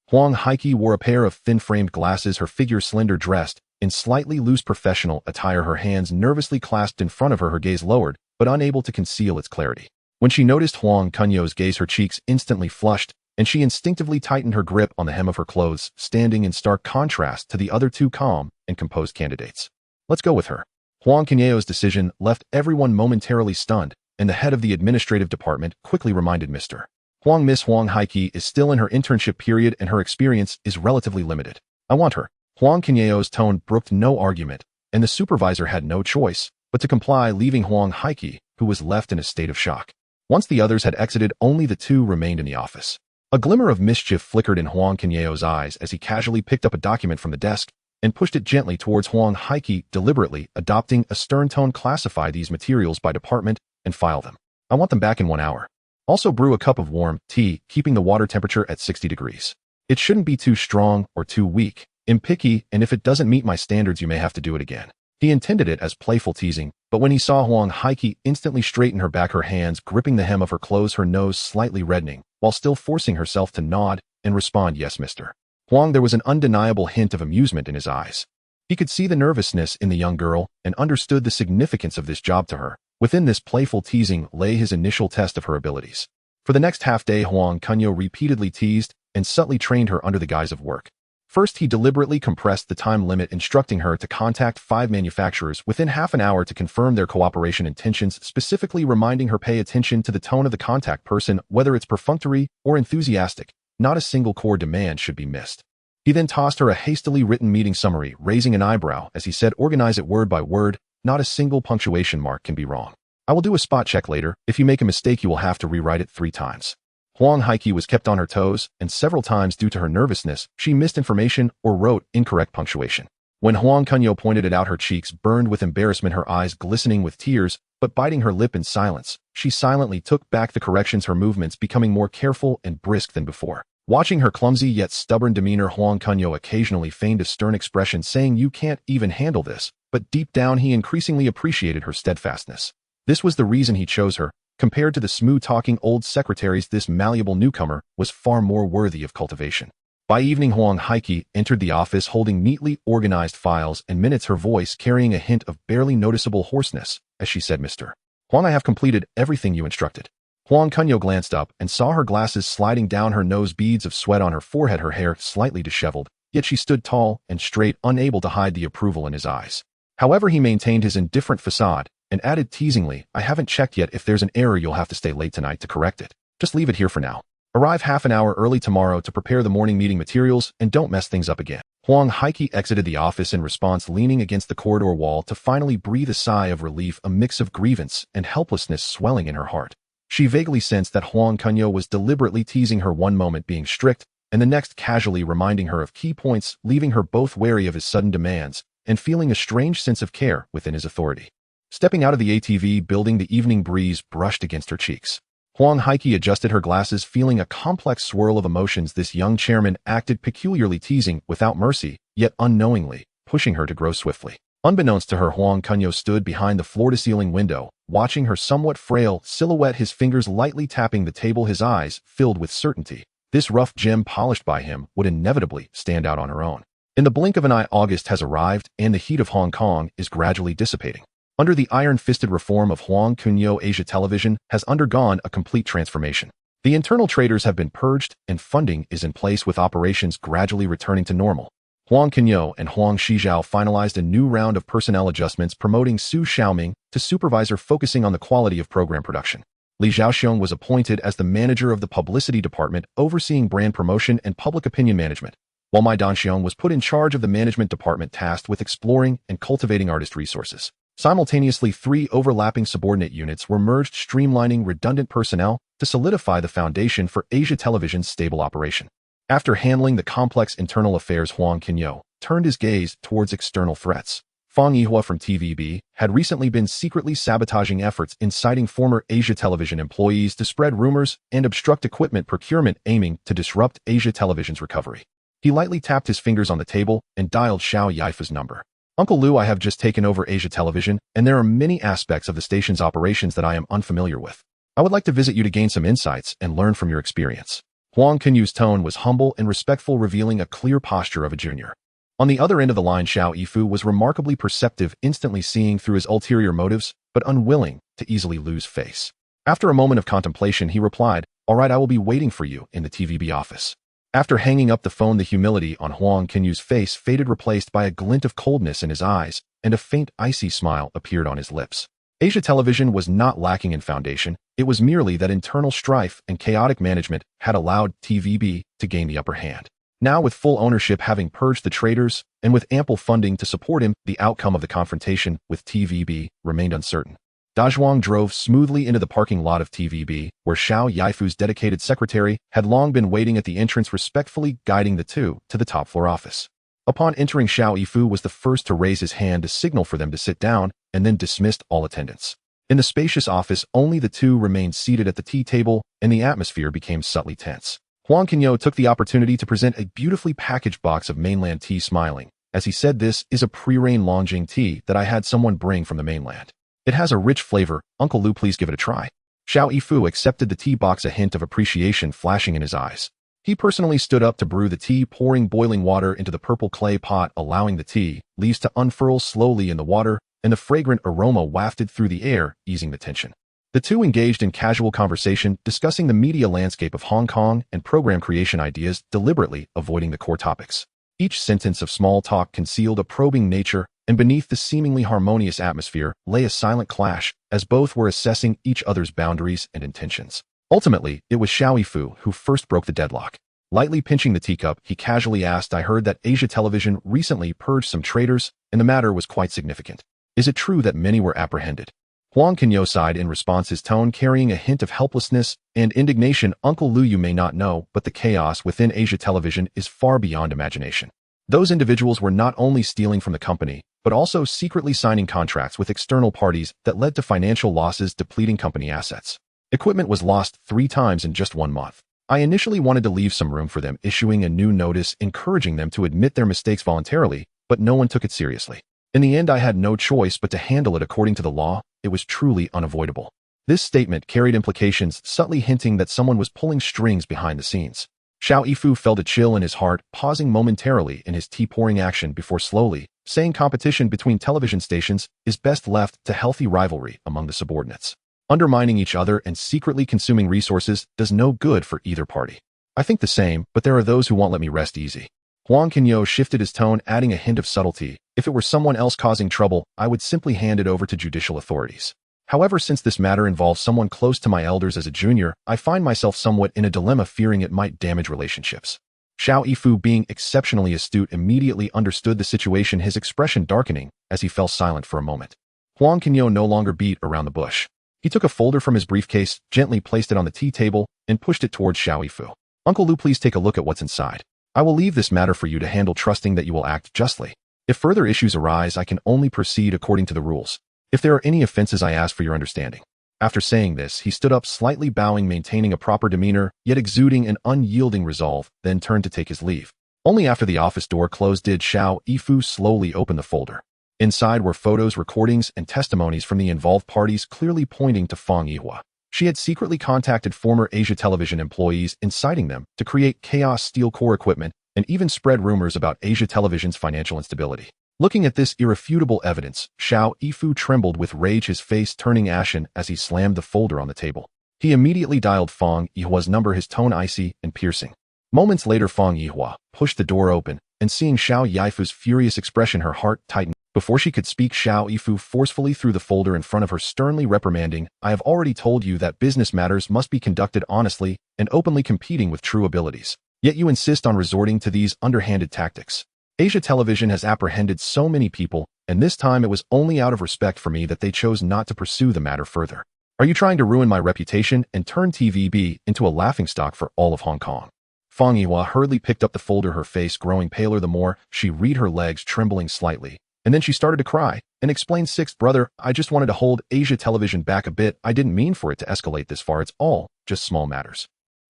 Huang Haiki wore a pair of thin-framed glasses, her figure slender, dressed in slightly loose professional attire, her hands nervously clasped in front of her, her gaze lowered, but unable to conceal its clarity. When she noticed Huang Kunyao's gaze, her cheeks instantly flushed, and she instinctively tightened her grip on the hem of her clothes, standing in stark contrast to the other 2 calm and composed candidates. Let's go with her. Huang Kunyao's decision left everyone momentarily stunned, and the head of the administrative department quickly reminded Mr. Huang, Miss Huang Haiki is still in her internship period and her experience is relatively limited. I want her. Huang Kunyao's tone brooked no argument, and the supervisor had no choice but to comply, leaving Huang Haiki, who was left in a state of shock. Once the others had exited, only the 2 remained in the office. A glimmer of mischief flickered in Huang Kunyao's eyes as he casually picked up a document from the desk and pushed it gently towards Huang Haiki, deliberately adopting a stern tone. Classify these materials by department and file them. I want them back in 1 hour. Also brew a cup of warm tea, keeping the water temperature at 60 degrees. It shouldn't be too strong or too weak. I'm picky, and if it doesn't meet my standards, you may have to do it again. He intended it as playful teasing, but when he saw Huang Haiki instantly straighten her back, her hands gripping the hem of her clothes, her nose slightly reddening, while still forcing herself to nod and respond, yes, Mr. Huang, there was an undeniable hint of amusement in his eyes. He could see the nervousness in the young girl and understood the significance of this job to her. Within this playful teasing lay his initial test of her abilities. For the next half-day, Huang Kunyao repeatedly teased and subtly trained her under the guise of work. First, he deliberately compressed the time limit, instructing her to contact 5 manufacturers within half an hour to confirm their cooperation intentions, specifically reminding her pay attention to the tone of the contact person, whether it's perfunctory or enthusiastic. Not a single core demand should be missed. He then tossed her a hastily written meeting summary, raising an eyebrow as he said, organize it word by word. Not a single punctuation mark can be wrong. I will do a spot check later. If you make a mistake, you will have to rewrite it 3 times. Huang Haiki was kept on her toes, and several times due to her nervousness, she missed information or wrote incorrect punctuation. When Huang Kunyao pointed it out, her cheeks burned with embarrassment, her eyes glistening with tears, but biting her lip in silence. She silently took back the corrections, her movements becoming more careful and brisk than before. Watching her clumsy yet stubborn demeanor, Huang Kunyao occasionally feigned a stern expression, saying, you can't even handle this, but deep down he increasingly appreciated her steadfastness. This was the reason he chose her. Compared to the smooth-talking old secretaries, this malleable newcomer was far more worthy of cultivation. By evening, Huang Haiki entered the office holding neatly organized files and minutes, her voice carrying a hint of barely noticeable hoarseness, as she said, Mr. Huang, I have completed everything you instructed. Huang Kunyao glanced up and saw her glasses sliding down her nose, beads of sweat on her forehead, her hair slightly disheveled, yet she stood tall and straight, unable to hide the approval in his eyes. However, he maintained his indifferent facade and added teasingly, I haven't checked yet. If there's an error, you'll have to stay late tonight to correct it. Just leave it here for now. Arrive half an hour early tomorrow to prepare the morning meeting materials and don't mess things up again. Huang Haiki exited the office in response, leaning against the corridor wall to finally breathe a sigh of relief, a mix of grievance and helplessness swelling in her heart. She vaguely sensed that Huang Kunyao was deliberately teasing her, one moment being strict and the next casually reminding her of key points, leaving her both wary of his sudden demands and feeling a strange sense of care within his authority. Stepping out of the ATV building, the evening breeze brushed against her cheeks. Huang Haiki adjusted her glasses, feeling a complex swirl of emotions. This young chairman acted peculiarly, teasing, without mercy, yet unknowingly, pushing her to grow swiftly. Unbeknownst to her, Huang Kunyao stood behind the floor-to-ceiling window, watching her somewhat frail silhouette, his fingers lightly tapping the table, his eyes filled with certainty. This rough gem polished by him would inevitably stand out on her own. In the blink of an eye, August has arrived, and the heat of Hong Kong is gradually dissipating. Under the iron-fisted reform of Huang Kunyao, Asia Television has undergone a complete transformation. The internal traitors have been purged, and funding is in place, with operations gradually returning to normal. Huang Kunyao and Huang Shijiao finalized a new round of personnel adjustments, promoting Su Xiaoming to supervisor, focusing on the quality of program production. Li Zhaoxiong was appointed as the manager of the publicity department, overseeing brand promotion and public opinion management, while Mai Danxiong was put in charge of the management department, tasked with exploring and cultivating artist resources. Simultaneously, 3 overlapping subordinate units were merged, streamlining redundant personnel to solidify the foundation for Asia Television's stable operation. After handling the complex internal affairs, Huang Kunyao turned his gaze towards external threats. Fang Yihua from TVB had recently been secretly sabotaging efforts, inciting former Asia Television employees to spread rumors and obstruct equipment procurement, aiming to disrupt Asia Television's recovery. He lightly tapped his fingers on the table and dialed Xiao Yifu's number. "Uncle Lu, I have just taken over Asia Television, and there are many aspects of the station's operations that I am unfamiliar with. I would like to visit you to gain some insights and learn from your experience." Huang Kunyao's tone was humble and respectful, revealing a clear posture of a junior. On the other end of the line, Xiao Yifu was remarkably perceptive, instantly seeing through his ulterior motives, but unwilling to easily lose face. After a moment of contemplation, he replied, "All right, I will be waiting for you in the TVB office." After hanging up the phone, the humility on Huang Kunyao's face faded, replaced by a glint of coldness in his eyes, and a faint, icy smile appeared on his lips. Asia Television was not lacking in foundation. It was merely that internal strife and chaotic management had allowed TVB to gain the upper hand. Now, with full ownership having purged the traitors, and with ample funding to support him, the outcome of the confrontation with TVB remained uncertain. Dazhuang drove smoothly into the parking lot of TVB, where Xiao Yifu's dedicated secretary had long been waiting at the entrance, respectfully guiding the two to the top-floor office. Upon entering, Xiao Yifu was the first to raise his hand to signal for them to sit down, and then dismissed all attendants. In the spacious office, only the two remained seated at the tea table, and the atmosphere became subtly tense. Huang Kunyao took the opportunity to present a beautifully packaged box of mainland tea, smiling, as he said, "This is a pre-rain Longjing tea that I had someone bring from the mainland. It has a rich flavor. Uncle Lu, please give it a try." Xiao Yifu accepted the tea box, a hint of appreciation flashing in his eyes. He personally stood up to brew the tea, pouring boiling water into the purple clay pot, allowing the tea leaves to unfurl slowly in the water, and the fragrant aroma wafted through the air, easing the tension. The two engaged in casual conversation, discussing the media landscape of Hong Kong and program creation ideas, deliberately avoiding the core topics. Each sentence of small talk concealed a probing nature, and beneath the seemingly harmonious atmosphere lay a silent clash, as both were assessing each other's boundaries and intentions. Ultimately, it was Xiao Yifu who first broke the deadlock. Lightly pinching the teacup, he casually asked, "I heard that Asia Television recently purged some traitors, and the matter was quite significant. Is it true that many were apprehended?" Huang Kunyao sighed in response, his tone carrying a hint of helplessness and indignation. "Uncle Lu, you may not know, but the chaos within Asia Television is far beyond imagination. Those individuals were not only stealing from the company, but also secretly signing contracts with external parties that led to financial losses, depleting company assets. Equipment was lost 3 times in just 1 month. I initially wanted to leave some room for them, issuing a new notice encouraging them to admit their mistakes voluntarily, but no one took it seriously. In the end, I had no choice but to handle it according to the law. It was truly unavoidable." This statement carried implications, subtly hinting that someone was pulling strings behind the scenes. Xiao Yifu felt a chill in his heart, pausing momentarily in his tea-pouring action before slowly saying, "Competition between television stations is best left to healthy rivalry among the subordinates. Undermining each other and secretly consuming resources does no good for either party. I think the same, but there are those who won't let me rest easy." Huang Kunyao shifted his tone, adding a hint of subtlety. "If it were someone else causing trouble, I would simply hand it over to judicial authorities. However, since this matter involves someone close to my elders as a junior, I find myself somewhat in a dilemma, fearing it might damage relationships." Xiao Yifu, being exceptionally astute, immediately understood the situation, his expression darkening as he fell silent for a moment. Huang Kunyao no longer beat around the bush. He took a folder from his briefcase, gently placed it on the tea table, and pushed it towards Xiao Yifu. "Uncle Lu, please take a look at what's inside. I will leave this matter for you to handle, trusting that you will act justly. If further issues arise, I can only proceed according to the rules. If there are any offenses, I ask for your understanding." After saying this, he stood up, slightly bowing, maintaining a proper demeanor, yet exuding an unyielding resolve, then turned to take his leave. Only after the office door closed did Xiao Yifu slowly open the folder. Inside were photos, recordings, and testimonies from the involved parties, clearly pointing to Fang Yihua. She had secretly contacted former Asia Television employees, inciting them to create chaos, steal core equipment, and even spread rumors about Asia Television's financial instability. Looking at this irrefutable evidence, Xiao Yifu trembled with rage, his face turning ashen as he slammed the folder on the table. He immediately dialed Fang Yihua's number, his tone icy and piercing. Moments later, Fang Yihua pushed the door open, and seeing Xiao Yifu's furious expression, her heart tightened. Before she could speak, Xiao Yifu forcefully threw the folder in front of her, sternly reprimanding, "I have already told you that business matters must be conducted honestly and openly, competing with true abilities. Yet you insist on resorting to these underhanded tactics. Asia Television has apprehended so many people, and this time it was only out of respect for me that they chose not to pursue the matter further. Are you trying to ruin my reputation and turn TVB into a laughingstock for all of Hong Kong?" Fang Yihua hurriedly picked up the folder, her face growing paler the more she read, her legs trembling slightly. And then she started to cry and explained, "Sixth brother, I just wanted to hold Asia Television back a bit. I didn't mean for it to escalate this far. It's all just small matters."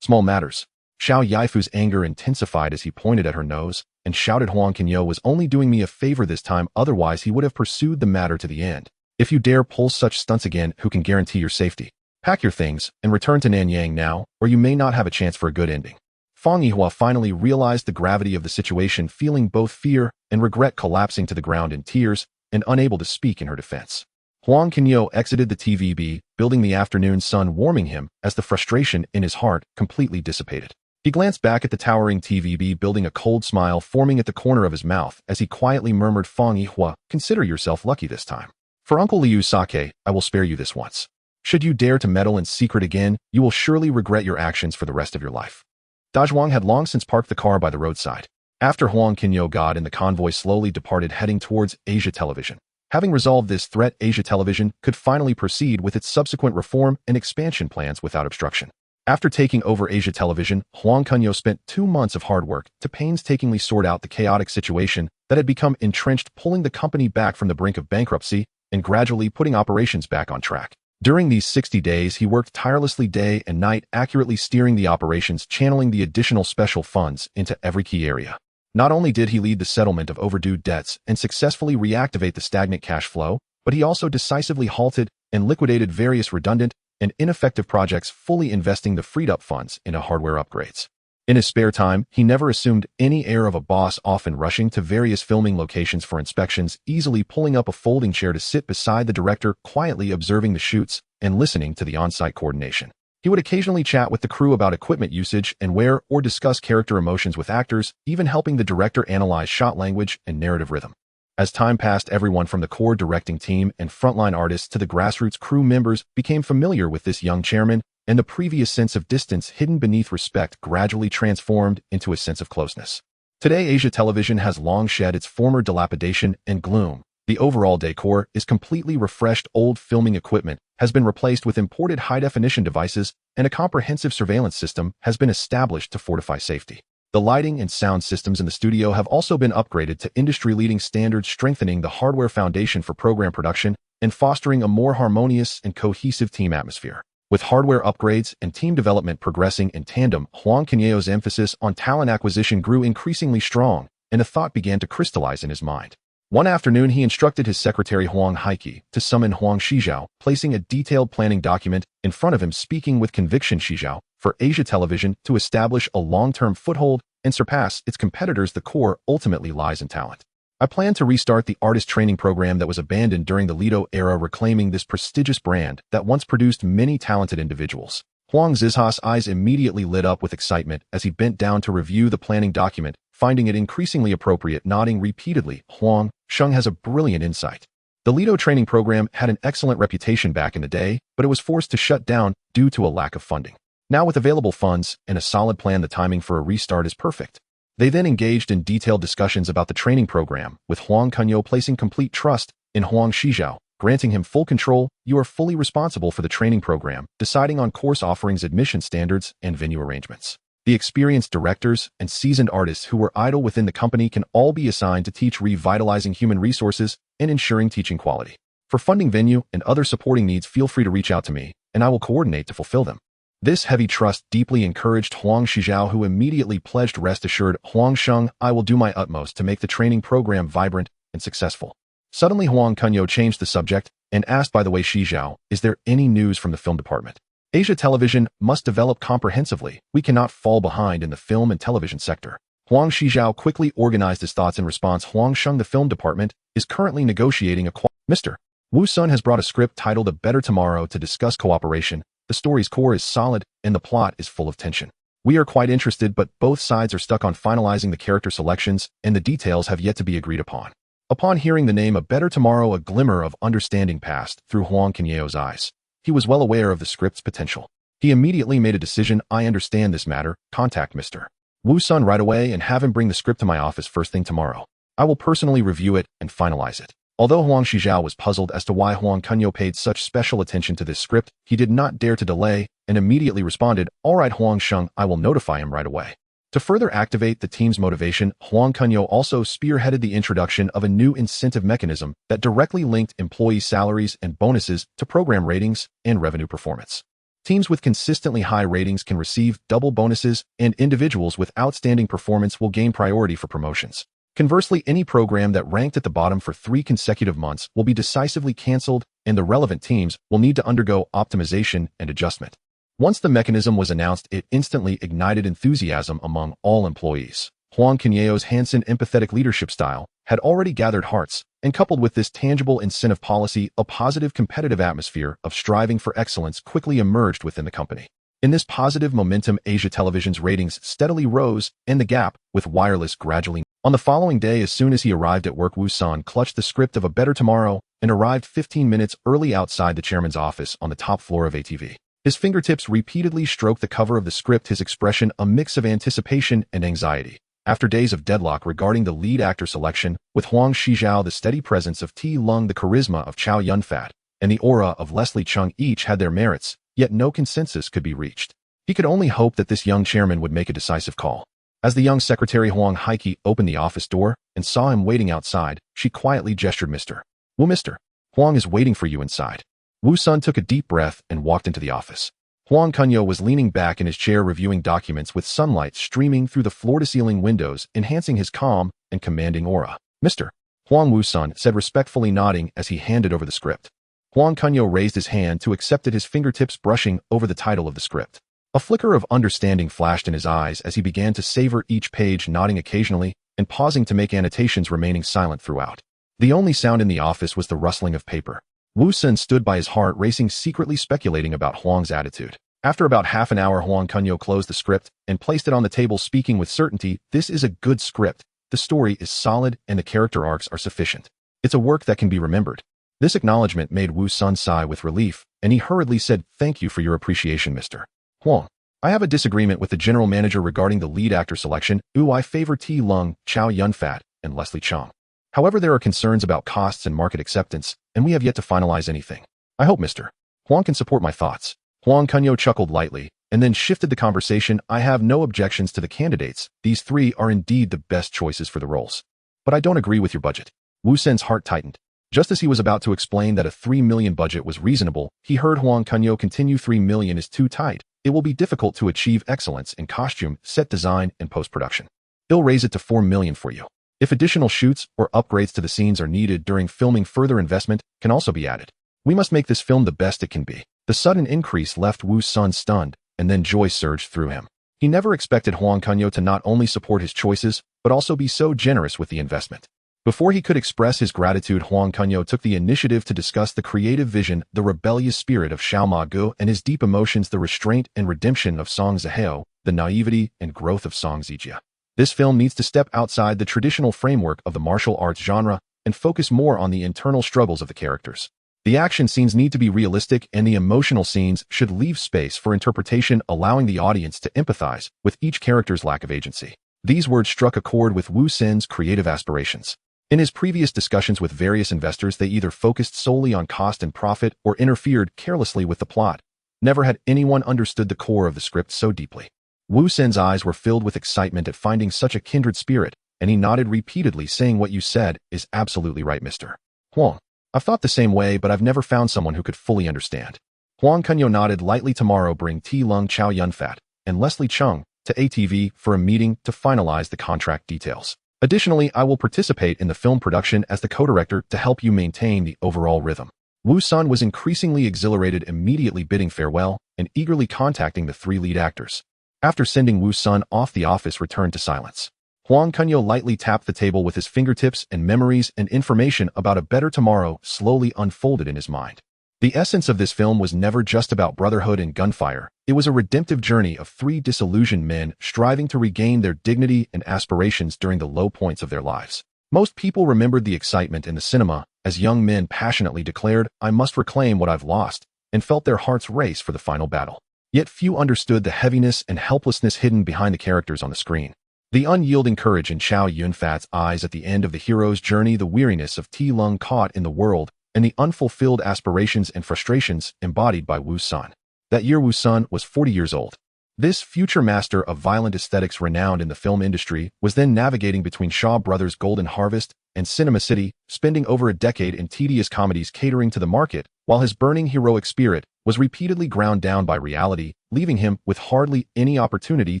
Small matters. Xiao Yifu's anger intensified as he pointed at her nose and shouted, "Huang Kunyao was only doing me a favor this time, otherwise he would have pursued the matter to the end. If you dare pull such stunts again, who can guarantee your safety? Pack your things and return to Nanyang now, or you may not have a chance for a good ending." Fang Yihua finally realized the gravity of the situation, feeling both fear and regret, collapsing to the ground in tears and unable to speak in her defense. Huang Kunyao exited the TVB, building, the afternoon sun warming him as the frustration in his heart completely dissipated. He glanced back at the towering TVB building, a cold smile forming at the corner of his mouth as he quietly murmured, "Fang Yihua, consider yourself lucky this time. For Uncle Liu's sake, I will spare you this once. Should you dare to meddle in secret again, you will surely regret your actions for the rest of your life." Dazhuang had long since parked the car by the roadside. After Huang Kunyao got in, the convoy slowly departed, heading towards Asia Television. Having resolved this threat, Asia Television could finally proceed with its subsequent reform and expansion plans without obstruction. After taking over Asia Television, Huang Kunyao spent 2 months of hard work to painstakingly sort out the chaotic situation that had become entrenched, pulling the company back from the brink of bankruptcy and gradually putting operations back on track. During these 60 days, he worked tirelessly day and night, accurately steering the operations, channeling the additional special funds into every key area. Not only did he lead the settlement of overdue debts and successfully reactivate the stagnant cash flow, but he also decisively halted and liquidated various redundant and ineffective projects, fully investing the freed-up funds into hardware upgrades. In his spare time, he never assumed any air of a boss, often rushing to various filming locations for inspections, easily pulling up a folding chair to sit beside the director, quietly observing the shoots and listening to the on-site coordination. He would occasionally chat with the crew about equipment usage and wear, or discuss character emotions with actors, even helping the director analyze shot language and narrative rhythm. As time passed, everyone from the core directing team and frontline artists to the grassroots crew members became familiar with this young chairman, and the previous sense of distance hidden beneath respect gradually transformed into a sense of closeness. Today, Asia Television has long shed its former dilapidation and gloom. The overall decor is completely refreshed, old filming equipment has been replaced with imported high-definition devices, and a comprehensive surveillance system has been established to fortify safety. The lighting and sound systems in the studio have also been upgraded to industry-leading standards, strengthening the hardware foundation for program production and fostering a more harmonious and cohesive team atmosphere. With hardware upgrades and team development progressing in tandem, Huang Kunyao's emphasis on talent acquisition grew increasingly strong, and a thought began to crystallize in his mind. One afternoon, he instructed his secretary Huang Haiki to summon Huang Shizhao, placing a detailed planning document in front of him, speaking with conviction. "Shizhao, for Asia Television to establish a long-term foothold and surpass its competitors, the core ultimately lies in talent. I plan to restart the artist training program that was abandoned during the Lido era, reclaiming this prestigious brand that once produced many talented individuals." Huang Zizha's eyes immediately lit up with excitement as he bent down to review the planning document, finding it increasingly appropriate, nodding repeatedly. "Huang, Sheng has a brilliant insight. The Lido training program had an excellent reputation back in the day, but it was forced to shut down due to a lack of funding. Now, with available funds and a solid plan, the timing for a restart is perfect." They then engaged in detailed discussions about the training program, with Huang Kunyao placing complete trust in Huang Shizhao, granting him full control. "You are fully responsible for the training program, deciding on course offerings, admission standards, and venue arrangements. The experienced directors and seasoned artists who were idle within the company can all be assigned to teach, revitalizing human resources and ensuring teaching quality. For funding, venue, and other supporting needs, feel free to reach out to me, and I will coordinate to fulfill them. This heavy trust deeply encouraged Huang Shijiao, who immediately pledged. Rest assured, Huang Sheng, I will do my utmost to make the training program vibrant and successful. Suddenly, Huang Kunyao changed the subject and asked, by the way, Shijiao, is there any news from the film department? Asia Television must develop comprehensively. We cannot fall behind in the film and television sector. Huang Shijiao quickly organized his thoughts in response. Huang Sheng, the film department, is currently negotiating a Mr. Wu Sun has brought a script titled A Better Tomorrow to discuss cooperation. The story's core is solid, and the plot is full of tension. We are quite interested, but both sides are stuck on finalizing the character selections, and the details have yet to be agreed upon. Upon hearing the name A Better Tomorrow, a glimmer of understanding passed through Huang Kunyao's eyes. He was well aware of the script's potential. He immediately made a decision. I understand this matter. Contact Mr. Wu Sun right away and have him bring the script to my office first thing tomorrow. I will personally review it and finalize it. Although Huang Shijiao was puzzled as to why Huang Kunyao paid such special attention to this script, he did not dare to delay and immediately responded, all right, Huang Sheng, I will notify him right away. To further activate the team's motivation, Huang Kunyao also spearheaded the introduction of a new incentive mechanism that directly linked employee salaries and bonuses to program ratings and revenue performance. Teams with consistently high ratings can receive double bonuses, and individuals with outstanding performance will gain priority for promotions. Conversely, any program that ranked at the bottom for 3 consecutive months will be decisively canceled, and the relevant teams will need to undergo optimization and adjustment. Once the mechanism was announced, it instantly ignited enthusiasm among all employees. Huang Kunyao's handsome, empathetic leadership style had already gathered hearts, and coupled with this tangible incentive policy, a positive competitive atmosphere of striving for excellence quickly emerged within the company. In this positive momentum, Asia Television's ratings steadily rose, and the gap with wireless gradually. On the following day, as soon as he arrived at work, Wu Sun clutched the script of A Better Tomorrow and arrived 15 minutes early outside the chairman's office on the top floor of ATV. His fingertips repeatedly stroked the cover of the script, his expression a mix of anticipation and anxiety. After days of deadlock regarding the lead actor selection, with Huang Shijiao, the steady presence of Ti Lung, the charisma of Chow Yun-fat, and the aura of Leslie Chung each had their merits, yet no consensus could be reached. He could only hope that this young chairman would make a decisive call. As the young secretary Huang Haiki opened the office door and saw him waiting outside, she quietly gestured, Mr. Wu, Mr. Huang is waiting for you inside. Wu Sun took a deep breath and walked into the office. Huang Kunyao was leaning back in his chair reviewing documents with sunlight streaming through the floor-to-ceiling windows, enhancing his calm and commanding aura. Mr. Huang, Wu Sun said, respectfully nodding as he handed over the script. Huang Kunyao raised his hand to accept it, his fingertips brushing over the title of the script. A flicker of understanding flashed in his eyes as he began to savor each page, nodding occasionally and pausing to make annotations, remaining silent throughout. The only sound in the office was the rustling of paper. Wu Sun stood by, his heart racing, secretly speculating about Huang's attitude. After about half an hour, Huang Kunyao closed the script and placed it on the table, speaking with certainty, this is a good script. The story is solid and the character arcs are sufficient. It's a work that can be remembered. This acknowledgement made Wu Sun sigh with relief, and he hurriedly said, thank you for your appreciation, Mr. Huang. I have a disagreement with the general manager regarding the lead actor selection. I favor Ti Lung, Chow Yun-fat, and Leslie Chung. However, there are concerns about costs and market acceptance, and we have yet to finalize anything. I hope Mr. Huang can support my thoughts. Huang Kunyao chuckled lightly, and then shifted the conversation. I have no objections to the candidates. These 3 are indeed the best choices for the roles. But I don't agree with your budget. Wu Sun's heart tightened. Just as he was about to explain that a 3 million budget was reasonable, he heard Huang Kunyao continue, 3 million is too tight. It will be difficult to achieve excellence in costume, set design, and post-production. He'll raise it to 4 million for you. If additional shoots or upgrades to the scenes are needed during filming, further investment can also be added. We must make this film the best it can be. The sudden increase left Wu Sun stunned, and then joy surged through him. He never expected Huang Kunyao to not only support his choices, but also be so generous with the investment. Before he could express his gratitude, Huang Kunyao took the initiative to discuss the creative vision, the rebellious spirit of Xiao Ma Gu, and his deep emotions, the restraint and redemption of Song Zihao, the naivety and growth of Song Zijia. This film needs to step outside the traditional framework of the martial arts genre and focus more on the internal struggles of the characters. The action scenes need to be realistic, and the emotional scenes should leave space for interpretation, allowing the audience to empathize with each character's lack of agency. These words struck a chord with Wu Sun's creative aspirations. In his previous discussions with various investors, they either focused solely on cost and profit or interfered carelessly with the plot. Never had anyone understood the core of the script so deeply. Wu Sun's eyes were filled with excitement at finding such a kindred spirit, and he nodded repeatedly, saying, what you said is absolutely right, Mr. Huang. I've thought the same way, but I've never found someone who could fully understand. Huang Kunyao nodded lightly. Tomorrow bring T. Lung Chow Yun-fat and Leslie Chung to ATV for a meeting to finalize the contract details. Additionally, I will participate in the film production as the co-director to help you maintain the overall rhythm. Wu Sun was increasingly exhilarated, immediately bidding farewell and eagerly contacting the 3 lead actors. After sending Wu Sun off, the office returned to silence. Huang Kunyao lightly tapped the table with his fingertips, and memories and information about a better tomorrow slowly unfolded in his mind. The essence of this film was never just about brotherhood and gunfire. It was a redemptive journey of 3 disillusioned men striving to regain their dignity and aspirations during the low points of their lives. Most people remembered the excitement in the cinema as young men passionately declared, "I must reclaim what I've lost," and felt their hearts race for the final battle. Yet few understood the heaviness and helplessness hidden behind the characters on the screen. The unyielding courage in Chow Yun-fat's eyes at the end of the hero's journey, the weariness of T. Lung caught in the world, and the unfulfilled aspirations and frustrations embodied by Wu Sun. That year Wu Sun was 40 years old. This future master of violent aesthetics renowned in the film industry was then navigating between Shaw Brothers' Golden Harvest and Cinema City, spending over a decade in tedious comedies catering to the market, while his burning heroic spirit was repeatedly ground down by reality, leaving him with hardly any opportunity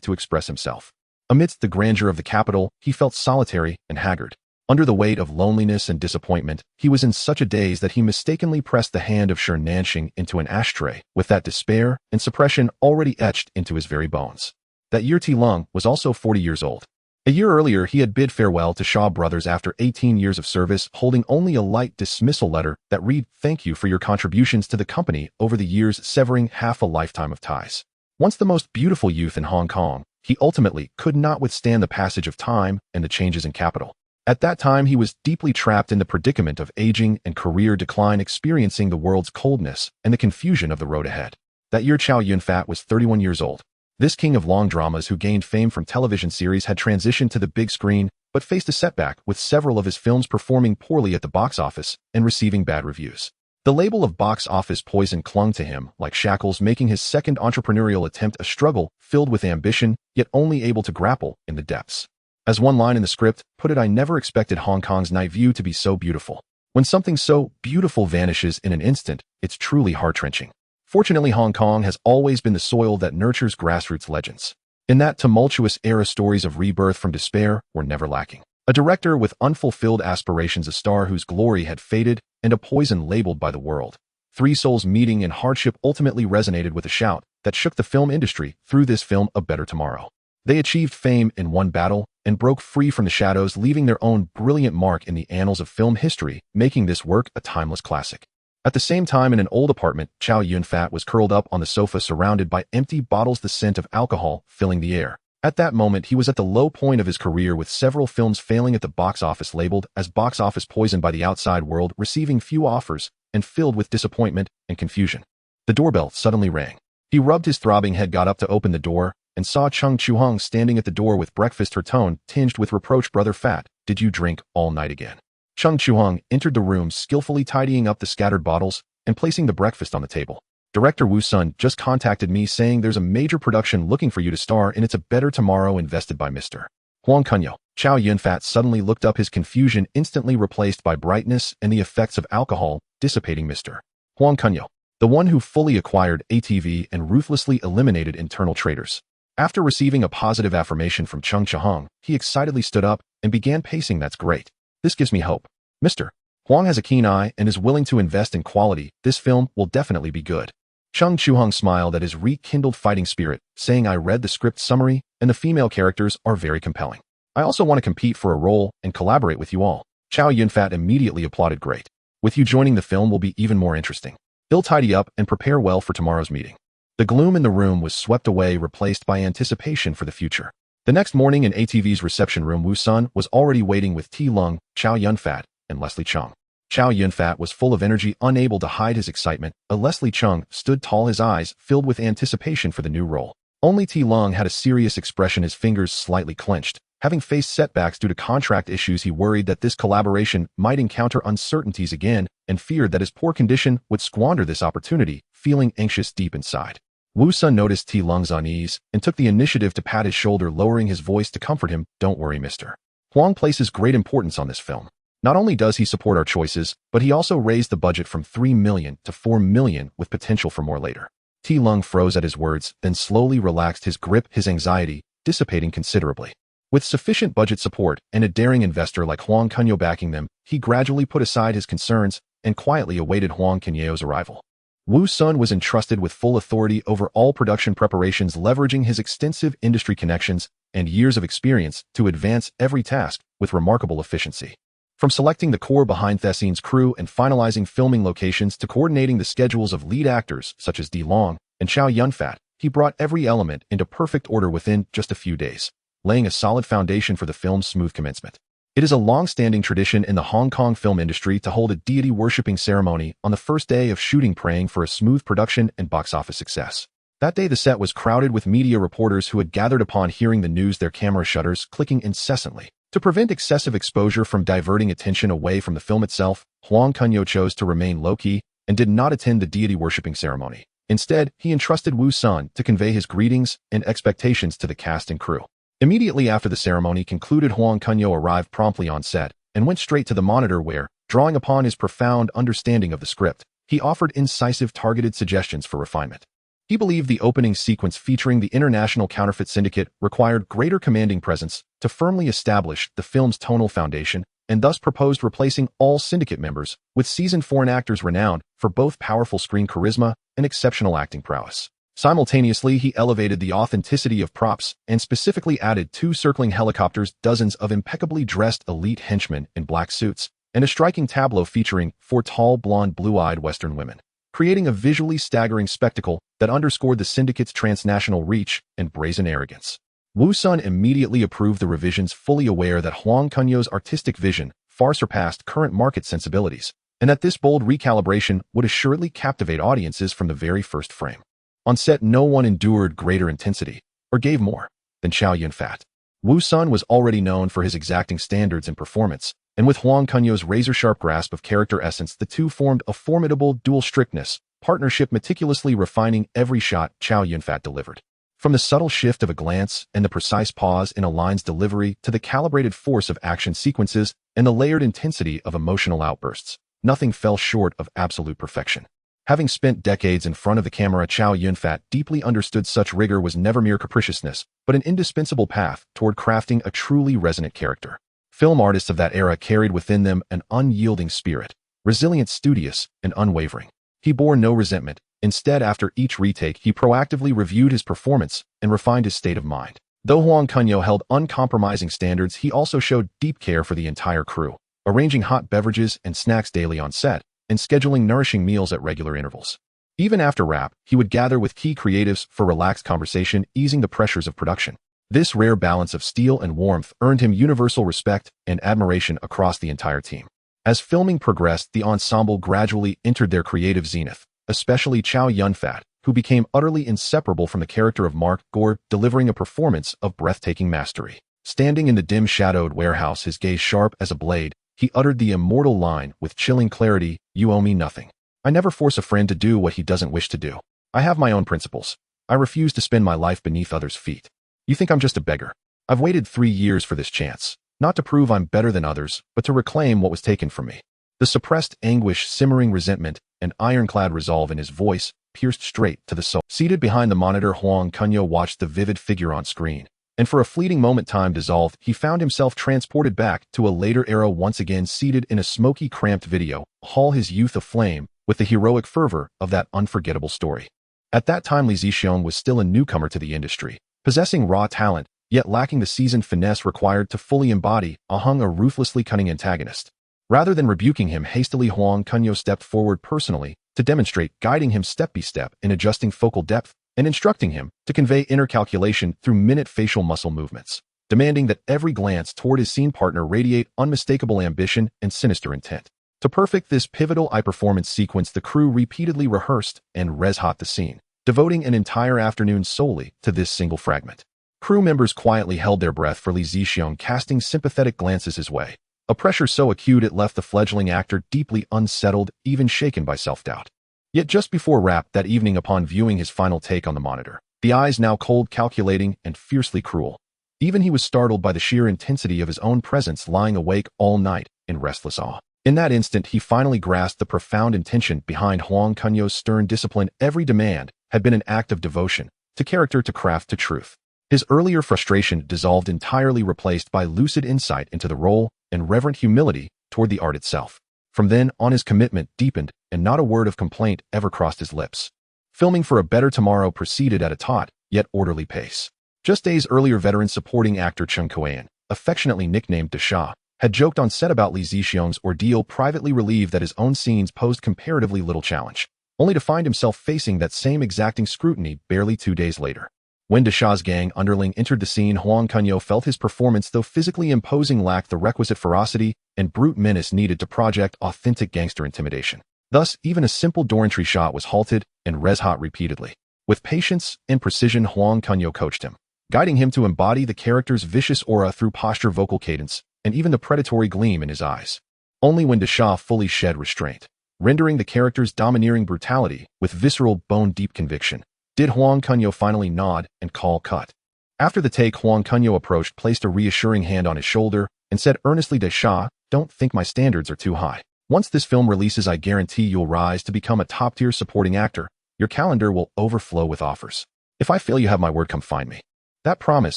to express himself. Amidst the grandeur of the capital, he felt solitary and haggard. Under the weight of loneliness and disappointment, he was in such a daze that he mistakenly pressed the hand of Shi Nanxing into an ashtray, with that despair and suppression already etched into his very bones. That year T. Lung was also 40 years old. A year earlier, he had bid farewell to Shaw Brothers after 18 years of service, holding only a light dismissal letter that read, "Thank you for your contributions to the company over the years, severing half a lifetime of ties." Once the most beautiful youth in Hong Kong, he ultimately could not withstand the passage of time and the changes in capital. At that time, he was deeply trapped in the predicament of aging and career decline, experiencing the world's coldness and the confusion of the road ahead. That year, Chow Yun-fat was 31 years old. This king of long dramas, who gained fame from television series, had transitioned to the big screen, but faced a setback, with several of his films performing poorly at the box office and receiving bad reviews. The label of box office poison clung to him like shackles, making his second entrepreneurial attempt a struggle filled with ambition, yet only able to grapple in the depths. As one line in the script put it, "I never expected Hong Kong's night view to be so beautiful." When something so beautiful vanishes in an instant, it's truly heart-wrenching. Fortunately, Hong Kong has always been the soil that nurtures grassroots legends. In that tumultuous era, stories of rebirth from despair were never lacking. A director with unfulfilled aspirations, a star whose glory had faded, and a poison labeled by the world. 3 souls meeting in hardship ultimately resonated with a shout that shook the film industry through this film, A Better Tomorrow. They achieved fame in one battle and broke free from the shadows, leaving their own brilliant mark in the annals of film history, making this work a timeless classic. At the same time, in an old apartment, Chow Yun-fat was curled up on the sofa surrounded by empty bottles, the scent of alcohol filling the air. At that moment, he was at the low point of his career, with several films failing at the box office, labeled as box office poison by the outside world, receiving few offers, and filled with disappointment and confusion. The doorbell suddenly rang. He rubbed his throbbing head, got up to open the door, and saw Chung Chu-hung standing at the door with breakfast, her tone tinged with reproach. "Brother Fat, did you drink all night again?" Chung Chu-hung entered the room, skillfully tidying up the scattered bottles and placing the breakfast on the table. "Director Wu Sun just contacted me saying there's a major production looking for you to star in. It's A Better Tomorrow, invested by Mr. Huang Kunyao." Chow Yun-fat suddenly looked up, his confusion instantly replaced by brightness and the effects of alcohol dissipating. "Mr. Huang Kunyao, the one who fully acquired ATV and ruthlessly eliminated internal traitors." After receiving a positive affirmation from Chung Chu-hung, he excitedly stood up and began pacing. "That's great. This gives me hope. Mr. Huang has a keen eye and is willing to invest in quality. This film will definitely be good." Chung Chu-hung smiled at his rekindled fighting spirit, saying, "I read the script summary, and the female characters are very compelling. I also want to compete for a role and collaborate with you all." Chow Yun-fat immediately applauded. "Great. With you joining, the film will be even more interesting. He'll tidy up and prepare well for tomorrow's meeting." The gloom in the room was swept away, replaced by anticipation for the future. The next morning, in ATV's reception room, Wu Sun was already waiting with T. Lung, Chow Yun-fat, and Leslie Chung. Chow Yun-fat was full of energy, unable to hide his excitement. Leslie Chung stood tall, his eyes filled with anticipation for the new role. Only T. Lung had a serious expression, his fingers slightly clenched. Having faced setbacks due to contract issues, he worried that this collaboration might encounter uncertainties again and feared that his poor condition would squander this opportunity, feeling anxious deep inside. Wu Sun noticed T. Lung's unease and took the initiative to pat his shoulder, lowering his voice to comfort him. "Don't worry, Mr. Huang places great importance on this film. Not only does he support our choices, but he also raised the budget from 3 million to 4 million with potential for more later. T. Lung froze at his words, then slowly relaxed his grip, his anxiety dissipating considerably. With sufficient budget support and a daring investor like Huang Kunyao backing them, he gradually put aside his concerns and quietly awaited Huang Kunyao's arrival. Wu Sun was entrusted with full authority over all production preparations, leveraging his extensive industry connections and years of experience to advance every task with remarkable efficiency. From selecting the core behind-the-scenes crew and finalizing filming locations to coordinating the schedules of lead actors such as Di Long and Chow Yun-fat, he brought every element into perfect order within just a few days, laying a solid foundation for the film's smooth commencement. It is a long-standing tradition in the Hong Kong film industry to hold a deity-worshipping ceremony on the first day of shooting, praying for a smooth production and box office success. That day the set was crowded with media reporters who had gathered upon hearing the news, their camera shutters clicking incessantly. To prevent excessive exposure from diverting attention away from the film itself, Huang Kunyao chose to remain low-key and did not attend the deity-worshipping ceremony. Instead, he entrusted Wu Sun to convey his greetings and expectations to the cast and crew. Immediately after the ceremony concluded, Huang Kunyao arrived promptly on set and went straight to the monitor where, drawing upon his profound understanding of the script, he offered incisive, targeted suggestions for refinement. He believed the opening sequence featuring the international counterfeit syndicate required greater commanding presence to firmly establish the film's tonal foundation, and thus proposed replacing all syndicate members with seasoned foreign actors renowned for both powerful screen charisma and exceptional acting prowess. Simultaneously, he elevated the authenticity of props and specifically added 2 circling helicopters, dozens of impeccably dressed elite henchmen in black suits, and a striking tableau featuring 4 tall, blonde, blue-eyed Western women, creating a visually staggering spectacle that underscored the syndicate's transnational reach and brazen arrogance. Wu Sun immediately approved the revisions, fully aware that Huang Kunyao's artistic vision far surpassed current market sensibilities, and that this bold recalibration would assuredly captivate audiences from the very first frame. On set, no one endured greater intensity, or gave more, than Chow Yun-fat. Wu Sun was already known for his exacting standards and performance, and with Huang Kunyao's razor-sharp grasp of character essence, the two formed a formidable dual strictness partnership, meticulously refining every shot Chow Yun-fat delivered. From the subtle shift of a glance and the precise pause in a line's delivery to the calibrated force of action sequences and the layered intensity of emotional outbursts, nothing fell short of absolute perfection. Having spent decades in front of the camera, Chow Yun-fat deeply understood such rigor was never mere capriciousness, but an indispensable path toward crafting a truly resonant character. Film artists of that era carried within them an unyielding spirit, resilient, studious, and unwavering. He bore no resentment. Instead, after each retake, he proactively reviewed his performance and refined his state of mind. Though Huang Kunyao held uncompromising standards, he also showed deep care for the entire crew, arranging hot beverages and snacks daily on set, and scheduling nourishing meals at regular intervals. Even after wrap, he would gather with key creatives for relaxed conversation, easing the pressures of production. This rare balance of steel and warmth earned him universal respect and admiration across the entire team. As filming progressed, the ensemble gradually entered their creative zenith, especially Chow Yun-fat, who became utterly inseparable from the character of Mark Gore, delivering a performance of breathtaking mastery. Standing in the dim, shadowed warehouse, his gaze sharp as a blade, he uttered the immortal line with chilling clarity, "You owe me nothing. I never force a friend to do what he doesn't wish to do. I have my own principles. I refuse to spend my life beneath others' feet. You think I'm just a beggar? I've waited 3 years for this chance, not to prove I'm better than others, but to reclaim what was taken from me." The suppressed anguish, simmering resentment, and ironclad resolve in his voice pierced straight to the soul. Seated behind the monitor, Huang Kunyao watched the vivid figure on screen, and for a fleeting moment time dissolved, he found himself transported back to a later era, once again seated in a smoky, cramped video hall, his youth aflame with the heroic fervor of that unforgettable story. At that time, Li Zixiong was still a newcomer to the industry, possessing raw talent, yet lacking the seasoned finesse required to fully embody a ruthlessly cunning antagonist. Rather than rebuking him hastily, Huang Kunyao stepped forward personally to demonstrate, guiding him step by step in adjusting focal depth and instructing him to convey inner calculation through minute facial muscle movements, demanding that every glance toward his scene partner radiate unmistakable ambition and sinister intent. To perfect this pivotal eye-performance sequence, the crew repeatedly rehearsed and res-hot the scene, devoting an entire afternoon solely to this single fragment. Crew members quietly held their breath for Li Zixiong, casting sympathetic glances his way, a pressure so acute it left the fledgling actor deeply unsettled, even shaken by self-doubt. Yet just before wrap that evening, upon viewing his final take on the monitor, the eyes now cold, calculating, and fiercely cruel, even he was startled by the sheer intensity of his own presence. Lying awake all night, in restless awe. In that instant, he finally grasped the profound intention behind Huang Kunyao's stern discipline. Every demand had been an act of devotion, to character, to craft, to truth. His earlier frustration dissolved entirely, replaced by lucid insight into the role and reverent humility toward the art itself. From then on, his commitment deepened, and not a word of complaint ever crossed his lips. Filming for A Better Tomorrow proceeded at a taut, yet orderly pace. Just days earlier, veteran supporting actor Huang Kunyao, affectionately nicknamed Dasha, had joked on set about Li Zixiong's ordeal, privately relieved that his own scenes posed comparatively little challenge, only to find himself facing that same exacting scrutiny barely 2 days later. When Dasha's gang underling entered the scene, Huang Kunyao felt his performance, though physically imposing, lacked the requisite ferocity and brute menace needed to project authentic gangster intimidation. Thus, even a simple door-entry shot was halted and res-hot repeatedly. With patience and precision, Huang Kunyao coached him, guiding him to embody the character's vicious aura through posture, vocal cadence, and even the predatory gleam in his eyes. Only when Dasha fully shed restraint, rendering the character's domineering brutality with visceral, bone-deep conviction, did Huang Kunyao finally nod and call cut. After the take, Huang Kunyao approached, placed a reassuring hand on his shoulder, and said earnestly, "Dasha, don't think my standards are too high. Once this film releases, I guarantee you'll rise to become a top-tier supporting actor. Your calendar will overflow with offers. If I fail, you have my word, come find me." That promise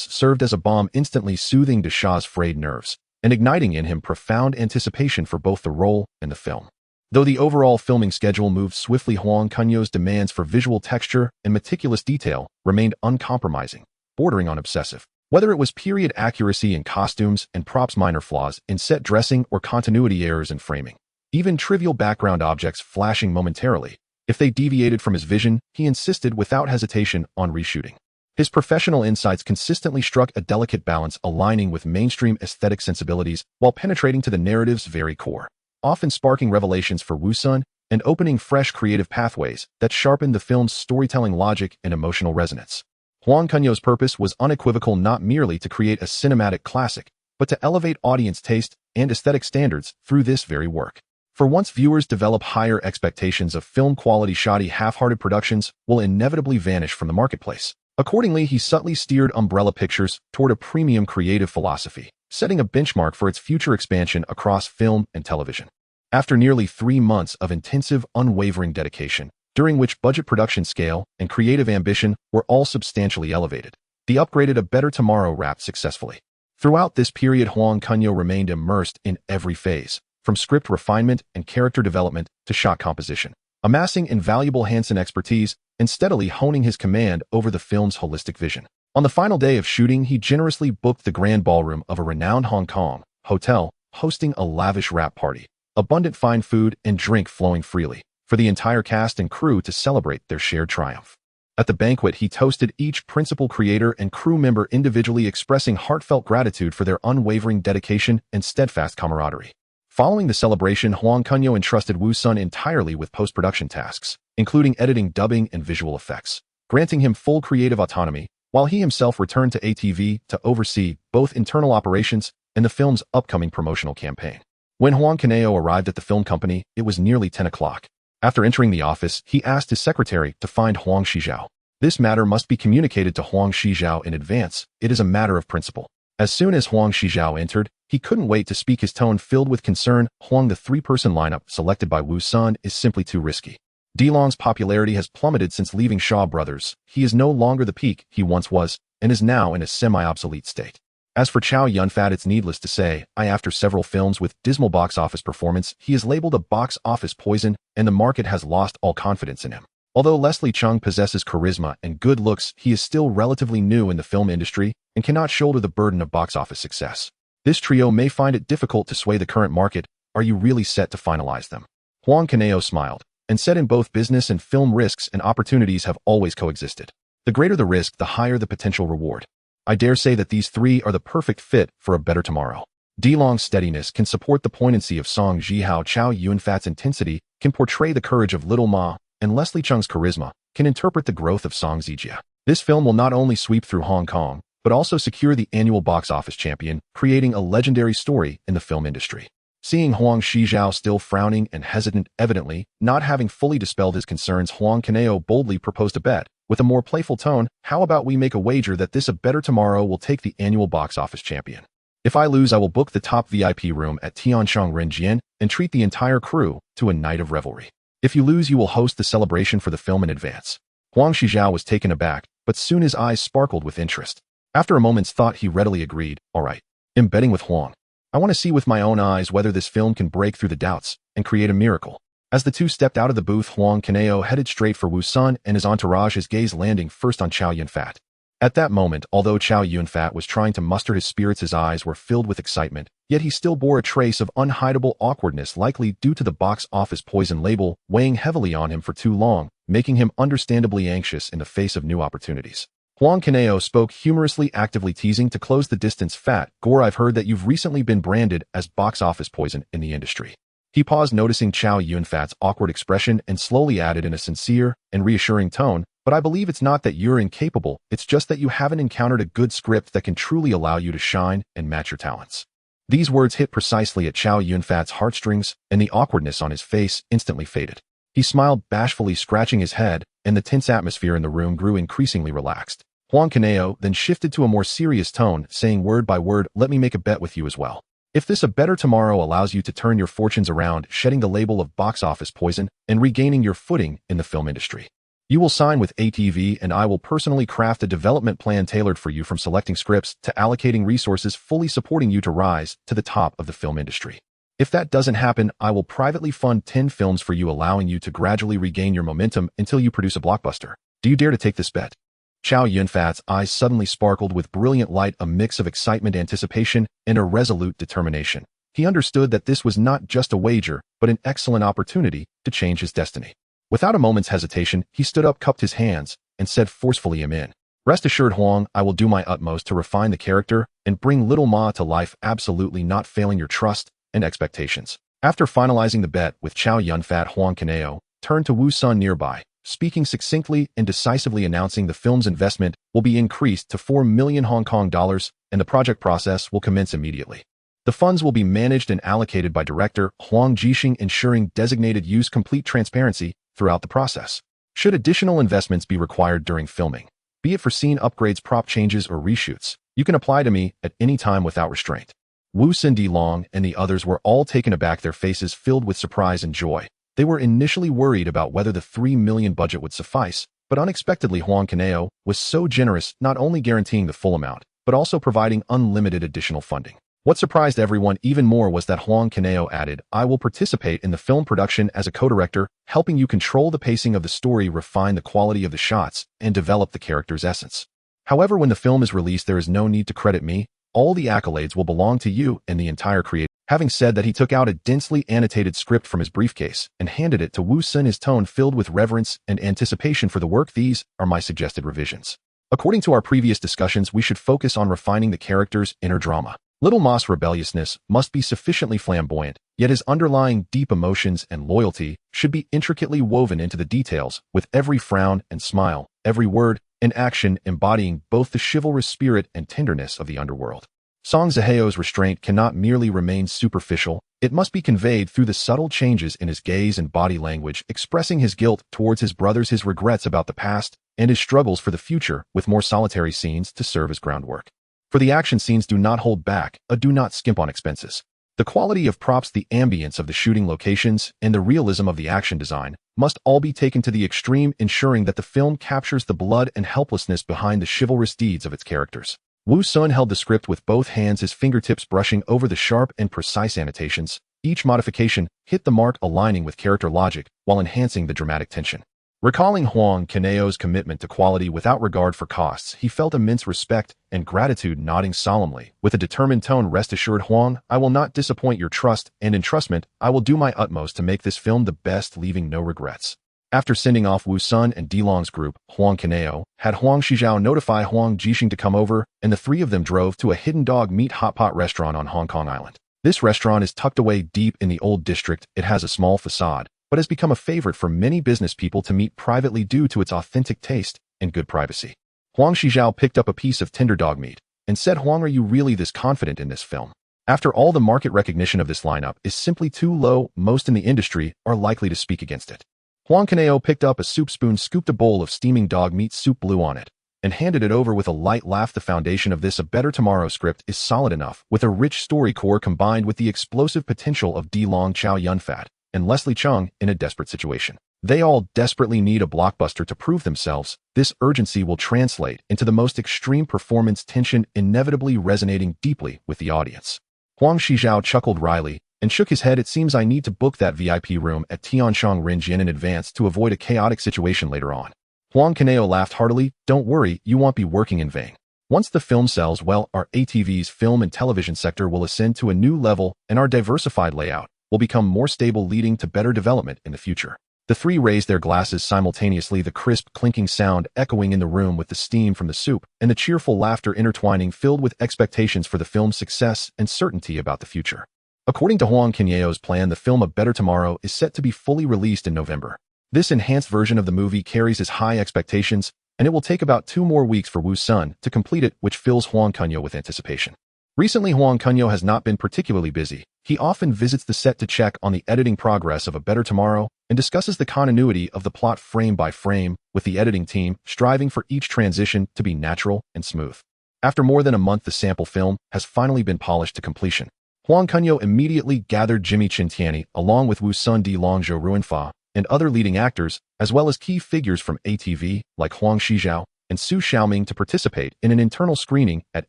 served as a balm, instantly soothing Dasha's frayed nerves and igniting in him profound anticipation for both the role and the film. Though the overall filming schedule moved swiftly, Huang Kunyao's demands for visual texture and meticulous detail remained uncompromising, bordering on obsessive. Whether it was period accuracy in costumes and props, minor flaws in set dressing, or continuity errors in framing, even trivial background objects flashing momentarily, if they deviated from his vision, he insisted without hesitation on reshooting. His professional insights consistently struck a delicate balance, aligning with mainstream aesthetic sensibilities while penetrating to the narrative's very core, often sparking revelations for Wusun and opening fresh creative pathways that sharpened the film's storytelling logic and emotional resonance. Huang Kunyao's purpose was unequivocal, not merely to create a cinematic classic, but to elevate audience taste and aesthetic standards through this very work. For once viewers develop higher expectations of film quality, shoddy, half-hearted productions will inevitably vanish from the marketplace. Accordingly, he subtly steered Umbrella Pictures toward a premium creative philosophy, setting a benchmark for its future expansion across film and television. After nearly 3 months of intensive, unwavering dedication, during which budget, production scale, and creative ambition were all substantially elevated, the upgraded A Better Tomorrow wrapped successfully. Throughout this period, Huang Kunyao remained immersed in every phase, from script refinement and character development to shot composition, amassing invaluable hands-on expertise and steadily honing his command over the film's holistic vision. On the final day of shooting, he generously booked the grand ballroom of a renowned Hong Kong hotel, hosting a lavish wrap party, abundant fine food and drink flowing freely, for the entire cast and crew to celebrate their shared triumph. At the banquet, he toasted each principal creator and crew member individually, expressing heartfelt gratitude for their unwavering dedication and steadfast camaraderie. Following the celebration, Huang Kunyao entrusted Wusun entirely with post-production tasks, including editing, dubbing, and visual effects, granting him full creative autonomy, while he himself returned to ATV to oversee both internal operations and the film's upcoming promotional campaign. When Huang Kunyao arrived at the film company, it was nearly 10 o'clock. After entering the office, he asked his secretary to find Huang Shijiao. This matter must be communicated to Huang Shijiao in advance. It is a matter of principle. As soon as Huang Shijiao entered, he couldn't wait to speak, his tone filled with concern. "Huang, the 3-person lineup selected by Wusun is simply too risky. Delong's popularity has plummeted since leaving Shaw Brothers. He is no longer the peak he once was, and is now in a semi-obsolete state. As for Chow Yun-fat, it's needless to say, after several films with dismal box office performance, he is labeled a box office poison, and the market has lost all confidence in him. Although Leslie Chung possesses charisma and good looks, he is still relatively new in the film industry and cannot shoulder the burden of box office success. This trio may find it difficult to sway the current market. Are you really set to finalize them?" Huang Kunyao smiled and said, "In both business and film, risks and opportunities have always coexisted. The greater the risk, the higher the potential reward. I dare say that these 3 are the perfect fit for A Better Tomorrow. Delong's steadiness can support the poignancy of Song Jihao, Chow Yun-fat's intensity can portray the courage of Little Ma, and Leslie Chung's charisma can interpret the growth of Song Zijia. This film will not only sweep through Hong Kong, but also secure the annual box office champion, creating a legendary story in the film industry." Seeing Huang Shijiao still frowning and hesitant, evidently not having fully dispelled his concerns, Huang Kunyao boldly proposed a bet. With a more playful tone, "How about we make a wager that this A Better Tomorrow will take the annual box office champion?" If I lose, I will book the top VIP room at Tianshang Renjian and treat the entire crew to a night of revelry. If you lose, you will host the celebration for the film in advance. Huang Shijiao was taken aback, but soon his eyes sparkled with interest. After a moment's thought, he readily agreed, all right. I'm betting with Huang. I want to see with my own eyes whether this film can break through the doubts and create a miracle. As the two stepped out of the booth, Huang Kunyao headed straight for Wu Sun and his entourage, his gaze landing first on Chow Yun-fat. At that moment, although Chow Yun-fat was trying to muster his spirits, his eyes were filled with excitement, yet he still bore a trace of unhideable awkwardness, likely due to the box office poison label weighing heavily on him for too long, making him understandably anxious in the face of new opportunities. Huang Kunyao spoke humorously, actively teasing to close the distance. Fat Gore, I've heard that you've recently been branded as box office poison in the industry. He paused, noticing Chow Yun-fat's awkward expression, and slowly added in a sincere and reassuring tone, but I believe it's not that you're incapable, it's just that you haven't encountered a good script that can truly allow you to shine and match your talents. These words hit precisely at Chow Yun-fat's heartstrings, and the awkwardness on his face instantly faded. He smiled bashfully, scratching his head, and the tense atmosphere in the room grew increasingly relaxed. Huang Kunyao then shifted to a more serious tone, saying word by word, let me make a bet with you as well. If this A Better Tomorrow allows you to turn your fortunes around, shedding the label of box office poison and regaining your footing in the film industry, you will sign with ATV, and I will personally craft a development plan tailored for you, from selecting scripts to allocating resources, fully supporting you to rise to the top of the film industry. If that doesn't happen, I will privately fund 10 films for you, allowing you to gradually regain your momentum until you produce a blockbuster. Do you dare to take this bet? Chow Yun-fat's eyes suddenly sparkled with brilliant light, a mix of excitement, anticipation, and a resolute determination. He understood that this was not just a wager, but an excellent opportunity to change his destiny. Without a moment's hesitation, he stood up, cupped his hands, and said forcefully, I'm in. Rest assured, Huang, I will do my utmost to refine the character and bring Little Ma to life, absolutely not failing your trust and expectations. After finalizing the bet with Chow Yun-fat, Huang Kunyao turned to Wu Sun nearby, speaking succinctly and decisively, announcing the film's investment will be increased to 4 million Hong Kong dollars, and the project process will commence immediately. The funds will be managed and allocated by director Huang Jixing, ensuring designated use, complete transparency throughout the process. Should additional investments be required during filming, be it for scene upgrades, prop changes, or reshoots, you can apply to me at any time without restraint. Wu Cindy Long and the others were all taken aback, their faces filled with surprise and joy. They were initially worried about whether the 3 million budget would suffice, but unexpectedly Huang Kunyao was so generous, not only guaranteeing the full amount, but also providing unlimited additional funding. What surprised everyone even more was that Huang Kunyao added, I will participate in the film production as a co-director, helping you control the pacing of the story, refine the quality of the shots, and develop the character's essence. However, when the film is released, there is no need to credit me. All the accolades will belong to you and the entire creative. Having said that, he took out a densely annotated script from his briefcase and handed it to Wu Sun, his tone filled with reverence and anticipation for the work. These are my suggested revisions. According to our previous discussions, we should focus on refining the character's inner drama. Little Ma's rebelliousness must be sufficiently flamboyant, yet his underlying deep emotions and loyalty should be intricately woven into the details, with every frown and smile, every word and action embodying both the chivalrous spirit and tenderness of the underworld. Song Ziheo's restraint cannot merely remain superficial, it must be conveyed through the subtle changes in his gaze and body language, expressing his guilt towards his brothers, his regrets about the past, and his struggles for the future, with more solitary scenes to serve as groundwork. For the action scenes, do not hold back, do not skimp on expenses. The quality of props, the ambience of the shooting locations, and the realism of the action design must all be taken to the extreme, ensuring that the film captures the blood and helplessness behind the chivalrous deeds of its characters. Wu Sun held the script with both hands, his fingertips brushing over the sharp and precise annotations. Each modification hit the mark, aligning with character logic while enhancing the dramatic tension. Recalling Huang Kunyao's commitment to quality without regard for costs, he felt immense respect and gratitude, nodding solemnly. With a determined tone, rest assured, Huang, I will not disappoint your trust and entrustment. I will do my utmost to make this film the best, leaving no regrets. After sending off Wu Sun and Dilong's group, Huang Kunyao had Huang Shijiao notify Huang Jixing to come over, and the three of them drove to a hidden dog meat hot pot restaurant on Hong Kong Island. This restaurant is tucked away deep in the old district. It has a small facade, but has become a favorite for many business people to meet privately due to its authentic taste and good privacy. Huang Shijiao picked up a piece of tender dog meat and said, Huang, are you really this confident in this film? After all, the market recognition of this lineup is simply too low. Most in the industry are likely to speak against it. Huang Kunyao picked up a soup spoon, scooped a bowl of steaming dog meat soup, blew on it, and handed it over with a light laugh. The foundation of this A Better Tomorrow script is solid enough, with a rich story core combined with the explosive potential of Long Chow Yun-fat and Leslie Chung in a desperate situation. They all desperately need a blockbuster to prove themselves. This urgency will translate into the most extreme performance tension, inevitably resonating deeply with the audience. Huang Shijiao chuckled wryly and shook his head. It seems I need to book that VIP room at Tianshang Rinjian in advance to avoid a chaotic situation later on. Huang Kunyao laughed heartily. Don't worry, you won't be working in vain. Once the film sells well, our ATV's film and television sector will ascend to a new level and our diversified layout will become more stable, leading to better development in the future. The three raised their glasses simultaneously, the crisp, clinking sound echoing in the room with the steam from the soup, and the cheerful laughter intertwining, filled with expectations for the film's success and certainty about the future. According to Huang Kunyao's plan, the film A Better Tomorrow is set to be fully released in November. This enhanced version of the movie carries his high expectations, and it will take about 2 more weeks for Wu Sun to complete it, which fills Huang Kunyao with anticipation. Recently, Huang Kunyao has not been particularly busy. He often visits the set to check on the editing progress of A Better Tomorrow and discusses the continuity of the plot frame by frame with the editing team, striving for each transition to be natural and smooth. After more than a month, the sample film has finally been polished to completion. Huang Kunyao immediately gathered Jimmy Chintiani, along with Wu Sun Di Longzhou Ruinfa, and other leading actors, as well as key figures from ATV like Huang Shijiao and Su Xiaoming, to participate in an internal screening at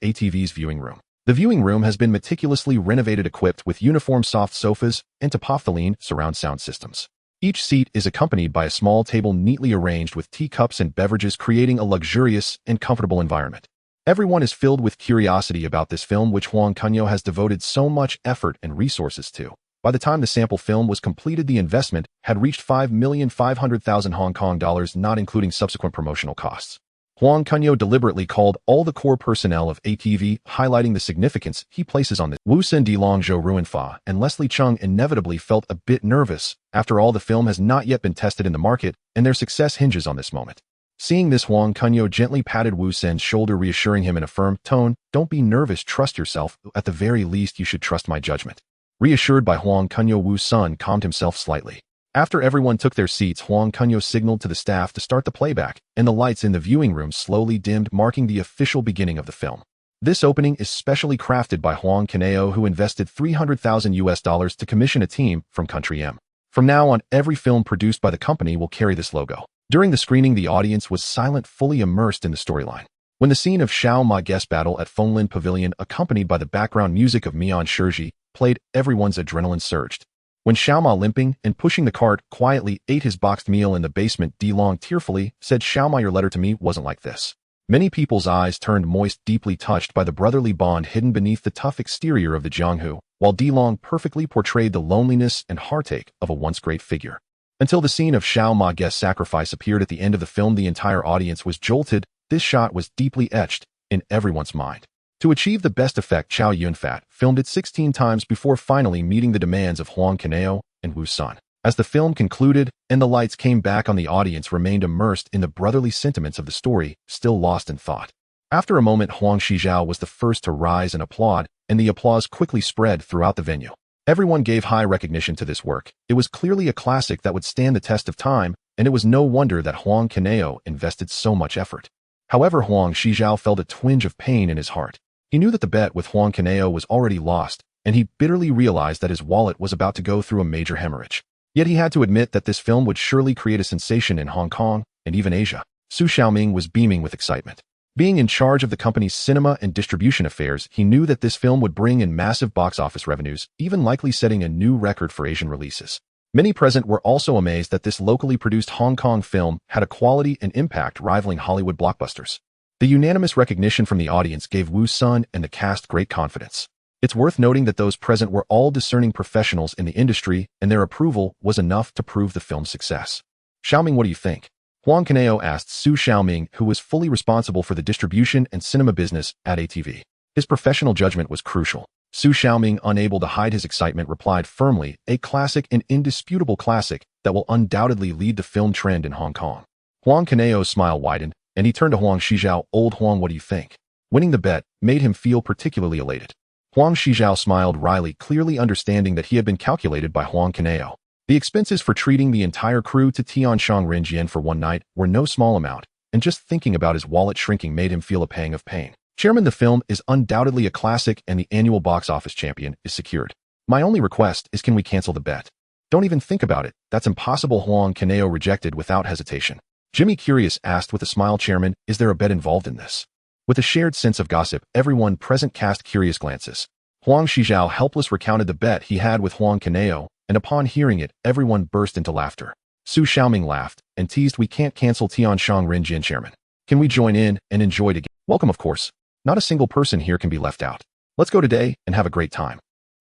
ATV's viewing room. The viewing room has been meticulously renovated, equipped with uniform soft sofas and Topophthalene surround sound systems. Each seat is accompanied by a small table neatly arranged with teacups and beverages, creating a luxurious and comfortable environment. Everyone is filled with curiosity about this film, which Huang Kunyao has devoted so much effort and resources to. By the time the sample film was completed, the investment had reached 5,500,000 Hong Kong dollars, not including subsequent promotional costs. Huang Kunyao deliberately called all the core personnel of ATV, highlighting the significance he places on this. Wu Sun Di Longzhou Ruinfa and Leslie Chung inevitably felt a bit nervous. After all, the film has not yet been tested in the market, and their success hinges on this moment. Seeing this, Huang Kunyao gently patted Wu Sun's shoulder, reassuring him in a firm tone, "Don't be nervous, trust yourself. At the very least, you should trust my judgment." Reassured by Huang Kunyao, Wu Sun calmed himself slightly. After everyone took their seats, Huang Kunyao signaled to the staff to start the playback, and the lights in the viewing room slowly dimmed, marking the official beginning of the film. This opening is specially crafted by Huang Kunyao, who invested $300,000 to commission a team from Country M. From now on, every film produced by the company will carry this logo. During the screening, the audience was silent, fully immersed in the storyline. When the scene of Xiao Ma guest battle at Fenglin Pavilion, accompanied by the background music of Mian Shiji, played, everyone's adrenaline surged. When Xiao Ma, limping and pushing the cart, quietly ate his boxed meal in the basement, Di Long tearfully said, "Xiao Ma, your letter to me wasn't like this." Many people's eyes turned moist, deeply touched by the brotherly bond hidden beneath the tough exterior of the Jianghu, while Di Long perfectly portrayed the loneliness and heartache of a once great figure. Until the scene of Xiao Ma guest sacrifice appeared at the end of the film, the entire audience was jolted. This shot was deeply etched in everyone's mind. To achieve the best effect, Chow Yun-fat filmed it 16 times before finally meeting the demands of Huang Kunyao and Wu Sun. As the film concluded and the lights came back on, the audience remained immersed in the brotherly sentiments of the story, still lost in thought. After a moment, Huang Shijiao was the first to rise and applaud, and the applause quickly spread throughout the venue. Everyone gave high recognition to this work. It was clearly a classic that would stand the test of time, and it was no wonder that Huang Kunyao invested so much effort. However, Huang Shijiao felt a twinge of pain in his heart. He knew that the bet with Huang Kunyao was already lost, and he bitterly realized that his wallet was about to go through a major hemorrhage. Yet he had to admit that this film would surely create a sensation in Hong Kong and even Asia. Su Xiaoming was beaming with excitement. Being in charge of the company's cinema and distribution affairs, he knew that this film would bring in massive box office revenues, even likely setting a new record for Asian releases. Many present were also amazed that this locally produced Hong Kong film had a quality and impact rivaling Hollywood blockbusters. The unanimous recognition from the audience gave Wu Sun and the cast great confidence. It's worth noting that those present were all discerning professionals in the industry, and their approval was enough to prove the film's success. "Xiaoming, what do you think?" Huang Kunyao asked Su Xiaoming, who was fully responsible for the distribution and cinema business at ATV. His professional judgment was crucial. Su Xiaoming, unable to hide his excitement, replied firmly, "A classic, an indisputable classic that will undoubtedly lead the film trend in Hong Kong." Huang Kunyao's smile widened, and he turned to Huang Shijiao. "Old Huang, what do you think?" Winning the bet made him feel particularly elated. Huang Shijiao smiled wryly, clearly understanding that he had been calculated by Huang Kunyao. The expenses for treating the entire crew to Tianshang Rinjian for one night were no small amount, and just thinking about his wallet shrinking made him feel a pang of pain. Chairman, the film is undoubtedly a classic and the annual box office champion is secured. My only request is, can we cancel the bet? Don't even think about it. That's impossible. Huang Kunyao rejected without hesitation. Jimmy, curious, asked with a smile, Chairman, is there a bet involved in this? With a shared sense of gossip, everyone present cast curious glances. Huang Kunyao helpless recounted the bet he had with Huang Kunyao, and upon hearing it, everyone burst into laughter. Su Xiaoming laughed and teased, we can't cancel Tianshang Rinjin, Chairman. Can we join in and enjoy together? Welcome, of course. Not a single person here can be left out. Let's go today and have a great time.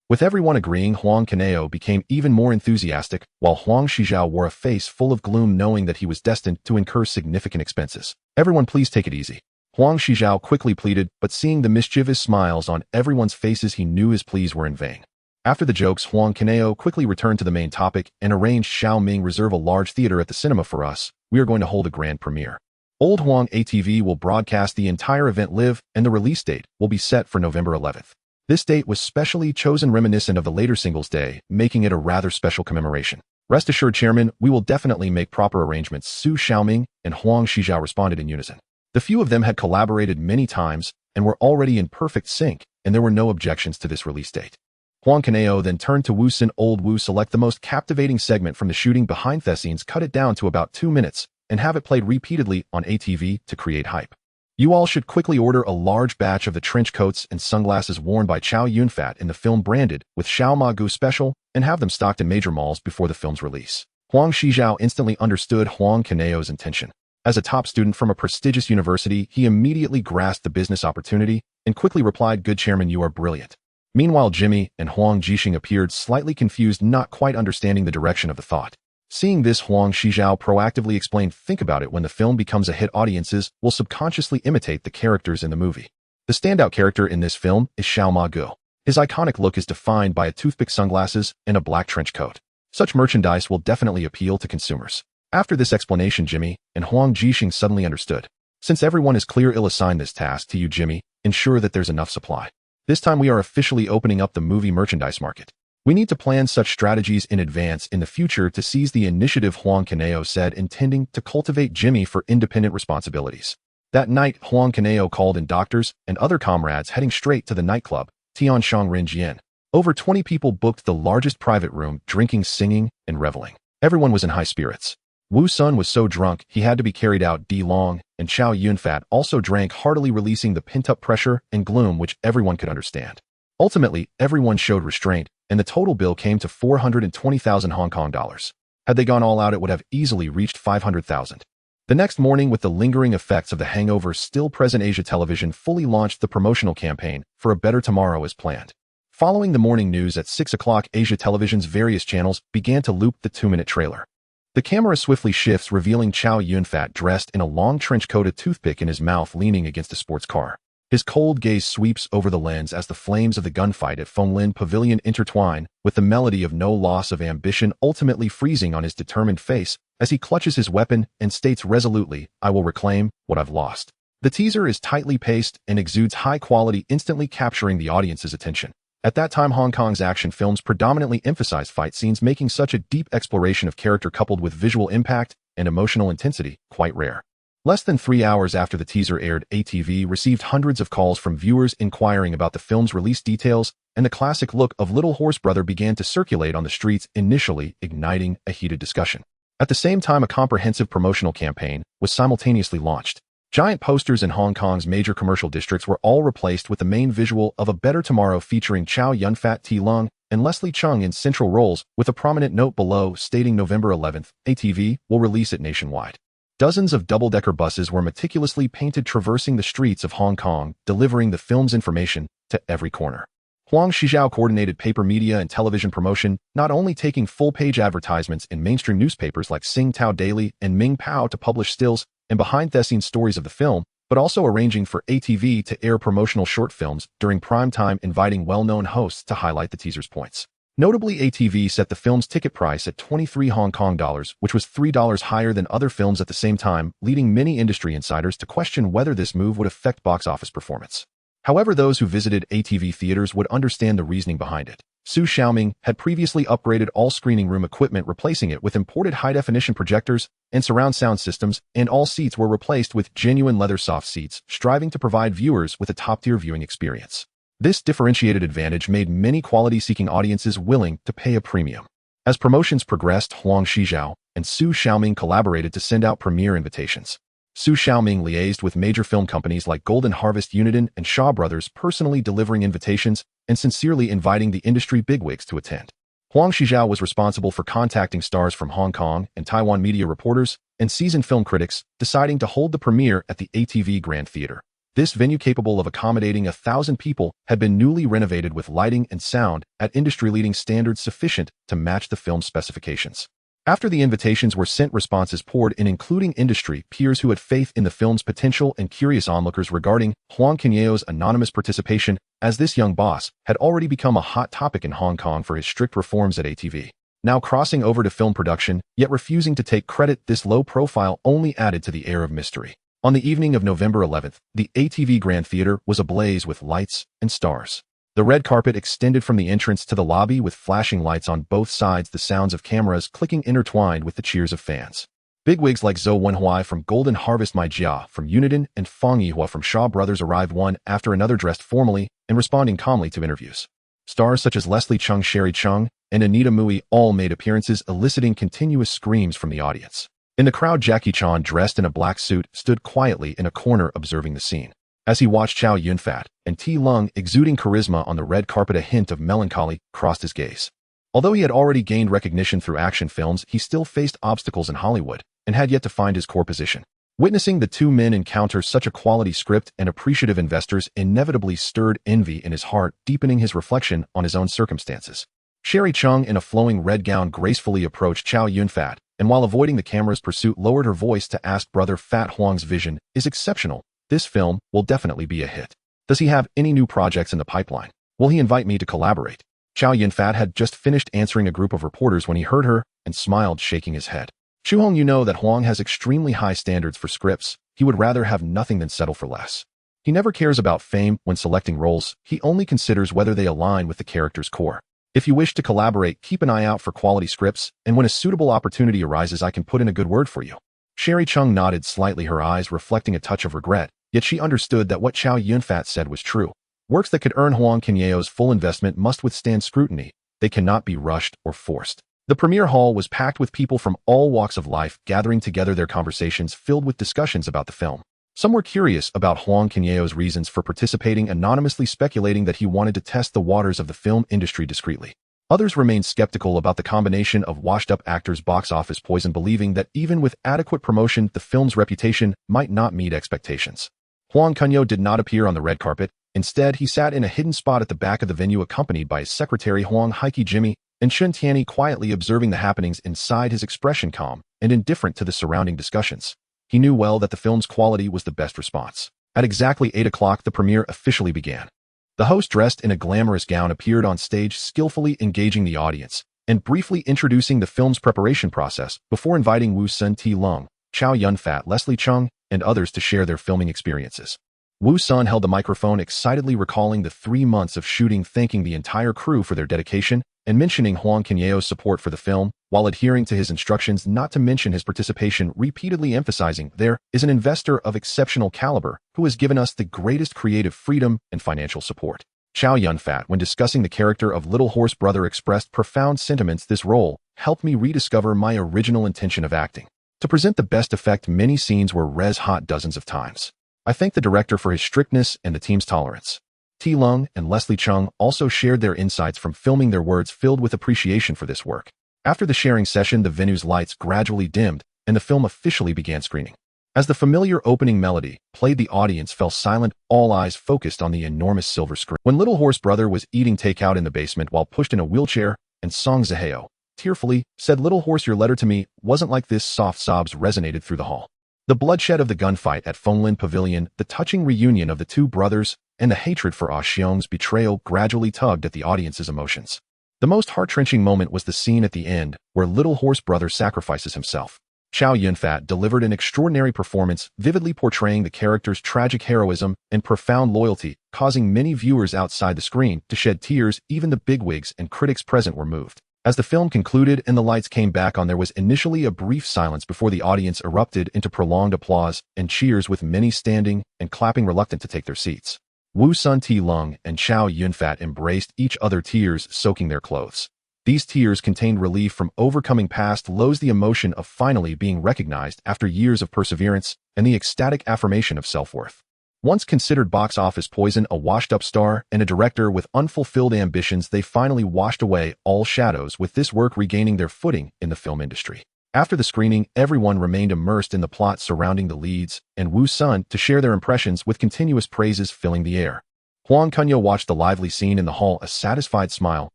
With everyone agreeing, Huang Kunyao became even more enthusiastic, while Huang Kunyao wore a face full of gloom, knowing that he was destined to incur significant expenses. Everyone, please take it easy. Huang Kunyao quickly pleaded, but seeing the mischievous smiles on everyone's faces, he knew his pleas were in vain. After the jokes, Huang Kunyao quickly returned to the main topic and arranged Xiaoming reserve a large theater at the cinema for us. We are going to hold a grand premiere. Old Huang ATV will broadcast the entire event live, and the release date will be set for November 11th. This date was specially chosen reminiscent of the later Singles Day, making it a rather special commemoration. Rest assured, Chairman, we will definitely make proper arrangements. Su Xiaoming and Huang Kunyao responded in unison. The few of them had collaborated many times and were already in perfect sync, and there were no objections to this release date. Huang Kunyao then turned to Wu Sin. Old Wu, select the most captivating segment from the shooting behind the scenes, cut it down to about 2 minutes, and have it played repeatedly on ATV to create hype. You all should quickly order a large batch of the trench coats and sunglasses worn by Chow Yun-fat in the film, branded with Xiao Ma Gu Special, and have them stocked in major malls before the film's release. Huang Kunyao instantly understood Huang Kunyao's intention. As a top student from a prestigious university, he immediately grasped the business opportunity and quickly replied, good, Chairman, you are brilliant. Meanwhile, Jimmy and Huang Jixing appeared slightly confused, not quite understanding the direction of the thought. Seeing this, Huang Kunyao proactively explained, think about it, when the film becomes a hit, audiences will subconsciously imitate the characters in the movie. The standout character in this film is Xiao Ma Gu. His iconic look is defined by a toothpick sunglasses and a black trench coat. Such merchandise will definitely appeal to consumers. After this explanation, Jimmy and Huang Jixing suddenly understood. Since everyone is clear, I'll assign this task to you, Jimmy. Ensure that there's enough supply. This time we are officially opening up the movie merchandise market. We need to plan such strategies in advance in the future to seize the initiative, Huang Kunyao said, intending to cultivate Jimmy for independent responsibilities. That night, Huang Kunyao called in doctors and other comrades, heading straight to the nightclub, Tianshang Rinjian. Over 20 people booked the largest private room, drinking, singing, and reveling. Everyone was in high spirits. Wu Sun was so drunk he had to be carried out. Di Long and Chow Yun-fat also drank heartily, releasing the pent-up pressure and gloom which everyone could understand. Ultimately, everyone showed restraint, and the total bill came to 420,000 Hong Kong dollars. Had they gone all out, it would have easily reached 500,000. The next morning, with the lingering effects of the hangover still present, Asia Television fully launched the promotional campaign for A Better Tomorrow as planned. Following the morning news at 6 o'clock, Asia Television's various channels began to loop the 2-minute trailer. The camera swiftly shifts, revealing Chow Yun-fat dressed in a long trench coat, a toothpick in his mouth, leaning against a sports car. His cold gaze sweeps over the lens as the flames of the gunfight at Fonglin Pavilion intertwine with the melody of No Loss of Ambition, ultimately freezing on his determined face as he clutches his weapon and states resolutely, I will reclaim what I've lost. The teaser is tightly paced and exudes high quality, instantly capturing the audience's attention. At that time, Hong Kong's action films predominantly emphasized fight scenes, making such a deep exploration of character coupled with visual impact and emotional intensity quite rare. Less than 3 hours after the teaser aired, ATV received hundreds of calls from viewers inquiring about the film's release details, and the classic look of Little Horse Brother began to circulate on the streets, initially igniting a heated discussion. At the same time, a comprehensive promotional campaign was simultaneously launched. Giant posters in Hong Kong's major commercial districts were all replaced with the main visual of A Better Tomorrow featuring Chow Yun-fat, Ti Lung, and Leslie Chung in central roles, with a prominent note below stating November 11th, ATV will release it nationwide. Dozens of double-decker buses were meticulously painted, traversing the streets of Hong Kong, delivering the film's information to every corner. Huang Kunyao coordinated paper media and television promotion, not only taking full-page advertisements in mainstream newspapers like Sing Tao Daily and Ming Pao to publish stills and behind-the-scenes stories of the film, but also arranging for ATV to air promotional short films during prime time, inviting well-known hosts to highlight the teaser's points. Notably, ATV set the film's ticket price at 23 Hong Kong dollars, which was $3 higher than other films at the same time, leading many industry insiders to question whether this move would affect box office performance. However, those who visited ATV theaters would understand the reasoning behind it. Su Xiaoming had previously upgraded all screening room equipment, replacing it with imported high-definition projectors and surround sound systems, and all seats were replaced with genuine leather soft seats, striving to provide viewers with a top-tier viewing experience. This differentiated advantage made many quality-seeking audiences willing to pay a premium. As promotions progressed, Huang Kunyao and Su Xiaoming collaborated to send out premiere invitations. Su Xiaoming liaised with major film companies like Golden Harvest, Uniden, and Shaw Brothers, personally delivering invitations and sincerely inviting the industry bigwigs to attend. Huang Kunyao was responsible for contacting stars from Hong Kong and Taiwan, media reporters, and seasoned film critics, deciding to hold the premiere at the ATV Grand Theater. This venue, capable of accommodating 1,000 people, had been newly renovated with lighting and sound at industry-leading standards sufficient to match the film's specifications. After the invitations were sent, responses poured in, including industry peers who had faith in the film's potential and curious onlookers regarding Huang Kunyao's anonymous participation, as this young boss had already become a hot topic in Hong Kong for his strict reforms at ATV. Now crossing over to film production, yet refusing to take credit, this low profile only added to the air of mystery. On the evening of November 11th, the ATV Grand Theater was ablaze with lights and stars. The red carpet extended from the entrance to the lobby with flashing lights on both sides, the sounds of cameras clicking intertwined with the cheers of fans. Bigwigs like Zhou Wenhui from Golden Harvest, Mai Jia from Uniden, and Fang Yihua from Shaw Brothers arrived one after another, dressed formally and responding calmly to interviews. Stars such as Leslie Chung, Sherry Chung, and Anita Mui all made appearances, eliciting continuous screams from the audience. In the crowd, Jackie Chan, dressed in a black suit, stood quietly in a corner observing the scene. As he watched Chow Yun-fat and T. Lung exuding charisma on the red carpet, a hint of melancholy crossed his gaze. Although he had already gained recognition through action films, he still faced obstacles in Hollywood and had yet to find his core position. Witnessing the two men encounter such a quality script and appreciative investors inevitably stirred envy in his heart, deepening his reflection on his own circumstances. Sherry Chung, in a flowing red gown, gracefully approached Chow Yun-fat, and while avoiding the camera's pursuit, lowered her voice to ask, "Brother Fat, Huang's vision is exceptional. This film will definitely be a hit. Does he have any new projects in the pipeline? Will he invite me to collaborate?" Chow Yun-fat had just finished answering a group of reporters when he heard her and smiled, shaking his head. "Chu Hong, you know that Huang has extremely high standards for scripts. He would rather have nothing than settle for less. He never cares about fame when selecting roles. He only considers whether they align with the character's core. If you wish to collaborate, keep an eye out for quality scripts, and when a suitable opportunity arises, I can put in a good word for you." Sherry Chung nodded slightly, her eyes reflecting a touch of regret, yet she understood that what Chow Yun-fat said was true. Works that could earn Huang Kunyao's full investment must withstand scrutiny. They cannot be rushed or forced. The premiere hall was packed with people from all walks of life, gathering together, their conversations filled with discussions about the film. Some were curious about Huang Kunyao's reasons for participating, anonymously speculating that he wanted to test the waters of the film industry discreetly. Others remained skeptical about the combination of washed-up actors' box office poison, believing that even with adequate promotion, the film's reputation might not meet expectations. Huang Kunyao did not appear on the red carpet. Instead, he sat in a hidden spot at the back of the venue, accompanied by his secretary Huang Heike Jimmy and Chun Tianyi, quietly observing the happenings inside, his expression calm and indifferent to the surrounding discussions. He knew well that the film's quality was the best response. At exactly 8 o'clock, the premiere officially began. The host, dressed in a glamorous gown, appeared on stage, skillfully engaging the audience and briefly introducing the film's preparation process before inviting Wu Sun, T. Lung, Chow Yun-fat, Leslie Chung, and others to share their filming experiences. Wu Sun held the microphone, excitedly recalling the 3 months of shooting, thanking the entire crew for their dedication and mentioning Huang Kunyao's support for the film, while adhering to his instructions not to mention his participation, repeatedly emphasizing, "There is an investor of exceptional caliber who has given us the greatest creative freedom and financial support." Chow Yun-fat, when discussing the character of Little Horse Brother, expressed profound sentiments. "This role helped me rediscover my original intention of acting. To present the best effect, many scenes were res-hot dozens of times. I thank the director for his strictness and the team's tolerance." T. Lung and Leslie Chung also shared their insights from filming, their words filled with appreciation for this work. After the sharing session, the venue's lights gradually dimmed and the film officially began screening. As the familiar opening melody played, the audience fell silent, all eyes focused on the enormous silver screen. When Little Horse Brother was eating takeout in the basement while pushed in a wheelchair, and Song Zaheo tearfully said, "Little Horse, your letter to me wasn't like this," soft sobs resonated through the hall. The bloodshed of the gunfight at Fonglin Pavilion, the touching reunion of the two brothers, and the hatred for Ah Xiong's betrayal gradually tugged at the audience's emotions. The most heart-wrenching moment was the scene at the end, where Little Horse Brother sacrifices himself. Chow Yun-fat delivered an extraordinary performance, vividly portraying the character's tragic heroism and profound loyalty, causing many viewers outside the screen to shed tears. Even the bigwigs and critics present were moved. As the film concluded and the lights came back on, there was initially a brief silence before the audience erupted into prolonged applause and cheers, with many standing and clapping, reluctant to take their seats. Wu Sun Ti-lung and Chow Yun-fat embraced each other, tears soaking their clothes. These tears contained relief from overcoming past lows, the emotion of finally being recognized after years of perseverance, and the ecstatic affirmation of self-worth. Once considered box office poison, a washed-up star and a director with unfulfilled ambitions, they finally washed away all shadows, with this work regaining their footing in the film industry. After the screening, everyone remained immersed in the plot surrounding the leads, and Wu Sun to share their impressions, with continuous praises filling the air. Huang Kunyao watched the lively scene in the hall, a satisfied smile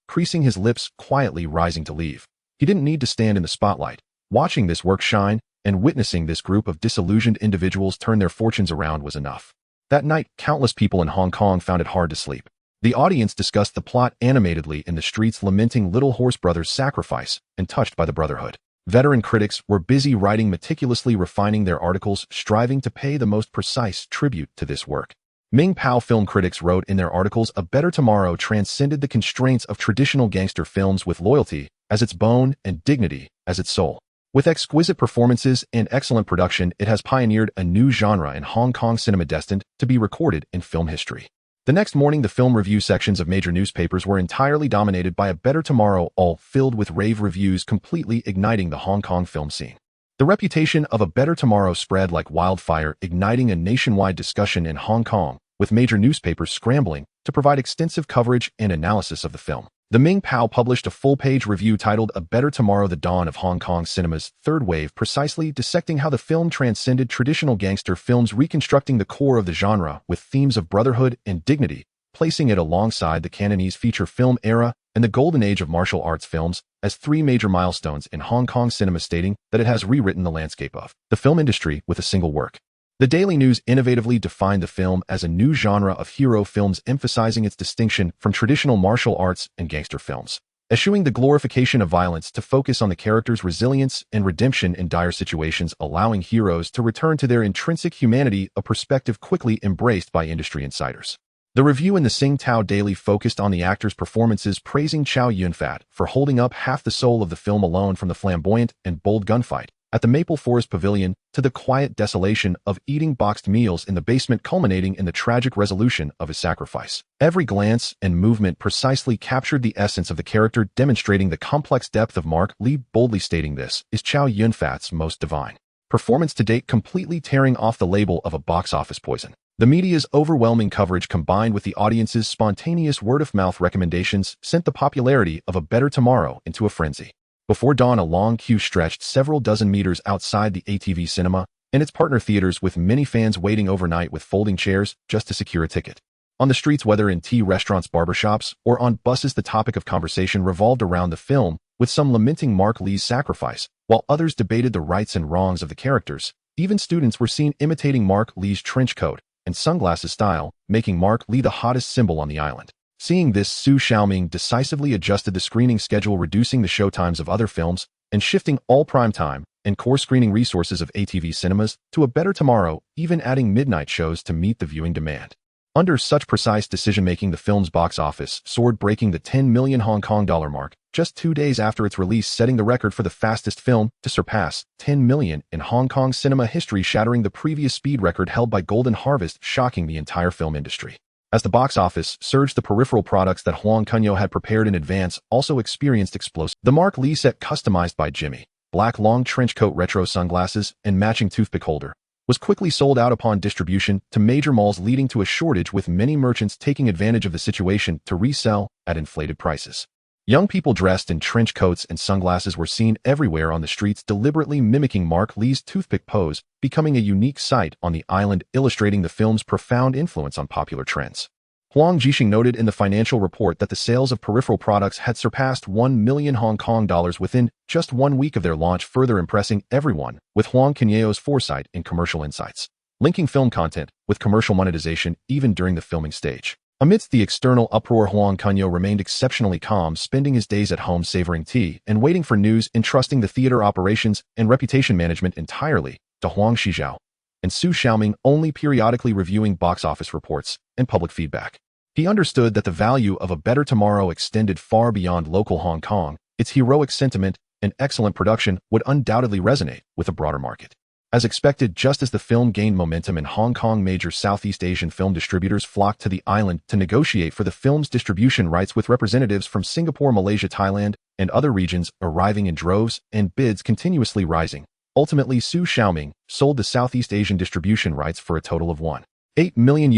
creasing his lips, quietly rising to leave. He didn't need to stand in the spotlight. Watching this work shine and witnessing this group of disillusioned individuals turn their fortunes around was enough. That night, countless people in Hong Kong found it hard to sleep. The audience discussed the plot animatedly in the streets, lamenting Little Horse Brother's sacrifice and touched by the brotherhood. Veteran critics were busy writing, meticulously refining their articles, striving to pay the most precise tribute to this work. Ming Pao film critics wrote in their articles, "A Better Tomorrow transcended the constraints of traditional gangster films, with loyalty as its bone and dignity as its soul. With exquisite performances and excellent production, it has pioneered a new genre in Hong Kong cinema destined to be recorded in film history." The next morning, the film review sections of major newspapers were entirely dominated by A Better Tomorrow, all filled with rave reviews, completely igniting the Hong Kong film scene. The reputation of A Better Tomorrow spread like wildfire, igniting a nationwide discussion in Hong Kong, with major newspapers scrambling to provide extensive coverage and analysis of the film. The Ming Pao published a full-page review titled A Better Tomorrow: The Dawn of Hong Kong Cinema's Third Wave, precisely dissecting how the film transcended traditional gangster films, reconstructing the core of the genre with themes of brotherhood and dignity, placing it alongside the Cantonese feature film era and the golden age of martial arts films as three major milestones in Hong Kong cinema, stating that it has rewritten the landscape of the film industry with a single work. The Daily News innovatively defined the film as a new genre of hero films, emphasizing its distinction from traditional martial arts and gangster films, eschewing the glorification of violence to focus on the character's resilience and redemption in dire situations, allowing heroes to return to their intrinsic humanity, a perspective quickly embraced by industry insiders. The review in the Sing Tao Daily focused on the actors' performances, praising Chow Yun-fat for holding up half the soul of the film alone, from the flamboyant and bold gunfight at the Maple Forest Pavilion to the quiet desolation of eating boxed meals in the basement, culminating in the tragic resolution of his sacrifice. Every glance and movement precisely captured the essence of the character, demonstrating the complex depth of Mark Lee, boldly stating this is Chow Yun-fat's most divine performance to date, completely tearing off the label of a box office poison. The media's overwhelming coverage, combined with the audience's spontaneous word-of-mouth recommendations, sent the popularity of A Better Tomorrow into a frenzy. Before dawn, a long queue stretched several dozen meters outside the ATV Cinema and its partner theaters, with many fans waiting overnight with folding chairs just to secure a ticket. On the streets, whether in tea restaurants, barbershops, or on buses, the topic of conversation revolved around the film, with some lamenting Mark Lee's sacrifice, while others debated the rights and wrongs of the characters. Even students were seen imitating Mark Lee's trench coat and sunglasses style, making Mark Lee the hottest symbol on the island. Seeing this, Su Xiaoming decisively adjusted the screening schedule, reducing the showtimes of other films and shifting all primetime and core screening resources of ATV cinemas to A Better Tomorrow, even adding midnight shows to meet the viewing demand. Under such precise decision-making, the film's box office soared, breaking the 10 million Hong Kong dollar mark just 2 days after its release, setting the record for the fastest film to surpass 10 million in Hong Kong cinema history, shattering the previous speed record held by Golden Harvest, shocking the entire film industry. As the box office surged, the peripheral products that Huang Kunyao had prepared in advance also experienced explosive. The Mark Lee set, customized by Jimmy, black long trench coat, retro sunglasses, and matching toothpick holder, was quickly sold out upon distribution to major malls, leading to a shortage, with many merchants taking advantage of the situation to resell at inflated prices. Young people dressed in trench coats and sunglasses were seen everywhere on the streets, deliberately mimicking Mark Lee's toothpick pose, becoming a unique sight on the island, illustrating the film's profound influence on popular trends. Huang Jixing noted in the financial report that the sales of peripheral products had surpassed 1 million Hong Kong dollars within just 1 week of their launch, further impressing everyone with Huang Kunyao's foresight in commercial insights, linking film content with commercial monetization even during the filming stage. Amidst the external uproar, Huang Kunyao remained exceptionally calm, spending his days at home savoring tea and waiting for news, entrusting the theater operations and reputation management entirely to Huang Kunyao and Su Xiaoming, only periodically reviewing box office reports and public feedback. He understood that the value of A Better Tomorrow extended far beyond local Hong Kong. Its heroic sentiment and excellent production would undoubtedly resonate with a broader market. As expected, just as the film gained momentum in Hong Kong, major Southeast Asian film distributors flocked to the island to negotiate for the film's distribution rights, with representatives from Singapore, Malaysia, Thailand, and other regions arriving in droves and bids continuously rising. Ultimately, Su Xiaoming sold the Southeast Asian distribution rights for a total of $1.8 million,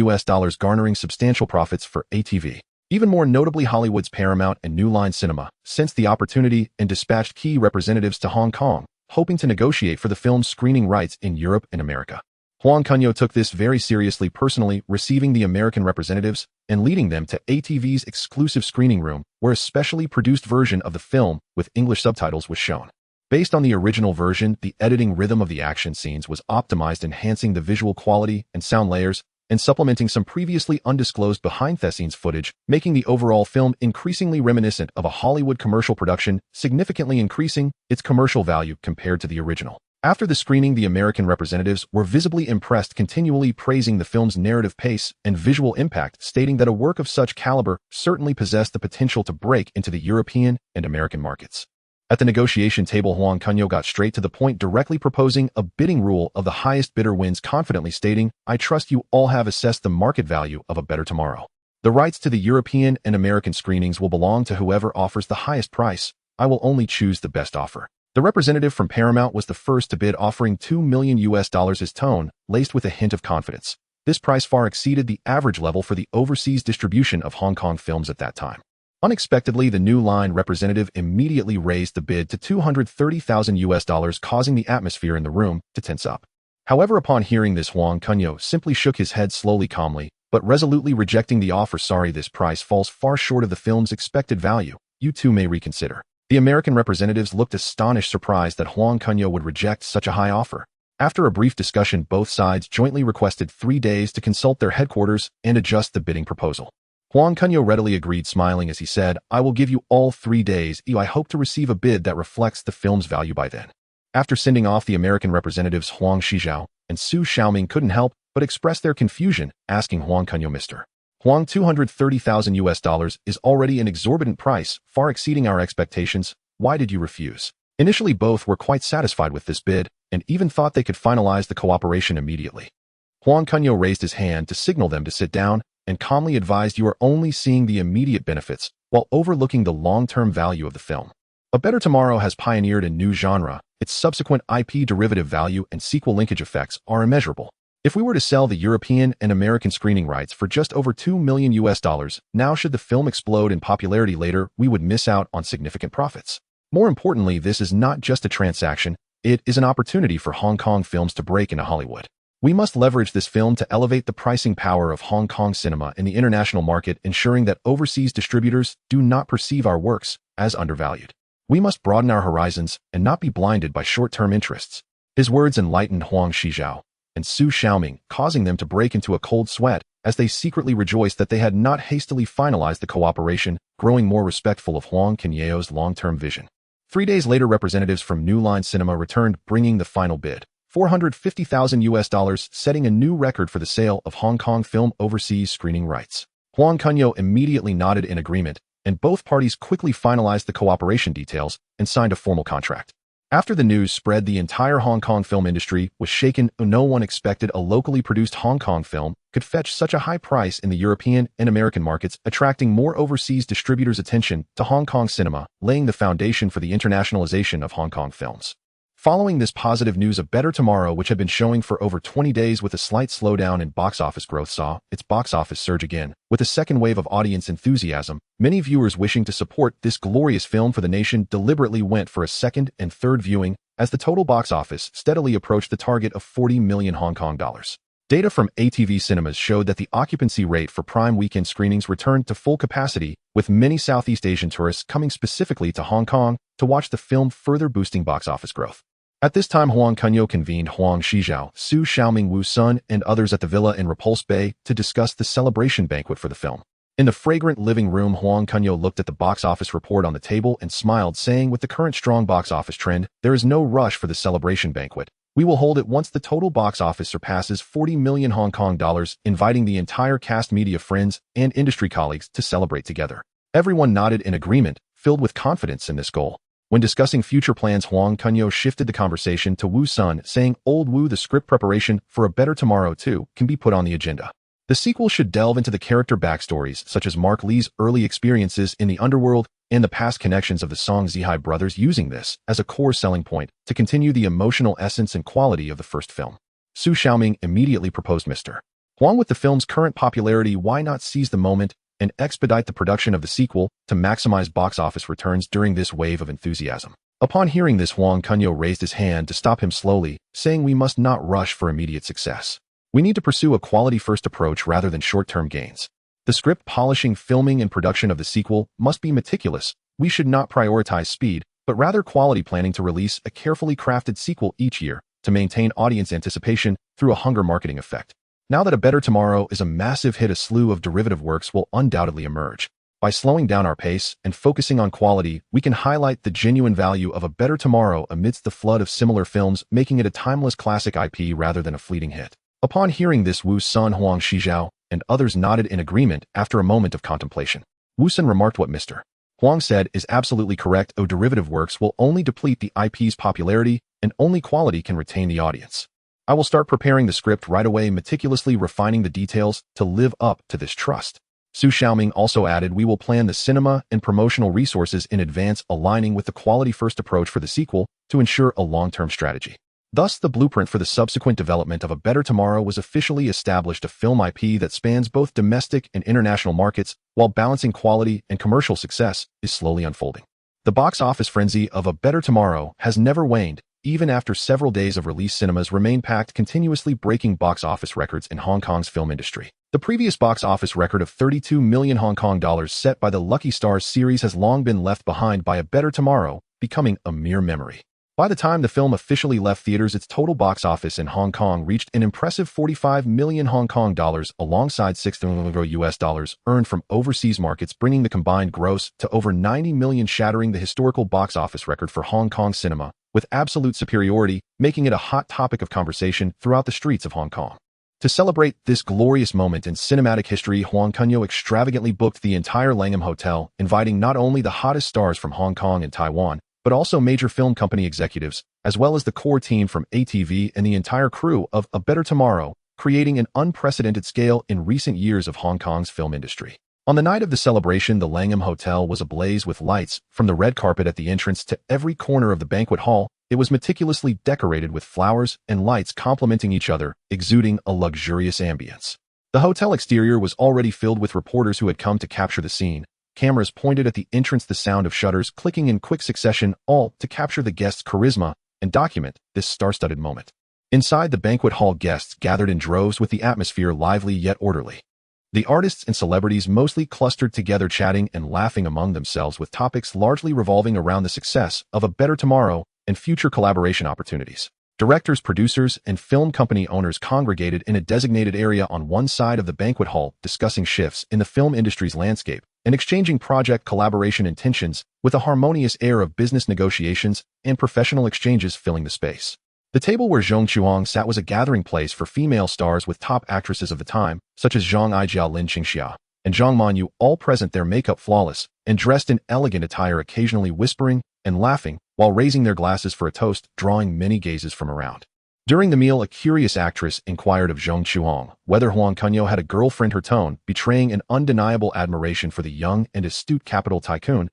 garnering substantial profits for ATV. Even more notably, Hollywood's Paramount and New Line Cinema sensed the opportunity and dispatched key representatives to Hong Kong, hoping to negotiate for the film's screening rights in Europe and America. Huang Kunyao took this very seriously, personally receiving the American representatives and leading them to ATV's exclusive screening room, where a specially produced version of the film with English subtitles was shown. Based on the original version, the editing rhythm of the action scenes was optimized, enhancing the visual quality and sound layers, and supplementing some previously undisclosed behind-the-scenes footage, making the overall film increasingly reminiscent of a Hollywood commercial production, significantly increasing its commercial value compared to the original. After the screening, the American representatives were visibly impressed, continually praising the film's narrative pace and visual impact, stating that a work of such caliber certainly possessed the potential to break into the European and American markets. At the negotiation table, Huang Kunyao got straight to the point, directly proposing a bidding rule of the highest bidder wins, confidently stating, "I trust you all have assessed the market value of A Better Tomorrow. The rights to the European and American screenings will belong to whoever offers the highest price. I will only choose the best offer." The representative from Paramount was the first to bid, offering $2 million. His tone, laced with a hint of confidence. This price far exceeded the average level for the overseas distribution of Hong Kong films at that time. Unexpectedly, the New Line representative immediately raised the bid to $230,000, causing the atmosphere in the room to tense up. However, upon hearing this, Huang Kunyao simply shook his head slowly, calmly, but resolutely rejecting the offer. "Sorry, this price falls far short of the film's expected value. You two may reconsider." The American representatives looked astonished, surprised that Huang Kunyao would reject such a high offer. After a brief discussion, both sides jointly requested 3 days to consult their headquarters and adjust the bidding proposal. Huang Kunyao readily agreed, smiling as he said, "I will give you all 3 days. I hope to receive a bid that reflects the film's value by then." After sending off the American representatives, Huang Kunyao and Su Xiaoming couldn't help but express their confusion, asking Huang Kunyao, "Mr. Huang, $230,000 is already an exorbitant price, far exceeding our expectations. Why did you refuse?" Initially, both were quite satisfied with this bid and even thought they could finalize the cooperation immediately. Huang Kunyao raised his hand to signal them to sit down and calmly advised, "You are only seeing the immediate benefits while overlooking the long-term value of the film. A Better Tomorrow has pioneered a new genre. Its subsequent IP derivative value and sequel linkage effects are immeasurable. If we were to sell the European and American screening rights for just over $2 million, now should the film explode in popularity later, we would miss out on significant profits. More importantly, this is not just a transaction, it is an opportunity for Hong Kong films to break into Hollywood. We must leverage this film to elevate the pricing power of Hong Kong cinema in the international market, ensuring that overseas distributors do not perceive our works as undervalued. We must broaden our horizons and not be blinded by short-term interests." His words enlightened Huang Kunyao and Su Xiaoming, causing them to break into a cold sweat as they secretly rejoiced that they had not hastily finalized the cooperation, growing more respectful of Huang Kunyao's long-term vision. 3 days later, representatives from New Line Cinema returned, bringing the final bid, $450,000, setting a new record for the sale of Hong Kong film overseas screening rights. Huang Kunyao immediately nodded in agreement, and both parties quickly finalized the cooperation details and signed a formal contract. After the news spread, the entire Hong Kong film industry was shaken. No one expected a locally produced Hong Kong film could fetch such a high price in the European and American markets, attracting more overseas distributors' attention to Hong Kong cinema, laying the foundation for the internationalization of Hong Kong films. Following this positive news, A Better Tomorrow, which had been showing for over 20 days with a slight slowdown in box office growth, saw its box office surge again. With a second wave of audience enthusiasm, many viewers wishing to support this glorious film for the nation deliberately went for a second and third viewing, as the total box office steadily approached the target of 40 million Hong Kong dollars. Data from ATV Cinemas showed that the occupancy rate for prime weekend screenings returned to full capacity, with many Southeast Asian tourists coming specifically to Hong Kong to watch the film, further boosting box office growth. At this time, Huang Kunyao convened Huang Kunyao, Su Xiaoming, Wu Sun, and others at the villa in Repulse Bay to discuss the celebration banquet for the film. In the fragrant living room, Huang Kunyao looked at the box office report on the table and smiled, saying, with the current strong box office trend, there is no rush for the celebration banquet. We will hold it once the total box office surpasses 40 million Hong Kong dollars, inviting the entire cast, media friends, and industry colleagues to celebrate together. Everyone nodded in agreement, filled with confidence in this goal. When discussing future plans, Huang Kunyao shifted the conversation to Wu Sun, saying, Old Wu, the script preparation for A Better Tomorrow 2 can be put on the agenda. The sequel should delve into the character backstories, such as Mark Lee's early experiences in the Underworld and the past connections of the Song Zihai brothers, using this as a core selling point to continue the emotional essence and quality of the first film. Su Xiaoming immediately proposed, Mr. Huang, with the film's current popularity, why not seize the moment and expedite the production of the sequel to maximize box office returns during this wave of enthusiasm? Upon hearing this, Huang Kunyao raised his hand to stop him slowly, saying, we must not rush for immediate success. We need to pursue a quality-first approach rather than short-term gains. The script polishing, filming, and production of the sequel must be meticulous. We should not prioritize speed, but rather quality, planning to release a carefully crafted sequel each year to maintain audience anticipation through a hunger marketing effect. Now that A Better Tomorrow is a massive hit, a slew of derivative works will undoubtedly emerge. By slowing down our pace and focusing on quality, we can highlight the genuine value of A Better Tomorrow amidst the flood of similar films, making it a timeless classic IP rather than a fleeting hit. Upon hearing this, Wu Sun, Huang Shijiao, and others nodded in agreement after a moment of contemplation. Wu Sun remarked, what Mr. Huang said is absolutely correct. Derivative works will only deplete the IP's popularity, and only quality can retain the audience. I will start preparing the script right away, meticulously refining the details to live up to this trust. Su Xiaoming also added, we will plan the cinema and promotional resources in advance, aligning with the quality-first approach for the sequel to ensure a long-term strategy. Thus, the blueprint for the subsequent development of A Better Tomorrow was officially established, a film IP that spans both domestic and international markets, while balancing quality and commercial success is slowly unfolding. The box office frenzy of A Better Tomorrow has never waned. Even after several days of release, cinemas remain packed, continuously breaking box office records in Hong Kong's film industry. The previous box office record of 32 million Hong Kong dollars set by the Lucky Stars series has long been left behind by A Better Tomorrow, becoming a mere memory. By the time the film officially left theaters, its total box office in Hong Kong reached an impressive 45 million Hong Kong dollars, alongside $6 million US dollars earned from overseas markets, bringing the combined gross to over 90 million, shattering the historical box office record for Hong Kong cinema, with absolute superiority, making it a hot topic of conversation throughout the streets of Hong Kong. To celebrate this glorious moment in cinematic history, Huang Kunyao extravagantly booked the entire Langham Hotel, inviting not only the hottest stars from Hong Kong and Taiwan, but also major film company executives, as well as the core team from ATV and the entire crew of A Better Tomorrow, creating an unprecedented scale in recent years of Hong Kong's film industry. On the night of the celebration, the Langham Hotel was ablaze with lights, from the red carpet at the entrance to every corner of the banquet hall. It was meticulously decorated with flowers and lights complementing each other, exuding a luxurious ambience. The hotel exterior was already filled with reporters who had come to capture the scene. Cameras pointed at the entrance, the sound of shutters clicking in quick succession, all to capture the guests' charisma and document this star-studded moment. Inside the banquet hall, guests gathered in droves, with the atmosphere lively yet orderly. The artists and celebrities mostly clustered together, chatting and laughing among themselves, with topics largely revolving around the success of A Better Tomorrow and future collaboration opportunities. Directors, producers, and film company owners congregated in a designated area on one side of the banquet hall, discussing shifts in the film industry's landscape and exchanging project collaboration intentions, with a harmonious air of business negotiations and professional exchanges filling the space. The table where Zhong Chuang sat was a gathering place for female stars, with top actresses of the time, such as Zhang Aijiao, Lin Qingxia, and Zhang Manyu, all present, their makeup flawless and dressed in elegant attire, occasionally whispering and laughing while raising their glasses for a toast, drawing many gazes from around. During the meal, a curious actress inquired of Zhong Chuang whether Huang Kunyao had a girlfriend, her tone betraying an undeniable admiration for the young and astute capital tycoon.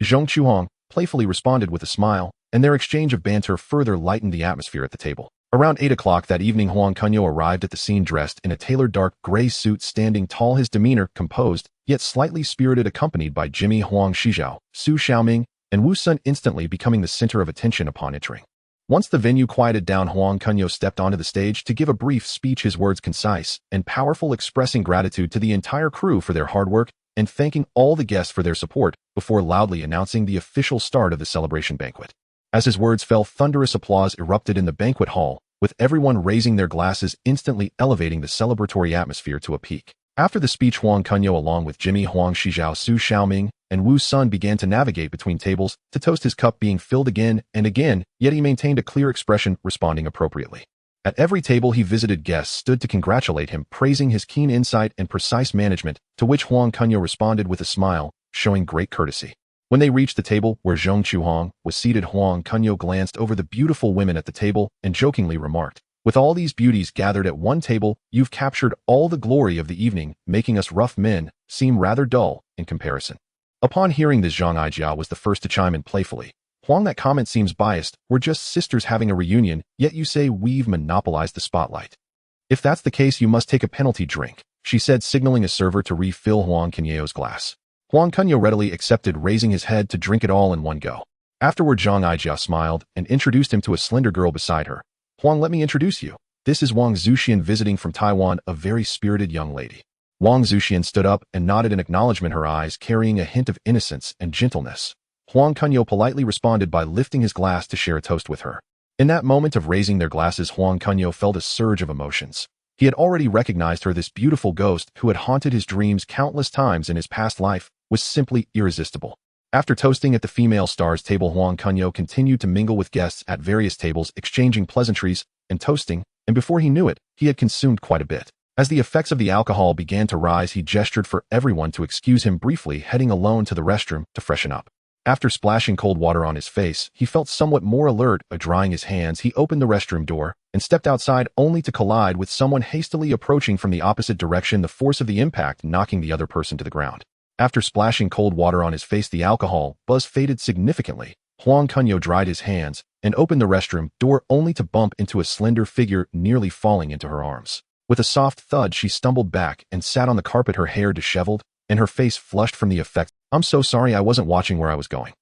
Zhong Chuang playfully responded with a smile, and their exchange of banter further lightened the atmosphere at the table. Around 8 o'clock that evening, Huang Kunyao arrived at the scene dressed in a tailored dark gray suit, standing tall, his demeanor composed yet slightly spirited, accompanied by Jimmy, Huang Shijiao, Su Xiaoming, and Wu Sun, instantly becoming the center of attention upon entering. Once the venue quieted down, Huang Kunyao stepped onto the stage to give a brief speech, his words concise and powerful, expressing gratitude to the entire crew for their hard work and thanking all the guests for their support, before loudly announcing the official start of the celebration banquet. As his words fell, thunderous applause erupted in the banquet hall, with everyone raising their glasses, instantly elevating the celebratory atmosphere to a peak. After the speech, Huang Kunyao along with Jimmy Huang Shijiao Su Xiaoming and Wu Sun began to navigate between tables to toast his cup being filled again and again, yet he maintained a clear expression, responding appropriately. At every table he visited, guests stood to congratulate him, praising his keen insight and precise management, to which Huang Kunyao responded with a smile, showing great courtesy. When they reached the table where Zhong Chuhong was seated, Huang Kunyao glanced over the beautiful women at the table and jokingly remarked, "With all these beauties gathered at one table, you've captured all the glory of the evening, making us rough men seem rather dull in comparison." Upon hearing this, Zhang Aijia was the first to chime in playfully. "Huang, that comment seems biased. We're just sisters having a reunion, yet you say we've monopolized the spotlight. If that's the case, you must take a penalty drink," she said, signaling a server to refill Huang Kunyao's glass. Huang Kunyao readily accepted, raising his head to drink it all in one go. Afterward, Zhang Aijia smiled and introduced him to a slender girl beside her. "Huang, let me introduce you. This is Wang Zuxian visiting from Taiwan, a very spirited young lady." Wang Zuxian stood up and nodded in acknowledgement, her eyes carrying a hint of innocence and gentleness. Huang Kunyao politely responded by lifting his glass to share a toast with her. In that moment of raising their glasses, Huang Kunyao felt a surge of emotions. He had already recognized her. This beautiful ghost who had haunted his dreams countless times in his past life was simply irresistible. After toasting at the female star's table, Huang Kunyao continued to mingle with guests at various tables, exchanging pleasantries and toasting, and before he knew it, he had consumed quite a bit. As the effects of the alcohol began to rise, he gestured for everyone to excuse him briefly, heading alone to the restroom to freshen up. After splashing cold water on his face, he felt somewhat more alert. Drying his hands, he opened the restroom door and stepped outside, only to collide with someone hastily approaching from the opposite direction, the force of the impact knocking the other person to the ground. After splashing cold water on his face, the alcohol buzz faded significantly. Huang Kunyao dried his hands and opened the restroom door, only to bump into a slender figure nearly falling into her arms. With a soft thud, she stumbled back and sat on the carpet, her hair disheveled and her face flushed from the effects. "I'm so sorry, I wasn't watching where I was going."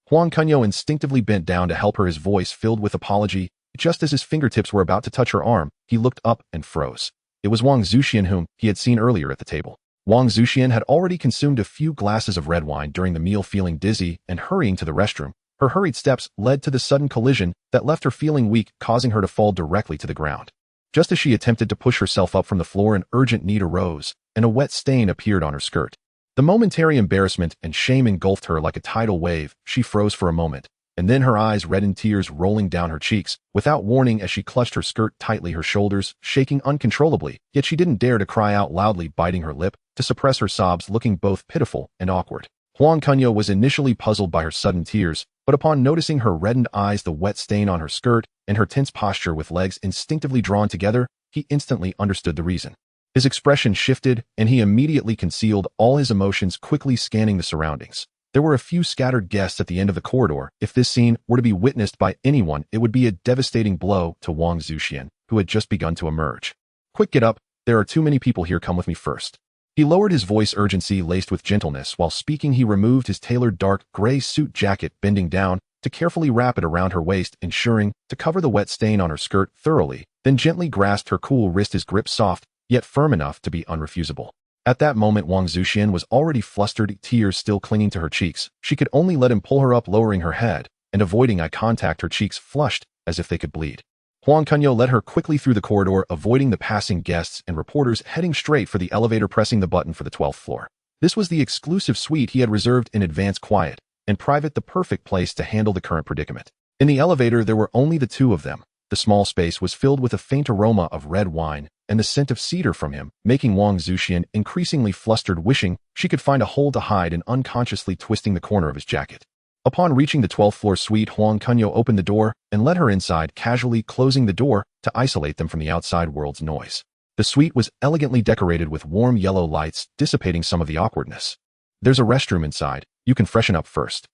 Huang Kunyao instinctively bent down to help her, his voice filled with apology. Just as his fingertips were about to touch her arm, he looked up and froze. It was Wang Zuxian, whom he had seen earlier at the table. Wang Zuxian had already consumed a few glasses of red wine during the meal. Feeling dizzy and hurrying to the restroom, her hurried steps led to the sudden collision that left her feeling weak, causing her to fall directly to the ground. Just as she attempted to push herself up from the floor, an urgent need arose, and a wet stain appeared on her skirt. The momentary embarrassment and shame engulfed her like a tidal wave. She froze for a moment, and then her eyes reddened, tears rolling down her cheeks, without warning, as she clutched her skirt tightly, her shoulders shaking uncontrollably, yet she didn't dare to cry out loudly, biting her lip to suppress her sobs, looking both pitiful and awkward. Huang Kunyao was initially puzzled by her sudden tears, but upon noticing her reddened eyes, the wet stain on her skirt, and her tense posture with legs instinctively drawn together, he instantly understood the reason. His expression shifted, and he immediately concealed all his emotions, quickly scanning the surroundings. There were a few scattered guests at the end of the corridor. If this scene were to be witnessed by anyone, it would be a devastating blow to Wang Zuxian, who had just begun to emerge. "Quick, get up. There are too many people here. Come with me first." He lowered his voice, urgency laced with gentleness. While speaking, he removed his tailored dark gray suit jacket, bending down to carefully wrap it around her waist, ensuring to cover the wet stain on her skirt thoroughly, then gently grasped her cool wrist, his grip soft, yet firm enough to be unrefusable. At that moment, Wang Zuxian was already flustered, tears still clinging to her cheeks. She could only let him pull her up, lowering her head and avoiding eye contact, her cheeks flushed as if they could bleed. Huang Kunyao led her quickly through the corridor, avoiding the passing guests and reporters, heading straight for the elevator, pressing the button for the 12th floor. This was the exclusive suite he had reserved in advance, quiet and private, the perfect place to handle the current predicament. In the elevator, there were only the two of them. The small space was filled with a faint aroma of red wine and the scent of cedar from him, making Wang Zuxian increasingly flustered, wishing she could find a hole to hide and unconsciously twisting the corner of his jacket. Upon reaching the 12th floor suite, Huang Kunyao opened the door and led her inside, casually closing the door to isolate them from the outside world's noise. The suite was elegantly decorated with warm yellow lights, dissipating some of the awkwardness. "There's a restroom inside. You can freshen up first."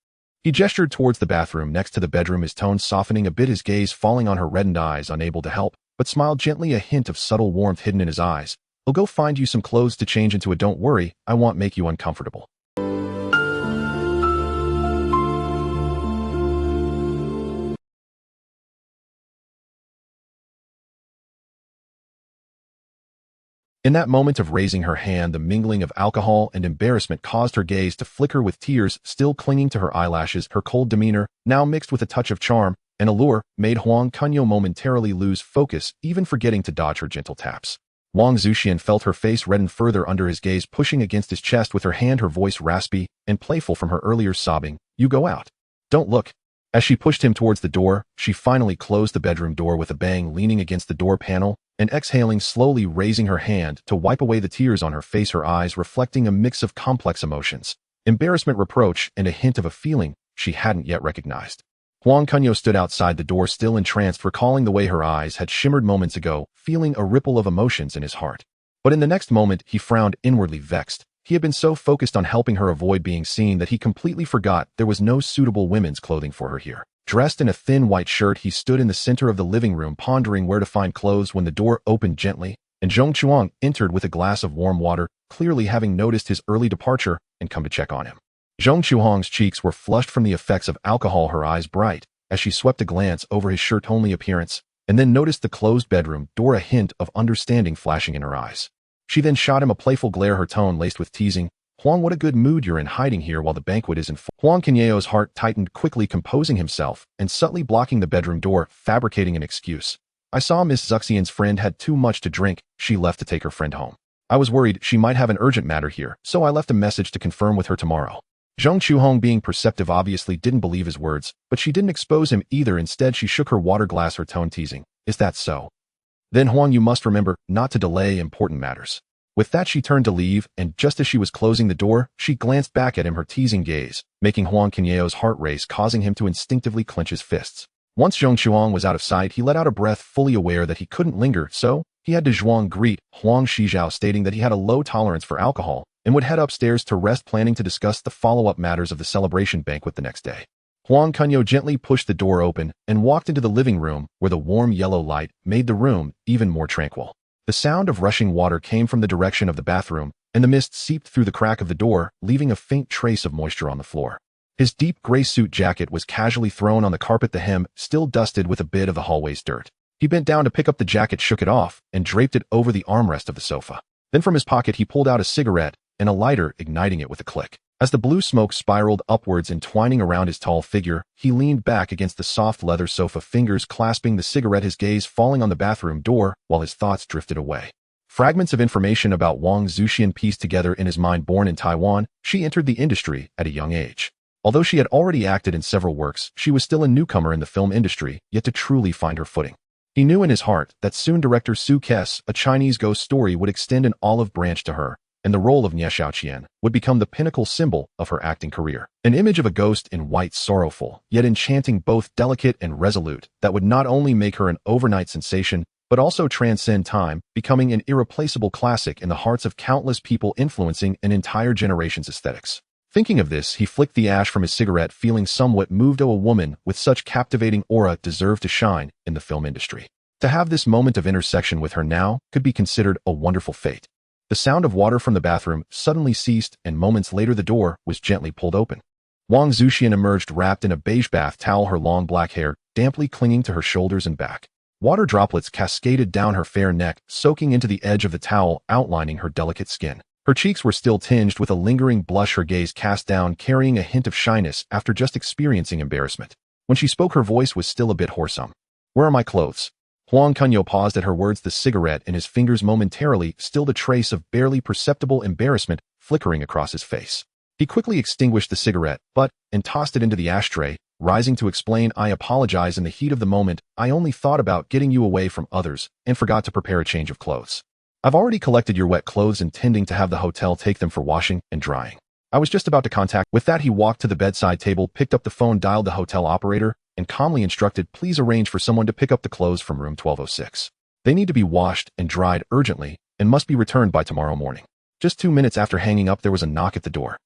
He gestured towards the bathroom next to the bedroom, his tone softening a bit, his gaze falling on her reddened eyes, unable to help but smiled gently, a hint of subtle warmth hidden in his eyes. "I'll go find you some clothes to change into. Don't worry, I won't make you uncomfortable." In that moment of raising her hand, the mingling of alcohol and embarrassment caused her gaze to flicker, with tears still clinging to her eyelashes. Her cold demeanor, now mixed with a touch of charm and allure, made Huang Kunyao momentarily lose focus, even forgetting to dodge her gentle taps. Wang Zuxian felt her face redden further under his gaze, pushing against his chest with her hand, her voice raspy and playful from her earlier sobbing. You go out. Don't look. As she pushed him towards the door, she finally closed the bedroom door with a bang, leaning against the door panel and exhaling, slowly raising her hand to wipe away the tears on her face, her eyes reflecting a mix of complex emotions, embarrassment, reproach, and a hint of a feeling she hadn't yet recognized. Huang Kunyao stood outside the door, still entranced, recalling the way her eyes had shimmered moments ago, feeling a ripple of emotions in his heart. But in the next moment, he frowned, inwardly vexed. He had been so focused on helping her avoid being seen that he completely forgot there was no suitable women's clothing for her here. Dressed in a thin white shirt, he stood in the center of the living room, pondering where to find clothes when the door opened gently, and Zhong Chuang entered with a glass of warm water, clearly having noticed his early departure and come to check on him. Zhong Chuang's cheeks were flushed from the effects of alcohol, her eyes bright, as she swept a glance over his shirt-only appearance, and then noticed the closed bedroom door, a hint of understanding flashing in her eyes. She then shot him a playful glare, her tone laced with teasing. Huang, what a good mood you're in, hiding here while the banquet is in full. Huang Kunyao's heart tightened, quickly composing himself and subtly blocking the bedroom door, fabricating an excuse. I saw Miss Zuxian's friend had too much to drink. She left to take her friend home. I was worried she might have an urgent matter here, so I left a message to confirm with her tomorrow. Zhong Chuhong, being perceptive, obviously didn't believe his words, but she didn't expose him either. Instead, she shook her water glass, her tone teasing. Is that so? Then Huang, you must remember not to delay important matters. With that, she turned to leave, and just as she was closing the door, she glanced back at him, her teasing gaze, making Huang Kunyao's heart race, causing him to instinctively clench his fists. Once Zhong Chuang was out of sight, he let out a breath, fully aware that he couldn't linger, so he had to Zhuang greet Huang Shijiao, stating that he had a low tolerance for alcohol and would head upstairs to rest, planning to discuss the follow-up matters of the celebration banquet the next day. Huang Kunyao gently pushed the door open and walked into the living room, where the warm yellow light made the room even more tranquil. The sound of rushing water came from the direction of the bathroom, and the mist seeped through the crack of the door, leaving a faint trace of moisture on the floor. His deep gray suit jacket was casually thrown on the carpet, the hem still dusted with a bit of the hallway's dirt. He bent down to pick up the jacket, shook it off, and draped it over the armrest of the sofa. Then from his pocket he pulled out a cigarette and a lighter, igniting it with a click. As the blue smoke spiraled upwards, entwining around his tall figure, he leaned back against the soft leather sofa, fingers clasping the cigarette, his gaze falling on the bathroom door while his thoughts drifted away. Fragments of information about Wang Zuxian pieced together in his mind. Born in Taiwan, she entered the industry at a young age. Although she had already acted in several works, she was still a newcomer in the film industry, yet to truly find her footing. He knew in his heart that soon director Su Kes, a Chinese ghost story, would extend an olive branch to her, and the role of Nie Xiaoqian would become the pinnacle symbol of her acting career. An image of a ghost in white, sorrowful, yet enchanting, both delicate and resolute, that would not only make her an overnight sensation, but also transcend time, becoming an irreplaceable classic in the hearts of countless people, influencing an entire generation's aesthetics. Thinking of this, he flicked the ash from his cigarette, feeling somewhat moved. Oh, a woman with such captivating aura deserved to shine in the film industry. To have this moment of intersection with her now could be considered a wonderful fate. The sound of water from the bathroom suddenly ceased, and moments later the door was gently pulled open. Wang Zuxian emerged wrapped in a beige bath towel, her long black hair damply clinging to her shoulders and back. Water droplets cascaded down her fair neck, soaking into the edge of the towel, outlining her delicate skin. Her cheeks were still tinged with a lingering blush, her gaze cast down, carrying a hint of shyness after just experiencing embarrassment. When she spoke, her voice was still a bit hoarse. Where are my clothes? Huang Kunyao paused at her words, the cigarette in his fingers momentarily stilled a trace of barely perceptible embarrassment flickering across his face. He quickly extinguished the cigarette, and tossed it into the ashtray, rising to explain, I apologize. In the heat of the moment, I only thought about getting you away from others and forgot to prepare a change of clothes. I've already collected your wet clothes, intending to have the hotel take them for washing and drying. I was just about to contact. With that, he walked to the bedside table, picked up the phone, dialed the hotel operator, and calmly instructed, please arrange for someone to pick up the clothes from room 1206. They need to be washed and dried urgently and must be returned by tomorrow morning. Just 2 minutes after hanging up, there was a knock at the door.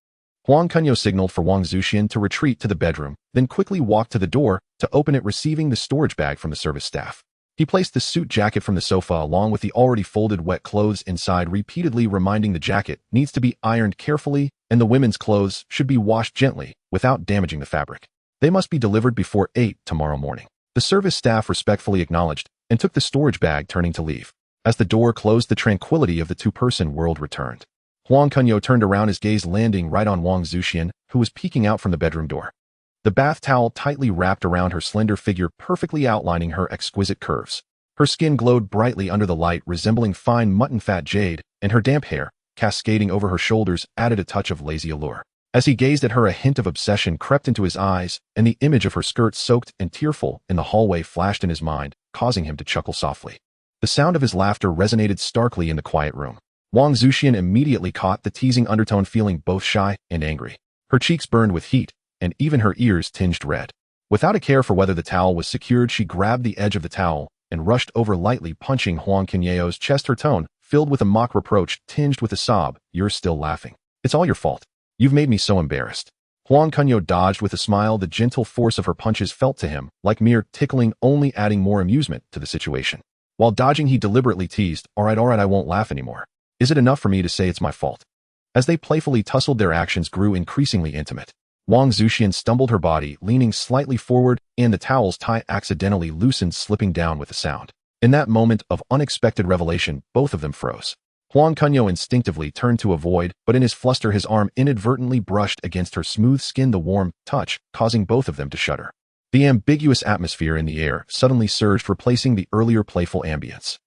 Huang Kunyao signaled for Wang Zuxian to retreat to the bedroom, then quickly walked to the door to open it, receiving the storage bag from the service staff. He placed the suit jacket from the sofa along with the already folded wet clothes inside, repeatedly reminding the jacket needs to be ironed carefully and the women's clothes should be washed gently without damaging the fabric. They must be delivered before 8 tomorrow morning. The service staff respectfully acknowledged and took the storage bag, turning to leave. As the door closed, the tranquility of the two-person world returned. Huang Kunyao turned around, his gaze landing right on Wang Zuxian, who was peeking out from the bedroom door. The bath towel tightly wrapped around her slender figure, perfectly outlining her exquisite curves. Her skin glowed brightly under the light, resembling fine mutton-fat jade, and her damp hair, cascading over her shoulders, added a touch of lazy allure. As he gazed at her, a hint of obsession crept into his eyes, and the image of her skirt soaked and tearful in the hallway flashed in his mind, causing him to chuckle softly. The sound of his laughter resonated starkly in the quiet room. Wang Zuxian immediately caught the teasing undertone, feeling both shy and angry. Her cheeks burned with heat, and even her ears tinged red. Without a care for whether the towel was secured, she grabbed the edge of the towel and rushed over, lightly punching Huang Kunyao's chest, her tone filled with a mock reproach tinged with a sob. "You're still laughing. It's all your fault. You've made me so embarrassed." Huang Kunyao dodged with a smile. The gentle force of her punches felt to him like mere tickling, only adding more amusement to the situation. While dodging, he deliberately teased, all right, I won't laugh anymore. Is it enough for me to say it's my fault?" As they playfully tussled, their actions grew increasingly intimate. Wang Zuxian stumbled, her body leaning slightly forward, and the towel's tie accidentally loosened, slipping down with a sound. In that moment of unexpected revelation, both of them froze. Huang Kunyao instinctively turned to avoid, but in his fluster his arm inadvertently brushed against her smooth skin, the warm touch causing both of them to shudder. The ambiguous atmosphere in the air suddenly surged, replacing the earlier playful ambience.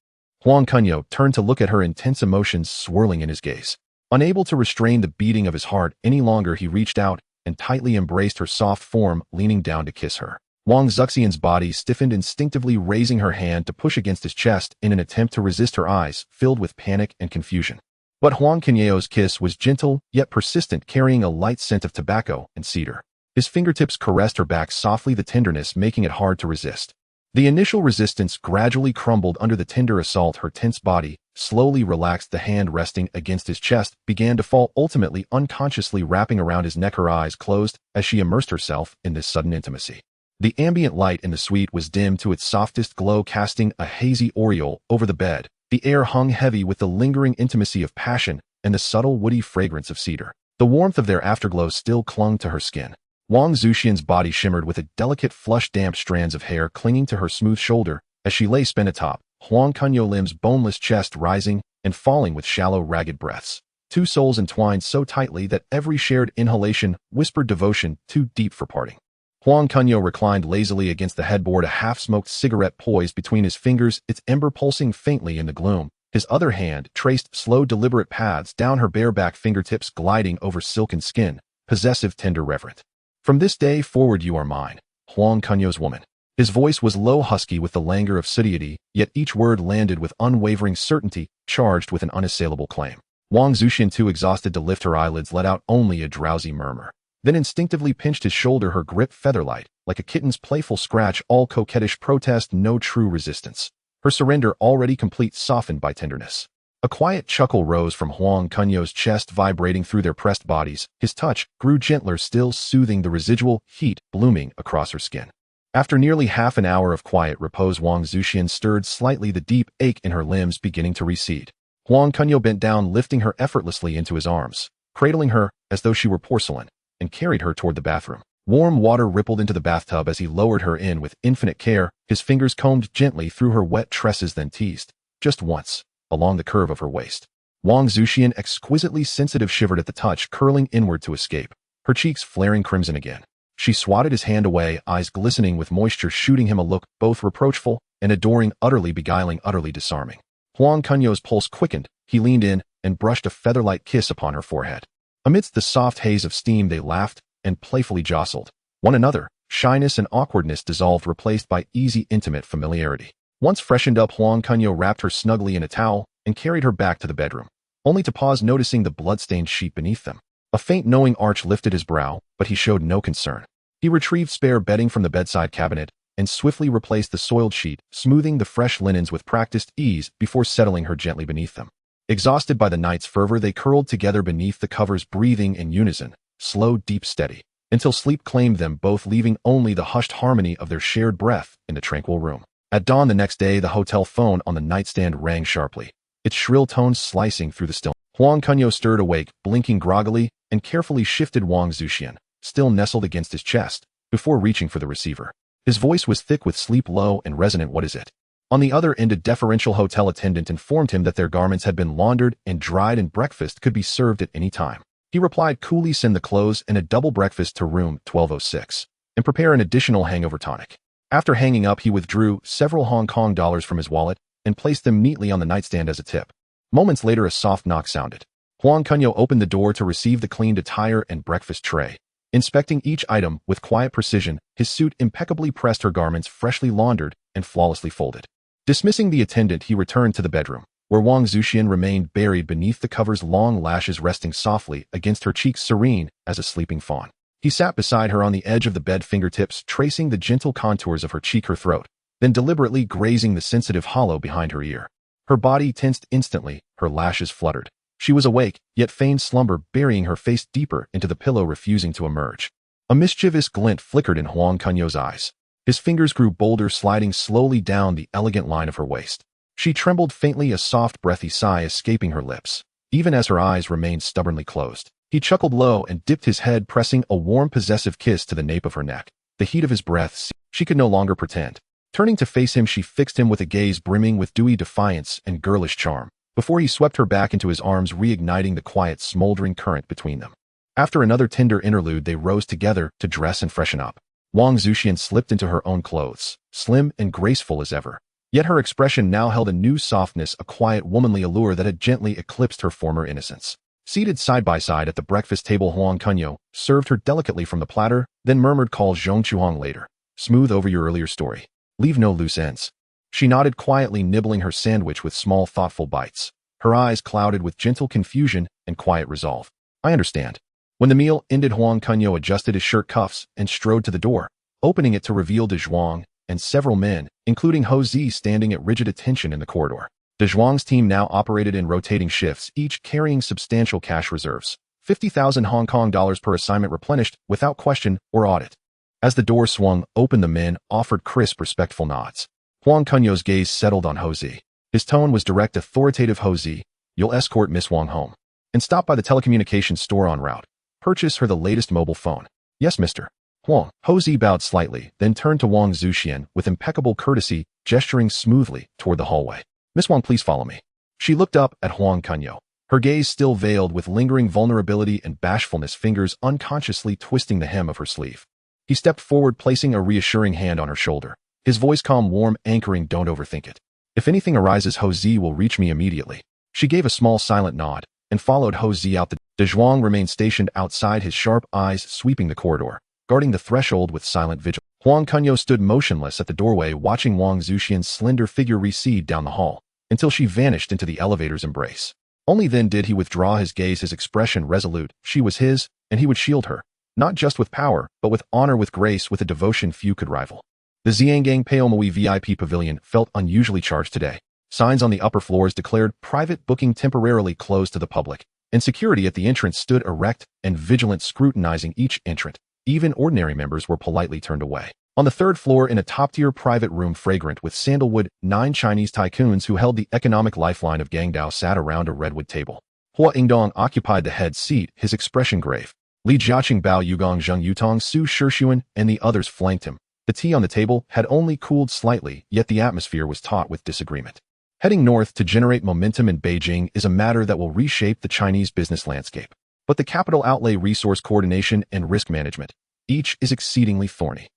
Huang Kunyao turned to look at her, intense emotions swirling in his gaze. Unable to restrain the beating of his heart any longer, he reached out and tightly embraced her soft form, leaning down to kiss her. Wang Zuxian's body stiffened, instinctively raising her hand to push against his chest in an attempt to resist, her eyes filled with panic and confusion. But Huang Kunyao's kiss was gentle yet persistent, carrying a light scent of tobacco and cedar. His fingertips caressed her back softly, the tenderness making it hard to resist. The initial resistance gradually crumbled under the tender assault. Her tense body slowly relaxed, the hand resting against his chest began to fall, ultimately unconsciously wrapping around his neck. Her eyes closed as she immersed herself in this sudden intimacy. The ambient light in the suite was dimmed to its softest glow, casting a hazy aureole over the bed. The air hung heavy with the lingering intimacy of passion and the subtle woody fragrance of cedar. The warmth of their afterglow still clung to her skin. Wang Zuxian's body shimmered with a delicate flush, damp strands of hair clinging to her smooth shoulder as she lay spent atop Huang Kunyao Lim's boneless chest, rising and falling with shallow, ragged breaths. Two souls entwined so tightly that every shared inhalation whispered devotion too deep for parting. Huang Kunyao reclined lazily against the headboard, a half-smoked cigarette poised between his fingers, its ember pulsing faintly in the gloom. His other hand traced slow, deliberate paths down her bareback, fingertips gliding over silken skin, possessive, tender, reverent. "From this day forward you are mine, Huang Kunyao's woman." His voice was low, husky with the languor of satiety, yet each word landed with unwavering certainty, charged with an unassailable claim. Wang Zuxian, too exhausted to lift her eyelids, let out only a drowsy murmur, then instinctively pinched his shoulder, her grip feather-light, like a kitten's playful scratch, all coquettish protest, no true resistance. Her surrender already complete, softened by tenderness. A quiet chuckle rose from Huang Kunyao's chest, vibrating through their pressed bodies. His touch grew gentler, still soothing, the residual heat blooming across her skin. After nearly half an hour of quiet repose, Wang Zuxian stirred slightly, the deep ache in her limbs beginning to recede. Huang Kunyao bent down, lifting her effortlessly into his arms, cradling her as though she were porcelain, and carried her toward the bathroom. Warm water rippled into the bathtub as he lowered her in with infinite care. His fingers combed gently through her wet tresses, then teased, just once, along the curve of her waist. Wang Zuxian, exquisitely sensitive, shivered at the touch, curling inward to escape, her cheeks flaring crimson again. She swatted his hand away, eyes glistening with moisture, shooting him a look both reproachful and adoring, utterly beguiling, utterly disarming. Huang Kunyao's pulse quickened. He leaned in and brushed a feather-light kiss upon her forehead. Amidst the soft haze of steam, they laughed and playfully jostled one another. Shyness and awkwardness dissolved, replaced by easy, intimate familiarity. Once freshened up, Huang Kunyao wrapped her snugly in a towel and carried her back to the bedroom, only to pause, noticing the blood-stained sheet beneath them. A faint knowing arch lifted his brow, but he showed no concern. He retrieved spare bedding from the bedside cabinet and swiftly replaced the soiled sheet, smoothing the fresh linens with practiced ease before settling her gently beneath them. Exhausted by the night's fervor, they curled together beneath the covers, breathing in unison, slow, deep, steady, until sleep claimed them both, leaving only the hushed harmony of their shared breath in the tranquil room. At dawn the next day, the hotel phone on the nightstand rang sharply, its shrill tones slicing through the stillness. Huang Kunyao stirred awake, blinking groggily, and carefully shifted Wang Zuxian, still nestled against his chest, before reaching for the receiver. His voice was thick with sleep, low and resonant. "What is it?" On the other end, a deferential hotel attendant informed him that their garments had been laundered and dried and breakfast could be served at any time. He replied coolly, "Send the clothes and a double breakfast to room 1206, and prepare an additional hangover tonic." After hanging up, he withdrew several Hong Kong dollars from his wallet and placed them neatly on the nightstand as a tip. Moments later, a soft knock sounded. Huang Kunyao opened the door to receive the cleaned attire and breakfast tray. Inspecting each item with quiet precision, his suit impeccably pressed, her garments freshly laundered and flawlessly folded. Dismissing the attendant, he returned to the bedroom, where Wang Zuxian remained buried beneath the cover's long lashes resting softly against her cheeks, serene as a sleeping fawn. He sat beside her on the edge of the bed, fingertips tracing the gentle contours of her cheek, her throat, then deliberately grazing the sensitive hollow behind her ear. Her body tensed instantly, her lashes fluttered. She was awake, yet feigned slumber, burying her face deeper into the pillow, refusing to emerge. A mischievous glint flickered in Huang Kunyao's eyes. His fingers grew bolder, sliding slowly down the elegant line of her waist. She trembled faintly, a soft, breathy sigh escaping her lips, even as her eyes remained stubbornly closed. He chuckled low and dipped his head, pressing a warm, possessive kiss to the nape of her neck. The heat of his breath, she could no longer pretend. Turning to face him, she fixed him with a gaze brimming with dewy defiance and girlish charm, before he swept her back into his arms, reigniting the quiet, smoldering current between them. After another tender interlude, they rose together to dress and freshen up. Wang Zuxian slipped into her own clothes, slim and graceful as ever. Yet her expression now held a new softness, a quiet, womanly allure that had gently eclipsed her former innocence. Seated side by side at the breakfast table, Huang Kunyao served her delicately from the platter, then murmured, "Call Zhong Chuhong later. Smooth over your earlier story. Leave no loose ends." She nodded quietly, nibbling her sandwich with small, thoughtful bites, her eyes clouded with gentle confusion and quiet resolve. "I understand." When the meal ended, Huang Kunyao adjusted his shirt cuffs and strode to the door, opening it to reveal De Zhuang and several men, including Ho Zi, standing at rigid attention in the corridor. De Zhuang's team now operated in rotating shifts, each carrying substantial cash reserves, 50,000 Hong Kong dollars per assignment, replenished without question or audit. As the door swung open, the men offered crisp, respectful nods. Huang Kunyao's gaze settled on Ho Zi. His tone was direct, authoritative. "Ho Zi, you'll escort Miss Wang home and stop by the telecommunications store en route. Purchase her the latest mobile phone." "Yes, Mr. Huang." Ho Zi bowed slightly, then turned to Wang Zuxian with impeccable courtesy, gesturing smoothly toward the hallway. "Miss Wang, please follow me." She looked up at Huang Kunyao, her gaze still veiled with lingering vulnerability and bashfulness, fingers unconsciously twisting the hem of her sleeve. He stepped forward, placing a reassuring hand on her shoulder, his voice calm, warm, anchoring, "Don't overthink it. If anything arises, Ho Zi will reach me immediately." She gave a small silent nod and followed Ho Zi out. De Zhuang remained stationed outside, his sharp eyes sweeping the corridor, guarding the threshold with silent vigil. Huang Kunyao stood motionless at the doorway, watching Wang Zuxian's slender figure recede down the hall until she vanished into the elevator's embrace. Only then did he withdraw his gaze, his expression resolute. She was his, and he would shield her, not just with power, but with honor, with grace, with a devotion few could rival. The Xiangang Paomui VIP pavilion felt unusually charged today. Signs on the upper floors declared private booking temporarily closed to the public, and security at the entrance stood erect and vigilant, scrutinizing each entrant. Even ordinary members were politely turned away. On the third floor, in a top-tier private room fragrant with sandalwood, 9 Chinese tycoons who held the economic lifeline of Guangdao sat around a redwood table. Hua Yingdong occupied the head seat, his expression grave. Li Jiaqing, Bao Yugong, Zheng Yutong, Su Shixuan, and the others flanked him. The tea on the table had only cooled slightly, yet the atmosphere was taut with disagreement. Heading north to generate momentum in Beijing is a matter that will reshape the Chinese business landscape. But the capital outlay, resource coordination, and risk management, each is exceedingly thorny.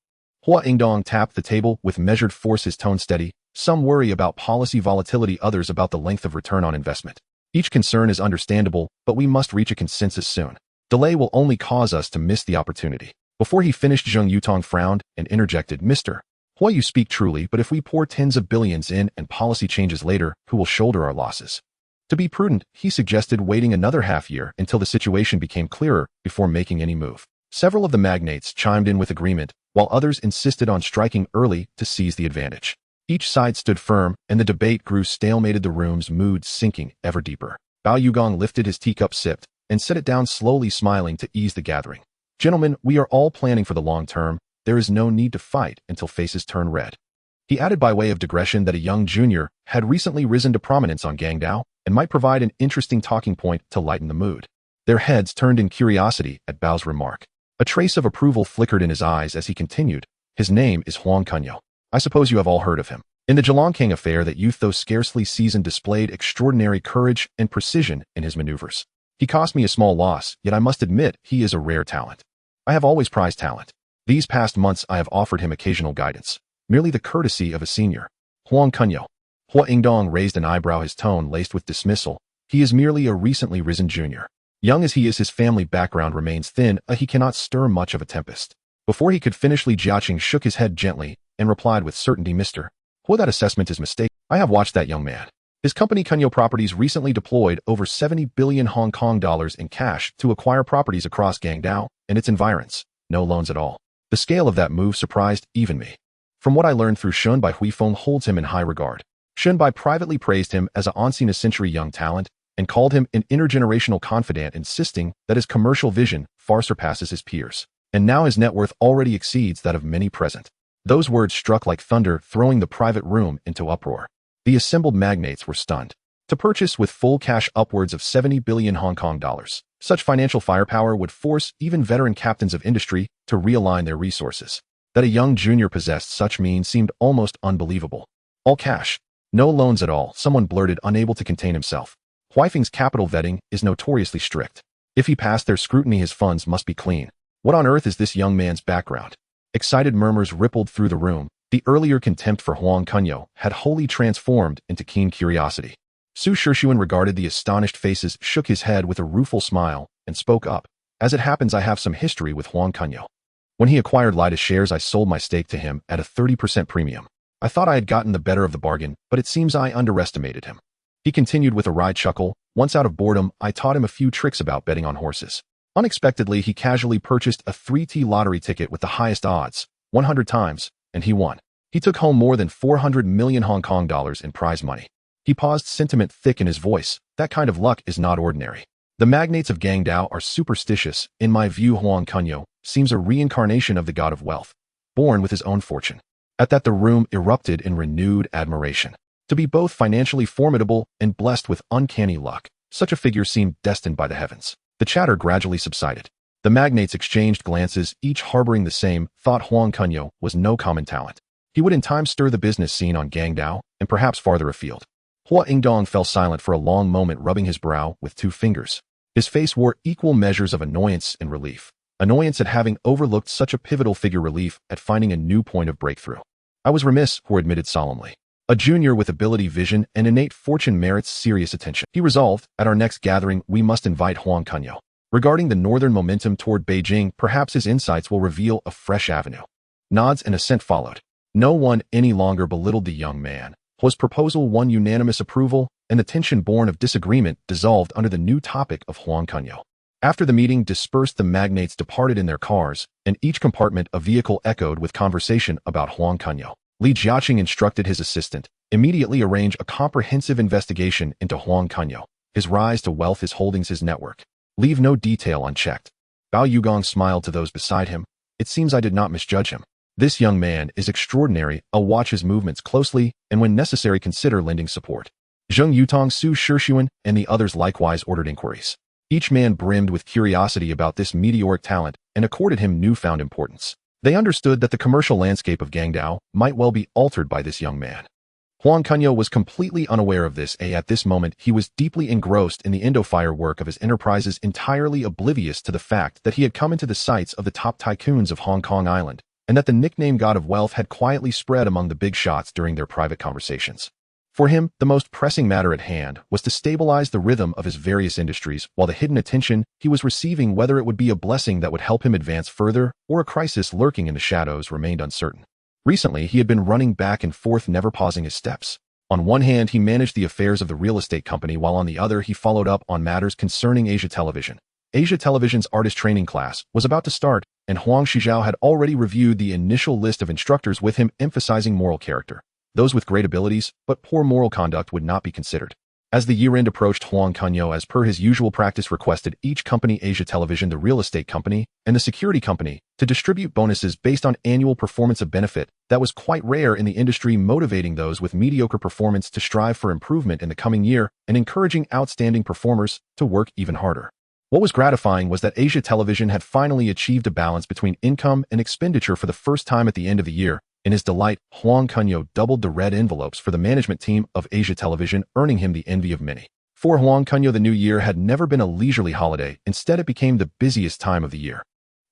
Hua Yingdong tapped the table with measured force, his tone steady. "Some worry about policy volatility, others about the length of return on investment. Each concern is understandable, but we must reach a consensus soon. Delay will only cause us to miss the opportunity." Before he finished, Zheng Yutong frowned and interjected, "Mr. Hua, you speak truly, but if we pour tens of billions in and policy changes later, who will shoulder our losses?" To be prudent, he suggested waiting another half year until the situation became clearer before making any move. Several of the magnates chimed in with agreement, while others insisted on striking early to seize the advantage. Each side stood firm, and the debate grew stalemated, the room's mood sinking ever deeper. Bao Yugong lifted his teacup, sipped, and set it down slowly, smiling to ease the gathering. "Gentlemen, we are all planning for the long term. There is no need to fight until faces turn red." He added by way of digression that a young junior had recently risen to prominence on Guangdao and might provide an interesting talking point to lighten the mood. Their heads turned in curiosity at Bao's remark. A trace of approval flickered in his eyes as he continued, "His name is Huang Kunyao. I suppose you have all heard of him. In the Zhelangang affair, that youth, though scarcely seasoned, displayed extraordinary courage and precision in his maneuvers. He cost me a small loss, yet I must admit he is a rare talent. I have always prized talent. These past months I have offered him occasional guidance. merely the courtesy of a senior. Huang Kunyao. Hua Ingdong raised an eyebrow, his tone laced with dismissal. He is merely a recently risen junior. Young as he is, his family background remains thin, he cannot stir much of a tempest. Before he could finish, Li Jiaqing shook his head gently and replied with certainty, Mr. Hua, that assessment is mistaken. I have watched that young man. His company Kunyao Properties recently deployed over 70 billion Hong Kong dollars in cash to acquire properties across Guangdao and its environs. No loans at all. The scale of that move surprised even me. From what I learned through Shunbai, Huifeng holds him in high regard. Shunbai privately praised him as a once-in-a-century young talent and called him an intergenerational confidant, insisting that his commercial vision far surpasses his peers. And now his net worth already exceeds that of many present. Those words struck like thunder, throwing the private room into uproar. The assembled magnates were stunned. To purchase with full cash upwards of 70 billion Hong Kong dollars, such financial firepower would force even veteran captains of industry to realign their resources. That a young junior possessed such means seemed almost unbelievable. All cash. No loans at all, someone blurted, unable to contain himself. Huifeng's capital vetting is notoriously strict. If he passed their scrutiny, his funds must be clean. What on earth is this young man's background? Excited murmurs rippled through the room. The earlier contempt for Huang Kunyao had wholly transformed into keen curiosity. Su Shishuan regarded the astonished faces, shook his head with a rueful smile, and spoke up. As it happens, I have some history with Huang Kunyao. When he acquired Lida shares, I sold my stake to him at a 30% premium. I thought I had gotten the better of the bargain, but it seems I underestimated him. He continued with a wry chuckle. Once out of boredom, I taught him a few tricks about betting on horses. Unexpectedly, he casually purchased a 3T lottery ticket with the highest odds, 100 times, and he won. He took home more than 400 million Hong Kong dollars in prize money. He paused, sentiment thick in his voice. That kind of luck is not ordinary. The magnates of Guangdao are superstitious. In my view, Huang Kunyao seems a reincarnation of the god of wealth, born with his own fortune. At that, the room erupted in renewed admiration. To be both financially formidable and blessed with uncanny luck, such a figure seemed destined by the heavens. The chatter gradually subsided. The magnates exchanged glances, each harboring the same thought: Huang Kunyao was no common talent. He would in time stir the business scene on Guangdao and perhaps farther afield. Hua Ingdong fell silent for a long moment, rubbing his brow with 2 fingers. His face wore equal measures of annoyance and relief. Annoyance at having overlooked such a pivotal figure, relief at finding a new point of breakthrough. I was remiss, Hua admitted solemnly. A junior with ability, vision, and innate fortune merits serious attention. He resolved, at our next gathering, we must invite Huang Kunyao. Regarding the northern momentum toward Beijing, perhaps his insights will reveal a fresh avenue. Nods and assent followed. No one any longer belittled the young man. Hua's proposal won unanimous approval, and the tension born of disagreement dissolved under the new topic of Huang Kunyao. After the meeting dispersed, the magnates departed in their cars, and each compartment a vehicle echoed with conversation about Huang Kunyao. Li Jiaqing instructed his assistant, immediately arrange a comprehensive investigation into Huang Kunyao, his rise to wealth, his holdings, his network. Leave no detail unchecked. Bao Yugong smiled to those beside him. It seems I did not misjudge him. This young man is extraordinary. I'll watch his movements closely, and when necessary consider lending support. Zheng Yutong, Su Shishuan, and the others likewise ordered inquiries. Each man brimmed with curiosity about this meteoric talent and accorded him newfound importance. They understood that the commercial landscape of Guangdao might well be altered by this young man. Huang Kunyao was completely unaware of this. At this moment, he was deeply engrossed in the Indo-Fire work of his enterprises, entirely oblivious to the fact that he had come into the sights of the top tycoons of Hong Kong Island, and that the nickname God of Wealth had quietly spread among the big shots during their private conversations. For him, the most pressing matter at hand was to stabilize the rhythm of his various industries, while the hidden attention he was receiving, whether it would be a blessing that would help him advance further or a crisis lurking in the shadows, remained uncertain. Recently, he had been running back and forth, never pausing his steps. On one hand, he managed the affairs of the real estate company, while on the other, he followed up on matters concerning Asia Television. Asia Television's artist training class was about to start, and Huang Shijiao had already reviewed the initial list of instructors with him, emphasizing moral character. Those with great abilities, but poor moral conduct, would not be considered. As the year-end approached, Huang Kunyao, as per his usual practice, requested each company, Asia Television, the real estate company, and the security company, to distribute bonuses based on annual performance, of benefit that was quite rare in the industry, motivating those with mediocre performance to strive for improvement in the coming year and encouraging outstanding performers to work even harder. What was gratifying was that Asia Television had finally achieved a balance between income and expenditure for the first time at the end of the year. In his delight, Huang Kunyao doubled the red envelopes for the management team of Asia Television, earning him the envy of many. For Huang Kunyao, the new year had never been a leisurely holiday. Instead, it became the busiest time of the year.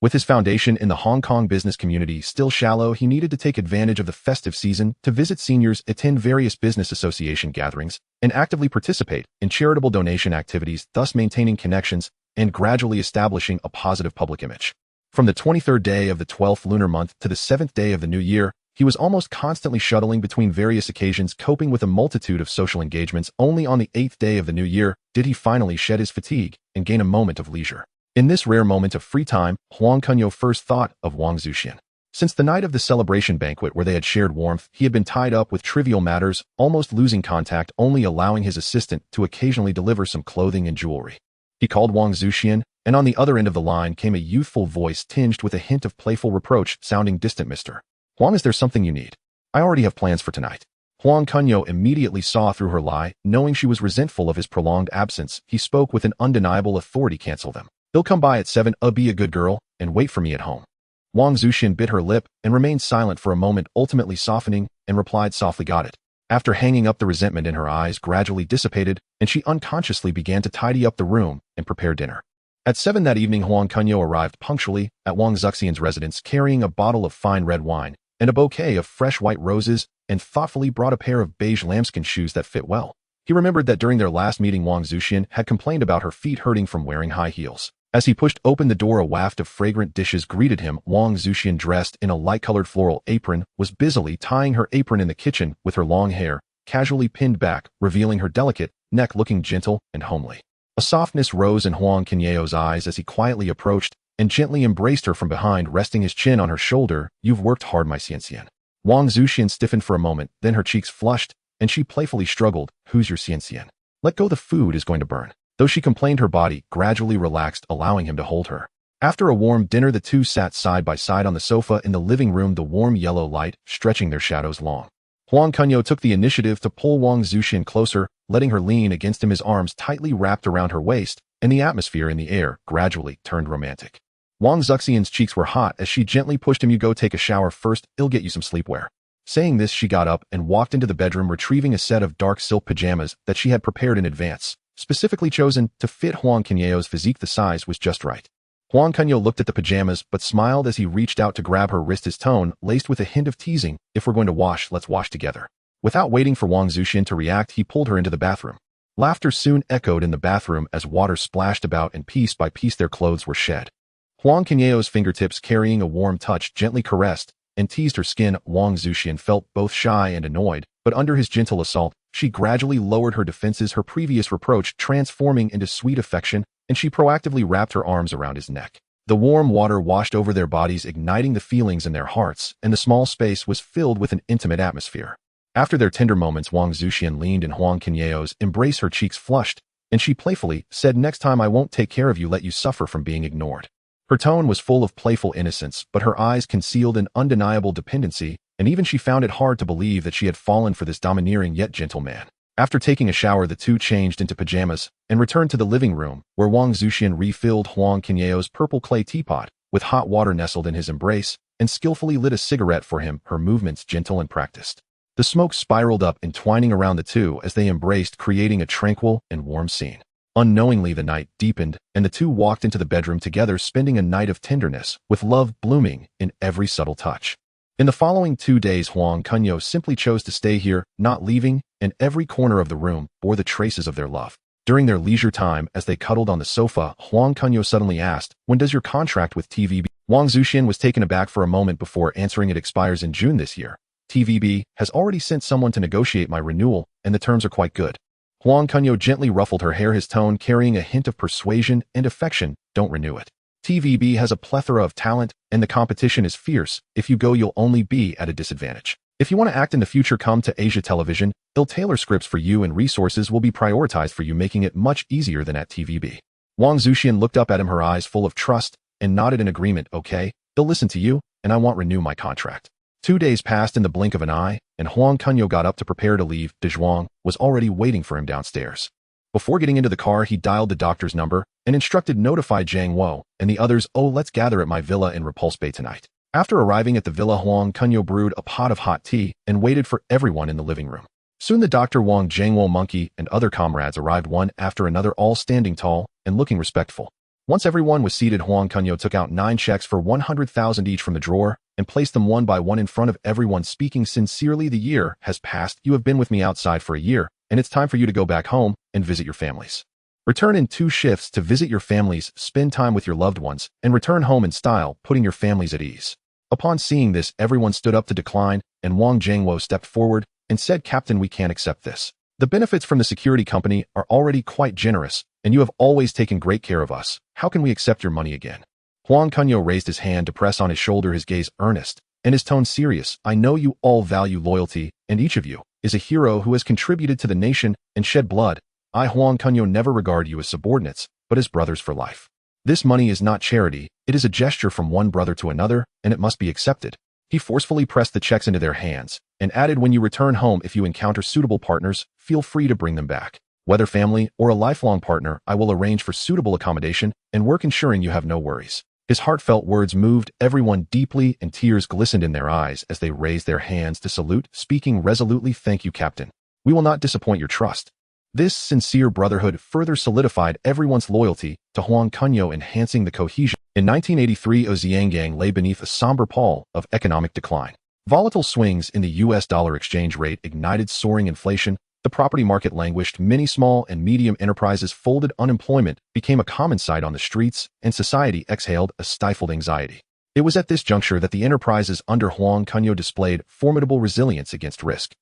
With his foundation in the Hong Kong business community still shallow, he needed to take advantage of the festive season to visit seniors, attend various business association gatherings, and actively participate in charitable donation activities, thus maintaining connections and gradually establishing a positive public image. From the 23rd day of the 12th lunar month to the 7th day of the new year, he was almost constantly shuttling between various occasions, coping with a multitude of social engagements. Only on the 8th day of the new year did he finally shed his fatigue and gain a moment of leisure. In this rare moment of free time, Huang Kunyao first thought of Wang Zuxian. Since the night of the celebration banquet where they had shared warmth, he had been tied up with trivial matters, almost losing contact, only allowing his assistant to occasionally deliver some clothing and jewelry. He called Wang Zuxian, and on the other end of the line came a youthful voice tinged with a hint of playful reproach, sounding distant. Mr. Huang, is there something you need? I already have plans for tonight. Huang Kunyao immediately saw through her lie, knowing she was resentful of his prolonged absence. He spoke with an undeniable authority. Cancel them. They'll come by at 7. Be a good girl and wait for me at home. Wang Zuxian bit her lip and remained silent for a moment, ultimately softening, and replied softly, got it. After hanging up, the resentment in her eyes gradually dissipated, and she unconsciously began to tidy up the room and prepare dinner. At 7 that evening, Huang Kunyao arrived punctually at Wang Zuxian's residence, carrying a bottle of fine red wine and a bouquet of fresh white roses, and thoughtfully brought a pair of beige lambskin shoes that fit well. He remembered that during their last meeting, Wang Zuxian had complained about her feet hurting from wearing high heels. As he pushed open the door, a waft of fragrant dishes greeted him. Wang Zuxian, dressed in a light-colored floral apron, was busily tying her apron in the kitchen, with her long hair casually pinned back, revealing her delicate neck looking gentle and homely. A softness rose in Huang Kunyao's eyes as he quietly approached and gently embraced her from behind, resting his chin on her shoulder. You've worked hard, my Xianxian. Wang Zuxian stiffened for a moment, then her cheeks flushed, and she playfully struggled. Who's your Xianxian? Let go, the food is going to burn. Though she complained, her body gradually relaxed, allowing him to hold her. After a warm dinner, the two sat side by side on the sofa in the living room, the warm yellow light stretching their shadows long. Huang Kunyao took the initiative to pull Wang Zuxian closer, letting her lean against him, his arms tightly wrapped around her waist, and the atmosphere in the air gradually turned romantic. Wang Zuxian's cheeks were hot as she gently pushed him. You go take a shower first, I'll get you some sleepwear. Saying this, she got up and walked into the bedroom, retrieving a set of dark silk pajamas that she had prepared in advance, specifically chosen to fit Huang Kunyao's physique. The size was just right. Huang Kunyao looked at the pajamas but smiled as he reached out to grab her wrist, his tone laced with a hint of teasing. If we're going to wash, let's wash together. Without waiting for Wang Zuxian to react, he pulled her into the bathroom. Laughter soon echoed in the bathroom as water splashed about, and piece by piece their clothes were shed. Huang Kunyao's fingertips, carrying a warm touch, gently caressed and teased her skin. Wang Zuxian felt both shy and annoyed, but under his gentle assault, she gradually lowered her defenses, her previous reproach transforming into sweet affection, and she proactively wrapped her arms around his neck. The warm water washed over their bodies, igniting the feelings in their hearts, and the small space was filled with an intimate atmosphere. After their tender moments, Wang Zuxian leaned in Huang Kunyao's embrace, her cheeks flushed, and she playfully said, next time I won't take care of you, let you suffer from being ignored. Her tone was full of playful innocence, but her eyes concealed an undeniable dependency, and even she found it hard to believe that she had fallen for this domineering yet gentle man. After taking a shower, the two changed into pajamas and returned to the living room, where Wang Zuxian refilled Huang Kunyao's purple clay teapot with hot water nestled in his embrace and skillfully lit a cigarette for him, her movements gentle and practiced. The smoke spiraled up, entwining around the two as they embraced, creating a tranquil and warm scene. Unknowingly, the night deepened, and the two walked into the bedroom together, spending a night of tenderness, with love blooming in every subtle touch. In the following 2 days, Huang Kunyao simply chose to stay here, not leaving, and every corner of the room bore the traces of their love. During their leisure time, as they cuddled on the sofa, Huang Kunyao suddenly asked, when does your contract with TVB? Wang Zuxian was taken aback for a moment before answering, it expires in June this year. TVB has already sent someone to negotiate my renewal, and the terms are quite good. Huang Kunyao gently ruffled her hair, his tone carrying a hint of persuasion and affection. Don't renew it. TVB has a plethora of talent, and the competition is fierce. If you go, you'll only be at a disadvantage. If you want to act in the future, come to Asia Television. They'll tailor scripts for you, and resources will be prioritized for you, making it much easier than at TVB. Wang Zuxian looked up at him, her eyes full of trust, and nodded in agreement. Okay, they'll listen to you, and I won't renew my contract. 2 days passed in the blink of an eye, and Huang Kunyao got up to prepare to leave. De Zhuang was already waiting for him downstairs. Before getting into the car, he dialed the doctor's number and instructed notify Zhang Wo and the others, let's gather at my villa in Repulse Bay tonight. After arriving at the villa, Huang Kunyao brewed a pot of hot tea and waited for everyone in the living room. Soon the doctor, Wang Zhang Wo, Monkey, and other comrades arrived, one after another, all standing tall and looking respectful. Once everyone was seated, Huang Kunyao took out 9 checks for 100,000 each from the drawer and placed them one by one in front of everyone, speaking sincerely. The year has passed. You have been with me outside for a year, and it's time for you to go back home and visit your families. Return in 2 shifts to visit your families, spend time with your loved ones, and return home in style, putting your families at ease. Upon seeing this, everyone stood up to decline, and Wang Jingwo stepped forward and said, Captain, we can't accept this. The benefits from the security company are already quite generous, and you have always taken great care of us. How can we accept your money again? Huang Kunyao raised his hand to press on his shoulder, his gaze earnest, and his tone serious. I know you all value loyalty, and each of you is a hero who has contributed to the nation and shed blood. I, Huang Kunyao, never regard you as subordinates, but as brothers for life. This money is not charity, it is a gesture from one brother to another, and it must be accepted. He forcefully pressed the checks into their hands, and added, when you return home, if you encounter suitable partners, feel free to bring them back. Whether family or a lifelong partner, I will arrange for suitable accommodation and work ensuring you have no worries. His heartfelt words moved everyone deeply, and tears glistened in their eyes as they raised their hands to salute, speaking resolutely, Thank you, Captain. We will not disappoint your trust. This sincere brotherhood further solidified everyone's loyalty to Huang Kunyao, enhancing the cohesion. In 1983, Oziangang lay beneath a somber pall of economic decline. Volatile swings in the US dollar exchange rate ignited soaring inflation. The property market languished. Many small and medium enterprises folded. Unemployment became a common sight on the streets, and society exhaled a stifled anxiety. It was at this juncture that the enterprises under Huang Kunyao displayed formidable resilience against risk.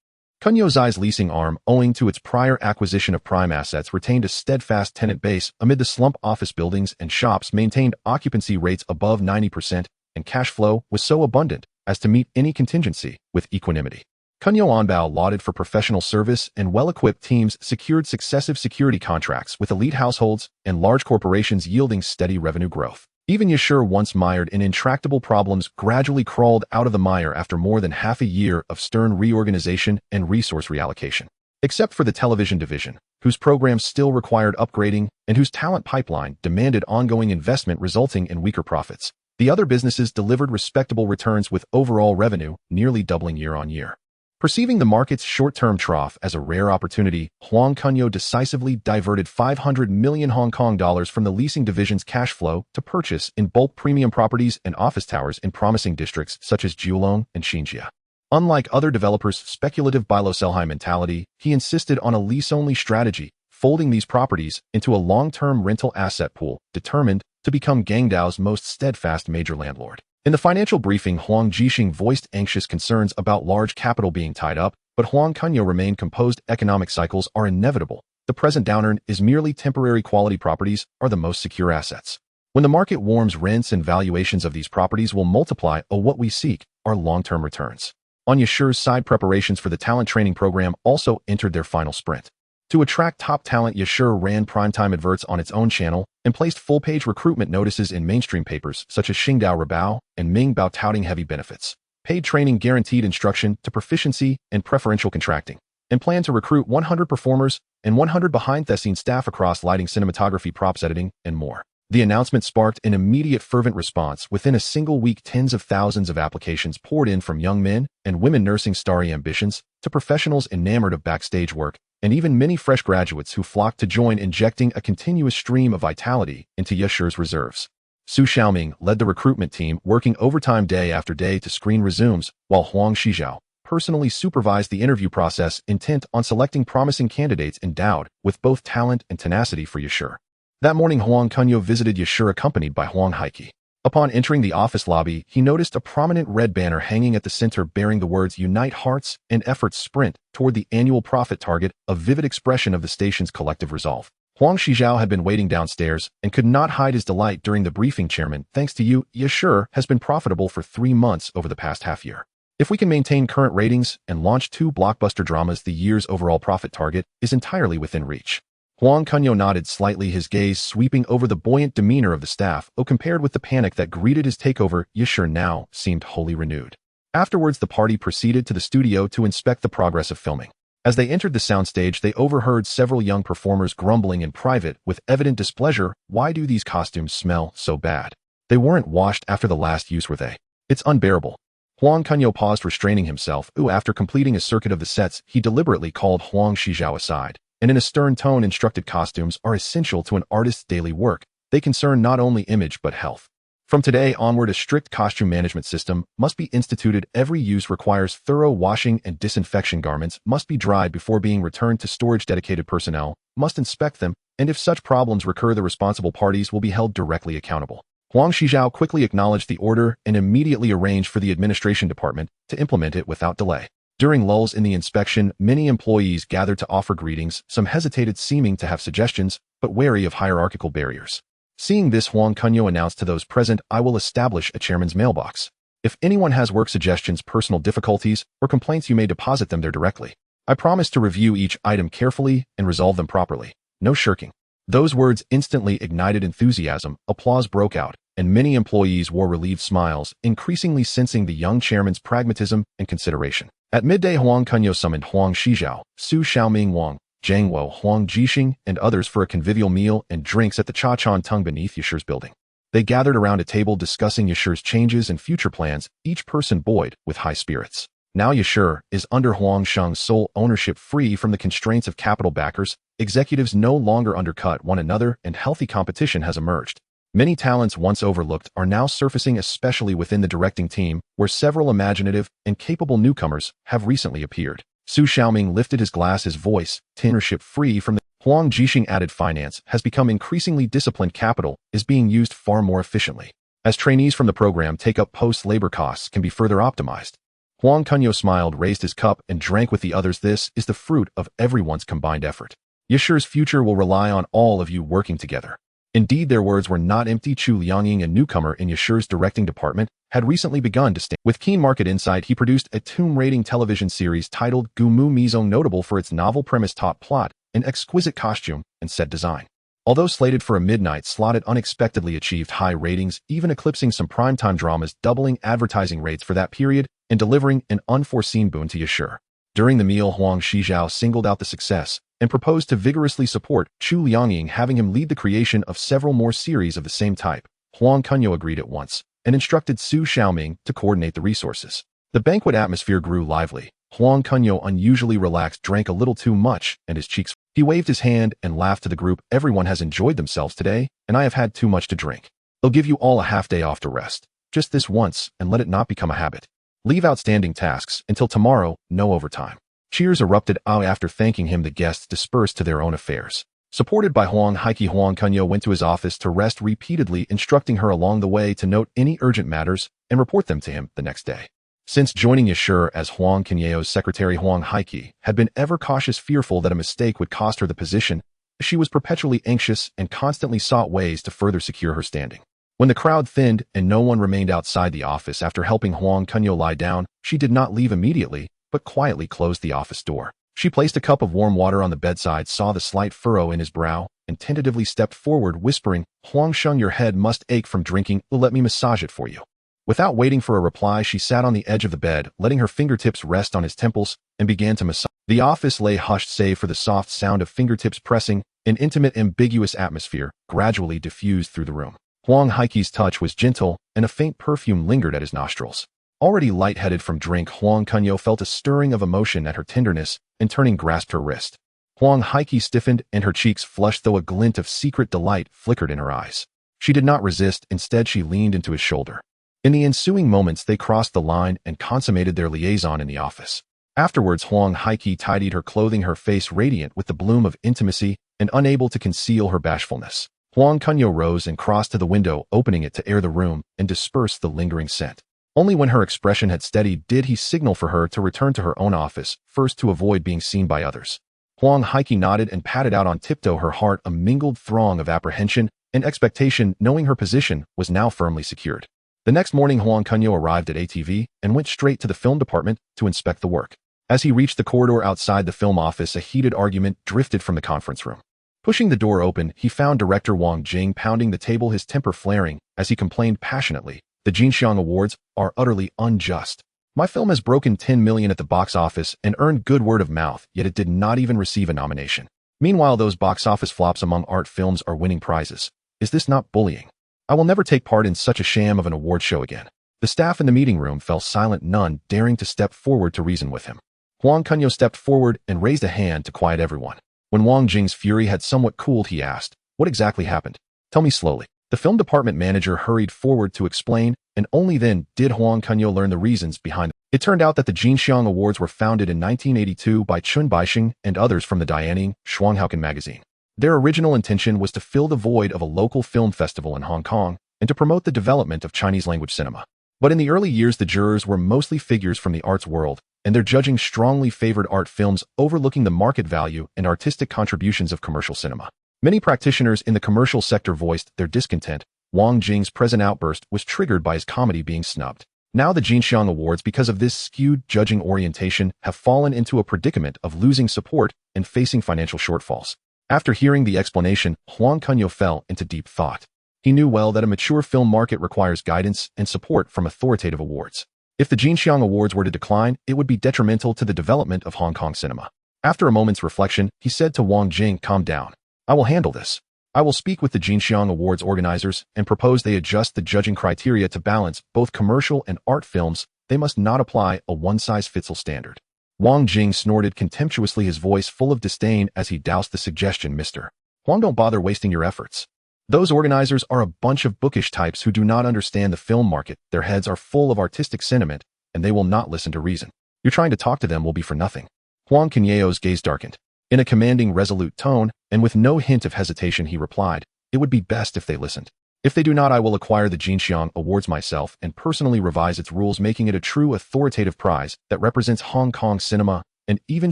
Kunyao's leasing arm, owing to its prior acquisition of prime assets, retained a steadfast tenant base. Amid the slump, office buildings and shops maintained occupancy rates above 90%, and cash flow was so abundant as to meet any contingency with equanimity. Kunyao Anbao, lauded for professional service and well-equipped teams, secured successive security contracts with elite households and large corporations, yielding steady revenue growth. Even Yashur, once mired in intractable problems, gradually crawled out of the mire after more than half a year of stern reorganization and resource reallocation. Except for the television division, whose programs still required upgrading and whose talent pipeline demanded ongoing investment, resulting in weaker profits, the other businesses delivered respectable returns, with overall revenue nearly doubling year on year. Perceiving the market's short-term trough as a rare opportunity, Huang Kunyao decisively diverted 500 million Hong Kong dollars from the leasing division's cash flow to purchase in bulk premium properties and office towers in promising districts such as Kowloon and Xinjia. Unlike other developers' speculative buy-low-sell-high mentality, he insisted on a lease-only strategy, folding these properties into a long-term rental asset pool, determined to become Guangdou's most steadfast major landlord. In the financial briefing, Huang Jixing voiced anxious concerns about large capital being tied up, but Huang Kunyao remained composed. Economic cycles are inevitable. The present downturn is merely temporary. Quality properties are the most secure assets. When the market warms, rents and valuations of these properties will multiply. What we seek are long-term returns. On Yashur's side, preparations for the talent training program also entered their final sprint. To attract top talent, Yashur ran primetime adverts on its own channel and placed full-page recruitment notices in mainstream papers such as Xingdao Rebao and Mingbao, touting heavy benefits, paid training, guaranteed instruction to proficiency, and preferential contracting, and planned to recruit 100 performers and 100 behind-the-scenes staff across lighting, cinematography, props, editing, and more. The announcement sparked an immediate fervent response. Within a single week, tens of thousands of applications poured in, from young men and women nursing starry ambitions to professionals enamored of backstage work, and even many fresh graduates who flocked to join, injecting a continuous stream of vitality into Yashur's reserves. Su Xiaoming led the recruitment team, working overtime day after day to screen resumes, while Huang Shizhao personally supervised the interview process, intent on selecting promising candidates endowed with both talent and tenacity for Yashur. That morning, Huang Kunyao visited Yashur accompanied by Huang Haiki. Upon entering the office lobby, he noticed a prominent red banner hanging at the center bearing the words "Unite Hearts and Efforts Sprint Toward the Annual Profit Target," a vivid expression of the station's collective resolve. Huang Shizhao had been waiting downstairs and could not hide his delight during the briefing. Chairman, thanks to you, Yashur has been profitable for 3 months over the past half year. If we can maintain current ratings and launch 2 blockbuster dramas, the year's overall profit target is entirely within reach. Huang Kunyao nodded slightly, his gaze sweeping over the buoyant demeanor of the staff. Compared with the panic that greeted his takeover, Yashur now seemed wholly renewed. Afterwards, the party proceeded to the studio to inspect the progress of filming. As they entered the soundstage, they overheard several young performers grumbling in private with evident displeasure. Why do these costumes smell so bad? They weren't washed after the last use, were they? It's unbearable. Huang Kunyao paused, restraining himself. After completing a circuit of the sets, he deliberately called Huang Shizhao aside, and in a stern tone instructed, costumes are essential to an artist's daily work. They concern not only image but health. From today onward, a strict costume management system must be instituted. Every use requires thorough washing and disinfection. Garments must be dried before being returned to storage. Dedicated personnel must inspect them, and if such problems recur, the responsible parties will be held directly accountable. Huang Kunyao quickly acknowledged the order and immediately arranged for the administration department to implement it without delay. During lulls in the inspection, many employees gathered to offer greetings. Some hesitated, seeming to have suggestions, but wary of hierarchical barriers. Seeing this, Huang Kunyao announced to those present, "I will establish a chairman's mailbox. If anyone has work suggestions, personal difficulties, or complaints, you may deposit them there directly. I promise to review each item carefully and resolve them properly. No shirking." Those words instantly ignited enthusiasm. Applause broke out, and many employees wore relieved smiles, increasingly sensing the young chairman's pragmatism and consideration. At midday, Huang Kunyao summoned Huang Shizhao, Su Xiaoming, Wang Zhangwo, Huang Jixing, and others for a convivial meal and drinks at the Cha Chan Tung beneath Yasher's building. They gathered around a table discussing Yasher's changes and future plans, each person buoyed with high spirits. Now Yasher is under Huang Sheng's sole ownership, free from the constraints of capital backers. Executives no longer undercut one another, and healthy competition has emerged. Many talents once overlooked are now surfacing, especially within the directing team, where several imaginative and capable newcomers have recently appeared. Su Xiaoming lifted his glass, his voice, ownership free from the Huang Jixing added, finance has become increasingly disciplined. Capital is being used far more efficiently. As trainees from the program take up posts, labor costs can be further optimized. Huang Kunyao smiled, raised his cup, and drank with the others. This is the fruit of everyone's combined effort. Yasher's future will rely on all of you working together. Indeed, their words were not empty. Chu Liangying, a newcomer in Yasher's directing department, had recently begun to stand. With keen market insight, he produced a tomb-raiding television series titled Gumu Mizong, notable for its novel premise, taut plot, and exquisite costume and set design. Although slated for a midnight slot, it unexpectedly achieved high ratings, even eclipsing some primetime dramas, doubling advertising rates for that period and delivering an unforeseen boon to Yasher. During the meal, Huang Shizhao singled out the success and proposed to vigorously support Chu Liangying, having him lead the creation of several more series of the same type. Huang Kunyao agreed at once and instructed Su Xiaoming to coordinate the resources. The banquet atmosphere grew lively. Huang Kunyao, unusually relaxed, drank a little too much, and his cheeks. He waved his hand and laughed to the group. "Everyone has enjoyed themselves today, and I have had too much to drink. They'll give you all a half day off to rest. Just this once, and let it not become a habit. Leave outstanding tasks until tomorrow, no overtime." Cheers erupted. After thanking him, the guests dispersed to their own affairs. Supported by Huang Haiki, Huang Kunyao went to his office to rest, repeatedly instructing her along the way to note any urgent matters and report them to him the next day. Since joining Yasher as Huang Kunyao's secretary, Huang Haiki had been ever cautious, fearful that a mistake would cost her the position. She was perpetually anxious and constantly sought ways to further secure her standing. When the crowd thinned and no one remained outside the office after helping Huang Kunyao lie down, she did not leave immediately, but quietly closed the office door. She placed a cup of warm water on the bedside, saw the slight furrow in his brow, and tentatively stepped forward, whispering, "Huang Sheng, your head must ache from drinking. Let me massage it for you." Without waiting for a reply, she sat on the edge of the bed, letting her fingertips rest on his temples, and began to massage. The office lay hushed save for the soft sound of fingertips pressing. An intimate, ambiguous atmosphere gradually diffused through the room. Huang Haiki's touch was gentle, and a faint perfume lingered at his nostrils. Already lightheaded from drink, Huang Kunyao felt a stirring of emotion at her tenderness, and turning grasped her wrist. Huang Haiki stiffened, and her cheeks flushed, though a glint of secret delight flickered in her eyes. She did not resist. Instead, she leaned into his shoulder. In the ensuing moments, they crossed the line and consummated their liaison in the office. Afterwards, Huang Haiki tidied her clothing, her face radiant with the bloom of intimacy and unable to conceal her bashfulness. Huang Kunyao rose and crossed to the window, opening it to air the room and disperse the lingering scent. Only when her expression had steadied did he signal for her to return to her own office, first to avoid being seen by others. Huang Haiki nodded and padded out on tiptoe, her heart a mingled throng of apprehension and expectation, knowing her position was now firmly secured. The next morning, Huang Kunyao arrived at ATV and went straight to the film department to inspect the work. As he reached the corridor outside the film office, a heated argument drifted from the conference room. Pushing the door open, he found director Wang Jing pounding the table, his temper flaring as he complained passionately, "The Jinxiang Awards are utterly unjust. My film has broken 10 million at the box office and earned good word of mouth, yet it did not even receive a nomination. Meanwhile, those box office flops among art films are winning prizes. Is this not bullying? I will never take part in such a sham of an award show again." The staff in the meeting room fell silent, none daring to step forward to reason with him. Huang Kunyao stepped forward and raised a hand to quiet everyone. When Wang Jing's fury had somewhat cooled, he asked, "What exactly happened?" Tell me slowly. The film department manager hurried forward to explain, and only then did Huang Kunyao learn the reasons behind it. It turned out that the Jinxiang Awards were founded in 1982 by Chun Baixing and others from the Dianing Shuanghao magazine. Their original intention was to fill the void of a local film festival in Hong Kong and to promote the development of Chinese-language cinema. But in the early years, the jurors were mostly figures from the arts world, and their judging strongly favored art films, overlooking the market value and artistic contributions of commercial cinema. Many practitioners in the commercial sector voiced their discontent. Wang Jing's present outburst was triggered by his comedy being snubbed. Now the Jinxiang Awards, because of this skewed judging orientation, have fallen into a predicament of losing support and facing financial shortfalls. After hearing the explanation, Huang Kunyao fell into deep thought. He knew well that a mature film market requires guidance and support from authoritative awards. If the Jinxiang Awards were to decline, it would be detrimental to the development of Hong Kong cinema. After a moment's reflection, he said to Wang Jing, "Calm down. I will handle this. I will speak with the Jinxiang Awards organizers and propose they adjust the judging criteria to balance both commercial and art films. They must not apply a one-size-fits-all standard." Wang Jing snorted contemptuously, his voice full of disdain as he doused the suggestion. "Mr. Huang, don't bother wasting your efforts. Those organizers are a bunch of bookish types who do not understand the film market. Their heads are full of artistic sentiment, and they will not listen to reason. You're trying to talk to them will be for nothing." Huang Kunyao's gaze darkened. In a commanding, resolute tone, and with no hint of hesitation, he replied, "It would be best if they listened. If they do not, I will acquire the Jinxiang Awards myself and personally revise its rules, making it a true authoritative prize that represents Hong Kong cinema and even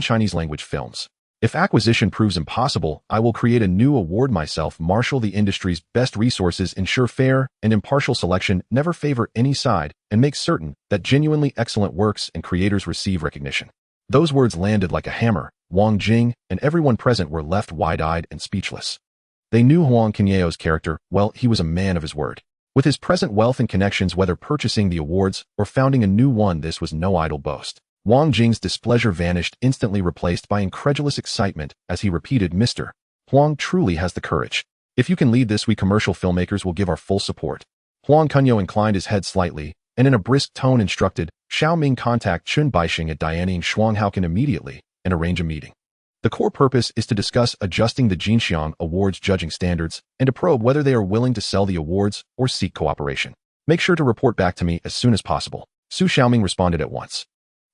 Chinese-language films. If acquisition proves impossible, I will create a new award myself, marshal the industry's best resources, ensure fair and impartial selection, never favor any side, and make certain that genuinely excellent works and creators receive recognition." Those words landed like a hammer. Wang Jing and everyone present were left wide-eyed and speechless. They knew Huang Kunyao's character well. He was a man of his word. With his present wealth and connections, whether purchasing the awards or founding a new one, this was no idle boast. Wang Jing's displeasure vanished, instantly replaced by incredulous excitement as he repeated, "Mr. Huang truly has the courage. If you can lead this, we commercial filmmakers will give our full support." Huang Kunyao inclined his head slightly and in a brisk tone instructed, "Xiao Ming, contact Chun Baixing at Dianing Shuanghao immediately and arrange a meeting. The core purpose is to discuss adjusting the Jinxiang Awards judging standards and to probe whether they are willing to sell the awards or seek cooperation. Make sure to report back to me as soon as possible." Su Xiaoming responded at once.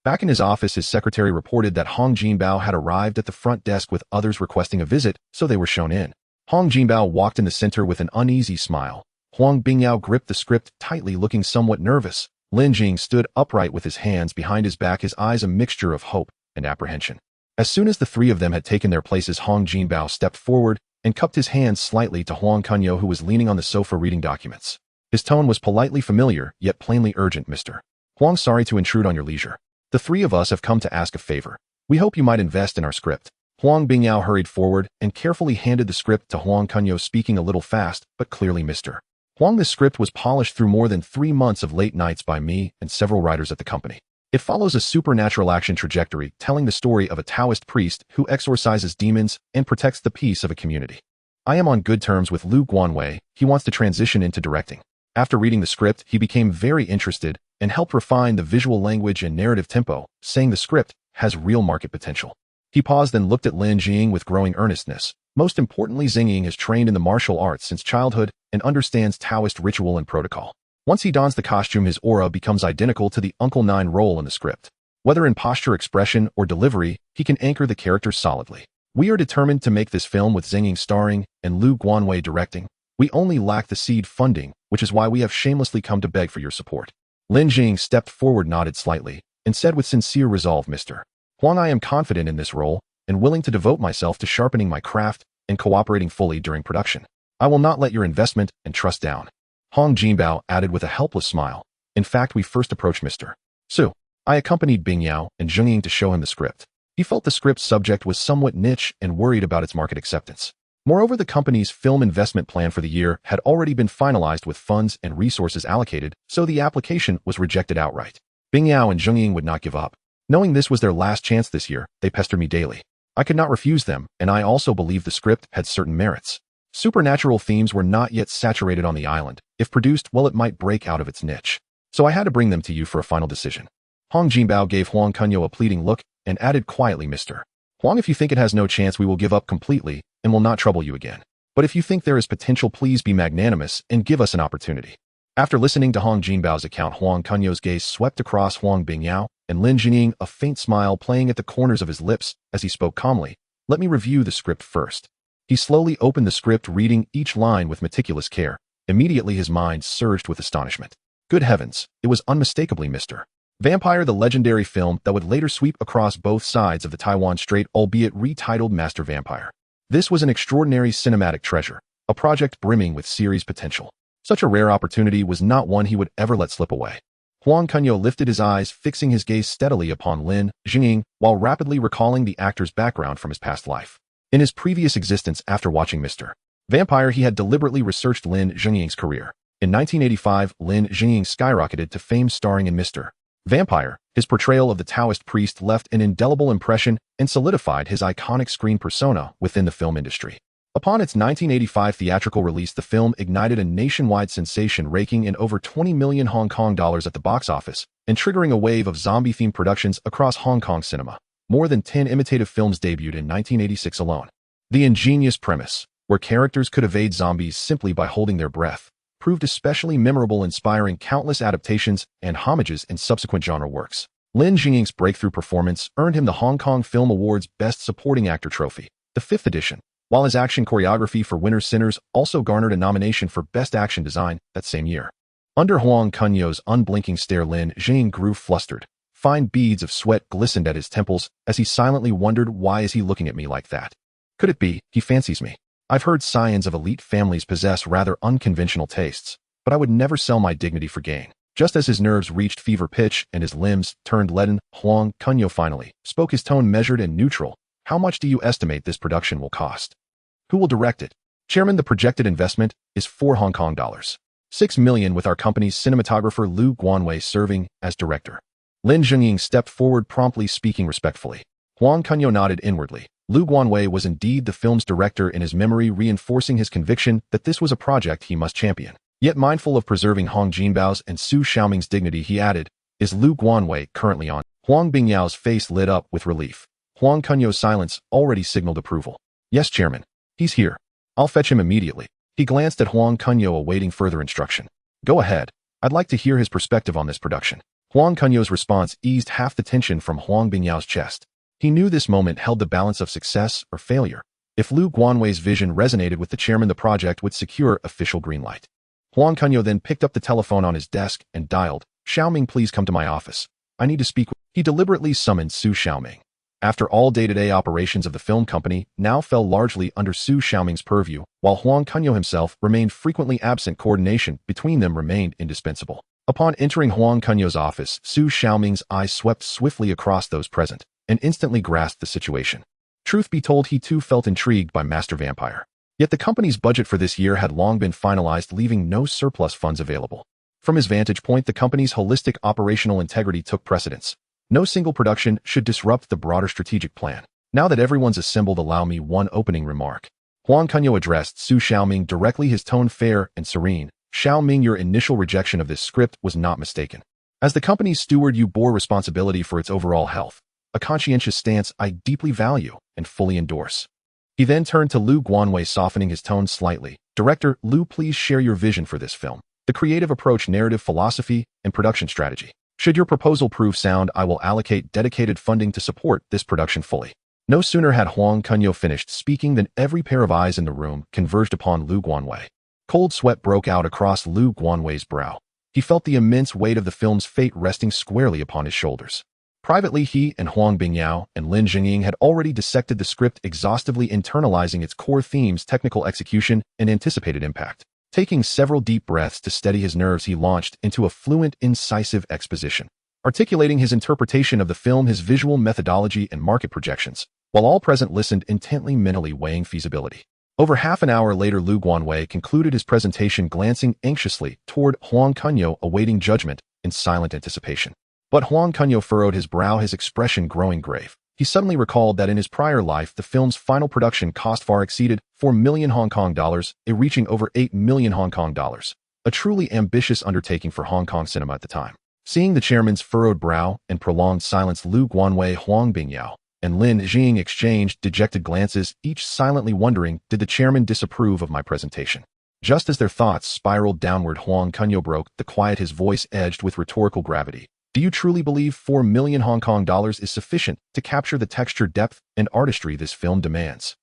Back in his office, his secretary reported that Hong Jinbao had arrived at the front desk with others requesting a visit, so they were shown in. Hong Jinbao walked in the center with an uneasy smile. Huang Bingyao gripped the script tightly, looking somewhat nervous. Lin Jing stood upright with his hands behind his back, his eyes a mixture of hope and apprehension. As soon as the three of them had taken their places, Hong Jinbao stepped forward and cupped his hands slightly to Huang Kunyao, who was leaning on the sofa reading documents. His tone was politely familiar, yet plainly urgent. "Mr. Huang, sorry to intrude on your leisure. The three of us have come to ask a favor. We hope you might invest in our script." Huang Bingyao hurried forward and carefully handed the script to Huang Kunyao, speaking a little fast, but clearly. "Mr. Huang, this script was polished through more than 3 months of late nights by me and several writers at the company. It follows a supernatural action trajectory, telling the story of a Taoist priest who exorcises demons and protects the peace of a community. I am on good terms with Lu Guanwei. He wants to transition into directing." After reading the script, he became very interested and helped refine the visual language and narrative tempo, saying the script has real market potential. He paused and looked at Lin Jing with growing earnestness. Most importantly, Xingying has trained in the martial arts since childhood and understands Taoist ritual and protocol. Once he dons the costume, his aura becomes identical to the Uncle Nine role in the script. Whether in posture, expression, or delivery, he can anchor the character solidly. We are determined to make this film with Xingying starring and Lu Guanwei directing. We only lack the seed funding, which is why we have shamelessly come to beg for your support." Lin Jing stepped forward, nodded slightly, and said with sincere resolve, "Mr. Huang, I am confident in this role and willing to devote myself to sharpening my craft and cooperating fully during production. I will not let your investment and trust down." Hong Jinbao added with a helpless smile, "In fact, we first approached Mr. Su. I accompanied Bingyao and Zhengying to show him the script. He felt the script's subject was somewhat niche and worried about its market acceptance. Moreover, the company's film investment plan for the year had already been finalized with funds and resources allocated, so the application was rejected outright. Bingyao and Zhengying would not give up. Knowing this was their last chance this year, they pestered me daily. I could not refuse them, and I also believed the script had certain merits. Supernatural themes were not yet saturated on the island. If produced well, it might break out of its niche. So I had to bring them to you for a final decision." Hong Jinbao gave Huang Kunyao a pleading look and added quietly, "Mr. Huang, if you think it has no chance, we will give up completely and will not trouble you again. But if you think there is potential, please be magnanimous and give us an opportunity. After listening to Hong Jinbao's account, Huang Kunyao's gaze swept across Huang Bingyao and Lin Jinying, a faint smile playing at the corners of his lips as he spoke calmly. Let me review the script first. He slowly opened the script, reading each line with meticulous care. Immediately his mind surged with astonishment. Good heavens, it was unmistakably Mr. Vampire, the legendary film that would later sweep across both sides of the Taiwan Strait, albeit retitled Master Vampire. This was an extraordinary cinematic treasure, a project brimming with series potential. Such a rare opportunity was not one he would ever let slip away. Huang Kunyao lifted his eyes, fixing his gaze steadily upon Lin Jinying while rapidly recalling the actor's background from his past life. In his previous existence after watching Mr. Vampire, he had deliberately researched Lin Jinying's career. In 1985, Lin Jinying skyrocketed to fame starring in Mr. Vampire. His portrayal of the Taoist priest left an indelible impression and solidified his iconic screen persona within the film industry. Upon its 1985 theatrical release, the film ignited a nationwide sensation, raking in over 20 million Hong Kong dollars at the box office and triggering a wave of zombie-themed productions across Hong Kong cinema. More than 10 imitative films debuted in 1986 alone. The ingenious premise, where characters could evade zombies simply by holding their breath, proved especially memorable, inspiring countless adaptations and homages in subsequent genre works. Lin Jinying's breakthrough performance earned him the Hong Kong Film Awards Best Supporting Actor trophy, the 5th edition, while his action choreography for Winter Sinners also garnered a nomination for Best Action Design that same year. Under Huang Kunyao's unblinking stare, Lin Jinying grew flustered. Fine beads of sweat glistened at his temples as he silently wondered, why is he looking at me like that? Could it be he fancies me? I've heard scions of elite families possess rather unconventional tastes, but I would never sell my dignity for gain. Just as his nerves reached fever pitch and his limbs turned leaden, Huang Kunyao finally spoke, his tone measured and neutral. How much do you estimate this production will cost? Who will direct it? Chairman, the projected investment is 4 Hong Kong dollars. 6 million, with our company's cinematographer Lu Guanwei serving as director. Lin Jinying stepped forward, promptly speaking respectfully. Huang Kunyao nodded inwardly. Lu Guanwei was indeed the film's director in his memory, reinforcing his conviction that this was a project he must champion. Yet mindful of preserving Hong Jinbao's and Su Xiaoming's dignity, he added, is Lu Guanwei currently on? Huang Bingyao's face lit up with relief. Huang Kunyao's silence already signaled approval. Yes, Chairman. He's here. I'll fetch him immediately. He glanced at Huang Kunyao, awaiting further instruction. Go ahead. I'd like to hear his perspective on this production. Huang Kunyao's response eased half the tension from Huang Bingyao's chest. He knew this moment held the balance of success or failure. If Lu Guanwei's vision resonated with the chairman, the project would secure official green light. Huang Kunyao then picked up the telephone on his desk and dialed, Xiaoming, please come to my office. I need to speak with... He deliberately summoned Su Xiaoming. After all, day-to-day operations of the film company now fell largely under Su Xiaoming's purview, while Huang Kunyao himself remained frequently absent. Coordination between them remained indispensable. Upon entering Huang Kunyao's office, Su Xiaoming's eyes swept swiftly across those present and instantly grasped the situation. Truth be told, he too felt intrigued by Master Vampire. Yet the company's budget for this year had long been finalized, leaving no surplus funds available. From his vantage point, the company's holistic operational integrity took precedence. No single production should disrupt the broader strategic plan. Now that everyone's assembled, allow me one opening remark. Huang Kunyao addressed Su Xiaoming directly, his tone fair and serene. Xiaoming, your initial rejection of this script was not mistaken. As the company's steward, you bore responsibility for its overall health. A conscientious stance I deeply value and fully endorse. He then turned to Lu Guanwei, softening his tone slightly. Director, Lu, please share your vision for this film. The creative approach, narrative philosophy, and production strategy. Should your proposal prove sound, I will allocate dedicated funding to support this production fully. No sooner had Huang Kunyao finished speaking than every pair of eyes in the room converged upon Lu Guanwei. Cold sweat broke out across Lu Guanwei's brow. He felt the immense weight of the film's fate resting squarely upon his shoulders. Privately, he and Huang Bingyao and Lin Jinying had already dissected the script, exhaustively internalizing its core themes, technical execution, and anticipated impact. Taking several deep breaths to steady his nerves, he launched into a fluent, incisive exposition, articulating his interpretation of the film, his visual methodology, and market projections, while all present listened intently, mentally weighing feasibility. Over half an hour later, Lu Guanwei concluded his presentation, glancing anxiously toward Huang Kunyao, awaiting judgment in silent anticipation. But Huang Kunyao furrowed his brow, his expression growing grave. He suddenly recalled that in his prior life, the film's final production cost far exceeded 4 million Hong Kong dollars, reaching over 8 million Hong Kong dollars. A truly ambitious undertaking for Hong Kong cinema at the time. Seeing the chairman's furrowed brow and prolonged silence, Lu Guanwei, Huang Bingyao, and Lin Jing exchanged dejected glances, each silently wondering, did the chairman disapprove of my presentation? Just as their thoughts spiraled downward, Huang Kunyao broke the quiet, his voice edged with rhetorical gravity. Do you truly believe 4 million Hong Kong dollars is sufficient to capture the texture, depth, and artistry this film demands?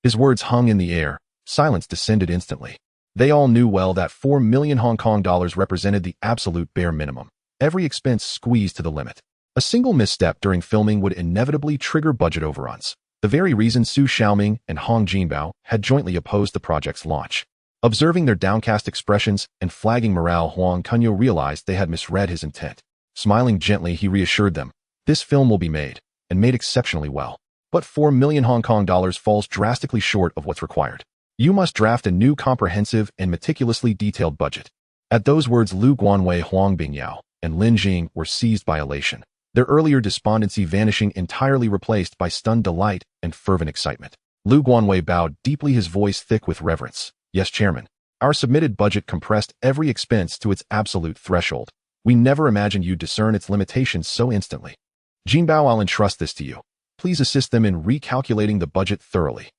His words hung in the air. Silence descended instantly. They all knew well that 4 million Hong Kong dollars represented the absolute bare minimum. Every expense squeezed to the limit. A single misstep during filming would inevitably trigger budget overruns. The very reason Su Xiaoming and Hong Jinbao had jointly opposed the project's launch. Observing their downcast expressions and flagging morale, Huang Kunyao realized they had misread his intent. Smiling gently, he reassured them, this film will be made, and made exceptionally well. But 4 million Hong Kong dollars falls drastically short of what's required. You must draft a new comprehensive and meticulously detailed budget. At those words, Lu Guanwei, Huang Bingyao, and Lin Jing were seized by elation, their earlier despondency vanishing, entirely replaced by stunned delight and fervent excitement. Lu Guanwei bowed deeply, his voice thick with reverence. Yes, Chairman. Our submitted budget compressed every expense to its absolute threshold. We never imagined you'd discern its limitations so instantly. Jinbao, I'll entrust this to you. Please assist them in recalculating the budget thoroughly.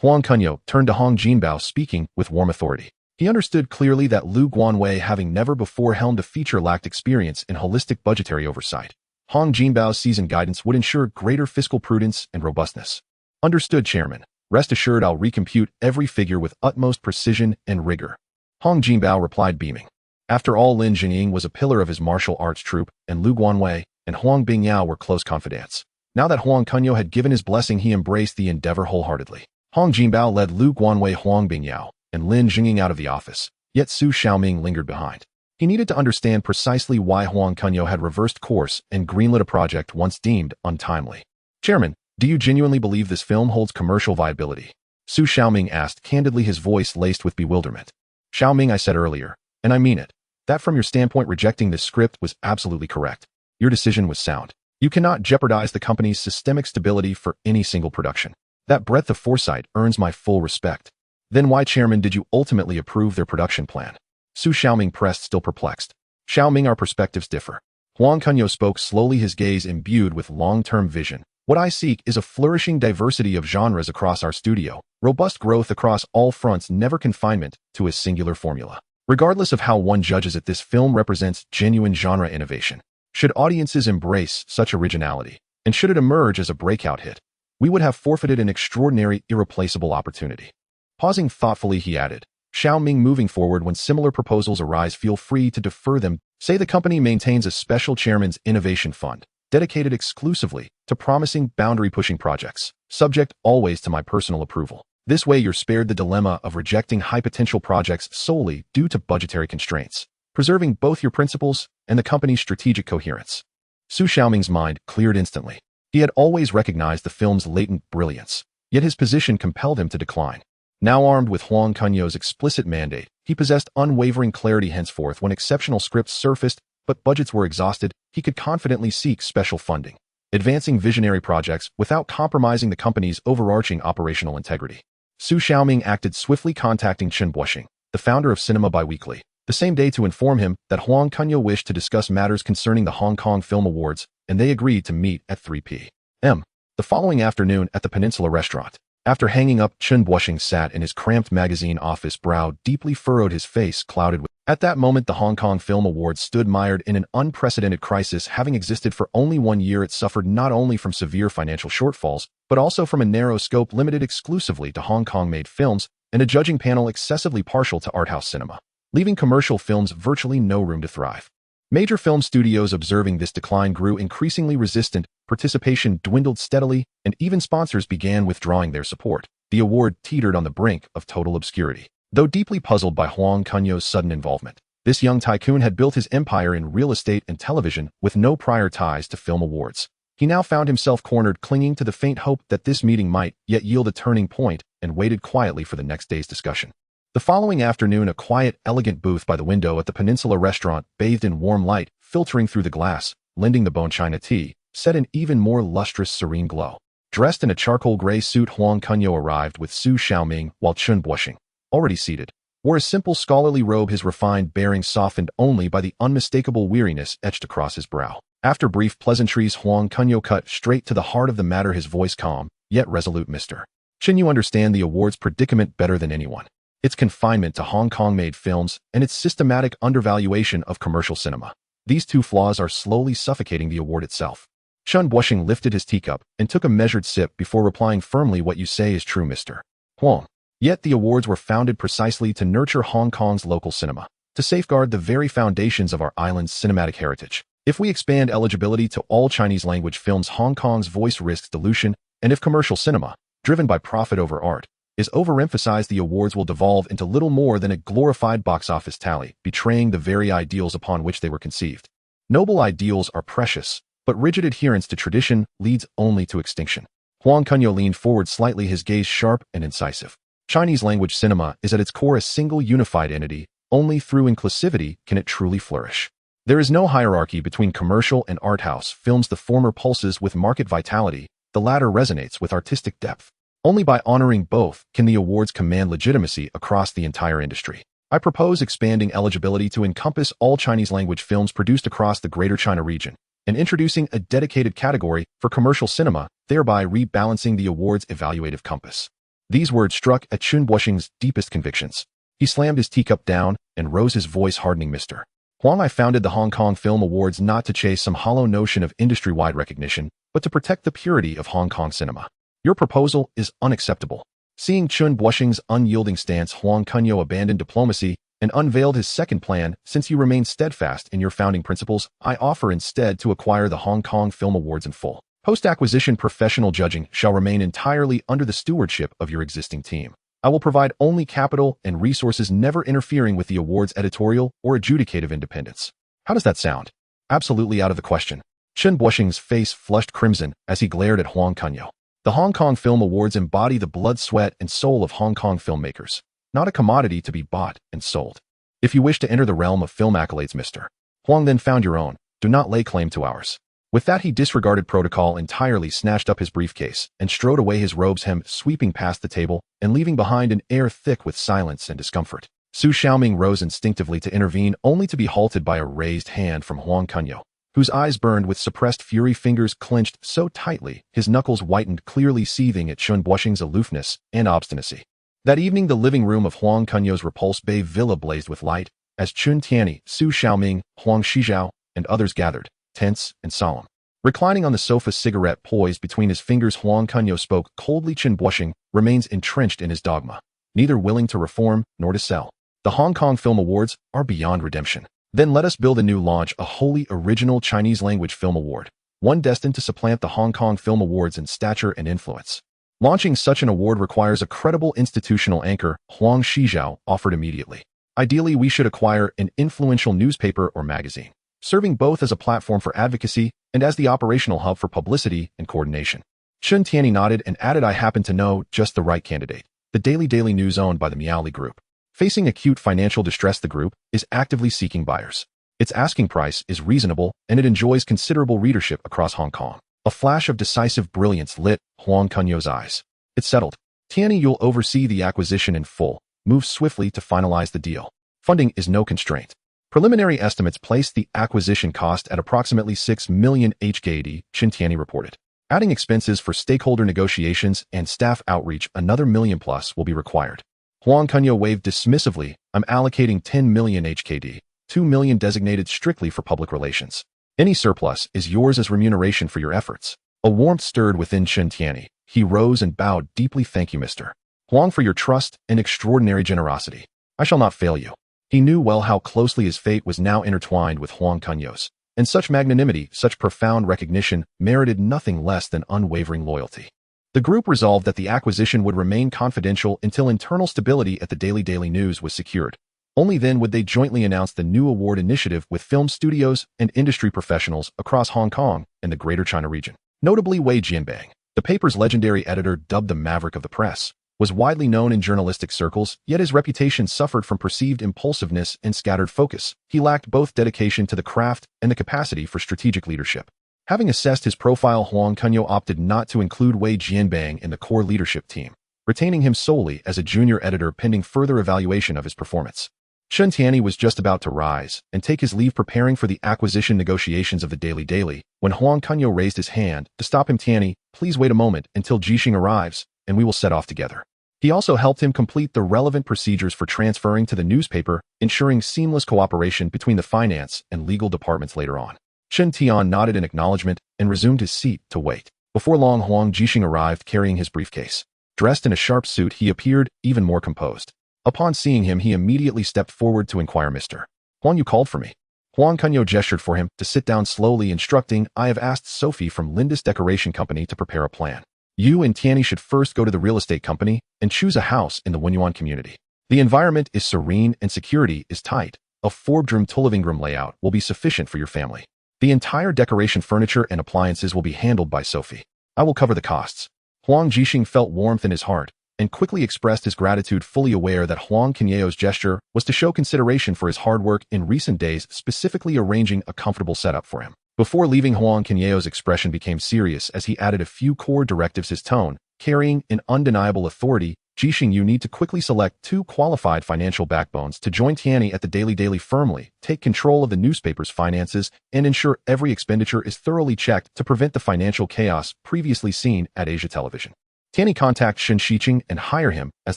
Huang Kunyao turned to Hong Jinbao, speaking with warm authority. He understood clearly that Lu Guanwei, having never before helmed a feature, lacked experience in holistic budgetary oversight. Hong Jinbao's seasoned guidance would ensure greater fiscal prudence and robustness. Understood, Chairman. Rest assured I'll recompute every figure with utmost precision and rigor. Hong Jinbao replied, beaming. After all, Lin Jingying was a pillar of his martial arts troupe, and Lu Guanwei and Huang Bingyao were close confidants. Now that Huang Kunyao had given his blessing, he embraced the endeavor wholeheartedly. Hong Jinbao led Lu Guanwei, Huang Bingyao, and Lin Jingying out of the office, yet Su Xiaoming lingered behind. He needed to understand precisely why Huang Kunyao had reversed course and greenlit a project once deemed untimely. Chairman, do you genuinely believe this film holds commercial viability? Su Xiaoming asked candidly, his voice laced with bewilderment. Xiaoming, I said earlier, and I mean it, that from your standpoint rejecting this script was absolutely correct. Your decision was sound. You cannot jeopardize the company's systemic stability for any single production. That breadth of foresight earns my full respect. Then why, Chairman, did you ultimately approve their production plan? Su Xiaoming pressed, still perplexed. Xiaoming, our perspectives differ. Huang Kunyao spoke slowly, his gaze imbued with long-term vision. What I seek is a flourishing diversity of genres across our studio, robust growth across all fronts, never confinement to a singular formula. Regardless of how one judges it, this film represents genuine genre innovation. Should audiences embrace such originality, and should it emerge as a breakout hit, we would have forfeited an extraordinary, irreplaceable opportunity. Pausing thoughtfully, he added, Xiaoming, moving forward, when similar proposals arise, feel free to defer them. Say the company maintains a special chairman's innovation fund, dedicated exclusively to promising, boundary-pushing projects, subject always to my personal approval. This way you're spared the dilemma of rejecting high-potential projects solely due to budgetary constraints, preserving both your principles and the company's strategic coherence. Su Xiaoming's mind cleared instantly. He had always recognized the film's latent brilliance, yet his position compelled him to decline. Now armed with Huang Kunyao's explicit mandate, he possessed unwavering clarity. Henceforth, when exceptional scripts surfaced but budgets were exhausted, he could confidently seek special funding, advancing visionary projects without compromising the company's overarching operational integrity. Su Xiaoming acted swiftly, contacting Chen Buoxing, the founder of Cinema Biweekly, the same day to inform him that Huang Kunyao wished to discuss matters concerning the Hong Kong Film Awards, and they agreed to meet at 3 p.m. the following afternoon at the Peninsula restaurant. After hanging up, Chen Buoxing sat in his cramped magazine office, brow deeply furrowed, his face clouded with. At that moment, the Hong Kong Film Awards stood mired in an unprecedented crisis. Having existed for only 1 year, it suffered not only from severe financial shortfalls, but also from a narrow scope limited exclusively to Hong Kong-made films and a judging panel excessively partial to art house cinema, leaving commercial films virtually no room to thrive. Major film studios, observing this decline, grew increasingly resistant, participation dwindled steadily, and even sponsors began withdrawing their support. The award teetered on the brink of total obscurity. Though deeply puzzled by Huang Kunyao's sudden involvement, this young tycoon had built his empire in real estate and television with no prior ties to film awards. He now found himself cornered, clinging to the faint hope that this meeting might yet yield a turning point, and waited quietly for the next day's discussion. The following afternoon, a quiet, elegant booth by the window at the Peninsula restaurant, bathed in warm light, filtering through the glass, lending the bone china tea, set an even more lustrous, serene glow. Dressed in a charcoal gray suit, Huang Kunyao arrived with Su Xiaoming, while Chen Buoxing, already seated, wore a simple scholarly robe, his refined bearing softened only by the unmistakable weariness etched across his brow. After brief pleasantries, Huang Kunyao cut straight to the heart of the matter, his voice calm, yet resolute. Mr. Chen, you understand the award's predicament better than anyone. Its confinement to Hong Kong-made films and its systematic undervaluation of commercial cinema. These two flaws are slowly suffocating the award itself. Chen Buoxing lifted his teacup and took a measured sip before replying firmly, what you say is true, Mr. Huang. Yet the awards were founded precisely to nurture Hong Kong's local cinema, to safeguard the very foundations of our island's cinematic heritage. If we expand eligibility to all Chinese-language films, Hong Kong's voice risks dilution, and if commercial cinema, driven by profit over art, is overemphasized, the awards will devolve into little more than a glorified box office tally, betraying the very ideals upon which they were conceived. Noble ideals are precious, but rigid adherence to tradition leads only to extinction. Huang Kunyao leaned forward slightly, his gaze sharp and incisive. Chinese-language cinema is at its core a single unified entity. Only through inclusivity can it truly flourish. There is no hierarchy between commercial and art house films. The former pulses with market vitality, the latter resonates with artistic depth. Only by honoring both can the awards command legitimacy across the entire industry. I propose expanding eligibility to encompass all Chinese-language films produced across the Greater China region, and introducing a dedicated category for commercial cinema, thereby rebalancing the award's evaluative compass. These words struck at Chen Buoxing's deepest convictions. He slammed his teacup down and rose, his voice hardening. Mr. Huang, I founded the Hong Kong Film Awards not to chase some hollow notion of industry-wide recognition, but to protect the purity of Hong Kong cinema. Your proposal is unacceptable. Seeing Chen Buoxing's unyielding stance, Huang Kunyao abandoned diplomacy and unveiled his second plan. Since you remain steadfast in your founding principles, I offer instead to acquire the Hong Kong Film Awards in full. Post-acquisition professional judging shall remain entirely under the stewardship of your existing team. I will provide only capital and resources, never interfering with the award's editorial or adjudicative independence. How does that sound? Absolutely out of the question. Chen Buoxing's face flushed crimson as he glared at Huang Kunyao. The Hong Kong Film Awards embody the blood, sweat, and soul of Hong Kong filmmakers, not a commodity to be bought and sold. If you wish to enter the realm of film accolades, Mr. Huang, then found your own. Do not lay claim to ours. With that, he disregarded protocol entirely, snatched up his briefcase, and strode away, his robe's hem sweeping past the table and leaving behind an air thick with silence and discomfort. Su Xiaoming rose instinctively to intervene, only to be halted by a raised hand from Huang Kunyao, whose eyes burned with suppressed fury, fingers clenched so tightly his knuckles whitened, clearly seething at Chen Buoxing's aloofness and obstinacy. That evening, the living room of Huang Kunyao's Repulse Bay villa blazed with light, as Chun Tianyi, Su Xiaoming, Huang Shizhao, and others gathered, tense and solemn. Reclining on the sofa, cigarette poised between his fingers, Huang Kunyao spoke coldly. Chen Buoxing remains entrenched in his dogma, neither willing to reform nor to sell. The Hong Kong Film Awards are beyond redemption. Then let us build a new launch, a wholly original Chinese-language film award, one destined to supplant the Hong Kong Film Awards in stature and influence. Launching such an award requires a credible institutional anchor, Huang Shizhao offered immediately. Ideally, we should acquire an influential newspaper or magazine, serving both as a platform for advocacy and as the operational hub for publicity and coordination. Chun Tianyi nodded and added, I happen to know just the right candidate. The daily news owned by the Miaoli Group. Facing acute financial distress, the group is actively seeking buyers. Its asking price is reasonable, and it enjoys considerable readership across Hong Kong. A flash of decisive brilliance lit Huang Kunyao's eyes. It's settled. Tianyi, you'll oversee the acquisition in full. Move swiftly to finalize the deal. Funding is no constraint. Preliminary estimates place the acquisition cost at approximately 6 million HKD, Chen Tianyi reported. Adding expenses for stakeholder negotiations and staff outreach, another million plus will be required. Huang Kunyao waved dismissively. I'm allocating 10 million HKD, 2 million designated strictly for public relations. Any surplus is yours as remuneration for your efforts. A warmth stirred within Chen Tianyi. He rose and bowed deeply. Thank you, Mr. Huang, for your trust and extraordinary generosity. I shall not fail you. He knew well how closely his fate was now intertwined with Huang Kunyao's, and such magnanimity, such profound recognition, merited nothing less than unwavering loyalty. The group resolved that the acquisition would remain confidential until internal stability at the daily news was secured. Only then would they jointly announce the new award initiative with film studios and industry professionals across Hong Kong and the Greater China region. Notably, Wei Jianbang, the paper's legendary editor, dubbed the Maverick of the Press, was widely known in journalistic circles, yet his reputation suffered from perceived impulsiveness and scattered focus. He lacked both dedication to the craft and the capacity for strategic leadership. Having assessed his profile, Huang Kunyao opted not to include Wei Jianbang in the core leadership team, retaining him solely as a junior editor pending further evaluation of his performance. Shun Tianyi was just about to rise and take his leave preparing for the acquisition negotiations of the Daily when Huang Kunyao raised his hand to stop him. Tianyi, please wait a moment until Jixing arrives, and we will set off together. He also helped him complete the relevant procedures for transferring to the newspaper, ensuring seamless cooperation between the finance and legal departments later on. Shen Tian nodded in acknowledgement and resumed his seat to wait. Before long, Huang Jixing arrived carrying his briefcase. Dressed in a sharp suit, he appeared even more composed. Upon seeing him, he immediately stepped forward to inquire, Mr. Huang, you called for me. Huang Kunyao gestured for him to sit down slowly, instructing, I have asked Sophie from Lindis Decoration Company to prepare a plan. You and Tianyi should first go to the real estate company and choose a house in the Wenyuan community. The environment is serene and security is tight. A 4-bedroom to living room layout will be sufficient for your family. The entire decoration, furniture, and appliances will be handled by Sophie. I will cover the costs. Huang Jixing felt warmth in his heart and quickly expressed his gratitude, fully aware that Huang Kunyao's gesture was to show consideration for his hard work in recent days, specifically arranging a comfortable setup for him. Before leaving, Huang Kunyao's expression became serious as he added a few core directives, his tone carrying an undeniable authority. Jixing, you need to quickly select 2 qualified financial backbones to join Tianyi at the Daily firmly, take control of the newspaper's finances, and ensure every expenditure is thoroughly checked to prevent the financial chaos previously seen at Asia Television. Tianyi, contact Shen Xiqing and hire him as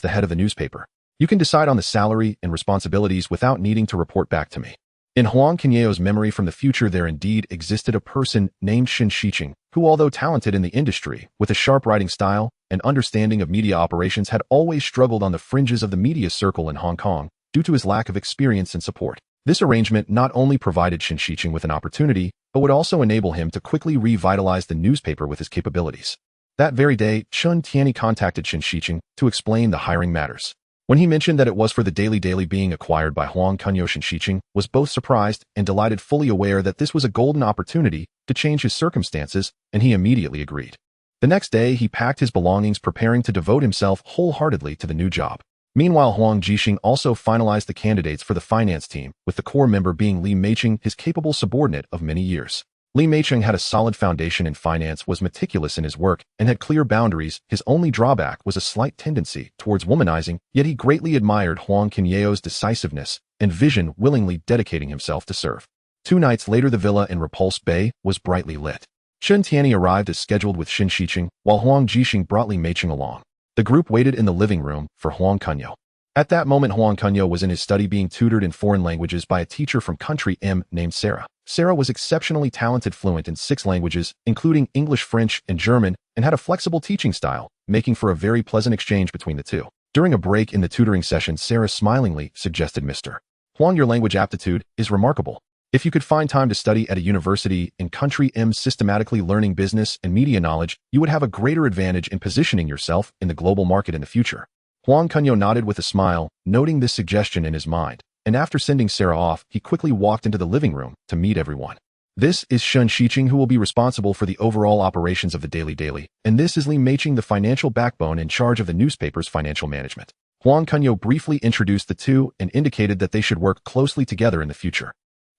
the head of the newspaper. You can decide on the salary and responsibilities without needing to report back to me. In Huang Kunyao's memory from the future, there indeed existed a person named Shen Xiqing, who, although talented in the industry, with a sharp writing style and understanding of media operations, had always struggled on the fringes of the media circle in Hong Kong due to his lack of experience and support. This arrangement not only provided Shen Xiqing with an opportunity, but would also enable him to quickly revitalize the newspaper with his capabilities. That very day, Shun Tianyi contacted Shen Xiqing to explain the hiring matters. When he mentioned that it was for the Daily being acquired by Huang Kunyao, Shen Xiqing was both surprised and delighted, fully aware that this was a golden opportunity to change his circumstances, and he immediately agreed. The next day, he packed his belongings, preparing to devote himself wholeheartedly to the new job. Meanwhile, Huang Jixing also finalized the candidates for the finance team, with the core member being Li Meicheng, his capable subordinate of many years. Li Meicheng had a solid foundation in finance, was meticulous in his work, and had clear boundaries. His only drawback was a slight tendency towards womanizing, yet he greatly admired Huang Kunyao's decisiveness and vision, willingly dedicating himself to serve. 2 nights later, the villa in Repulse Bay was brightly lit. Shen Tianyi arrived as scheduled with Shen Xiqing, while Huang Jixing brought Li Meicheng along. The group waited in the living room for Huang Kunyao. At that moment, Huang Kunyao was in his study being tutored in foreign languages by a teacher from country M named Sarah. Sarah was exceptionally talented, fluent in 6 languages, including English, French, and German, and had a flexible teaching style, making for a very pleasant exchange between the two. During a break in the tutoring session, Sarah smilingly suggested, Mr. Huang, your language aptitude is remarkable. If you could find time to study at a university in country M, systematically learning business and media knowledge, you would have a greater advantage in positioning yourself in the global market in the future. Huang Kunyao nodded with a smile, noting this suggestion in his mind, and after sending Sarah off, he quickly walked into the living room to meet everyone. This is Shen Xiqing, who will be responsible for the overall operations of the Daily, and this is Li Meicheng, the financial backbone in charge of the newspaper's financial management. Huang Kunyao briefly introduced the two and indicated that they should work closely together in the future.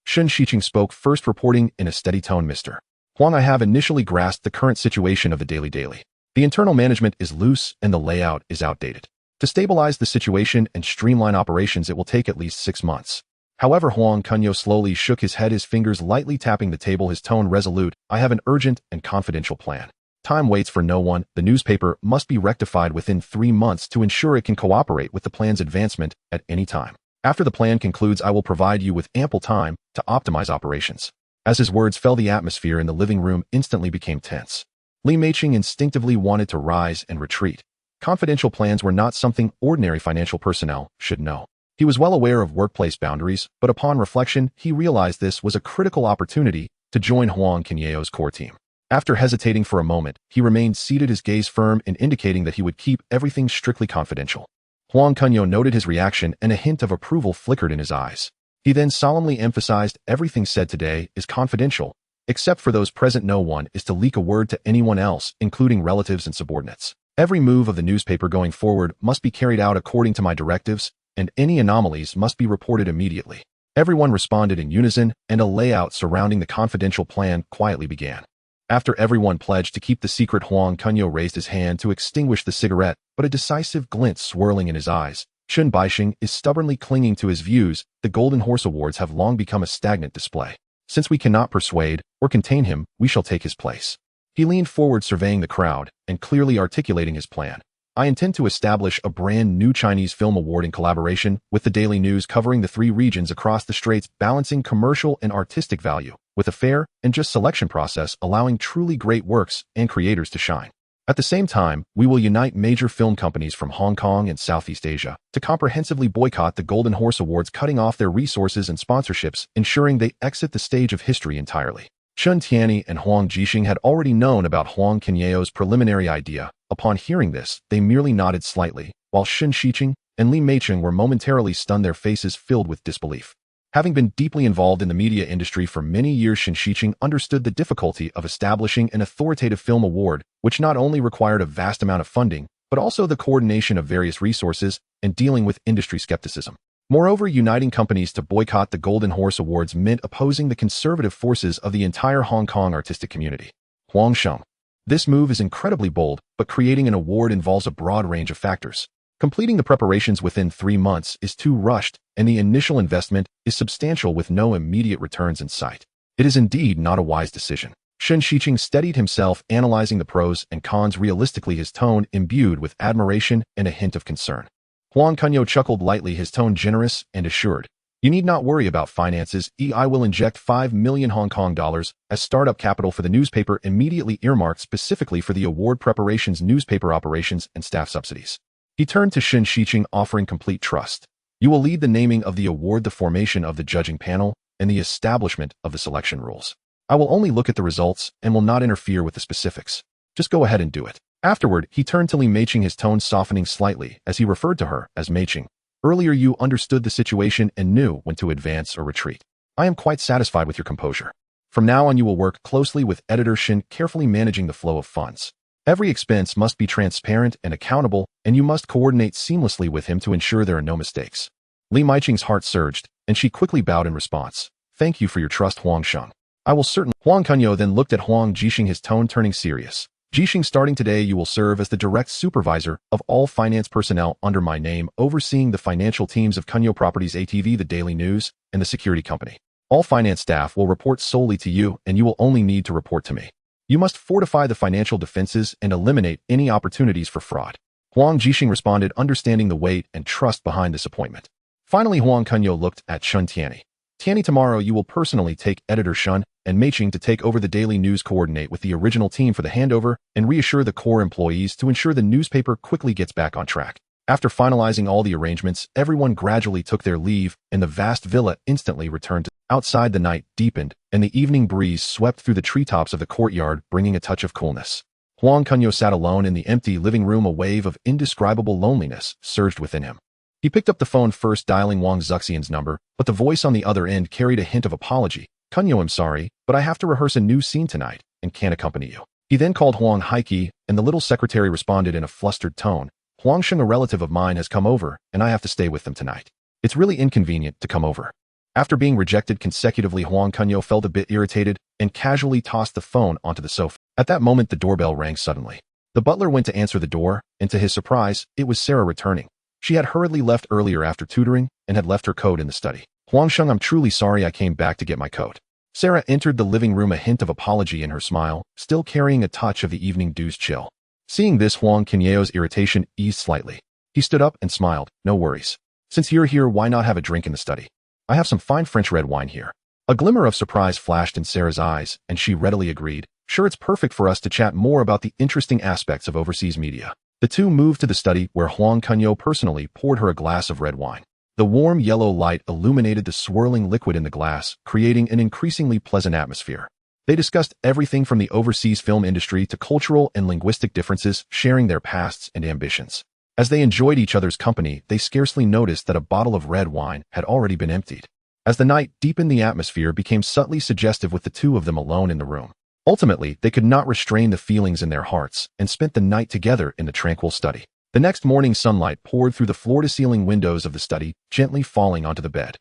Shen Xiqing spoke first, reporting in a steady tone, Mr. Huang, I have initially grasped the current situation of the Daily. The internal management is loose and the layout is outdated. To stabilize the situation and streamline operations, it will take at least 6 months. However, Huang Kunyao slowly shook his head, his fingers lightly tapping the table, his tone resolute. I have an urgent and confidential plan. Time waits for no one. The newspaper must be rectified within 3 months to ensure it can cooperate with the plan's advancement at any time. After the plan concludes, I will provide you with ample time to optimize operations. As his words fell, the atmosphere in the living room instantly became tense. Li Meicheng instinctively wanted to rise and retreat. Confidential plans were not something ordinary financial personnel should know. He was well aware of workplace boundaries, but upon reflection, he realized this was a critical opportunity to join Huang Kunyao's core team. After hesitating for a moment, he remained seated, his gaze firm and indicating that he would keep everything strictly confidential. Huang Kunyao noted his reaction and a hint of approval flickered in his eyes. He then solemnly emphasized, everything said today is confidential. Except for those present, no one is to leak a word to anyone else, including relatives and subordinates. Every move of the newspaper going forward must be carried out according to my directives, and any anomalies must be reported immediately. Everyone responded in unison, and a layout surrounding the confidential plan quietly began. After everyone pledged to keep the secret, Huang Kunyao raised his hand to extinguish the cigarette, but a decisive glint swirling in his eyes Shun Baixing is stubbornly clinging to his views. The Golden Horse Awards have long become a stagnant display. Since we cannot persuade or contain him, we shall take his place. He leaned forward, surveying the crowd and clearly articulating his plan. I intend to establish a brand new Chinese film award in collaboration with the Daily News, covering the 3 regions across the straits, balancing commercial and artistic value with a fair and just selection process, allowing truly great works and creators to shine. At the same time, we will unite major film companies from Hong Kong and Southeast Asia to comprehensively boycott the Golden Horse Awards, cutting off their resources and sponsorships, ensuring they exit the stage of history entirely. Chun Tianyi and Huang Jixing had already known about Huang Kunyao's preliminary idea. Upon hearing this, they merely nodded slightly, while Shun Shiqing and Li Meicheng were momentarily stunned, their faces filled with disbelief. Having been deeply involved in the media industry for many years, Shun Shiqing understood the difficulty of establishing an authoritative film award, which not only required a vast amount of funding, but also the coordination of various resources and dealing with industry skepticism. Moreover, uniting companies to boycott the Golden Horse Awards meant opposing the conservative forces of the entire Hong Kong artistic community. Huang Sheng. This move is incredibly bold, but creating an award involves a broad range of factors. Completing the preparations within 3 months is too rushed, and the initial investment is substantial with no immediate returns in sight. It is indeed not a wise decision. Shun Shiqing steadied himself, analyzing the pros and cons realistically, his tone imbued with admiration and a hint of concern. Huang Kunyao chuckled lightly, his tone generous and assured. You need not worry about finances. I will inject 5 million Hong Kong dollars as startup capital for the newspaper, immediately earmarked specifically for the award preparations, newspaper operations, and staff subsidies. He turned to Shun Shiqing, offering complete trust. You will lead the naming of the award, the formation of the judging panel, and the establishment of the selection rules. I will only look at the results and will not interfere with the specifics. Just go ahead and do it. Afterward, he turned to Li Meicheng, his tone softening slightly as he referred to her as Meicheng. Earlier you understood the situation and knew when to advance or retreat. I am quite satisfied with your composure. From now on you will work closely with editor Shin, carefully managing the flow of funds. Every expense must be transparent and accountable, and you must coordinate seamlessly with him to ensure there are no mistakes. Li Meicheng's heart surged, and she quickly bowed in response. Thank you for your trust, Huang Sheng. I will certainly. Huang Kunyao then looked at Huang Jixing, his tone turning serious. Jixing, starting today you will serve as the direct supervisor of all finance personnel under my name, overseeing the financial teams of Kunyao Properties ATV, the Daily News, and the security company. All finance staff will report solely to you, and you will only need to report to me. You must fortify the financial defenses and eliminate any opportunities for fraud. Huang Jixing responded, understanding the weight and trust behind this appointment. Finally, Huang Kunyao looked at Shun Tianyi. Tianyi, tomorrow you will personally take editor Shun and Meicheng to take over the Daily News, coordinate with the original team for the handover, and reassure the core employees to ensure the newspaper quickly gets back on track. After finalizing all the arrangements, everyone gradually took their leave, and the vast villa instantly returned to. Outside, the night deepened, and the evening breeze swept through the treetops of the courtyard, bringing a touch of coolness. Huang Kunyao sat alone in the empty living room. A wave of indescribable loneliness surged within him. He picked up the phone, first dialing Wang Zuxian's number, but the voice on the other end carried a hint of apology. Kunyao, I'm sorry, but I have to rehearse a new scene tonight and can't accompany you. He then called Huang Haiki, and the little secretary responded in a flustered tone. Huang Sheng, a relative of mine, has come over, and I have to stay with them tonight. It's really inconvenient to come over. After being rejected consecutively, Huang Kunyao felt a bit irritated and casually tossed the phone onto the sofa. At that moment, the doorbell rang suddenly. The butler went to answer the door, and to his surprise, it was Sarah returning. She had hurriedly left earlier after tutoring and had left her coat in the study. Huang Sheng, I'm truly sorry I came back to get my coat. Sarah entered the living room, a hint of apology in her smile, still carrying a touch of the evening dew's chill. Seeing this, Huang Kunyao's irritation eased slightly. He stood up and smiled. No worries. Since you're here, why not have a drink in the study? I have some fine French red wine here. A glimmer of surprise flashed in Sarah's eyes, and she readily agreed. Sure, it's perfect for us to chat more about the interesting aspects of overseas media. The two moved to the study, where Huang Kunyao personally poured her a glass of red wine. The warm yellow light illuminated the swirling liquid in the glass, creating an increasingly pleasant atmosphere. They discussed everything from the overseas film industry to cultural and linguistic differences, sharing their pasts and ambitions. As they enjoyed each other's company, they scarcely noticed that a bottle of red wine had already been emptied. As the night deepened, the atmosphere became subtly suggestive, with the two of them alone in the room. Ultimately, they could not restrain the feelings in their hearts and spent the night together in the tranquil study. The next morning, sunlight poured through the floor-to-ceiling windows of the study, gently falling onto the bed.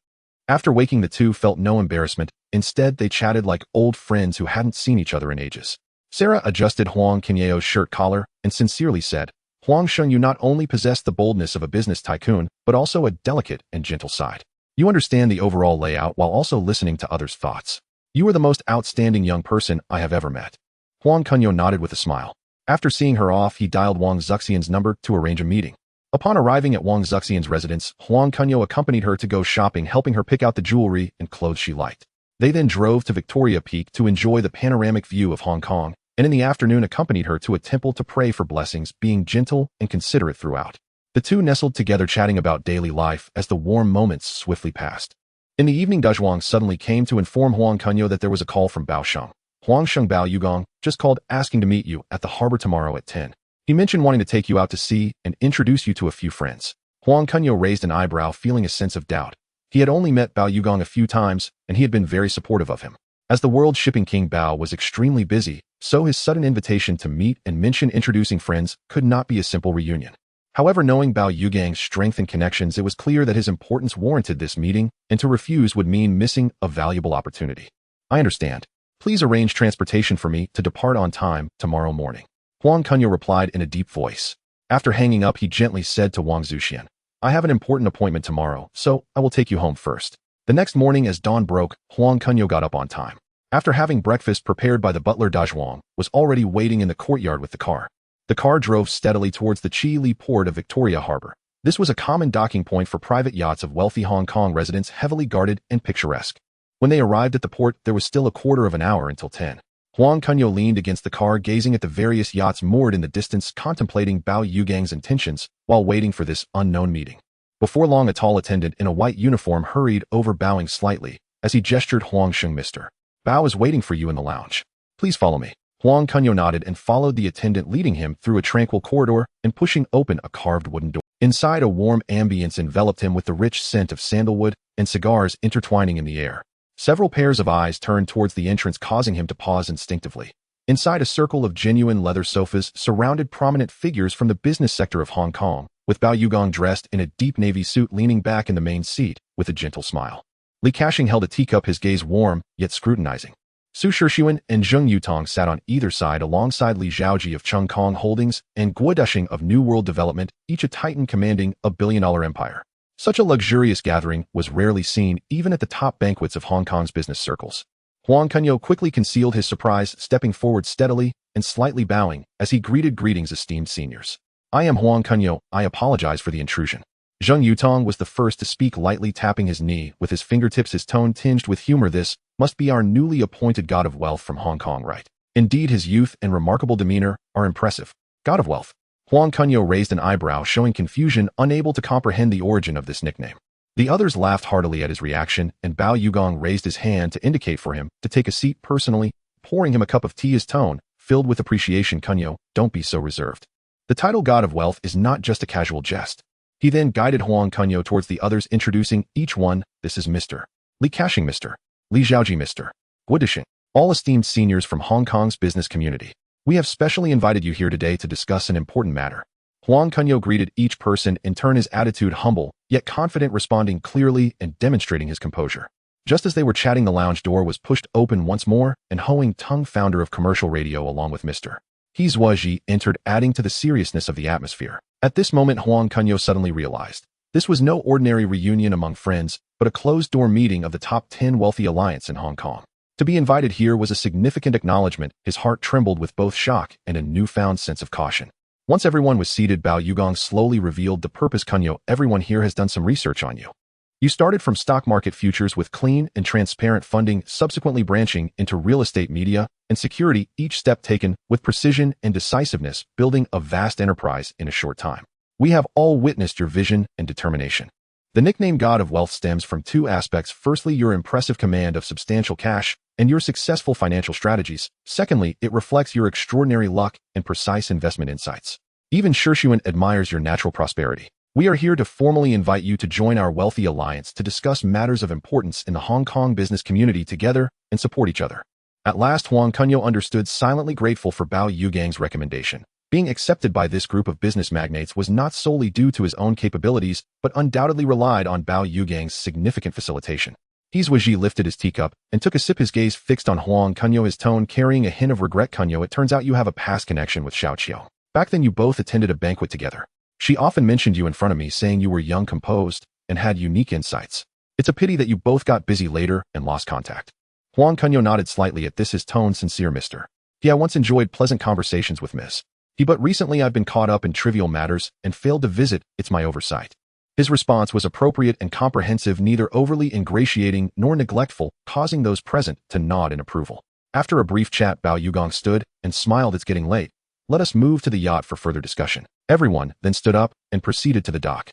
After waking, the two felt no embarrassment. Instead, they chatted like old friends who hadn't seen each other in ages. Sarah adjusted Huang Kunyao's shirt collar and sincerely said, Huang Kunyao not only possessed the boldness of a business tycoon, but also a delicate and gentle side. You understand the overall layout while also listening to others' thoughts. You are the most outstanding young person I have ever met. Huang Kunyao nodded with a smile. After seeing her off, he dialed Wang Zuxian's number to arrange a meeting. Upon arriving at Wang Zuxian's residence, Huang Kunyao accompanied her to go shopping, helping her pick out the jewelry and clothes she liked. They then drove to Victoria Peak to enjoy the panoramic view of Hong Kong, and in the afternoon accompanied her to a temple to pray for blessings, being gentle and considerate throughout. The two nestled together chatting about daily life as the warm moments swiftly passed. In the evening, Dezhuang suddenly came to inform Huang Kunyao that there was a call from Bao Sheng. Huang Sheng Bao Yugong just called asking to meet you at the harbor tomorrow at 10. He mentioned wanting to take you out to sea and introduce you to a few friends. Huang Kunyao raised an eyebrow, feeling a sense of doubt. He had only met Bao Yugong a few times, and he had been very supportive of him. As the world shipping king, Bao was extremely busy, so his sudden invitation to meet and mention introducing friends could not be a simple reunion. However, knowing Bao Yugong's strength and connections, it was clear that his importance warranted this meeting, and to refuse would mean missing a valuable opportunity. I understand. Please arrange transportation for me to depart on time tomorrow morning. Huang Kunyao replied in a deep voice. After hanging up, he gently said to Wang Zuxian, I have an important appointment tomorrow, so I will take you home first. The next morning as dawn broke, Huang Kunyao got up on time. After having breakfast prepared by the butler, Dezhuang was already waiting in the courtyard with the car. The car drove steadily towards the Chi Li port of Victoria Harbor. This was a common docking point for private yachts of wealthy Hong Kong residents, heavily guarded and picturesque. When they arrived at the port, there was still a quarter of an hour until 10. Huang Kunyao leaned against the car, gazing at the various yachts moored in the distance, contemplating Bao Yugong's intentions while waiting for this unknown meeting. Before long, a tall attendant in a white uniform hurried over, bowing slightly as he gestured Huang Sheng. Mr. Bao is waiting for you in the lounge. Please follow me. Huang Kunyao nodded and followed the attendant, leading him through a tranquil corridor and pushing open a carved wooden door. Inside, a warm ambience enveloped him with the rich scent of sandalwood and cigars intertwining in the air. Several pairs of eyes turned towards the entrance, causing him to pause instinctively. Inside, a circle of genuine leather sofas surrounded prominent figures from the business sector of Hong Kong, with Bao Yugong dressed in a deep navy suit leaning back in the main seat with a gentle smile. Li Kashing held a teacup, his gaze warm yet scrutinizing. Su Shixuan and Zheng Yutong sat on either side alongside Li Zhaoji of Chung Kong Holdings and Guo Desheng of New World Development, each a titan commanding a billion-dollar empire. Such a luxurious gathering was rarely seen even at the top banquets of Hong Kong's business circles. Huang Kunyao quickly concealed his surprise, stepping forward steadily and slightly bowing as he greeted, greetings, esteemed seniors. I am Huang Kunyao. I apologize for the intrusion. Zheng Yutong was the first to speak, lightly tapping his knee with his fingertips, his tone tinged with humor. This must be our newly appointed god of wealth from Hong Kong, right? Indeed, his youth and remarkable demeanor are impressive. God of wealth. Huang Kunyao raised an eyebrow, showing confusion, unable to comprehend the origin of this nickname. The others laughed heartily at his reaction, and Bao Yugong raised his hand to indicate for him to take a seat, personally pouring him a cup of tea, his tone filled with appreciation. Kunyao, don't be so reserved. The title God of Wealth is not just a casual jest. He then guided Huang Kunyao towards the others, introducing each one. This is Mr. Li Kashing, Mr. Li Zhaoji, Mr. Guo Desheng, all esteemed seniors from Hong Kong's business community. We have specially invited you here today to discuss an important matter. Huang Kunyao greeted each person in turn, his attitude humble, yet confident, responding clearly and demonstrating his composure. Just as they were chatting, the lounge door was pushed open once more, and Huang Tung, founder of commercial radio, along with Mr. He Zuoji, entered, adding to the seriousness of the atmosphere. At this moment, Huang Kunyao suddenly realized this was no ordinary reunion among friends, but a closed-door meeting of the top 10 wealthy alliance in Hong Kong. To be invited here was a significant acknowledgement. His heart trembled with both shock and a newfound sense of caution. Once everyone was seated, Bao Yugong slowly revealed the purpose. Kunyao, everyone here has done some research on you. You started from stock market futures with clean and transparent funding, subsequently branching into real estate, media, and security, each step taken with precision and decisiveness, building a vast enterprise in a short time. We have all witnessed your vision and determination. The nickname God of Wealth stems from two aspects. Firstly, your impressive command of substantial cash and your successful financial strategies. Secondly, it reflects your extraordinary luck and precise investment insights. Even Shixuan admires your natural prosperity. We are here to formally invite you to join our wealthy alliance to discuss matters of importance in the Hong Kong business community together and support each other. At last, Huang Kunyao understood, silently grateful for Bao Yugong's recommendation. Being accepted by this group of business magnates was not solely due to his own capabilities, but undoubtedly relied on Bao Yugong's significant facilitation. He Zuoji lifted his teacup and took a sip, his gaze fixed on Huang Kunyao, his tone carrying a hint of regret. Kunyao, it turns out you have a past connection with Xiao Qiao. Back then you both attended a banquet together. She often mentioned you in front of me, saying you were young, composed, and had unique insights. It's a pity that you both got busy later and lost contact. Huang Kunyao nodded slightly at this, his tone sincere. Mister. I once enjoyed pleasant conversations with Miss. But recently I've been caught up in trivial matters and failed to visit. It's my oversight. His response was appropriate and comprehensive, neither overly ingratiating nor neglectful, causing those present to nod in approval. After a brief chat, Bao Yugong stood and smiled. It's getting late. Let us move to the yacht for further discussion. Everyone then stood up and proceeded to the dock.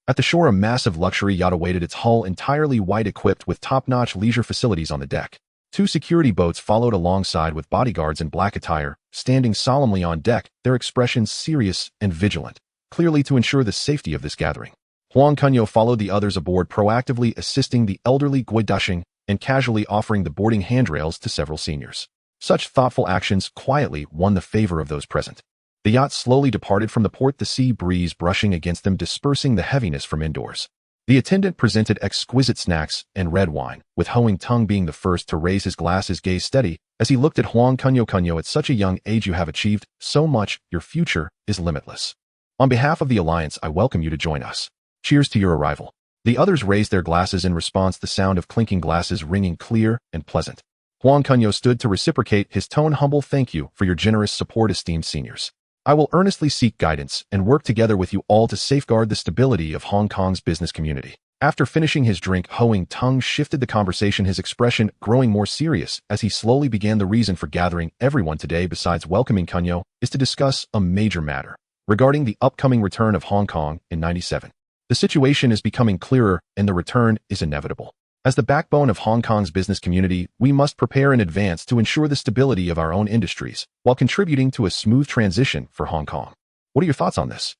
At the shore, a massive luxury yacht awaited, its hull entirely white, equipped with top-notch leisure facilities on the deck. 2 security boats followed alongside with bodyguards in black attire, standing solemnly on deck, their expressions serious and vigilant, clearly to ensure the safety of this gathering. Huang Kunyao followed the others aboard, proactively assisting the elderly Gui Dushing and casually offering the boarding handrails to several seniors. Such thoughtful actions quietly won the favor of those present. The yacht slowly departed from the port, the sea breeze brushing against them, dispersing the heaviness from indoors. The attendant presented exquisite snacks and red wine, with Huang Tung being the first to raise his glass, his gaze steady as he looked at Huang Kunyao. Kunyao, at such a young age you have achieved so much, your future is limitless. On behalf of the Alliance, I welcome you to join us. Cheers to your arrival. The others raised their glasses in response, the sound of clinking glasses ringing clear and pleasant. Huang Kunyao stood to reciprocate, his tone humble. Thank you for your generous support, esteemed seniors. I will earnestly seek guidance and work together with you all to safeguard the stability of Hong Kong's business community. After finishing his drink, Huang Tung shifted the conversation, his expression growing more serious as he slowly began. The reason for gathering everyone today, besides welcoming Kunyao, is to discuss a major matter regarding the upcoming return of Hong Kong in '97. The situation is becoming clearer and the return is inevitable. As the backbone of Hong Kong's business community, we must prepare in advance to ensure the stability of our own industries while contributing to a smooth transition for Hong Kong. What are your thoughts on this?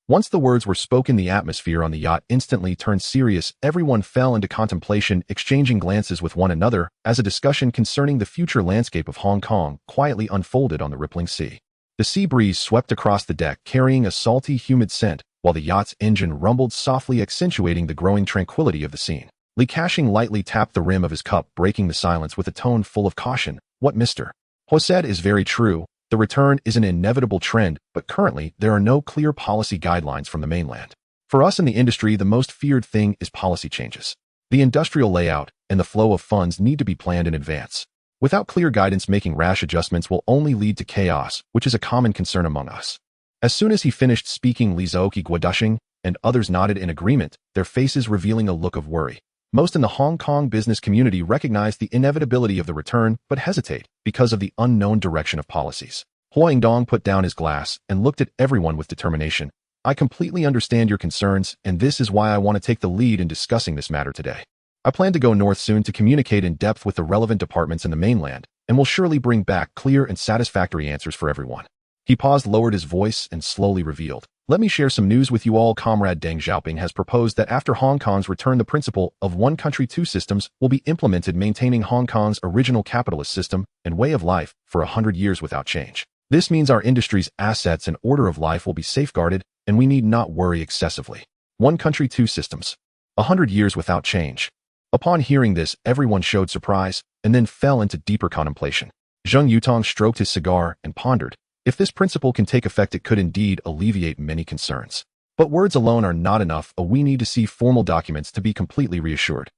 Once the words were spoken, the atmosphere on the yacht instantly turned serious. Everyone fell into contemplation, exchanging glances with one another as a discussion concerning the future landscape of Hong Kong quietly unfolded on the rippling sea. The sea breeze swept across the deck, carrying a salty, humid scent, while the yacht's engine rumbled softly, accentuating the growing tranquility of the scene. Li Ka-shing lightly tapped the rim of his cup, breaking the silence with a tone full of caution. What Mr. Ho said is very true. The return is an inevitable trend, but currently there are no clear policy guidelines from the mainland. For us in the industry, the most feared thing is policy changes. The industrial layout and the flow of funds need to be planned in advance. Without clear guidance, making rash adjustments will only lead to chaos, which is a common concern among us. As soon as he finished speaking, Li Zhaoqi, Guodushing, and others nodded in agreement, their faces revealing a look of worry. Most in the Hong Kong business community recognize the inevitability of the return, but hesitate because of the unknown direction of policies. Huang Dong put down his glass and looked at everyone with determination. I completely understand your concerns, and this is why I want to take the lead in discussing this matter today. I plan to go north soon to communicate in depth with the relevant departments in the mainland, and will surely bring back clear and satisfactory answers for everyone. He paused, lowered his voice, and slowly revealed. Let me share some news with you all. Comrade Deng Xiaoping has proposed that after Hong Kong's return, the principle of one country, two systems will be implemented, maintaining Hong Kong's original capitalist system and way of life for 100 years without change. This means our industry's assets and order of life will be safeguarded, and we need not worry excessively. One country, two systems. 100 years without change. Upon hearing this, everyone showed surprise and then fell into deeper contemplation. Zheng Yutong stroked his cigar and pondered. If this principle can take effect, it could indeed alleviate many concerns. But words alone are not enough. We need to see formal documents to be completely reassured.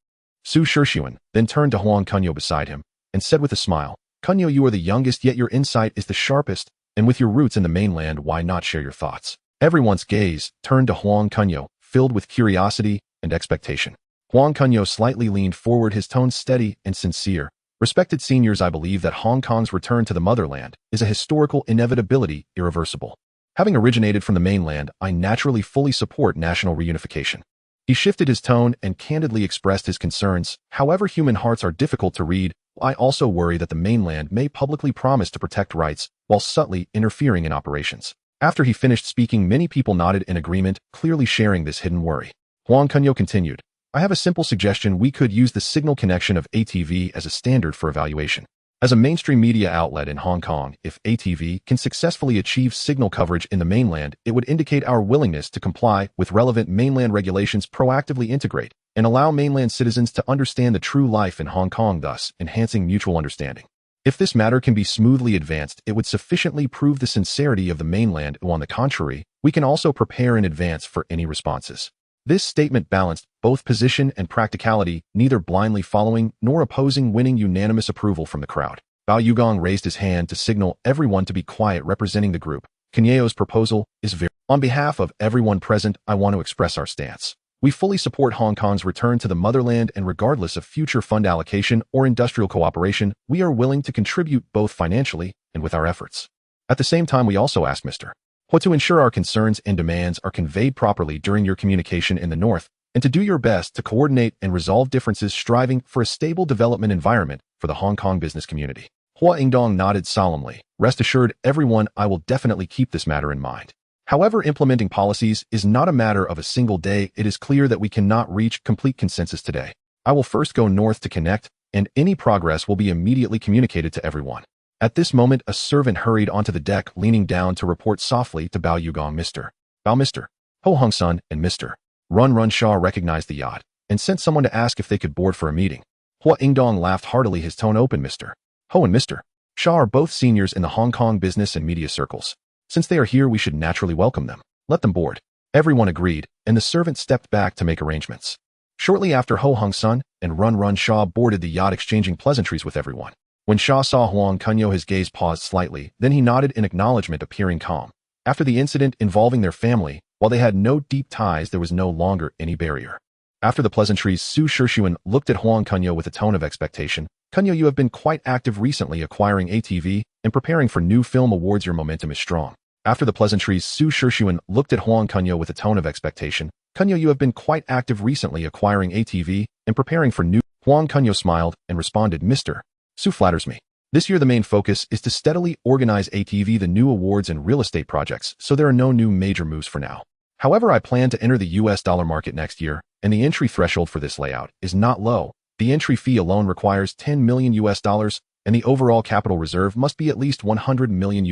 Su Shixuan then turned to Huang Kunyao beside him and said with a smile, Kunyao, you are the youngest, yet your insight is the sharpest, and with your roots in the mainland, why not share your thoughts? Everyone's gaze turned to Huang Kunyao, filled with curiosity and expectation. Huang Kunyao slightly leaned forward, his tone steady and sincere. Respected seniors, I believe that Hong Kong's return to the motherland is a historical inevitability, irreversible. Having originated from the mainland, I naturally fully support national reunification. He shifted his tone and candidly expressed his concerns. However, human hearts are difficult to read. I also worry that the mainland may publicly promise to protect rights while subtly interfering in operations. After he finished speaking, many people nodded in agreement, clearly sharing this hidden worry. Huang Kunyao continued. I have a simple suggestion. We could use the signal connection of ATV as a standard for evaluation. As a mainstream media outlet in Hong Kong, if ATV can successfully achieve signal coverage in the mainland, it would indicate our willingness to comply with relevant mainland regulations, proactively integrate, and allow mainland citizens to understand the true life in Hong Kong, thus enhancing mutual understanding. If this matter can be smoothly advanced, it would sufficiently prove the sincerity of the mainland, or on the contrary, we can also prepare in advance for any responses. This statement balanced both position and practicality, neither blindly following nor opposing, winning unanimous approval from the crowd. Bao Yugong raised his hand to signal everyone to be quiet, representing the group. Kunyao's proposal is very... On behalf of everyone present, I want to express our stance. We fully support Hong Kong's return to the motherland, and regardless of future fund allocation or industrial cooperation, we are willing to contribute both financially and with our efforts. At the same time, we also ask Mr. Hua to ensure our concerns and demands are conveyed properly during your communication in the North, and to do your best to coordinate and resolve differences, striving for a stable development environment for the Hong Kong business community. Hua Ingdong nodded solemnly. Rest assured, everyone, I will definitely keep this matter in mind. However, implementing policies is not a matter of a single day. It is clear that we cannot reach complete consensus today. I will first go north to connect, and any progress will be immediately communicated to everyone. At this moment, a servant hurried onto the deck, leaning down to report softly to Bao Yugong. Mr. Ho Hung Sun and Mr. Run Shaw recognized the yacht and sent someone to ask if they could board for a meeting. Hua Ingdong laughed heartily, his tone open. Mr. Ho and Mr. Shaw are both seniors in the Hong Kong business and media circles. Since they are here, we should naturally welcome them. Let them board. Everyone agreed, and the servant stepped back to make arrangements. Shortly after, Ho Hung Sun and Run Shaw boarded the yacht, exchanging pleasantries with everyone. When Shaw saw Huang Kunyao, his gaze paused slightly, then he nodded in acknowledgement, appearing calm. After the incident involving their family, while they had no deep ties, there was no longer any barrier. After the pleasantries, Su Shishun looked at Huang Kunyao with a tone of expectation. Kunyao, you have been quite active recently, acquiring ATV and preparing for new film awards. Your momentum is strong. After the pleasantries, Su Shishun looked at Huang Kunyao with a tone of expectation. Kunyao, you have been quite active recently, acquiring ATV and preparing for new... Huang Kunyao smiled and responded, Mr. Su flatters me. This year the main focus is to steadily organize ATV, the new awards and real estate projects, so there are no new major moves for now. However, I plan to enter the US dollar market next year, and the entry threshold for this layout is not low. The entry fee alone requires $10 million, and the overall capital reserve must be at least $100 million.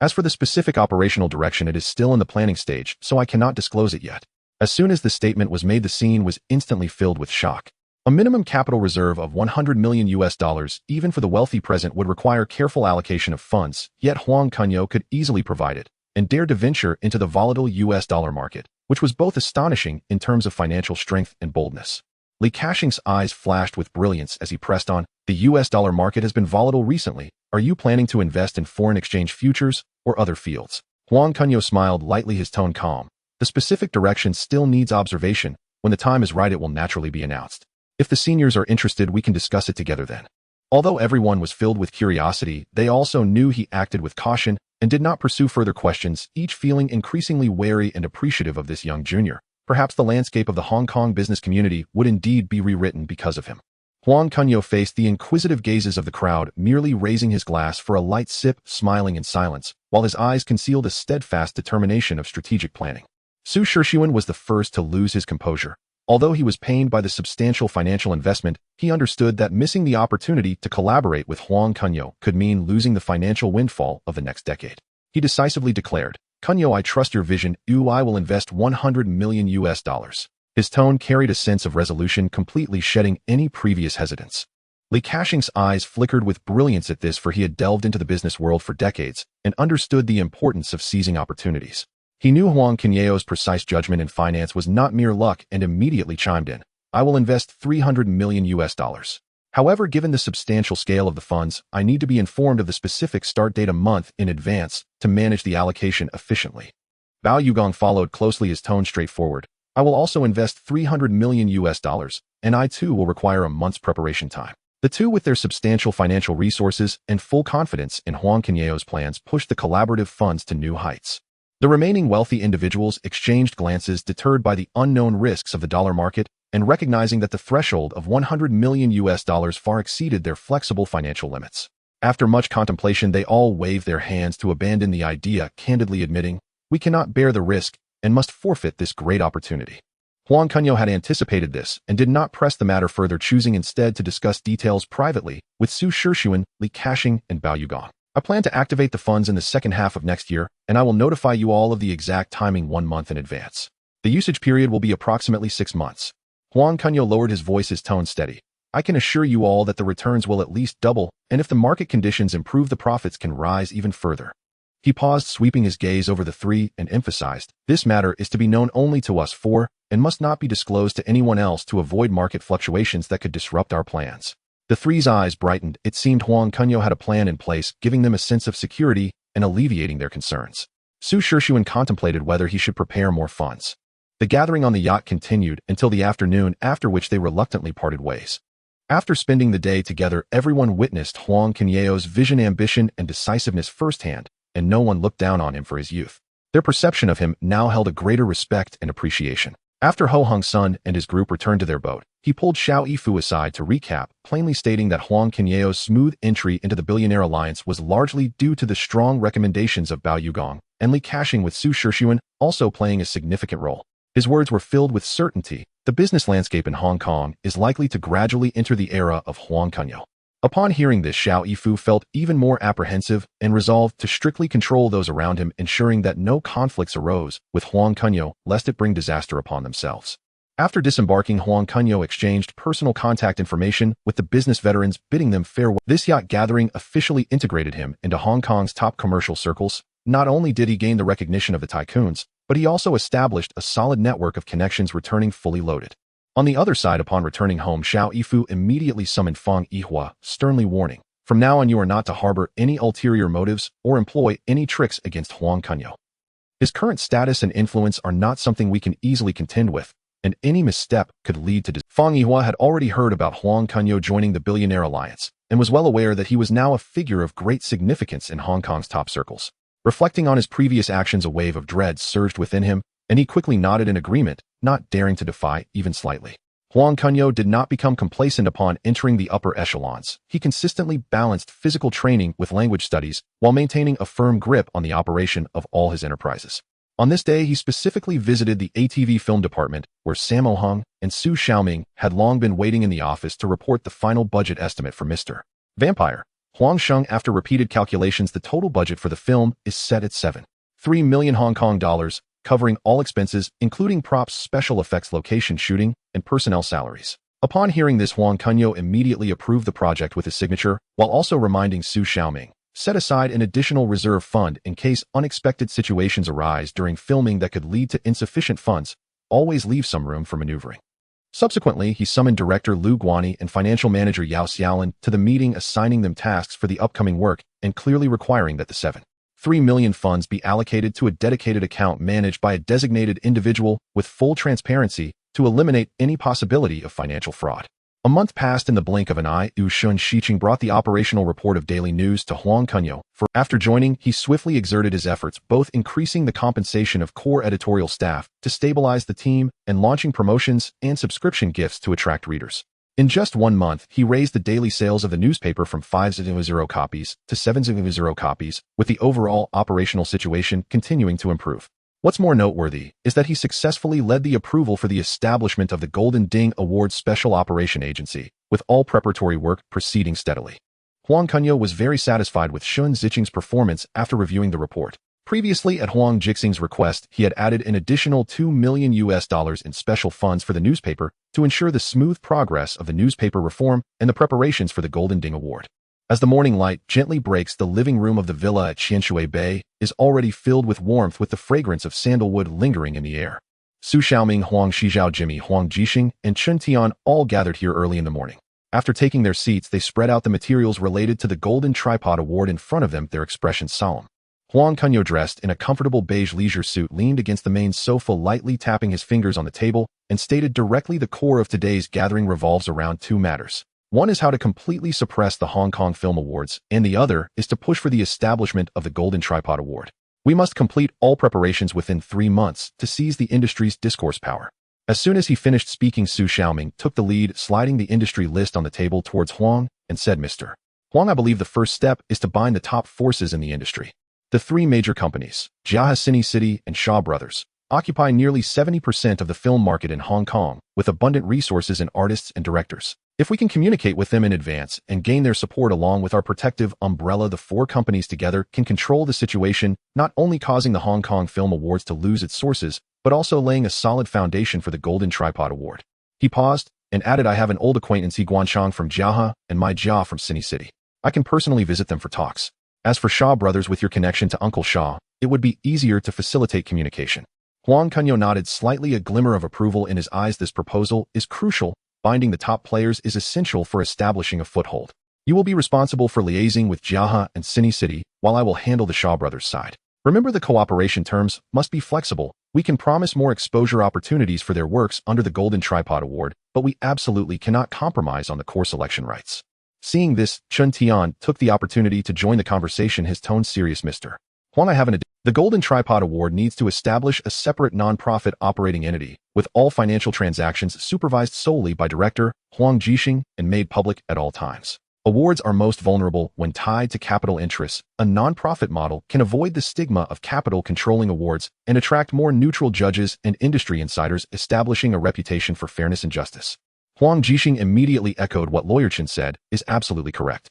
As for the specific operational direction, it is still in the planning stage, so I cannot disclose it yet. As soon as the statement was made, the scene was instantly filled with shock. A minimum capital reserve of $100 million, even for the wealthy present, would require careful allocation of funds, yet Huang Kunyao could easily provide it, and dared to venture into the volatile US dollar market, which was both astonishing in terms of financial strength and boldness. Li Kashing's eyes flashed with brilliance as he pressed on. The US dollar market has been volatile recently. Are you planning to invest in foreign exchange futures or other fields? Huang Kunyao smiled lightly, his tone calm. The specific direction still needs observation. When the time is right, it will naturally be announced. If the seniors are interested, we can discuss it together then. Although everyone was filled with curiosity, they also knew he acted with caution and did not pursue further questions, each feeling increasingly wary and appreciative of this young junior. Perhaps the landscape of the Hong Kong business community would indeed be rewritten because of him. Huang Kunyao faced the inquisitive gazes of the crowd, merely raising his glass for a light sip, smiling in silence, while his eyes concealed a steadfast determination of strategic planning. Su Shishun was the first to lose his composure. Although he was pained by the substantial financial investment, he understood that missing the opportunity to collaborate with Huang Kunyao could mean losing the financial windfall of the next decade. He decisively declared, Kunyao, I trust your vision. I will invest $100 million. His tone carried a sense of resolution, completely shedding any previous hesitance. Li Kashing's eyes flickered with brilliance at this, for he had delved into the business world for decades and understood the importance of seizing opportunities. He knew Huang Kunyao's precise judgment in finance was not mere luck, and immediately chimed in. I will invest $300 million. However, given the substantial scale of the funds, I need to be informed of the specific start date a month in advance to manage the allocation efficiently. Bao Yugong followed closely, his tone straightforward. I will also invest $300 million, and I too will require a month's preparation time. The two, with their substantial financial resources and full confidence in Huang Kunyao's plans, pushed the collaborative funds to new heights. The remaining wealthy individuals exchanged glances, deterred by the unknown risks of the dollar market and recognizing that the threshold of $100 million far exceeded their flexible financial limits. After much contemplation, they all waved their hands to abandon the idea, candidly admitting, we cannot bear the risk and must forfeit this great opportunity. Huang Kunyao had anticipated this and did not press the matter further, choosing instead to discuss details privately with Su Shishun, Li Kashing, and Bao Yugong. I plan to activate the funds in the second half of next year, and I will notify you all of the exact timing 1 month in advance. The usage period will be approximately 6 months. Huang Kunyao lowered his voice, his tone steady. I can assure you all that the returns will at least double, and if the market conditions improve, the profits can rise even further. He paused, sweeping his gaze over the three, and emphasized, this matter is to be known only to us four, and must not be disclosed to anyone else to avoid market fluctuations that could disrupt our plans. The three's eyes brightened. It seemed Huang Kunyao had a plan in place, giving them a sense of security and alleviating their concerns. Su Shishuan contemplated whether he should prepare more funds. The gathering on the yacht continued until the afternoon, after which they reluctantly parted ways. After spending the day together, everyone witnessed Huang Kunyao's vision, ambition, and decisiveness firsthand, and no one looked down on him for his youth. Their perception of him now held a greater respect and appreciation. After Ho Hong-sun and his group returned to their boat, he pulled Xiao Yifu aside to recap, plainly stating that Huang Kunyao's smooth entry into the billionaire alliance was largely due to the strong recommendations of Bao Yugong and Li Kashing, with Su Shishuan also playing a significant role. His words were filled with certainty. The business landscape in Hong Kong is likely to gradually enter the era of Huang Kunyao. Upon hearing this, Xiao Yifu felt even more apprehensive and resolved to strictly control those around him, ensuring that no conflicts arose with Huang Kunyao, lest it bring disaster upon themselves. After disembarking, Huang Kunyao exchanged personal contact information with the business veterans, bidding them farewell. This yacht gathering officially integrated him into Hong Kong's top commercial circles. Not only did he gain the recognition of the tycoons, but he also established a solid network of connections, returning fully loaded. On the other side, upon returning home, Xiao Yifu immediately summoned Fang Yihua, sternly warning, from now on you are not to harbor any ulterior motives or employ any tricks against Huang Kunyao. His current status and influence are not something we can easily contend with, and any misstep could lead to Fang Yihua had already heard about Huang Kunyao joining the billionaire alliance, and was well aware that he was now a figure of great significance in Hong Kong's top circles. Reflecting on his previous actions, a wave of dread surged within him, and he quickly nodded in agreement, not daring to defy even slightly. Huang Kunyao did not become complacent upon entering the upper echelons. He consistently balanced physical training with language studies while maintaining a firm grip on the operation of all his enterprises. On this day, he specifically visited the ATV film department, where Sammo Hung and Su Xiaoming had long been waiting in the office to report the final budget estimate for Mr. Vampire. Huang Sheng, after repeated calculations, the total budget for the film is set at 7.3 million Hong Kong dollars, covering all expenses, including props, special effects, location shooting, and personnel salaries. Upon hearing this, Huang Kunyao immediately approved the project with his signature, while also reminding Su Xiaoming, set aside an additional reserve fund in case unexpected situations arise during filming that could lead to insufficient funds. Always leave some room for maneuvering. Subsequently, he summoned director Lu Guani and financial manager Yao Xiaolin to the meeting, assigning them tasks for the upcoming work and clearly requiring that the 7.3 million funds be allocated to a dedicated account managed by a designated individual with full transparency to eliminate any possibility of financial fraud. A month passed in the blink of an eye. Yu Shun Shiqing brought the operational report of daily news to Huang Kunyao. After joining, he swiftly exerted his efforts, both increasing the compensation of core editorial staff to stabilize the team and launching promotions and subscription gifts to attract readers. In just 1 month, he raised the daily sales of the newspaper from 500 copies to 700 copies, with the overall operational situation continuing to improve. What's more noteworthy is that he successfully led the approval for the establishment of the Golden Ding Award Special Operation Agency, with all preparatory work proceeding steadily. Huang Kunyao was very satisfied with Shun Ziqing's performance after reviewing the report. Previously, at Huang Jixing's request, he had added an additional $2 million in special funds for the newspaper to ensure the smooth progress of the newspaper reform and the preparations for the Golden Ding Award. As the morning light gently breaks, the living room of the villa at Qianshui Bay is already filled with warmth, with the fragrance of sandalwood lingering in the air. Su Xiaoming, Huang Xijiao, Jimmy, Huang Jixing, and Chen Tian all gathered here early in the morning. After taking their seats, they spread out the materials related to the Golden Tripod Award in front of them, their expressions solemn. Huang Kunyao, dressed in a comfortable beige leisure suit, leaned against the main sofa, lightly tapping his fingers on the table, and stated directly, the core of today's gathering revolves around 2 matters. One is how to completely suppress the Hong Kong Film Awards, and the other is to push for the establishment of the Golden Tripod Award. We must complete all preparations within 3 months to seize the industry's discourse power. As soon as he finished speaking, Su Xiaoming took the lead, sliding the industry list on the table towards Huang, and said, Mr. Huang, I believe the first step is to bind the top forces in the industry. The 3 major companies, Jiahe Cine City and Shaw Brothers, occupy nearly 70% of the film market in Hong Kong, with abundant resources in artists and directors. If we can communicate with them in advance and gain their support along with our protective umbrella, the 4 companies together can control the situation, not only causing the Hong Kong Film Awards to lose its sources, but also laying a solid foundation for the Golden Tripod Award. He paused, and added I have an old acquaintance Guanchang from Jiahe and my Jia from Cine City. I can personally visit them for talks. As for Shaw brothers with your connection to Uncle Shaw, it would be easier to facilitate communication. Huang Kunyao nodded slightly, a glimmer of approval in his eyes. This proposal is crucial. Binding the top players is essential for establishing a foothold. You will be responsible for liaising with Jiahe and Cine City, while I will handle the Shaw brothers' side. Remember, the cooperation terms must be flexible. We can promise more exposure opportunities for their works under the Golden Tripod Award, but we absolutely cannot compromise on the core selection rights. Seeing this, Chun Tian took the opportunity to join the conversation, his tone serious. Mr. Huang, I have an idea. The Golden Tripod Award needs to establish a separate non-profit operating entity, with all financial transactions supervised solely by Director Huang Jixing and made public at all times. Awards are most vulnerable when tied to capital interests. A non-profit model can avoid the stigma of capital controlling awards and attract more neutral judges and industry insiders, establishing a reputation for fairness and justice. Huang Jixing immediately echoed what Lawyer Chen said is absolutely correct.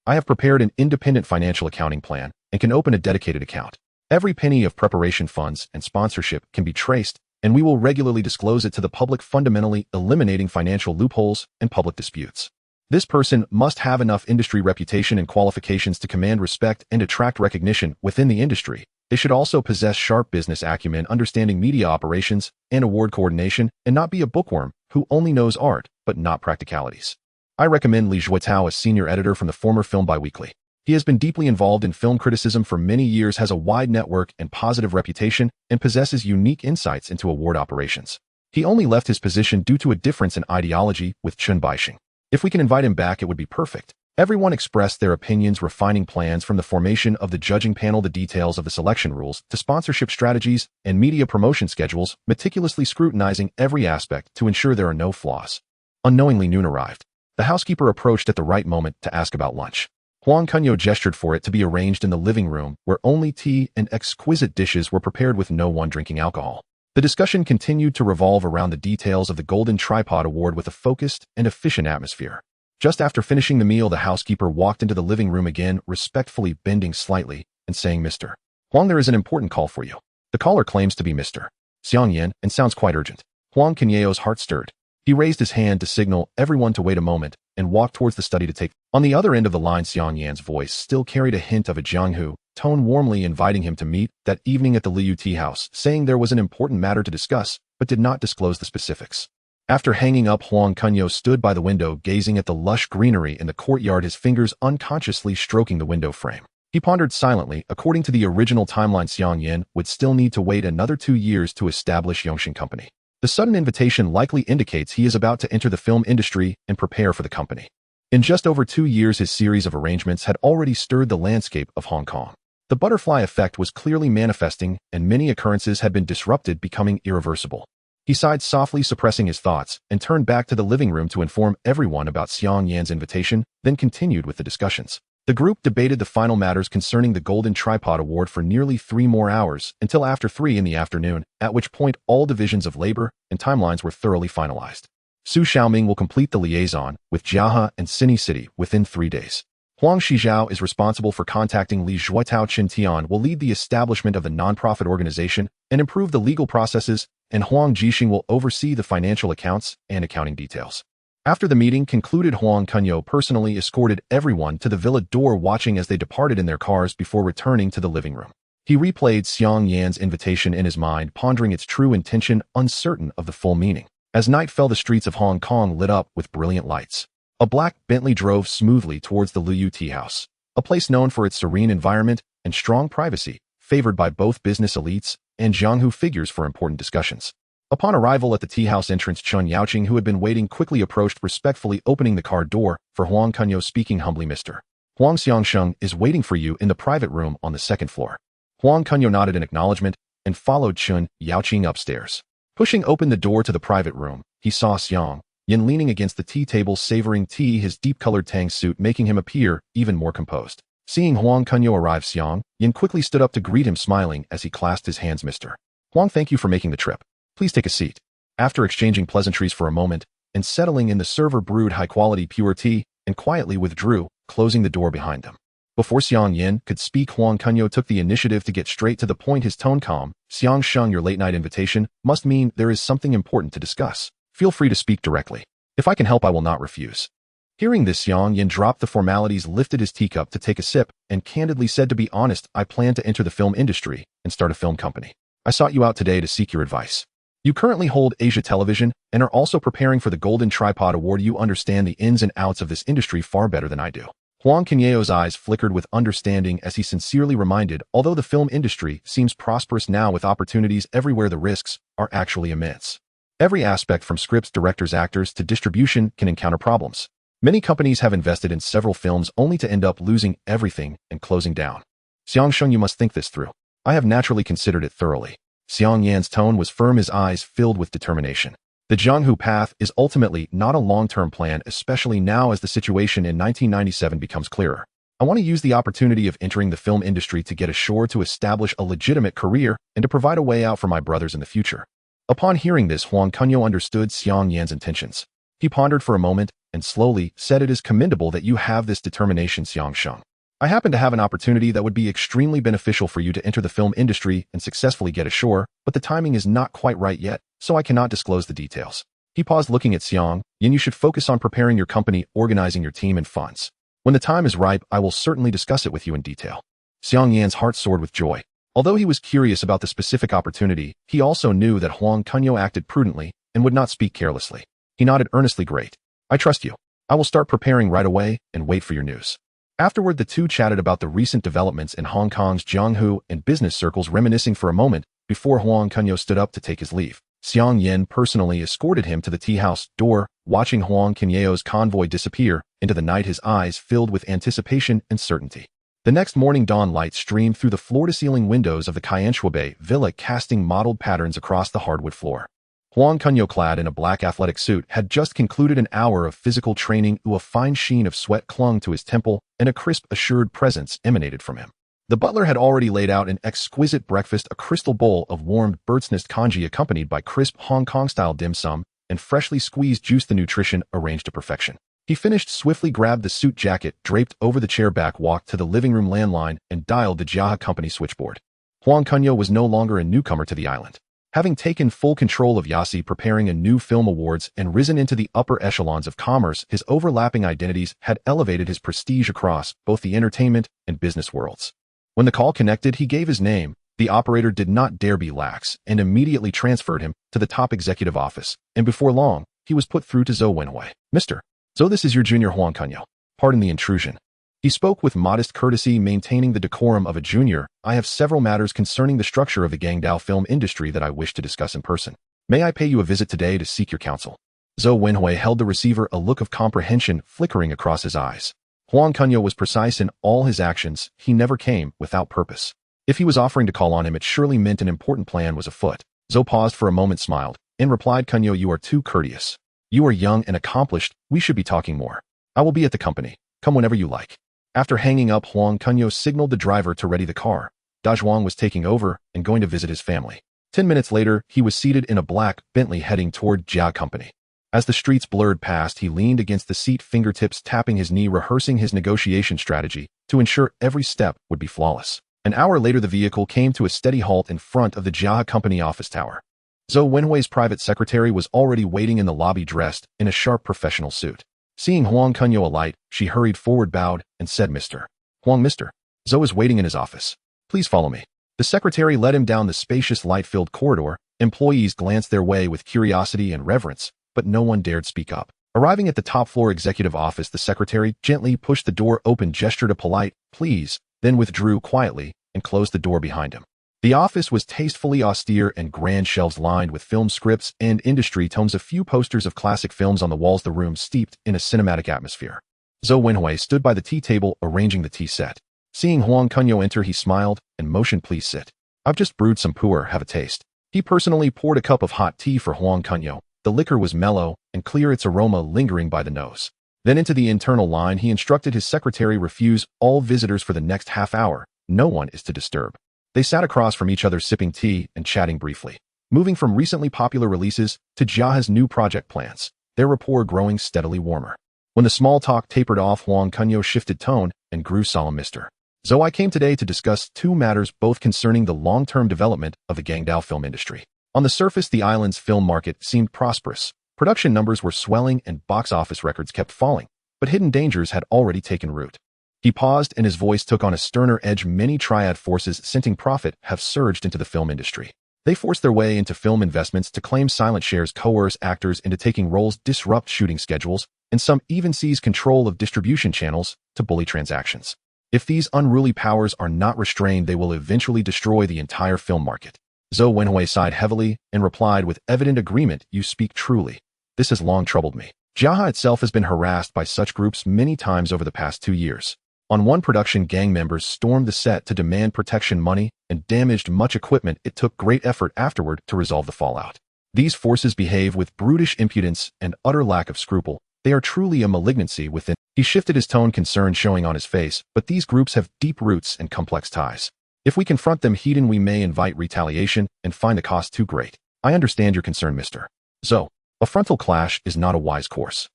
I have prepared an independent financial accounting plan and can open a dedicated account. Every penny of preparation funds and sponsorship can be traced, and we will regularly disclose it to the public, fundamentally eliminating financial loopholes and public disputes. This person must have enough industry reputation and qualifications to command respect and attract recognition within the industry. They should also possess sharp business acumen, understanding media operations and award coordination, and not be a bookworm who only knows art but not practicalities. I recommend Li Zhuotao, a senior editor from the former Film Biweekly. He has been deeply involved in film criticism for many years, has a wide network and positive reputation, and possesses unique insights into award operations. He only left his position due to a difference in ideology with Chun Baixing. If we can invite him back, it would be perfect. Everyone expressed their opinions, refining plans from the formation of the judging panel, the details of the selection rules, to sponsorship strategies and media promotion schedules, meticulously scrutinizing every aspect to ensure there are no flaws. Unknowingly, noon arrived. The housekeeper approached at the right moment to ask about lunch. Huang Kunyao gestured for it to be arranged in the living room, where only tea and exquisite dishes were prepared with no one drinking alcohol. The discussion continued to revolve around the details of the Golden Tripod Award with a focused and efficient atmosphere. Just after finishing the meal, the housekeeper walked into the living room again, respectfully bending slightly and saying, "Mr. Huang, there is an important call for you." The caller claims to be Mr. Xiang Yan and sounds quite urgent. Huang Kunyao's heart stirred. He raised his hand to signal everyone to wait a moment and walked towards the study to take. On the other end of the line, Xiang Yan's voice still carried a hint of a Jianghu tone, warmly inviting him to meet that evening at the Liu tea house, saying there was an important matter to discuss, but did not disclose the specifics. After hanging up, Huang Kunyao stood by the window, gazing at the lush greenery in the courtyard, his fingers unconsciously stroking the window frame. He pondered silently. According to the original timeline, Xiang Yan would still need to wait another 2 years to establish Yongxin Company. The sudden invitation likely indicates he is about to enter the film industry and prepare for the company. In just over 2 years, his series of arrangements had already stirred the landscape of Hong Kong. The butterfly effect was clearly manifesting, and many occurrences had been disrupted, becoming irreversible. He sighed softly, suppressing his thoughts, and turned back to the living room to inform everyone about Xiang Yan's invitation, then continued with the discussions. The group debated the final matters concerning the Golden Tripod Award for nearly 3 more hours, until after 3 in the afternoon, at which point all divisions of labor and timelines were thoroughly finalized. Su Xiaoming will complete the liaison with Jiahe and Cine City within 3 days. Huang Shijiao is responsible for contacting Li Zhuotao. Chen Tian will lead the establishment of the nonprofit organization and improve the legal processes, and Huang Jixing will oversee the financial accounts and accounting details. After the meeting concluded, Huang Kunyao personally escorted everyone to the villa door, watching as they departed in their cars before returning to the living room. He replayed Xiang Yan's invitation in his mind, pondering its true intention, uncertain of the full meaning. As night fell, the streets of Hong Kong lit up with brilliant lights. A black Bentley drove smoothly towards the Liu tea house, a place known for its serene environment and strong privacy, favored by both business elites and Jianghu figures for important discussions. Upon arrival at the tea house entrance, Chun Yaoqing, who had been waiting, quickly approached, respectfully opening the car door for Huang Kunyao, speaking humbly, "Mr. Huang, Xiangsheng is waiting for you in the private room on the 2nd floor." Huang Kunyao nodded in acknowledgement and followed Chun Yaoqing upstairs. Pushing open the door to the private room, he saw Xiang Yan leaning against the tea table, savoring tea, his deep-colored tang suit making him appear even more composed. Seeing Huang Kunyao arrive, Xiang Yan quickly stood up to greet him, smiling as he clasped his hands. "Mr. Huang, thank you for making the trip. Please take a seat." After exchanging pleasantries for a moment and settling in, the server brewed high-quality pure tea, and quietly withdrew, closing the door behind them. Before Xiang Yin could speak, Huang Kunyao took the initiative to get straight to the point, his tone calm. Xiang Sheng, your late-night invitation must mean there is something important to discuss. Feel free to speak directly. If I can help, I will not refuse. Hearing this, Xiang Yin dropped the formalities, lifted his teacup to take a sip, and candidly said, to be honest, I plan to enter the film industry and start a film company. I sought you out today to seek your advice. You currently hold Asia Television and are also preparing for the Golden Tripod Award. You understand the ins and outs of this industry far better than I do. Huang Kunyao's eyes flickered with understanding as he sincerely reminded, although the film industry seems prosperous now with opportunities everywhere, the risks are actually immense. Every aspect from scripts, directors, actors to distribution can encounter problems. Many companies have invested in several films only to end up losing everything and closing down. Xiang Sheng, you must think this through. I have naturally considered it thoroughly. Xiang Yan's tone was firm, his eyes filled with determination. The Jianghu path is ultimately not a long-term plan, especially now as the situation in 1997 becomes clearer. I want to use the opportunity of entering the film industry to get ashore, to establish a legitimate career, and to provide a way out for my brothers in the future. Upon hearing this, Huang Kunyao understood Xiang Yan's intentions. He pondered for a moment and slowly said, it is commendable that you have this determination, Xiang Sheng. I happen to have an opportunity that would be extremely beneficial for you to enter the film industry and successfully get ashore, but the timing is not quite right yet, so I cannot disclose the details. He paused, looking at Xiang Yan. You should focus on preparing your company, organizing your team and funds. When the time is ripe, I will certainly discuss it with you in detail. Xiang Yan's heart soared with joy. Although he was curious about the specific opportunity, he also knew that Huang Kunyao acted prudently and would not speak carelessly. He nodded earnestly. Great. I trust you. I will start preparing right away and wait for your news. Afterward, the two chatted about the recent developments in Hong Kong's Jianghu and business circles, reminiscing for a moment before Huang Kunyao stood up to take his leave. Xiang Yan personally escorted him to the tea house door, watching Huang Kunyao's convoy disappear into the night, his eyes filled with anticipation and certainty. The next morning, dawn light streamed through the floor-to-ceiling windows of the Qianshuibei villa, casting mottled patterns across the hardwood floor. Huang Kunyao, clad in a black athletic suit, had just concluded an hour of physical training. A fine sheen of sweat clung to his temple, and a crisp, assured presence emanated from him. The butler had already laid out an exquisite breakfast, a crystal bowl of warmed bird's nest congee accompanied by crisp Hong Kong-style dim sum and freshly squeezed juice, the nutrition arranged to perfection. He finished, swiftly grabbed the suit jacket draped over the chair back, walked to the living room landline, and dialed the Jia Company switchboard. Huang Kunyao was no longer a newcomer to the island. Having taken full control of Yasi, preparing a new film awards, and risen into the upper echelons of commerce, his overlapping identities had elevated his prestige across both the entertainment and business worlds. When the call connected, he gave his name. The operator did not dare be lax and immediately transferred him to the top executive office, and before long, he was put through to Zhou Wenhui. Mr. Zhou, this is your junior Huang Kunyao. Pardon the intrusion. He spoke with modest courtesy, maintaining the decorum of a junior. I have several matters concerning the structure of the Guangdao film industry that I wish to discuss in person. May I pay you a visit today to seek your counsel? Zhou Wenhui held the receiver, a look of comprehension flickering across his eyes. Huang Kunyao was precise in all his actions. He never came without purpose. If he was offering to call on him, it surely meant an important plan was afoot. Zhou paused for a moment, smiled, and replied, Kunyao, you are too courteous. You are young and accomplished. We should be talking more. I will be at the company. Come whenever you like. After hanging up, Huang Kunyao signaled the driver to ready the car. Dazhuang was taking over and going to visit his family. 10 minutes later, he was seated in a black Bentley heading toward Jia Company. As the streets blurred past, he leaned against the seat, fingertips tapping his knee, rehearsing his negotiation strategy to ensure every step would be flawless. An hour later, the vehicle came to a steady halt in front of the Jia Company office tower. Zhou Wenhui's private secretary was already waiting in the lobby, dressed in a sharp professional suit. Seeing Huang Kunyao alight, she hurried forward, bowed, and said, Mr. Huang, Mr. Zhou is waiting in his office. Please follow me. The secretary led him down the spacious, light-filled corridor. Employees glanced their way with curiosity and reverence, but no one dared speak up. Arriving at the top-floor executive office, the secretary gently pushed the door open, gestured a polite, please, then withdrew quietly and closed the door behind him. The office was tastefully austere and grand, shelves lined with film scripts and industry tomes, a few posters of classic films on the walls, the room steeped in a cinematic atmosphere. Zhou Wenhui stood by the tea table, arranging the tea set. Seeing Huang Kunyao enter, he smiled and motioned, please sit. I've just brewed some pu'er, have a taste. He personally poured a cup of hot tea for Huang Kunyao. The liquor was mellow and clear, its aroma lingering by the nose. Then into the internal line, he instructed his secretary, refuse all visitors for the next half hour. No one is to disturb. They sat across from each other, sipping tea and chatting briefly. Moving from recently popular releases to Jia's new project plans, their rapport growing steadily warmer. When the small talk tapered off, Huang Kunyao shifted tone and grew solemn. Mr. Zhou, I came today to discuss two matters both concerning the long-term development of the Guangdao film industry. On the surface, the island's film market seemed prosperous. Production numbers were swelling and box office records kept falling, but hidden dangers had already taken root. He paused and his voice took on a sterner edge. Many triad forces scenting profit have surged into the film industry. They force their way into film investments to claim silent shares, coerce actors into taking roles, disrupt shooting schedules, and some even seize control of distribution channels to bully transactions. If these unruly powers are not restrained, they will eventually destroy the entire film market. Zhou Wenhui sighed heavily and replied with evident agreement, "You speak truly. This has long troubled me. Jiaha itself has been harassed by such groups many times over the past 2 years. On one production, gang members stormed the set to demand protection money and damaged much equipment. It took great effort afterward to resolve the fallout. These forces behave with brutish impudence and utter lack of scruple. They are truly a malignancy within." He shifted his tone, concern showing on his face, "But these groups have deep roots and complex ties. If we confront them head-on, we may invite retaliation and find the cost too great. I understand your concern, Mr. Zhou. A frontal clash is not a wise course."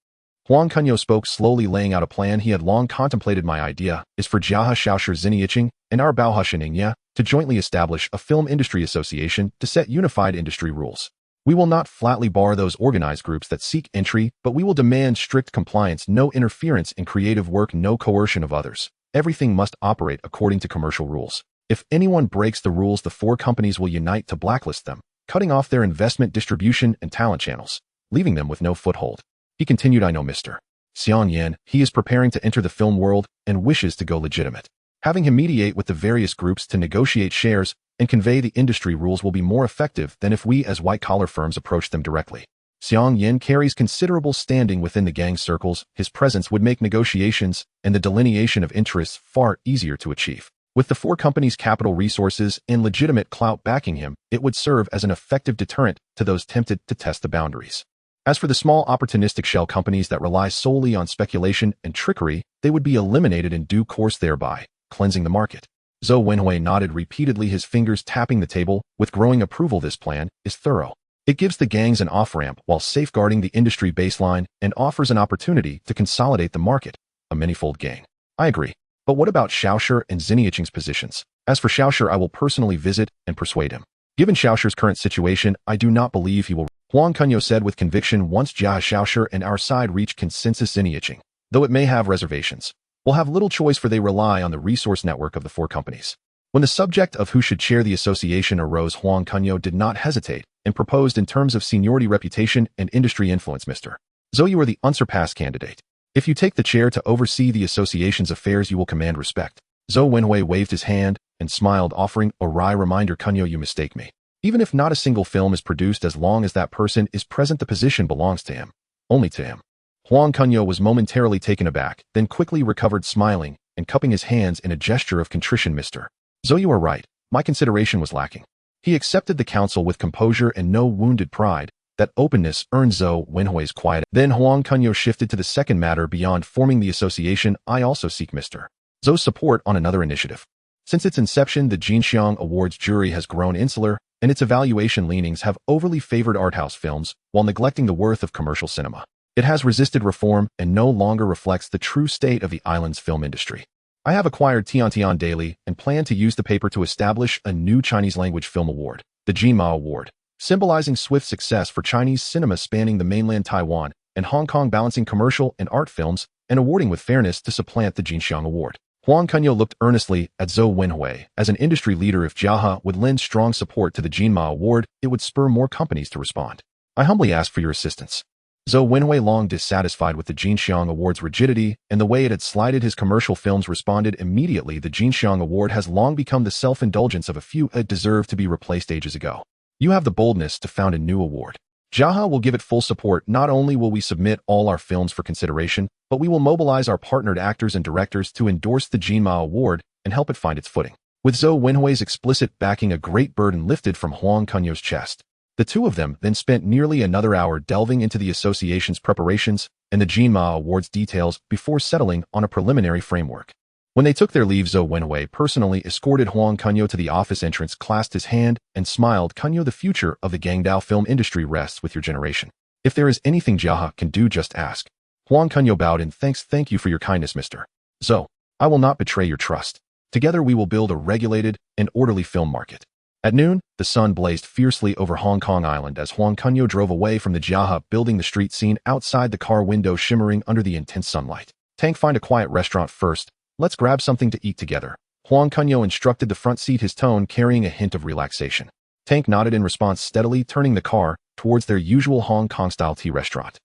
Huang Kunyao spoke slowly, laying out a plan he had long contemplated. "My idea is for Jiaha Shaoshi Xinyiqing and our Baohushan Ningya to jointly establish a film industry association to set unified industry rules. We will not flatly bar those organized groups that seek entry, but we will demand strict compliance, no interference in creative work, no coercion of others. Everything must operate according to commercial rules. If anyone breaks the rules, the 4 companies will unite to blacklist them, cutting off their investment, distribution, and talent channels, leaving them with no foothold." He continued, "I know Mr. Xiang Yan. He is preparing to enter the film world and wishes to go legitimate. Having him mediate with the various groups to negotiate shares and convey the industry rules will be more effective than if we as white-collar firms approach them directly. Xiang Yan carries considerable standing within the gang circles. His presence would make negotiations and the delineation of interests far easier to achieve. With the 4 companies' capital resources and legitimate clout backing him, it would serve as an effective deterrent to those tempted to test the boundaries. As for the small opportunistic shell companies that rely solely on speculation and trickery, they would be eliminated in due course, thereby cleansing the market." Zhou Wenhui nodded repeatedly, his fingers tapping the table with growing approval. "This plan is thorough. It gives the gangs an off-ramp while safeguarding the industry baseline and offers an opportunity to consolidate the market, a many-fold gain." "I agree. But what about Shaoshi and Xinyiqing's positions? As for Shaoshi, I will personally visit and persuade him. Given Shaoshi's current situation, I do not believe he will." Huang Kunyao said with conviction, "Once Jia Shaoshi and our side reach consensus, Xinyiqing, though it may have reservations, will have little choice, for they rely on the resource network of the 4 companies." When the subject of who should chair the association arose, Huang Kunyao did not hesitate and proposed in terms of seniority, reputation, and industry influence. "Mr. Zhou, you are the unsurpassed candidate. If you take the chair to oversee the association's affairs, you will command respect." Zhou Wenhui waved his hand and smiled, offering a wry reminder, "Kunyao, you mistake me. Even if not a single film is produced, as long as that person is present, the position belongs to him. Only to him." Huang Kunyao was momentarily taken aback, then quickly recovered, smiling and cupping his hands in a gesture of contrition. "Mr. Zhou, you are right. My consideration was lacking." He accepted the counsel with composure and no wounded pride. That openness earned Zhou Wenhui's quiet. Then Huang Kunyao shifted to the second matter. "Beyond forming the association, I also seek Mr. Zhou's support on another initiative. Since its inception, the Jinxiang Awards jury has grown insular, and its evaluation leanings have overly favored arthouse films while neglecting the worth of commercial cinema. It has resisted reform and no longer reflects the true state of the island's film industry. I have acquired Tiantian Daily and plan to use the paper to establish a new Chinese-language film award, the Jinma Award, symbolizing swift success for Chinese cinema spanning the mainland Taiwan and Hong Kong, balancing commercial and art films and awarding with fairness to supplant the Jinxiang Award." Huang Kunyao looked earnestly at Zhou Wenhui. As an industry leader, if Jiaha would lend strong support to the Jinma Award, it would spur more companies to respond. "I humbly ask for your assistance." Zhou Wenhui, long dissatisfied with the Jinxiang Award's rigidity and the way it had slighted his commercial films, responded immediately. "The Jinxiang Award has long become the self-indulgence of a few. It deserved to be replaced ages ago. You have the boldness to found a new award. Jiaha will give it full support. Not only will we submit all our films for consideration, but we will mobilize our partnered actors and directors to endorse the Jinma Award and help it find its footing." With Zhou Wenhui's explicit backing, a great burden lifted from Huang Kunyao's chest. The two of them then spent nearly another hour delving into the association's preparations and the Jinma Award's details before settling on a preliminary framework. When they took their leave, Zhou Wenhui personally escorted Huang Kunyao to the office entrance, clasped his hand, and smiled. "Kunyao, the future of the Guangdao film industry rests with your generation. If there is anything Jiaha can do, just ask." Huang Kunyao bowed and thank you for your kindness, Mr. Zhou. I will not betray your trust. Together we will build a regulated and orderly film market. At noon, the sun blazed fiercely over Hong Kong Island as Huang Kunyao drove away from the Jiahe building, the street scene outside the car window shimmering under the intense sunlight. Tank, find a quiet restaurant first. Let's grab something to eat together. Huang Kunyao instructed the front seat, his tone carrying a hint of relaxation. Tank nodded in response, steadily turning the car towards their usual Hong Kong-style tea restaurant.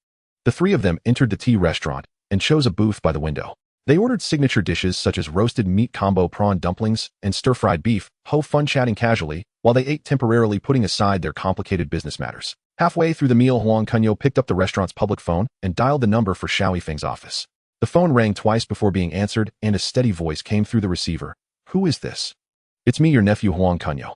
The three of them entered the tea restaurant and chose a booth by the window. They ordered signature dishes such as roasted meat combo prawn dumplings and stir-fried beef, ho fun chatting casually, while they ate, temporarily putting aside their complicated business matters. Halfway through the meal, Huang Kunyao picked up the restaurant's public phone and dialed the number for Xiao Yifeng's office. The phone rang twice before being answered, and a steady voice came through the receiver. Who is this? It's me, your nephew Huang Kunyao.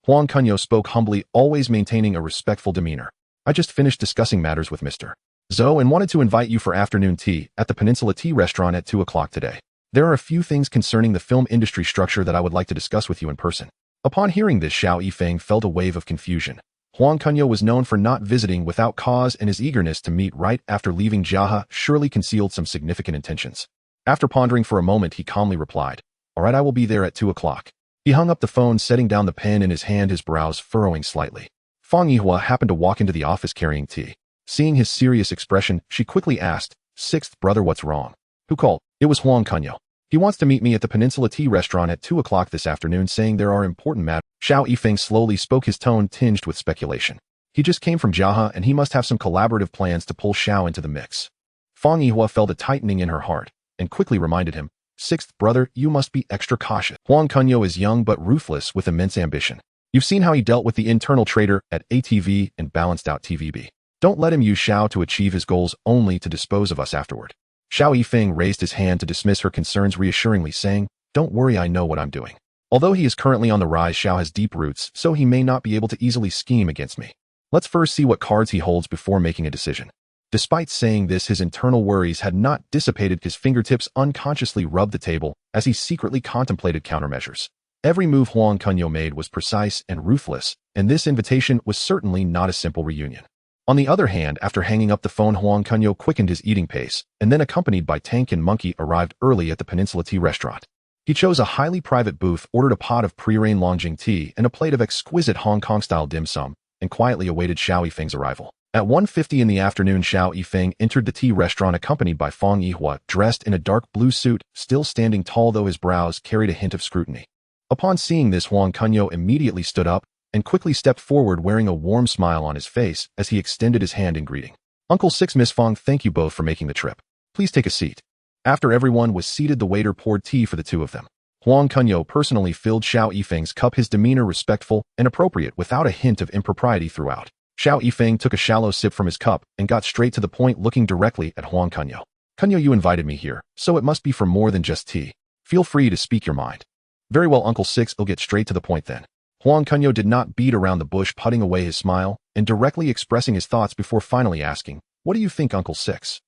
Huang Kunyao spoke humbly, always maintaining a respectful demeanor. I just finished discussing matters with Mr. Zhou and wanted to invite you for afternoon tea at the Peninsula Tea Restaurant at 2 o'clock today. There are a few things concerning the film industry structure that I would like to discuss with you in person. Upon hearing this, Xiao Yifeng felt a wave of confusion. Huang Kunyao was known for not visiting without cause, and his eagerness to meet right after leaving Jiahe surely concealed some significant intentions. After pondering for a moment, he calmly replied, "All right, I will be there at 2 o'clock. He hung up the phone, setting down the pen in his hand, his brows furrowing slightly. Fang Yihua happened to walk into the office carrying tea. Seeing his serious expression, she quickly asked, "Sixth brother, what's wrong?" "Who called?" "It was Huang Kunyao. He wants to meet me at the Peninsula Tea Restaurant at 2 o'clock this afternoon, saying there are important matters." Xiao Yifeng slowly spoke, his tone tinged with speculation. He just came from Jiahe and he must have some collaborative plans to pull Xiao into the mix. Fang Yihua felt a tightening in her heart and quickly reminded him, "Sixth brother, you must be extra cautious. Huang Kunyao is young but ruthless with immense ambition. You've seen how he dealt with the internal traitor at ATV and balanced out TVB. Don't let him use Xiao to achieve his goals only to dispose of us afterward." Xiao Yifeng raised his hand to dismiss her concerns reassuringly, saying, "Don't worry, I know what I'm doing. Although he is currently on the rise, Xiao has deep roots, so he may not be able to easily scheme against me. Let's first see what cards he holds before making a decision." Despite saying this, his internal worries had not dissipated. His fingertips unconsciously rubbed the table as he secretly contemplated countermeasures. Every move Huang Kunyao made was precise and ruthless, and this invitation was certainly not a simple reunion. On the other hand, after hanging up the phone, Huang Kunyao quickened his eating pace, and then, accompanied by Tank and Monkey, arrived early at the Peninsula Tea Restaurant. He chose a highly private booth, ordered a pot of pre-rain Longjing tea and a plate of exquisite Hong Kong-style dim sum, and quietly awaited Xiao Yifeng's arrival. At 1:50 in the afternoon, Xiao Yifeng entered the tea restaurant accompanied by Fang Yihua, dressed in a dark blue suit, still standing tall though his brows carried a hint of scrutiny. Upon seeing this, Huang Kunyao immediately stood up and quickly stepped forward, wearing a warm smile on his face as he extended his hand in greeting. "Uncle Six, Miss Fang, thank you both for making the trip. Please take a seat." After everyone was seated, the waiter poured tea for the two of them. Huang Kunyao personally filled Xiao Yifeng's cup, his demeanor respectful and appropriate without a hint of impropriety throughout. Xiao Yifeng took a shallow sip from his cup and got straight to the point, looking directly at Huang Kunyao. "Kunyao, you invited me here, so it must be for more than just tea. Feel free to speak your mind." "Very well, Uncle Six, I'll get straight to the point then." Huang Kunyao did not beat around the bush, putting away his smile and directly expressing his thoughts before finally asking, "What do you think, Uncle Six?"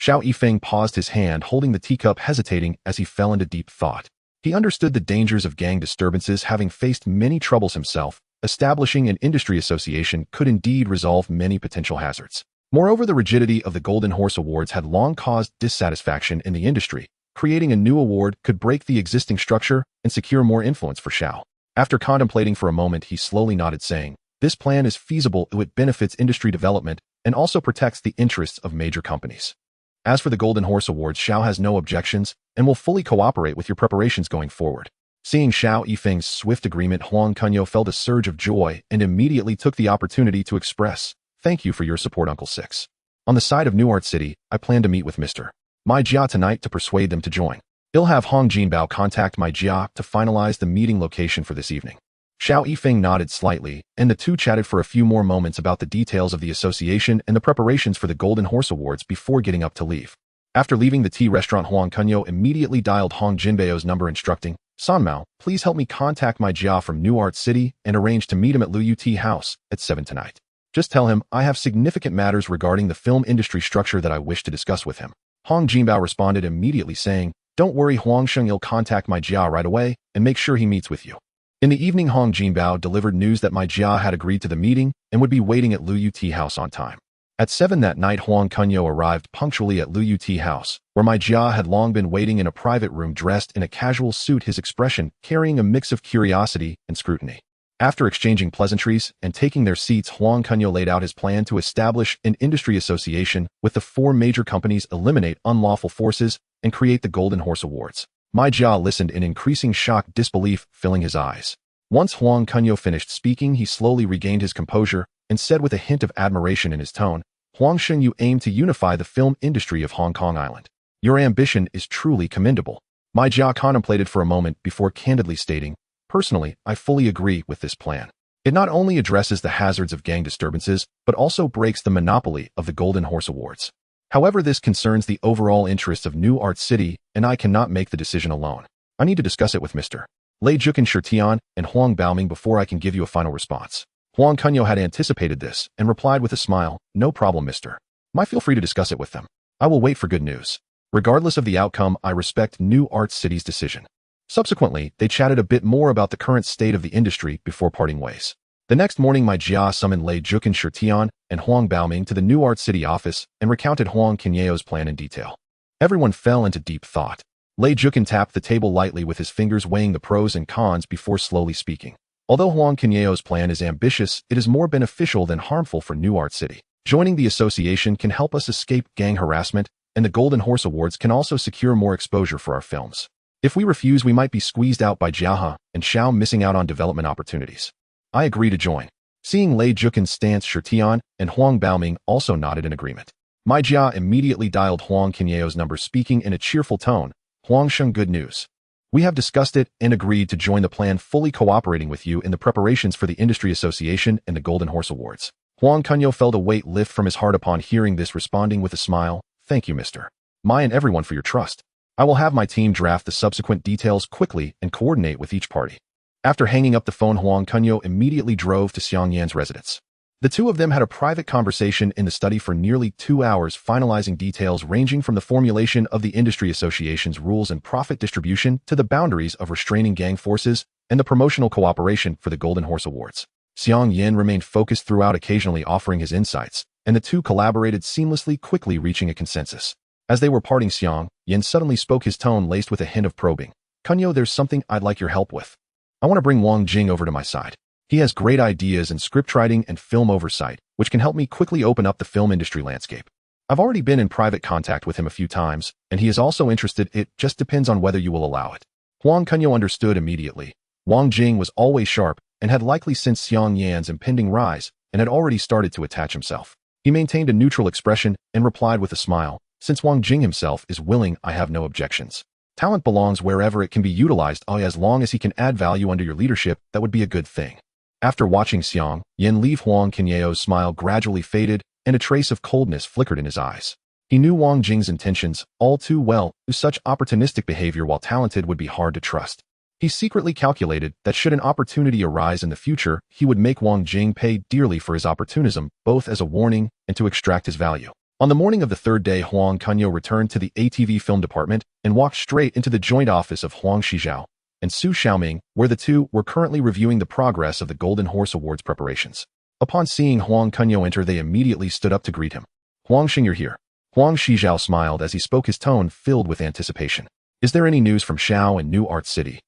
Xiao Yifeng paused, his hand holding the teacup, hesitating as he fell into deep thought. He understood the dangers of gang disturbances, having faced many troubles himself. Establishing an industry association could indeed resolve many potential hazards. Moreover, the rigidity of the Golden Horse Awards had long caused dissatisfaction in the industry. Creating a new award could break the existing structure and secure more influence for Xiao. After contemplating for a moment, he slowly nodded, saying, "This plan is feasible. It benefits industry development and also protects the interests of major companies. As for the Golden Horse Awards, Xiao has no objections and will fully cooperate with your preparations going forward." Seeing Xiao Yifeng's swift agreement, Huang Kunyao felt a surge of joy and immediately took the opportunity to express, "Thank you for your support, Uncle Six. On the side of New Art City, I plan to meet with Mr. Mai Jia tonight to persuade them to join. I'll have Hong Jinbao contact Mai Jia to finalize the meeting location for this evening." Xiao Yifeng nodded slightly, and the two chatted for a few more moments about the details of the association and the preparations for the Golden Horse Awards before getting up to leave. After leaving the tea restaurant, Huang Kunyao immediately dialed Hong Jinbao's number, instructing, "Sanmao, please help me contact Mai Jia from New Art City and arrange to meet him at Luyu Tea House at 7 tonight. Just tell him I have significant matters regarding the film industry structure that I wish to discuss with him." Hong Jinbao responded immediately, saying, "Don't worry, Huang Sheng, you'll contact Mai Jia right away and make sure he meets with you." In the evening, Hong Jinbao delivered news that Mai Jia had agreed to the meeting and would be waiting at Luyu Tea House on time. At 7 that night, Huang Kunyao arrived punctually at Liu Yuti house, where my Jia had long been waiting in a private room dressed in a casual suit, his expression carrying a mix of curiosity and scrutiny. After exchanging pleasantries and taking their seats, Huang Kunyao laid out his plan to establish an industry association with the 4 major companies, eliminate unlawful forces, and create the Golden Horse Awards. My Jia listened in increasing shock, disbelief filling his eyes. Once Huang Kunyao finished speaking, he slowly regained his composure and said with a hint of admiration in his tone, "Huang Sheng, you aim to unify the film industry of Hong Kong Island. Your ambition is truly commendable." My Jia contemplated for a moment before candidly stating, "Personally, I fully agree with this plan. It not only addresses the hazards of gang disturbances, but also breaks the monopoly of the Golden Horse Awards. However, this concerns the overall interests of New Art City, and I cannot make the decision alone. I need to discuss it with Mr. Lei Jukin Shirtian and Huang Baoming before I can give you a final response." Huang Kunyao had anticipated this and replied with a smile, "No problem, Mr. Mai, feel free to discuss it with them. I will wait for good news. Regardless of the outcome, I respect New Art City's decision." Subsequently, they chatted a bit more about the current state of the industry before parting ways. The next morning, my Jia summoned Lei Jukin Shirtian and Huang Baoming to the New Art City office and recounted Huang Kunyao's plan in detail. Everyone fell into deep thought. Lei Jukin tapped the table lightly with his fingers, weighing the pros and cons before slowly speaking. Although Huang Kunyao's plan is ambitious, it is more beneficial than harmful for New Art City. Joining the association can help us escape gang harassment, and the Golden Horse Awards can also secure more exposure for our films. If we refuse, we might be squeezed out by Jiahe and Xiao, missing out on development opportunities. I agree to join. Seeing Lei Jukin's stance, Shirtian and Huang Baoming also nodded in agreement. My Jia immediately dialed Huang Kunyao's number, speaking in a cheerful tone, "Huang Sheng, good news. We have discussed it and agreed to join the plan, fully cooperating with you in the preparations for the Industry Association and the Golden Horse Awards." Huang Kunyao felt a weight lift from his heart upon hearing this, responding with a smile, "Thank you, Mr. Mai, and everyone for your trust. I will have my team draft the subsequent details quickly and coordinate with each party." After hanging up the phone, Huang Kunyao immediately drove to Xiang Yan's residence. The two of them had a private conversation in the study for nearly 2 hours, finalizing details ranging from the formulation of the Industry Association's rules and profit distribution to the boundaries of restraining gang forces and the promotional cooperation for the Golden Horse Awards. Xiang Yan remained focused throughout, occasionally offering his insights, and the two collaborated seamlessly, quickly reaching a consensus. As they were parting, Xiang Yan suddenly spoke, his tone laced with a hint of probing. "Kunyao, there's something I'd like your help with. I want to bring Wang Jing over to my side. He has great ideas in scriptwriting and film oversight, which can help me quickly open up the film industry landscape. I've already been in private contact with him a few times, and he is also interested. It just depends on whether you will allow it." Huang Kunyao understood immediately. Wang Jing was always sharp and had likely sensed Xiang Yan's impending rise and had already started to attach himself. He maintained a neutral expression and replied with a smile, "Since Wang Jing himself is willing, I have no objections. Talent belongs wherever it can be utilized. As long as he can add value under your leadership, that would be a good thing." After watching Xiang Yan leave, Huang Kunyao's smile gradually faded and a trace of coldness flickered in his eyes. He knew Wang Jing's intentions all too well. Such opportunistic behavior, while talented, would be hard to trust. He secretly calculated that should an opportunity arise in the future, he would make Wang Jing pay dearly for his opportunism, both as a warning and to extract his value. On the morning of the third day, Huang Kunyao returned to the ATV film department and walked straight into the joint office of Huang Shizhao and Su Xiaoming, where the two were currently reviewing the progress of the Golden Horse Awards preparations. Upon seeing Huang Kunyao enter, they immediately stood up to greet him. "Huang Xing, you're here." Huang Shizhao smiled as he spoke, his tone filled with anticipation. "Is there any news from Xiao and New Art City?"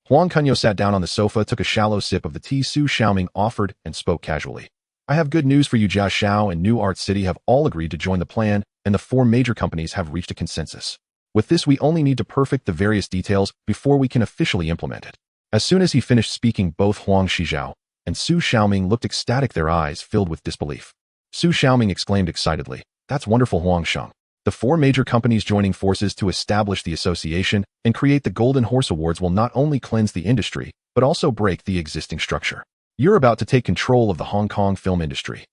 Huang Kunyao sat down on the sofa, took a shallow sip of the tea Su Xiaoming offered, and spoke casually. "I have good news for you. Jia Xiao and New Art City have all agreed to join the plan, and the 4 major companies have reached a consensus. With this, we only need to perfect the various details before we can officially implement it." As soon as he finished speaking, both Huang Shizhao and Su Xiaoming looked ecstatic, their eyes filled with disbelief. Su Xiaoming exclaimed excitedly, "That's wonderful, Huang Sheng. The 4 major companies joining forces to establish the association and create the Golden Horse Awards will not only cleanse the industry, but also break the existing structure. You're about to take control of the Hong Kong film industry."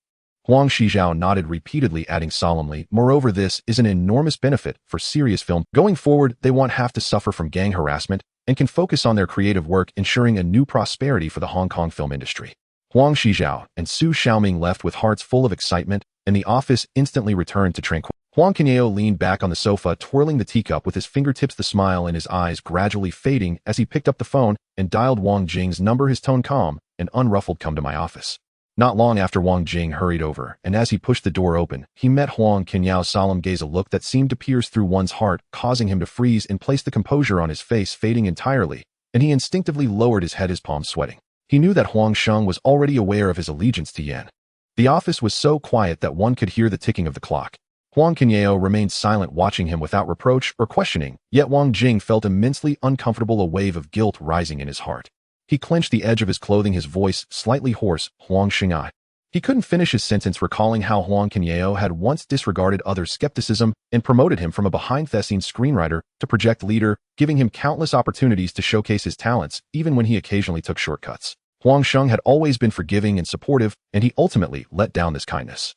Huang Shizhao nodded repeatedly, adding solemnly, "Moreover, this is an enormous benefit for serious film. Going forward, they won't have to suffer from gang harassment and can focus on their creative work, ensuring a new prosperity for the Hong Kong film industry." Huang Shizhao and Su Xiaoming left with hearts full of excitement, and the office instantly returned to tranquility. Huang Kunyao leaned back on the sofa, twirling the teacup with his fingertips, the smile in his eyes gradually fading as he picked up the phone and dialed Wang Jing's number, his tone calm and unruffled. "Come to my office." Not long after, Wang Jing hurried over, and as he pushed the door open, he met Huang Kunyao's solemn gaze, a look that seemed to pierce through one's heart, causing him to freeze in place, the composure on his face fading entirely, and he instinctively lowered his head, his palms sweating. He knew that Huang Sheng was already aware of his allegiance to Yan. The office was so quiet that one could hear the ticking of the clock. Huang Kunyao remained silent, watching him without reproach or questioning, yet Wang Jing felt immensely uncomfortable, a wave of guilt rising in his heart. He clenched the edge of his clothing, his voice slightly hoarse. Huang Shengai. He couldn't finish his sentence, recalling how Huang Kunyao had once disregarded others' skepticism and promoted him from a behind-the-scenes screenwriter to project leader, giving him countless opportunities to showcase his talents, even when he occasionally took shortcuts. Huang Sheng had always been forgiving and supportive, and he ultimately let down this kindness.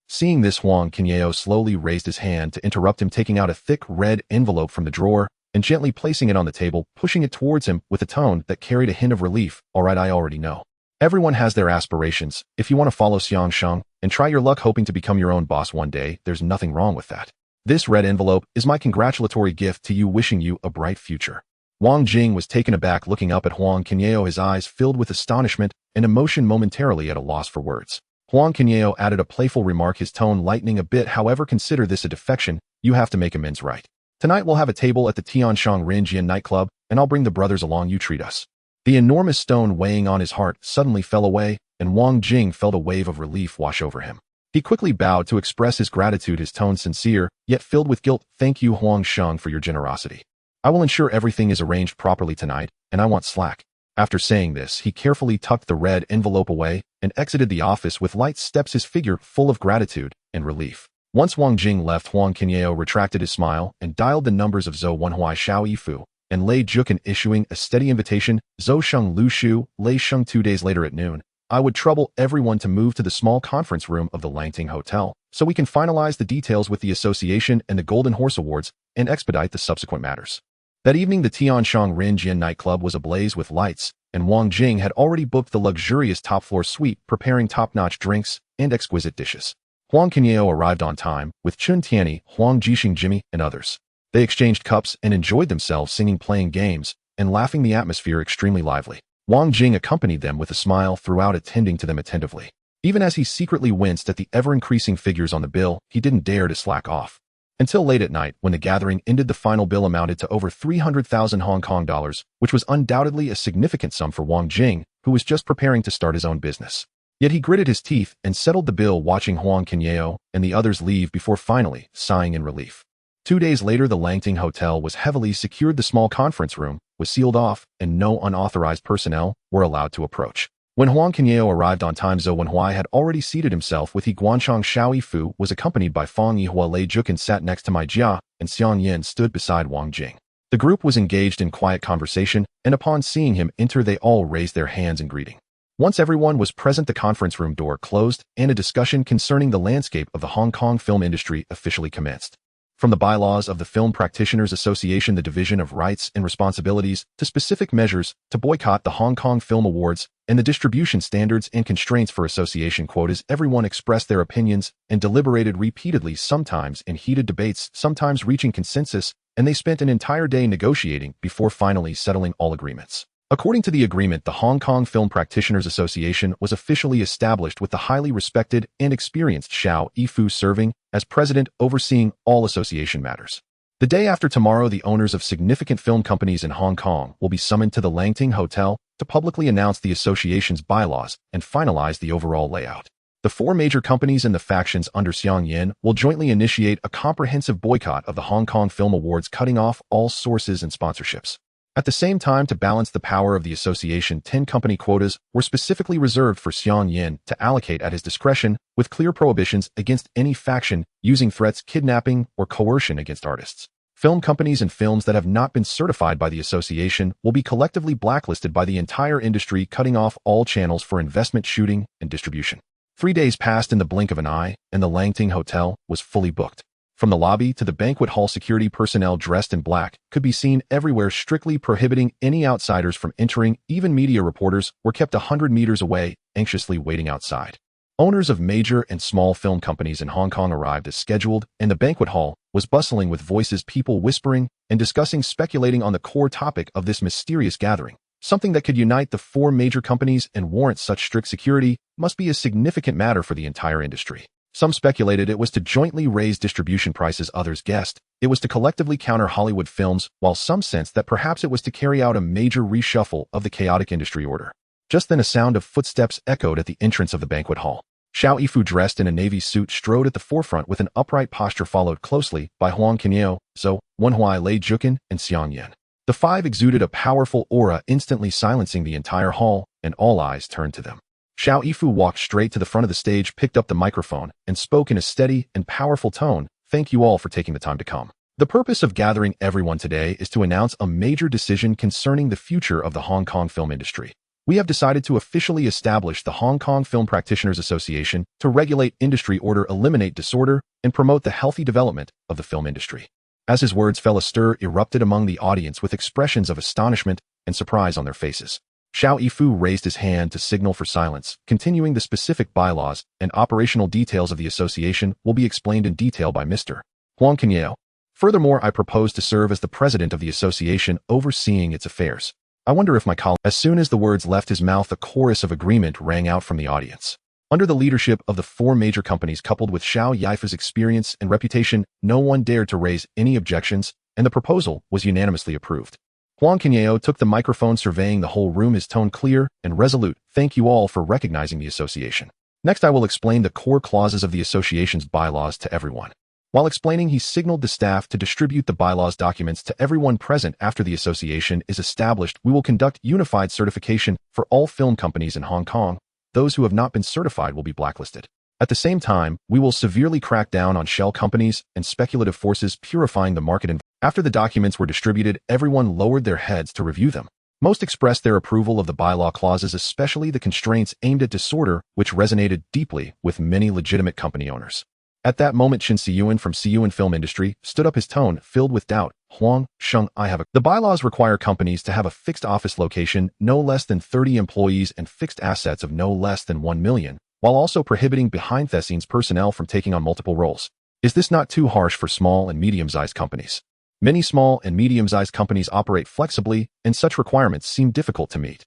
Seeing this, Huang Kunyao slowly raised his hand to interrupt him, taking out a thick red envelope from the drawer and gently placing it on the table, pushing it towards him with a tone that carried a hint of relief. All right, I already know. Everyone has their aspirations. If you want to follow Xiang Sheng and try your luck hoping to become your own boss one day, there's nothing wrong with that. This red envelope is my congratulatory gift to you, wishing you a bright future. Wang Jing was taken aback, looking up at Huang Kunyao, his eyes filled with astonishment and emotion, momentarily at a loss for words. Huang Kunyao added a playful remark, his tone lightening a bit. However, consider this a defection. You have to make amends, right? Tonight we'll have a table at the Tianshang Rinjian nightclub, and I'll bring the brothers along. You treat us. The enormous stone weighing on his heart suddenly fell away, and Wang Jing felt a wave of relief wash over him. He quickly bowed to express his gratitude, his tone sincere, yet filled with guilt. Thank you, Huang Sheng, for your generosity. I will ensure everything is arranged properly tonight, and I want slack. After saying this, he carefully tucked the red envelope away and exited the office with light steps, his figure full of gratitude and relief. Once Wang Jing left, Huang Kunyao retracted his smile and dialed the numbers of Zhou Wenhui, Xiao Yifu, and Lei Jukan, issuing a steady invitation. Zhou Sheng, Lu Shu, Lei Sheng. 2 days later at noon, I would trouble everyone to move to the small conference room of the Langting Hotel, so we can finalize the details with the association and the Golden Horse Awards and expedite the subsequent matters. That evening, the Tianshang Rinjian nightclub was ablaze with lights, and Wang Jing had already booked the luxurious top-floor suite, preparing top-notch drinks and exquisite dishes. Huang Kunyao arrived on time, with Chun Tianyi, Huang Jixing, Jimmy, and others. They exchanged cups and enjoyed themselves, singing, playing games, and laughing, the atmosphere extremely lively. Wang Jing accompanied them with a smile throughout, attending to them attentively. Even as he secretly winced at the ever-increasing figures on the bill, he didn't dare to slack off. Until late at night, when the gathering ended, the final bill amounted to over 300,000 Hong Kong dollars, which was undoubtedly a significant sum for Wang Jing, who was just preparing to start his own business. Yet he gritted his teeth and settled the bill, watching Huang Kunyao and the others leave before finally sighing in relief. 2 days later, the Langting Hotel was heavily secured. The small conference room was sealed off, and no unauthorized personnel were allowed to approach. When Huang Kunyao arrived on time, Zhou Wenhui had already seated himself with He Guanchang. Xiao Yifu was accompanied by Fang Yihua. Lei Jukan sat next to Mai Jia, and Xiang Yin stood beside Wang Jing. The group was engaged in quiet conversation, and upon seeing him enter, they all raised their hands in greeting. Once everyone was present, the conference room door closed, and a discussion concerning the landscape of the Hong Kong film industry officially commenced. From the bylaws of the Film Practitioners Association, the division of rights and responsibilities, to specific measures to boycott the Hong Kong Film Awards and the distribution standards and constraints for association quotas, everyone expressed their opinions and deliberated repeatedly, sometimes in heated debates, sometimes reaching consensus, and they spent an entire day negotiating before finally settling all agreements. According to the agreement, the Hong Kong Film Practitioners Association was officially established, with the highly respected and experienced Xiao Yifu serving as president, overseeing all association matters. The day after tomorrow, the owners of significant film companies in Hong Kong will be summoned to the Langting Hotel to publicly announce the association's bylaws and finalize the overall layout. The 4 major companies and the factions under Xiang Yin will jointly initiate a comprehensive boycott of the Hong Kong Film Awards, cutting off all sources and sponsorships. At the same time, to balance the power of the association, 10 company quotas were specifically reserved for Xiang Yin to allocate at his discretion, with clear prohibitions against any faction using threats, kidnapping, or coercion against artists. Film companies and films that have not been certified by the association will be collectively blacklisted by the entire industry, cutting off all channels for investment, shooting, and distribution. 3 days passed in the blink of an eye, and the Langting Hotel was fully booked. From the lobby to the banquet hall, security personnel dressed in black could be seen everywhere, strictly prohibiting any outsiders from entering. Even media reporters were kept 100 meters away, anxiously waiting outside. Owners of major and small film companies in Hong Kong arrived as scheduled, and the banquet hall was bustling with voices, people whispering and discussing, speculating on the core topic of this mysterious gathering. Something that could unite the four major companies and warrant such strict security must be a significant matter for the entire industry. Some speculated it was to jointly raise distribution prices, others guessed it was to collectively counter Hollywood films, while some sensed that perhaps it was to carry out a major reshuffle of the chaotic industry order. Just then a sound of footsteps echoed at the entrance of the banquet hall. Xiao Yifu, dressed in a navy suit, strode at the forefront with an upright posture, followed closely by Huang Kunyao, Zhou, Wenhui, Lei Jukin, and Xiang Yan. The five exuded a powerful aura, instantly silencing the entire hall, and all eyes turned to them. Xiao Yifu walked straight to the front of the stage, picked up the microphone, and spoke in a steady and powerful tone. Thank you all for taking the time to come. The purpose of gathering everyone today is to announce a major decision concerning the future of the Hong Kong film industry. We have decided to officially establish the Hong Kong Film Practitioners Association to regulate industry order, eliminate disorder, and promote the healthy development of the film industry. As his words fell, a stir erupted among the audience with expressions of astonishment and surprise on their faces. Xiao Yifu raised his hand to signal for silence, continuing the specific bylaws and operational details of the association will be explained in detail by Mr. Huang Kunyao. Furthermore, I propose to serve as the president of the association, overseeing its affairs. I wonder if my colleague— As soon as the words left his mouth, a chorus of agreement rang out from the audience. Under the leadership of the four major companies, coupled with Xiao Yifu's experience and reputation, no one dared to raise any objections, and the proposal was unanimously approved. Huang Kunyao took the microphone, surveying the whole room, his tone clear and resolute. Thank you all for recognizing the association. Next, I will explain the core clauses of the association's bylaws to everyone. While explaining, he signaled the staff to distribute the bylaws documents to everyone present. After the association is established, we will conduct unified certification for all film companies in Hong Kong. Those who have not been certified will be blacklisted. At the same time, we will severely crack down on shell companies and speculative forces, purifying the market. After the documents were distributed, everyone lowered their heads to review them. Most expressed their approval of the bylaw clauses, especially the constraints aimed at disorder, which resonated deeply with many legitimate company owners. At that moment, Chen Siyuan from Siyuan Film Industry stood up, his tone filled with doubt. Huang, Sheng, The bylaws require companies to have a fixed office location, no less than 30 employees, and fixed assets of no less than 1 million, while also prohibiting behind-the-scenes personnel from taking on multiple roles. Is this not too harsh for small and medium-sized companies? Many small and medium-sized companies operate flexibly, and such requirements seem difficult to meet.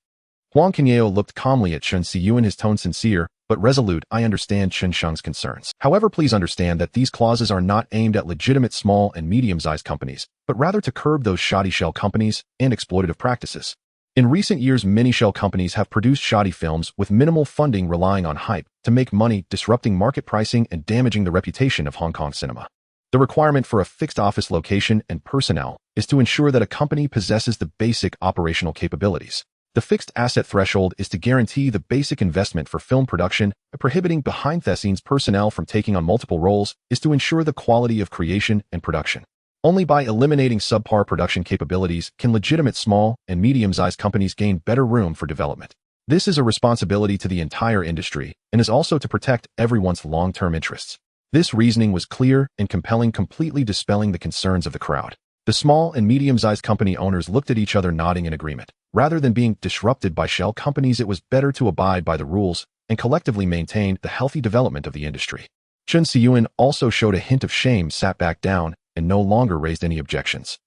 Huang Kunyao looked calmly at Chen Siyuan, his tone sincere but resolute. I understand Chen Sheng's concerns. However, please understand that these clauses are not aimed at legitimate small and medium-sized companies, but rather to curb those shoddy shell companies and exploitative practices. In recent years, many shell companies have produced shoddy films with minimal funding, relying on hype to make money, disrupting market pricing and damaging the reputation of Hong Kong cinema. The requirement for a fixed office location and personnel is to ensure that a company possesses the basic operational capabilities. The fixed asset threshold is to guarantee the basic investment for film production, and prohibiting behind-the-scenes personnel from taking on multiple roles is to ensure the quality of creation and production. Only by eliminating subpar production capabilities can legitimate small and medium-sized companies gain better room for development. This is a responsibility to the entire industry and is also to protect everyone's long-term interests. This reasoning was clear and compelling, completely dispelling the concerns of the crowd. The small and medium-sized company owners looked at each other, nodding in agreement. Rather than being disrupted by shell companies, it was better to abide by the rules and collectively maintain the healthy development of the industry. Chen Siyuan also showed a hint of shame, sat back down, and no longer raised any objections.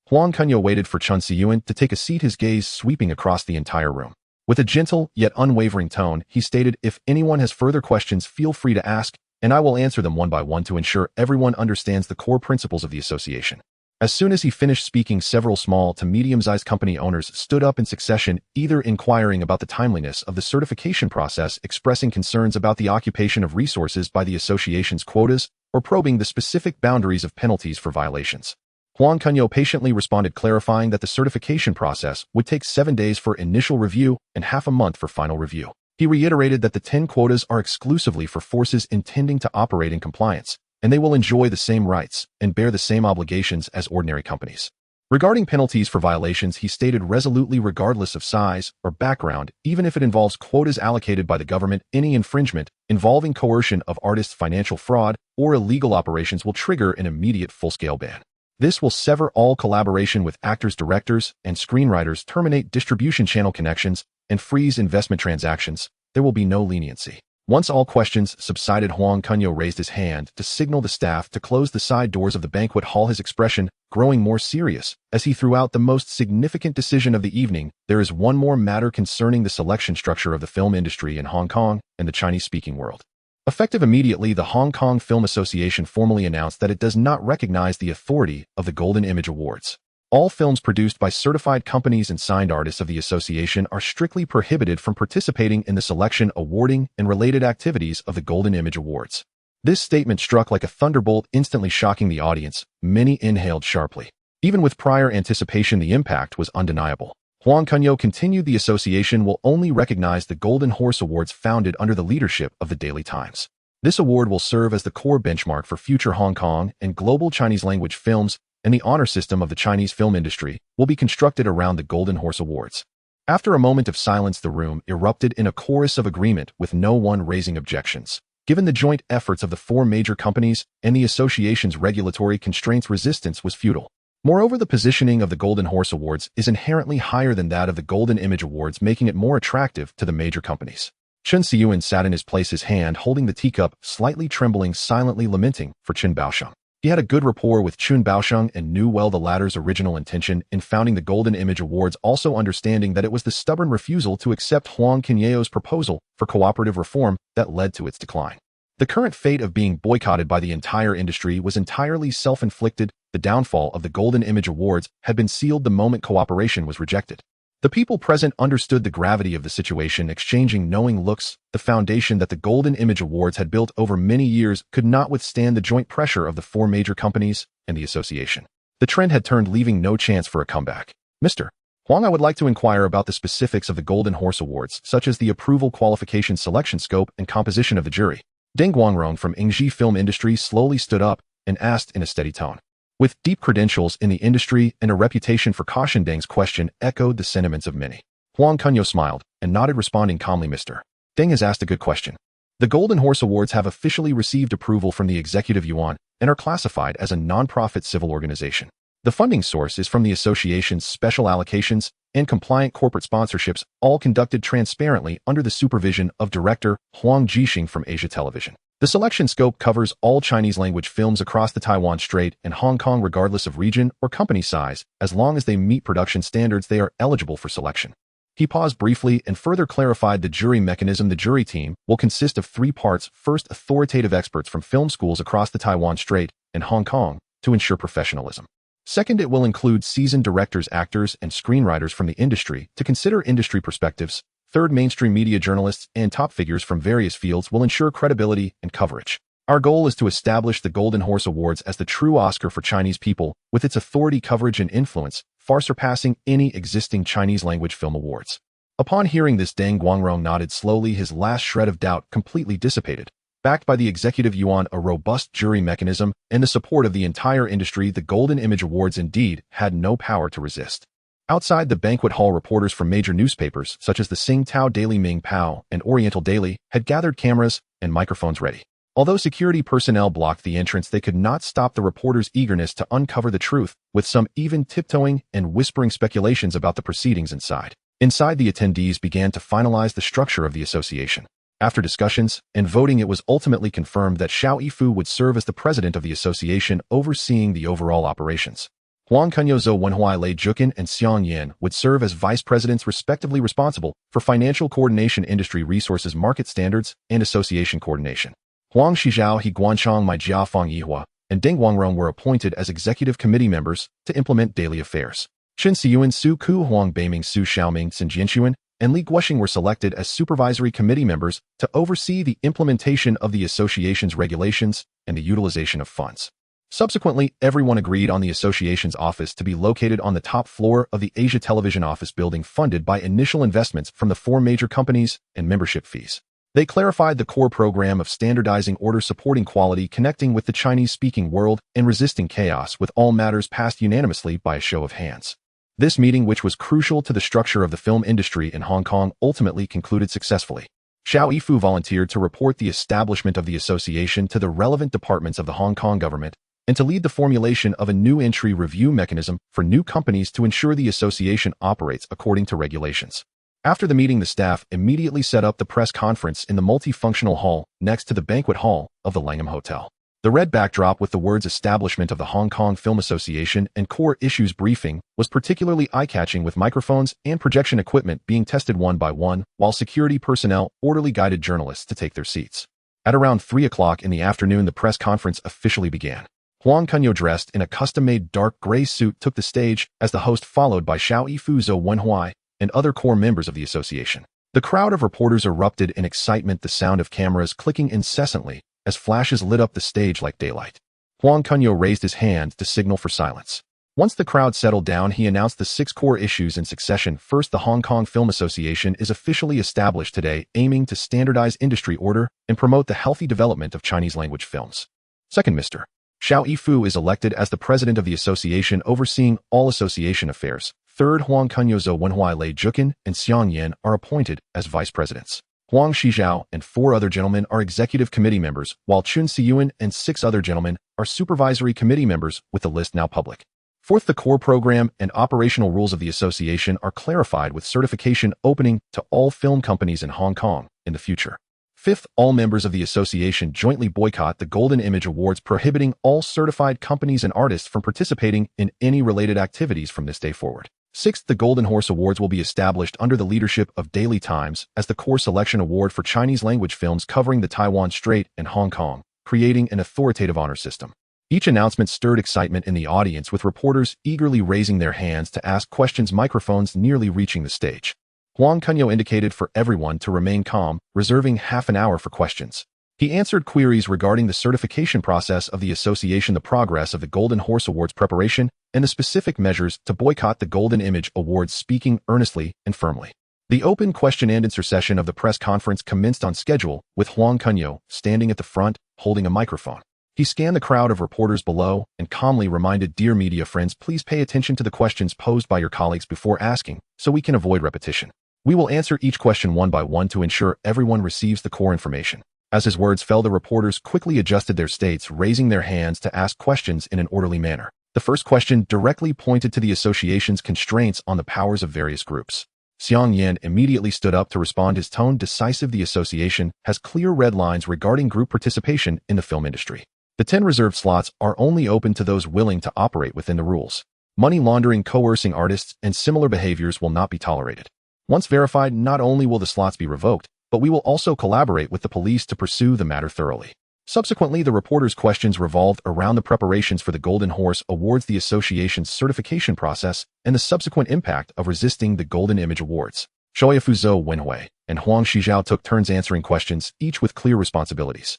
Huang Kunyao waited for Chen Siyuan to take a seat, his gaze sweeping across the entire room. With a gentle yet unwavering tone, he stated, if anyone has further questions, feel free to ask, and I will answer them one by one to ensure everyone understands the core principles of the association. As soon as he finished speaking, several small to medium-sized company owners stood up in succession, either inquiring about the timeliness of the certification process, expressing concerns about the occupation of resources by the association's quotas, or probing the specific boundaries of penalties for violations. Huang Kunyao patiently responded, clarifying that the certification process would take 7 days for initial review and half a month for final review. He reiterated that the 10 quotas are exclusively for forces intending to operate in compliance, and they will enjoy the same rights and bear the same obligations as ordinary companies. Regarding penalties for violations, he stated resolutely, regardless of size or background, even if it involves quotas allocated by the government, any infringement involving coercion of artists, financial fraud, or illegal operations will trigger an immediate full-scale ban. This will sever all collaboration with actors, directors, and screenwriters, terminate distribution channel connections, and freeze investment transactions. There will be no leniency. Once all questions subsided, Huang Kunyao raised his hand to signal the staff to close the side doors of the banquet hall, his expression growing more serious as he threw out the most significant decision of the evening. There is one more matter concerning the selection structure of the film industry in Hong Kong and the Chinese-speaking world. Effective immediately, the Hong Kong Film Association formally announced that it does not recognize the authority of the Golden Image Awards. All films produced by certified companies and signed artists of the association are strictly prohibited from participating in the selection, awarding, and related activities of the Golden Image Awards. This statement struck like a thunderbolt, instantly shocking the audience. Many inhaled sharply. Even with prior anticipation, the impact was undeniable. Huang Kunyao continued, the association will only recognize the Golden Horse Awards founded under the leadership of the Daily Times. This award will serve as the core benchmark for future Hong Kong and global Chinese language films, and the honor system of the Chinese film industry will be constructed around the Golden Horse Awards. After a moment of silence, the room erupted in a chorus of agreement, with no one raising objections. Given the joint efforts of the four major companies and the association's regulatory constraints, resistance was futile. Moreover, the positioning of the Golden Horse Awards is inherently higher than that of the Golden Image Awards, making it more attractive to the major companies. Chen Siyuan sat in his place, his hand holding the teacup, slightly trembling, silently lamenting for Chen Baosheng. He had a good rapport with Chun Baosheng and knew well the latter's original intention in founding the Golden Image Awards, also understanding that it was the stubborn refusal to accept Huang Kunyao's proposal for cooperative reform that led to its decline. The current fate of being boycotted by the entire industry was entirely self-inflicted. The downfall of the Golden Image Awards had been sealed the moment cooperation was rejected. The people present understood the gravity of the situation, exchanging knowing looks. The foundation that the Golden Image Awards had built over many years could not withstand the joint pressure of the four major companies and the association. The trend had turned, leaving no chance for a comeback. Mr. Huang, I would like to inquire about the specifics of the Golden Horse Awards, such as the approval, qualification, selection, scope, and composition of the jury. Deng Guangrong from Yingxi Film Industry slowly stood up and asked in a steady tone. With deep credentials in the industry and a reputation for caution, Deng's question echoed the sentiments of many. Huang Kunyao smiled and nodded, responding calmly, Mr. Deng has asked a good question. The Golden Horse Awards have officially received approval from the Executive Yuan and are classified as a non-profit civil organization. The funding source is from the association's special allocations and compliant corporate sponsorships, all conducted transparently under the supervision of director Huang Jixing from Asia Television. The selection scope covers all Chinese language films across the Taiwan Strait and Hong Kong, regardless of region or company size. As long as they meet production standards, they are eligible for selection. He paused briefly and further clarified the jury mechanism. The jury team will consist of 3 parts. First, authoritative experts from film schools across the Taiwan Strait and Hong Kong to ensure professionalism. Second, it will include seasoned directors, actors, and screenwriters from the industry to consider industry perspectives. Third, mainstream media journalists and top figures from various fields will ensure credibility and coverage. Our goal is to establish the Golden Horse Awards as the true Oscar for Chinese people, with its authority, coverage, and influence far surpassing any existing Chinese language film awards. Upon hearing this, Deng Guangrong nodded slowly, his last shred of doubt completely dissipated. Backed by the Executive Yuan, a robust jury mechanism, and the support of the entire industry, the Golden Image Awards indeed had no power to resist. Outside the banquet hall, reporters from major newspapers such as the Tsingtao Daily, Ming Pao, and Oriental Daily had gathered cameras and microphones ready. Although security personnel blocked the entrance, they could not stop the reporters' eagerness to uncover the truth, with some even tiptoeing and whispering speculations about the proceedings inside. Inside, the attendees began to finalize the structure of the association. After discussions and voting, it was ultimately confirmed that Xiao Yifu would serve as the president of the association, overseeing the overall operations. Huang Kunyao, Zhou Wenhui, Lei Jukin, and Xiang Yan would serve as vice presidents, respectively, responsible for financial coordination, industry resources, market standards, and association coordination. Huang Shizhao, He Guanchang, Mai Jiafang Yihua, and Deng Guangrong were appointed as executive committee members to implement daily affairs. Chen Siyuan, Su Ku Huang, Beiming, Su Xiaoming, Xin Jianxuan, and Li Guoxing were selected as supervisory committee members to oversee the implementation of the association's regulations and the utilization of funds. Subsequently, everyone agreed on the association's office to be located on the top floor of the Asia Television office building, funded by initial investments from the 4 major companies and membership fees. They clarified the core program of standardizing order, supporting quality, connecting with the Chinese-speaking world, and resisting chaos, with all matters passed unanimously by a show of hands. This meeting, which was crucial to the structure of the film industry in Hong Kong, ultimately concluded successfully. Xiao Yifu volunteered to report the establishment of the association to the relevant departments of the Hong Kong government and to lead the formulation of a new entry review mechanism for new companies to ensure the association operates according to regulations. After the meeting, the staff immediately set up the press conference in the multifunctional hall next to the banquet hall of the Langham Hotel. The red backdrop with the words Establishment of the Hong Kong Film Association and Core Issues Briefing was particularly eye-catching, with microphones and projection equipment being tested one by one, while security personnel orderly guided journalists to take their seats. At around 3 o'clock in the afternoon, the press conference officially began. Huang Kunyao, dressed in a custom-made dark gray suit, took the stage as the host, followed by Xiao Yifu, Zhou Wenhui, and other core members of the association. The crowd of reporters erupted in excitement, the sound of cameras clicking incessantly as flashes lit up the stage like daylight. Huang Kunyao raised his hand to signal for silence. Once the crowd settled down, he announced the 6 core issues in succession. First, the Hong Kong Film Association is officially established today, aiming to standardize industry order and promote the healthy development of Chinese-language films. Second, Mr. Xiao Yifu is elected as the president of the association, overseeing all association affairs. Third, Huang Kunyao, Zhou Wenhui, Lei Jukin, and Xiang Yan are appointed as vice presidents. Huang Shizhao and 4 other gentlemen are executive committee members, while Chun Siyuan and 6 other gentlemen are supervisory committee members, with the list now public. Fourth, the core program and operational rules of the association are clarified, with certification opening to all film companies in Hong Kong in the future. Fifth, all members of the association jointly boycott the Golden Image Awards, prohibiting all certified companies and artists from participating in any related activities from this day forward. Sixth, the Golden Horse Awards will be established under the leadership of Daily Times as the core selection award for Chinese-language films covering the Taiwan Strait and Hong Kong, creating an authoritative honor system. Each announcement stirred excitement in the audience, with reporters eagerly raising their hands to ask questions, microphones nearly reaching the stage. Huang Kunyao indicated for everyone to remain calm, reserving half an hour for questions. He answered queries regarding the certification process of the association, the progress of the Golden Horse Awards preparation, and the specific measures to boycott the Golden Image Awards, speaking earnestly and firmly. The open question and answer session of the press conference commenced on schedule, with Huang Kunyao standing at the front, holding a microphone. He scanned the crowd of reporters below and calmly reminded, "Dear media friends, please pay attention to the questions posed by your colleagues before asking, so we can avoid repetition. We will answer each question one by one to ensure everyone receives the core information." As his words fell, the reporters quickly adjusted their states, raising their hands to ask questions in an orderly manner. The first question directly pointed to the association's constraints on the powers of various groups. Xiang Yan immediately stood up to respond, his tone decisive. The association has clear red lines regarding group participation in the film industry. The 10 reserved slots are only open to those willing to operate within the rules. Money laundering, coercing artists, and similar behaviors will not be tolerated. Once verified, not only will the slots be revoked, but we will also collaborate with the police to pursue the matter thoroughly. Subsequently, the reporters' questions revolved around the preparations for the Golden Horse Awards, the association's certification process, and the subsequent impact of resisting the Golden Image Awards. Xiao Yifu, Zhou Wenhui, and Huang Shizhao took turns answering questions, each with clear responsibilities.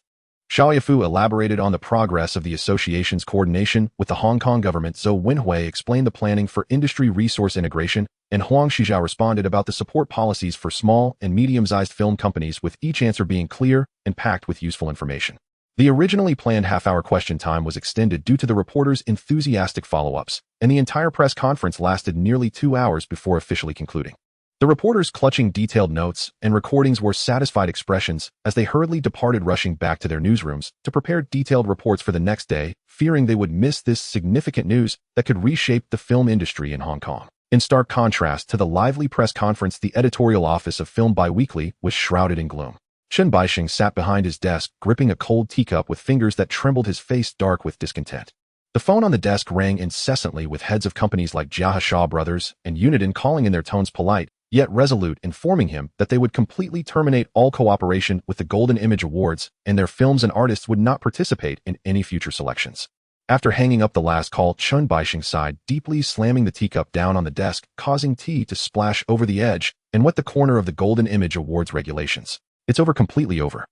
Xiao Yifu elaborated on the progress of the association's coordination with the Hong Kong government. Zhou Wenhui explained the planning for industry resource integration, and Huang Shizhao responded about the support policies for small and medium-sized film companies, with each answer being clear and packed with useful information. The originally planned half-hour question time was extended due to the reporters' enthusiastic follow-ups, and the entire press conference lasted nearly 2 hours before officially concluding. The reporters, clutching detailed notes and recordings, wore satisfied expressions as they hurriedly departed, rushing back to their newsrooms to prepare detailed reports for the next day, fearing they would miss this significant news that could reshape the film industry in Hong Kong. In stark contrast to the lively press conference, the editorial office of Film Biweekly was shrouded in gloom. Chen Baixing sat behind his desk, gripping a cold teacup with fingers that trembled, his face dark with discontent. The phone on the desk rang incessantly, with heads of companies like Jiahe Shaw Brothers and Uniden calling in, their tones polite, yet resolute, informing him that they would completely terminate all cooperation with the Golden Image Awards, and their films and artists would not participate in any future selections. After hanging up the last call, Chen Baixing sighed deeply, slamming the teacup down on the desk, causing tea to splash over the edge and wet the corner of the Golden Image Awards regulations. "It's over, completely over."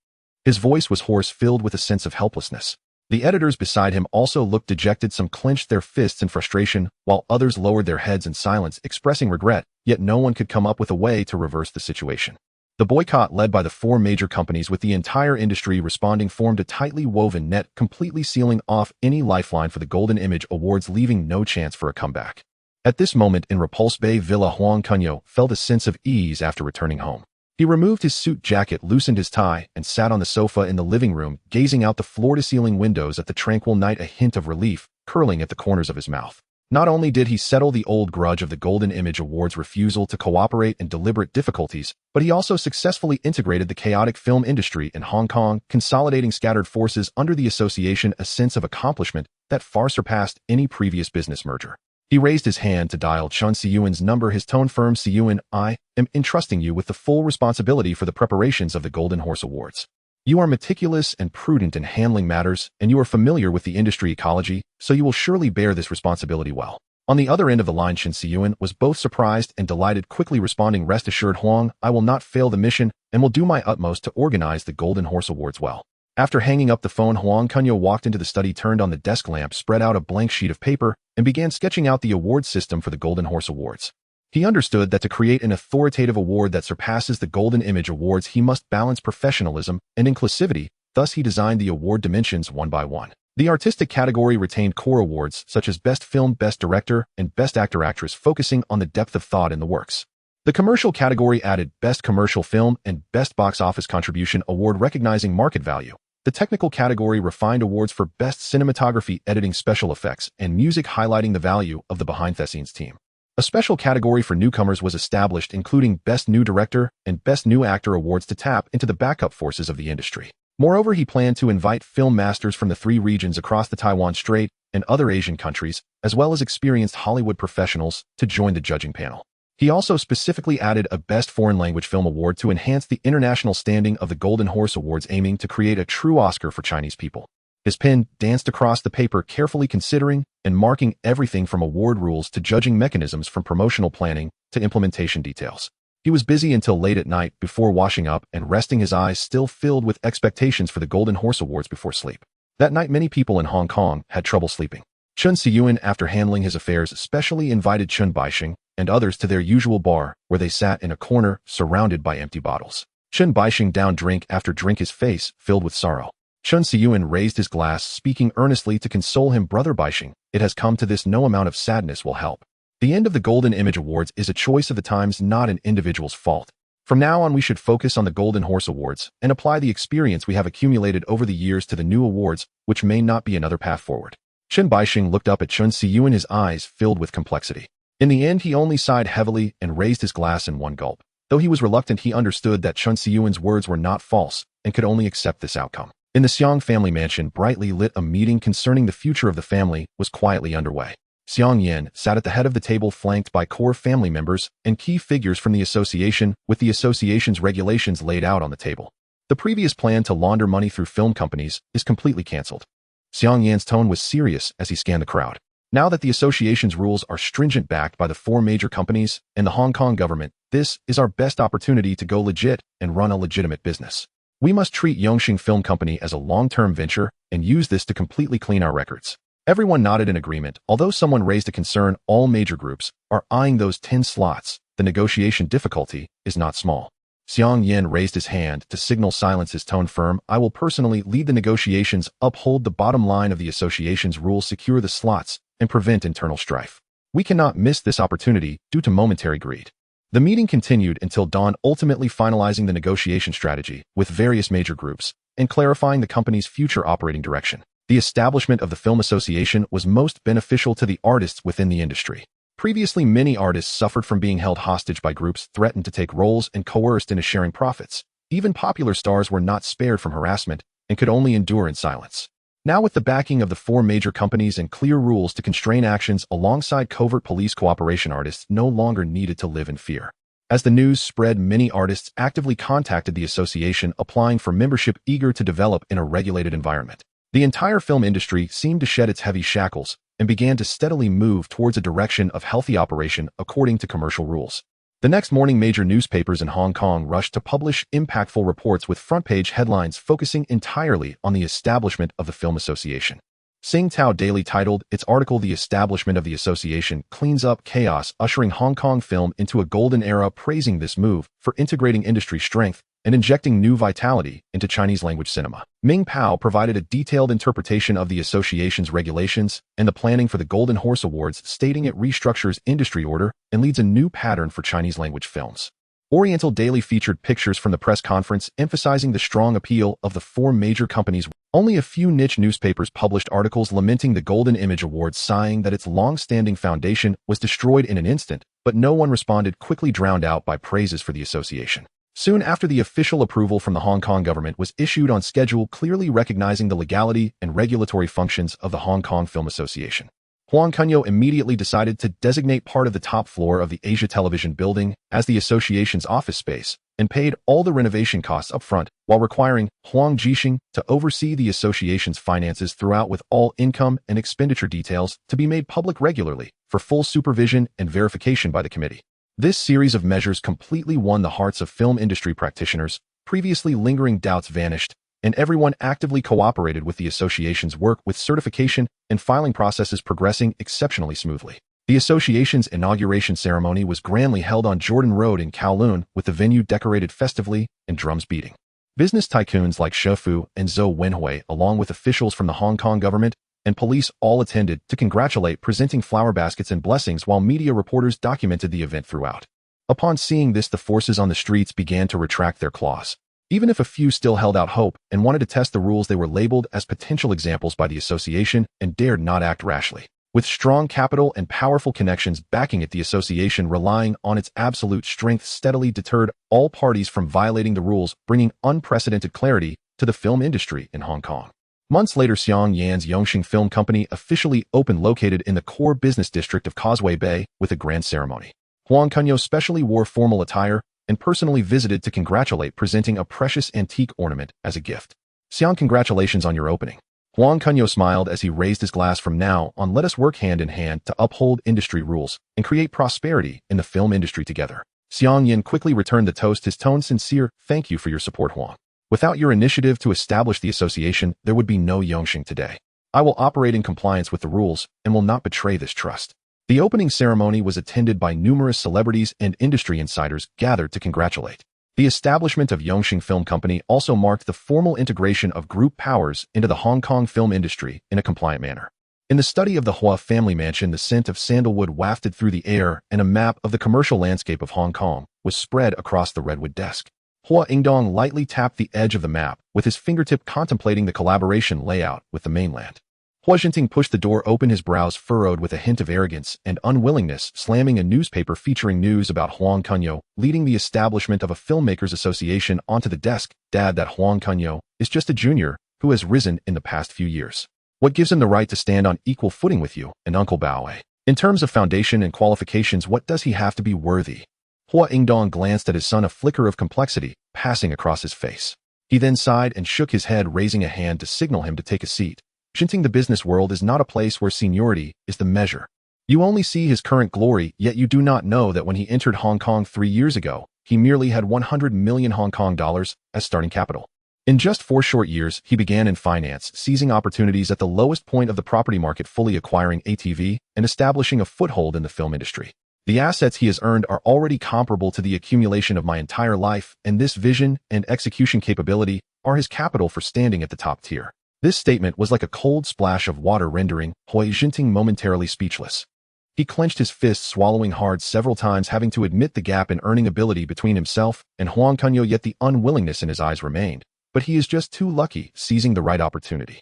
His voice was hoarse, filled with a sense of helplessness. The editors beside him also looked dejected. Some clenched their fists in frustration, while others lowered their heads in silence, expressing regret, yet no one could come up with a way to reverse the situation. The boycott, led by the 4 major companies, with the entire industry responding, formed a tightly woven net, completely sealing off any lifeline for the Golden Image Awards, leaving no chance for a comeback. At this moment in Repulse Bay Villa, Huang Kunyao felt a sense of ease after returning home. He removed his suit jacket, loosened his tie, and sat on the sofa in the living room, gazing out the floor-to-ceiling windows at the tranquil night, a hint of relief curling at the corners of his mouth. Not only did he settle the old grudge of the Golden Image Awards' refusal to cooperate in deliberate difficulties, but he also successfully integrated the chaotic film industry in Hong Kong, consolidating scattered forces under the association, a sense of accomplishment that far surpassed any previous business merger. He raised his hand to dial Chun Siyuan's number, his tone firm. Siyuan, I am entrusting you with the full responsibility for the preparations of the Golden Horse Awards. You are meticulous and prudent in handling matters, and you are familiar with the industry ecology, so you will surely bear this responsibility well. On the other end of the line, Chun Siyuan was both surprised and delighted, quickly responding, rest assured, Huang, I will not fail the mission and will do my utmost to organize the Golden Horse Awards well. After hanging up the phone, Huang Kunyao walked into the study, turned on the desk lamp, spread out a blank sheet of paper, and began sketching out the award system for the Golden Horse Awards. He understood that to create an authoritative award that surpasses the Golden Image Awards, he must balance professionalism and inclusivity. Thus, he designed the award dimensions one by one. The artistic category retained core awards such as Best Film, Best Director, and Best Actor/Actress, focusing on the depth of thought in the works. The commercial category added Best Commercial Film and Best Box Office Contribution Award, recognizing market value. The technical category refined awards for Best Cinematography, Editing, Special Effects, and Music, highlighting the value of the behind-the-scenes team. A special category for newcomers was established, including Best New Director and Best New Actor awards to tap into the backup forces of the industry. Moreover, he planned to invite film masters from the 3 regions across the Taiwan Strait and other Asian countries, as well as experienced Hollywood professionals, to join the judging panel. He also specifically added a Best Foreign Language Film award to enhance the international standing of the Golden Horse Awards, aiming to create a true Oscar for Chinese people. His pen danced across the paper, carefully considering and marking everything from award rules to judging mechanisms, from promotional planning to implementation details. He was busy until late at night, before washing up and resting, his eyes still filled with expectations for the Golden Horse Awards before sleep. That night, many people in Hong Kong had trouble sleeping. Chun Siyuan, after handling his affairs, specially invited Chun Baixing and others to their usual bar, where they sat in a corner, surrounded by empty bottles. Chun Baixing downed drink after drink, his face filled with sorrow. Chun Siyuan raised his glass, speaking earnestly to console him, Brother Baixing, it has come to this, no amount of sadness will help. The end of the Golden Image Awards is a choice of the times, not an individual's fault. From now on, we should focus on the Golden Horse Awards and apply the experience we have accumulated over the years to the new awards, which may not be another path forward. Chun Baixing looked up at Chun Siyuan, his eyes filled with complexity. In the end, he only sighed heavily and raised his glass in one gulp. Though he was reluctant, he understood that Chun Siyuan's words were not false and could only accept this outcome. In the Xiang family mansion, brightly lit, a meeting concerning the future of the family was quietly underway. Xiang Yan sat at the head of the table, flanked by core family members and key figures from the association, with the association's regulations laid out on the table. The previous plan to launder money through film companies is completely cancelled. Xiang Yan's tone was serious as he scanned the crowd. Now that the association's rules are stringent, backed by the 4 major companies and the Hong Kong government, this is our best opportunity to go legit and run a legitimate business. We must treat Yongxing Film Company as a long-term venture and use this to completely clean our records. Everyone nodded in agreement. Although someone raised a concern, all major groups are eyeing those 10 slots. The negotiation difficulty is not small. Xiang Yan raised his hand to signal silence, his tone firm. I will personally lead the negotiations, uphold the bottom line of the association's rules, secure the slots, and prevent internal strife. We cannot miss this opportunity due to momentary greed. The meeting continued until dawn, ultimately finalizing the negotiation strategy with various major groups and clarifying the company's future operating direction. The establishment of the Film Association was most beneficial to the artists within the industry. Previously, many artists suffered from being held hostage by groups, threatened to take roles, and coerced into sharing profits. Even popular stars were not spared from harassment and could only endure in silence. Now, with the backing of the 4 major companies and clear rules to constrain actions alongside covert police cooperation, artists no longer needed to live in fear. As the news spread, many artists actively contacted the association, applying for membership, eager to develop in a regulated environment. The entire film industry seemed to shed its heavy shackles and began to steadily move towards a direction of healthy operation according to commercial rules. The next morning, major newspapers in Hong Kong rushed to publish impactful reports with front-page headlines focusing entirely on the establishment of the Film Association. Sing Tao Daily titled its article, "The Establishment of the Association Cleans Up Chaos, Ushering Hong Kong Film into a Golden Era," praising this move for integrating industry strength and injecting new vitality into Chinese-language cinema. Ming Pao provided a detailed interpretation of the association's regulations and the planning for the Golden Horse Awards, stating it restructures industry order and leads a new pattern for Chinese-language films. Oriental Daily featured pictures from the press conference emphasizing the strong appeal of the four major companies. Only a few niche newspapers published articles lamenting the Golden Image Award, sighing that its long-standing foundation was destroyed in an instant, but no one responded, quickly drowned out by praises for the association. Soon after, the official approval from the Hong Kong government was issued on schedule, clearly recognizing the legality and regulatory functions of the Hong Kong Film Association. Huang Kunyao immediately decided to designate part of the top floor of the Asia Television building as the association's office space and paid all the renovation costs up front, while requiring Huang Jixing to oversee the association's finances throughout, with all income and expenditure details to be made public regularly for full supervision and verification by the committee. This series of measures completely won the hearts of film industry practitioners. Previously lingering doubts vanished, and everyone actively cooperated with the association's work, with certification and filing processes progressing exceptionally smoothly. The association's inauguration ceremony was grandly held on Jordan Road in Kowloon, with the venue decorated festively and drums beating. Business tycoons like Shi Fu and Zhou Wenhui, along with officials from the Hong Kong government and police, all attended to congratulate, presenting flower baskets and blessings, while media reporters documented the event throughout. Upon seeing this, the forces on the streets began to retract their claws. Even if a few still held out hope and wanted to test the rules, they were labeled as potential examples by the association and dared not act rashly. With strong capital and powerful connections backing it, the association, relying on its absolute strength, steadily deterred all parties from violating the rules, bringing unprecedented clarity to the film industry in Hong Kong. Months later, Xiang Yan's Yongxing Film Company officially opened, located in the core business district of Causeway Bay, with a grand ceremony. Huang Kunyao specially wore formal attire and personally visited to congratulate, presenting a precious antique ornament as a gift. "Xiang, congratulations on your opening." Huang Kunyao smiled as he raised his glass. "From now on, let us work hand in hand to uphold industry rules and create prosperity in the film industry together." Xiang Yan quickly returned the toast, his tone sincere. "Thank you for your support, Huang. Without your initiative to establish the association, there would be no Yongxing today. I will operate in compliance with the rules and will not betray this trust." The opening ceremony was attended by numerous celebrities and industry insiders gathered to congratulate. The establishment of Yongxing Film Company also marked the formal integration of group powers into the Hong Kong film industry in a compliant manner. In the study of the Hua family mansion, the scent of sandalwood wafted through the air, and a map of the commercial landscape of Hong Kong was spread across the redwood desk. Hua Ingdong lightly tapped the edge of the map with his fingertip, contemplating the collaboration layout with the mainland. Hua Jinting pushed the door open, his brows furrowed with a hint of arrogance and unwillingness, slamming a newspaper featuring news about Huang Kunyao leading the establishment of a filmmakers association onto the desk. "Dad, that Huang Kunyao is just a junior who has risen in the past few years. What gives him the right to stand on equal footing with you and Uncle Bao? In terms of foundation and qualifications, what does he have to be worthy?" Hua Ingdong glanced at his son, a flicker of complexity passing across his face. He then sighed and shook his head, raising a hand to signal him to take a seat. "Jinting, the business world is not a place where seniority is the measure. You only see his current glory, yet you do not know that when he entered Hong Kong 3 years ago, he merely had 100 million Hong Kong dollars as starting capital. In just 4 short years, he began in finance, seizing opportunities at the lowest point of the property market, fully acquiring ATV and establishing a foothold in the film industry. The assets he has earned are already comparable to the accumulation of my entire life, and this vision and execution capability are his capital for standing at the top tier." This statement was like a cold splash of water, rendering Hua Jinting momentarily speechless. He clenched his fists, swallowing hard several times, having to admit the gap in earning ability between himself and Huang Kunyao, yet the unwillingness in his eyes remained. But he is just too lucky, seizing the right opportunity.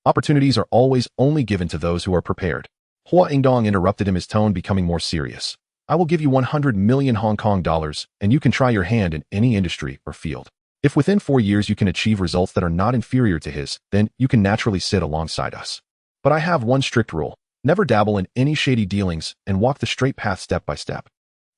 "Opportunities are always only given to those who are prepared." Hua Ingdong interrupted him, his tone becoming more serious. "I will give you 100 million Hong Kong dollars, and you can try your hand in any industry or field. If within 4 years you can achieve results that are not inferior to his, then you can naturally sit alongside us. But I have one strict rule: never dabble in any shady dealings and walk the straight path step by step."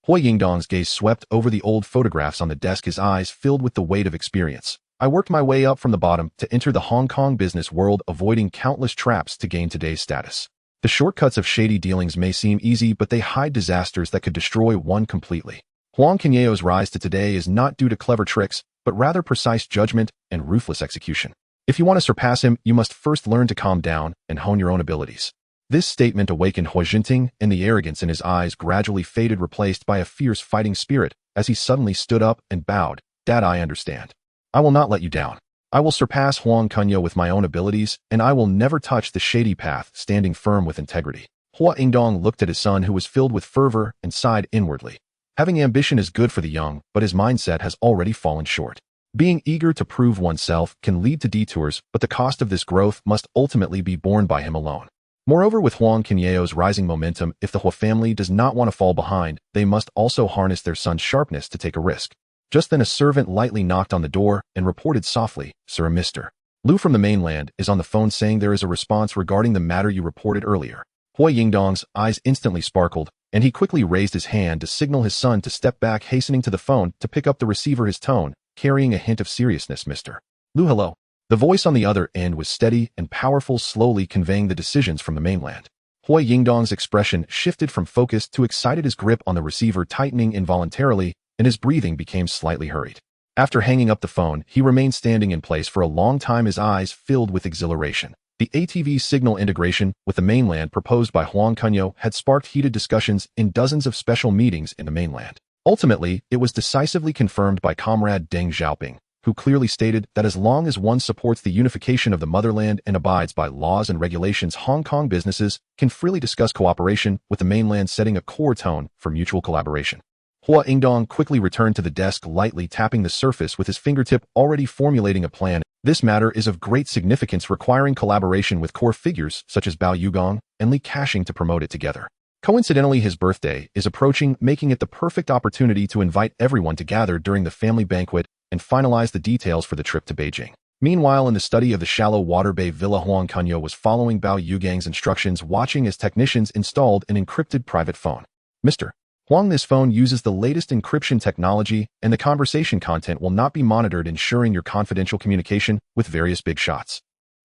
Hua Yingdong's gaze swept over the old photographs on the desk, his eyes filled with the weight of experience. "I worked my way up from the bottom to enter the Hong Kong business world, avoiding countless traps to gain today's status. The shortcuts of shady dealings may seem easy, but they hide disasters that could destroy one completely. Huang Kunyao's rise to today is not due to clever tricks, but rather precise judgment and ruthless execution. If you want to surpass him, you must first learn to calm down and hone your own abilities." This statement awakened Hua Jinting, and the arrogance in his eyes gradually faded, replaced by a fierce fighting spirit as he suddenly stood up and bowed. "Dad, I understand. I will not let you down. I will surpass Huang Kunyao with my own abilities, and I will never touch the shady path, standing firm with integrity." Hua Ingdong looked at his son, who was filled with fervor, and sighed inwardly. Having ambition is good for the young, but his mindset has already fallen short. Being eager to prove oneself can lead to detours, but the cost of this growth must ultimately be borne by him alone. Moreover, with Huang Kunyao's rising momentum, if the Hua family does not want to fall behind, they must also harness their son's sharpness to take a risk. Just then a servant lightly knocked on the door and reported softly, "Sir, Mr. Lu from the mainland is on the phone saying there is a response regarding the matter you reported earlier." Hua Yingdong's eyes instantly sparkled, and he quickly raised his hand to signal his son to step back, hastening to the phone to pick up the receiver, his tone carrying a hint of seriousness. "Mr. Lu, hello." The voice on the other end was steady and powerful, slowly conveying the decisions from the mainland. Hua Yingdong's expression shifted from focused to excited, his grip on the receiver tightening involuntarily, and his breathing became slightly hurried. After hanging up the phone, he remained standing in place for a long time, his eyes filled with exhilaration. The ATV signal integration with the mainland proposed by Huang Kunyao had sparked heated discussions in dozens of special meetings in the mainland. Ultimately, it was decisively confirmed by Comrade Deng Xiaoping, who clearly stated that as long as one supports the unification of the motherland and abides by laws and regulations, Hong Kong businesses can freely discuss cooperation with the mainland, setting a core tone for mutual collaboration. Hua Yingdong quickly returned to the desk, lightly tapping the surface with his fingertip, already formulating a plan. This matter is of great significance, requiring collaboration with core figures such as Bao Yugong and Li Kashing to promote it together. Coincidentally, his birthday is approaching, making it the perfect opportunity to invite everyone to gather during the family banquet and finalize the details for the trip to Beijing. Meanwhile, in the study of the shallow water bay villa, Huang Kunyao was following Bao Yugang's instructions, watching as technicians installed an encrypted private phone. "Mr. Huang, this phone uses the latest encryption technology, and the conversation content will not be monitored, ensuring your confidential communication with various big shots."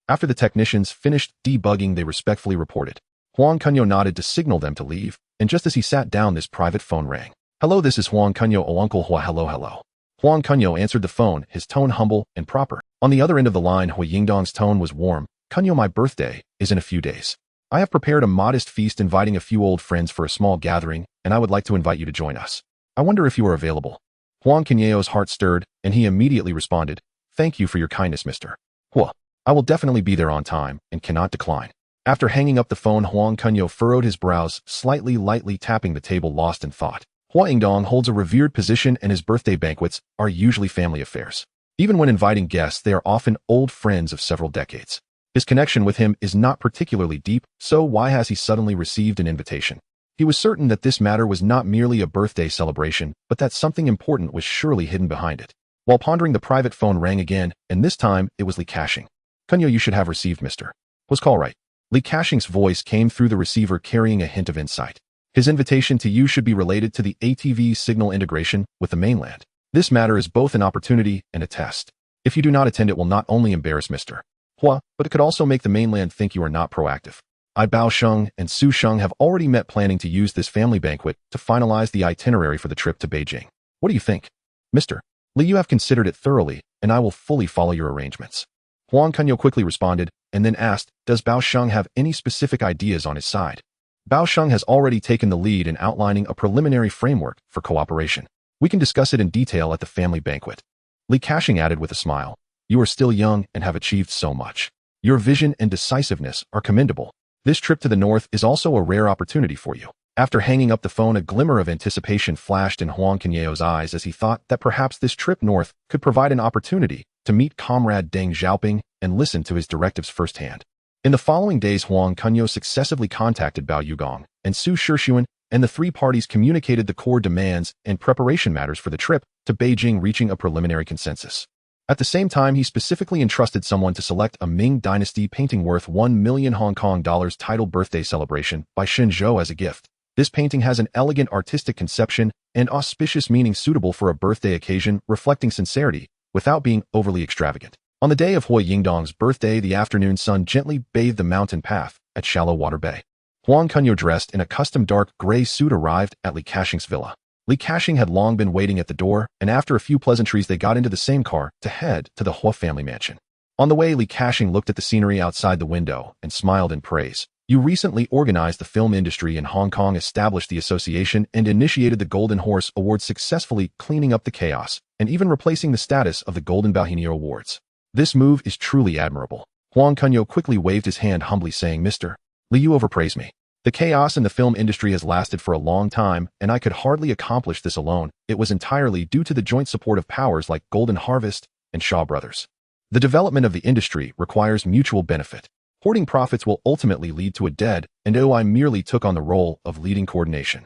After the technicians finished debugging, they respectfully reported. Huang Kunyao nodded to signal them to leave, and just as he sat down, this private phone rang. "Hello, this is Huang Kunyao. Oh, Uncle Hua, hello. Huang Kunyao answered the phone, his tone humble and proper. On the other end of the line, Hua Yingdong's tone was warm. "Kunyao, my birthday is in a few days. I have prepared a modest feast, inviting a few old friends for a small gathering, and I would like to invite you to join us. I wonder if you are available." Huang Kunyao's heart stirred, and he immediately responded, "Thank you for your kindness, Mr. Hua. I will definitely be there on time and cannot decline." After hanging up the phone, Huang Kunyao furrowed his brows, lightly tapping the table, lost in thought. Hua Yingdong holds a revered position, and his birthday banquets are usually family affairs. Even when inviting guests, they are often old friends of several decades. His connection with him is not particularly deep, so why has he suddenly received an invitation? He was certain that this matter was not merely a birthday celebration, but that something important was surely hidden behind it. While pondering, the private phone rang again, and this time it was Li Kashing. "Kunyao, you should have received Mr. Hua's call, right?" Li Kashing's voice came through the receiver, carrying a hint of insight. "His invitation to you should be related to the ATV signal integration with the mainland. This matter is both an opportunity and a test. If you do not attend, it will not only embarrass Mr. Hua, but it could also make the mainland think you are not proactive. I, Bao Sheng, and Su Sheng have already met, planning to use this family banquet to finalize the itinerary for the trip to Beijing. What do you think? Mr. Li, you have considered it thoroughly, and I will fully follow your arrangements." Huang Kunyao quickly responded, and then asked, "Does Bao Sheng have any specific ideas on his side?" Bao Sheng has already taken the lead in outlining a preliminary framework for cooperation. "We can discuss it in detail at the family banquet." Li Kashing added with a smile, "You are still young and have achieved so much. Your vision and decisiveness are commendable. This trip to the north is also a rare opportunity for you." After hanging up the phone, a glimmer of anticipation flashed in Huang Kunyao's eyes as he thought that perhaps this trip north could provide an opportunity to meet Comrade Deng Xiaoping and listen to his directives firsthand. In the following days, Huang Kunyao successively contacted Bao Yugong and Su Shixuan, and the three parties communicated the core demands and preparation matters for the trip to Beijing, reaching a preliminary consensus. At the same time, he specifically entrusted someone to select a Ming Dynasty painting worth 1 million Hong Kong dollars titled Birthday Celebration by Shen Zhou as a gift. This painting has an elegant artistic conception and auspicious meaning, suitable for a birthday occasion, reflecting sincerity without being overly extravagant. On the day of Hua Yingdong's birthday, the afternoon sun gently bathed the mountain path at Shallow Water Bay. Huang Kunyao, dressed in a custom dark gray suit, arrived at Li Kashing's villa. Li Kashing had long been waiting at the door, and after a few pleasantries, they got into the same car to head to the Hua family mansion. On the way, Li Kashing looked at the scenery outside the window and smiled in praise. "You recently organized the film industry in Hong Kong, established the association, and initiated the Golden Horse Awards, successfully cleaning up the chaos and even replacing the status of the Golden Bahinio Awards. This move is truly admirable." Huang Kunyao quickly waved his hand humbly, saying, "Mr. Li, you overpraise me. The chaos in the film industry has lasted for a long time, and I could hardly accomplish this alone. It was entirely due to the joint support of powers like Golden Harvest and Shaw Brothers. The development of the industry requires mutual benefit. Hoarding profits will ultimately lead to a dead, and I merely took on the role of leading coordination.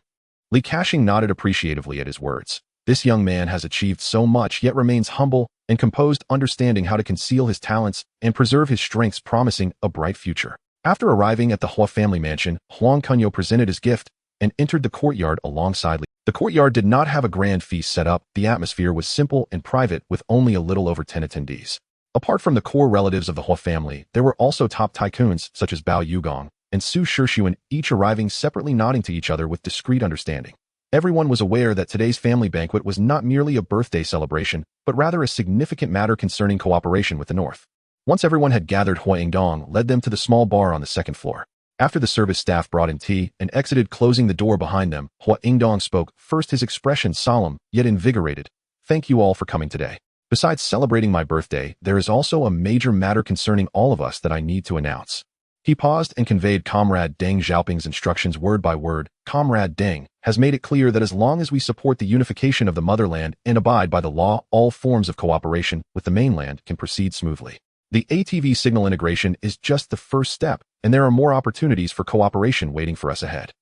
Li Ka-shing nodded appreciatively at his words. This young man has achieved so much yet remains humble and composed, understanding how to conceal his talents and preserve his strengths, promising a bright future. After arriving at the Hua family mansion, Huang Kunyao presented his gift and entered the courtyard alongside Li. The courtyard did not have a grand feast set up. The atmosphere was simple and private with only a little over 10 attendees. Apart from the core relatives of the Hua family, there were also top tycoons such as Bao Yugong and Su Shixuan, each arriving separately, nodding to each other with discreet understanding. Everyone was aware that today's family banquet was not merely a birthday celebration, but rather a significant matter concerning cooperation with the North. Once everyone had gathered, Hua Ingdong led them to the small bar on the second floor. After the service staff brought in tea and exited, closing the door behind them, Hua Ingdong spoke, first his expression solemn, yet invigorated. Thank you all for coming today. Besides celebrating my birthday, there is also a major matter concerning all of us that I need to announce. He paused and conveyed Comrade Deng Xiaoping's instructions word by word. Comrade Deng has made it clear that as long as we support the unification of the motherland and abide by the law, all forms of cooperation with the mainland can proceed smoothly. The ATV signal integration is just the first step, and there are more opportunities for cooperation waiting for us ahead.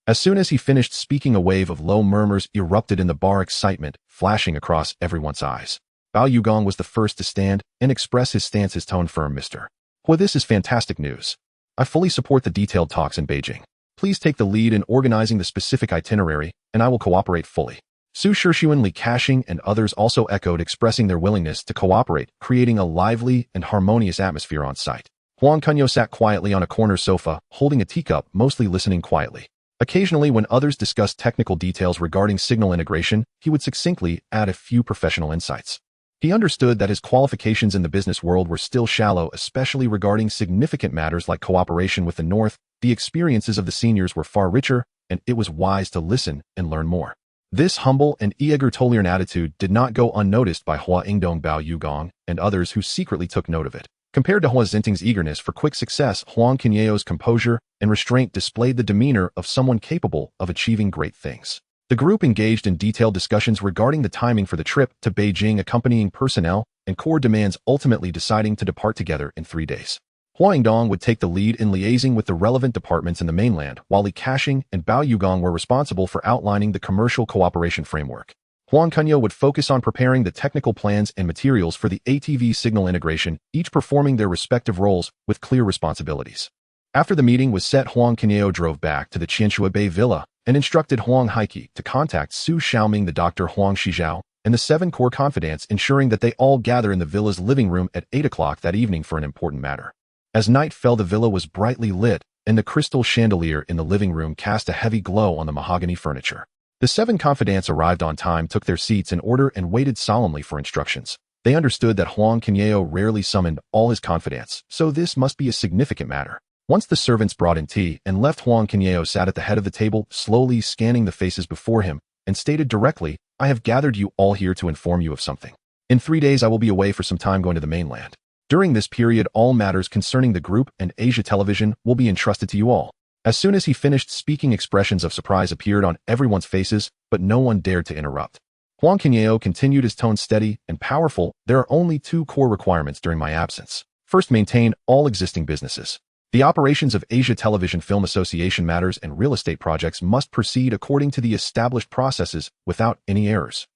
As soon as he finished speaking, a wave of low murmurs erupted in the bar, excitement flashing across everyone's eyes. Bao Yugong was the first to stand and express his stance, his tone firm. Mr. Hua, this is fantastic news. I fully support the detailed talks in Beijing. Please take the lead in organizing the specific itinerary, and I will cooperate fully. Su Shixuan, Li Ka-shing, and others also echoed, expressing their willingness to cooperate, creating a lively and harmonious atmosphere on site. Huang Kunyao sat quietly on a corner sofa, holding a teacup, mostly listening quietly. Occasionally, when others discussed technical details regarding signal integration, he would succinctly add a few professional insights. He understood that his qualifications in the business world were still shallow, especially regarding significant matters like cooperation with the North. The experiences of the seniors were far richer, and it was wise to listen and learn more. This humble and eager tolerant attitude did not go unnoticed by Hua Ingdong, Bao Yugong, and others who secretly took note of it. Compared to Hua Zinting's eagerness for quick success, Huang Kunyao's composure and restraint displayed the demeanor of someone capable of achieving great things. The group engaged in detailed discussions regarding the timing for the trip to Beijing, accompanying personnel and core demands, ultimately deciding to depart together in 3 days. Hua Ingdong would take the lead in liaising with the relevant departments in the mainland, while Li Ka-shing and Bao Yugong were responsible for outlining the commercial cooperation framework. Huang Kunyao would focus on preparing the technical plans and materials for the ATV signal integration, each performing their respective roles with clear responsibilities. After the meeting was set, Huang Kunyao drove back to the Qianxue Bay Villa and instructed Huang Haiki to contact Su Xiaoming, the Dr. Huang Shizhao, and the 7 core confidants, ensuring that they all gather in the villa's living room at 8 o'clock that evening for an important matter. As night fell, the villa was brightly lit, and the crystal chandelier in the living room cast a heavy glow on the mahogany furniture. The 7 confidants arrived on time, took their seats in order, and waited solemnly for instructions. They understood that Huang Kunyao rarely summoned all his confidants, so this must be a significant matter. Once the servants brought in tea and left, Huang Kunyao sat at the head of the table, slowly scanning the faces before him, and stated directly, I have gathered you all here to inform you of something. In 3 days I will be away for some time, going to the mainland. During this period, all matters concerning the group and Asia Television will be entrusted to you all. As soon as he finished speaking, expressions of surprise appeared on everyone's faces, but no one dared to interrupt. Huang Kunyao continued, his tone steady and powerful. There are only 2 core requirements during my absence. First, maintain all existing businesses. The operations of Asia Television, Film Association matters, and real estate projects must proceed according to the established processes without any errors.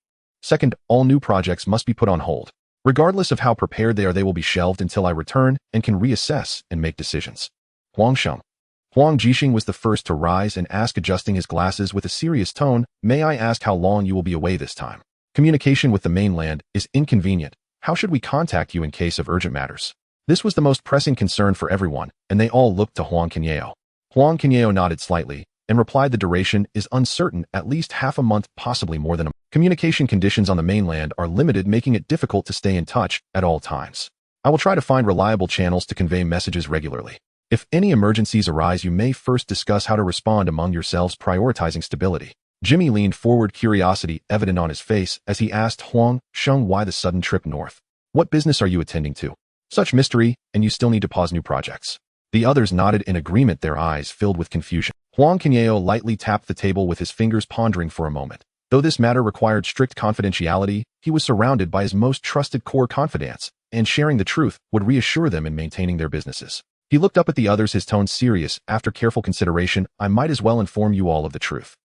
Second, all new projects must be put on hold. Regardless of how prepared they are, they will be shelved until I return and can reassess and make decisions. Huang Jixing was the first to rise and ask, adjusting his glasses with a serious tone, may I ask how long you will be away this time? Communication with the mainland is inconvenient. How should we contact you in case of urgent matters? This was the most pressing concern for everyone, and they all looked to Huang Kunyao. Huang Kunyao nodded slightly and replied, the duration is uncertain, at least half a month, possibly more than a month. Communication conditions on the mainland are limited, making it difficult to stay in touch at all times. I will try to find reliable channels to convey messages regularly. If any emergencies arise, you may first discuss how to respond among yourselves, prioritizing stability. Jimmy leaned forward, curiosity evident on his face as he asked Huang Sheng, why the sudden trip north? What business are you attending to? Such mystery, and you still need to pause new projects. The others nodded in agreement, their eyes filled with confusion. Huang Kunyao lightly tapped the table with his fingers, pondering for a moment. Though this matter required strict confidentiality, he was surrounded by his most trusted core confidants, and sharing the truth would reassure them in maintaining their businesses. He looked up at the others, his tone serious. After careful consideration, I might as well inform you all of the truth.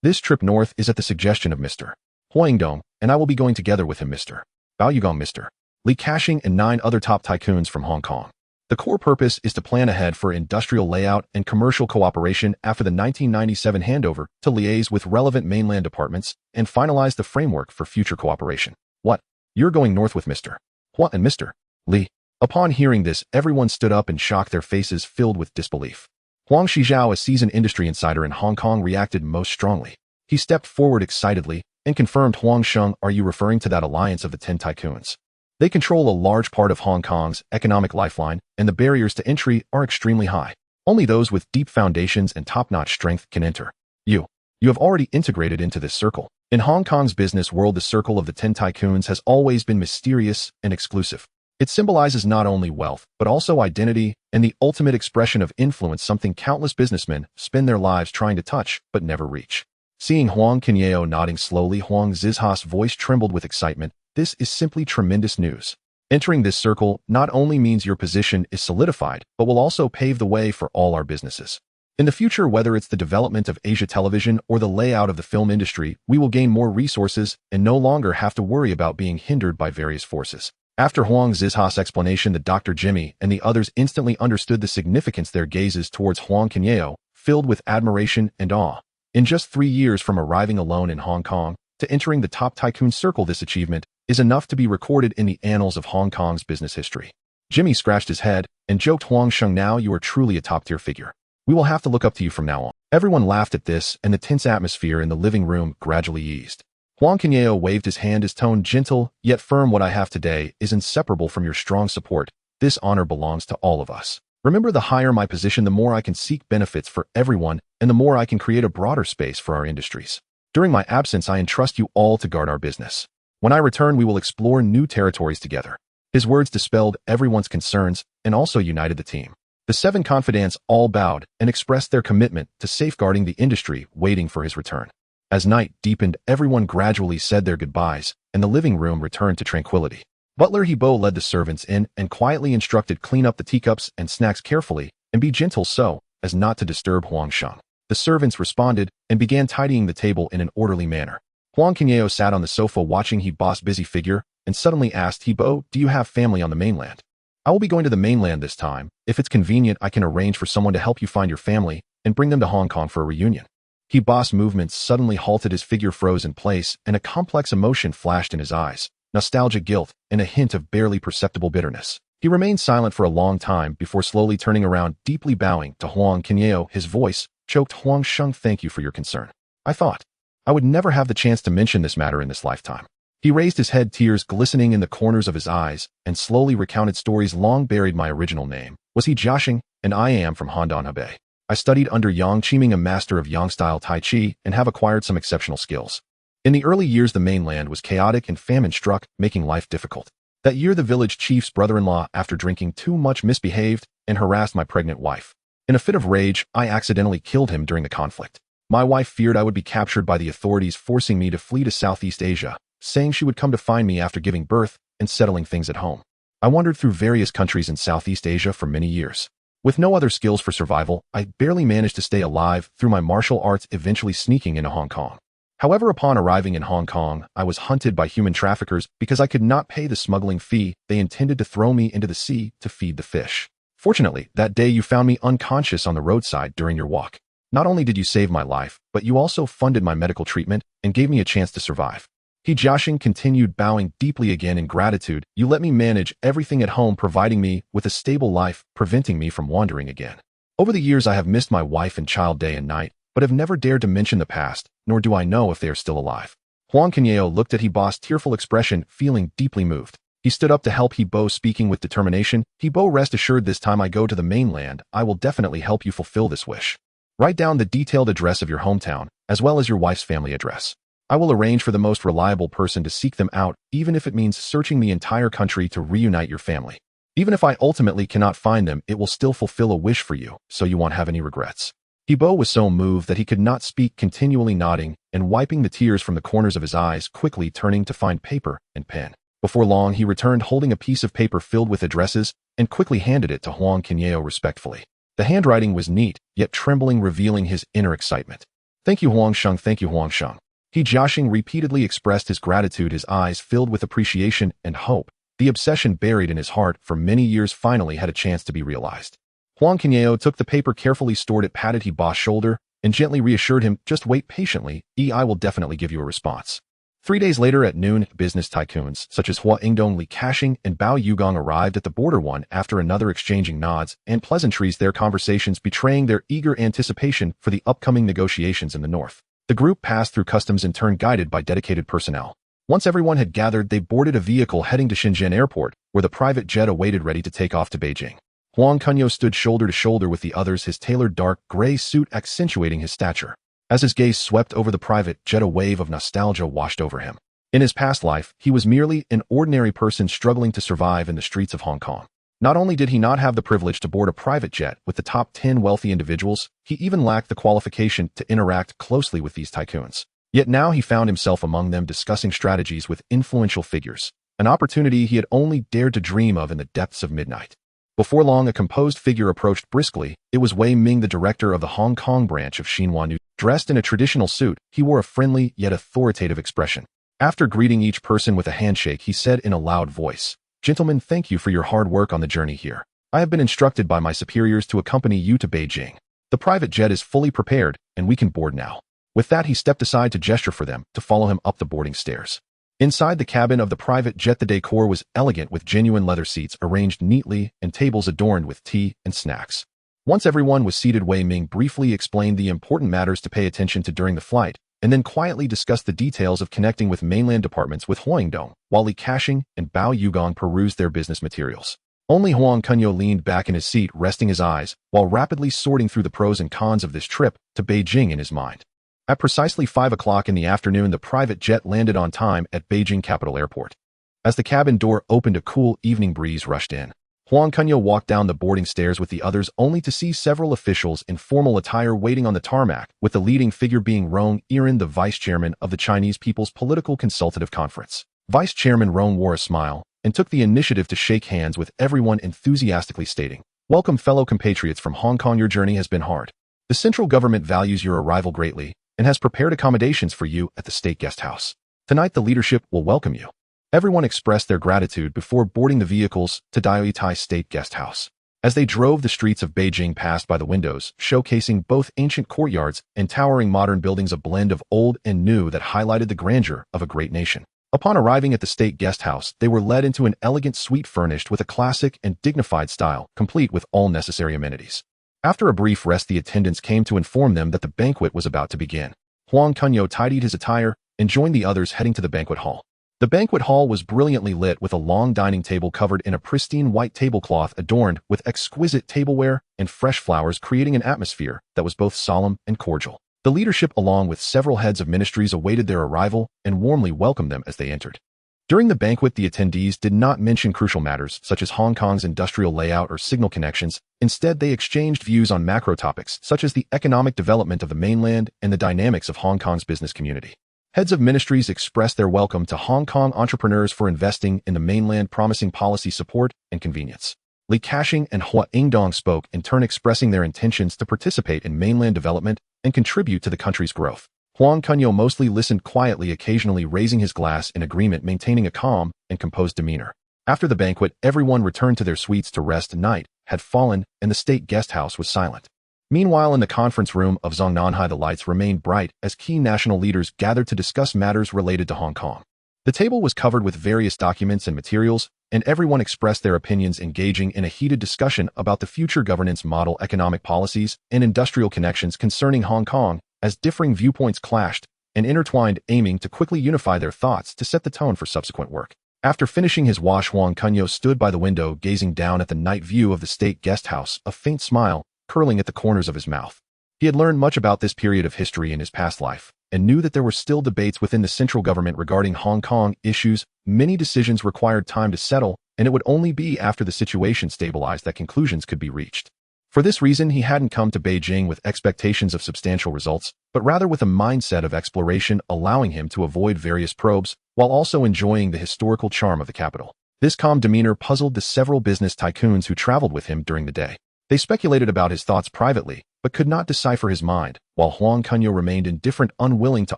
This trip north is at the suggestion of Mr. Huangdong, and I will be going together with him, Mr. Bao Yugong, Mr. Li Kashing, and 9 other top tycoons from Hong Kong. The core purpose is to plan ahead for industrial layout and commercial cooperation after the 1997 handover to liaise with relevant mainland departments and finalize the framework for future cooperation. What? You're going north with Mr. Hua and Mr. Li? Upon hearing this, everyone stood up in shock, their faces filled with disbelief. Huang Shijiao, a seasoned industry insider in Hong Kong, reacted most strongly. He stepped forward excitedly and confirmed, Huang Sheng, are you referring to that alliance of the 10 tycoons? They control a large part of Hong Kong's economic lifeline, and the barriers to entry are extremely high. Only those with deep foundations and top-notch strength can enter. You have already integrated into this circle. In Hong Kong's business world, the circle of the 10 tycoons has always been mysterious and exclusive. It symbolizes not only wealth, but also identity and the ultimate expression of influence, something countless businessmen spend their lives trying to touch but never reach. Seeing Huang Kunyao nodding slowly, Huang Zizha's voice trembled with excitement. This is simply tremendous news. Entering this circle not only means your position is solidified, but will also pave the way for all our businesses. In the future, whether it's the development of Asia television or the layout of the film industry, we will gain more resources and no longer have to worry about being hindered by various forces. After Huang Zizha's explanation, the Dr. Jimmy and the others instantly understood the significance, their gazes towards Huang Kunyao filled with admiration and awe. In just 3 years from arriving alone in Hong Kong to entering the top tycoon circle, this achievement is enough to be recorded in the annals of Hong Kong's business history. Jimmy scratched his head and joked, Huang Sheng, now you are truly a top-tier figure. We will have to look up to you from now on. Everyone laughed at this, and the tense atmosphere in the living room gradually eased. Huang Kunyao waved his hand, his tone gentle yet firm. What I have today is inseparable from your strong support. This honor belongs to all of us. Remember, the higher my position, the more I can seek benefits for everyone, and the more I can create a broader space for our industries. During my absence, I entrust you all to guard our business. When I return, we will explore new territories together. His words dispelled everyone's concerns and also united the team. The 7 confidants all bowed and expressed their commitment to safeguarding the industry, waiting for his return. As night deepened, everyone gradually said their goodbyes, and the living room returned to tranquility. Butler Hebo led the servants in and quietly instructed, clean up the teacups and snacks carefully, and be gentle so as not to disturb Huang Sheng. The servants responded and began tidying the table in an orderly manner. Huang Kunyao sat on the sofa watching Hebo's busy figure and suddenly asked, Hebo, do you have family on the mainland? I will be going to the mainland this time. If it's convenient, I can arrange for someone to help you find your family and bring them to Hong Kong for a reunion. Hebo's movements suddenly halted, his figure froze in place, and a complex emotion flashed in his eyes, nostalgia, guilt, and a hint of barely perceptible bitterness. He remained silent for a long time before slowly turning around, deeply bowing to Huang Kunyao. His voice choked, Huang Sheng, thank you for your concern. I thought I would never have the chance to mention this matter in this lifetime. He raised his head, tears glistening in the corners of his eyes, and slowly recounted stories long buried. My original name was He Jiaxing, and I am from Handan, Hebei. I studied under Yang Qiming, a master of Yang-style Tai Chi, and have acquired some exceptional skills. In the early years, the mainland was chaotic and famine struck, making life difficult. That year, the village chief's brother-in-law, after drinking too much, misbehaved and harassed my pregnant wife. In a fit of rage, I accidentally killed him during the conflict. My wife feared I would be captured by the authorities, forcing me to flee to Southeast Asia, saying she would come to find me after giving birth and settling things at home. I wandered through various countries in Southeast Asia for many years. With no other skills for survival, I barely managed to stay alive through my martial arts, eventually sneaking into Hong Kong. However, upon arriving in Hong Kong, I was hunted by human traffickers because I could not pay the smuggling fee. They intended to throw me into the sea to feed the fish. Fortunately, that day you found me unconscious on the roadside during your walk. Not only did you save my life, but you also funded my medical treatment and gave me a chance to survive. He Jiaxing continued, bowing deeply again in gratitude. You let me manage everything at home, providing me with a stable life, preventing me from wandering again. Over the years, I have missed my wife and child day and night, but have never dared to mention the past, nor do I know if they are still alive. Huang Kunyao looked at Hebo's tearful expression, feeling deeply moved. He stood up to help Hebo, speaking with determination. Hebo, rest assured, this time I go to the mainland, I will definitely help you fulfill this wish. Write down the detailed address of your hometown, as well as your wife's family address. I will arrange for the most reliable person to seek them out, even if it means searching the entire country to reunite your family. Even if I ultimately cannot find them, it will still fulfill a wish for you, so you won't have any regrets. Hebo was so moved that he could not speak, continually nodding and wiping the tears from the corners of his eyes, quickly turning to find paper and pen. Before long, he returned holding a piece of paper filled with addresses and quickly handed it to Huang Kunyao respectfully. The handwriting was neat, yet trembling, revealing his inner excitement. "Thank you, Huang Sheng, thank you, Huang Sheng." He joshing repeatedly expressed his gratitude, his eyes filled with appreciation and hope. The obsession buried in his heart for many years finally had a chance to be realized. Huang Kunyao took the paper, carefully stored it, patted Hebo's shoulder, and gently reassured him, "Just wait patiently, I will definitely give you a response." 3 days later at noon, business tycoons such as Hua Ingdong, Li Kashing, and Bao Yugong arrived at the border, one after another exchanging nods and pleasantries, their conversations betraying their eager anticipation for the upcoming negotiations in the north. The group passed through customs in turn, guided by dedicated personnel. Once everyone had gathered, they boarded a vehicle heading to Shenzhen Airport, where the private jet awaited, ready to take off to Beijing. Huang Kunyao stood shoulder to shoulder with the others, his tailored dark gray suit accentuating his stature. As his gaze swept over the private jet, a wave of nostalgia washed over him. In his past life, he was merely an ordinary person struggling to survive in the streets of Hong Kong. Not only did he not have the privilege to board a private jet with the top 10 wealthy individuals, he even lacked the qualification to interact closely with these tycoons. Yet now he found himself among them, discussing strategies with influential figures, an opportunity he had only dared to dream of in the depths of midnight. Before long, a composed figure approached briskly. It was Wei Ming, the director of the Hong Kong branch of Xinhua News. Dressed in a traditional suit, he wore a friendly yet authoritative expression. After greeting each person with a handshake, he said in a loud voice, "Gentlemen, thank you for your hard work on the journey here. I have been instructed by my superiors to accompany you to Beijing. The private jet is fully prepared, and we can board now." With that, he stepped aside to gesture for them to follow him up the boarding stairs. Inside the cabin of the private jet, the decor was elegant, with genuine leather seats arranged neatly and tables adorned with tea and snacks. Once everyone was seated, Wei Ming briefly explained the important matters to pay attention to during the flight, and then quietly discussed the details of connecting with mainland departments with Huangdong, while Li Kashing and Bao Yugong perused their business materials. Only Huang Kunyao leaned back in his seat, resting his eyes, while rapidly sorting through the pros and cons of this trip to Beijing in his mind. At precisely 5 o'clock in the afternoon, the private jet landed on time at Beijing Capital Airport. As the cabin door opened, a cool evening breeze rushed in. Huang Kunyao walked down the boarding stairs with the others, only to see several officials in formal attire waiting on the tarmac, with the leading figure being Rong Yiren, the vice chairman of the Chinese People's Political Consultative Conference. Vice Chairman Rong wore a smile and took the initiative to shake hands with everyone, enthusiastically stating, "Welcome, fellow compatriots from Hong Kong. Your journey has been hard. The central government values your arrival greatly and has prepared accommodations for you at the State Guest House. Tonight, the leadership will welcome you." Everyone expressed their gratitude before boarding the vehicles to Diaoyitai State Guest House. As they drove, the streets of Beijing passed by the windows, showcasing both ancient courtyards and towering modern buildings, a blend of old and new that highlighted the grandeur of a great nation. Upon arriving at the State Guest House, they were led into an elegant suite furnished with a classic and dignified style, complete with all necessary amenities. After a brief rest, the attendants came to inform them that the banquet was about to begin. Huang Kunyao tidied his attire and joined the others, heading to the banquet hall. The banquet hall was brilliantly lit, with a long dining table covered in a pristine white tablecloth adorned with exquisite tableware and fresh flowers, creating an atmosphere that was both solemn and cordial. The leadership, along with several heads of ministries, awaited their arrival and warmly welcomed them as they entered. During the banquet, the attendees did not mention crucial matters such as Hong Kong's industrial layout or signal connections. Instead, they exchanged views on macro topics such as the economic development of the mainland and the dynamics of Hong Kong's business community. Heads of ministries expressed their welcome to Hong Kong entrepreneurs for investing in the mainland, promising policy support and convenience. Li Kashing and Hua Ingdong spoke, in turn expressing their intentions to participate in mainland development and contribute to the country's growth. Huang Kunyao mostly listened quietly, occasionally raising his glass in agreement, maintaining a calm and composed demeanor. After the banquet, everyone returned to their suites to rest. Night had fallen, and the state guest house was silent. Meanwhile, in the conference room of Zongnanhai, the lights remained bright as key national leaders gathered to discuss matters related to Hong Kong. The table was covered with various documents and materials, and everyone expressed their opinions, engaging in a heated discussion about the future governance model, economic policies, and industrial connections concerning Hong Kong, as differing viewpoints clashed and intertwined, aiming to quickly unify their thoughts to set the tone for subsequent work. After finishing his wash, Huang Kunyao stood by the window, gazing down at the night view of the state guest house, a faint smile curling at the corners of his mouth. He had learned much about this period of history in his past life, and knew that there were still debates within the central government regarding Hong Kong issues. Many decisions required time to settle, and it would only be after the situation stabilized that conclusions could be reached. For this reason, he hadn't come to Beijing with expectations of substantial results, but rather with a mindset of exploration allowing him to avoid various probes while also enjoying the historical charm of the capital. This calm demeanor puzzled the several business tycoons who traveled with him during the day. They speculated about his thoughts privately, but could not decipher his mind, while Huang Kunyao remained indifferent, unwilling to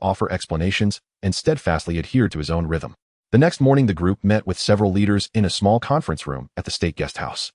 offer explanations, and steadfastly adhered to his own rhythm. The next morning, the group met with several leaders in a small conference room at the state guest house.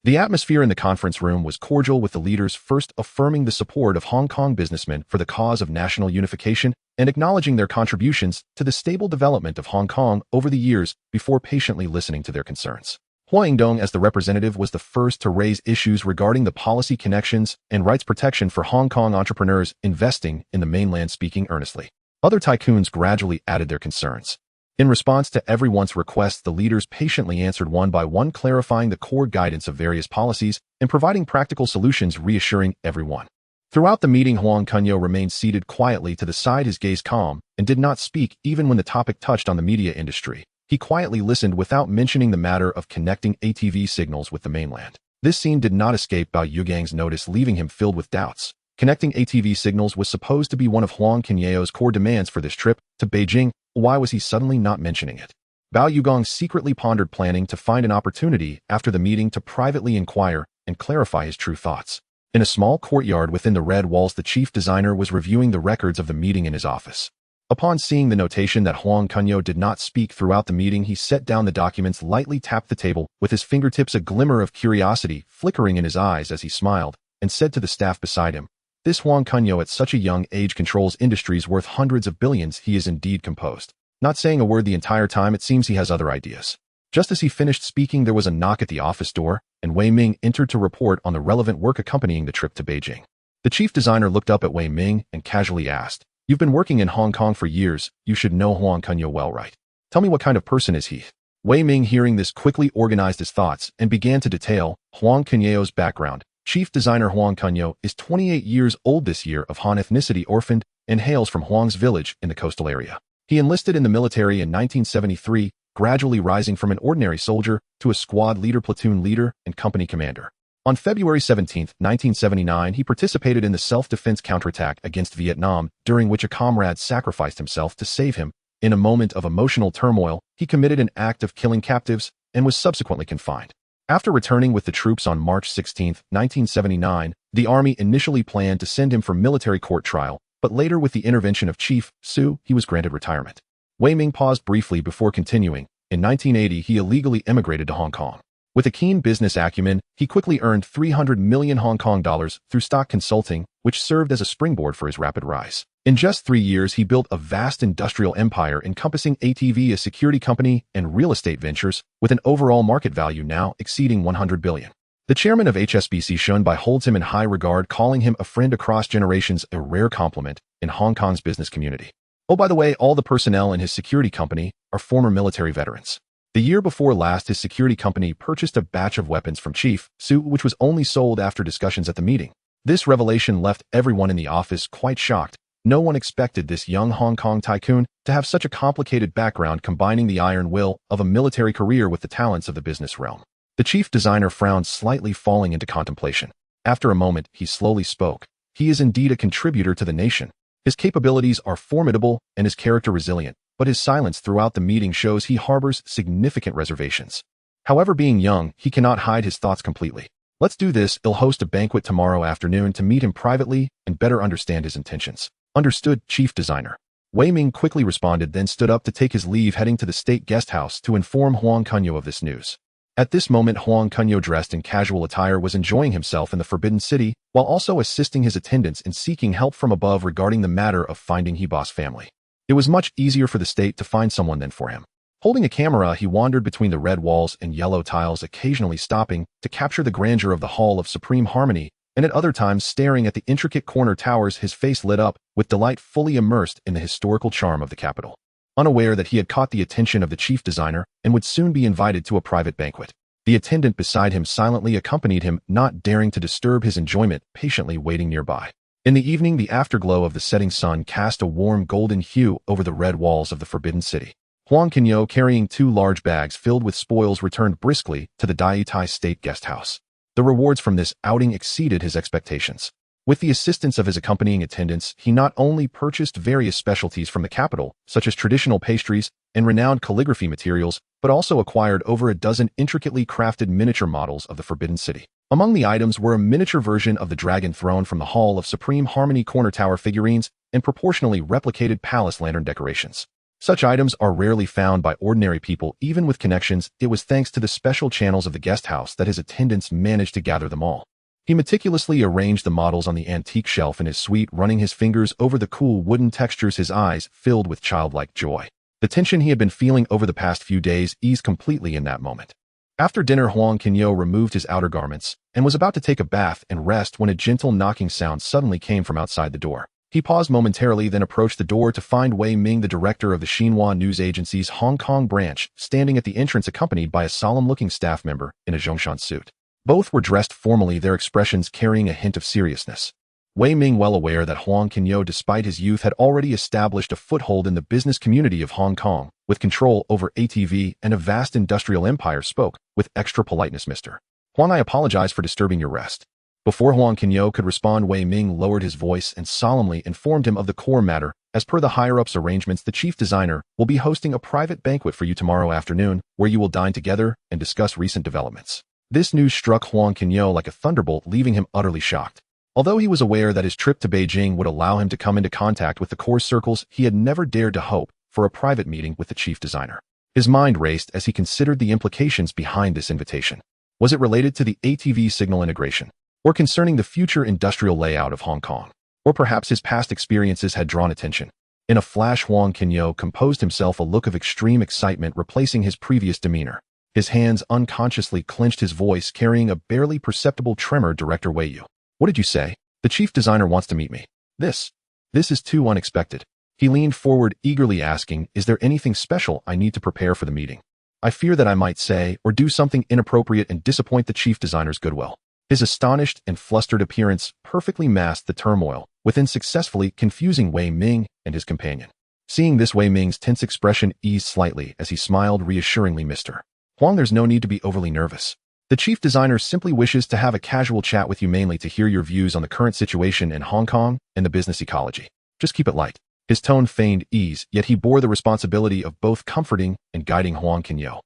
The atmosphere in the conference room was cordial, with the leaders first affirming the support of Hong Kong businessmen for the cause of national unification and acknowledging their contributions to the stable development of Hong Kong over the years before patiently listening to their concerns. Hua Yingdong, as the representative, was the first to raise issues regarding the policy connections and rights protection for Hong Kong entrepreneurs investing in the mainland, speaking earnestly. Other tycoons gradually added their concerns. In response to everyone's requests, the leaders patiently answered one by one, clarifying the core guidance of various policies and providing practical solutions, reassuring everyone. Throughout the meeting, Huang Kunyao remained seated quietly to the side, his gaze calm, and did not speak even when the topic touched on the media industry. He quietly listened without mentioning the matter of connecting ATV signals with the mainland. This scene did not escape Bao Yugang's notice, leaving him filled with doubts. Connecting ATV signals was supposed to be one of Huang Kunyao's core demands for this trip to Beijing. Why was he suddenly not mentioning it? Bao Yugang secretly pondered, planning to find an opportunity after the meeting to privately inquire and clarify his true thoughts. In a small courtyard within the red walls, the chief designer was reviewing the records of the meeting in his office. Upon seeing the notation that Huang Kunyao did not speak throughout the meeting, he set down the documents, lightly tapped the table with his fingertips, a glimmer of curiosity flickering in his eyes as he smiled, and said to the staff beside him, "This Huang Kunyao at such a young age controls industries worth hundreds of billions. He is indeed composed." Not saying a word the entire time, it seems he has other ideas. Just as he finished speaking, there was a knock at the office door, and Wei Ming entered to report on the relevant work accompanying the trip to Beijing. The chief designer looked up at Wei Ming and casually asked, "You've been working in Hong Kong for years. You should know Huang Kunyao well, right? Tell me, what kind of person is he?" Wei Ming, hearing this, quickly organized his thoughts and began to detail Huang Kunyao's background. Chief designer Huang Kunyao is 28 years old this year, of Han ethnicity, orphaned, and hails from Huang's village in the coastal area. He enlisted in the military in 1973, gradually rising from an ordinary soldier to a squad leader, platoon leader, and company commander. On February 17, 1979, he participated in the self-defense counterattack against Vietnam, during which a comrade sacrificed himself to save him. In a moment of emotional turmoil, he committed an act of killing captives and was subsequently confined. After returning with the troops on March 16, 1979, the army initially planned to send him for military court trial, but later, with the intervention of Chief Su, he was granted retirement. Wei Ming paused briefly before continuing. In 1980, he illegally immigrated to Hong Kong. With a keen business acumen, he quickly earned 300 million Hong Kong dollars through stock consulting, which served as a springboard for his rapid rise. In just 3 years, he built a vast industrial empire encompassing ATV, a security company, and real estate ventures, with an overall market value now exceeding 100 billion. The chairman of HSBC Shun Bai holds him in high regard, calling him a friend across generations, a rare compliment in Hong Kong's business community. Oh, by the way, all the personnel in his security company are former military veterans. The year before last, his security company purchased a batch of weapons from Chief Su, which was only sold after discussions at the meeting. This revelation left everyone in the office quite shocked. No one expected this young Hong Kong tycoon to have such a complicated background, combining the iron will of a military career with the talents of the business realm. The chief designer frowned slightly, falling into contemplation. After a moment, he slowly spoke. He is indeed a contributor to the nation. His capabilities are formidable and his character resilient, but his silence throughout the meeting shows he harbors significant reservations. However, being young, he cannot hide his thoughts completely. Let's do this. I'll host a banquet tomorrow afternoon to meet him privately and better understand his intentions. Understood, chief designer. Wei Ming quickly responded, then stood up to take his leave, heading to the state guest house to inform Huang Kunyao of this news. At this moment, Huang Kunyao, dressed in casual attire, was enjoying himself in the Forbidden City, while also assisting his attendants in seeking help from above regarding the matter of finding He-Boss family. It was much easier for the state to find someone than for him. Holding a camera, he wandered between the red walls and yellow tiles, occasionally stopping to capture the grandeur of the Hall of Supreme Harmony, and at other times staring at the intricate corner towers, his face lit up with delight, fully immersed in the historical charm of the capital. Unaware that he had caught the attention of the chief designer and would soon be invited to a private banquet. The attendant beside him silently accompanied him, not daring to disturb his enjoyment, patiently waiting nearby. In the evening, the afterglow of the setting sun cast a warm golden hue over the red walls of the Forbidden City. Huang Kunyao, carrying 2 large bags filled with spoils, returned briskly to the Dai Tai State Guest House. The rewards from this outing exceeded his expectations. With the assistance of his accompanying attendants, he not only purchased various specialties from the capital, such as traditional pastries and renowned calligraphy materials, but also acquired over a dozen intricately crafted miniature models of the Forbidden City. Among the items were a miniature version of the Dragon Throne from the Hall of Supreme Harmony Corner Tower figurines and proportionally replicated palace lantern decorations. Such items are rarely found by ordinary people, even with connections. It was thanks to the special channels of the guest house that his attendants managed to gather them all. He meticulously arranged the models on the antique shelf in his suite, running his fingers over the cool wooden textures, his eyes filled with childlike joy. The tension he had been feeling over the past few days eased completely in that moment. After dinner, Huang Kunyao removed his outer garments and was about to take a bath and rest when a gentle knocking sound suddenly came from outside the door. He paused momentarily, then approached the door to find Wei Ming, the director of the Xinhua news agency's Hong Kong branch, standing at the entrance accompanied by a solemn-looking staff member in a Zhongshan suit. Both were dressed formally, their expressions carrying a hint of seriousness. Wei Ming, well aware that Huang Kunyao, despite his youth, had already established a foothold in the business community of Hong Kong, with control over ATV and a vast industrial empire, spoke with extra politeness. "Mr. Huang, I apologize for disturbing your rest." Before Huang Kunyao could respond, Wei Ming lowered his voice and solemnly informed him of the core matter. "As per the higher-ups' arrangements, the chief designer will be hosting a private banquet for you tomorrow afternoon, where you will dine together and discuss recent developments." This news struck Huang Kunyao like a thunderbolt, leaving him utterly shocked. Although he was aware that his trip to Beijing would allow him to come into contact with the core circles, he had never dared to hope for a private meeting with the chief designer. His mind raced as he considered the implications behind this invitation. Was it related to the ATV signal integration? Or concerning the future industrial layout of Hong Kong? Or perhaps his past experiences had drawn attention? In a flash, Huang Kunyao composed himself, a look of extreme excitement replacing his previous demeanor. His hands unconsciously clenched, his voice carrying a barely perceptible tremor. "Director Wei Yu, what did you say? The chief designer wants to meet me. This is too unexpected." He leaned forward, eagerly asking, "Is there anything special I need to prepare for the meeting? I fear that I might say or do something inappropriate and disappoint the chief designer's goodwill." His astonished and flustered appearance perfectly masked the turmoil within, successfully confusing Wei Ming and his companion. Seeing this, Wei Ming's tense expression eased slightly as he smiled reassuringly. "Mr. Huang, there's no need to be overly nervous. The chief designer simply wishes to have a casual chat with you, mainly to hear your views on the current situation in Hong Kong and the business ecology. Just keep it light." His tone feigned ease, yet he bore the responsibility of both comforting and guiding Huang Kunyao.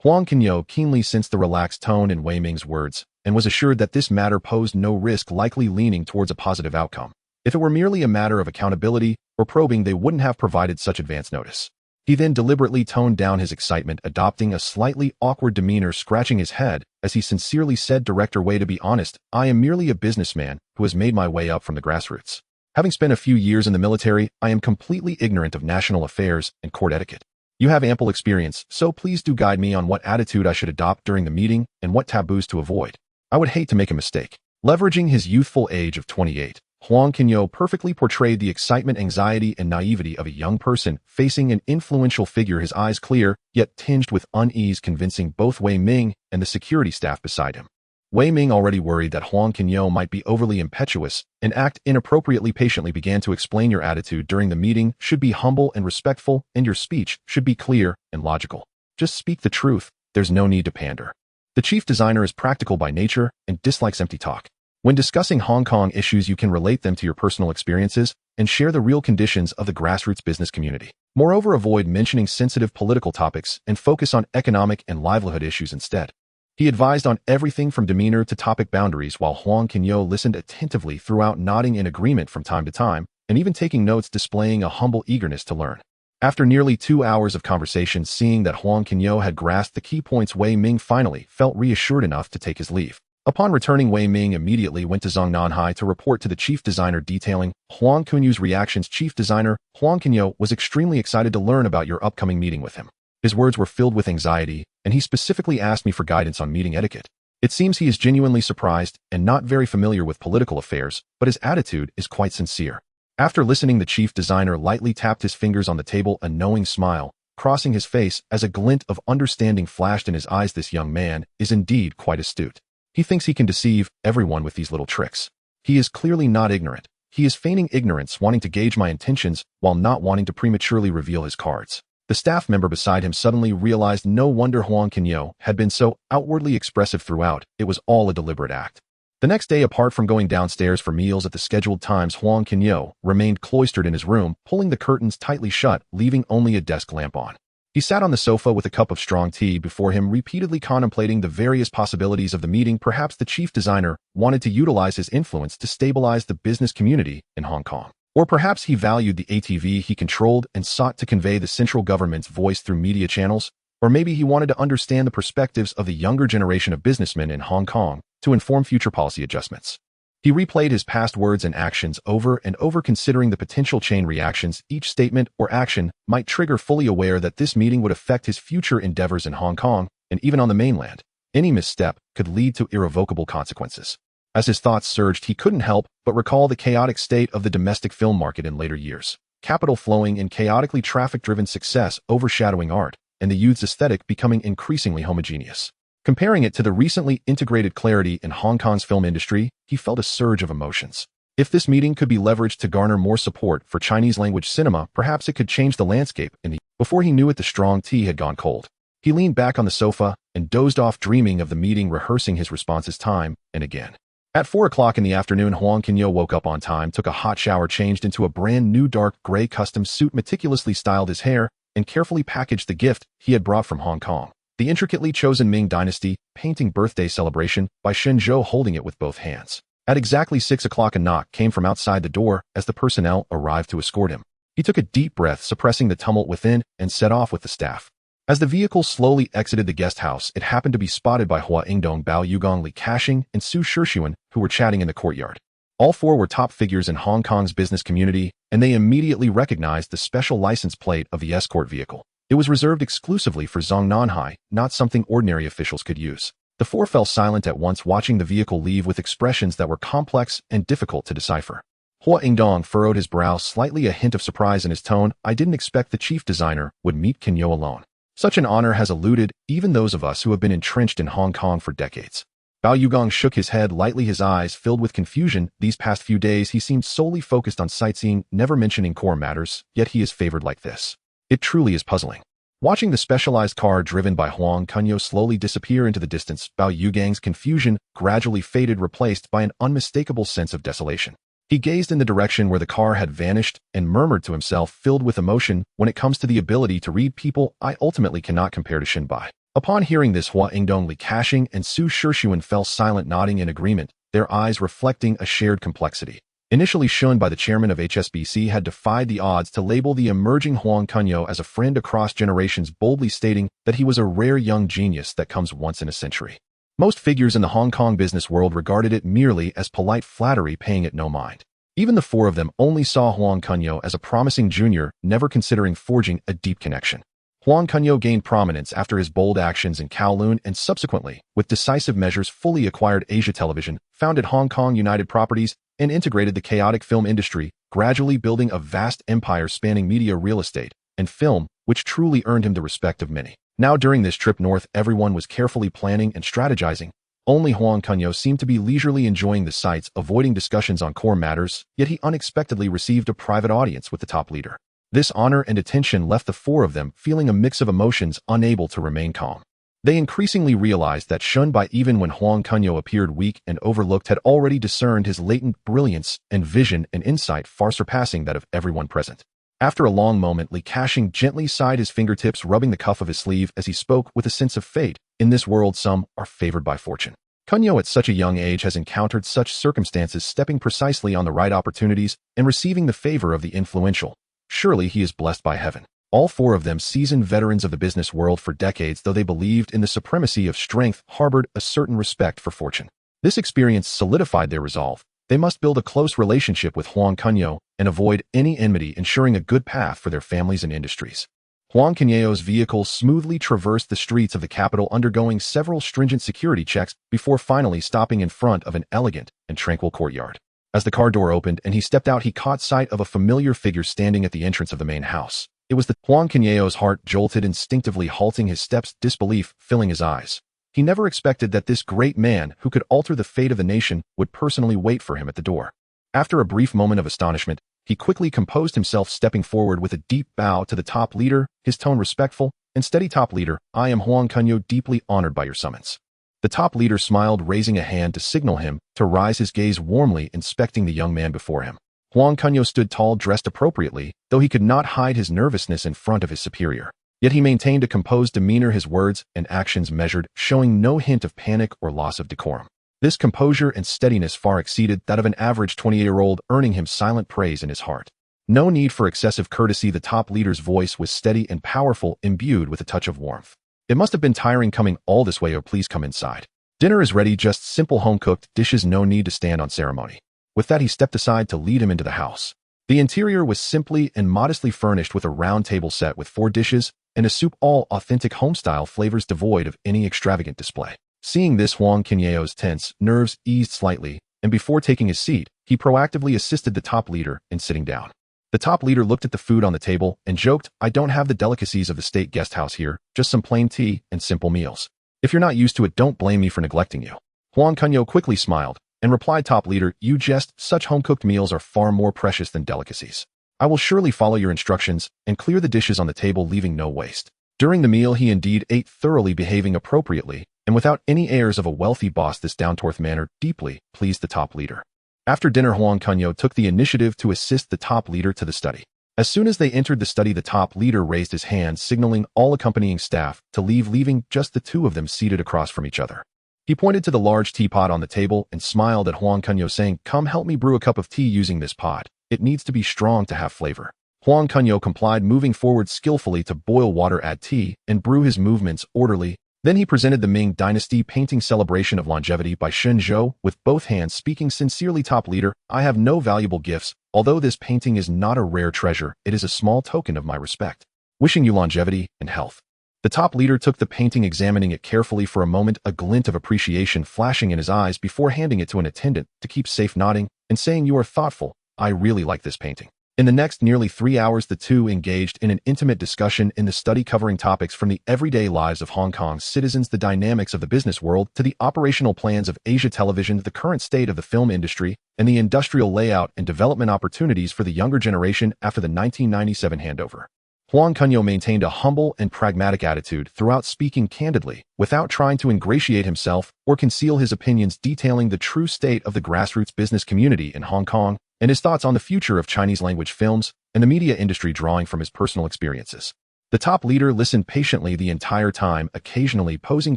Huang Kunyao keenly sensed the relaxed tone in Wei Ming's words and was assured that this matter posed no risk, likely leaning towards a positive outcome. If it were merely a matter of accountability or probing, they wouldn't have provided such advance notice. He then deliberately toned down his excitement, adopting a slightly awkward demeanor, scratching his head as he sincerely said, "Director Wei, to be honest, I am merely a businessman who has made my way up from the grassroots. Having spent a few years in the military, I am completely ignorant of national affairs and court etiquette. You have ample experience, so please do guide me on what attitude I should adopt during the meeting and what taboos to avoid. I would hate to make a mistake." Leveraging his youthful age of 28, Huang Kunyao perfectly portrayed the excitement, anxiety, and naivety of a young person facing an influential figure, his eyes clear, yet tinged with unease, convincing both Wei Ming and the security staff beside him. Wei Ming, already worried that Huang Kunyao might be overly impetuous and act inappropriately, patiently began to explain, "Your attitude during the meeting should be humble and respectful, and your speech should be clear and logical. Just speak the truth. There's no need to pander. The chief designer is practical by nature and dislikes empty talk. When discussing Hong Kong issues, you can relate them to your personal experiences and share the real conditions of the grassroots business community. Moreover, avoid mentioning sensitive political topics and focus on economic and livelihood issues instead." He advised on everything from demeanor to topic boundaries, while Huang Kunyao listened attentively throughout, nodding in agreement from time to time, and even taking notes, displaying a humble eagerness to learn. After nearly 2 hours of conversation, seeing that Huang Kunyao had grasped the key points, Wei Ming finally felt reassured enough to take his leave. Upon returning, Wei Ming immediately went to Zongnanhai to report to the chief designer, detailing Huang Kunyao's reactions. "Chief designer, Huang Kunyao was extremely excited to learn about your upcoming meeting with him. His words were filled with anxiety, and he specifically asked me for guidance on meeting etiquette. It seems he is genuinely surprised and not very familiar with political affairs, but his attitude is quite sincere." After listening, the chief designer lightly tapped his fingers on the table, a knowing smile crossing his face as a glint of understanding flashed in his eyes. "This young man is indeed quite astute. He thinks he can deceive everyone with these little tricks. He is clearly not ignorant. He is feigning ignorance, wanting to gauge my intentions while not wanting to prematurely reveal his cards. The staff member beside him suddenly realized no wonder Huang Kunyao had been so outwardly expressive throughout. It was all a deliberate act. The next day, apart from going downstairs for meals at the scheduled times, Huang Kunyao remained cloistered in his room, pulling the curtains tightly shut, leaving only a desk lamp on. He sat on the sofa with a cup of strong tea before him, repeatedly contemplating the various possibilities of the meeting. Perhaps the chief designer wanted to utilize his influence to stabilize the business community in Hong Kong. Or perhaps he valued the ATV he controlled and sought to convey the central government's voice through media channels. Or maybe he wanted to understand the perspectives of the younger generation of businessmen in Hong Kong to inform future policy adjustments. He replayed his past words and actions over and over, considering the potential chain reactions each statement or action might trigger, fully aware that this meeting would affect his future endeavors in Hong Kong and even on the mainland. Any misstep could lead to irrevocable consequences. As his thoughts surged, he couldn't help but recall the chaotic state of the domestic film market in later years. Capital flowing in chaotically traffic-driven success overshadowing art, and the youth's aesthetic becoming increasingly homogeneous. Comparing it to the recently integrated clarity in Hong Kong's film industry, he felt a surge of emotions. If this meeting could be leveraged to garner more support for Chinese-language cinema, perhaps it could change the landscape. Before he knew it, the strong tea had gone cold. He leaned back on the sofa and dozed off, dreaming of the meeting, rehearsing his responses time and again. At 4 o'clock in the afternoon, Huang Kunyao woke up on time, took a hot shower, changed into a brand new dark gray custom suit, meticulously styled his hair, and carefully packaged the gift he had brought from Hong Kong. The intricately chosen Ming Dynasty painting birthday celebration by Shen Zhou, holding it with both hands. At exactly 6 o'clock, a knock came from outside the door as the personnel arrived to escort him. He took a deep breath, suppressing the tumult within, and set off with the staff. As the vehicle slowly exited the guest house, it happened to be spotted by Hua Ingdong, Bao Yugong, Li Kashing, and Su Shixuan, who were chatting in the courtyard. All four were top figures in Hong Kong's business community, and they immediately recognized the special license plate of the escort vehicle. It was reserved exclusively for Zhong Nanhai, not something ordinary officials could use. The four fell silent at once, watching the vehicle leave with expressions that were complex and difficult to decipher. Hua Ingdong furrowed his brow slightly, a hint of surprise in his tone. "I didn't expect the chief designer would meet Kunyao alone. Such an honor has eluded even those of us who have been entrenched in Hong Kong for decades." Bao Yugong shook his head lightly, his eyes filled with confusion. These past few days he seemed solely focused on sightseeing, never mentioning core matters, yet he is favored like this. It truly is puzzling. Watching the specialized car driven by Huang Kunyao slowly disappear into the distance, Bao Yugong's confusion gradually faded, replaced by an unmistakable sense of desolation. He gazed in the direction where the car had vanished and murmured to himself, filled with emotion. "When it comes to the ability to read people, I ultimately cannot compare to Shen Bai." Upon hearing this, Hua Ingdong, Li Kashing, and Su Shixuan fell silent, nodding in agreement, their eyes reflecting a shared complexity. Initially shunned by the chairman of HSBC, had defied the odds to label the emerging Huang Kunyao as a friend across generations, boldly stating that he was a rare young genius that comes once in a century. Most figures in the Hong Kong business world regarded it merely as polite flattery, paying it no mind. Even the four of them only saw Huang Kunyao as a promising junior, never considering forging a deep connection. Huang Kunyao gained prominence after his bold actions in Kowloon and subsequently, with decisive measures, fully acquired Asia Television, founded Hong Kong United Properties, and integrated the chaotic film industry, gradually building a vast empire spanning media, real estate, and film, which truly earned him the respect of many. Now, during this trip north, everyone was carefully planning and strategizing. Only Huang Kunyao seemed to be leisurely enjoying the sights, avoiding discussions on core matters, yet he unexpectedly received a private audience with the top leader. This honor and attention left the four of them feeling a mix of emotions, unable to remain calm. They increasingly realized that shunned by, even when Huang Kunyao appeared weak and overlooked, had already discerned his latent brilliance and vision and insight far surpassing that of everyone present. After a long moment, Li Kashing gently sighed, his fingertips rubbing the cuff of his sleeve as he spoke with a sense of fate. "In this world, some are favored by fortune. Kunyao at such a young age has encountered such circumstances, stepping precisely on the right opportunities and receiving the favor of the influential. Surely he is blessed by heaven." All four of them, seasoned veterans of the business world for decades, though they believed in the supremacy of strength, harbored a certain respect for fortune. This experience solidified their resolve. They must build a close relationship with Huang Kunyao and avoid any enmity, ensuring a good path for their families and industries. Huang Kunyao's vehicle smoothly traversed the streets of the capital, undergoing several stringent security checks before finally stopping in front of an elegant and tranquil courtyard. As the car door opened and he stepped out, he caught sight of a familiar figure standing at the entrance of the main house. It was the Huang Kunyao's heart jolted, instinctively halting his steps, disbelief filling his eyes. He never expected that this great man, who could alter the fate of the nation, would personally wait for him at the door. After a brief moment of astonishment, He quickly composed himself, stepping forward with a deep bow to the top leader, his tone respectful and steady. Top leader, I am Huang Kunyao, deeply honored by your summons. The top leader smiled, raising a hand to signal him to rise, his gaze warmly inspecting the young man before him. Huang Kunyao stood tall, dressed appropriately, though he could not hide his nervousness in front of his superior. Yet he maintained a composed demeanor, his words and actions measured, showing no hint of panic or loss of decorum. This composure and steadiness far exceeded that of an average 28-year-old, earning him silent praise in his heart. No need for excessive courtesy. The top leader's voice was steady and powerful, imbued with a touch of warmth. It must have been tiring coming all this way. Oh, please come inside. Dinner is ready, just simple home-cooked dishes, no need to stand on ceremony. With that, he stepped aside to lead him into the house. The interior was simply and modestly furnished with a round table set with 4 dishes and a soup, all authentic home-style flavors devoid of any extravagant display. Seeing this, Huang Kunyao's tense nerves eased slightly, and before taking his seat, he proactively assisted the top leader in sitting down. The top leader looked at the food on the table and joked, I don't have the delicacies of the state guest house here, just some plain tea and simple meals. If you're not used to it, don't blame me for neglecting you. Huang Kunyao quickly smiled and replied, top leader, you jest, such home-cooked meals are far more precious than delicacies. I will surely follow your instructions and clear the dishes on the table, leaving no waste. During the meal, he indeed ate thoroughly, behaving appropriately and without any airs of a wealthy boss. This down-to-earth manner deeply pleased the top leader. After dinner, Huang Kunyao took the initiative to assist the top leader to the study. As soon as they entered the study, the top leader raised his hand, signaling all accompanying staff to leave, leaving just the 2 of them seated across from each other. He pointed to the large teapot on the table and smiled at Huang Kunyao, saying, come help me brew a cup of tea using this pot. It needs to be strong to have flavor. Huang Kunyao complied, moving forward skillfully to boil water, add tea, and brew, his movements orderly. Then he presented the Ming Dynasty painting Celebration of Longevity by Shen Zhou with both hands, speaking sincerely, top leader, I have no valuable gifts. Although this painting is not a rare treasure, it is a small token of my respect. Wishing you longevity and health. The top leader took the painting, examining it carefully for a moment, a glint of appreciation flashing in his eyes before handing it to an attendant to keep safe, nodding and saying, you are thoughtful. I really like this painting. In the next nearly 3 hours, the 2 engaged in an intimate discussion in the study covering topics from the everyday lives of Hong Kong's citizens, the dynamics of the business world, to the operational plans of Asia Television, the current state of the film industry, and the industrial layout and development opportunities for the younger generation after the 1997 handover. Huang Kunyao maintained a humble and pragmatic attitude throughout, speaking candidly, without trying to ingratiate himself or conceal his opinions, detailing the true state of the grassroots business community in Hong Kong and his thoughts on the future of Chinese-language films and the media industry, drawing from his personal experiences. The top leader listened patiently the entire time, occasionally posing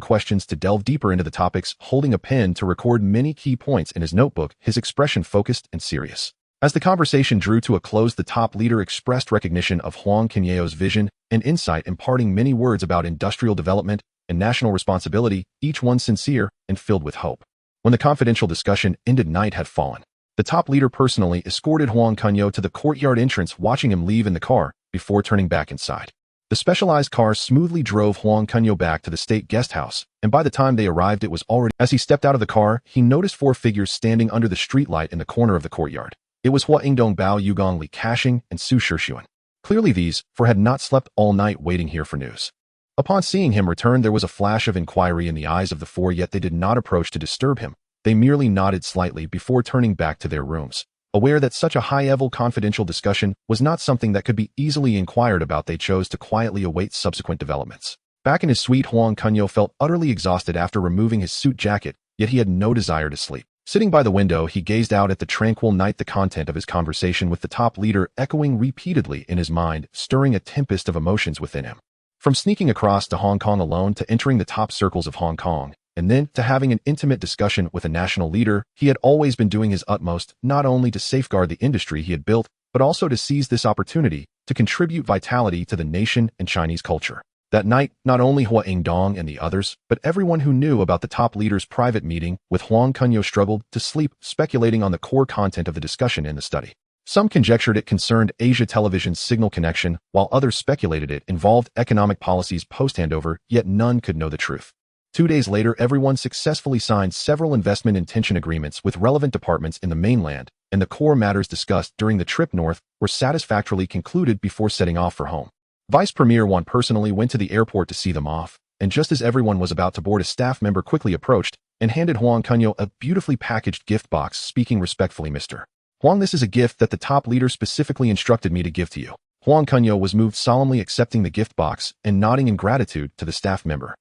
questions to delve deeper into the topics, holding a pen to record many key points in his notebook, his expression focused and serious. As the conversation drew to a close, the top leader expressed recognition of Huang Kunyao's vision and insight, imparting many words about industrial development and national responsibility, each one sincere and filled with hope. When the confidential discussion ended, night had fallen. The top leader personally escorted Huang Kunyao to the courtyard entrance, watching him leave in the car before turning back inside. The specialized car smoothly drove Huang Kunyao back to the state guest house, and by the time they arrived, it was already. As he stepped out of the car, he noticed 4 figures standing under the streetlight in the corner of the courtyard. It was Hua Ingdong, Bao Yugong, Li Kashing, and Su Shixuan. Clearly these 4 had not slept all night waiting here for news. Upon seeing him return, there was a flash of inquiry in the eyes of the 4, yet they did not approach to disturb him. They merely nodded slightly before turning back to their rooms. Aware that such a high-level confidential discussion was not something that could be easily inquired about, they chose to quietly await subsequent developments. Back in his suite, Huang Kunyao felt utterly exhausted after removing his suit jacket, yet he had no desire to sleep. Sitting by the window, he gazed out at the tranquil night, the content of his conversation with the top leader echoing repeatedly in his mind, stirring a tempest of emotions within him. From sneaking across to Hong Kong alone, to entering the top circles of Hong Kong, and then to having an intimate discussion with a national leader, he had always been doing his utmost not only to safeguard the industry he had built, but also to seize this opportunity to contribute vitality to the nation and Chinese culture. That night, not only Hua Ingdong and the others, but everyone who knew about the top leader's private meeting with Huang Kunyao struggled to sleep, speculating on the core content of the discussion in the study. Some conjectured it concerned Asia Television's signal connection, while others speculated it involved economic policies post-handover, yet none could know the truth. 2 days later, everyone successfully signed several investment intention agreements with relevant departments in the mainland, and the core matters discussed during the trip north were satisfactorily concluded before setting off for home. Vice Premier Wan personally went to the airport to see them off, and just as everyone was about to board, a staff member quickly approached and handed Huang Kunyao a beautifully packaged gift box, speaking respectfully, Mr. Huang, this is a gift that the top leader specifically instructed me to give to you. Huang Kunyao was moved, solemnly accepting the gift box and nodding in gratitude to the staff member.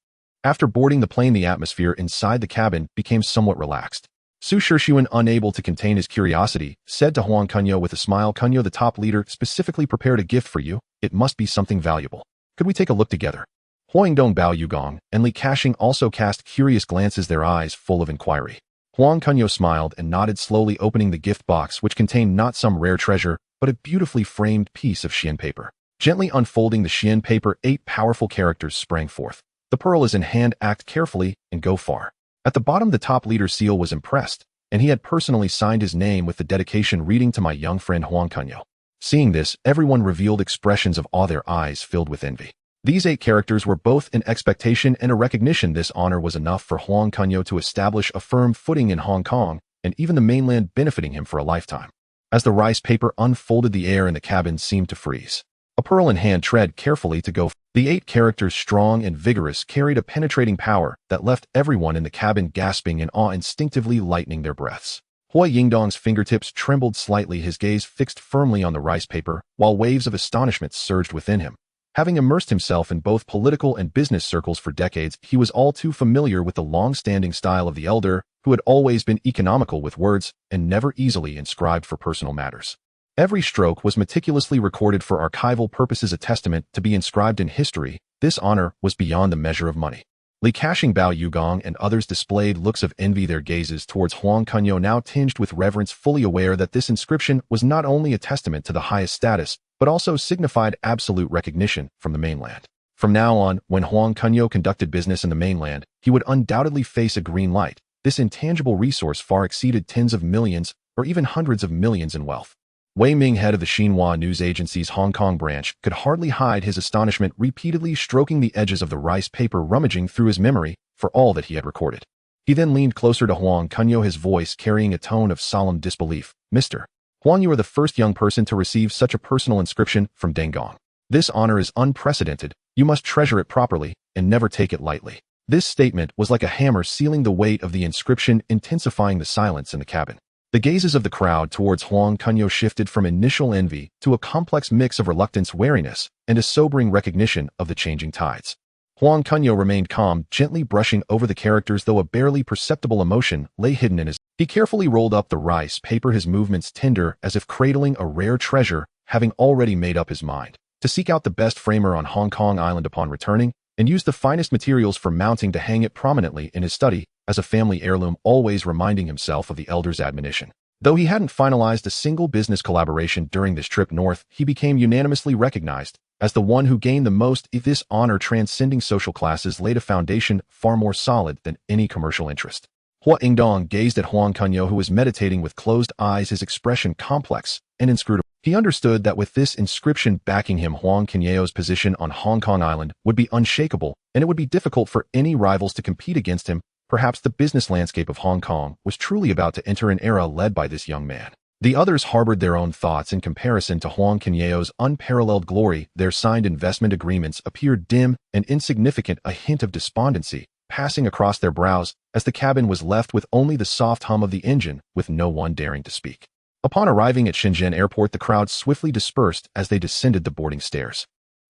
After boarding the plane, the atmosphere inside the cabin became somewhat relaxed. Su Shishun, unable to contain his curiosity, said to Huang Kunyao with a smile, "Kunyao, the top leader specifically prepared a gift for you. It must be something valuable. Could we take a look together?" Huangdong Bao Yugong and Li Kashing also cast curious glances, their eyes full of inquiry. Huang Kunyao smiled and nodded, slowly opening the gift box, which contained not some rare treasure, but a beautifully framed piece of Xian paper. Gently unfolding the Xian paper, 8 powerful characters sprang forth. "The pearl is in hand. Act carefully and go far." At the bottom, the top leader's seal was impressed, and he had personally signed his name with the dedication, reading, "To my young friend Huang Kunyao." Seeing this, everyone revealed expressions of awe, their eyes filled with envy. These 8 characters were both an expectation and a recognition. This honor was enough for Huang Kunyao to establish a firm footing in Hong Kong, and even the mainland, benefiting him for a lifetime. As the rice paper unfolded, the air in the cabin seemed to freeze. A pearl in hand, tread carefully to go. The 8 characters, strong and vigorous, carried a penetrating power that left everyone in the cabin gasping in awe, instinctively lightening their breaths. Hui Yingdong's fingertips trembled slightly, his gaze fixed firmly on the rice paper, while waves of astonishment surged within him. Having immersed himself in both political and business circles for decades, he was all too familiar with the long-standing style of the elder, who had always been economical with words and never easily inscribed for personal matters. Every stroke was meticulously recorded for archival purposes, a testament to be inscribed in history. This honor was beyond the measure of money. Li Kashing, Bao Yugong, and others displayed looks of envy, their gazes towards Huang Kunyao now tinged with reverence, fully aware that this inscription was not only a testament to the highest status, but also signified absolute recognition from the mainland. From now on, when Huang Kunyao conducted business in the mainland, he would undoubtedly face a green light. This intangible resource far exceeded tens of millions or even hundreds of millions in wealth. Wei Ming, head of the Xinhua News Agency's Hong Kong branch, could hardly hide his astonishment, repeatedly stroking the edges of the rice paper, rummaging through his memory for all that he had recorded. He then leaned closer to Huang Kunyao, his voice carrying a tone of solemn disbelief. "Mr. Huang, you are the first young person to receive such a personal inscription from Dengong. This honor is unprecedented. You must treasure it properly and never take it lightly." This statement was like a hammer, sealing the weight of the inscription, intensifying the silence in the cabin. The gazes of the crowd towards Huang Kunyao shifted from initial envy to a complex mix of reluctance, wariness, and a sobering recognition of the changing tides. Huang Kunyao remained calm, gently brushing over the characters, though a barely perceptible emotion lay hidden in his. He carefully rolled up the rice paper, his movements tender as if cradling a rare treasure, having already made up his mind to seek out the best framer on Hong Kong Island upon returning, and use the finest materials for mounting to hang it prominently in his study as a family heirloom, always reminding himself of the elder's admonition. Though he hadn't finalized a single business collaboration during this trip north, he became unanimously recognized as the one who gained the most. This honor, transcending social classes, laid a foundation far more solid than any commercial interest. Hua Yingdong gazed at Huang Kunyao, who was meditating with closed eyes, his expression complex and inscrutable. He understood that with this inscription backing him, Huang Kunyao's position on Hong Kong Island would be unshakable, and it would be difficult for any rivals to compete against him. Perhaps the business landscape of Hong Kong was truly about to enter an era led by this young man. The others harbored their own thoughts in comparison to Huang Kunyao's unparalleled glory. Their signed investment agreements appeared dim and insignificant, a hint of despondency passing across their brows as the cabin was left with only the soft hum of the engine, with no one daring to speak. Upon arriving at Shenzhen Airport, the crowd swiftly dispersed as they descended the boarding stairs.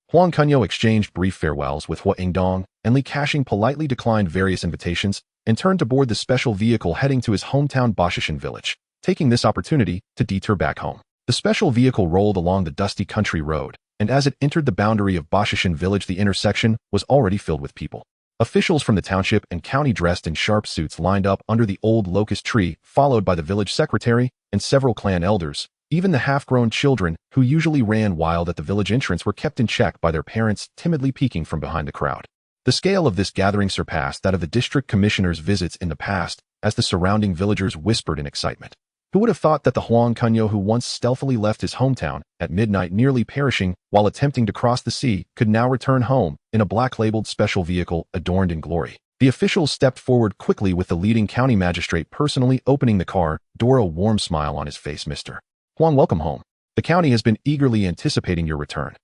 Huang Kunyao exchanged brief farewells with Hua Yingdong, and Li Kashing politely declined various invitations and turned to board the special vehicle heading to his hometown Bashishan village, taking this opportunity to detour back home. The special vehicle rolled along the dusty country road, and as it entered the boundary of Bashishan village, the intersection was already filled with people. Officials from the township and county dressed in sharp suits lined up under the old locust tree, followed by the village secretary and several clan elders. Even the half-grown children, who usually ran wild at the village entrance, were kept in check by their parents, timidly peeking from behind the crowd. The scale of this gathering surpassed that of the district commissioner's visits in the past, as the surrounding villagers whispered in excitement. Who would have thought that the Huang Kunyao, who once stealthily left his hometown at midnight, nearly perishing while attempting to cross the sea, could now return home in a black-labeled special vehicle adorned in glory? The officials stepped forward quickly, with the leading county magistrate personally opening the car door, a warm smile on his face. "Mr. Huang, welcome home. The county has been eagerly anticipating your return."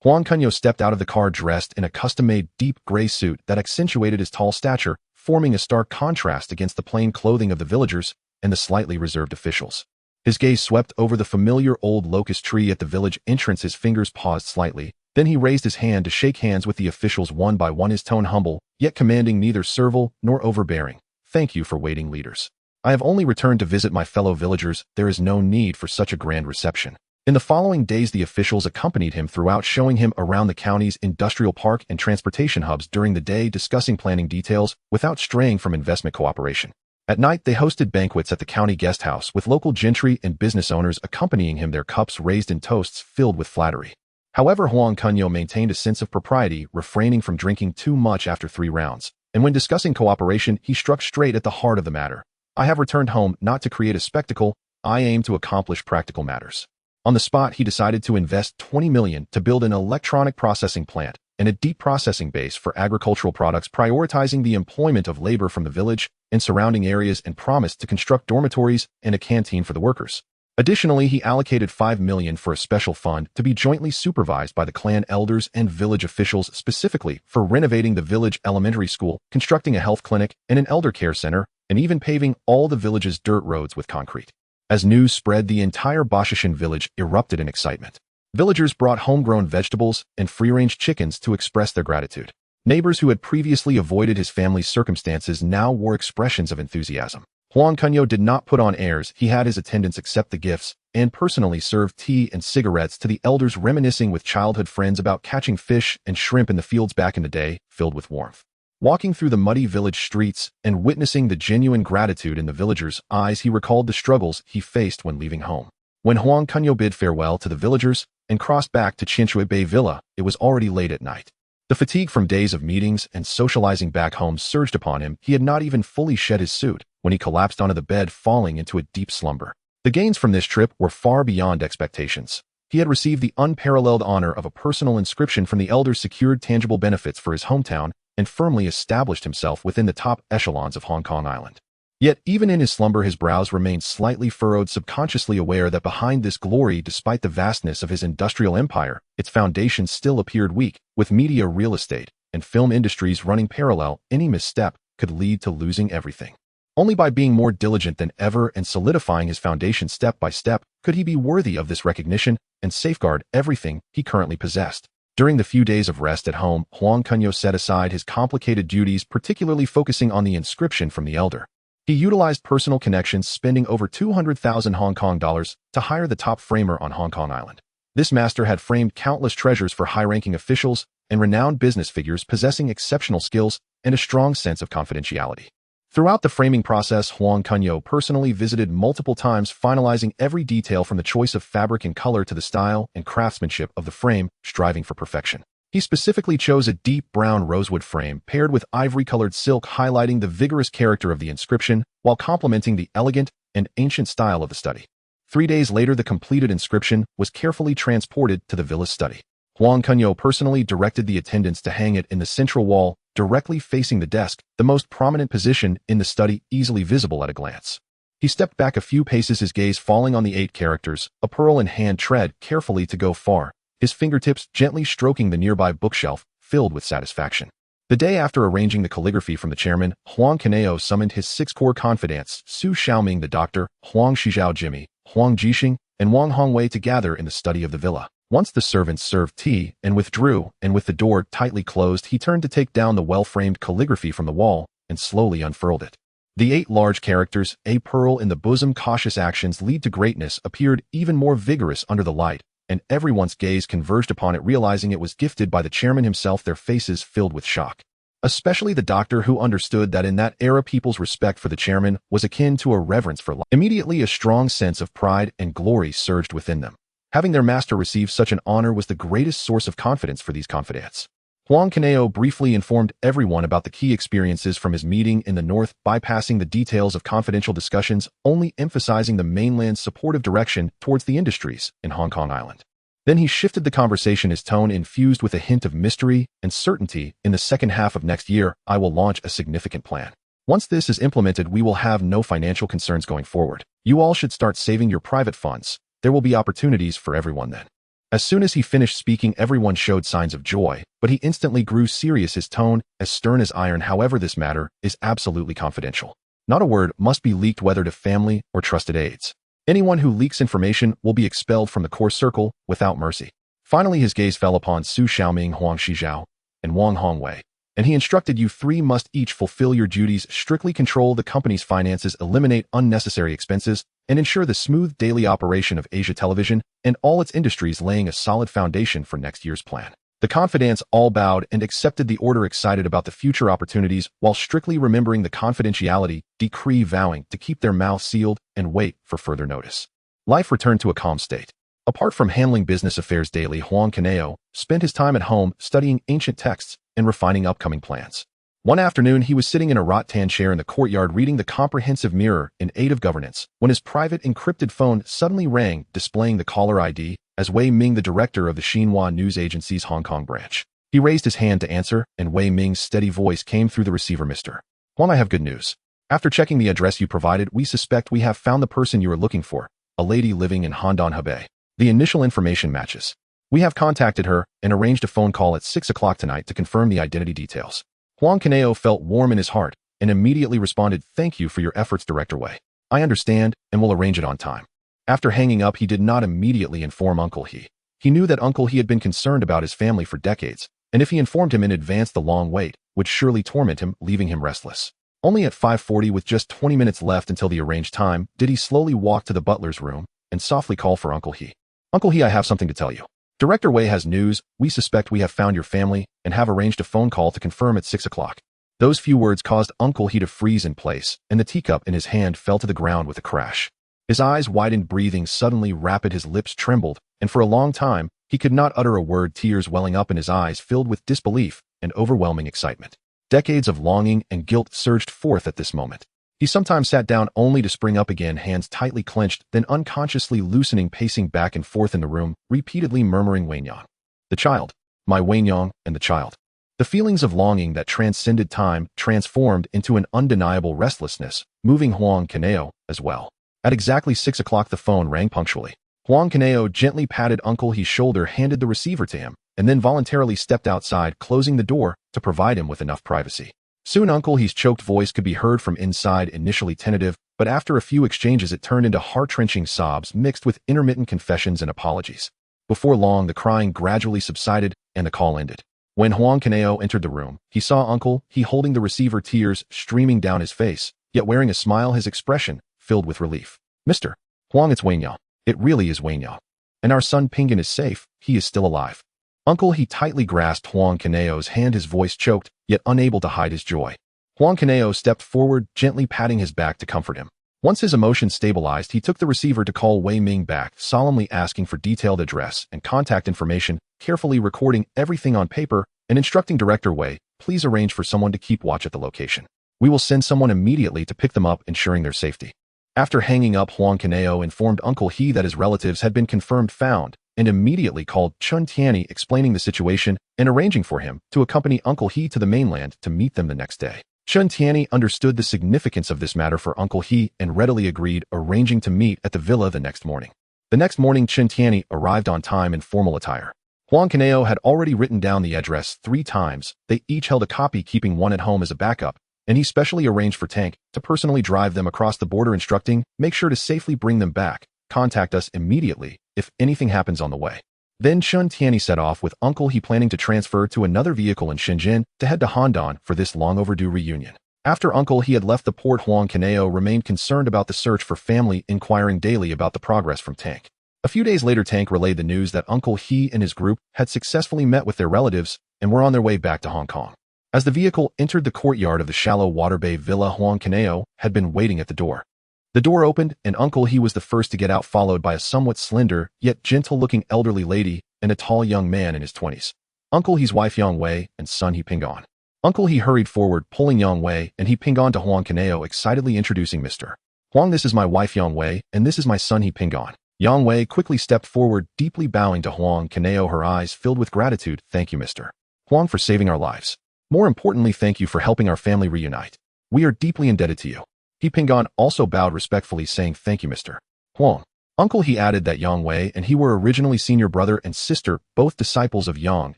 Huang Kunyao stepped out of the car dressed in a custom-made deep gray suit that accentuated his tall stature, forming a stark contrast against the plain clothing of the villagers and the slightly reserved officials. His gaze swept over the familiar old locust tree at the village entrance. His fingers paused slightly. Then he raised his hand to shake hands with the officials one by one, his tone humble, yet commanding, neither servile nor overbearing. Thank you for waiting, leaders. I have only returned to visit my fellow villagers. There is no need for such a grand reception. In the following days, the officials accompanied him throughout, showing him around the county's industrial park and transportation hubs during the day, discussing planning details without straying from investment cooperation. At night, they hosted banquets at the county guest house, with local gentry and business owners accompanying him, their cups raised in toasts filled with flattery. However, Huang Kunyao maintained a sense of propriety, refraining from drinking too much after 3 rounds. And when discussing cooperation, he struck straight at the heart of the matter. I have returned home not to create a spectacle. I aim to accomplish practical matters. On the spot, he decided to invest $20 million to build an electronic processing plant and a deep processing base for agricultural products, prioritizing the employment of labor from the village and surrounding areas, and promised to construct dormitories and a canteen for the workers. Additionally, he allocated $5 million for a special fund to be jointly supervised by the clan elders and village officials, specifically for renovating the village elementary school, constructing a health clinic and an elder care center, and even paving all the village's dirt roads with concrete. As news spread, the entire Boshishan village erupted in excitement. Villagers brought homegrown vegetables and free-range chickens to express their gratitude. Neighbors who had previously avoided his family's circumstances now wore expressions of enthusiasm. Huang Kunyao did not put on airs. He had his attendants accept the gifts and personally served tea and cigarettes to the elders, reminiscing with childhood friends about catching fish and shrimp in the fields back in the day, filled with warmth. Walking through the muddy village streets and witnessing the genuine gratitude in the villagers' eyes, he recalled the struggles he faced when leaving home. When Huang Kunyao bid farewell to the villagers and crossed back to Qinshui Bay Villa, it was already late at night. The fatigue from days of meetings and socializing back home surged upon him. He had not even fully shed his suit when he collapsed onto the bed, falling into a deep slumber. The gains from this trip were far beyond expectations. He had received the unparalleled honor of a personal inscription from the elders, secured tangible benefits for his hometown, and firmly established himself within the top echelons of Hong Kong Island. Yet, even in his slumber, his brows remained slightly furrowed, subconsciously aware that behind this glory, despite the vastness of his industrial empire, its foundations still appeared weak. With media, real estate, and film industries running parallel, any misstep could lead to losing everything. Only by being more diligent than ever and solidifying his foundation step by step could he be worthy of this recognition and safeguard everything he currently possessed. During the few days of rest at home, Huang Kunyao set aside his complicated duties, particularly focusing on the inscription from the elder. He utilized personal connections, spending over 200,000 Hong Kong dollars to hire the top framer on Hong Kong Island. This master had framed countless treasures for high-ranking officials and renowned business figures, possessing exceptional skills and a strong sense of confidentiality. Throughout the framing process, Huang Kunyao personally visited multiple times, finalizing every detail from the choice of fabric and color to the style and craftsmanship of the frame, striving for perfection. He specifically chose a deep brown rosewood frame paired with ivory-colored silk, highlighting the vigorous character of the inscription while complementing the elegant and ancient style of the study. 3 days later, the completed inscription was carefully transported to the villa's study. Huang Kunyao personally directed the attendants to hang it in the central wall, directly facing the desk, the most prominent position in the study, easily visible at a glance. He stepped back a few paces, his gaze falling on the 8 characters, a pearl in hand, tread carefully to go far, his fingertips gently stroking the nearby bookshelf, filled with satisfaction. The day after arranging the calligraphy from the chairman, Huang Kunyao summoned his 6 core confidants, Su Xiaoming the doctor, Huang Shizhao Jimmy, Huang Jixing, and Wang Hongwei, to gather in the study of the villa. Once the servants served tea and withdrew, and with the door tightly closed, he turned to take down the well-framed calligraphy from the wall and slowly unfurled it. The 8 large characters, "A pearl in the bosom, cautious actions lead to greatness," appeared even more vigorous under the light, and everyone's gaze converged upon it, realizing it was gifted by the chairman himself, their faces filled with shock. Especially the doctor, who understood that in that era people's respect for the chairman was akin to a reverence for life. Immediately, a strong sense of pride and glory surged within them. Having their master receive such an honor was the greatest source of confidence for these confidants. Huang Kunyao briefly informed everyone about the key experiences from his meeting in the north, bypassing the details of confidential discussions, only emphasizing the mainland's supportive direction towards the industries in Hong Kong Island. Then he shifted the conversation, his tone infused with a hint of mystery and certainty. "In the second half of next year, I will launch a significant plan. Once this is implemented, we will have no financial concerns going forward. You all should start saving your private funds. There will be opportunities for everyone then." As soon as he finished speaking, everyone showed signs of joy, but he instantly grew serious, his tone as stern as iron. "However, this matter is absolutely confidential. Not a word must be leaked, whether to family or trusted aides. Anyone who leaks information will be expelled from the core circle without mercy. Finally, his gaze fell upon Su Xiaoming, Huang Shizhao, and Wang Hongwei, and he instructed you three must each fulfill your duties, strictly control the company's finances, eliminate unnecessary expenses, and ensure the smooth daily operation of Asia Television and all its industries, laying a solid foundation for next year's plan. The confidants all bowed and accepted the order, excited about the future opportunities while strictly remembering the confidentiality decree, vowing to keep their mouths sealed and wait for further notice. Life returned to a calm state. Apart from handling business affairs daily, Huang Kunyao spent his time at home studying ancient texts and refining upcoming plans. One afternoon, he was sitting in a rattan chair in the courtyard reading the comprehensive mirror in aid of governance when his private encrypted phone suddenly rang, displaying the caller ID as Wei Ming, the director of the Xinhua news agency's Hong Kong branch. He raised his hand to answer, and Wei Ming's steady voice came through the receiver. Mr. Huang, I have good news. After checking the address you provided, we suspect we have found the person you are looking for, a lady living in Handan, Hebei. The initial information matches. We have contacted her and arranged a phone call at 6 o'clock tonight to confirm the identity details. Huang Kunyao felt warm in his heart and immediately responded, "Thank you for your efforts, Director Wei. I understand and will arrange it on time." After hanging up, he did not immediately inform Uncle He. He knew that Uncle He had been concerned about his family for decades, and if he informed him in advance, the long wait would surely torment him, leaving him restless. Only at 5:40, with just 20 minutes left until the arranged time, did he slowly walk to the butler's room and softly call for Uncle He. "Uncle He, I have something to tell you. Director Wei has news. We suspect we have found your family and have arranged a phone call to confirm at 6 o'clock. Those few words caused Uncle He to freeze in place, and the teacup in his hand fell to the ground with a crash. His eyes widened, breathing suddenly rapid, his lips trembled, and for a long time, he could not utter a word, tears welling up in his eyes filled with disbelief and overwhelming excitement. Decades of longing and guilt surged forth at this moment. He sometimes sat down only to spring up again, hands tightly clenched, then unconsciously loosening, pacing back and forth in the room, repeatedly murmuring, "Wenyang. The child. My Wenyang and the child." The feelings of longing that transcended time transformed into an undeniable restlessness, moving Huang Kunyao as well. At exactly 6 o'clock, the phone rang punctually. Huang Kunyao gently patted Uncle He's shoulder, handed the receiver to him, and then voluntarily stepped outside, closing the door to provide him with enough privacy. Soon Uncle He's choked voice could be heard from inside, initially tentative, but after a few exchanges it turned into heart-wrenching sobs mixed with intermittent confessions and apologies. Before long, the crying gradually subsided and the call ended. When Huang Kunyao entered the room, he saw Uncle He holding the receiver, tears streaming down his face, yet wearing a smile, his expression filled with relief. "Mr. Huang, it's Wenyang. It really is Wenyang. And our son Pingan is safe. He is still alive." Uncle He tightly grasped Huang Kunyao's hand, his voice choked, yet unable to hide his joy. Huang Kunyao stepped forward, gently patting his back to comfort him. Once his emotions stabilized, he took the receiver to call Wei Ming back, solemnly asking for detailed address and contact information, carefully recording everything on paper, and instructing Director Wei, "Please arrange for someone to keep watch at the location. We will send someone immediately to pick them up, ensuring their safety." After hanging up, Huang Kunyao informed Uncle He that his relatives had been confirmed found, and immediately called Chun Tianyi, explaining the situation and arranging for him to accompany Uncle He to the mainland to meet them the next day. Chun Tianyi understood the significance of this matter for Uncle He and readily agreed, arranging to meet at the villa the next morning. The next morning, Chun Tianyi arrived on time in formal attire. Huang Kunyao had already written down the address 3 times. They each held a copy, keeping one at home as a backup, and he specially arranged for Tank to personally drive them across the border, instructing, "Make sure to safely bring them back. Contact us immediately if anything happens on the way." Then Chun Tianyi set off with Uncle He, planning to transfer to another vehicle in Shenzhen to head to Handan for this long overdue reunion. After Uncle He had left the port, Huang Kunyao remained concerned about the search for family, inquiring daily about the progress from Tank. A few days later, Tank relayed the news that Uncle He and his group had successfully met with their relatives and were on their way back to Hong Kong. As the vehicle entered the courtyard of the shallow water bay villa, Huang Kunyao had been waiting at the door. The door opened, and Uncle He was the first to get out, followed by a somewhat slender, yet gentle-looking elderly lady and a tall young man in his 20s. Uncle He's wife Yang Wei and son He Pingan. Uncle He hurried forward, pulling Yang Wei and He Pingan to Huang Kunyao, excitedly introducing Mr. Huang, this is my wife Yang Wei, and this is my son He Pingan. Yang Wei quickly stepped forward, deeply bowing to Huang Kunyao, her eyes filled with gratitude. "Thank you, Mr. Huang, for saving our lives. More importantly, thank you for helping our family reunite. We are deeply indebted to you." He Pingan also bowed respectfully, saying, "Thank you, Mr. Huang." Uncle He added that Yang Wei and he were originally senior brother and sister, both disciples of Yang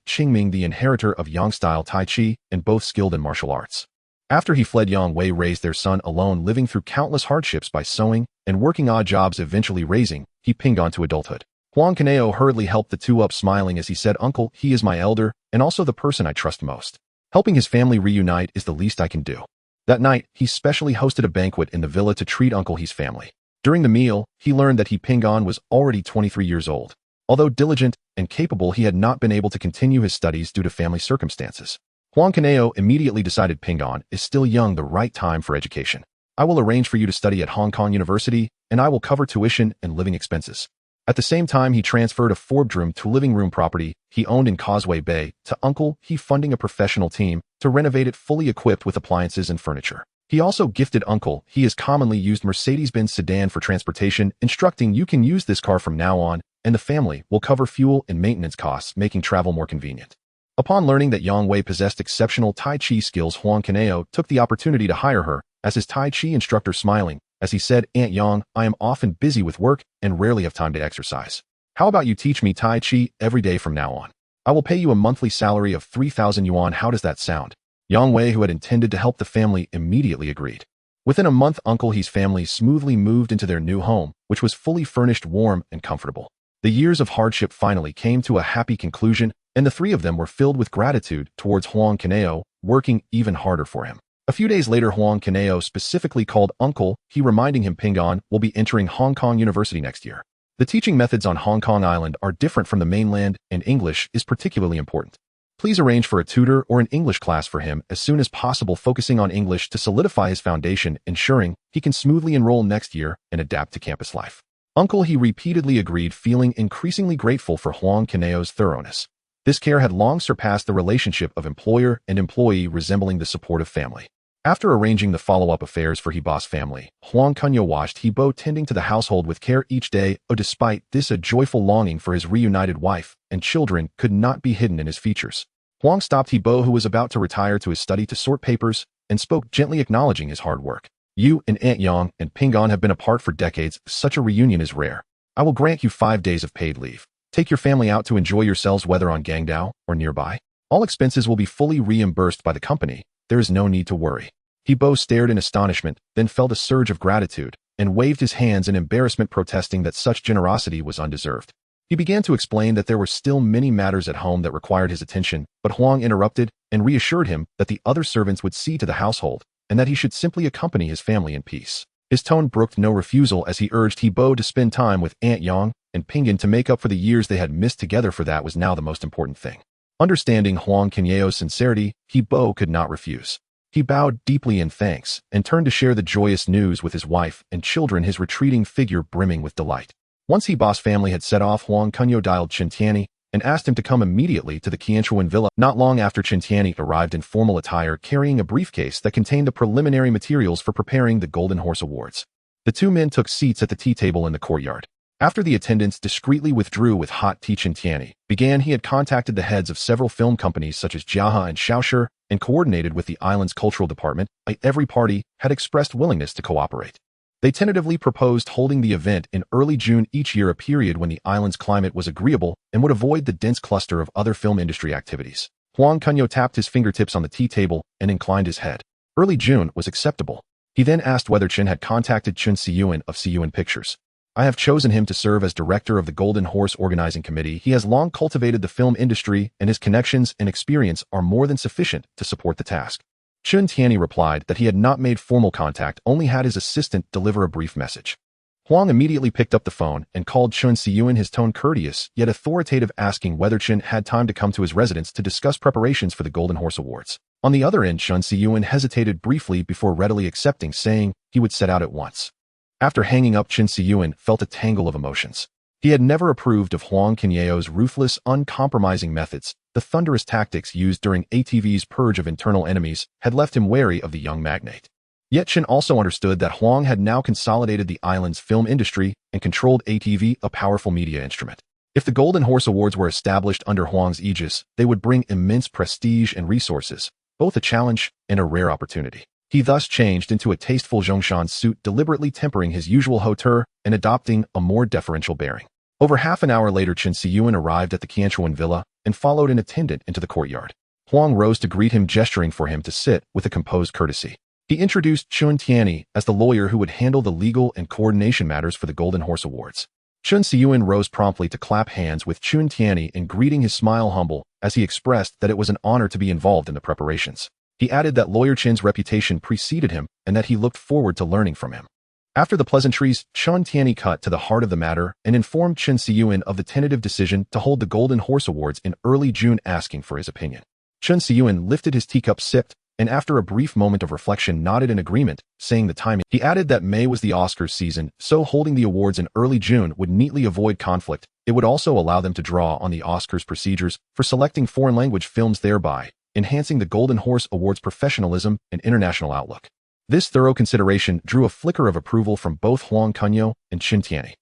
Qingming, the inheritor of Yang-style Tai Chi, and both skilled in martial arts. After he fled, Yang Wei raised their son alone, living through countless hardships by sewing and working odd jobs, eventually raising he Ping on to adulthood. Huang Kunyao hurriedly helped the two up, smiling as he said, "Uncle, he is my elder and also the person I trust most. Helping his family reunite is the least I can do." That night, he specially hosted a banquet in the villa to treat Uncle He's family. During the meal, he learned that he Ping An was already 23 years old. Although diligent and capable, he had not been able to continue his studies due to family circumstances. Huang Kunyao immediately decided Ping An is still young, the right time for education. "I will arrange for you to study at Hong Kong University, and I will cover tuition and living expenses." At the same time, he transferred a four-bedroom to living room property he owned in Causeway Bay to Uncle He, funding a professional team to renovate it, fully equipped with appliances and furniture. He also gifted Uncle He his commonly used Mercedes-Benz sedan for transportation, instructing, "You can use this car from now on, and the family will cover fuel and maintenance costs, making travel more convenient." Upon learning that Yang Wei possessed exceptional Tai Chi skills, Huang Kunyao took the opportunity to hire her as his Tai Chi instructor, smiling as he said, "Aunt Yang, I am often busy with work and rarely have time to exercise. How about you teach me Tai Chi every day from now on? I will pay you a monthly salary of 3,000 yuan. How does that sound?" Yang Wei, who had intended to help the family, immediately agreed. Within a month, Uncle He's family smoothly moved into their new home, which was fully furnished, warm, and comfortable. The years of hardship finally came to a happy conclusion, and the three of them were filled with gratitude towards Huang Kunyao, working even harder for him. A few days later, Huang Kunyao specifically called Uncle He, reminding him Ping An will be entering Hong Kong University next year. The teaching methods on Hong Kong Island are different from the mainland, and English is particularly important. Please arrange for a tutor or an English class for him as soon as possible, focusing on English to solidify his foundation, ensuring he can smoothly enroll next year and adapt to campus life. Uncle He repeatedly agreed, feeling increasingly grateful for Huang Kunyao's thoroughness. This care had long surpassed the relationship of employer and employee, resembling the supportive family. After arranging the follow-up affairs for He-boss family, Huang Kunyao watched He-bo tending to the household with care each day. Despite this, a joyful longing for his reunited wife and children could not be hidden in his features. Huang stopped He-bo, who was about to retire to his study to sort papers, and spoke gently, acknowledging his hard work. "You and Aunt Yang and Ping An have been apart for decades. Such a reunion is rare. I will grant you 5 days of paid leave. Take your family out to enjoy yourselves, whether on Gangdao or nearby. All expenses will be fully reimbursed by the company. There is no need to worry." He-bo stared in astonishment, then felt a surge of gratitude, and waved his hands in embarrassment, protesting that such generosity was undeserved. He began to explain that there were still many matters at home that required his attention, but Huang interrupted and reassured him that the other servants would see to the household, and that he should simply accompany his family in peace. His tone brooked no refusal as he urged He-bo to spend time with Aunt Yang and Ping An to make up for the years they had missed together, for that was now the most important thing. Understanding Huang Kunyao's sincerity, He-bo could not refuse. He bowed deeply in thanks and turned to share the joyous news with his wife and children, his retreating figure brimming with delight. Once He-boss family had set off, Huang Kunyao dialed Chen Tianyi and asked him to come immediately to the Kowloon villa. Not long after, Chen Tianyi arrived in formal attire, carrying a briefcase that contained the preliminary materials for preparing the Golden Horse Awards. The two men took seats at the tea table in the courtyard. After the attendants discreetly withdrew with hot tea, Chen Tianyi began. He had contacted the heads of several film companies such as Jiahe and Shaoshi and coordinated with the island's cultural department. Every party had expressed willingness to cooperate. They tentatively proposed holding the event in early June each year, a period when the island's climate was agreeable and would avoid the dense cluster of other film industry activities. Huang Kunyao tapped his fingertips on the tea table and inclined his head. Early June was acceptable. He then asked whether Chen had contacted Chun Siyuan of Siyuan Pictures. "I have chosen him to serve as director of the Golden Horse Organizing Committee. He has long cultivated the film industry, and his connections and experience are more than sufficient to support the task." Chen Tianyi replied that he had not made formal contact, only had his assistant deliver a brief message. Huang immediately picked up the phone and called Chun Siyuan, his tone courteous yet authoritative, asking whether Chen had time to come to his residence to discuss preparations for the Golden Horse Awards. On the other end, Chun Siyuan hesitated briefly before readily accepting, saying he would set out at once. After hanging up, Chen Siyuan felt a tangle of emotions. He had never approved of Huang Kunyao's ruthless, uncompromising methods. The thunderous tactics used during ATV's purge of internal enemies had left him wary of the young magnate. Yet Chen also understood that Huang had now consolidated the island's film industry and controlled ATV, a powerful media instrument. If the Golden Horse Awards were established under Huang's aegis, they would bring immense prestige and resources, both a challenge and a rare opportunity. He thus changed into a tasteful Zhongshan suit, deliberately tempering his usual hauteur and adopting a more deferential bearing. Over half an hour later, Chen Siyuan arrived at the Kowloon villa and followed an attendant into the courtyard. Huang rose to greet him, gesturing for him to sit with a composed courtesy. He introduced Chun Tianyi as the lawyer who would handle the legal and coordination matters for the Golden Horse Awards. Chun Siyuan rose promptly to clap hands with Chun Tianyi in greeting, his smile humble as he expressed that it was an honor to be involved in the preparations. He added that Lawyer Chin's reputation preceded him and that he looked forward to learning from him. After the pleasantries, Chun Tianyi cut to the heart of the matter and informed Chun Siyuan of the tentative decision to hold the Golden Horse Awards in early June, asking for his opinion. Chun Siyuan lifted his teacup, sipped, and after a brief moment of reflection nodded in agreement, saying the timing. He added that May was the Oscars season, so holding the awards in early June would neatly avoid conflict. It would also allow them to draw on the Oscars procedures for selecting foreign language films, thereby enhancing the Golden Horse Awards' professionalism and international outlook. This thorough consideration drew a flicker of approval from both Huang Kunyao and Chun Tianyi.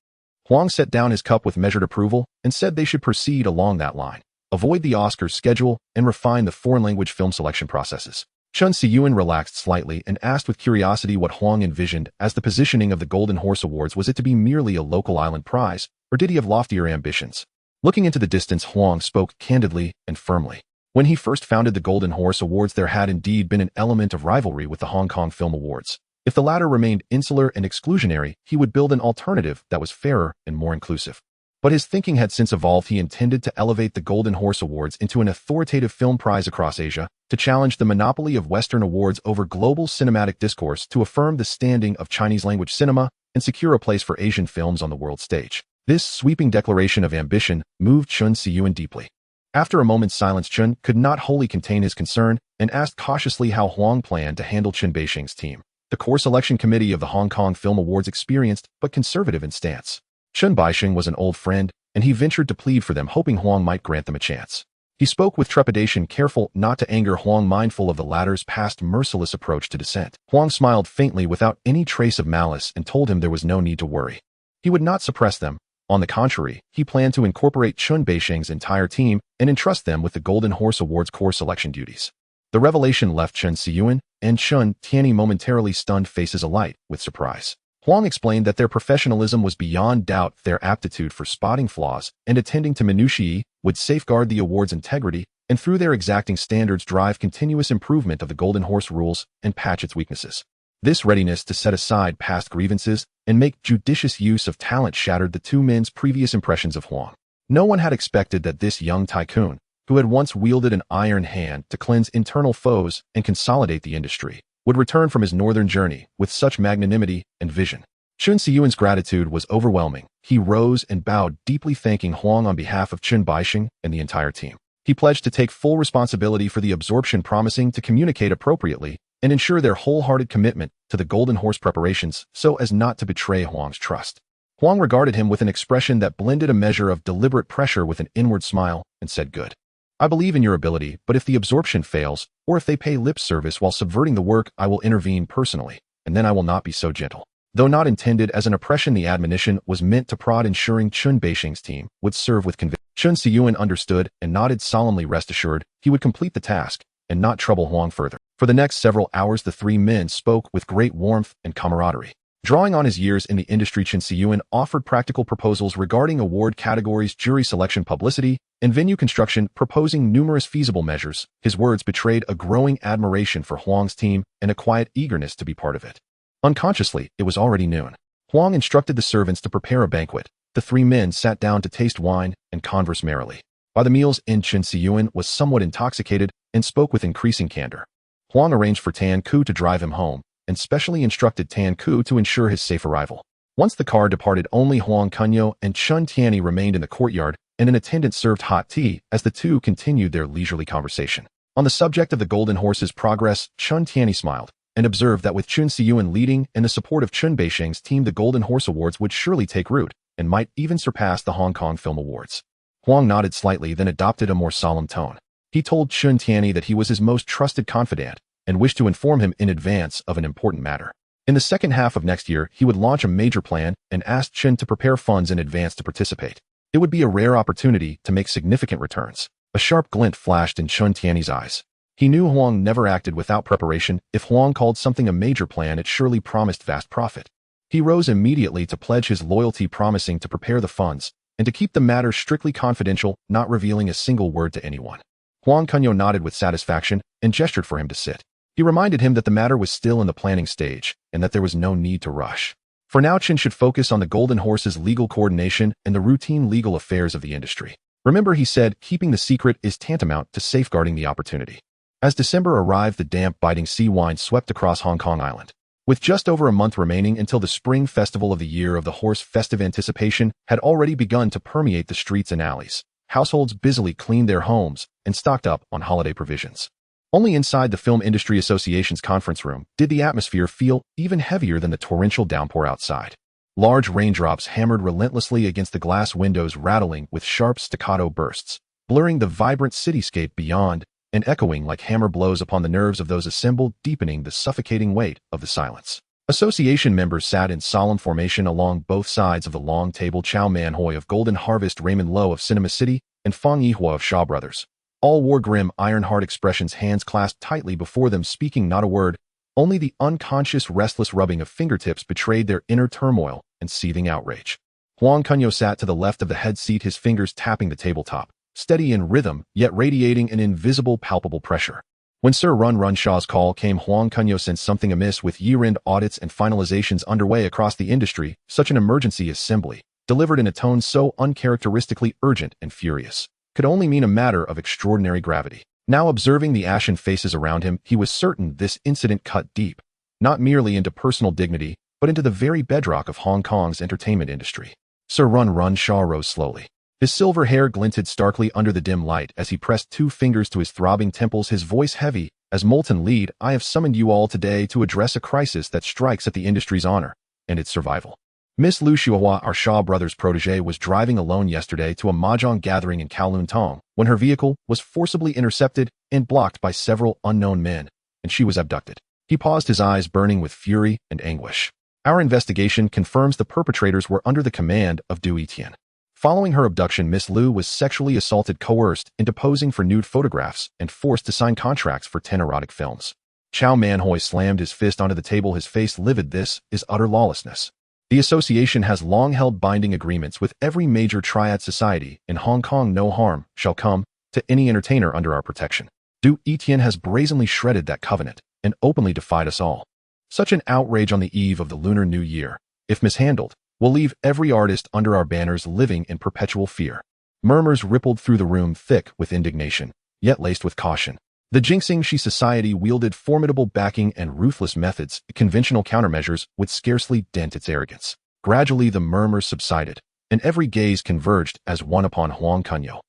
Huang set down his cup with measured approval and said they should proceed along that line, avoid the Oscars schedule, and refine the foreign language film selection processes. Chun Siyuan relaxed slightly and asked with curiosity what Huang envisioned as the positioning of the Golden Horse Awards. Was it to be merely a local island prize, or did he have loftier ambitions? Looking into the distance, Huang spoke candidly and firmly. When he first founded the Golden Horse Awards, there had indeed been an element of rivalry with the Hong Kong Film Awards. If the latter remained insular and exclusionary, he would build an alternative that was fairer and more inclusive. But his thinking had since evolved. He intended to elevate the Golden Horse Awards into an authoritative film prize across Asia, to challenge the monopoly of Western awards over global cinematic discourse, to affirm the standing of Chinese-language cinema, and secure a place for Asian films on the world stage. This sweeping declaration of ambition moved Chun Siyuan deeply. After a moment's silence, Chun could not wholly contain his concern and asked cautiously how Huang planned to handle Chun Beishing's team. The core selection committee of the Hong Kong Film Awards experienced but conservative in stance. Chun Beishing was an old friend, and he ventured to plead for them, hoping Huang might grant them a chance. He spoke with trepidation, careful not to anger Huang, mindful of the latter's past merciless approach to dissent. Huang smiled faintly without any trace of malice and told him there was no need to worry. He would not suppress them. On the contrary, he planned to incorporate Chun Beishing's entire team and entrust them with the Golden Horse Awards core selection duties. The revelation left Chun Siyuan and Chun Tianyi momentarily stunned, faces alight with surprise. Huang explained that their professionalism was beyond doubt, their aptitude for spotting flaws and attending to minutiae would safeguard the award's integrity, and through their exacting standards drive continuous improvement of the Golden Horse rules and patch its weaknesses. This readiness to set aside past grievances and make judicious use of talent shattered the two men's previous impressions of Huang. No one had expected that this young tycoon, who had once wielded an iron hand to cleanse internal foes and consolidate the industry, would return from his northern journey with such magnanimity and vision. Chun Siyuan's gratitude was overwhelming. He rose and bowed, deeply thanking Huang on behalf of Chun Beishing and the entire team. He pledged to take full responsibility for the absorption, promising to communicate appropriately and ensure their wholehearted commitment to the Golden Horse preparations so as not to betray Huang's trust. Huang regarded him with an expression that blended a measure of deliberate pressure with an inward smile and said, "Good. I believe in your ability, but if the absorption fails, or if they pay lip service while subverting the work, I will intervene personally, and then I will not be so gentle." Though not intended as an oppression, the admonition was meant to prod, ensuring Chun Beishing's team would serve with conviction. Chun Siyuan understood and nodded solemnly, rest assured he would complete the task and not trouble Huang further. For the next several hours, the three men spoke with great warmth and camaraderie. Drawing on his years in the industry, Chun Siyuan offered practical proposals regarding award categories, jury selection, publicity, and venue construction, proposing numerous feasible measures. His words betrayed a growing admiration for Huang's team and a quiet eagerness to be part of it. Unconsciously, it was already noon. Huang instructed the servants to prepare a banquet. The three men sat down to taste wine and converse merrily. By the meal's end, Chun Siyuan was somewhat intoxicated and spoke with increasing candor. Huang arranged for Tan Ku to drive him home, and specially instructed Tan Ku to ensure his safe arrival. Once the car departed, only Huang Kunyao and Chun Tianyi remained in the courtyard, and an attendant served hot tea as the two continued their leisurely conversation. On the subject of the Golden Horse's progress, Chun Tianyi smiled and observed that with Chun Siyuan leading and the support of Chun Beishing's team, the Golden Horse Awards would surely take root and might even surpass the Hong Kong Film Awards. Huang nodded slightly, then adopted a more solemn tone. He told Chun Tianyi that he was his most trusted confidant and wished to inform him in advance of an important matter. In the second half of next year, he would launch a major plan and asked Chun to prepare funds in advance to participate. It would be a rare opportunity to make significant returns. A sharp glint flashed in Chun Tianyi's eyes. He knew Huang never acted without preparation. If Huang called something a major plan, it surely promised vast profit. He rose immediately to pledge his loyalty, promising to prepare the funds and to keep the matter strictly confidential, not revealing a single word to anyone. Huang Kunyao nodded with satisfaction and gestured for him to sit. He reminded him that the matter was still in the planning stage and that there was no need to rush. For now, Qin should focus on the Golden Horse's legal coordination and the routine legal affairs of the industry. Remember, he said, keeping the secret is tantamount to safeguarding the opportunity. As December arrived, the damp, biting sea wind swept across Hong Kong Island. With just over a month remaining until the spring festival of the Year of the Horse, festive anticipation had already begun to permeate the streets and alleys. Households busily cleaned their homes and stocked up on holiday provisions. Only inside the Film Industry Association's conference room did the atmosphere feel even heavier than the torrential downpour outside. Large raindrops hammered relentlessly against the glass windows, rattling with sharp staccato bursts, blurring the vibrant cityscape beyond and echoing like hammer blows upon the nerves of those assembled, deepening the suffocating weight of the silence. Association members sat in solemn formation along both sides of the long table. Chow Man Hui of Golden Harvest, Raymond Low of Cinema City, and Fang Yihua of Shaw Brothers. All wore grim, iron-hard expressions, hands clasped tightly before them, speaking not a word. Only the unconscious, restless rubbing of fingertips betrayed their inner turmoil and seething outrage. Huang Kunyao sat to the left of the head seat, his fingers tapping the tabletop, steady in rhythm, yet radiating an invisible, palpable pressure. When Sir Run Shaw's call came, Huang Kunyao sensed something amiss. With year-end audits and finalizations underway across the industry, such an emergency assembly, delivered in a tone so uncharacteristically urgent and furious, could only mean a matter of extraordinary gravity. Now, observing the ashen faces around him, he was certain this incident cut deep, not merely into personal dignity, but into the very bedrock of Hong Kong's entertainment industry. Sir Run Shaw rose slowly. His silver hair glinted starkly under the dim light as he pressed two fingers to his throbbing temples, his voice heavy as molten lead. I have summoned you all today to address a crisis that strikes at the industry's honor and its survival. Miss Lu Xiuhua, our Shaw Brothers protege, was driving alone yesterday to a mahjong gathering in Kowloon Tong when her vehicle was forcibly intercepted and blocked by several unknown men, and she was abducted. He paused, his eyes burning with fury and anguish. Our investigation confirms the perpetrators were under the command of Du Yitian. Following her abduction, Miss Lu was sexually assaulted, coerced into posing for nude photographs, and forced to sign contracts for 10 erotic films. Chow Man Hui slammed his fist onto the table, his face livid. This is utter lawlessness. The association has long held binding agreements with every major triad society in Hong Kong. No harm shall come to any entertainer under our protection. Du Yitian has brazenly shredded that covenant and openly defied us all. Such an outrage on the eve of the Lunar New Year, if mishandled, will leave every artist under our banners living in perpetual fear. Murmurs rippled through the room, thick with indignation, yet laced with caution. The Jinxing Shi Society wielded formidable backing and ruthless methods. Conventional countermeasures would scarcely dent its arrogance. Gradually, the murmurs subsided, and every gaze converged as one upon Huang Kunyao.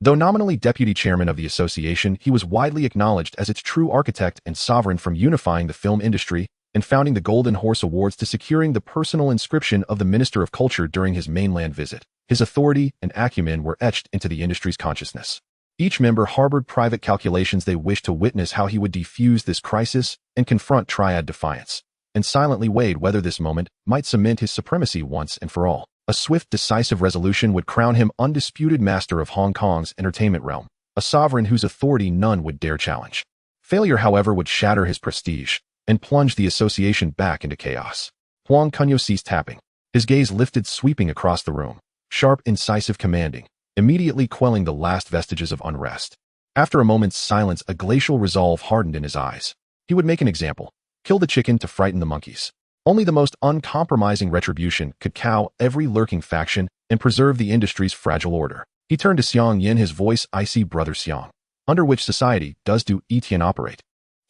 Though nominally deputy chairman of the association, he was widely acknowledged as its true architect and sovereign, from unifying the film industry and founding the Golden Horse Awards to securing the personal inscription of the Minister of Culture during his mainland visit. His authority and acumen were etched into the industry's consciousness. Each member harbored private calculations. They wished to witness how he would defuse this crisis and confront Triad defiance, and silently weighed whether this moment might cement his supremacy once and for all. A swift, decisive resolution would crown him undisputed master of Hong Kong's entertainment realm, a sovereign whose authority none would dare challenge. Failure, however, would shatter his prestige and plunge the association back into chaos. Huang Kunyao ceased tapping. His gaze lifted, sweeping across the room, sharp, incisive, commanding, immediately quelling the last vestiges of unrest. After a moment's silence, a glacial resolve hardened in his eyes. He would make an example, kill the chicken to frighten the monkeys. Only the most uncompromising retribution could cow every lurking faction and preserve the industry's fragile order. He turned to Xiang Yin, his voice icy. Brother Xiang, under which society does Du Yitian operate?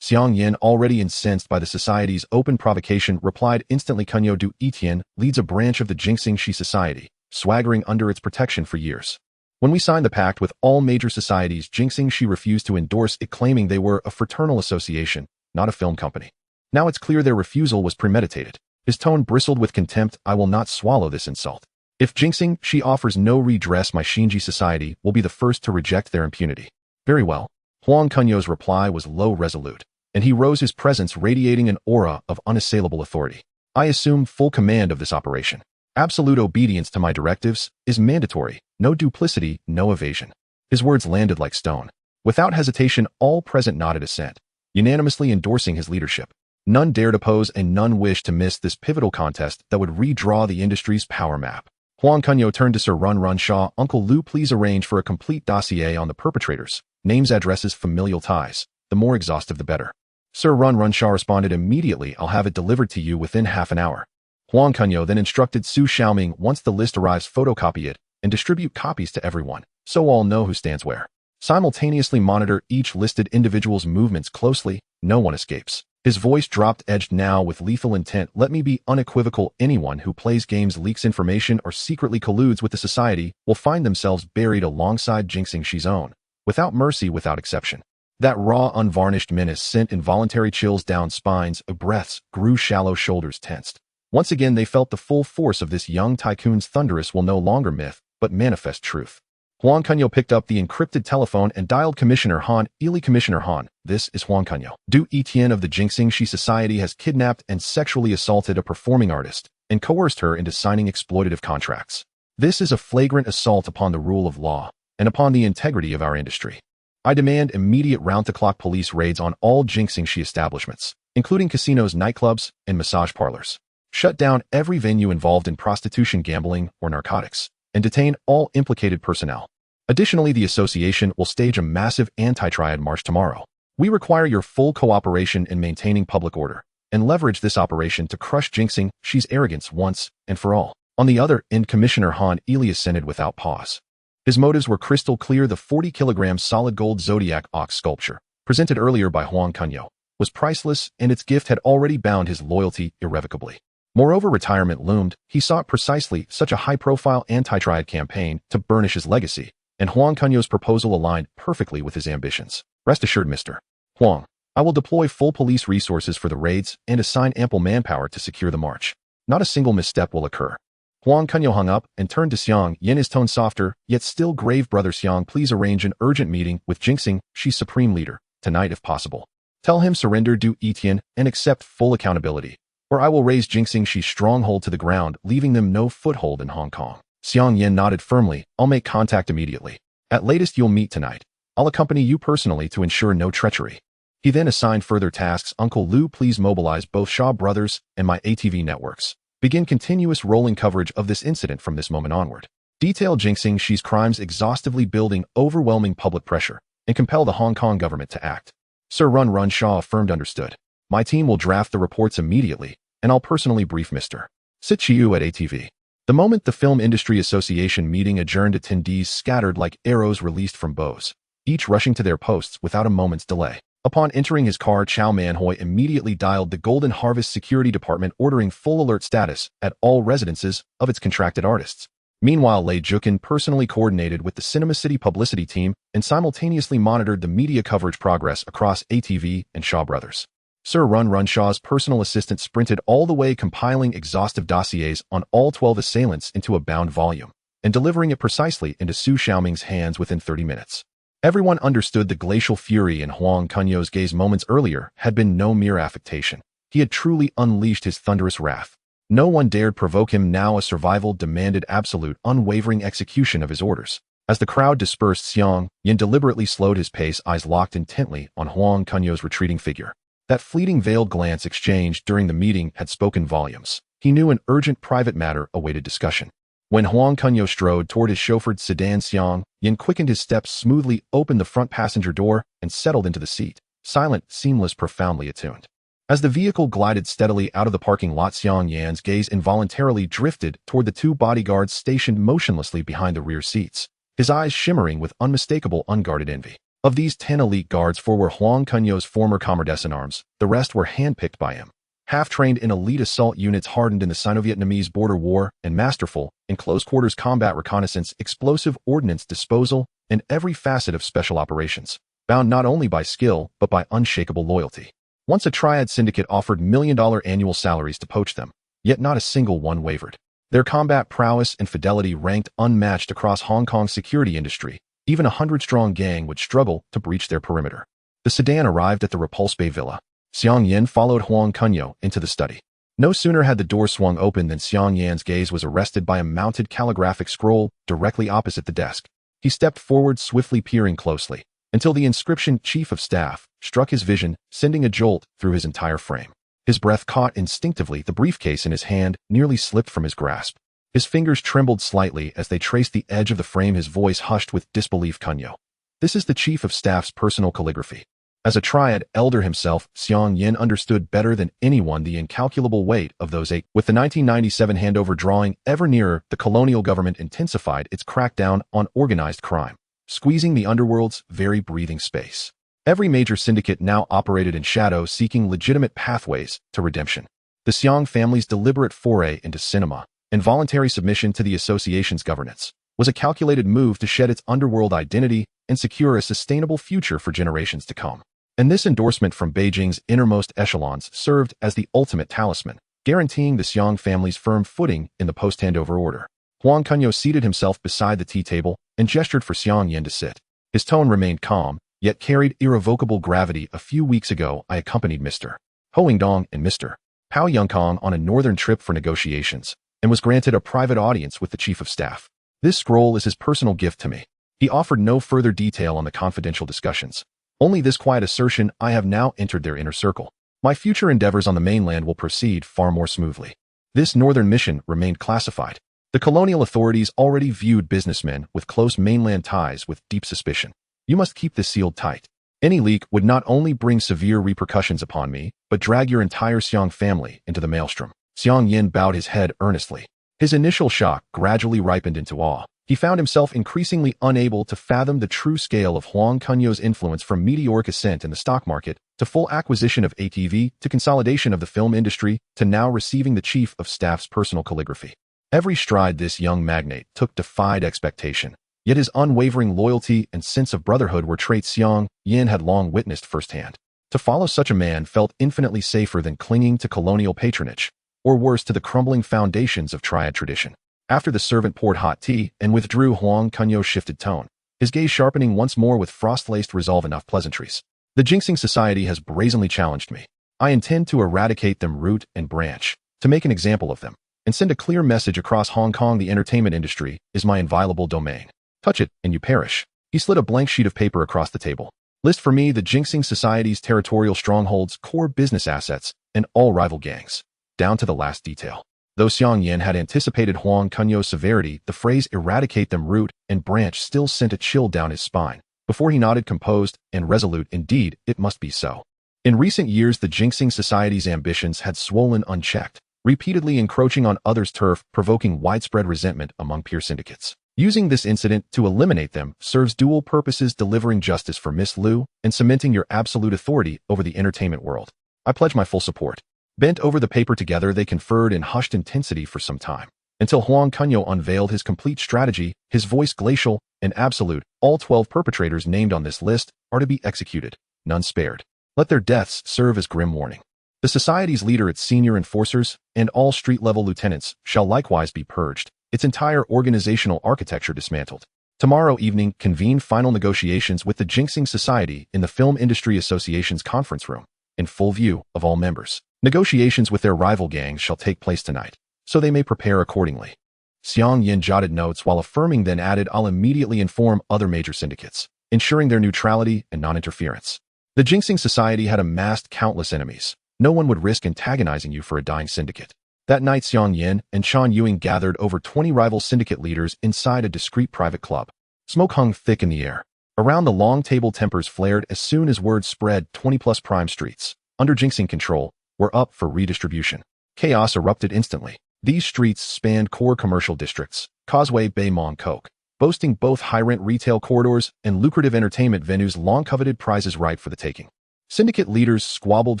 Xiang Yin, already incensed by the society's open provocation, replied instantly. Kunyao, Du Yitian leads a branch of the Jinxing Shi Society, swaggering under its protection for years. When we signed the pact with all major societies, Jinxing Shi refused to endorse it, claiming they were a fraternal association, not a film company. Now it's clear their refusal was premeditated. His tone bristled with contempt. I will not swallow this insult. If Jinxing Shi offers no redress, my Shinji Society will be the first to reject their impunity. Very well. Huang Kunyao's reply was low, resolute, and he rose, his presence radiating an aura of unassailable authority. I assume full command of this operation. Absolute obedience to my directives is mandatory. No duplicity, no evasion. His words landed like stone. Without hesitation, all present nodded assent, unanimously endorsing his leadership. None dared oppose, and none wished to miss this pivotal contest that would redraw the industry's power map. Huang Kunyao turned to Sir Run Shaw. Uncle Lu, please arrange for a complete dossier on the perpetrators Names, addresses, familial ties. The more exhaustive, the better. Sir Runshaw responded immediately. I'll have it delivered to you within half an hour. Huang Kunyao then instructed Su Xiaoming, once the list arrives, photocopy it and distribute copies to everyone, so all know who stands where. Simultaneously monitor each listed individual's movements closely. No one escapes. His voice dropped, edged now with lethal intent. Let me be unequivocal. Anyone who plays games, leaks information, or secretly colludes with the society will find themselves buried alongside Jinxing Shi's own, without mercy, without exception. That raw, unvarnished menace sent involuntary chills down spines. Breaths grew shallow, shoulders tensed. Once again they felt the full force of this young tycoon's thunderous will no longer myth, but manifest truth. Huang Kunyao picked up the encrypted telephone and dialed Commissioner Han. Commissioner Han, this is Huang Kunyao. Du Etienne of the Jinxing Shi Society has kidnapped and sexually assaulted a performing artist and coerced her into signing exploitative contracts. This is a flagrant assault upon the rule of law and upon the integrity of our industry. I demand immediate round-the-clock police raids on all Jinxing Shi establishments, including casinos, nightclubs, and massage parlors. Shut down every venue involved in prostitution, gambling, or narcotics, and detain all implicated personnel. Additionally, the association will stage a massive anti-triad march tomorrow. We require your full cooperation in maintaining public order, and leverage this operation to crush Jinxing Shi's arrogance once and for all. On the other end, Commissioner Han assented without pause. His motives were crystal clear. The 40-kilogram solid gold zodiac ox sculpture, presented earlier by Huang Kunyao, was priceless, and its gift had already bound his loyalty irrevocably. Moreover, retirement loomed. He sought precisely such a high-profile anti-triad campaign to burnish his legacy, and Huang Kunyao's proposal aligned perfectly with his ambitions. Rest assured, Mr. Huang, I will deploy full police resources for the raids and assign ample manpower to secure the march. Not a single misstep will occur. Huang Kunyao hung up and turned to Xiang Yin, his tone softer, yet still grave. Brother Xiang, please arrange an urgent meeting with Jinxing Shi's supreme leader, tonight if possible. Tell him surrender Du Etienne and accept full accountability, or I will raise Jinxing Shi's stronghold to the ground, leaving them no foothold in Hong Kong. Xiang Yin nodded firmly. I'll make contact immediately. At latest, you'll meet tonight. I'll accompany you personally to ensure no treachery. He then assigned further tasks. Uncle Lu, please mobilize both Shaw Brothers and my ATV networks. Begin continuous rolling coverage of this incident from this moment onward. Detail Jinxing Shi's crimes exhaustively, building overwhelming public pressure, and compel the Hong Kong government to act. Sir Runshaw affirmed. Understood. My team will draft the reports immediately, and I'll personally brief Mr. Sit Chiu at ATV. The moment the Film Industry Association meeting adjourned, attendees scattered like arrows released from bows, each rushing to their posts without a moment's delay. Upon entering his car, Chow Manhui immediately dialed the Golden Harvest Security Department, ordering full alert status at all residences of its contracted artists. Meanwhile, Lei Jukin personally coordinated with the Cinema City publicity team and simultaneously monitored the media coverage progress across ATV and Shaw Brothers. Sir Runshaw's personal assistant sprinted all the way, compiling exhaustive dossiers on all 12 assailants into a bound volume, and delivering it precisely into Su Xiaoming's hands within 30 minutes. Everyone understood the glacial fury in Huang Kunyao's gaze moments earlier had been no mere affectation. He had truly unleashed his thunderous wrath. No one dared provoke him now. A survival demanded absolute, unwavering execution of his orders. As the crowd dispersed, Xiang Yin deliberately slowed his pace, eyes locked intently on Huang Kunyao's retreating figure. That fleeting veiled glance exchanged during the meeting had spoken volumes. He knew an urgent private matter awaited discussion. When Huang Kunyao strode toward his chauffeured sedan, Xiang Yin quickened his steps, smoothly opened the front passenger door, and settled into the seat, silent, seamless, profoundly attuned. As the vehicle glided steadily out of the parking lot, Xiang Yan's gaze involuntarily drifted toward the two bodyguards stationed motionlessly behind the rear seats, his eyes shimmering with unmistakable, unguarded envy. Of these 10 elite guards, 4 were Huang Kunyao's former commandescent-arms. The rest were handpicked by him. Half-trained in elite assault units hardened in the Sino-Vietnamese border war and masterful in close-quarters combat, reconnaissance, explosive ordnance disposal, and every facet of special operations, bound not only by skill but by unshakable loyalty. Once a triad syndicate offered million-dollar annual salaries to poach them, yet not a single one wavered. Their combat prowess and fidelity ranked unmatched across Hong Kong's security industry. Even a 100-strong gang would struggle to breach their perimeter. The sedan arrived at the Repulse Bay Villa. Xiang Yin followed Huang Kunyao into the study. No sooner had the door swung open than Xiang Yan's gaze was arrested by a mounted calligraphic scroll directly opposite the desk. He stepped forward, swiftly peering closely, until the inscription "Chief of Staff" struck his vision, sending a jolt through his entire frame. His breath caught instinctively. The briefcase in his hand nearly slipped from his grasp. His fingers trembled slightly as they traced the edge of the frame. His voice hushed with disbelief. Kunyao, This is the chief of staff's personal calligraphy. As a triad elder himself, Xiang Yin understood better than anyone the incalculable weight of those eight. With the 1997 handover drawing ever nearer, the colonial government intensified its crackdown on organized crime, squeezing the underworld's very breathing space. Every major syndicate now operated in shadow, seeking legitimate pathways to redemption. The Xiang family's deliberate foray into cinema and voluntary submission to the association's governance was a calculated move to shed its underworld identity and secure a sustainable future for generations to come. And this endorsement from Beijing's innermost echelons served as the ultimate talisman, guaranteeing the Xiang family's firm footing in the post-handover order. Huang Kunyao seated himself beside the tea table and gestured for Xiang Yin to sit. His tone remained calm, yet carried irrevocable gravity. A few weeks ago, I accompanied Mr. Hoingdong and Mr. Pao Yongkong on a northern trip for negotiations, and was granted a private audience with the chief of staff. This scroll is his personal gift to me. He offered no further detail on the confidential discussions. Only this quiet assertion: I have now entered their inner circle. My future endeavors on the mainland will proceed far more smoothly. This northern mission remained classified. The colonial authorities already viewed businessmen with close mainland ties with deep suspicion. You must keep this sealed tight. Any leak would not only bring severe repercussions upon me, but drag your entire Xiang family into the maelstrom. Xiang Yin bowed his head earnestly. His initial shock gradually ripened into awe. He found himself increasingly unable to fathom the true scale of Huang Kunyao's influence, from meteoric ascent in the stock market to full acquisition of ATV to consolidation of the film industry to now receiving the chief of staff's personal calligraphy. Every stride this young magnate took defied expectation. Yet his unwavering loyalty and sense of brotherhood were traits Xiang Yin had long witnessed firsthand. To follow such a man felt infinitely safer than clinging to colonial patronage, or worse, to the crumbling foundations of triad tradition. After the servant poured hot tea and withdrew, Huang Kunyao shifted tone, his gaze sharpening once more with frost-laced resolve. Enough pleasantries. The Jinxing Society has brazenly challenged me. I intend to eradicate them root and branch, to make an example of them, and send a clear message across Hong Kong: the entertainment industry is my inviolable domain. Touch it, and you perish. He slid a blank sheet of paper across the table. List for me the Jinxing Society's territorial strongholds, core business assets, and all rival gangs, down to the last detail. Though Xiang Yin had anticipated Huang Kunyao's severity, the phrase eradicate them root and branch still sent a chill down his spine. Before he nodded, composed and resolute, indeed, it must be so. In recent years, the Jinxing Society's ambitions had swollen unchecked, repeatedly encroaching on others' turf, provoking widespread resentment among peer syndicates. Using this incident to eliminate them serves dual purposes: delivering justice for Miss Liu and cementing your absolute authority over the entertainment world. I pledge my full support. Bent over the paper together, they conferred in hushed intensity for some time, until Huang Kunyao unveiled his complete strategy, his voice glacial and absolute. All 12 perpetrators named on this list are to be executed, none spared. Let their deaths serve as grim warning. The society's leader, its senior enforcers, and all street-level lieutenants shall likewise be purged, its entire organizational architecture dismantled. Tomorrow evening, convene final negotiations with the Jinxing Society in the Film Industry Association's conference room, in full view of all members. Negotiations with their rival gangs shall take place tonight, so they may prepare accordingly. Xiang Yin jotted notes while affirming, then added, I'll immediately inform other major syndicates, ensuring their neutrality and non-interference. The Jinxing Society had amassed countless enemies. No one would risk antagonizing you for a dying syndicate. That night, Xiang Yin and Shan Yuing gathered over 20 rival syndicate leaders inside a discreet private club. Smoke hung thick in the air. Around the long table, tempers flared as soon as word spread 20-plus prime streets, under Jinxing control, were up for redistribution. Chaos erupted instantly. These streets spanned core commercial districts, Causeway Bay, Mong Kok, boasting both high-rent retail corridors and lucrative entertainment venues, long-coveted prizes ripe for the taking. Syndicate leaders squabbled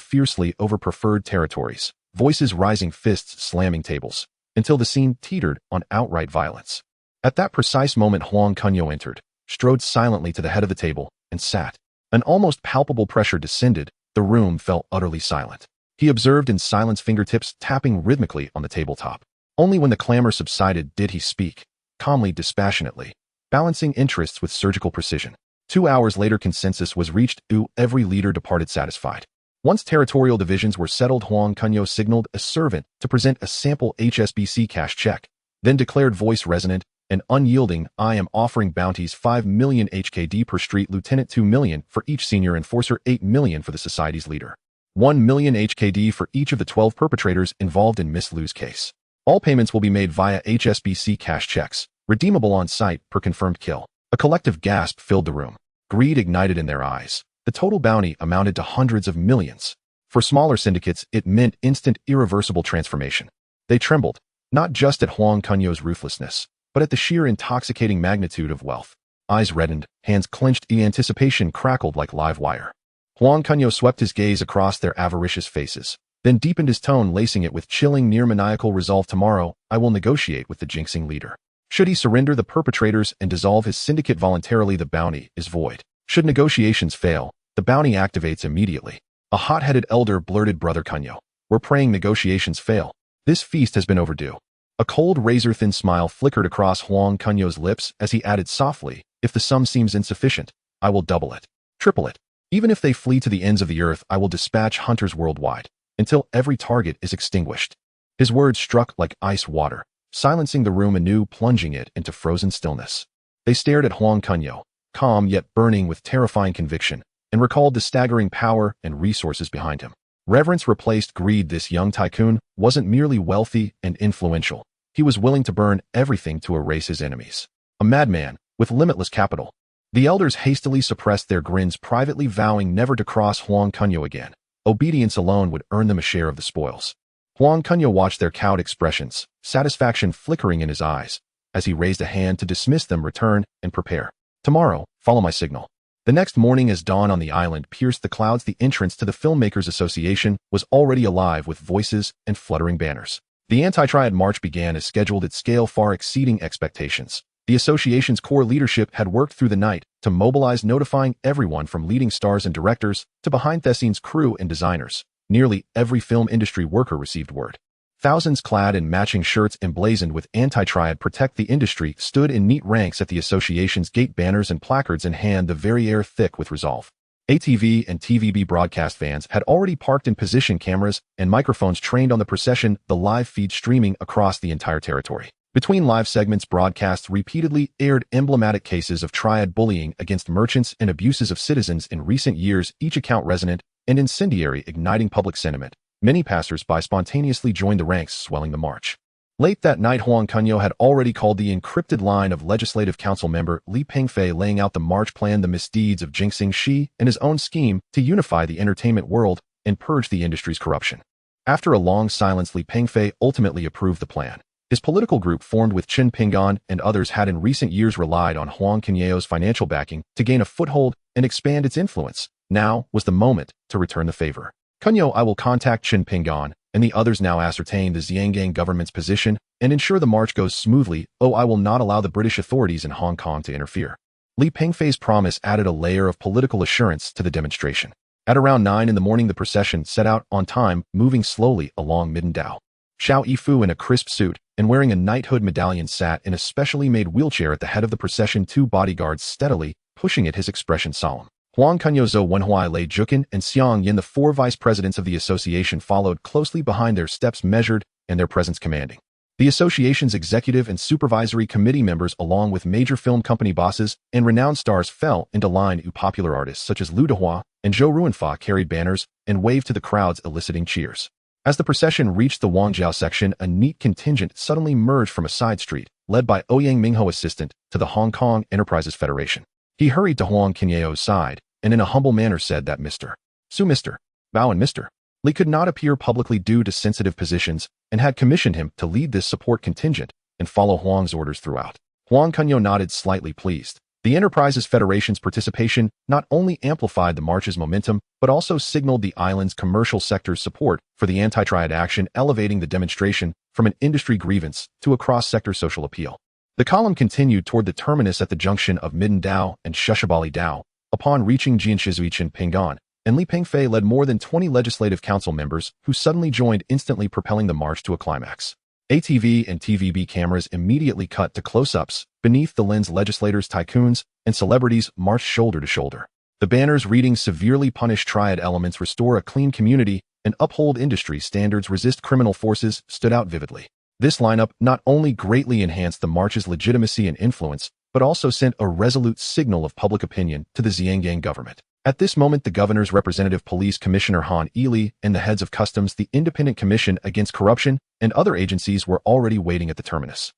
fiercely over preferred territories, voices rising, fists slamming tables, until the scene teetered on outright violence. At that precise moment, Huang Kunyao entered, strode silently to the head of the table, and sat. An almost palpable pressure descended. The room fell utterly silent. He observed in silence, fingertips tapping rhythmically on the tabletop. Only when the clamor subsided did he speak, calmly, dispassionately, balancing interests with surgical precision. 2 hours later, consensus was reached. Every leader departed satisfied. Once territorial divisions were settled, Huang Kunyao signaled a servant to present a sample HSBC cash check, then declared, voice resonant and unyielding, I am offering bounties 5 million HKD per street lieutenant, 2 million for each senior enforcer, 8 million for the society's leader, 1 million HKD for each of the 12 perpetrators involved in Miss Liu's case. All payments will be made via HSBC cash checks, redeemable on site per confirmed kill. A collective gasp filled the room. Greed ignited in their eyes. The total bounty amounted to hundreds of millions. For smaller syndicates, it meant instant, irreversible transformation. They trembled, not just at Huang Kunyao's ruthlessness, but at the sheer intoxicating magnitude of wealth. Eyes reddened, hands clenched, anticipation crackled like live wire. Huang Kunyao swept his gaze across their avaricious faces, then deepened his tone, lacing it with chilling, near-maniacal resolve. Tomorrow, I will negotiate with the jinxing leader. Should he surrender the perpetrators and dissolve his syndicate voluntarily, the bounty is void. Should negotiations fail, the bounty activates immediately. A hot-headed elder blurted, Brother Kunyao, we're praying negotiations fail. This feast has been overdue. A cold, razor-thin smile flickered across Huang Kunyao's lips as he added softly, if the sum seems insufficient, I will double it, triple it. Even if they flee to the ends of the earth, I will dispatch hunters worldwide, until every target is extinguished. His words struck like ice water, silencing the room anew, plunging it into frozen stillness. They stared at Huang Kunyao, calm yet burning with terrifying conviction, and recalled the staggering power and resources behind him. Reverence replaced greed. This young tycoon wasn't merely wealthy and influential. He was willing to burn everything to erase his enemies. A madman with limitless capital. The elders hastily suppressed their grins, privately vowing never to cross Huang Kunyao again. Obedience alone would earn them a share of the spoils. Huang Kunyao watched their cowed expressions, satisfaction flickering in his eyes, as he raised a hand to dismiss them. Return and prepare. Tomorrow, follow my signal. The next morning, as dawn on the island pierced the clouds, the entrance to the Filmmakers Association was already alive with voices and fluttering banners. The anti-Triad march began as scheduled, its scale far exceeding expectations. The association's core leadership had worked through the night to mobilize, notifying everyone from leading stars and directors to behind-the-scenes crew and designers. Nearly every film industry worker received word. Thousands clad in matching shirts emblazoned with anti-Triad Protect the Industry stood in neat ranks at the association's gate, banners and placards in hand, the very air thick with resolve. ATV and TVB broadcast vans had already parked in position, cameras and microphones trained on the procession, the live feed streaming across the entire territory. Between live segments, broadcasts repeatedly aired emblematic cases of Triad bullying against merchants and abuses of citizens in recent years, each account resonant and incendiary, igniting public sentiment. Many passers-by spontaneously joined the ranks, swelling the march. Late that night, Huang Kunyao had already called the encrypted line of Legislative Council member Li Pengfei, laying out the march plan, the misdeeds of jinxing Shi, and his own scheme to unify the entertainment world and purge the industry's corruption. After a long silence, Li Pengfei ultimately approved the plan. His political group, formed with Chen Pinggan and others, had in recent years relied on Huang Kunyao's financial backing to gain a foothold and expand its influence. Now was the moment to return the favor. Kunyao, I will contact Chen Pinggan and the others now, ascertain the Zhejiang government's position and ensure the march goes smoothly. I will not allow the British authorities in Hong Kong to interfere. Li Pengfei's promise added a layer of political assurance to the demonstration. At around 9 in the morning, the procession set out on time, moving slowly along Midendao. Xiao Yifu, in a crisp suit and wearing a knighthood medallion, sat in a specially made wheelchair at the head of the procession, 2 bodyguards steadily pushing it, his expression solemn. Huang Kunyao, Zhou Wenhui, Lei Juqin, and Xiang Yin, the 4 vice presidents of the association, followed closely behind, their steps measured and their presence commanding. The association's executive and supervisory committee members, along with major film company bosses and renowned stars, fell into line. Popular artists such as Liu Dehua and Zhou Ruanfa carried banners and waved to the crowds, eliciting cheers. As the procession reached the Wangjiao section, a neat contingent suddenly emerged from a side street, led by Ouyang Mingho, assistant to the Hong Kong Enterprises Federation. He hurried to Huang Kunyao's side and in a humble manner said that Mr. Bao and Mr. Li could not appear publicly due to sensitive positions and had commissioned him to lead this support contingent and follow Huang's orders throughout. Huang Kunyao nodded, slightly pleased. The Enterprises Federation's participation not only amplified the march's momentum, but also signaled the island's commercial sector's support for the anti-Triad action, elevating the demonstration from an industry grievance to a cross-sector social appeal. The column continued toward the terminus at the junction of Midendao and Shushabali Dao. Upon reaching Jianshizui, Chen Pinggan and Li Pengfei led more than 20 Legislative Council members who suddenly joined, instantly propelling the march to a climax. ATV and TVB cameras immediately cut to close-ups. Beneath the lens, legislators, tycoons, and celebrities marched shoulder to shoulder. The banners reading "Severely Punish Triad Elements, Restore a Clean Community, and Uphold Industry Standards, Resist Criminal Forces" stood out vividly. This lineup not only greatly enhanced the march's legitimacy and influence, but also sent a resolute signal of public opinion to the Zhejiang government. At this moment, the governor's representative, Police Commissioner Han Yili, and the heads of customs, the Independent Commission Against Corruption, and other agencies were already waiting at the terminus.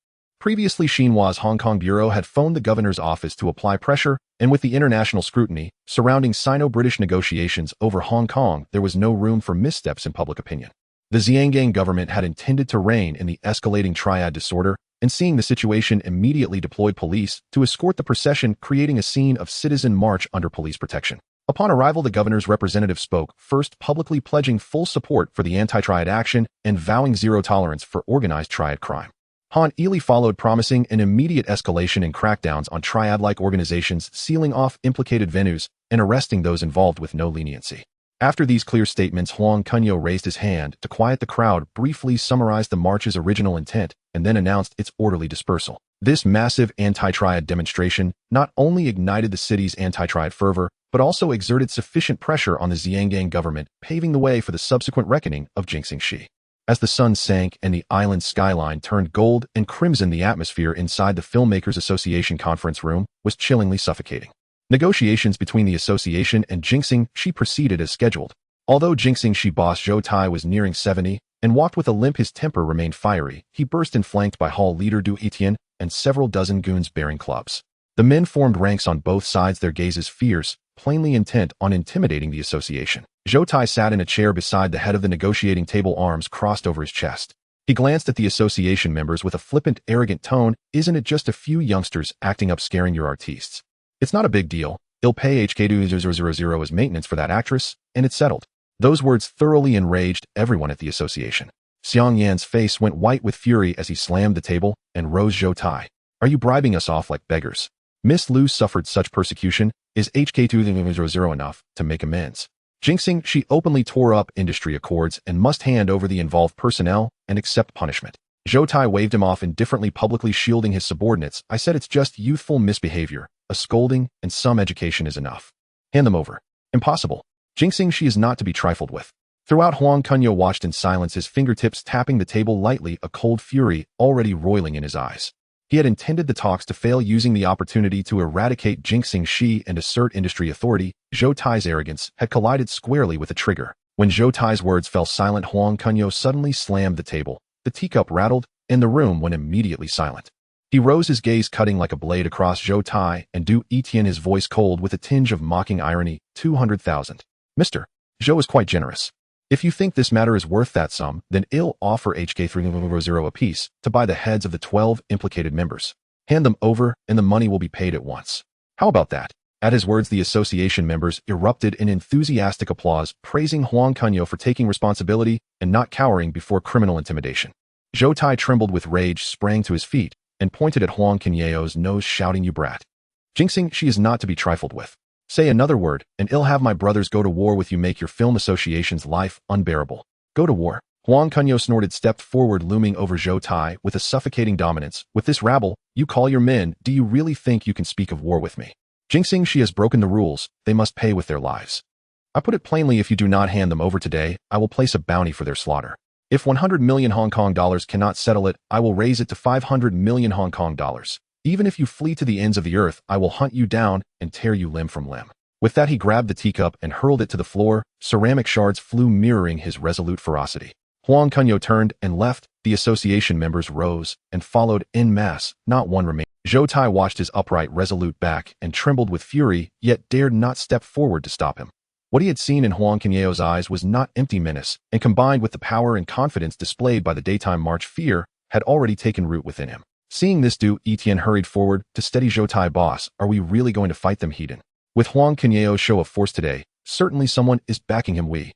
Previously, Xinhua's Hong Kong bureau had phoned the governor's office to apply pressure, and with the international scrutiny surrounding Sino-British negotiations over Hong Kong, there was no room for missteps in public opinion. The Xiangang government had intended to rein in the escalating Triad disorder, and seeing the situation immediately deployed police to escort the procession, creating a scene of citizen march under police protection. Upon arrival, the governor's representative spoke, first publicly pledging full support for the anti-Triad action and vowing zero tolerance for organized Triad crime. Han Ili followed, promising an immediate escalation in crackdowns on Triad-like organizations, sealing off implicated venues and arresting those involved with no leniency. After these clear statements, Huang Kunyao raised his hand to quiet the crowd, briefly summarized the march's original intent, and then announced its orderly dispersal. This massive anti-Triad demonstration not only ignited the city's anti-Triad fervor, but also exerted sufficient pressure on the Xiangang government, paving the way for the subsequent reckoning of Jingxingxi. As the sun sank and the island's skyline turned gold and crimson, the atmosphere inside the Filmmakers Association conference room was chillingly suffocating. Negotiations between the association and Jingxingxi proceeded as scheduled. Although Jingxingxi boss Zhou Tai was nearing 70 and walked with a limp, his temper remained fiery. He burst in, flanked by hall leader Du Etian and several dozen goons bearing clubs. The men formed ranks on both sides, their gazes fierce, plainly intent on intimidating the association. Zhou Tai sat in a chair beside the head of the negotiating table, arms crossed over his chest. He glanced at the association members with a flippant, arrogant tone. Isn't it just a few youngsters acting up, scaring your artistes? It's not a big deal. He'll pay HK2000 as maintenance for that actress, and it's settled. Those words thoroughly enraged everyone at the association. Xiang Yan's face went white with fury as he slammed the table and rose. Zhou Tai, are you bribing us off like beggars? Miss Lu suffered such persecution. Is HK2000 enough to make amends? Jingxingxi openly tore up industry accords and must hand over the involved personnel and accept punishment. Zhou Tai waved him off indifferently, publicly shielding his subordinates. I said it's just youthful misbehavior. A scolding and some education is enough. Hand them over. Impossible. Jingxingxi is not to be trifled with. Throughout, Huang Kunyao watched in silence, his fingertips tapping the table lightly, a cold fury already roiling in his eyes. He had intended the talks to fail, using the opportunity to eradicate Jingxingxi and assert industry authority. Zhou Tai's arrogance had collided squarely with a trigger. When Zhou Tai's words fell silent, Huang Kunyao suddenly slammed the table. The teacup rattled, and the room went immediately silent. He rose, his gaze cutting like a blade across Zhou Tai and Du Etian, his voice cold with a tinge of mocking irony. 200,000. Mr. Zhou is quite generous. If you think this matter is worth that sum, then I'll offer HK300 apiece to buy the heads of the 12 implicated members. Hand them over, and the money will be paid at once. How about that? At his words, the association members erupted in enthusiastic applause, praising Huang Kunyao for taking responsibility and not cowering before criminal intimidation. Zhou Tai trembled with rage, sprang to his feet, and pointed at Huang Kunyao's nose, shouting, "You brat! Jingxingxi is not to be trifled with. Say another word, and I'll have my brothers go to war with you, make your film association's life unbearable. Go to war." Huang Kunyao snorted, stepped forward, looming over Zhou Tai with a suffocating dominance. "With this rabble, you call your men? Do you really think you can speak of war with me? Jingxingxi has broken the rules. They must pay with their lives. I put it plainly, if you do not hand them over today, I will place a bounty for their slaughter. If 100 million Hong Kong dollars cannot settle it, I will raise it to 500 million Hong Kong dollars. Even if you flee to the ends of the earth, I will hunt you down and tear you limb from limb." With that, he grabbed the teacup and hurled it to the floor. Ceramic shards flew, mirroring his resolute ferocity. Huang Kunyao turned and left. The association members rose and followed en masse. Not one remained. Zhou Tai watched his upright, resolute back and trembled with fury, yet dared not step forward to stop him. What he had seen in Huang Kunyao's eyes was not empty menace, and combined with the power and confidence displayed by the daytime march, fear had already taken root within him. Seeing this, Du Etian hurried forward to steady Zhou Tai. "Boss, are we really going to fight them, Heaton? With Huang Kunyao's show of force today, certainly someone is backing him. We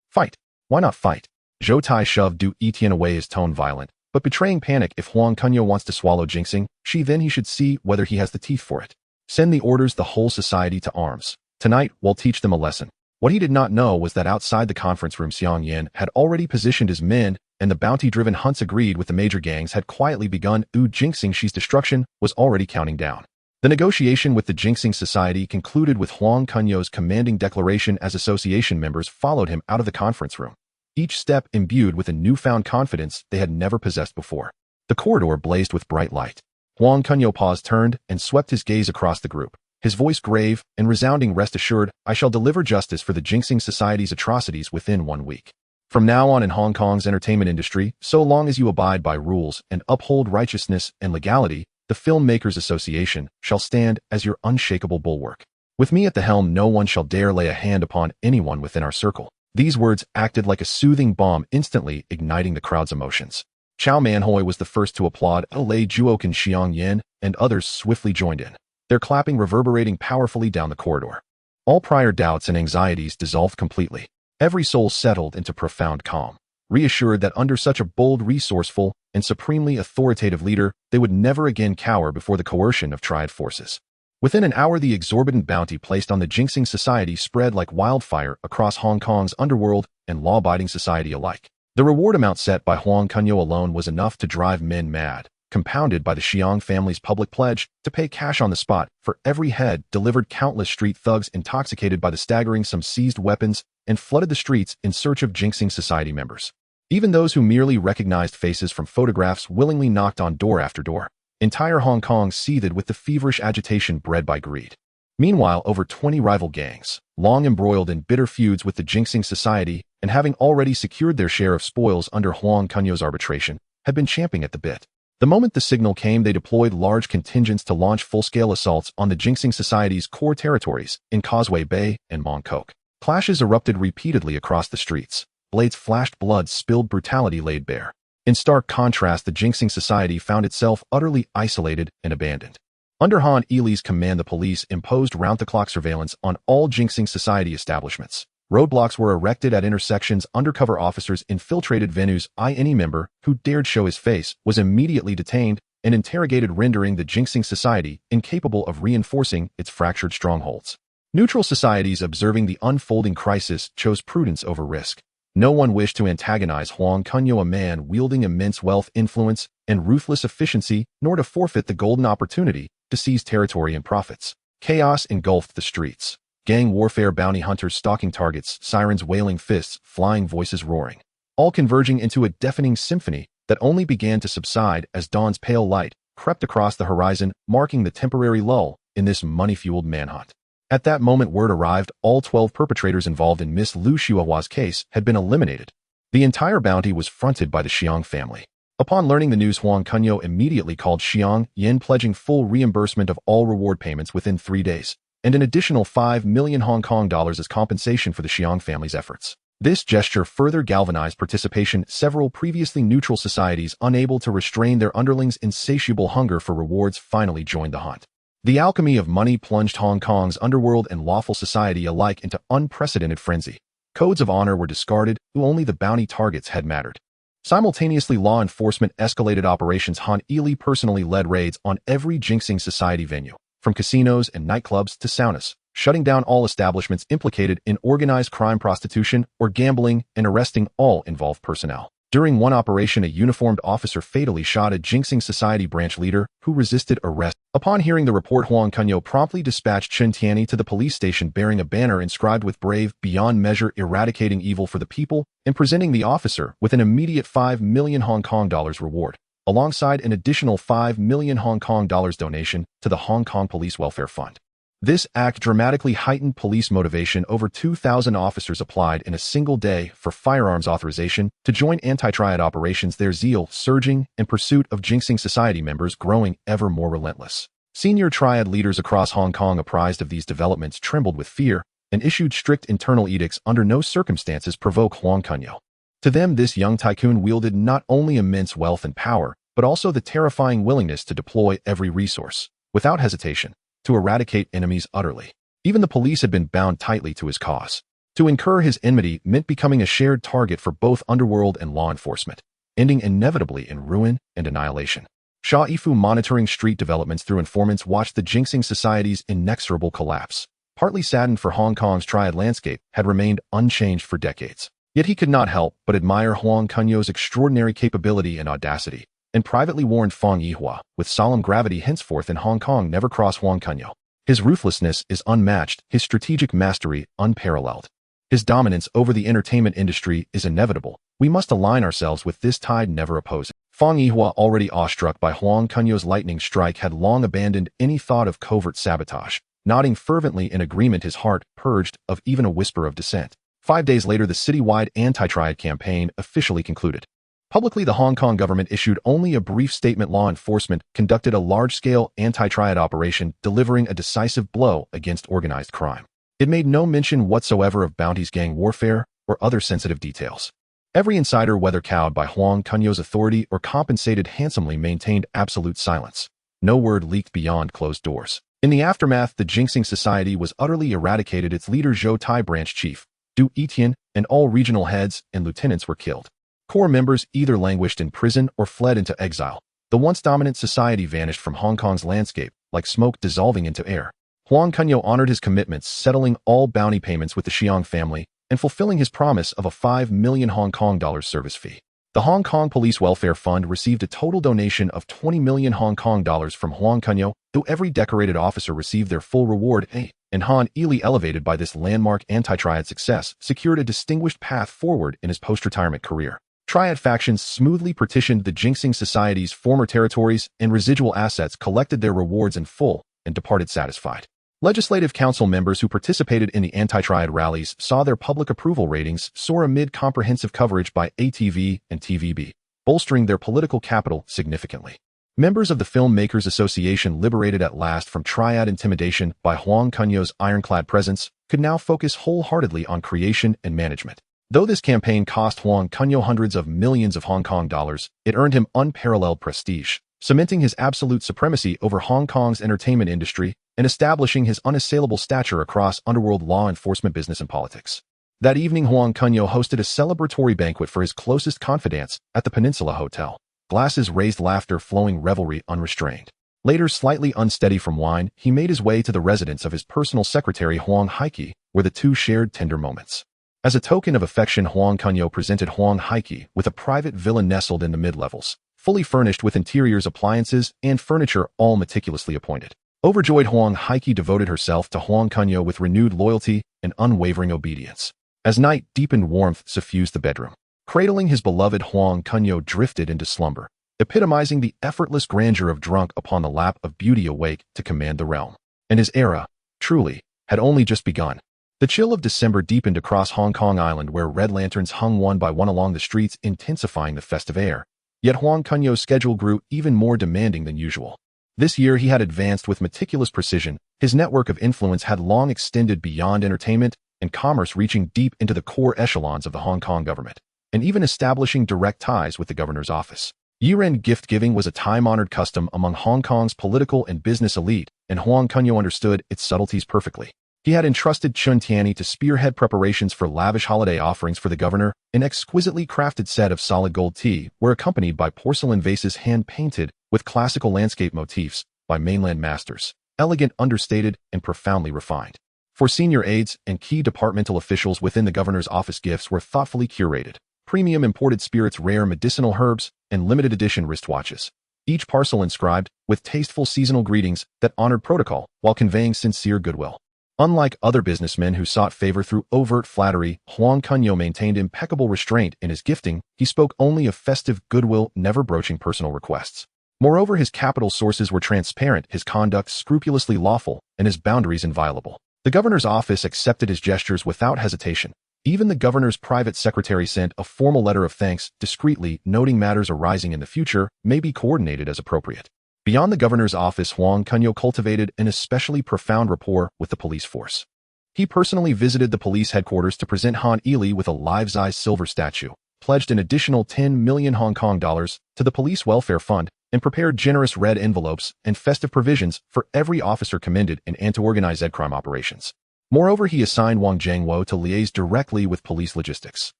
fight. Why not fight?" Zhou Tai shoved Du Etian away, his tone violent, but betraying panic. "If Huang Kunyao wants to swallow Jingxingxi, then he should see whether he has the teeth for it. Send the orders, the whole society to arms. Tonight, we'll teach them a lesson." What he did not know was that outside the conference room, Xiang Yan had already positioned his men, and the bounty-driven hunts agreed with the major gangs had quietly begun. Jingxingxi's destruction was already counting down. The negotiation with the Jingxing Society concluded with Huang Kunyao's commanding declaration as association members followed him out of the conference room, each step imbued with a newfound confidence they had never possessed before. The corridor blazed with bright light. Huang Kunyao paused, turned, and swept his gaze across the group, his voice grave and resounding. "Rest assured, I shall deliver justice for the Jingxing Society's atrocities within 1 week. From now on in Hong Kong's entertainment industry, so long as you abide by rules and uphold righteousness and legality, the Filmmakers Association shall stand as your unshakable bulwark. With me at the helm, no one shall dare lay a hand upon anyone within our circle. These words acted like a soothing balm, instantly igniting the crowd's emotions. Chow Manhui was the first to applaud, Lei Juok and Xiang Yin, and others swiftly joined in, their clapping reverberating powerfully down the corridor. All prior doubts and anxieties dissolved completely. Every soul settled into profound calm, reassured that under such a bold, resourceful, and supremely authoritative leader, they would never again cower before the coercion of Triad forces. Within an hour, the exorbitant bounty placed on the Jinxing Society spread like wildfire across Hong Kong's underworld and law-abiding society alike. The reward amount set by Huang Kunyao alone was enough to drive men mad, compounded by the Xiang family's public pledge to pay cash on the spot for every head delivered. Countless street thugs, intoxicated by the staggering sum, seized weapons and flooded the streets in search of Jinxing Society members. Even those who merely recognized faces from photographs willingly knocked on door after door. Entire Hong Kong seethed with the feverish agitation bred by greed. Meanwhile, over 20 rival gangs, long embroiled in bitter feuds with the Jinxing Society and having already secured their share of spoils under Huang Kunyao's arbitration, had been champing at the bit. The moment the signal came, they deployed large contingents to launch full-scale assaults on the Jinxing Society's core territories in Causeway Bay and Mong Kok. Clashes erupted repeatedly across the streets. Blades flashed, blood spilled, brutality laid bare. In stark contrast, the Jinxing Society found itself utterly isolated and abandoned. Under Han Eli's command, the police imposed round-the-clock surveillance on all Jinxing Society establishments. Roadblocks were erected at intersections. Undercover officers infiltrated venues. Any member who dared show his face was immediately detained and interrogated, rendering the Jinxing Society incapable of reinforcing its fractured strongholds. Neutral societies observing the unfolding crisis chose prudence over risk. No one wished to antagonize Huang Kunyao, a man wielding immense wealth, influence, and ruthless efficiency, nor to forfeit the golden opportunity to seize territory and profits. Chaos engulfed the streets. Gang warfare, bounty hunters stalking targets, sirens wailing, fists, flying voices roaring, all converging into a deafening symphony that only began to subside as dawn's pale light crept across the horizon, marking the temporary lull in this money-fueled manhunt. At that moment, word arrived: all 12 perpetrators involved in Miss Liu Xiaohua's case had been eliminated. The entire bounty was fronted by the Xiang family. Upon learning the news, Huang Kunyao immediately called Xiang Yin, pledging full reimbursement of all reward payments within 3 days, and an additional 5 million Hong Kong dollars as compensation for the Xiang family's efforts. This gesture further galvanized participation. Several previously neutral societies, unable to restrain their underlings' insatiable hunger for rewards, finally joined the hunt. The alchemy of money plunged Hong Kong's underworld and lawful society alike into unprecedented frenzy. Codes of honor were discarded, only the bounty targets had mattered. Simultaneously, law enforcement escalated operations. Han Eli personally led raids on every Jinxing Society venue, from casinos and nightclubs to saunas, shutting down all establishments implicated in organized crime, prostitution, or gambling, and arresting all involved personnel. During one operation, a uniformed officer fatally shot a Jinxing Society branch leader who resisted arrest. Upon hearing the report, Huang Kunyao promptly dispatched Chen Tianyi to the police station bearing a banner inscribed with "Brave, beyond measure, eradicating evil for the people," and presenting the officer with an immediate 5 million Hong Kong dollars reward, alongside an additional 5 million Hong Kong dollars donation to the Hong Kong Police Welfare Fund. This act dramatically heightened police motivation. Over 2,000 officers applied in a single day for firearms authorization to join anti-Triad operations, their zeal surging in pursuit of Jinxing Society members growing ever more relentless. Senior Triad leaders across Hong Kong, apprised of these developments, trembled with fear and issued strict internal edicts: under no circumstances provoke Huang Kunyao. To them, this young tycoon wielded not only immense wealth and power, but also the terrifying willingness to deploy every resource, without hesitation, to eradicate enemies utterly. Even the police had been bound tightly to his cause. To incur his enmity meant becoming a shared target for both underworld and law enforcement, ending inevitably in ruin and annihilation. Sha Yifu, monitoring street developments through informants, watched the Jinxing Society's inexorable collapse. Partly saddened, for Hong Kong's Triad landscape had remained unchanged for decades. Yet he could not help but admire Huang Kunyao's extraordinary capability and audacity, and privately warned Fang Yihua, with solemn gravity: henceforth in Hong Kong never cross Huang Kunyao. His ruthlessness is unmatched, his strategic mastery unparalleled. His dominance over the entertainment industry is inevitable. We must align ourselves with this tide, never oppose it. Fang Yihua, already awestruck by Huang Kunyao's lightning strike, had long abandoned any thought of covert sabotage, nodding fervently in agreement, his heart purged of even a whisper of dissent. 5 days later, the citywide anti-Triad campaign officially concluded. Publicly, the Hong Kong government issued only a brief statement. Law enforcement conducted a large-scale anti-Triad operation, delivering a decisive blow against organized crime. It made no mention whatsoever of bounties, gang warfare, or other sensitive details. Every insider, whether cowed by Huang Kunyao's authority or compensated handsomely, maintained absolute silence. No word leaked beyond closed doors. In the aftermath, the Jinxing Society was utterly eradicated. Its leader, Zhou Tai branch chief, Du Etian, and all regional heads and lieutenants were killed. Core members either languished in prison or fled into exile. The once dominant society vanished from Hong Kong's landscape, like smoke dissolving into air. Huang Kunyao honored his commitments, settling all bounty payments with the Xiong family and fulfilling his promise of a 5 million Hong Kong dollars service fee. The Hong Kong Police Welfare Fund received a total donation of 20 million Hong Kong dollars from Huang Kunyao, though every decorated officer received their full reward. And Han Ili, elevated by this landmark anti-Triad success, secured a distinguished path forward in his post-retirement career. Triad factions smoothly partitioned the Jinxing Society's former territories, and residual assets collected their rewards in full and departed satisfied. Legislative Council members who participated in the anti-Triad rallies saw their public approval ratings soar amid comprehensive coverage by ATV and TVB, bolstering their political capital significantly. Members of the Filmmakers Association, liberated at last from Triad intimidation by Huang Kunyao's ironclad presence, could now focus wholeheartedly on creation and management. Though this campaign cost Huang Kunyao hundreds of millions of Hong Kong dollars, it earned him unparalleled prestige, cementing his absolute supremacy over Hong Kong's entertainment industry and establishing his unassailable stature across underworld law enforcement, business, and politics. That evening, Huang Kunyao hosted a celebratory banquet for his closest confidants at the Peninsula Hotel. Glasses raised, laughter flowing, revelry unrestrained. Later, slightly unsteady from wine, he made his way to the residence of his personal secretary Huang Haiki, where the two shared tender moments. As a token of affection, Huang Kunyao presented Huang Haiki with a private villa nestled in the mid-levels, fully furnished with interiors, appliances, and furniture, all meticulously appointed. Overjoyed, Huang Haiki devoted herself to Huang Kunyao with renewed loyalty and unwavering obedience. As night deepened, warmth suffused the bedroom. Cradling his beloved, Huang Kunyao drifted into slumber, epitomizing the effortless grandeur of drunk upon the lap of beauty, awake to command the realm. And his era, truly, had only just begun. The chill of December deepened across Hong Kong Island, where red lanterns hung one by one along the streets, intensifying the festive air. Yet Huang Kunyao's schedule grew even more demanding than usual. This year he had advanced with meticulous precision. His network of influence had long extended beyond entertainment and commerce, reaching deep into the core echelons of the Hong Kong government, and even establishing direct ties with the governor's office. Year-end gift-giving was a time-honored custom among Hong Kong's political and business elite, and Huang Kunyao understood its subtleties perfectly. He had entrusted Chun Tianyi to spearhead preparations for lavish holiday offerings for the governor. An exquisitely crafted set of solid gold tea were accompanied by porcelain vases hand-painted with classical landscape motifs by mainland masters, elegant, understated, and profoundly refined. For senior aides and key departmental officials within the governor's office, gifts were thoughtfully curated: premium imported spirits, rare medicinal herbs, and limited edition wristwatches, each parcel inscribed with tasteful seasonal greetings that honored protocol while conveying sincere goodwill. Unlike other businessmen who sought favor through overt flattery, Huang Kunyao maintained impeccable restraint in his gifting. He spoke only of festive goodwill, never broaching personal requests. Moreover, his capital sources were transparent, his conduct scrupulously lawful, and his boundaries inviolable. The governor's office accepted his gestures without hesitation. Even the governor's private secretary sent a formal letter of thanks, discreetly noting matters arising in the future may be coordinated as appropriate. Beyond the governor's office, Huang Kunyao cultivated an especially profound rapport with the police force. He personally visited the police headquarters to present Han Ili with a life-size silver statue, pledged an additional 10 million Hong Kong dollars to the Police Welfare Fund, and prepared generous red envelopes and festive provisions for every officer commended in anti-organized crime operations. Moreover, he assigned Wang Jiangwo to liaise directly with police logistics,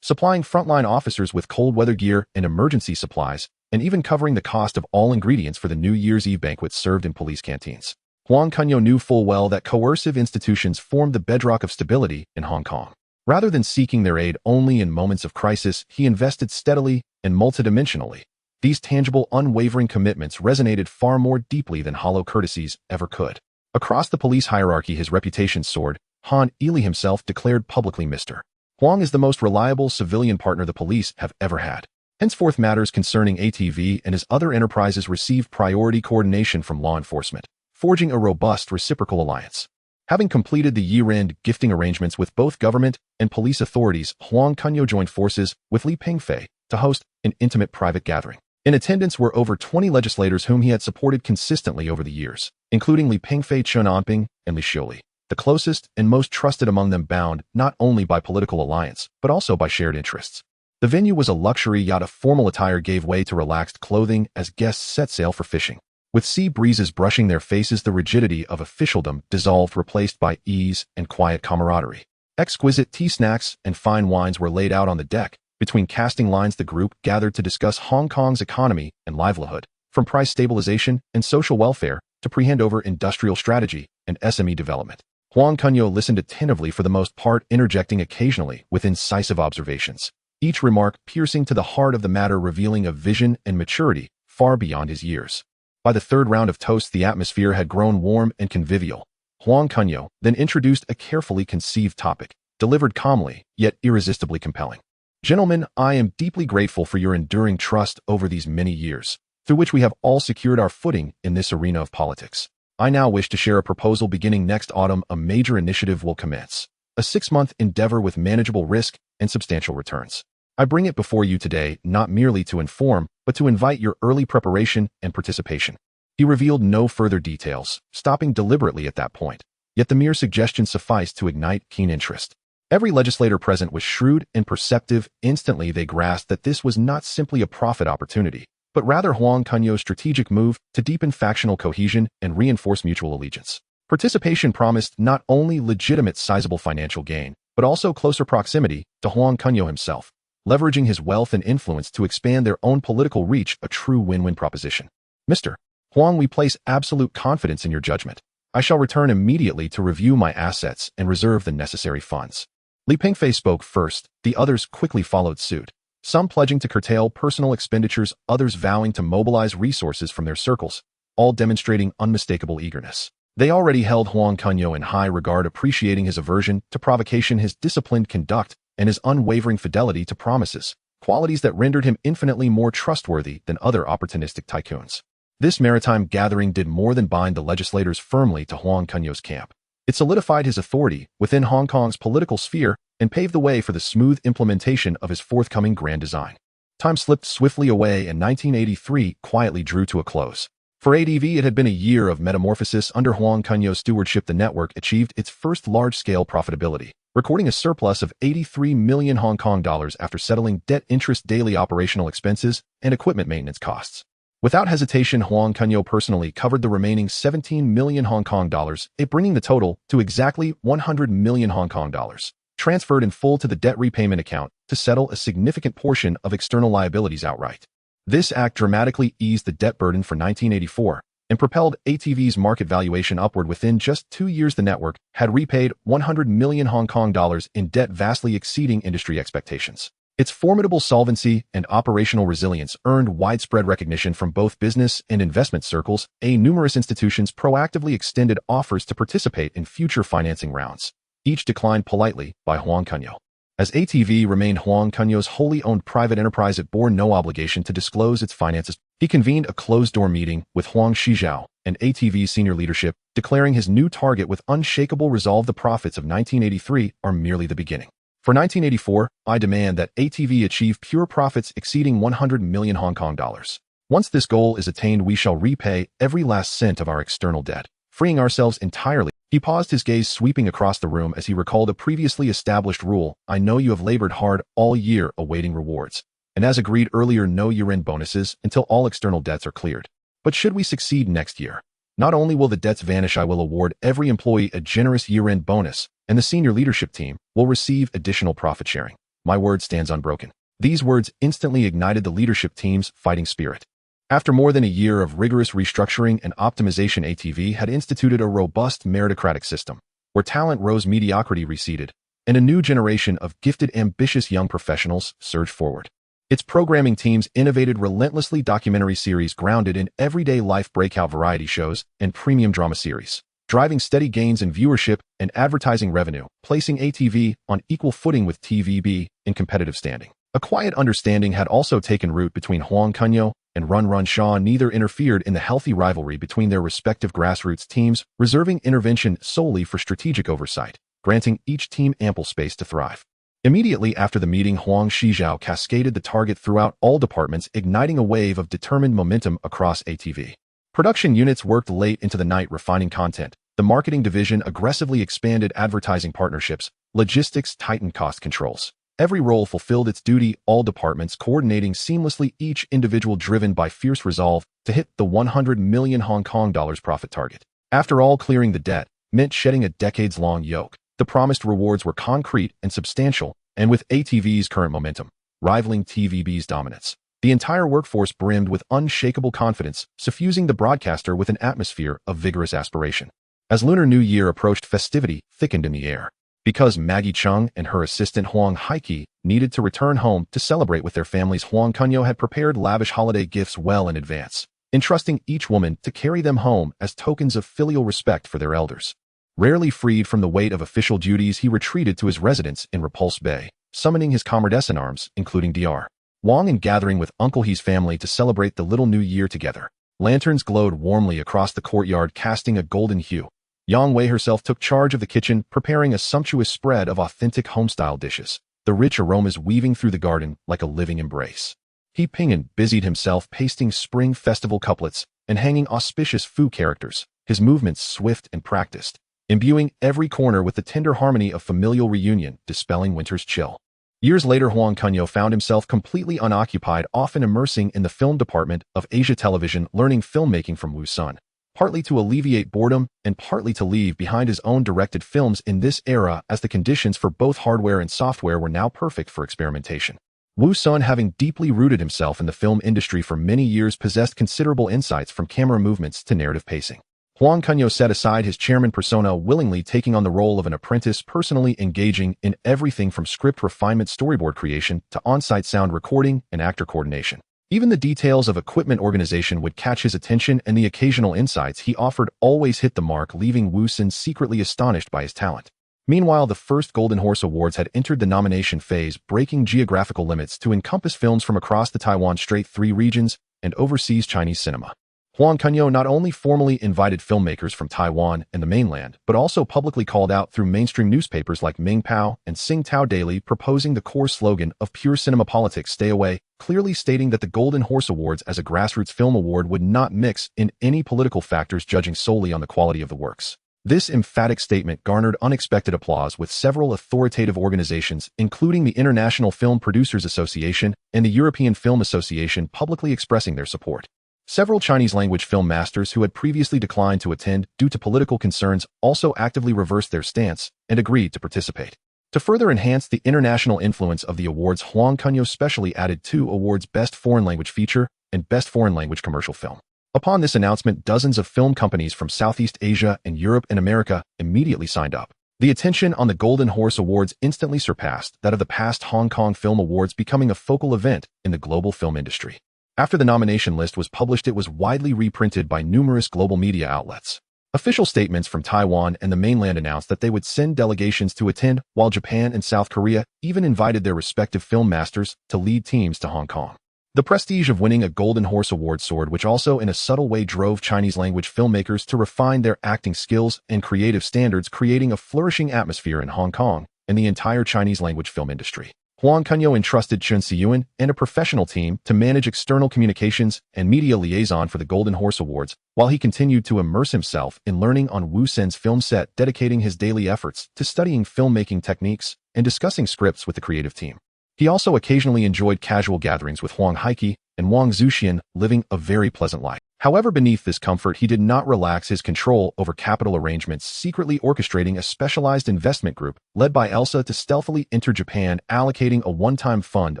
supplying frontline officers with cold weather gear and emergency supplies, and even covering the cost of all ingredients for the New Year's Eve banquets served in police canteens. Huang Kunyao knew full well that coercive institutions formed the bedrock of stability in Hong Kong. Rather than seeking their aid only in moments of crisis, he invested steadily and multidimensionally. These tangible, unwavering commitments resonated far more deeply than hollow courtesies ever could. Across the police hierarchy, his reputation soared. Han Ili himself declared publicly, "Mr. Huang is the most reliable civilian partner the police have ever had." Henceforth, matters concerning ATV and his other enterprises received priority coordination from law enforcement, forging a robust reciprocal alliance. Having completed the year-end gifting arrangements with both government and police authorities, Huang Kunyao joined forces with Li Pingfei to host an intimate private gathering. In attendance were over 20 legislators whom he had supported consistently over the years, including Li Pingfei, Chen Anping, and Li Xiuli, the closest and most trusted among them, bound not only by political alliance, but also by shared interests. The venue was a luxury yacht. A formal attire gave way to relaxed clothing as guests set sail for fishing. With sea breezes brushing their faces, the rigidity of officialdom dissolved, replaced by ease and quiet camaraderie. Exquisite tea, snacks, and fine wines were laid out on the deck. Between casting lines, the group gathered to discuss Hong Kong's economy and livelihood, from price stabilization and social welfare to pre-handover industrial strategy and SME development. Huang Kunyao listened attentively, for the most part interjecting occasionally with incisive observations, each remark piercing to the heart of the matter, revealing a vision and maturity far beyond his years. By the third round of toasts, the atmosphere had grown warm and convivial. Huang Kunyao then introduced a carefully conceived topic, delivered calmly, yet irresistibly compelling. Gentlemen, I am deeply grateful for your enduring trust over these many years, through which we have all secured our footing in this arena of politics. I now wish to share a proposal. Beginning next autumn, a major initiative will commence, a 6-month endeavor with manageable risk and substantial returns. I bring it before you today not merely to inform, but to invite your early preparation and participation. He revealed no further details, stopping deliberately at that point, yet the mere suggestion sufficed to ignite keen interest. Every legislator present was shrewd and perceptive. Instantly they grasped that this was not simply a profit opportunity, but rather Huang Kunyao's strategic move to deepen factional cohesion and reinforce mutual allegiance. Participation promised not only legitimate sizable financial gain, but also closer proximity to Huang Kunyao himself, leveraging his wealth and influence to expand their own political reach, a true win-win proposition. Mr. Huang, we place absolute confidence in your judgment. I shall return immediately to review my assets and reserve the necessary funds. Li Pingfei spoke first, the others quickly followed suit, some pledging to curtail personal expenditures, others vowing to mobilize resources from their circles, all demonstrating unmistakable eagerness. They already held Huang Kunyao in high regard, appreciating his aversion to provocation, his disciplined conduct, and his unwavering fidelity to promises, qualities that rendered him infinitely more trustworthy than other opportunistic tycoons. This maritime gathering did more than bind the legislators firmly to Huang Kunyao's camp. It solidified his authority within Hong Kong's political sphere and paved the way for the smooth implementation of his forthcoming grand design. Time slipped swiftly away, and 1983 quietly drew to a close. For ADV, it had been a year of metamorphosis. Under Huang Kunyao's stewardship, the network achieved its first large-scale profitability, recording a surplus of 83 million Hong Kong dollars after settling debt, interest, daily operational expenses, and equipment maintenance costs. Without hesitation, Huang Kunyao personally covered the remaining 17 million Hong Kong dollars, bringing the total to exactly 100 million Hong Kong dollars, transferred in full to the debt repayment account to settle a significant portion of external liabilities outright. This act dramatically eased the debt burden for 1984 and propelled ATV's market valuation upward. Within just 2 years, the network had repaid 100 million Hong Kong dollars in debt, vastly exceeding industry expectations. Its formidable solvency and operational resilience earned widespread recognition from both business and investment circles. Numerous institutions proactively extended offers to participate in future financing rounds, each declined politely by Huang Kunyao. As ATV remained Huang Kunyao's wholly owned private enterprise, it bore no obligation to disclose its finances. He convened a closed-door meeting with Huang Shizhao and ATV's senior leadership, declaring his new target with unshakable resolve: the profits of 1983 are merely the beginning. For 1984, I demand that ATV achieve pure profits exceeding 100 million Hong Kong dollars. Once this goal is attained, we shall repay every last cent of our external debt, freeing ourselves entirely. He paused, his gaze sweeping across the room as he recalled a previously established rule: I know you have labored hard all year awaiting rewards, and as agreed earlier, no year-end bonuses until all external debts are cleared. But should we succeed next year, not only will the debts vanish, I will award every employee a generous year-end bonus, and the senior leadership team will receive additional profit sharing. My word stands unbroken. These words instantly ignited the leadership team's fighting spirit. After more than a year of rigorous restructuring and optimization, ATV had instituted a robust meritocratic system, where talent rose, mediocrity receded, and a new generation of gifted, ambitious young professionals surged forward. Its programming teams innovated relentlessly: documentary series grounded in everyday life, breakout variety shows, and premium drama series, driving steady gains in viewership and advertising revenue, placing ATV on equal footing with TVB in competitive standing. A quiet understanding had also taken root between Huang Kunyao and Run Run Shaw neither interfered in the healthy rivalry between their respective grassroots teams, reserving intervention solely for strategic oversight, granting each team ample space to thrive. Immediately after the meeting, Huang Kunyao cascaded the target throughout all departments, igniting a wave of determined momentum across ATV. Production units worked late into the night refining content. The marketing division aggressively expanded advertising partnerships. Logistics tightened cost controls. Every role fulfilled its duty, all departments coordinating seamlessly, each individual driven by fierce resolve to hit the 100 million Hong Kong dollars profit target. After all clearing the debt meant shedding a decades-long yoke, the promised rewards were concrete and substantial, and with ATV's current momentum, rivaling TVB's dominance, the entire workforce brimmed with unshakable confidence, suffusing the broadcaster with an atmosphere of vigorous aspiration. As Lunar New Year approached, festivity thickened in the air. Because Maggie Chung and her assistant Huang Haiki needed to return home to celebrate with their families, Huang Kunyao had prepared lavish holiday gifts well in advance, entrusting each woman to carry them home as tokens of filial respect for their elders. Rarely freed from the weight of official duties, he retreated to his residence in Repulse Bay, summoning his comrades-in-arms, including Dr. Wang, and gathering with Uncle He's family to celebrate the little new year together. Lanterns glowed warmly across the courtyard, casting a golden hue. Yang Wei herself took charge of the kitchen, preparing a sumptuous spread of authentic homestyle dishes, the rich aromas weaving through the garden like a living embrace. He Pingan busied himself pasting spring festival couplets and hanging auspicious Fu characters, his movements swift and practiced, imbuing every corner with the tender harmony of familial reunion, dispelling winter's chill. Years later, Huang Kunyao found himself completely unoccupied, often immersing in the film department of Asia Television, learning filmmaking from Wu Sun, partly to alleviate boredom and partly to leave behind his own directed films in this era, as the conditions for both hardware and software were now perfect for experimentation. Wu Sun, having deeply rooted himself in the film industry for many years, possessed considerable insights from camera movements to narrative pacing. Huang Kunyao set aside his chairman persona, willingly taking on the role of an apprentice, personally engaging in everything from script refinement, storyboard creation, to on-site sound recording and actor coordination. Even the details of equipment organization would catch his attention, and the occasional insights he offered always hit the mark, leaving Wu Sun secretly astonished by his talent. Meanwhile, the first Golden Horse Awards had entered the nomination phase, breaking geographical limits to encompass films from across the Taiwan Strait, 3 regions, and overseas Chinese cinema. Huang Kunyao not only formally invited filmmakers from Taiwan and the mainland, but also publicly called out through mainstream newspapers like Ming Pao and Sing Tao Daily, proposing the core slogan of pure cinema politics, "Stay away," clearly stating that the Golden Horse Awards as a grassroots film award would not mix in any political factors, judging solely on the quality of the works. This emphatic statement garnered unexpected applause, with several authoritative organizations, including the International Film Producers Association and the European Film Association, publicly expressing their support. Several Chinese-language film masters who had previously declined to attend due to political concerns also actively reversed their stance and agreed to participate. To further enhance the international influence of the awards, Huang Kunyao specially added 2 awards: Best Foreign Language Feature and Best Foreign Language Commercial Film. Upon this announcement, dozens of film companies from Southeast Asia and Europe and America immediately signed up. The attention on the Golden Horse Awards instantly surpassed that of the past Hong Kong Film Awards, becoming a focal event in the global film industry. After the nomination list was published, it was widely reprinted by numerous global media outlets. Official statements from Taiwan and the mainland announced that they would send delegations to attend, while Japan and South Korea even invited their respective film masters to lead teams to Hong Kong. The prestige of winning a Golden Horse Award soared, which also in a subtle way drove Chinese-language filmmakers to refine their acting skills and creative standards, creating a flourishing atmosphere in Hong Kong and the entire Chinese-language film industry. Huang Kunyao entrusted Chun Siyuan and a professional team to manage external communications and media liaison for the Golden Horse Awards, while he continued to immerse himself in learning on Wu Sun's film set, dedicating his daily efforts to studying filmmaking techniques and discussing scripts with the creative team. He also occasionally enjoyed casual gatherings with Huang Haiki and Wang Zuxian, living a very pleasant life. However, beneath this comfort, he did not relax his control over capital arrangements, secretly orchestrating a specialized investment group led by Elsa to stealthily enter Japan, allocating a one-time fund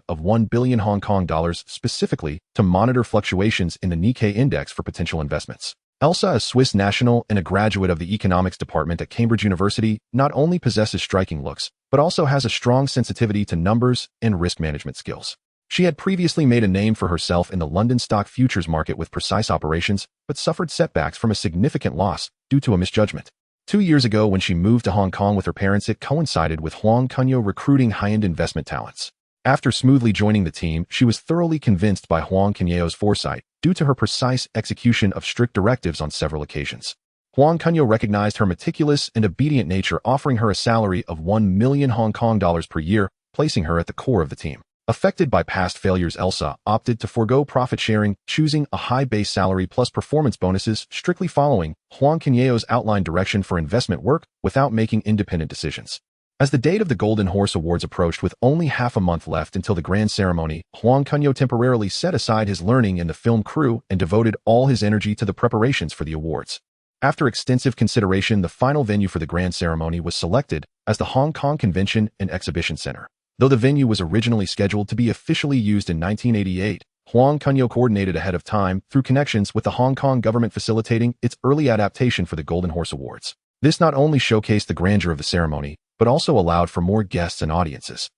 of 1 billion Hong Kong dollars specifically to monitor fluctuations in the Nikkei index for potential investments. Elsa, a Swiss national and a graduate of the economics department at Cambridge University, not only possesses striking looks, but also has a strong sensitivity to numbers and risk management skills. She had previously made a name for herself in the London stock futures market with precise operations, but suffered setbacks from a significant loss due to a misjudgment. 2 years ago, when she moved to Hong Kong with her parents, it coincided with Huang Kunyao recruiting high-end investment talents. After smoothly joining the team, she was thoroughly convinced by Huang Kunyao's foresight, due to her precise execution of strict directives on several occasions. Huang Kunyao recognized her meticulous and obedient nature, offering her a salary of 1 million Hong Kong dollars per year, placing her at the core of the team. Affected by past failures, Elsa opted to forego profit sharing, choosing a high base salary plus performance bonuses, strictly following Huang Kunyao's outlined direction for investment work without making independent decisions. As the date of the Golden Horse Awards approached with only half a month left until the grand ceremony, Huang Kunyao temporarily set aside his learning in the film crew and devoted all his energy to the preparations for the awards. After extensive consideration, the final venue for the grand ceremony was selected as the Hong Kong Convention and Exhibition Center. Though the venue was originally scheduled to be officially used in 1988, Huang Kunyao coordinated ahead of time through connections with the Hong Kong government facilitating its early adaptation for the Golden Horse Awards. This not only showcased the grandeur of the ceremony, but also allowed for more guests and audiences.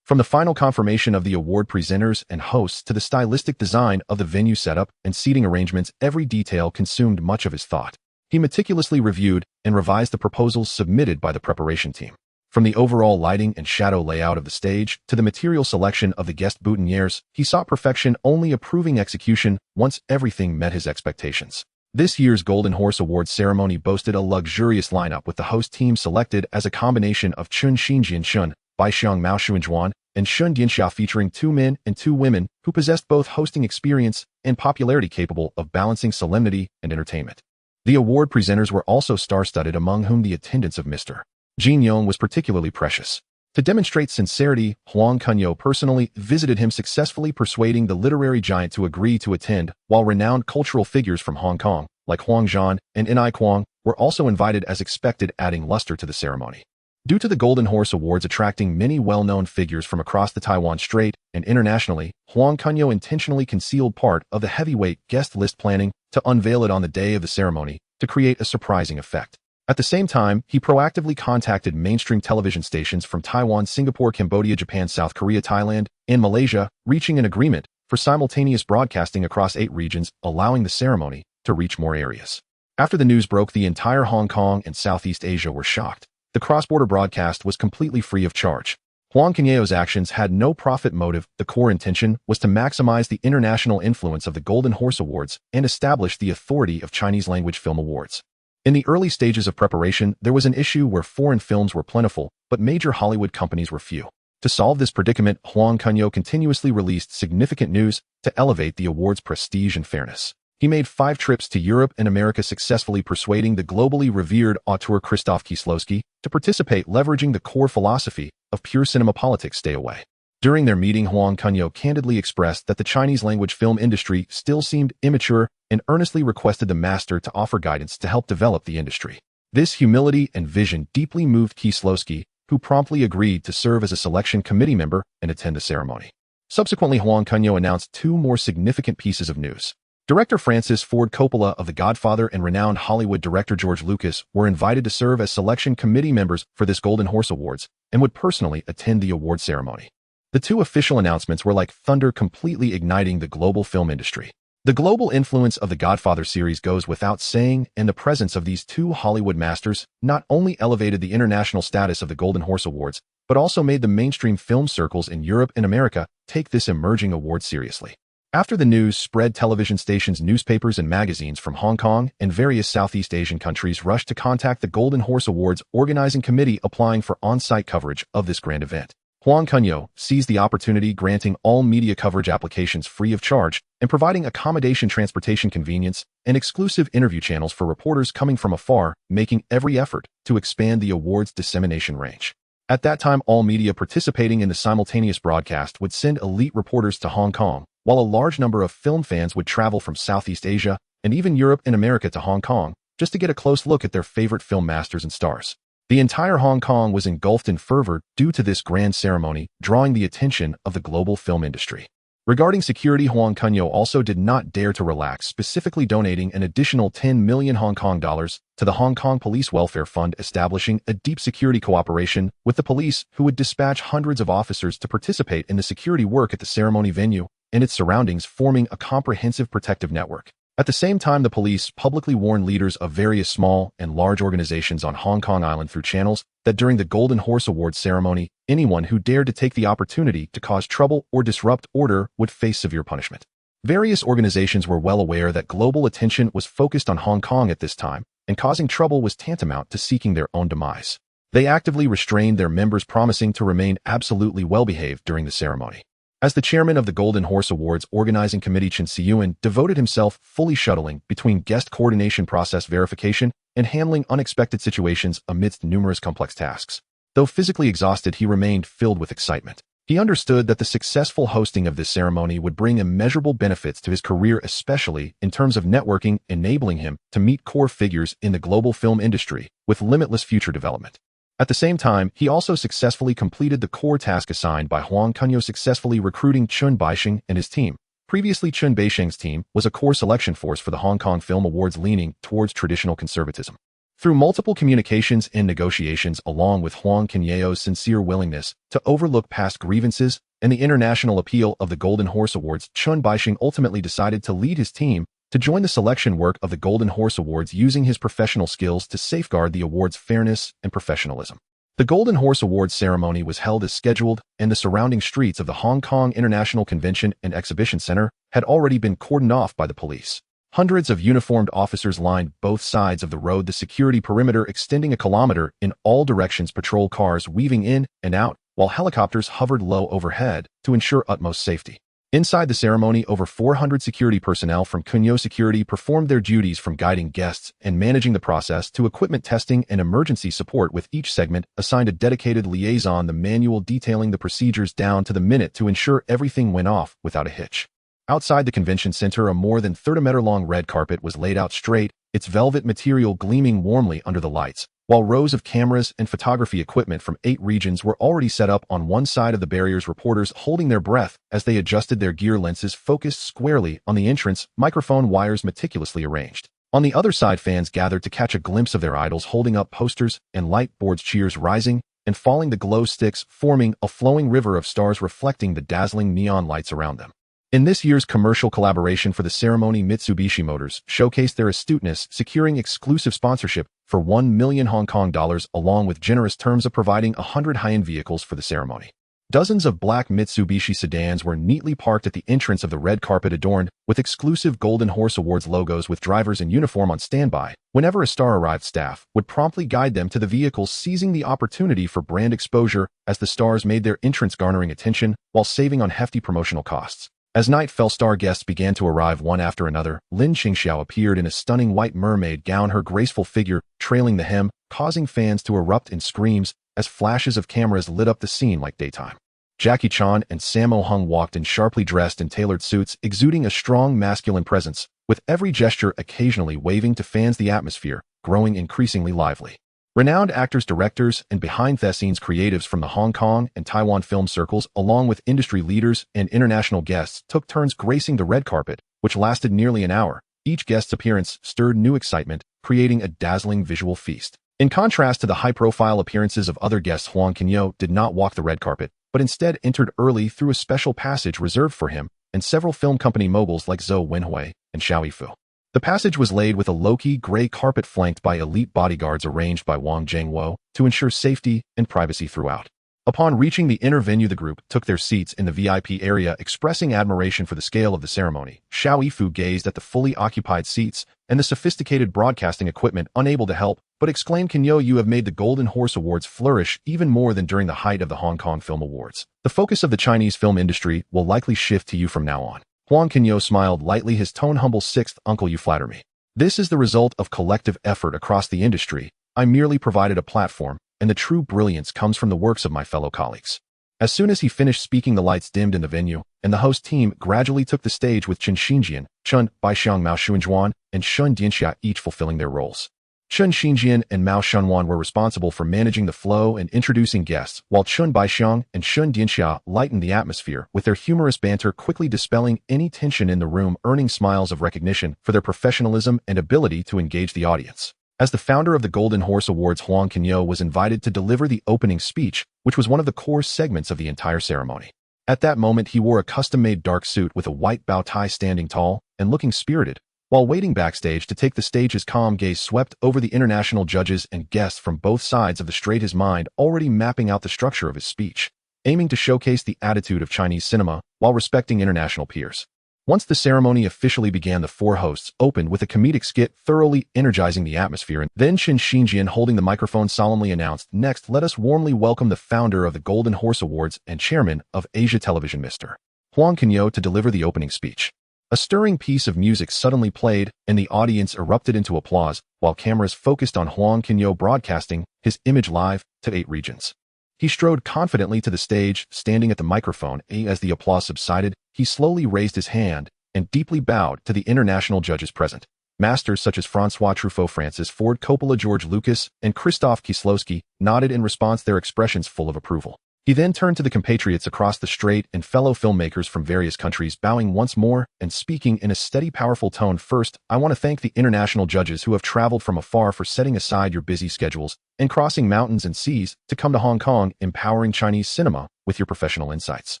From the final confirmation of the award presenters and hosts to the stylistic design of the venue setup and seating arrangements, every detail consumed much of his thought. He meticulously reviewed and revised the proposals submitted by the preparation team. From the overall lighting and shadow layout of the stage to the material selection of the guest boutonnieres, he sought perfection, only approving execution once everything met his expectations. This year's Golden Horse Awards ceremony boasted a luxurious lineup, with the host team selected as a combination of Chun Xinjian Shun, Bai Xiang Mao Xuanjuan, and Shun Dianxia, featuring 2 men and 2 women who possessed both hosting experience and popularity capable of balancing solemnity and entertainment. The award presenters were also star-studded, among whom the attendance of Mr. Jin Yong was particularly precious. To demonstrate sincerity, Huang Kunyao personally visited him, successfully persuading the literary giant to agree to attend, while renowned cultural figures from Hong Kong, like Huang Zhan and N.I. Kwong, were also invited as expected, adding luster to the ceremony. Due to the Golden Horse Awards attracting many well-known figures from across the Taiwan Strait and internationally, Huang Kunyao intentionally concealed part of the heavyweight guest list, planning to unveil it on the day of the ceremony to create a surprising effect. At the same time, he proactively contacted mainstream television stations from Taiwan, Singapore, Cambodia, Japan, South Korea, Thailand, and Malaysia, reaching an agreement for simultaneous broadcasting across 8 regions, allowing the ceremony to reach more areas. After the news broke, the entire Hong Kong and Southeast Asia were shocked. The cross-border broadcast was completely free of charge. Huang Kunyao's actions had no profit motive. The core intention was to maximize the international influence of the Golden Horse Awards and establish the authority of Chinese language film awards. In the early stages of preparation, there was an issue where foreign films were plentiful, but major Hollywood companies were few. To solve this predicament, Huang Kunyao continuously released significant news to elevate the award's prestige and fairness. He made 5 trips to Europe and America, successfully persuading the globally revered auteur Krzysztof Kieslowski to participate, leveraging the core philosophy of pure cinema politics: stay away. During their meeting, Huang Kunyao candidly expressed that the Chinese language film industry still seemed immature and earnestly requested the master to offer guidance to help develop the industry. This humility and vision deeply moved Kieslowski, who promptly agreed to serve as a selection committee member and attend the ceremony. Subsequently, Huang Kunyao announced 2 more significant pieces of news. Director Francis Ford Coppola of The Godfather and renowned Hollywood director George Lucas were invited to serve as selection committee members for this Golden Horse Awards and would personally attend the award ceremony. The 2 official announcements were like thunder, completely igniting the global film industry. The global influence of the Godfather series goes without saying, and the presence of these 2 Hollywood masters not only elevated the international status of the Golden Horse Awards, but also made the mainstream film circles in Europe and America take this emerging award seriously. After the news spread, television stations, newspapers, and magazines from Hong Kong and various Southeast Asian countries rushed to contact the Golden Horse Awards organizing committee, applying for on-site coverage of this grand event. Huang Kunyao seized the opportunity, granting all media coverage applications free of charge and providing accommodation, transportation convenience, and exclusive interview channels for reporters coming from afar, making every effort to expand the award's dissemination range. At that time, all media participating in the simultaneous broadcast would send elite reporters to Hong Kong, while a large number of film fans would travel from Southeast Asia and even Europe and America to Hong Kong just to get a close look at their favorite film masters and stars. The entire Hong Kong was engulfed in fervor due to this grand ceremony, drawing the attention of the global film industry. Regarding security, Huang Kunyao also did not dare to relax, specifically donating an additional 10 million Hong Kong dollars to the Hong Kong Police Welfare Fund, establishing a deep security cooperation with the police, who would dispatch hundreds of officers to participate in the security work at the ceremony venue and its surroundings, forming a comprehensive protective network. At the same time, the police publicly warned leaders of various small and large organizations on Hong Kong Island through channels that during the Golden Horse Awards ceremony, anyone who dared to take the opportunity to cause trouble or disrupt order would face severe punishment. Various organizations were well aware that global attention was focused on Hong Kong at this time, and causing trouble was tantamount to seeking their own demise. They actively restrained their members, promising to remain absolutely well-behaved during the ceremony. As the chairman of the Golden Horse Awards organizing committee, Chen Siyuan devoted himself fully shuttling between guest coordination, process verification, and handling unexpected situations amidst numerous complex tasks. Though physically exhausted, he remained filled with excitement. He understood that the successful hosting of this ceremony would bring immeasurable benefits to his career, especially in terms of networking, enabling him to meet core figures in the global film industry with limitless future development. At the same time, he also successfully completed the core task assigned by Huang Kunyao, successfully recruiting Chun Baisheng and his team. Previously, Chun Baisheng's team was a core selection force for the Hong Kong Film Awards, leaning towards traditional conservatism. Through multiple communications and negotiations, along with Huang Kunyao's sincere willingness to overlook past grievances and the international appeal of the Golden Horse Awards, Chun Baisheng ultimately decided to lead his team to join the selection work of the Golden Horse Awards, using his professional skills to safeguard the award's fairness and professionalism. The Golden Horse Awards ceremony was held as scheduled, and the surrounding streets of the Hong Kong International Convention and Exhibition Center had already been cordoned off by the police. Hundreds of uniformed officers lined both sides of the road, the security perimeter extending a kilometer in all directions, patrol cars weaving in and out, while helicopters hovered low overhead to ensure utmost safety. Inside the ceremony, over 400 security personnel from Kunyao Security performed their duties, from guiding guests and managing the process to equipment testing and emergency support, with each segment assigned a dedicated liaison, the manual detailing the procedures down to the minute to ensure everything went off without a hitch. Outside the convention center, a more than 30-meter-long red carpet was laid out straight, its velvet material gleaming warmly under the lights, while rows of cameras and photography equipment from 8 regions were already set up on one side of the barriers, reporters holding their breath as they adjusted their gear, lenses focused squarely on the entrance, microphone wires meticulously arranged. On the other side, fans gathered to catch a glimpse of their idols holding up posters and light boards, cheers rising and falling, the glow sticks forming a flowing river of stars reflecting the dazzling neon lights around them. In this year's commercial collaboration for the ceremony, Mitsubishi Motors showcased their astuteness, securing exclusive sponsorship for 1 million Hong Kong dollars, along with generous terms of providing 100 high-end vehicles for the ceremony. Dozens of black Mitsubishi sedans were neatly parked at the entrance of the red carpet, adorned with exclusive Golden Horse Awards logos, with drivers in uniform on standby. Whenever a star arrived, staff would promptly guide them to the vehicles, seizing the opportunity for brand exposure as the stars made their entrance, garnering attention while saving on hefty promotional costs. As night fell, star guests began to arrive one after another. Lin Qingxiao appeared in a stunning white mermaid gown, her graceful figure trailing the hem, causing fans to erupt in screams as flashes of cameras lit up the scene like daytime. Jackie Chan and Sammo Hung walked in sharply dressed and tailored suits, exuding a strong masculine presence, with every gesture occasionally waving to fans, the atmosphere growing increasingly lively. Renowned actors, directors, and behind-the-scenes creatives from the Hong Kong and Taiwan film circles, along with industry leaders and international guests, took turns gracing the red carpet, which lasted nearly an hour. Each guest's appearance stirred new excitement, creating a dazzling visual feast. In contrast to the high-profile appearances of other guests, Huang Kunyao did not walk the red carpet, but instead entered early through a special passage reserved for him and several film company moguls like Zhou Wenhui and Xiao Yifu. The passage was laid with a low-key gray carpet flanked by elite bodyguards arranged by Wang Zhengwo to ensure safety and privacy throughout. Upon reaching the inner venue, the group took their seats in the VIP area, expressing admiration for the scale of the ceremony. Xiao Yifu gazed at the fully occupied seats and the sophisticated broadcasting equipment, unable to help but exclaimed, "Kunyao, you have made the Golden Horse Awards flourish even more than during the height of the Hong Kong Film Awards. The focus of the Chinese film industry will likely shift to you from now on." Huang Kunyao smiled lightly, his tone humble. "Sixth uncle, you flatter me. This is the result of collective effort across the industry. I merely provided a platform, and the true brilliance comes from the works of my fellow colleagues." As soon as he finished speaking, the lights dimmed in the venue, and the host team gradually took the stage, with Chen Xinjian, Chun Baisheng, Mao Shunjuan, and Shun Dianxia each fulfilling their roles. Chun Xinjian and Mao Shunwan were responsible for managing the flow and introducing guests, while Chun Baisheng and Shun Dianxia lightened the atmosphere with their humorous banter, quickly dispelling any tension in the room, earning smiles of recognition for their professionalism and ability to engage the audience. As the founder of the Golden Horse Awards, Huang Kunyao was invited to deliver the opening speech, which was one of the core segments of the entire ceremony. At that moment, he wore a custom-made dark suit with a white bow tie, standing tall and looking spirited, While waiting backstage to take the stage, his calm gaze swept over the international judges and guests from both sides of the straight, his mind already mapping out the structure of his speech, aiming to showcase the attitude of Chinese cinema while respecting international peers. Once the ceremony officially began, the four hosts opened with a comedic skit thoroughly energizing the atmosphere, and then Qin Xinjian, holding the microphone, solemnly announced, "Next, let us warmly welcome the founder of the Golden Horse Awards and chairman of Asia Television, Mr. Huang Kunyao, to deliver the opening speech." A stirring piece of music suddenly played, and the audience erupted into applause, while cameras focused on Huang Kunyao, broadcasting his image live to 8 regions. He strode confidently to the stage, standing at the microphone. As the applause subsided, he slowly raised his hand and deeply bowed to the international judges present. Masters such as François Truffaut, Francis Ford Coppola, George Lucas, and Krzysztof Kieslowski nodded in response, their expressions full of approval. He then turned to the compatriots across the strait and fellow filmmakers from various countries, bowing once more and speaking in a steady, powerful tone. "First, I want to thank the international judges who have traveled from afar for setting aside your busy schedules and crossing mountains and seas to come to Hong Kong, empowering Chinese cinema with your professional insights.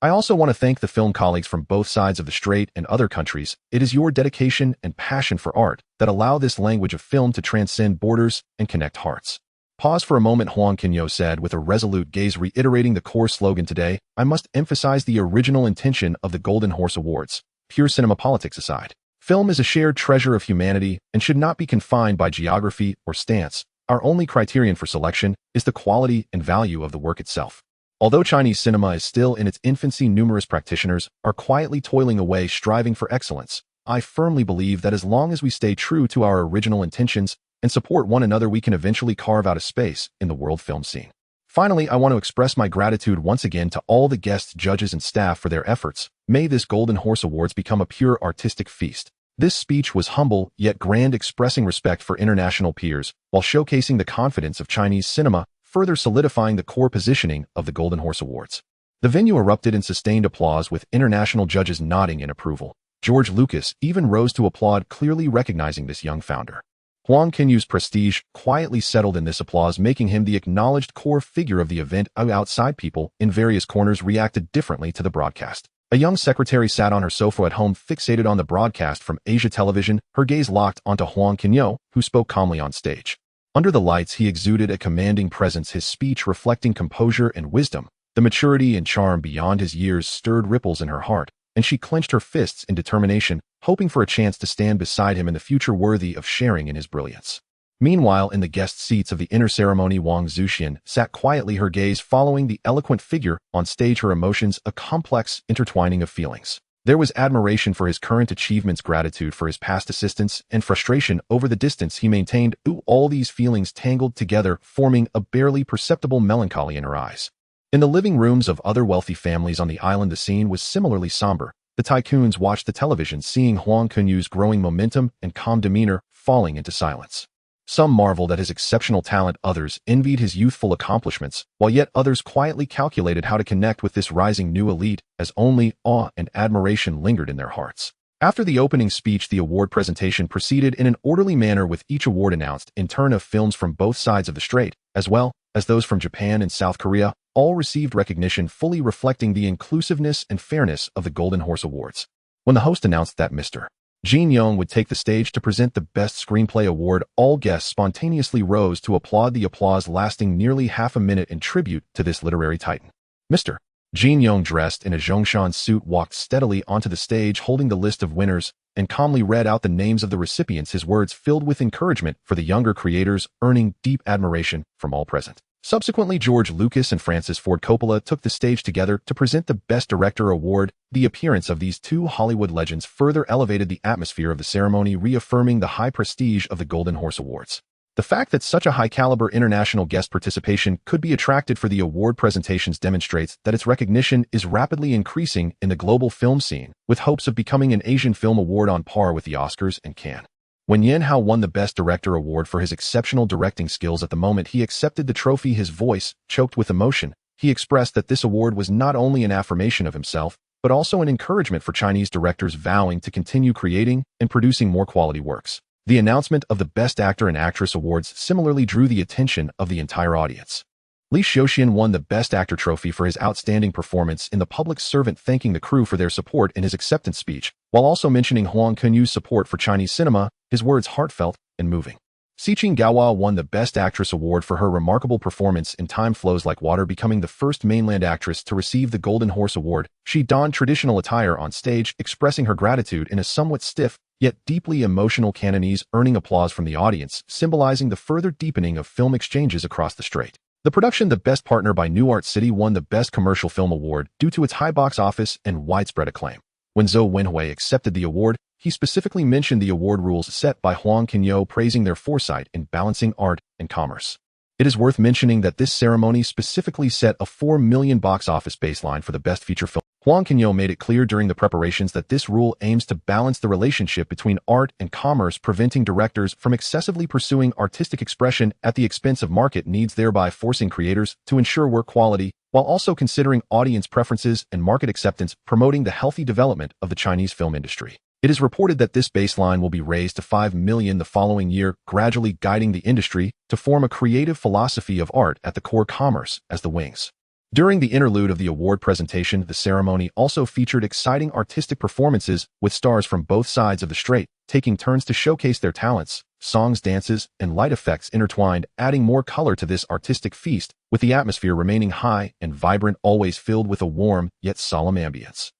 I also want to thank the film colleagues from both sides of the strait and other countries. It is your dedication and passion for art that allow this language of film to transcend borders and connect hearts." Pause for a moment, Huang Kunyao said with a resolute gaze, reiterating the core slogan today. "I must emphasize the original intention of the Golden Horse Awards. Pure cinema politics aside, film is a shared treasure of humanity and should not be confined by geography or stance. Our only criterion for selection is the quality and value of the work itself." Although Chinese cinema is still in its infancy, numerous practitioners are quietly toiling away, striving for excellence. I firmly believe that as long as we stay true to our original intentions and support one another, we can eventually carve out a space in the world film scene. Finally, I want to express my gratitude once again to all the guests, judges, and staff for their efforts. May this Golden Horse Awards become a pure artistic feast. This speech was humble yet grand, expressing respect for international peers while showcasing the confidence of Chinese cinema, further solidifying the core positioning of the Golden Horse Awards. The venue erupted in sustained applause, with international judges nodding in approval. George Lucas even rose to applaud, clearly recognizing this young founder. Huang Kunyao's prestige quietly settled in this applause, making him the acknowledged core figure of the event. Outside, people in various corners reacted differently to the broadcast. A young secretary sat on her sofa at home, fixated on the broadcast from Asia Television, her gaze locked onto Huang Kunyao, who spoke calmly on stage. Under the lights, he exuded a commanding presence, his speech reflecting composure and wisdom. The maturity and charm beyond his years stirred ripples in her heart, and she clenched her fists in determination, hoping for a chance to stand beside him in the future, worthy of sharing in his brilliance. Meanwhile, in the guest seats of the inner ceremony, Wang Zuxian sat quietly, her gaze following the eloquent figure on stage, her emotions a complex intertwining of feelings. There was admiration for his current achievements, gratitude for his past assistance, and frustration over the distance he maintained. All these feelings tangled together, forming a barely perceptible melancholy in her eyes. In the living rooms of other wealthy families on the island, the scene was similarly somber. The tycoons watched the television, seeing Huang Kunyao's growing momentum and calm demeanor, falling into silence. Some marveled at his exceptional talent, others envied his youthful accomplishments, while yet others quietly calculated how to connect with this rising new elite, as only awe and admiration lingered in their hearts. After the opening speech, the award presentation proceeded in an orderly manner, with each award announced in turn. Of films from both sides of the strait, as well as those from Japan and South Korea, all received recognition, fully reflecting the inclusiveness and fairness of the Golden Horse Awards. When the host announced that Mr. Jin Yong would take the stage to present the Best Screenplay Award, all guests spontaneously rose to applaud, the applause lasting nearly half a minute in tribute to this literary titan. Mr. Jin Yong, dressed in a Zhongshan suit, walked steadily onto the stage, holding the list of winners, and calmly read out the names of the recipients, his words filled with encouragement for the younger creators, earning deep admiration from all present. Subsequently, George Lucas and Francis Ford Coppola took the stage together to present the Best Director Award. The appearance of these two Hollywood legends further elevated the atmosphere of the ceremony, reaffirming the high prestige of the Golden Horse Awards. The fact that such a high-caliber international guest participation could be attracted for the award presentations demonstrates that its recognition is rapidly increasing in the global film scene, with hopes of becoming an Asian Film Award on par with the Oscars and Cannes. When Yen Hao won the Best Director Award for his exceptional directing skills, at the moment he accepted the trophy, his voice choked with emotion. He expressed that this award was not only an affirmation of himself, but also an encouragement for Chinese directors, vowing to continue creating and producing more quality works. The announcement of the Best Actor and Actress Awards similarly drew the attention of the entire audience. Li Xiuxian won the Best Actor trophy for his outstanding performance in The Public Servant, thanking the crew for their support in his acceptance speech, while also mentioning Huang Kunyao's support for Chinese cinema, his words heartfelt and moving. Siqing Gaohua won the Best Actress award for her remarkable performance in Time Flows Like Water, becoming the first mainland actress to receive the Golden Horse Award. She donned traditional attire on stage, expressing her gratitude in a somewhat stiff, yet deeply emotional Cantonese, earning applause from the audience, symbolizing the further deepening of film exchanges across the strait. The production The Best Partner by New Art City won the Best Commercial Film Award due to its high box office and widespread acclaim. When Zhou Wenhui accepted the award, he specifically mentioned the award rules set by Huang Kunyao, praising their foresight in balancing art and commerce. It is worth mentioning that this ceremony specifically set a 4 million box office baseline for the Best Feature Film. Huang Kunyao made it clear during the preparations that this rule aims to balance the relationship between art and commerce, preventing directors from excessively pursuing artistic expression at the expense of market needs, thereby forcing creators to ensure work quality, while also considering audience preferences and market acceptance, promoting the healthy development of the Chinese film industry. It is reported that this baseline will be raised to 5 million the following year, gradually guiding the industry to form a creative philosophy of art at the core, commerce as the wings. During the interlude of the award presentation, the ceremony also featured exciting artistic performances with stars from both sides of the strait, taking turns to showcase their talents. Songs, dances, and light effects intertwined, adding more color to this artistic feast, with the atmosphere remaining high and vibrant, always filled with a warm yet solemn ambience.